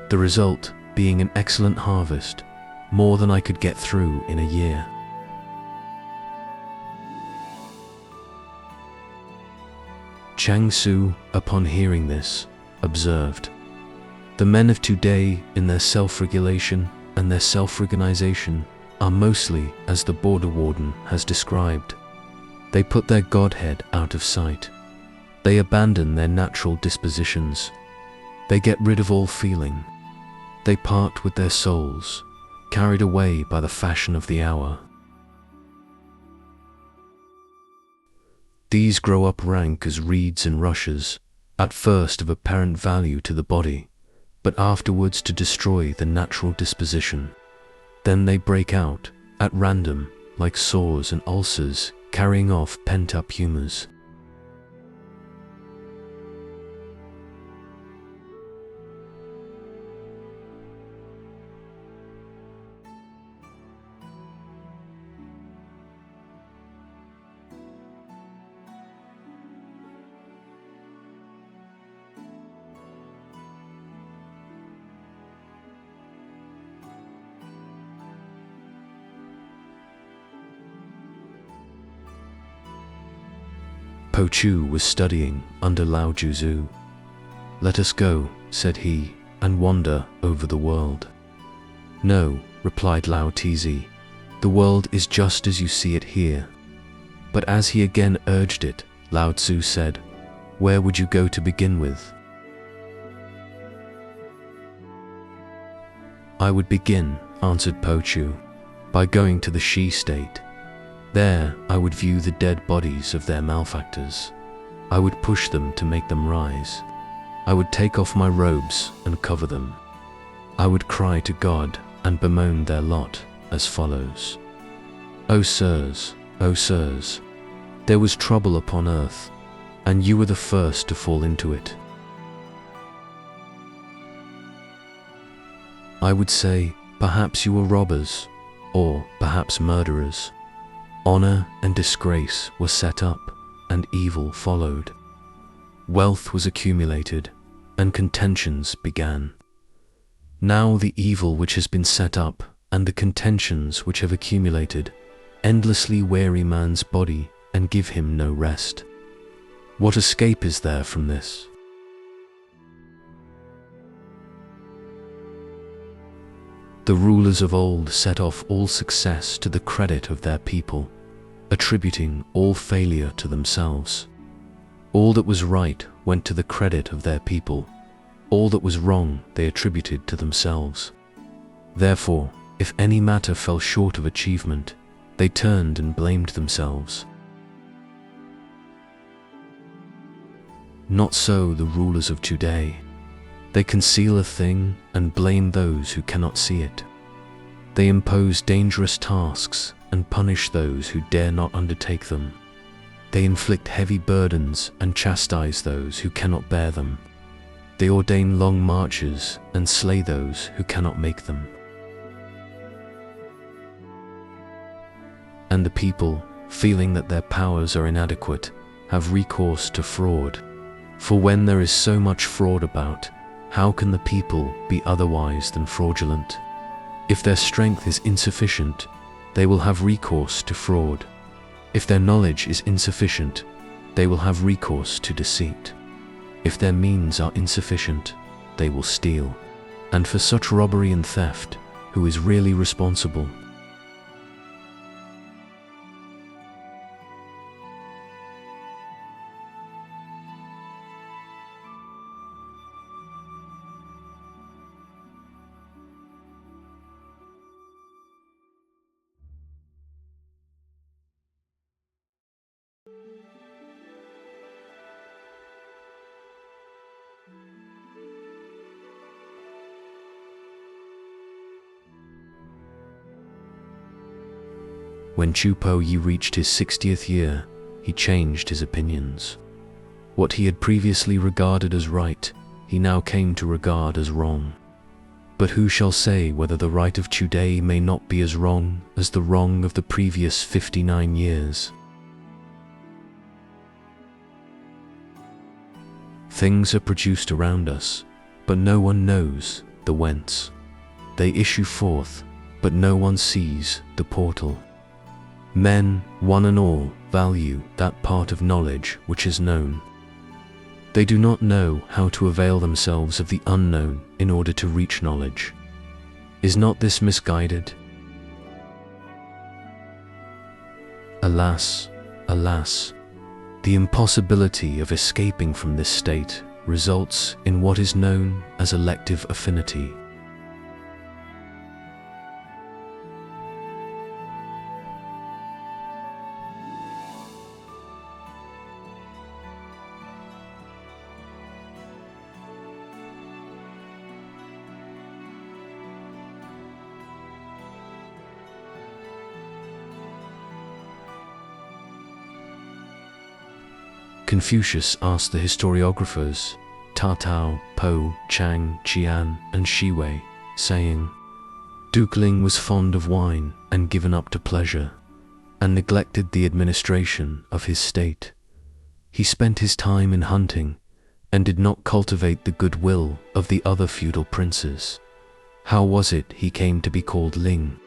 the result being an excellent harvest, more than I could get through in a year." Chuang Tzu, upon hearing this, observed, "The men of today, in their self-regulation and their self-organization, are mostly as the border warden has described. They put their Godhead out of sight. They abandon their natural dispositions. They get rid of all feeling. They part with their souls, carried away by the fashion of the hour. These grow up rank as reeds and rushes, at first of apparent value to the body, but afterwards to destroy the natural disposition. Then they break out, at random, like sores and ulcers, carrying off pent-up humors." Po Chu was studying under Lao Juzu. "Let us go," said he, "and wander over the world." "No," replied Lao Tzu, "the world is just as you see it here." But as he again urged it, Lao Tzu said, "Where would you go to begin with?" "I would begin," answered Po Chu, "by going to the Shi state. There I would view the dead bodies of their malefactors. I would push them to make them rise. I would take off my robes and cover them. I would cry to God and bemoaned their lot as follows. O sirs, there was trouble upon earth, and you were the first to fall into it. I would say, perhaps you were robbers, or perhaps murderers. Honor and disgrace were set up, and evil followed. Wealth was accumulated, and contentions began. Now the evil which has been set up, and the contentions which have accumulated, endlessly weary man's body, and give him no rest. What escape is there from this? The rulers of old set off all success to the credit of their people, attributing all failure to themselves. All that was right went to the credit of their people. All that was wrong they attributed to themselves. Therefore, if any matter fell short of achievement, they turned and blamed themselves. Not so the rulers of today. They conceal a thing and blame those who cannot see it. They impose dangerous tasks and punish those who dare not undertake them. They inflict heavy burdens and chastise those who cannot bear them. They ordain long marches and slay those who cannot make them. And the people, feeling that their powers are inadequate, have recourse to fraud. For when there is so much fraud about, how can the people be otherwise than fraudulent? If their strength is insufficient, they will have recourse to fraud. If their knowledge is insufficient, they will have recourse to deceit. If their means are insufficient, they will steal. And for such robbery and theft, who is really responsible? When Chu Po Yi reached his 60th year, he changed his opinions. What he had previously regarded as right, he now came to regard as wrong. But who shall say whether the right of today may not be as wrong as the wrong of the previous 59 years? Things are produced around us, but no one knows the whence. They issue forth, but no one sees the portal. Men, one and all, value that part of knowledge which is known. They do not know how to avail themselves of the unknown in order to reach knowledge. Is not this misguided? Alas, alas, the impossibility of escaping from this state results in what is known as elective affinity. Confucius asked the historiographers Ta Tao, Po, Chang, Qian, and Shi Wei, saying, Duke Ling was fond of wine and given up to pleasure, and neglected the administration of his state. He spent his time in hunting, and did not cultivate the goodwill of the other feudal princes. How was it he came to be called Ling?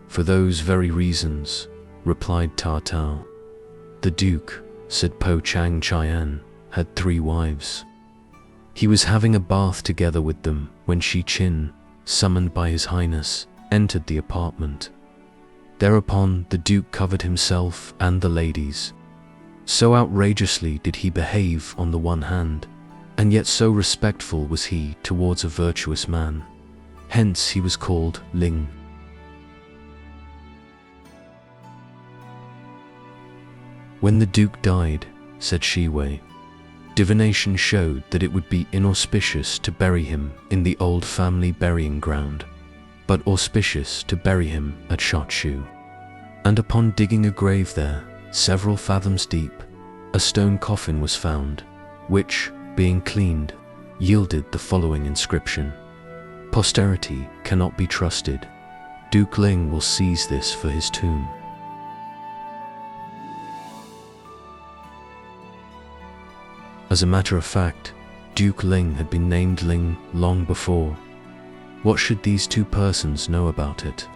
For those very reasons, replied Ta Tao. The Duke, said Po Chang Chian, had 3 wives. He was having a bath together with them when Shi Qin, summoned by His Highness, entered the apartment. Thereupon the Duke covered himself and the ladies. So outrageously did he behave on the one hand, and yet so respectful was he towards a virtuous man. Hence he was called Ling. When the Duke died, said Shi Wei, Divination showed that it would be inauspicious to bury him in the old family burying ground, but auspicious to bury him at Shotshu. And upon digging a grave there, several fathoms deep, a stone coffin was found, which, being cleaned, yielded the following inscription: "Posterity cannot be trusted. Duke Ling will seize this for his tomb." As a matter of fact, Duke Ling had been named Ling long before. What should these two persons know about it?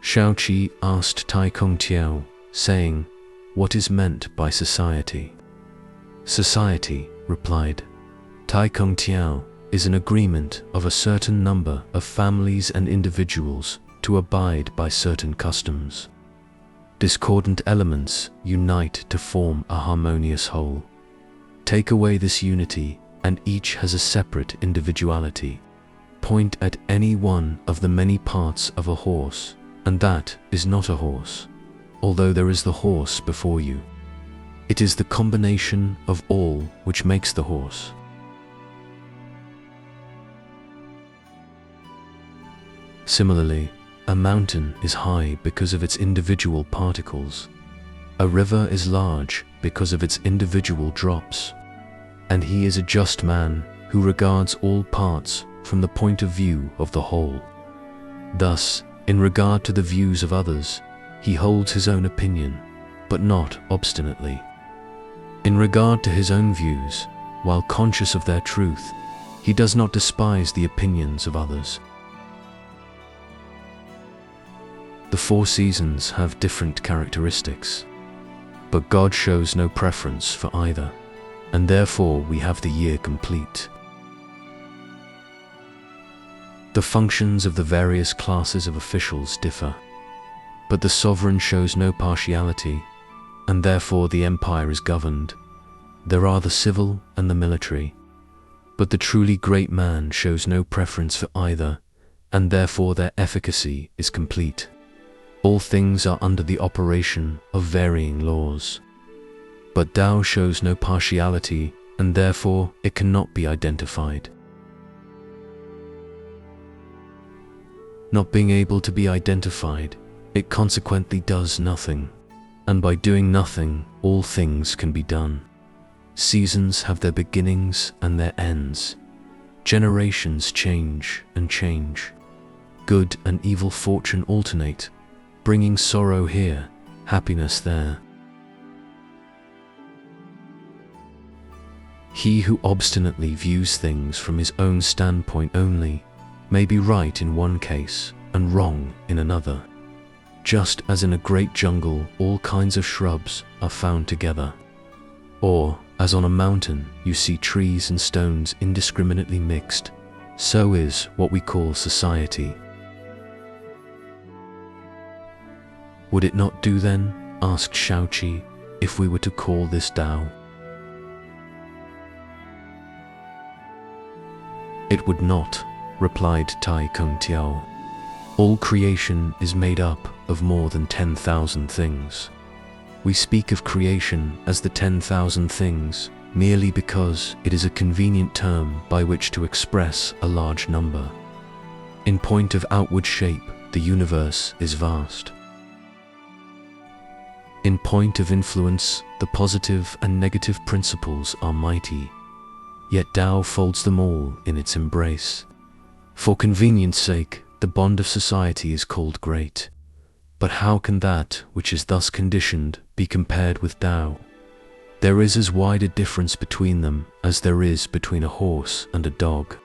Shaoqi asked Tai Kung Tiao, saying, "What is meant by society?" "Society," replied Tai Kung Tiao, "is an agreement of a certain number of families and individuals to abide by certain customs. Discordant elements unite to form a harmonious whole. Take away this unity, and each has a separate individuality. Point at any one of the many parts of a horse, and that is not a horse, although there is the horse before you. It is the combination of all which makes the horse." Similarly, a mountain is high because of its individual particles. A river is large because of its individual drops. And he is a just man who regards all parts from the point of view of the whole. Thus, in regard to the views of others, he holds his own opinion, but not obstinately. In regard to his own views, while conscious of their truth, he does not despise the opinions of others. The four seasons have different characteristics, but God shows no preference for either, and therefore we have the year complete. The functions of the various classes of officials differ, but the sovereign shows no partiality, and therefore the empire is governed. There are the civil and the military, but the truly great man shows no preference for either, and therefore their efficacy is complete. All things are under the operation of varying laws, but Tao shows no partiality, and therefore it cannot be identified. Not being able to be identified, it consequently does nothing, and by doing nothing, all things can be done. Seasons have their beginnings and their ends. Generations change and change. Good and evil fortune alternate, bringing sorrow here, happiness there. He who obstinately views things from his own standpoint only may be right in one case and wrong in another, just as in a great jungle all kinds of shrubs are found together, or as on a mountain you see trees and stones indiscriminately mixed, so is what we call society. Would it not do then, asked Shaoqi, if we were to call this Tao? It would not, replied Tai Kung Tiao. All creation is made up of more than 10,000 things. We speak of creation as the 10,000 things merely because it is a convenient term by which to express a large number. In point of outward shape, the universe is vast. In point of influence, the positive and negative principles are mighty, yet Tao folds them all in its embrace. For convenience sake, the bond of society is called great. But how can that which is thus conditioned be compared with Tao? There is as wide a difference between them as there is between a horse and a dog.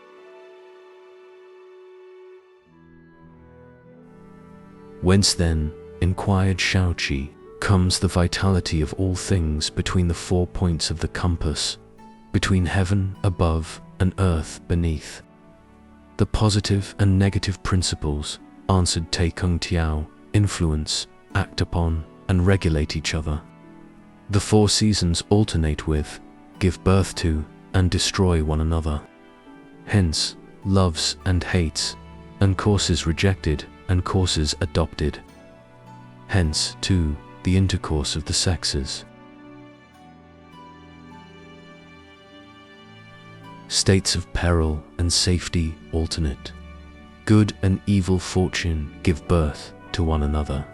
Whence then, inquired Shaoqi, comes the vitality of all things between the 4 points of the compass, between heaven above and earth beneath. The positive and negative principles, answered Kung Tiao, influence, act upon, and regulate each other. The four seasons alternate with, give birth to, and destroy one another. Hence, loves and hates, and courses rejected and courses adopted. Hence, too, the intercourse of the sexes. States of peril and safety alternate. Good and evil fortune give birth to one another.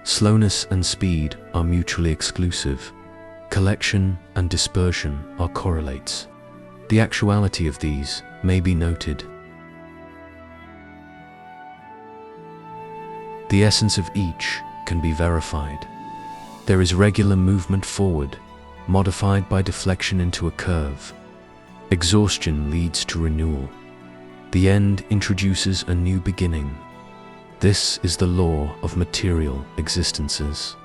Slowness and speed are mutually exclusive. Collection and dispersion are correlates. The actuality of these may be noted. The essence of each can be verified. There is regular movement forward, modified by deflection into a curve. Exhaustion leads to renewal. The end introduces a new beginning. This is the law of material existences.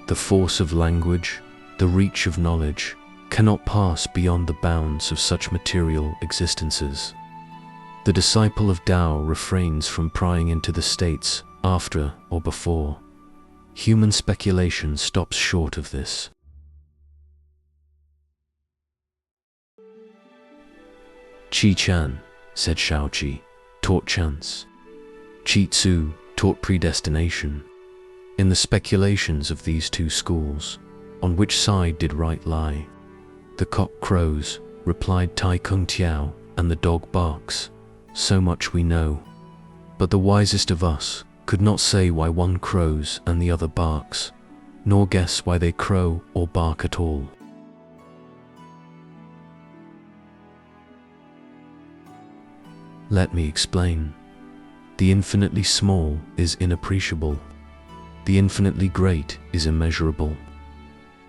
The force of language, the reach of knowledge, cannot pass beyond the bounds of such material existences. The disciple of Tao refrains from prying into the states after or before. Human speculation stops short of this. Qi Chan, said Shaoqi, taught chance. Qi Tzu taught predestination. In the speculations of these two schools, on which side did right lie? The cock crows, replied Kung Tiao, and the dog barks. So much we know. But the wisest of us could not say why one crows and the other barks, nor guess why they crow or bark at all. Let me explain. The infinitely small is inappreciable. The infinitely great is immeasurable.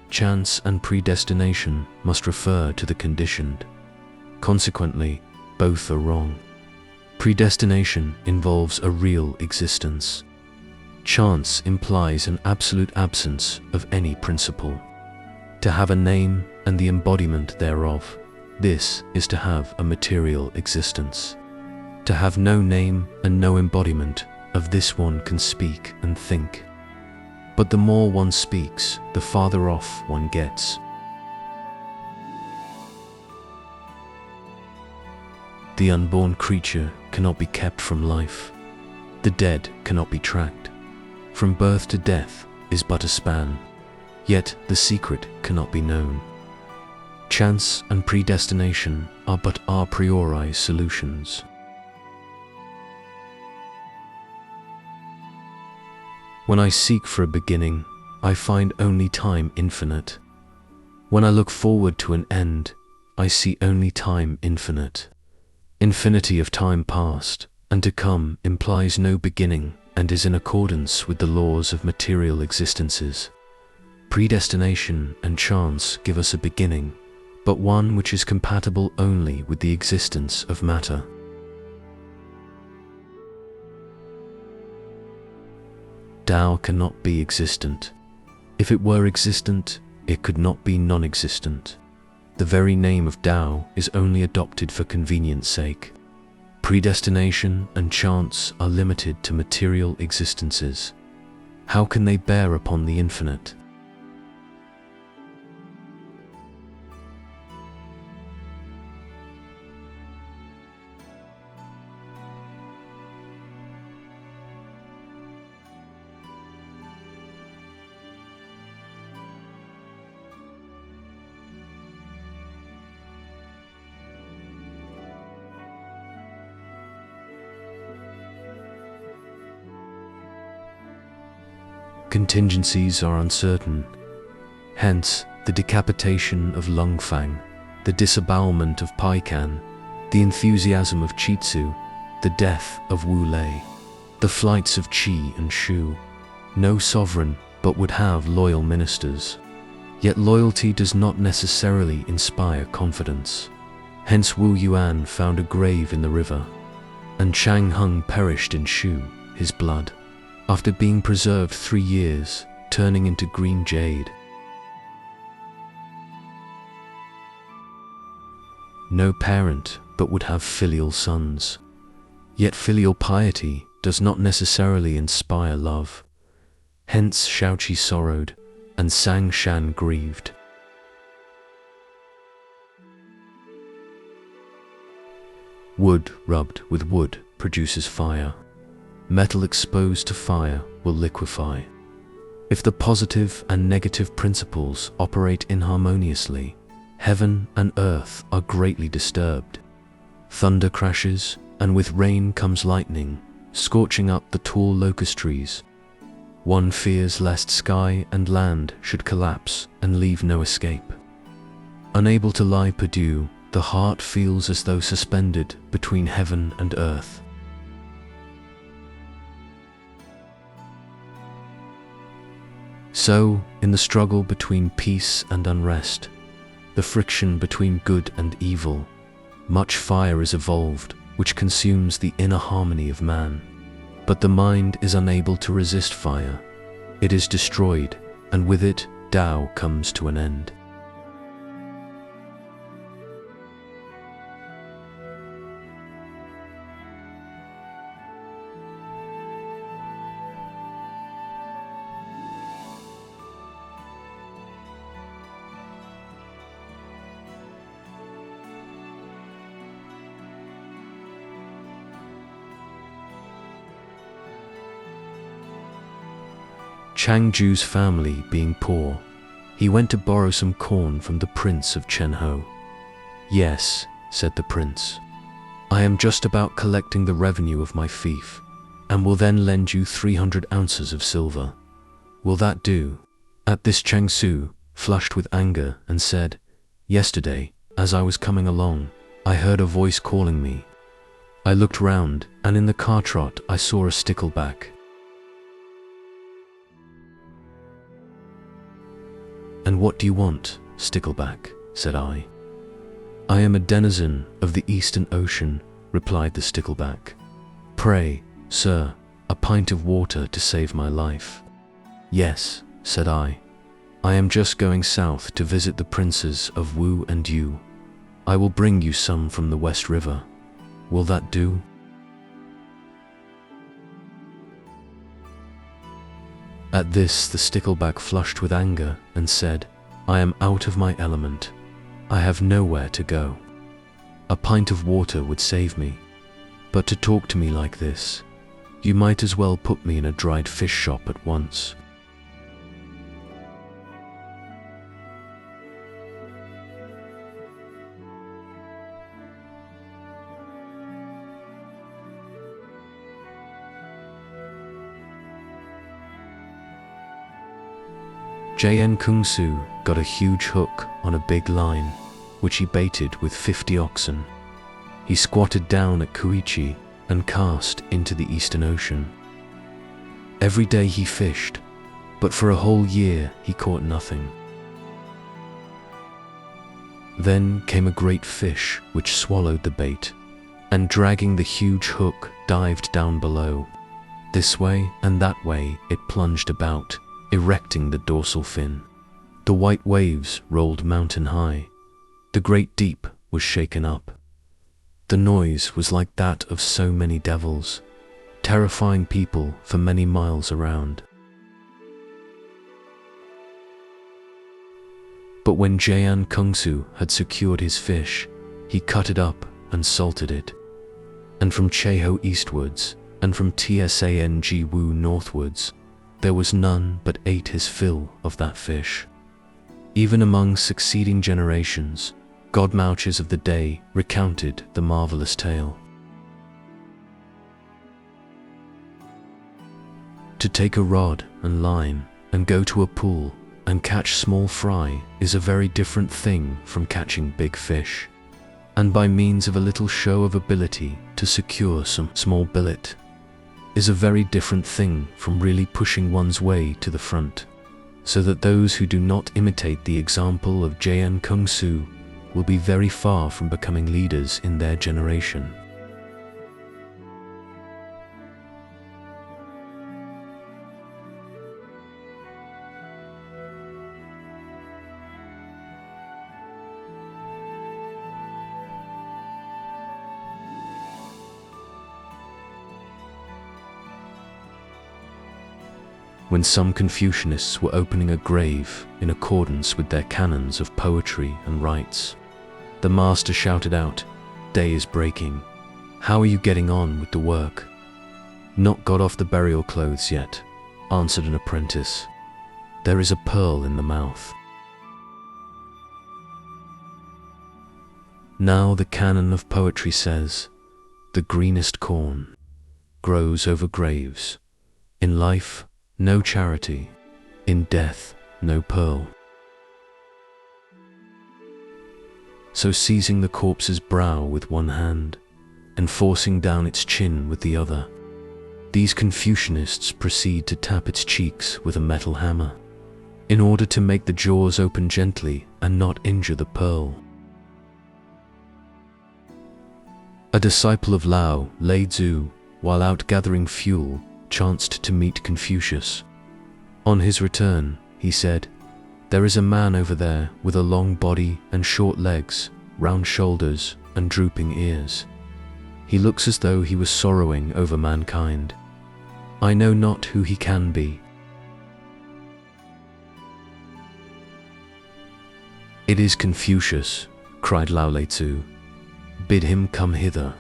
Chance and predestination must refer to the conditioned. Consequently, both are wrong. Predestination involves a real existence. Chance implies an absolute absence of any principle. To have a name and the embodiment thereof, this is to have a material existence. To have no name and no embodiment, of this one can speak and think. But the more one speaks, the farther off one gets. The unborn creature cannot be kept from life. The dead cannot be tracked. From birth to death is but a span, yet the secret cannot be known. Chance and predestination are but a priori solutions. When I seek for a beginning, I find only time infinite. When I look forward to an end, I see only time infinite. Infinity of time past and to come implies no beginning and is in accordance with the laws of material existences. Predestination and chance give us a beginning, but one which is compatible only with the existence of matter. Tao cannot be existent. If it were existent, it could not be non-existent. The very name of Tao is only adopted for convenience sake. Predestination and chance are limited to material existences. How can they bear upon the infinite? Contingencies are uncertain. Hence, the decapitation of Lung Fang, the disembowelment of Pai Can, the enthusiasm of Qi Tzu, the death of Wu Lei, the flights of Qi and Shu. No sovereign but would have loyal ministers. Yet loyalty does not necessarily inspire confidence. Hence Wu Yuan found a grave in the river, and Chang Hung perished in Shu, his blood, after being preserved 3 years, turning into green jade. no parent but would have filial sons. Yet filial piety does not necessarily inspire love. Hence Shaoqi sorrowed, and Sang Shan grieved. Wood rubbed with wood produces fire. Metal exposed to fire will liquefy. If the positive and negative principles operate inharmoniously, heaven and earth are greatly disturbed. Thunder crashes, and with rain comes lightning, scorching up the tall locust trees. One fears lest sky and land should collapse and leave no escape. Unable to lie perdu, the heart feels as though suspended between heaven and earth. So, in the struggle between peace and unrest, the friction between good and evil, much fire is evolved, which consumes the inner harmony of man. But the mind is unable to resist fire. It is destroyed, and with it, Tao comes to an end. Chuang Tzu's family being poor, he went to borrow some corn from the prince of Chenho. "Yes," said the prince, "I am just about collecting the revenue of my fief, and will then lend you 300 ounces of silver. Will that do?" At this Chuang Tzu flushed with anger and said, "Yesterday, as I was coming along, I heard a voice calling me. I looked round, and in the car trot I saw a stickleback. "And what do you want, stickleback?" said I. "I am a denizen of the Eastern Ocean," replied the stickleback. "Pray, sir, a pint of water to save my life." "Yes," said I am just going south to visit the princes of Wu and Yu. I will bring you some from the West River. Will that do?" At this the stickleback flushed with anger and said, "I am out of my element. I have nowhere to go. A pint of water would save me. But to talk to me like this, you might as well put me in a dried fish shop at once." Kung Tzu got a huge hook on a big line, which he baited with 50 oxen. He squatted down at Kuichi and cast into the Eastern Ocean. Every day he fished, but for a whole year he caught nothing. Then came a great fish which swallowed the bait, and dragging the huge hook dived down below. This way and that way it plunged about, erecting the dorsal fin. The white waves rolled mountain high. The great deep was shaken up. The noise was like that of so many devils, terrifying people for many miles around. But when Kung Tzu had secured his fish, he cut it up and salted it. And from Cheho eastwards, and from Tsang Wu northwards, there was none but ate his fill of that fish. Even among succeeding generations, godmouches of the day recounted the marvelous tale. To take a rod and line and go to a pool and catch small fry is a very different thing from catching big fish, and by means of a little show of ability to secure some small billet is a very different thing from really pushing one's way to the front, so that those who do not imitate the example of Kung Tzu will be very far from becoming leaders in their generation. when some Confucianists were opening a grave in accordance with their canons of poetry and rites. The master shouted out, "Day is breaking. How are you getting on with the work?" "Not got off the burial clothes yet," answered an apprentice. "There is a pearl in the mouth." Now the canon of poetry says, "The greenest corn grows over graves. In life, no charity. In death, no pearl." So seizing the corpse's brow with one hand and forcing down its chin with the other, these Confucianists proceed to tap its cheeks with a metal hammer in order to make the jaws open gently and not injure the pearl. A disciple of Lao Tzu, while out gathering fuel, chanced to meet Confucius. On his return, he said, "There is a man over there with a long body and short legs, round shoulders and drooping ears. He looks as though he was sorrowing over mankind. I know not who he can be." "It is Confucius," cried Lao Tzu. "Bid him come hither."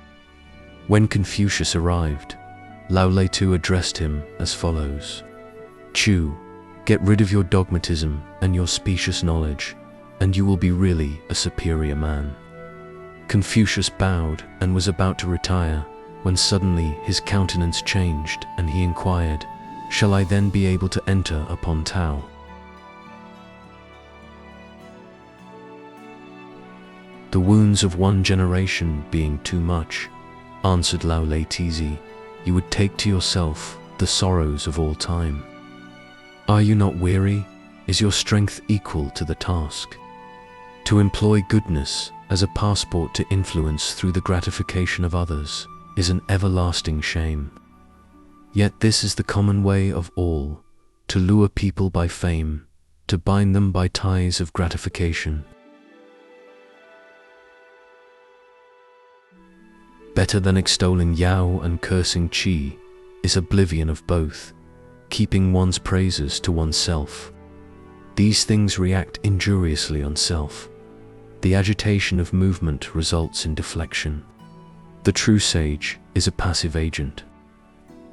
When Confucius arrived, Lao Tzu addressed him as follows: "Chu, get rid of your dogmatism and your specious knowledge, and you will be really a superior man." Confucius bowed and was about to retire, when suddenly his countenance changed and he inquired, "Shall I then be able to enter upon Tao?" "The wounds of one generation being too much," answered Lao Tzu, "you would take to yourself the sorrows of all time. Are you not weary? Is your strength equal to the task? To employ goodness as a passport to influence through the gratification of others is an everlasting shame. Yet this is the common way of all, to lure people by fame, to bind them by ties of gratification. Better than extolling Yao and cursing Qi is oblivion of both, keeping one's praises to oneself. These things react injuriously on self. The agitation of movement results in deflection. The true sage is a passive agent.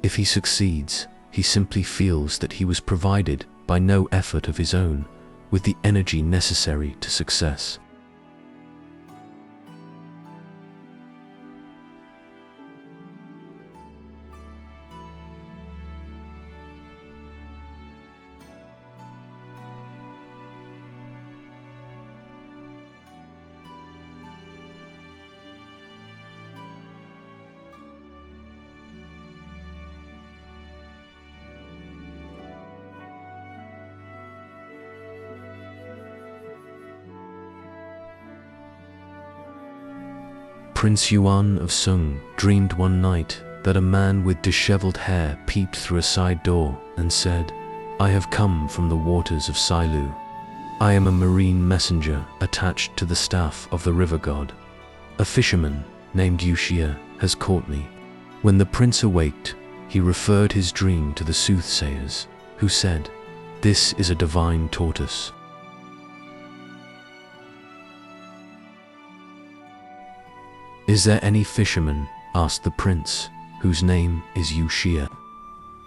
If he succeeds, he simply feels that he was provided by no effort of his own with the energy necessary to success. Prince Yuan of Sung dreamed one night that a man with disheveled hair peeped through a side door and said, "I have come from the waters of Sailu. I am a marine messenger attached to the staff of the river god. A fisherman named Yuxia has caught me." When the prince awaked, he referred his dream to the soothsayers, who said, "This is a divine tortoise." "Is there any fisherman," asked the prince, "whose name is Yuxia?"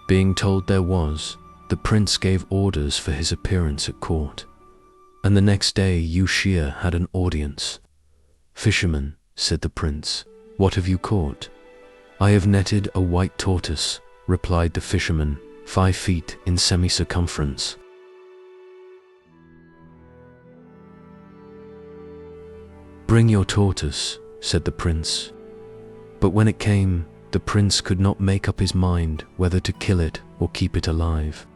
Being told there was, the prince gave orders for his appearance at court, and the next day Yuxia had an audience. "Fisherman," said the prince, "what have you caught?" "I have netted a white tortoise," replied the fisherman, 5 feet in semi-circumference. "Bring your tortoise," said the prince. But when it came, the prince could not make up his mind whether to kill it or keep it alive.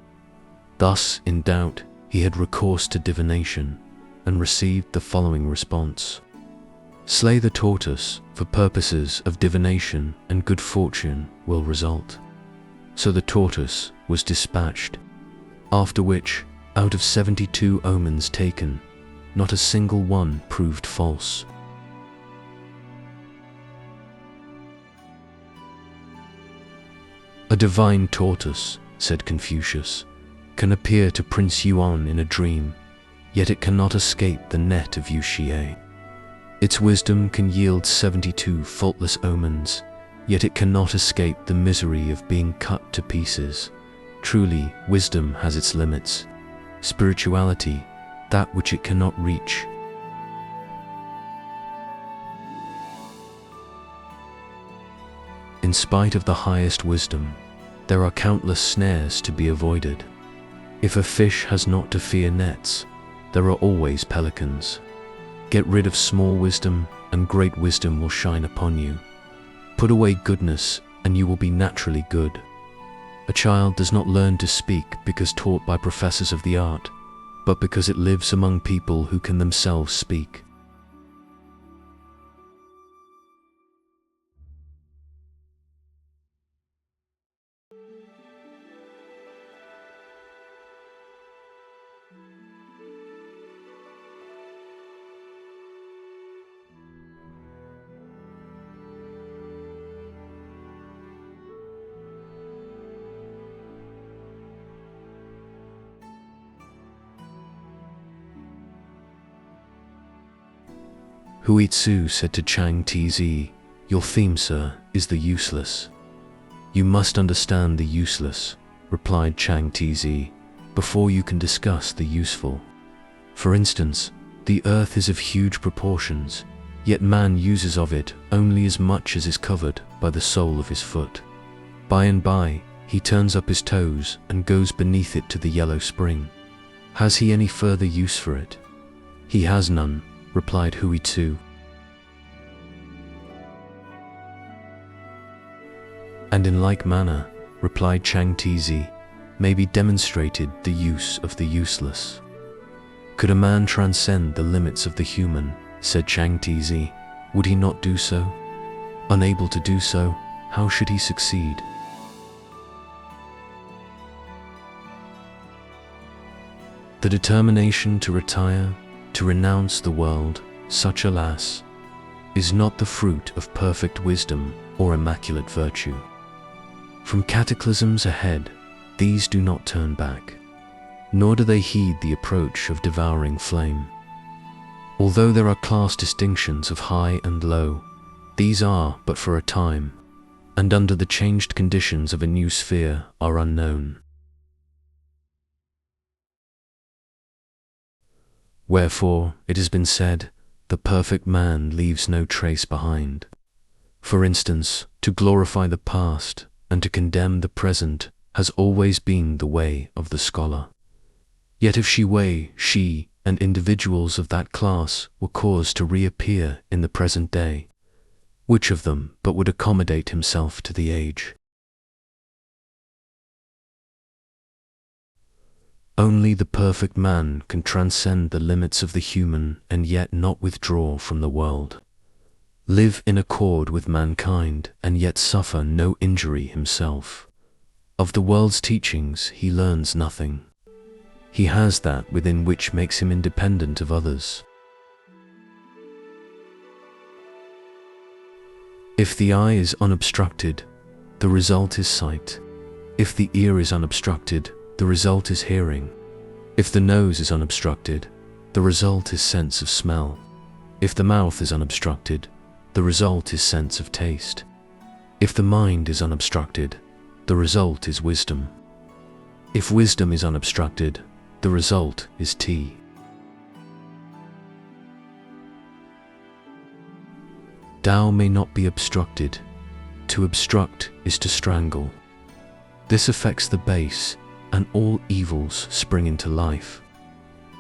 Thus, in doubt, he had recourse to divination and received the following response: "Slay the tortoise for purposes of divination and good fortune will result." So the tortoise was dispatched, after which, out of 72 omens taken, not a single one proved false. "A divine tortoise," said Confucius, can appear to Prince Yuan in a dream, yet it cannot escape the net of Yuxie. Its wisdom can yield 72 faultless omens, yet it cannot escape the misery of being cut to pieces. Truly, wisdom has its limits. Spirituality, that which it cannot reach. In spite of the highest wisdom, there are countless snares to be avoided. If a fish has not to fear nets, there are always pelicans. Get rid of small wisdom, and great wisdom will shine upon you. Put away goodness, and you will be naturally good. A child does not learn to speak because taught by professors of the art, but because it lives among people who can themselves speak. Chuang Tzu said to Chuang Tzu, "Your theme, sir, is the useless." "You must understand the useless," replied Chuang Tzu, "before you can discuss the useful. For instance, the earth is of huge proportions, yet man uses of it only as much as is covered by the sole of his foot. By and by, he turns up his toes and goes beneath it to the yellow spring. Has he any further use for it?" "He has none," replied Chuang Tzu. "And in like manner," replied Chuang Tzu, "may be demonstrated the use of the useless." "Could a man transcend the limits of the human," said Chuang Tzu, "would he not do so? Unable to do so, how should he succeed?" The determination to retire, to renounce the world, such, alas, is not the fruit of perfect wisdom or immaculate virtue. From cataclysms ahead, these do not turn back, nor do they heed the approach of devouring flame. Although there are class distinctions of high and low, these are but for a time, and under the changed conditions of a new sphere are unknown. Wherefore, it has been said, the perfect man leaves no trace behind. For instance, to glorify the past and to condemn the present has always been the way of the scholar. Yet if she and individuals of that class were caused to reappear in the present day, which of them but would accommodate himself to the age? Only the perfect man can transcend the limits of the human and yet not withdraw from the world. Live in accord with mankind and yet suffer no injury himself. Of the world's teachings he learns nothing. He has that within which makes him independent of others. If the eye is unobstructed, the result is sight. If the ear is unobstructed, the result is hearing. If the nose is unobstructed, the result is sense of smell. If the mouth is unobstructed, the result is sense of taste. If the mind is unobstructed, the result is wisdom. If wisdom is unobstructed, the result is tea. Tao may not be obstructed. To obstruct is to strangle. This affects the base, and all evils spring into life.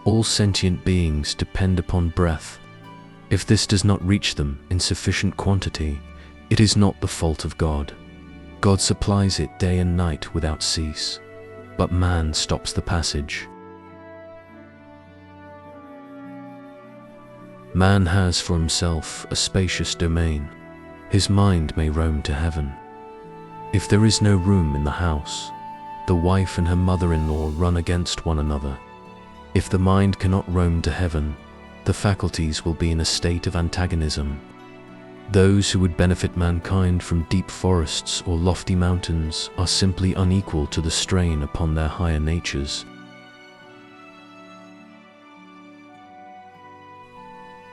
All sentient beings depend upon breath. If this does not reach them in sufficient quantity, it is not the fault of God. God supplies it day and night without cease, but man stops the passage. Man has for himself a spacious domain. His mind may roam to heaven. If there is no room in the house, the wife and her mother-in-law run against one another. If the mind cannot roam to heaven, the faculties will be in a state of antagonism. Those who would benefit mankind from deep forests or lofty mountains are simply unequal to the strain upon their higher natures.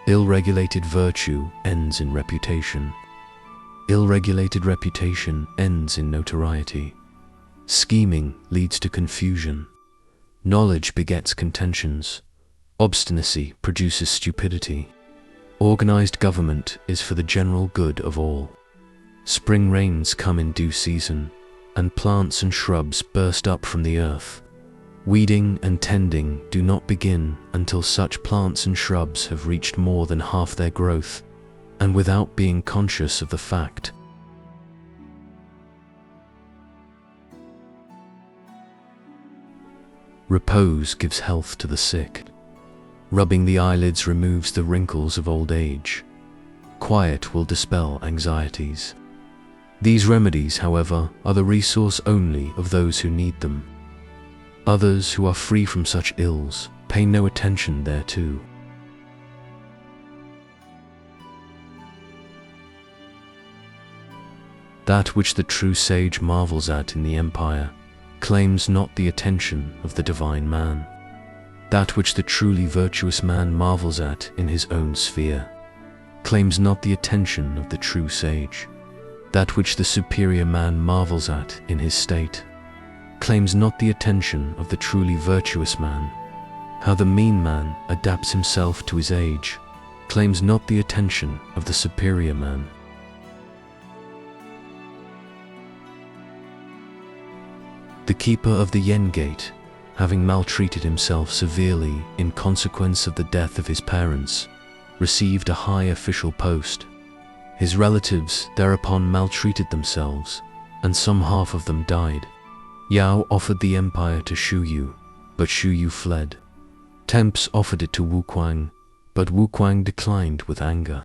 Ill-regulated virtue ends in reputation. Ill-regulated reputation ends in notoriety. Scheming leads to confusion. Knowledge begets contentions. Obstinacy produces stupidity. Organized government is for the general good of all. Spring rains come in due season, and plants and shrubs burst up from the earth. Weeding and tending do not begin until such plants and shrubs have reached more than half their growth, and without being conscious of the fact. Repose gives health to the sick. Rubbing the eyelids removes the wrinkles of old age. Quiet will dispel anxieties. These remedies, however, are the resource only of those who need them. Others who are free from such ills pay no attention thereto. That which the true sage marvels at in the empire claims not the attention of the divine man. That which the truly virtuous man marvels at in his own sphere claims not the attention of the true sage. That which the superior man marvels at in his state claims not the attention of the truly virtuous man. How the mean man adapts himself to his age claims not the attention of the superior man. The keeper of the Yen Gate, having maltreated himself severely in consequence of the death of his parents, received a high official post. His relatives thereupon maltreated themselves, and some half of them died. Yao offered the empire to Shu Yu, but Shu Yu fled. Temps offered it to Wu Kuang, but Wu Kuang declined with anger.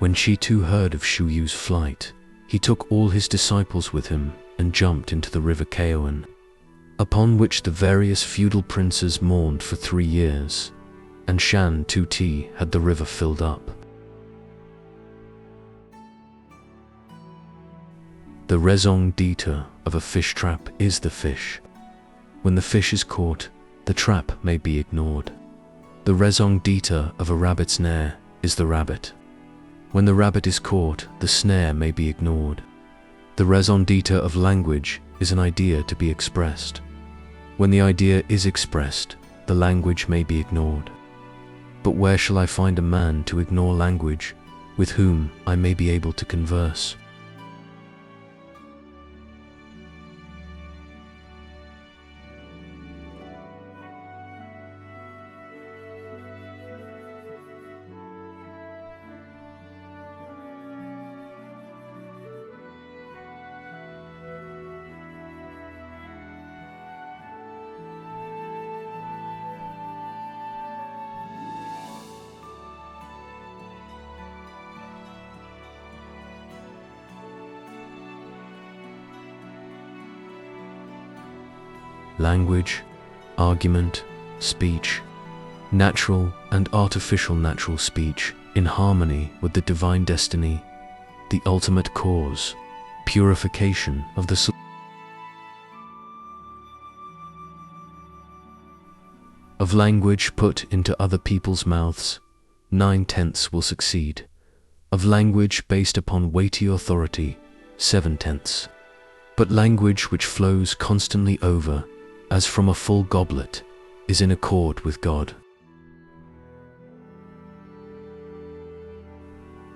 When Shi Tu heard of Shu Yu's flight, he took all his disciples with him and jumped into the river Kaoan, upon which the various feudal princes mourned for 3 years, and Shan Tu Ti had the river filled up. The raison d'etre of a fish trap is the fish. When the fish is caught, the trap may be ignored. The raison d'etre of a rabbit's snare is the rabbit. When the rabbit is caught, the snare may be ignored. The raison d'etre of language is an idea to be expressed. When the idea is expressed, the language may be ignored. But where shall I find a man to ignore language, with whom I may be able to converse? Language, argument, speech, natural and artificial natural speech in harmony with the divine destiny, the ultimate cause, purification of the soul. Of language put into other people's mouths, 9/10 will succeed. Of language based upon weighty authority, 7/10. But language which flows constantly over, as from a full goblet, is in accord with God.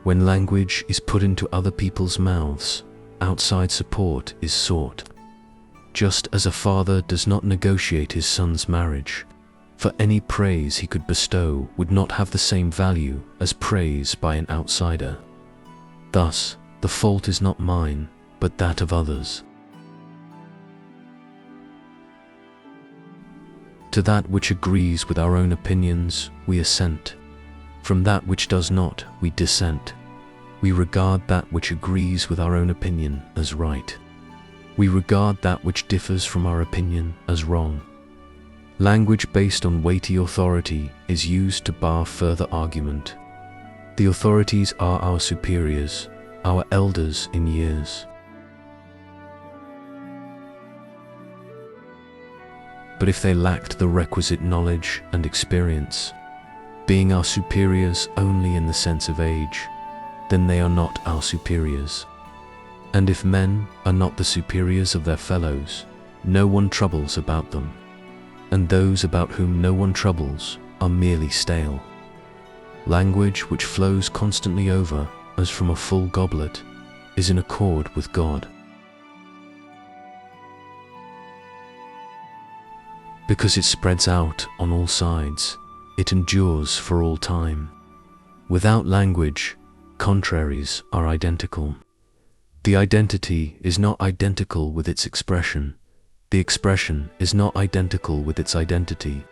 When language is put into other people's mouths, outside support is sought. Just as a father does not negotiate his son's marriage, for any praise he could bestow would not have the same value as praise by an outsider. Thus, the fault is not mine, but that of others. To that which agrees with our own opinions, we assent. From that which does not, we dissent. We regard that which agrees with our own opinion as right. We regard that which differs from our opinion as wrong. Language based on weighty authority is used to bar further argument. The authorities are our superiors, our elders in years. but if they lacked the requisite knowledge and experience, being our superiors only in the sense of age, then they are not our superiors. And if men are not the superiors of their fellows, no one troubles about them, and those about whom no one troubles are merely stale. Language which flows constantly over, as from a full goblet, is in accord with God. Because it spreads out on all sides, it endures for all time. Without language, contraries are identical. The identity is not identical with its expression. The expression is not identical with its identity.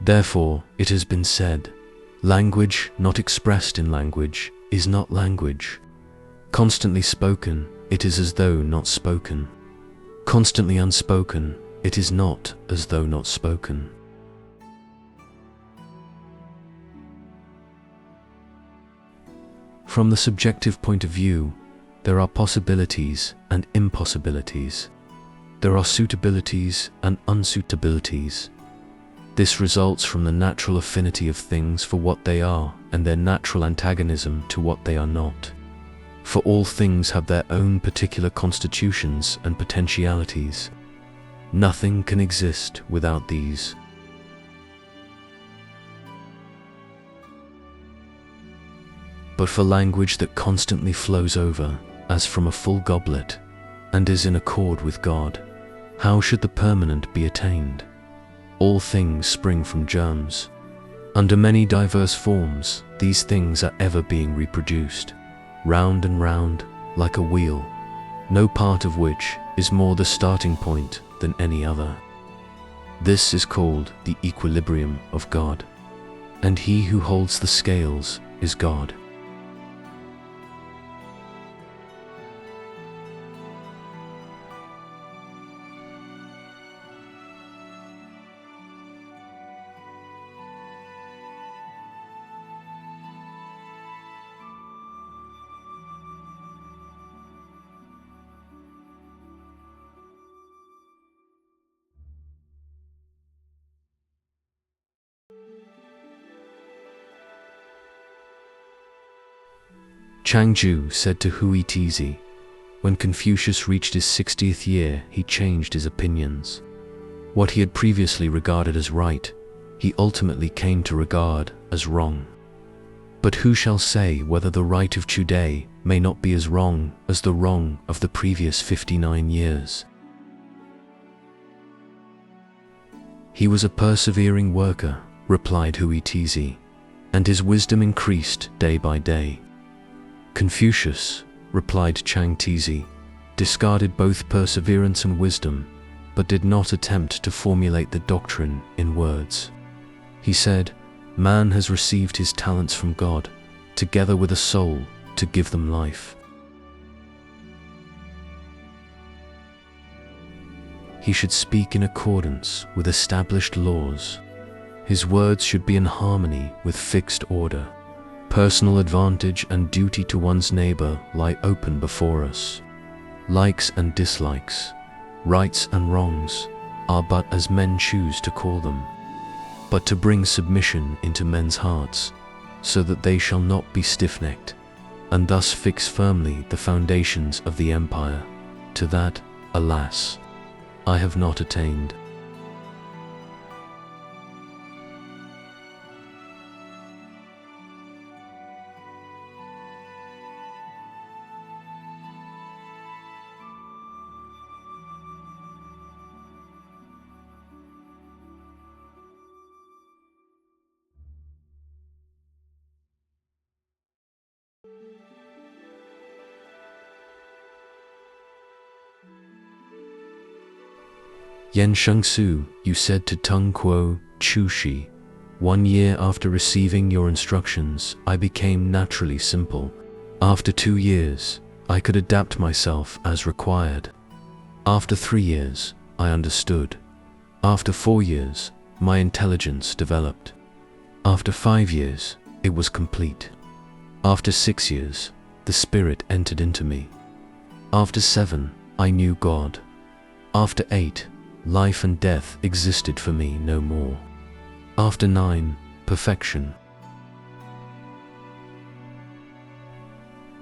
Therefore, it has been said, language not expressed in language is not language. Constantly spoken, it is as though not spoken. Constantly unspoken, it is not as though not spoken. From the subjective point of view, there are possibilities and impossibilities. There are suitabilities and unsuitabilities. This results from the natural affinity of things for what they are and their natural antagonism to what they are not. For all things have their own particular constitutions and potentialities. Nothing can exist without these. But for language that constantly flows over, as from a full goblet, and is in accord with God, how should the permanent be attained? All things spring from germs. Under many diverse forms, these things are ever being reproduced, round and round, like a wheel, no part of which is more the starting point than any other. This is called the equilibrium of God, and he who holds the scales is God. Chuang Tzu said to Hui Tizi, when Confucius reached his 60th year, he changed his opinions. What he had previously regarded as right, he ultimately came to regard as wrong. But who shall say whether the right of today may not be as wrong as the wrong of the previous 59 years? He was a persevering worker, replied Hui Tizi, and his wisdom increased day by day. Confucius, replied Chuang Tzu, discarded both perseverance and wisdom, but did not attempt to formulate the doctrine in words. He said, man has received his talents from God, together with a soul, to give them life. He should speak in accordance with established laws. His words should be in harmony with fixed order. Personal advantage and duty to one's neighbor lie open before us. Likes and dislikes, rights and wrongs, are but as men choose to call them. But to bring submission into men's hearts, so that they shall not be stiff-necked, and thus fix firmly the foundations of the empire, to that, alas, I have not attained. Yen Shengsu, you said to Tung Kuo Chushi, 1 year after receiving your instructions, I became naturally simple. After 2 years, I could adapt myself as required. After 3 years, I understood. After 4 years, my intelligence developed. After 5 years, it was complete. After 6 years, the Spirit entered into me. After 7, I knew God. After 8, life and death existed for me no more. After 9, perfection.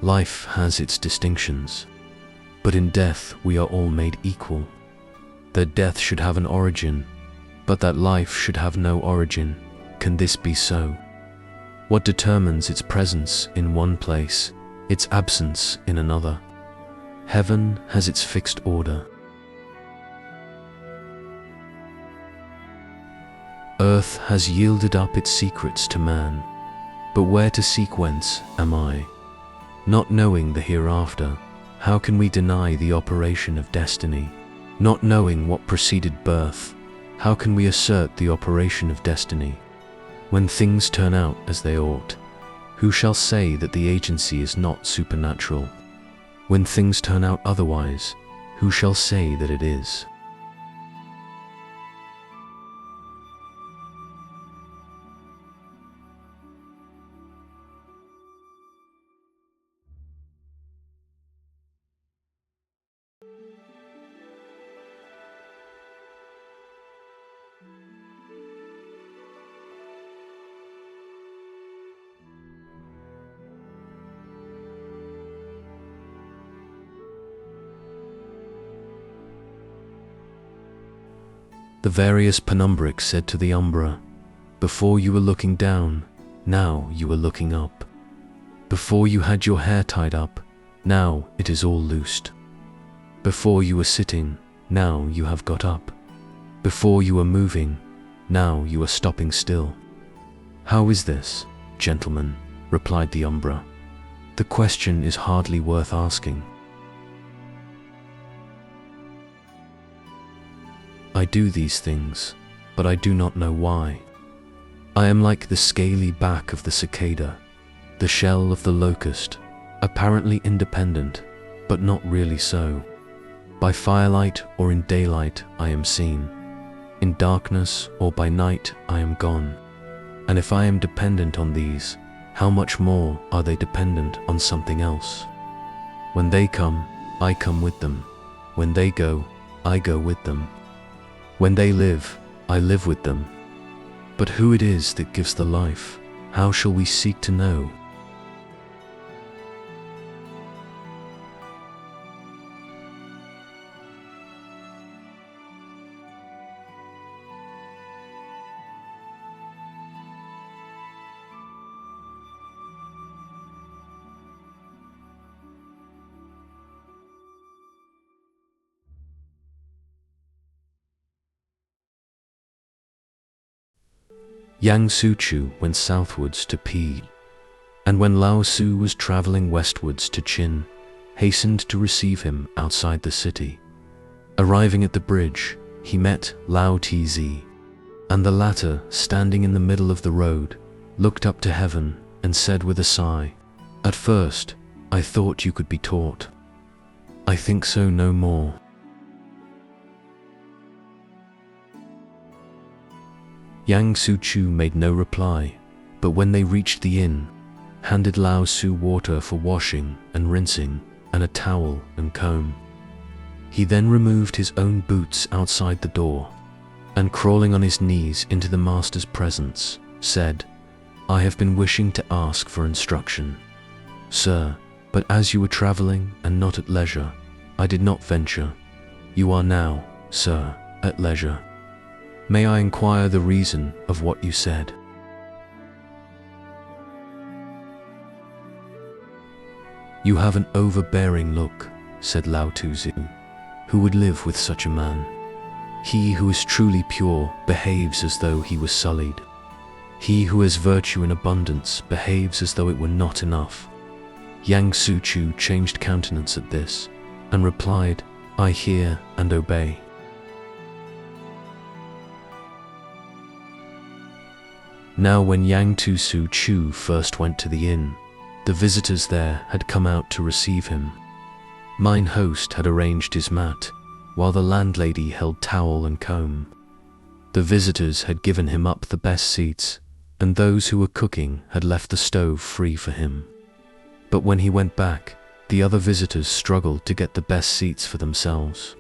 Life has its distinctions, but in death we are all made equal. That death should have an origin, but that life should have no origin. Can this be so? What determines its presence in one place, its absence in another? Heaven has its fixed order. Earth has yielded up its secrets to man, but where to seek whence am I? Not knowing the hereafter, how can we deny the operation of destiny? Not knowing what preceded birth, how can we assert the operation of destiny? When things turn out as they ought, who shall say that the agency is not supernatural? When things turn out otherwise, who shall say that it is? The various penumbrics said to the umbra, before you were looking down, now you are looking up. Before you had your hair tied up, now it is all loosed. Before you were sitting, now you have got up. Before you were moving, now you are stopping still. How is this, gentlemen? Replied the umbra. The question is hardly worth asking. I do these things, but I do not know why. I am like the scaly back of the cicada, the shell of the locust, apparently independent, but not really so. By firelight or in daylight I am seen. In darkness or by night I am gone. And if I am dependent on these, how much more are they dependent on something else? When they come, I come with them. When they go, I go with them. When they live, I live with them. But who it is that gives the life, how shall we seek to know? Yang Tzu went southwards to Pi, and when Lao Tzu was traveling westwards to Qin, hastened to receive him outside the city. Arriving at the bridge, he met Lao Tzu, and the latter, standing in the middle of the road, looked up to heaven and said with a sigh, "At first, I thought you could be taught. I think so no more." Yang Tzu made no reply, but when they reached the inn, handed Lao Tzu water for washing and rinsing, and a towel and comb. He then removed his own boots outside the door, and crawling on his knees into the master's presence, said, "I have been wishing to ask for instruction, sir, but as you were traveling and not at leisure, I did not venture. You are now, sir, at leisure. May I inquire the reason of what you said?" "You have an overbearing look," said Lao Tzu. "Who would live with such a man? He who is truly pure behaves as though he was sullied. He who has virtue in abundance behaves as though it were not enough." Yang Tzu changed countenance at this, and replied, "I hear and obey." Now when Yang Tzu first went to the inn, the visitors there had come out to receive him. Mine host had arranged his mat, while the landlady held towel and comb. The visitors had given him up the best seats, and those who were cooking had left the stove free for him. But when he went back, the other visitors struggled to get the best seats for themselves.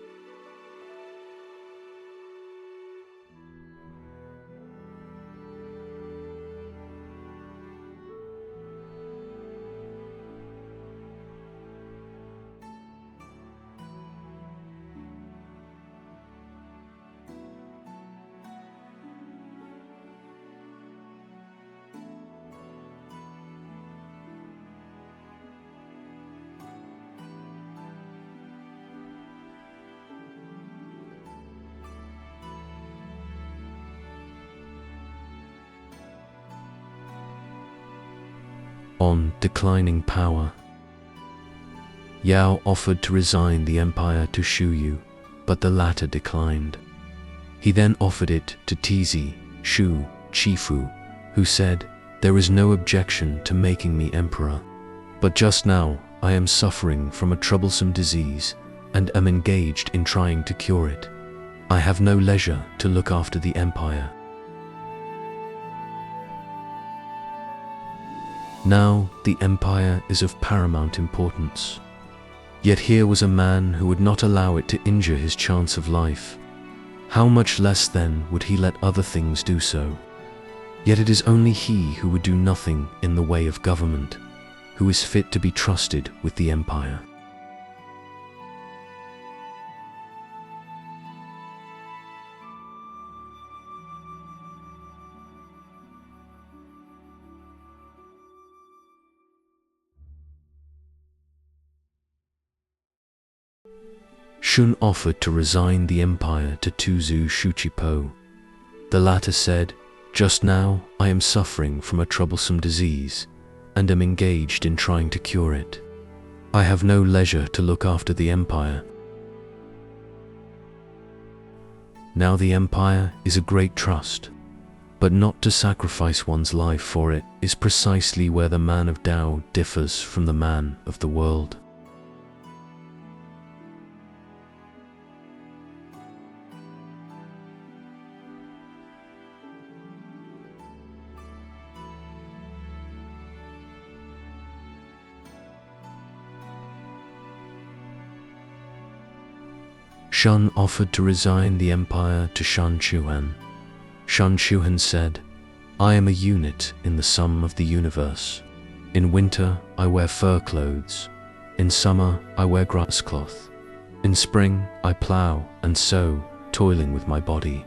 on declining power. Yao offered to resign the empire to Shu Yu, but the latter declined. He then offered it to Tizi, Shu, Chifu, who said, "There is no objection to making me emperor, but just now I am suffering from a troublesome disease and am engaged in trying to cure it. I have no leisure to look after the empire." Now the empire is of paramount importance. Yet here was a man who would not allow it to injure his chance of life. How much less then would he let other things do so? Yet it is only he who would do nothing in the way of government, who is fit to be trusted with the empire. Shun offered to resign the empire to Tuzu Shuchipo. The latter said, "Just now I am suffering from a troublesome disease and am engaged in trying to cure it. I have no leisure to look after the empire." Now the empire is a great trust, but not to sacrifice one's life for it is precisely where the man of Tao differs from the man of the world. Shun offered to resign the empire to Shan Chuan. Shan Chuan said, "I am a unit in the sum of the universe. In winter I wear fur clothes. In summer I wear grass cloth. In spring I plow and sow, toiling with my body.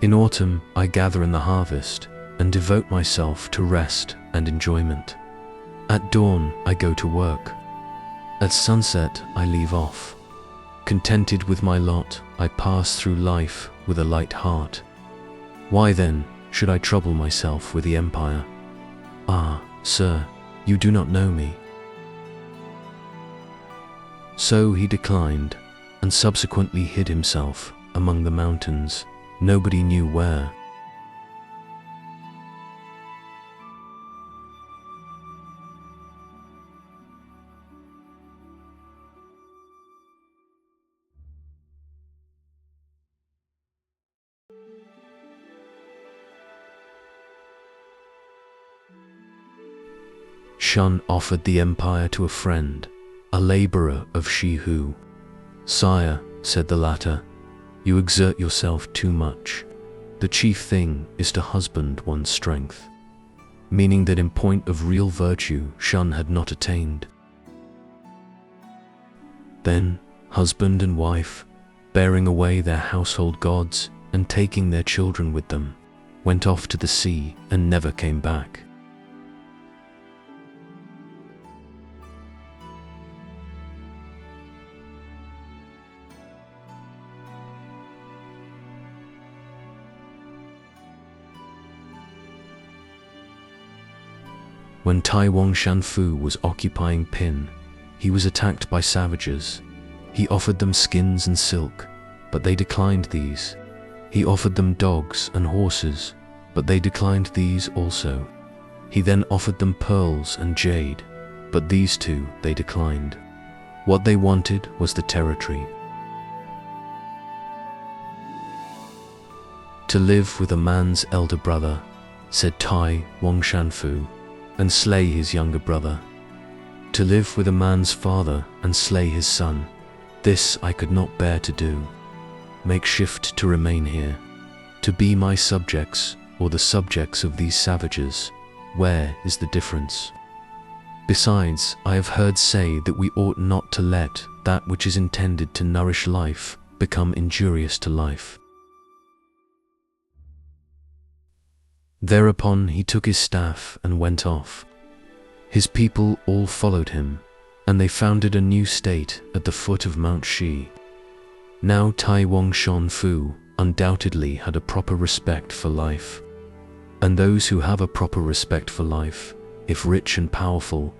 In autumn I gather in the harvest and devote myself to rest and enjoyment. At dawn I go to work. At sunset I leave off. Contented with my lot, I pass through life with a light heart. Why then should I trouble myself with the empire? Ah, sir, you do not know me." So he declined, and subsequently hid himself among the mountains, nobody knew where. Shun offered the empire to a friend, a laborer of Shihu. "Sire," said the latter, "you exert yourself too much. The chief thing is to husband one's strength," meaning that in point of real virtue Shun had not attained. Then husband and wife, bearing away their household gods and taking their children with them, went off to the sea and never came back. When Tai Wong Shanfu was occupying Pin, he was attacked by savages. He offered them skins and silk, but they declined these. He offered them dogs and horses, but they declined these also. He then offered them pearls and jade, but these too they declined. What they wanted was the territory. "To live with a man's elder brother," said Tai Wong Shanfu, "and slay his younger brother. To live with a man's father and slay his son, this I could not bear to do. Make shift to remain here, to be my subjects or the subjects of these savages. Where is the difference? Besides, I have heard say that we ought not to let that which is intended to nourish life become injurious to life." Thereupon he took his staff and went off. His people all followed him, and they founded a new state at the foot of Mount Shi. Now Tai Wong Shanfu undoubtedly had a proper respect for life, and those who have a proper respect for life if rich and powerful,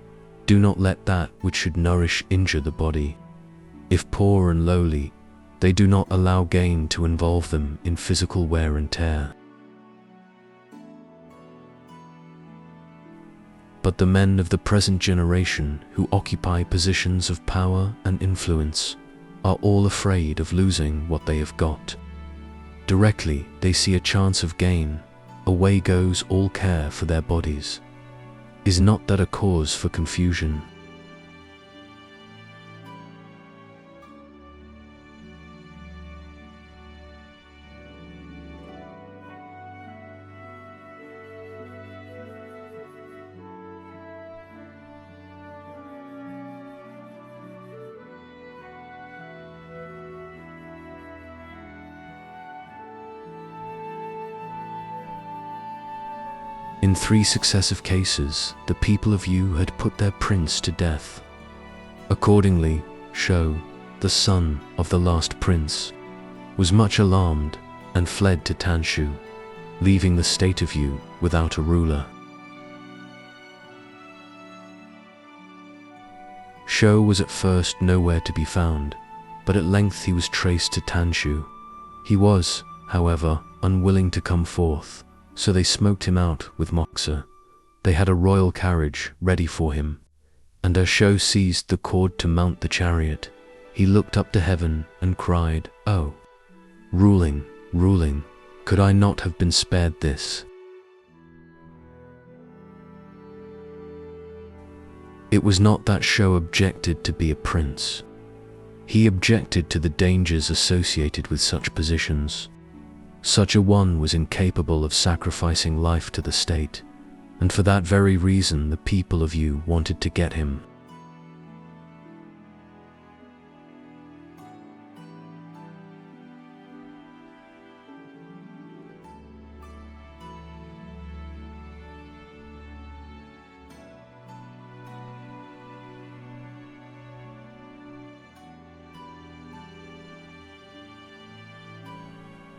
do not let that which should nourish injure the body. If poor and lowly, they do not allow gain to involve them in physical wear and tear. But the men of the present generation who occupy positions of power and influence are all afraid of losing what they have got. Directly they see a chance of gain, away goes all care for their bodies. Is not that a cause for confusion? In 3 successive cases, the people of Yu had put their prince to death. Accordingly, Shou, the son of the last prince, was much alarmed and fled to Tanshu, leaving the state of Yu without a ruler. Shou was at first nowhere to be found, but at length he was traced to Tanshu. He was, however, unwilling to come forth, so they smoked him out with moxa. They had a royal carriage ready for him, and as Shou seized the cord to mount the chariot, he looked up to heaven and cried, "Oh, ruling, ruling, could I not have been spared this?" It was not that Shou objected to be a prince. He objected to the dangers associated with such positions. Such a one was incapable of sacrificing life to the state, and for that very reason the people of Yu wanted to get him.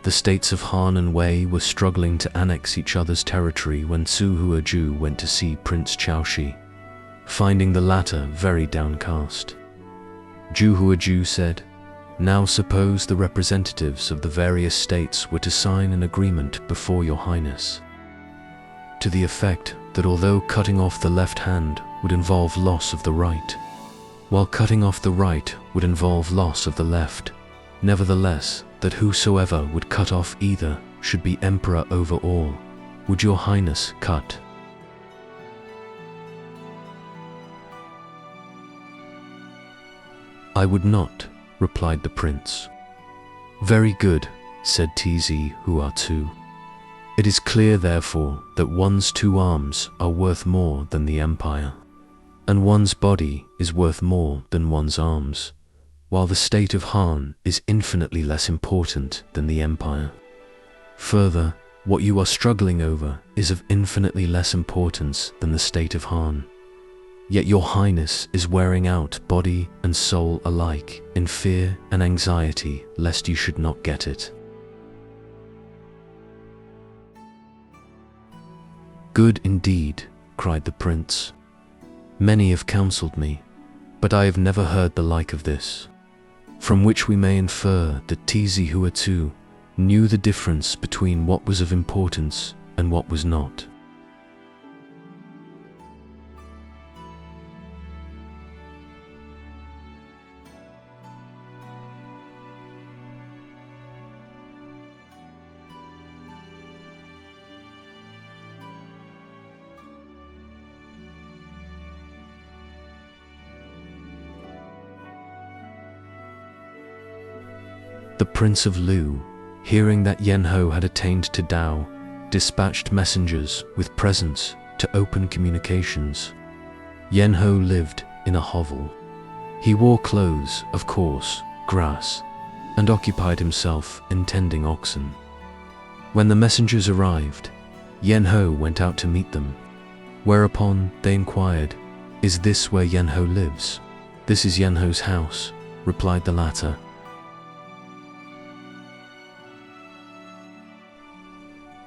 The states of Han and Wei were struggling to annex each other's territory when Zhu Huaju went to see Prince Chaoshi, finding the latter very downcast. Zhu Huaju said, "Now suppose the representatives of the various states were to sign an agreement before your highness, to the effect that although cutting off the left hand would involve loss of the right, while cutting off the right would involve loss of the left, nevertheless, that whosoever would cut off either should be emperor over all. Would your highness cut?" "I would not," replied the prince. "Very good," said Tzu Huatu. "It is clear, therefore, that one's 2 arms are worth more than the empire, and one's body is worth more than one's arms, while the state of Han is infinitely less important than the empire. Further, what you are struggling over is of infinitely less importance than the state of Han. Yet your highness is wearing out body and soul alike in fear and anxiety lest you should not get it." "Good indeed," cried the prince. "Many have counseled me, but I have never heard the like of this." From which we may infer that Tzu Huatu knew the difference between what was of importance and what was not. The Prince of Lu, hearing that Yanho had attained to Tao, dispatched messengers with presents to open communications. Yanho lived in a hovel. He wore clothes of coarse grass and occupied himself in tending oxen. When the messengers arrived, Yanho went out to meet them, whereupon they inquired, "Is this where Yanho lives?" "This is Yanho's house," replied the latter.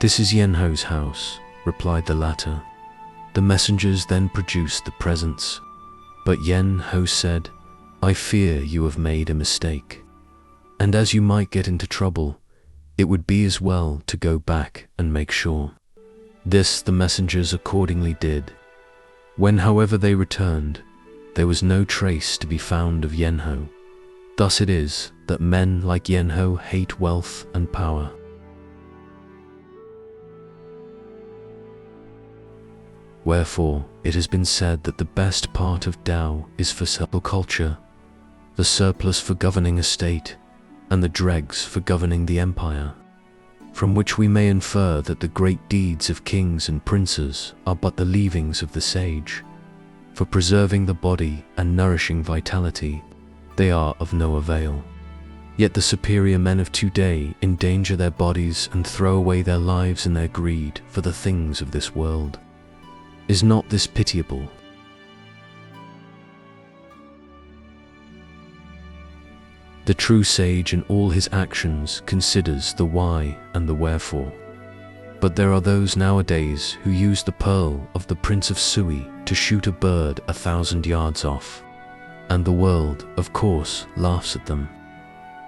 "This is Yanho's house," replied the latter. The messengers then produced the presents. But Yen Ho said, "I fear you have made a mistake. And as you might get into trouble, it would be as well to go back and make sure." This the messengers accordingly did. When, however, they returned, there was no trace to be found of Yen Ho. Thus it is that men like Yen Ho hate wealth and power. Wherefore, it has been said that the best part of Tao is for culture, the surplus for governing a state, and the dregs for governing the empire, from which we may infer that the great deeds of kings and princes are but the leavings of the sage. For preserving the body and nourishing vitality, they are of no avail. Yet the superior men of today endanger their bodies and throw away their lives in their greed for the things of this world. Is not this pitiable? The true sage in all his actions considers the why and the wherefore. But there are those nowadays who use the pearl of the Prince of Sui to shoot a bird 1,000 yards off. And the world, of course, laughs at them.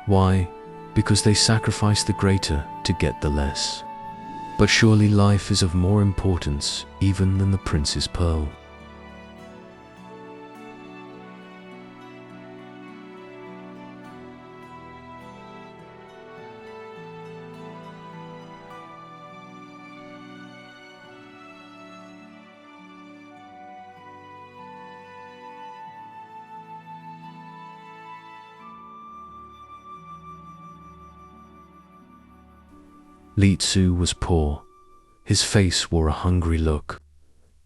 Why? Because they sacrifice the greater to get the less. But surely life is of more importance even than the prince's pearl. Li Tzu was poor. His face wore a hungry look.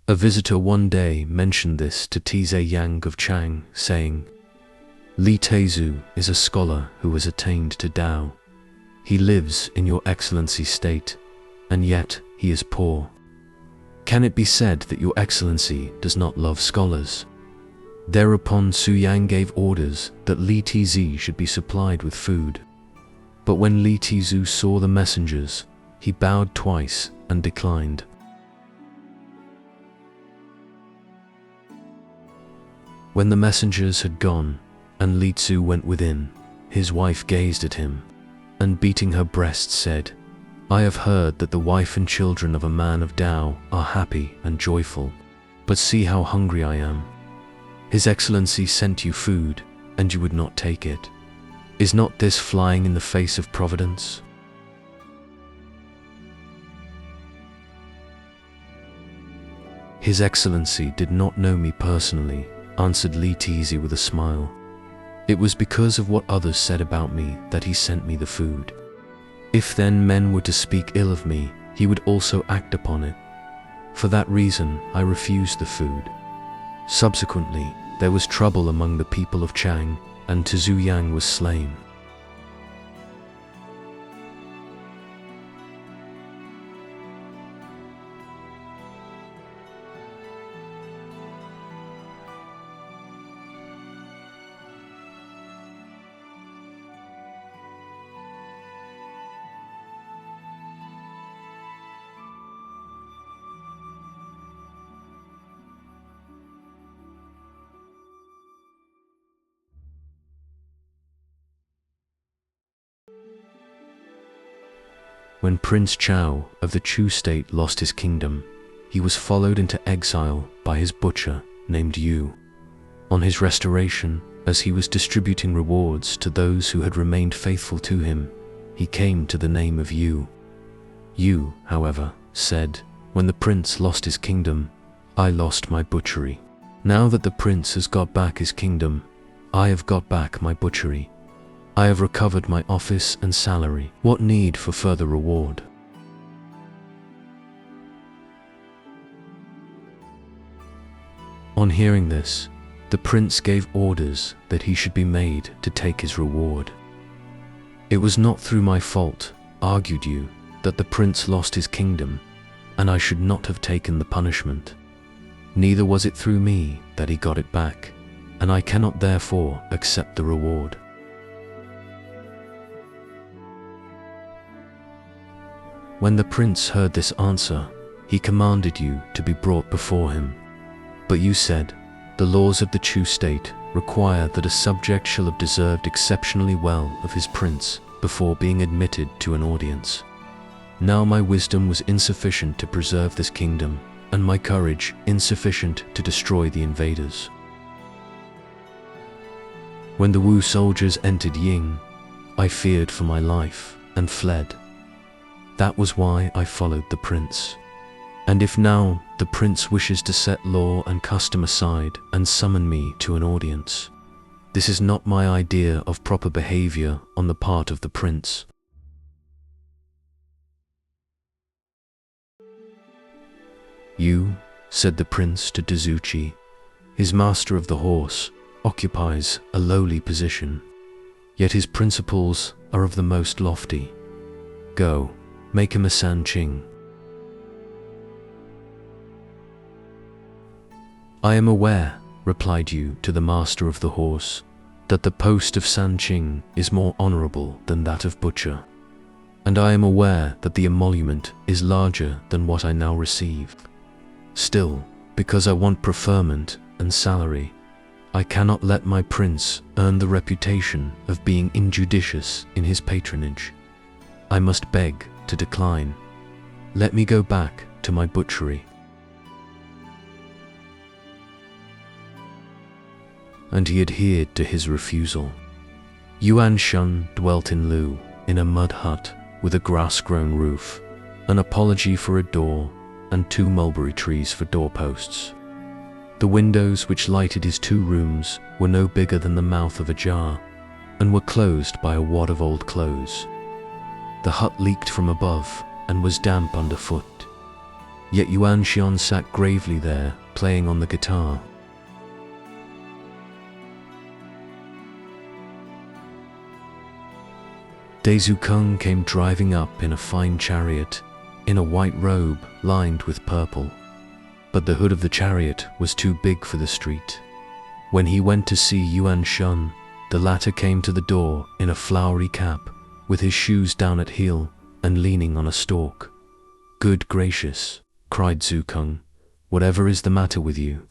A visitor one day mentioned this to Tize Yang of Chang, saying, "Li Tzu is a scholar who has attained to Tao. He lives in your excellency state, and yet he is poor. Can it be said that your excellency does not love scholars?" Thereupon Su Yang gave orders that Li Tzu should be supplied with food. But when Li Tzu saw the messengers, he bowed twice and declined. When the messengers had gone, and Li Tzu went within, his wife gazed at him, and beating her breast said, "I have heard that the wife and children of a man of Tao are happy and joyful, but see how hungry I am. His Excellency sent you food, and you would not take it. Is not this flying in the face of providence?" "His Excellency did not know me personally," answered Li Tzu with a smile. "It was because of what others said about me that he sent me the food. If then men were to speak ill of me, he would also act upon it. For that reason I refused the food. Subsequently, there was trouble among the people of Chang, and Tzu Yang was slain." When Prince Chao of the Chu state lost his kingdom, he was followed into exile by his butcher named Yu. On his restoration, as he was distributing rewards to those who had remained faithful to him, he came to the name of Yu. Yu, however, said, "When the prince lost his kingdom, I lost my butchery. Now that the prince has got back his kingdom, I have got back my butchery. I have recovered my office and salary. What need for further reward?" On hearing this, the prince gave orders that he should be made to take his reward. "It was not through my fault," argued Yu, "that the prince lost his kingdom, and I should not have taken the punishment. Neither was it through me that he got it back, and I cannot therefore accept the reward." When the prince heard this answer, he commanded you to be brought before him. But you said, the laws of the Chu state require that a subject shall have deserved exceptionally well of his prince before being admitted to an audience. Now my wisdom was insufficient to preserve this kingdom, and my courage insufficient to destroy the invaders. When the Wu soldiers entered Ying, I feared for my life and fled. That was why I followed the prince. And if now the prince wishes to set law and custom aside and summon me to an audience, this is not my idea of proper behavior on the part of the prince. You, said the prince to Dazuchi, his master of the horse, occupies a lowly position, yet his principles are of the most lofty. Go, make him a Sanqing. I am aware, replied you to the master of the horse, that the post of Sanqing is more honorable than that of butcher, and I am aware that the emolument is larger than what I now receive. Still, because I want preferment and salary, I cannot let my prince earn the reputation of being injudicious in his patronage. I must beg to decline. Let me go back to my butchery. And he adhered to his refusal. Yuan Shun dwelt in Lu, in a mud hut with a grass-grown roof, an apology for a door, and 2 mulberry trees for doorposts. The windows which lighted his 2 rooms were no bigger than the mouth of a jar, and were closed by a wad of old clothes. The hut leaked from above and was damp underfoot. Yet Yuan Xian sat gravely there, playing on the guitar. Dezhu Kung came driving up in a fine chariot, in a white robe lined with purple. But the hood of the chariot was too big for the street. When he went to see Yuan Shun, the latter came to the door in a flowery cap, with his shoes down at heel and leaning on a stalk. Good gracious, cried Zhu Kung, whatever is the matter with you?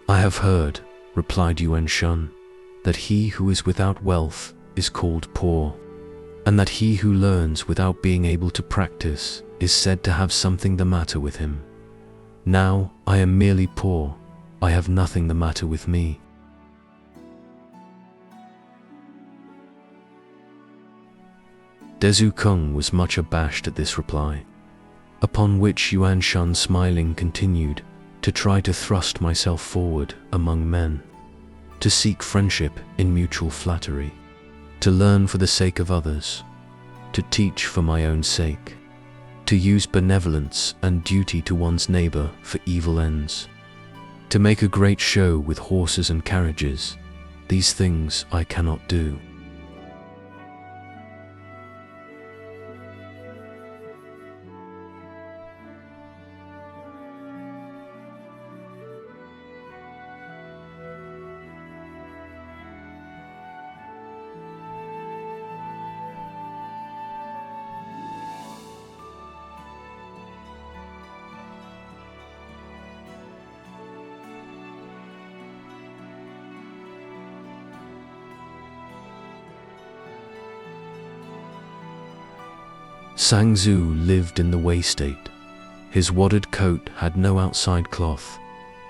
I have heard, replied Yuan Shun, that he who is without wealth is called poor, and that he who learns without being able to practice is said to have something the matter with him. Now I am merely poor, I have nothing the matter with me. Dezhu Kung was much abashed at this reply, upon which Yuan Shun smiling continued, to try to thrust myself forward among men, to seek friendship in mutual flattery, to learn for the sake of others, to teach for my own sake, to use benevolence and duty to one's neighbor for evil ends, to make a great show with horses and carriages. These things I cannot do. Sang Tzu lived in the Wei state. His wadded coat had no outside cloth.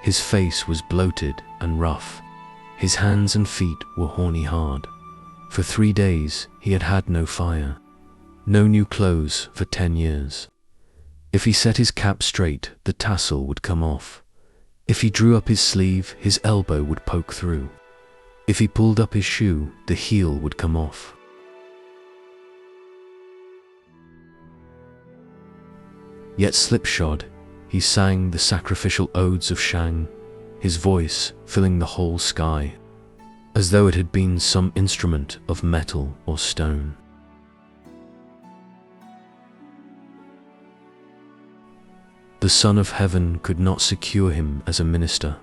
His face was bloated and rough. His hands and feet were horny hard. For 3 days he had had no fire, no new clothes for 10 years. If he set his cap straight, the tassel would come off. If he drew up his sleeve, his elbow would poke through. If he pulled up his shoe, the heel would come off. Yet slipshod, he sang the sacrificial odes of Shang, his voice filling the whole sky, as though it had been some instrument of metal or stone. The Son of Heaven could not secure him as a minister.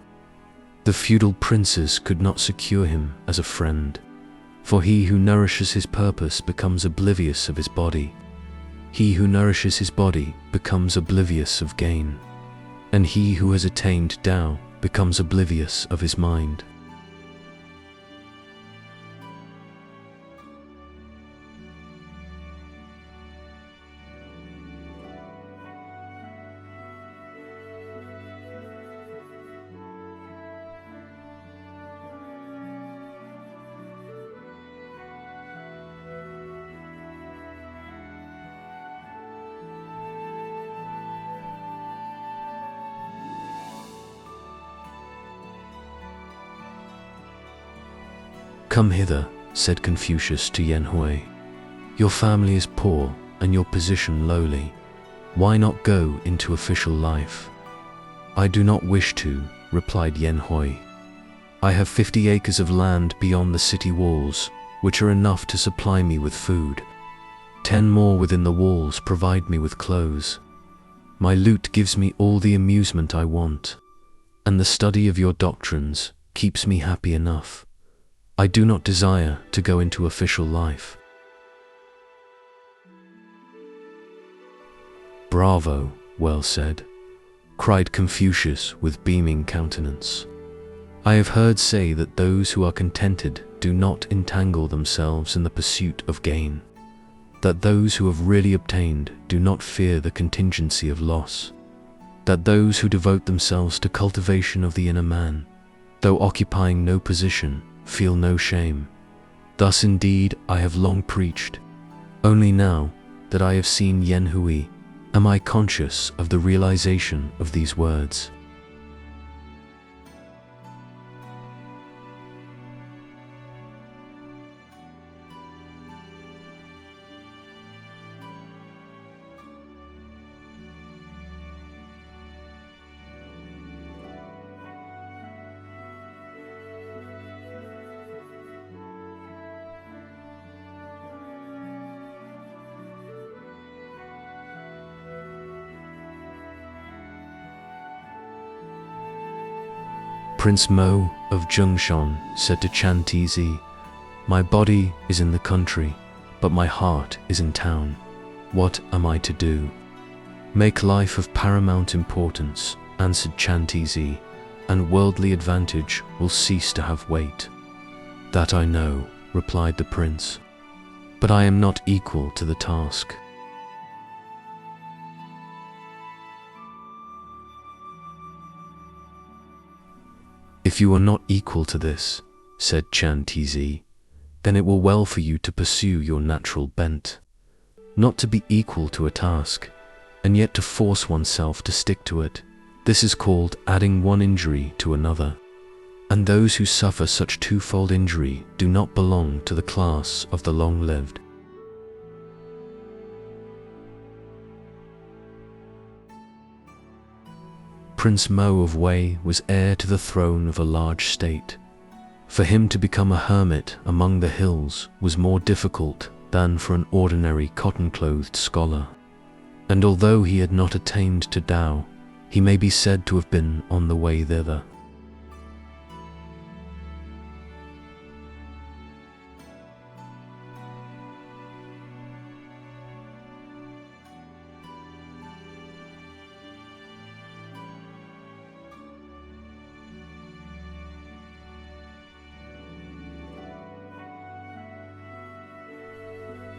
The feudal princes could not secure him as a friend, For he who nourishes his purpose becomes oblivious of his body. He who nourishes his body becomes oblivious of gain. And he who has attained Tao becomes oblivious of his mind. Come hither, said Confucius to Yen Hui. Your family is poor and your position lowly. Why not go into official life? I do not wish to, replied Yen Hui. I have 50 acres of land beyond the city walls, which are enough to supply me with food. 10 more within the walls provide me with clothes. My lute gives me all the amusement I want, and the study of your doctrines keeps me happy enough. I do not desire to go into official life. Bravo, well said, cried Confucius with beaming countenance. I have heard say that those who are contented do not entangle themselves in the pursuit of gain, that those who have really obtained do not fear the contingency of loss, that those who devote themselves to cultivation of the inner man, though occupying no position, feel no shame. Thus indeed I have long preached. Only now that I have seen Yen Hui, am I conscious of the realization of these words. Prince Mo of Zhengshan said to Chuang Tzu, my body is in the country, but my heart is in town. What am I to do? Make life of paramount importance, answered Chuang Tzu, and worldly advantage will cease to have weight. That I know, replied the prince, but I am not equal to the task. If you are not equal to this, said Chuang Tzu, then it were well for you to pursue your natural bent. Not to be equal to a task, and yet to force oneself to stick to it. This is called adding one injury to another. And those who suffer such twofold injury do not belong to the class of the long-lived. Prince Mo of Wei was heir to the throne of a large state. For him to become a hermit among the hills was more difficult than for an ordinary cotton-clothed scholar. And although he had not attained to Tao, he may be said to have been on the way thither.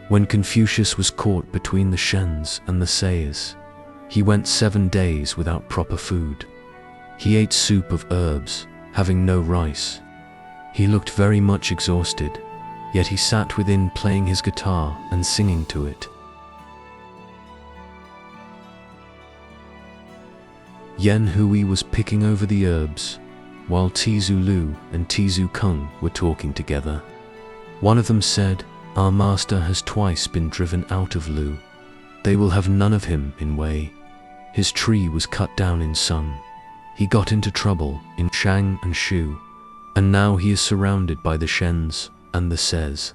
When Confucius was caught between the Shens and the Sayers, he went 7 days without proper food. He ate soup of herbs, having no rice. He looked very much exhausted, yet he sat within playing his guitar and singing to it. Yen Hui was picking over the herbs, while Tzu Lu and Tzu Kung were talking together. One of them said, our master has twice been driven out of Lu. They will have none of him in Wei. His tree was cut down in Sun. He got into trouble in Shang and Shu, and now he is surrounded by the Shens and the Ses.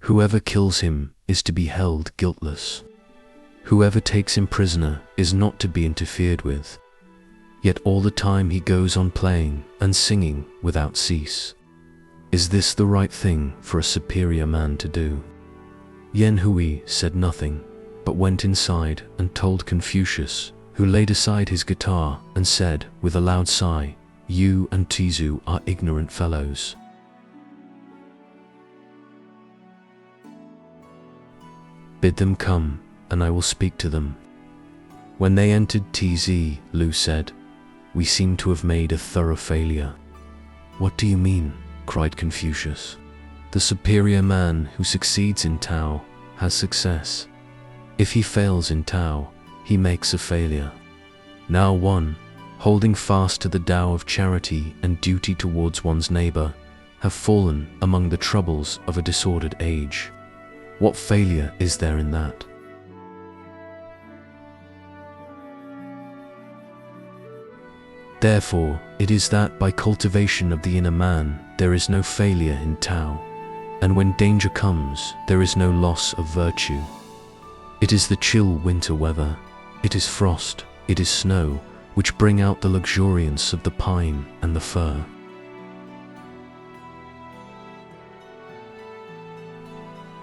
Whoever kills him is to be held guiltless. Whoever takes him prisoner is not to be interfered with. yet all the time he goes on playing and singing without cease. Is this the right thing for a superior man to do? Yen Hui said nothing, but went inside and told Confucius, who laid aside his guitar and said with a loud sigh, "You and Tzu are ignorant fellows. Bid them come, and I will speak to them." When they entered Tzu, Lu said, "We seem to have made a thorough failure." "What do you mean?" cried Confucius. "The superior man who succeeds in Tao has success. If he fails in Tao, he makes a failure. Now one, holding fast to the Tao of charity and duty towards one's neighbor, have fallen among the troubles of a disordered age. What failure is there in that? Therefore, it is that by cultivation of the inner man, there is no failure in Tao, and when danger comes, there is no loss of virtue. It is the chill winter weather, it is frost, it is snow, which bring out the luxuriance of the pine and the fir.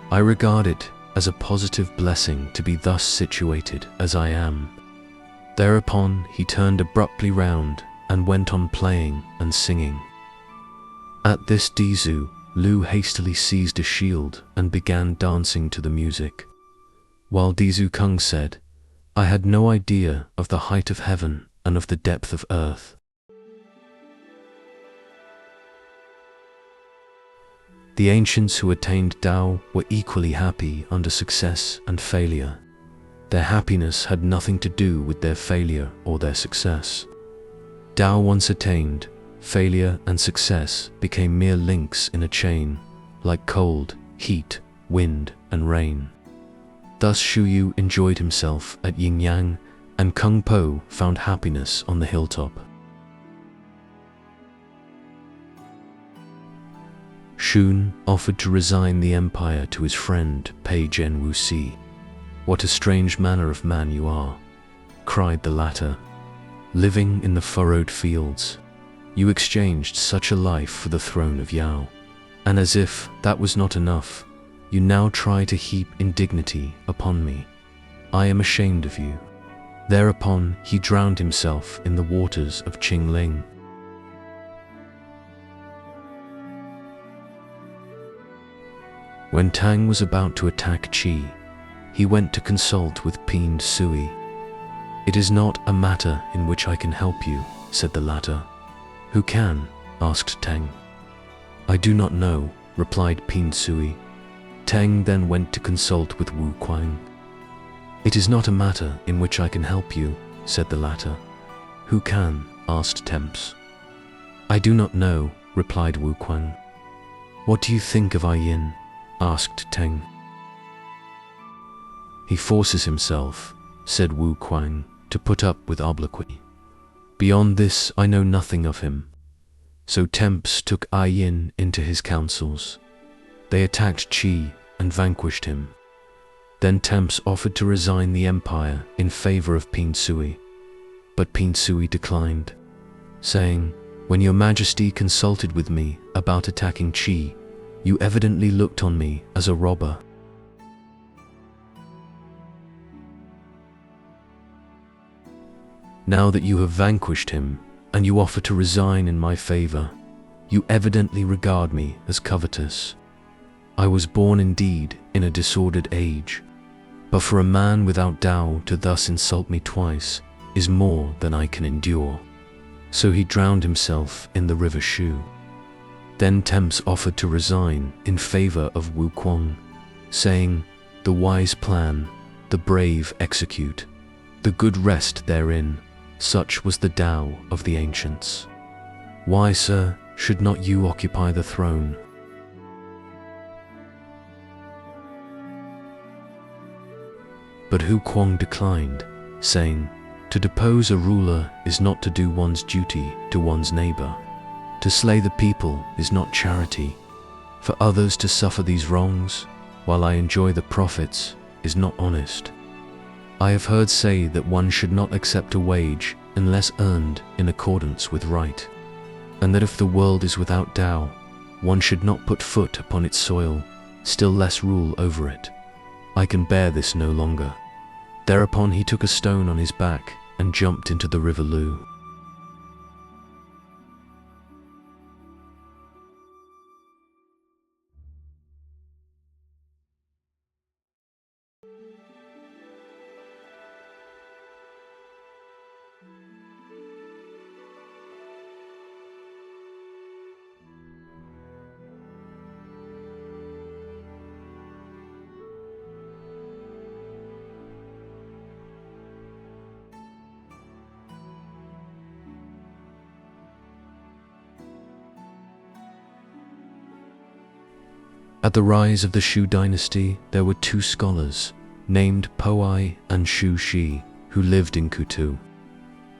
I regard it as a positive blessing to be thus situated as I am." Thereupon he turned abruptly round and went on playing and singing. At this Tzu, Lu hastily seized a shield and began dancing to the music, while Tzu Kung said, "I had no idea of the height of heaven and of the depth of earth." The ancients who attained Tao were equally happy under success and failure. Their happiness had nothing to do with their failure or their success. Tao once attained, failure and success became mere links in a chain, like cold, heat, wind, and rain. Thus Shu Yu enjoyed himself at Yin Yang, and Kung Po found happiness on the hilltop. Shun offered to resign the empire to his friend Pei Zhen Wu Si. "What a strange manner of man you are," cried the latter. "Living in the furrowed fields, you exchanged such a life for the throne of Yao, and as if that was not enough, you now try to heap indignity upon me. I am ashamed of you." Thereupon he drowned himself in the waters of Qingling. When Tang was about to attack Qi, he went to consult with Pin Sui. "It is not a matter in which I can help you," said the latter. "Who can?" asked Tang. "I do not know," replied Pin Sui. Tang then went to consult with Wu Kuang. "It is not a matter in which I can help you," said the latter. "Who can?" asked Temps. "I do not know," replied Wu Kuang. "What do you think of Yin?" asked Teng. "He forces himself," said Wu Kuang, "to put up with obloquy. Beyond this I know nothing of him." So Temps took Yin into his councils. They attacked Qi and vanquished him. Then Temps offered to resign the empire in favor of Pin Sui, but Pin Sui declined, saying, "When your majesty consulted with me about attacking Qi, you evidently looked on me as a robber. Now that you have vanquished him, and you offer to resign in my favor, you evidently regard me as covetous. I was born indeed in a disordered age, but for a man without Tao to thus insult me twice is more than I can endure." So he drowned himself in the river Shu. Then Temps offered to resign in favor of Wu Kuang, saying, "The wise plan, the brave execute, the good rest therein, such was the Tao of the ancients. Why, sir, should not you occupy the throne?" But Hu Kuang declined, saying, "To depose a ruler is not to do one's duty to one's neighbor. To slay the people is not charity. For others to suffer these wrongs, while I enjoy the profits, is not honest. I have heard say that one should not accept a wage unless earned in accordance with right, and that if the world is without Tao, one should not put foot upon its soil, still less rule over it. I can bear this no longer." Thereupon he took a stone on his back and jumped into the river Lu. At the rise of the Shu dynasty, there were two scholars, named Po-ai and Shu-shi, who lived in Kutu.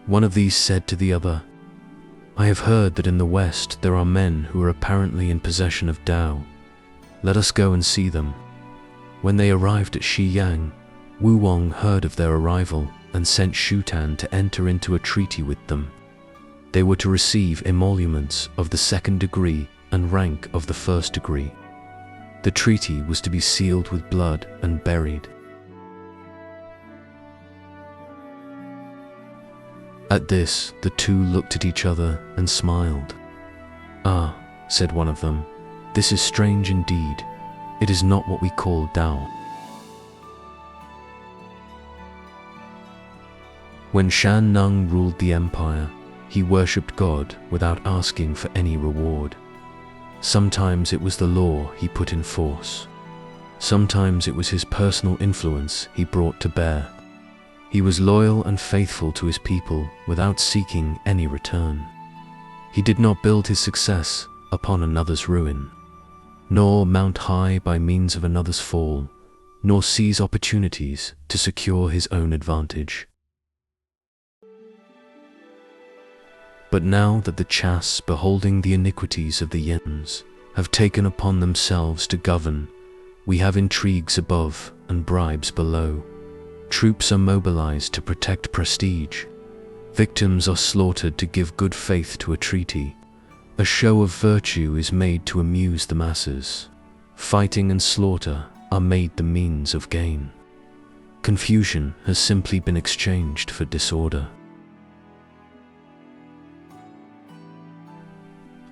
One of these said to the other, "I have heard that in the West there are men who are apparently in possession of Tao. Let us go and see them." When they arrived at Xiyang, Wu Wang heard of their arrival and sent Shu Tan to enter into a treaty with them. They were to receive emoluments of the second degree and rank of the first degree. The treaty was to be sealed with blood and buried. At this, the two looked at each other and smiled. "Ah," said one of them, "this is strange indeed. It is not what we call Tao." When Shan Nung ruled the empire, he worshipped God without asking for any reward. Sometimes it was the law he put in force. Sometimes it was his personal influence he brought to bear. He was loyal and faithful to his people without seeking any return. He did not build his success upon another's ruin, nor mount high by means of another's fall, nor seize opportunities to secure his own advantage. But now that the Chas, beholding the iniquities of the Yens, have taken upon themselves to govern, we have intrigues above and bribes below. Troops are mobilized to protect prestige. Victims are slaughtered to give good faith to a treaty. A show of virtue is made to amuse the masses. Fighting and slaughter are made the means of gain. Confusion has simply been exchanged for disorder.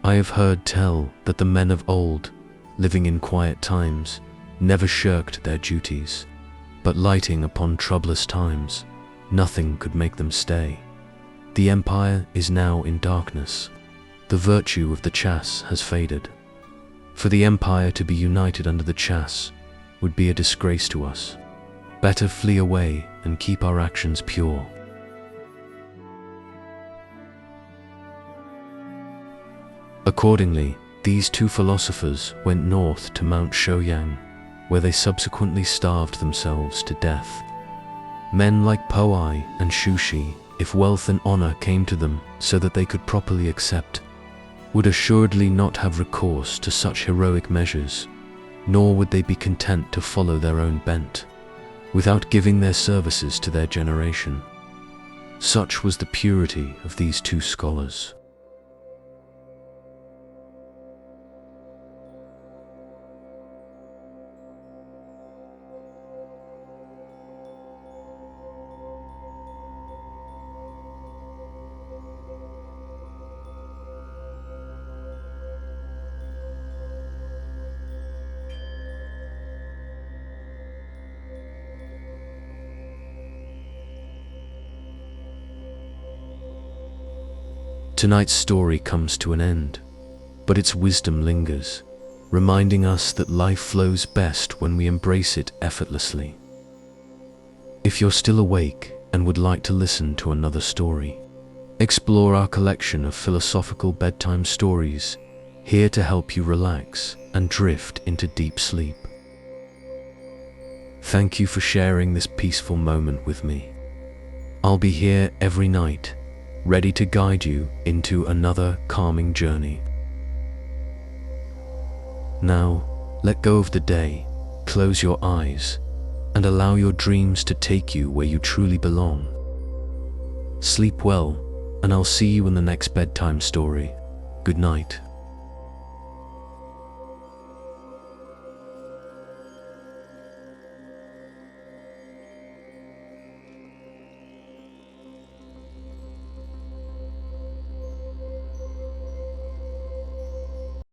I have heard tell that the men of old, living in quiet times, never shirked their duties, but lighting upon troublous times, nothing could make them stay. The empire is now in darkness. The virtue of the Chas has faded. For the empire to be united under the Chas would be a disgrace to us. Better flee away and keep our actions pure. Accordingly, these two philosophers went north to Mount Shouyang, where they subsequently starved themselves to death. Men like Po-ai and Shu-shi, if wealth and honor came to them so that they could properly accept, would assuredly not have recourse to such heroic measures, nor would they be content to follow their own bent, without giving their services to their generation. Such was the purity of these two scholars. Tonight's story comes to an end, but its wisdom lingers, reminding us that life flows best when we embrace it effortlessly. If you're still awake and would like to listen to another story, explore our collection of philosophical bedtime stories, here to help you relax and drift into deep sleep. Thank you for sharing this peaceful moment with me. I'll be here every night, ready to guide you into another calming journey. Now, let go of the day, close your eyes, and allow your dreams to take you where you truly belong. Sleep well, and I'll see you in the next bedtime story. Good night.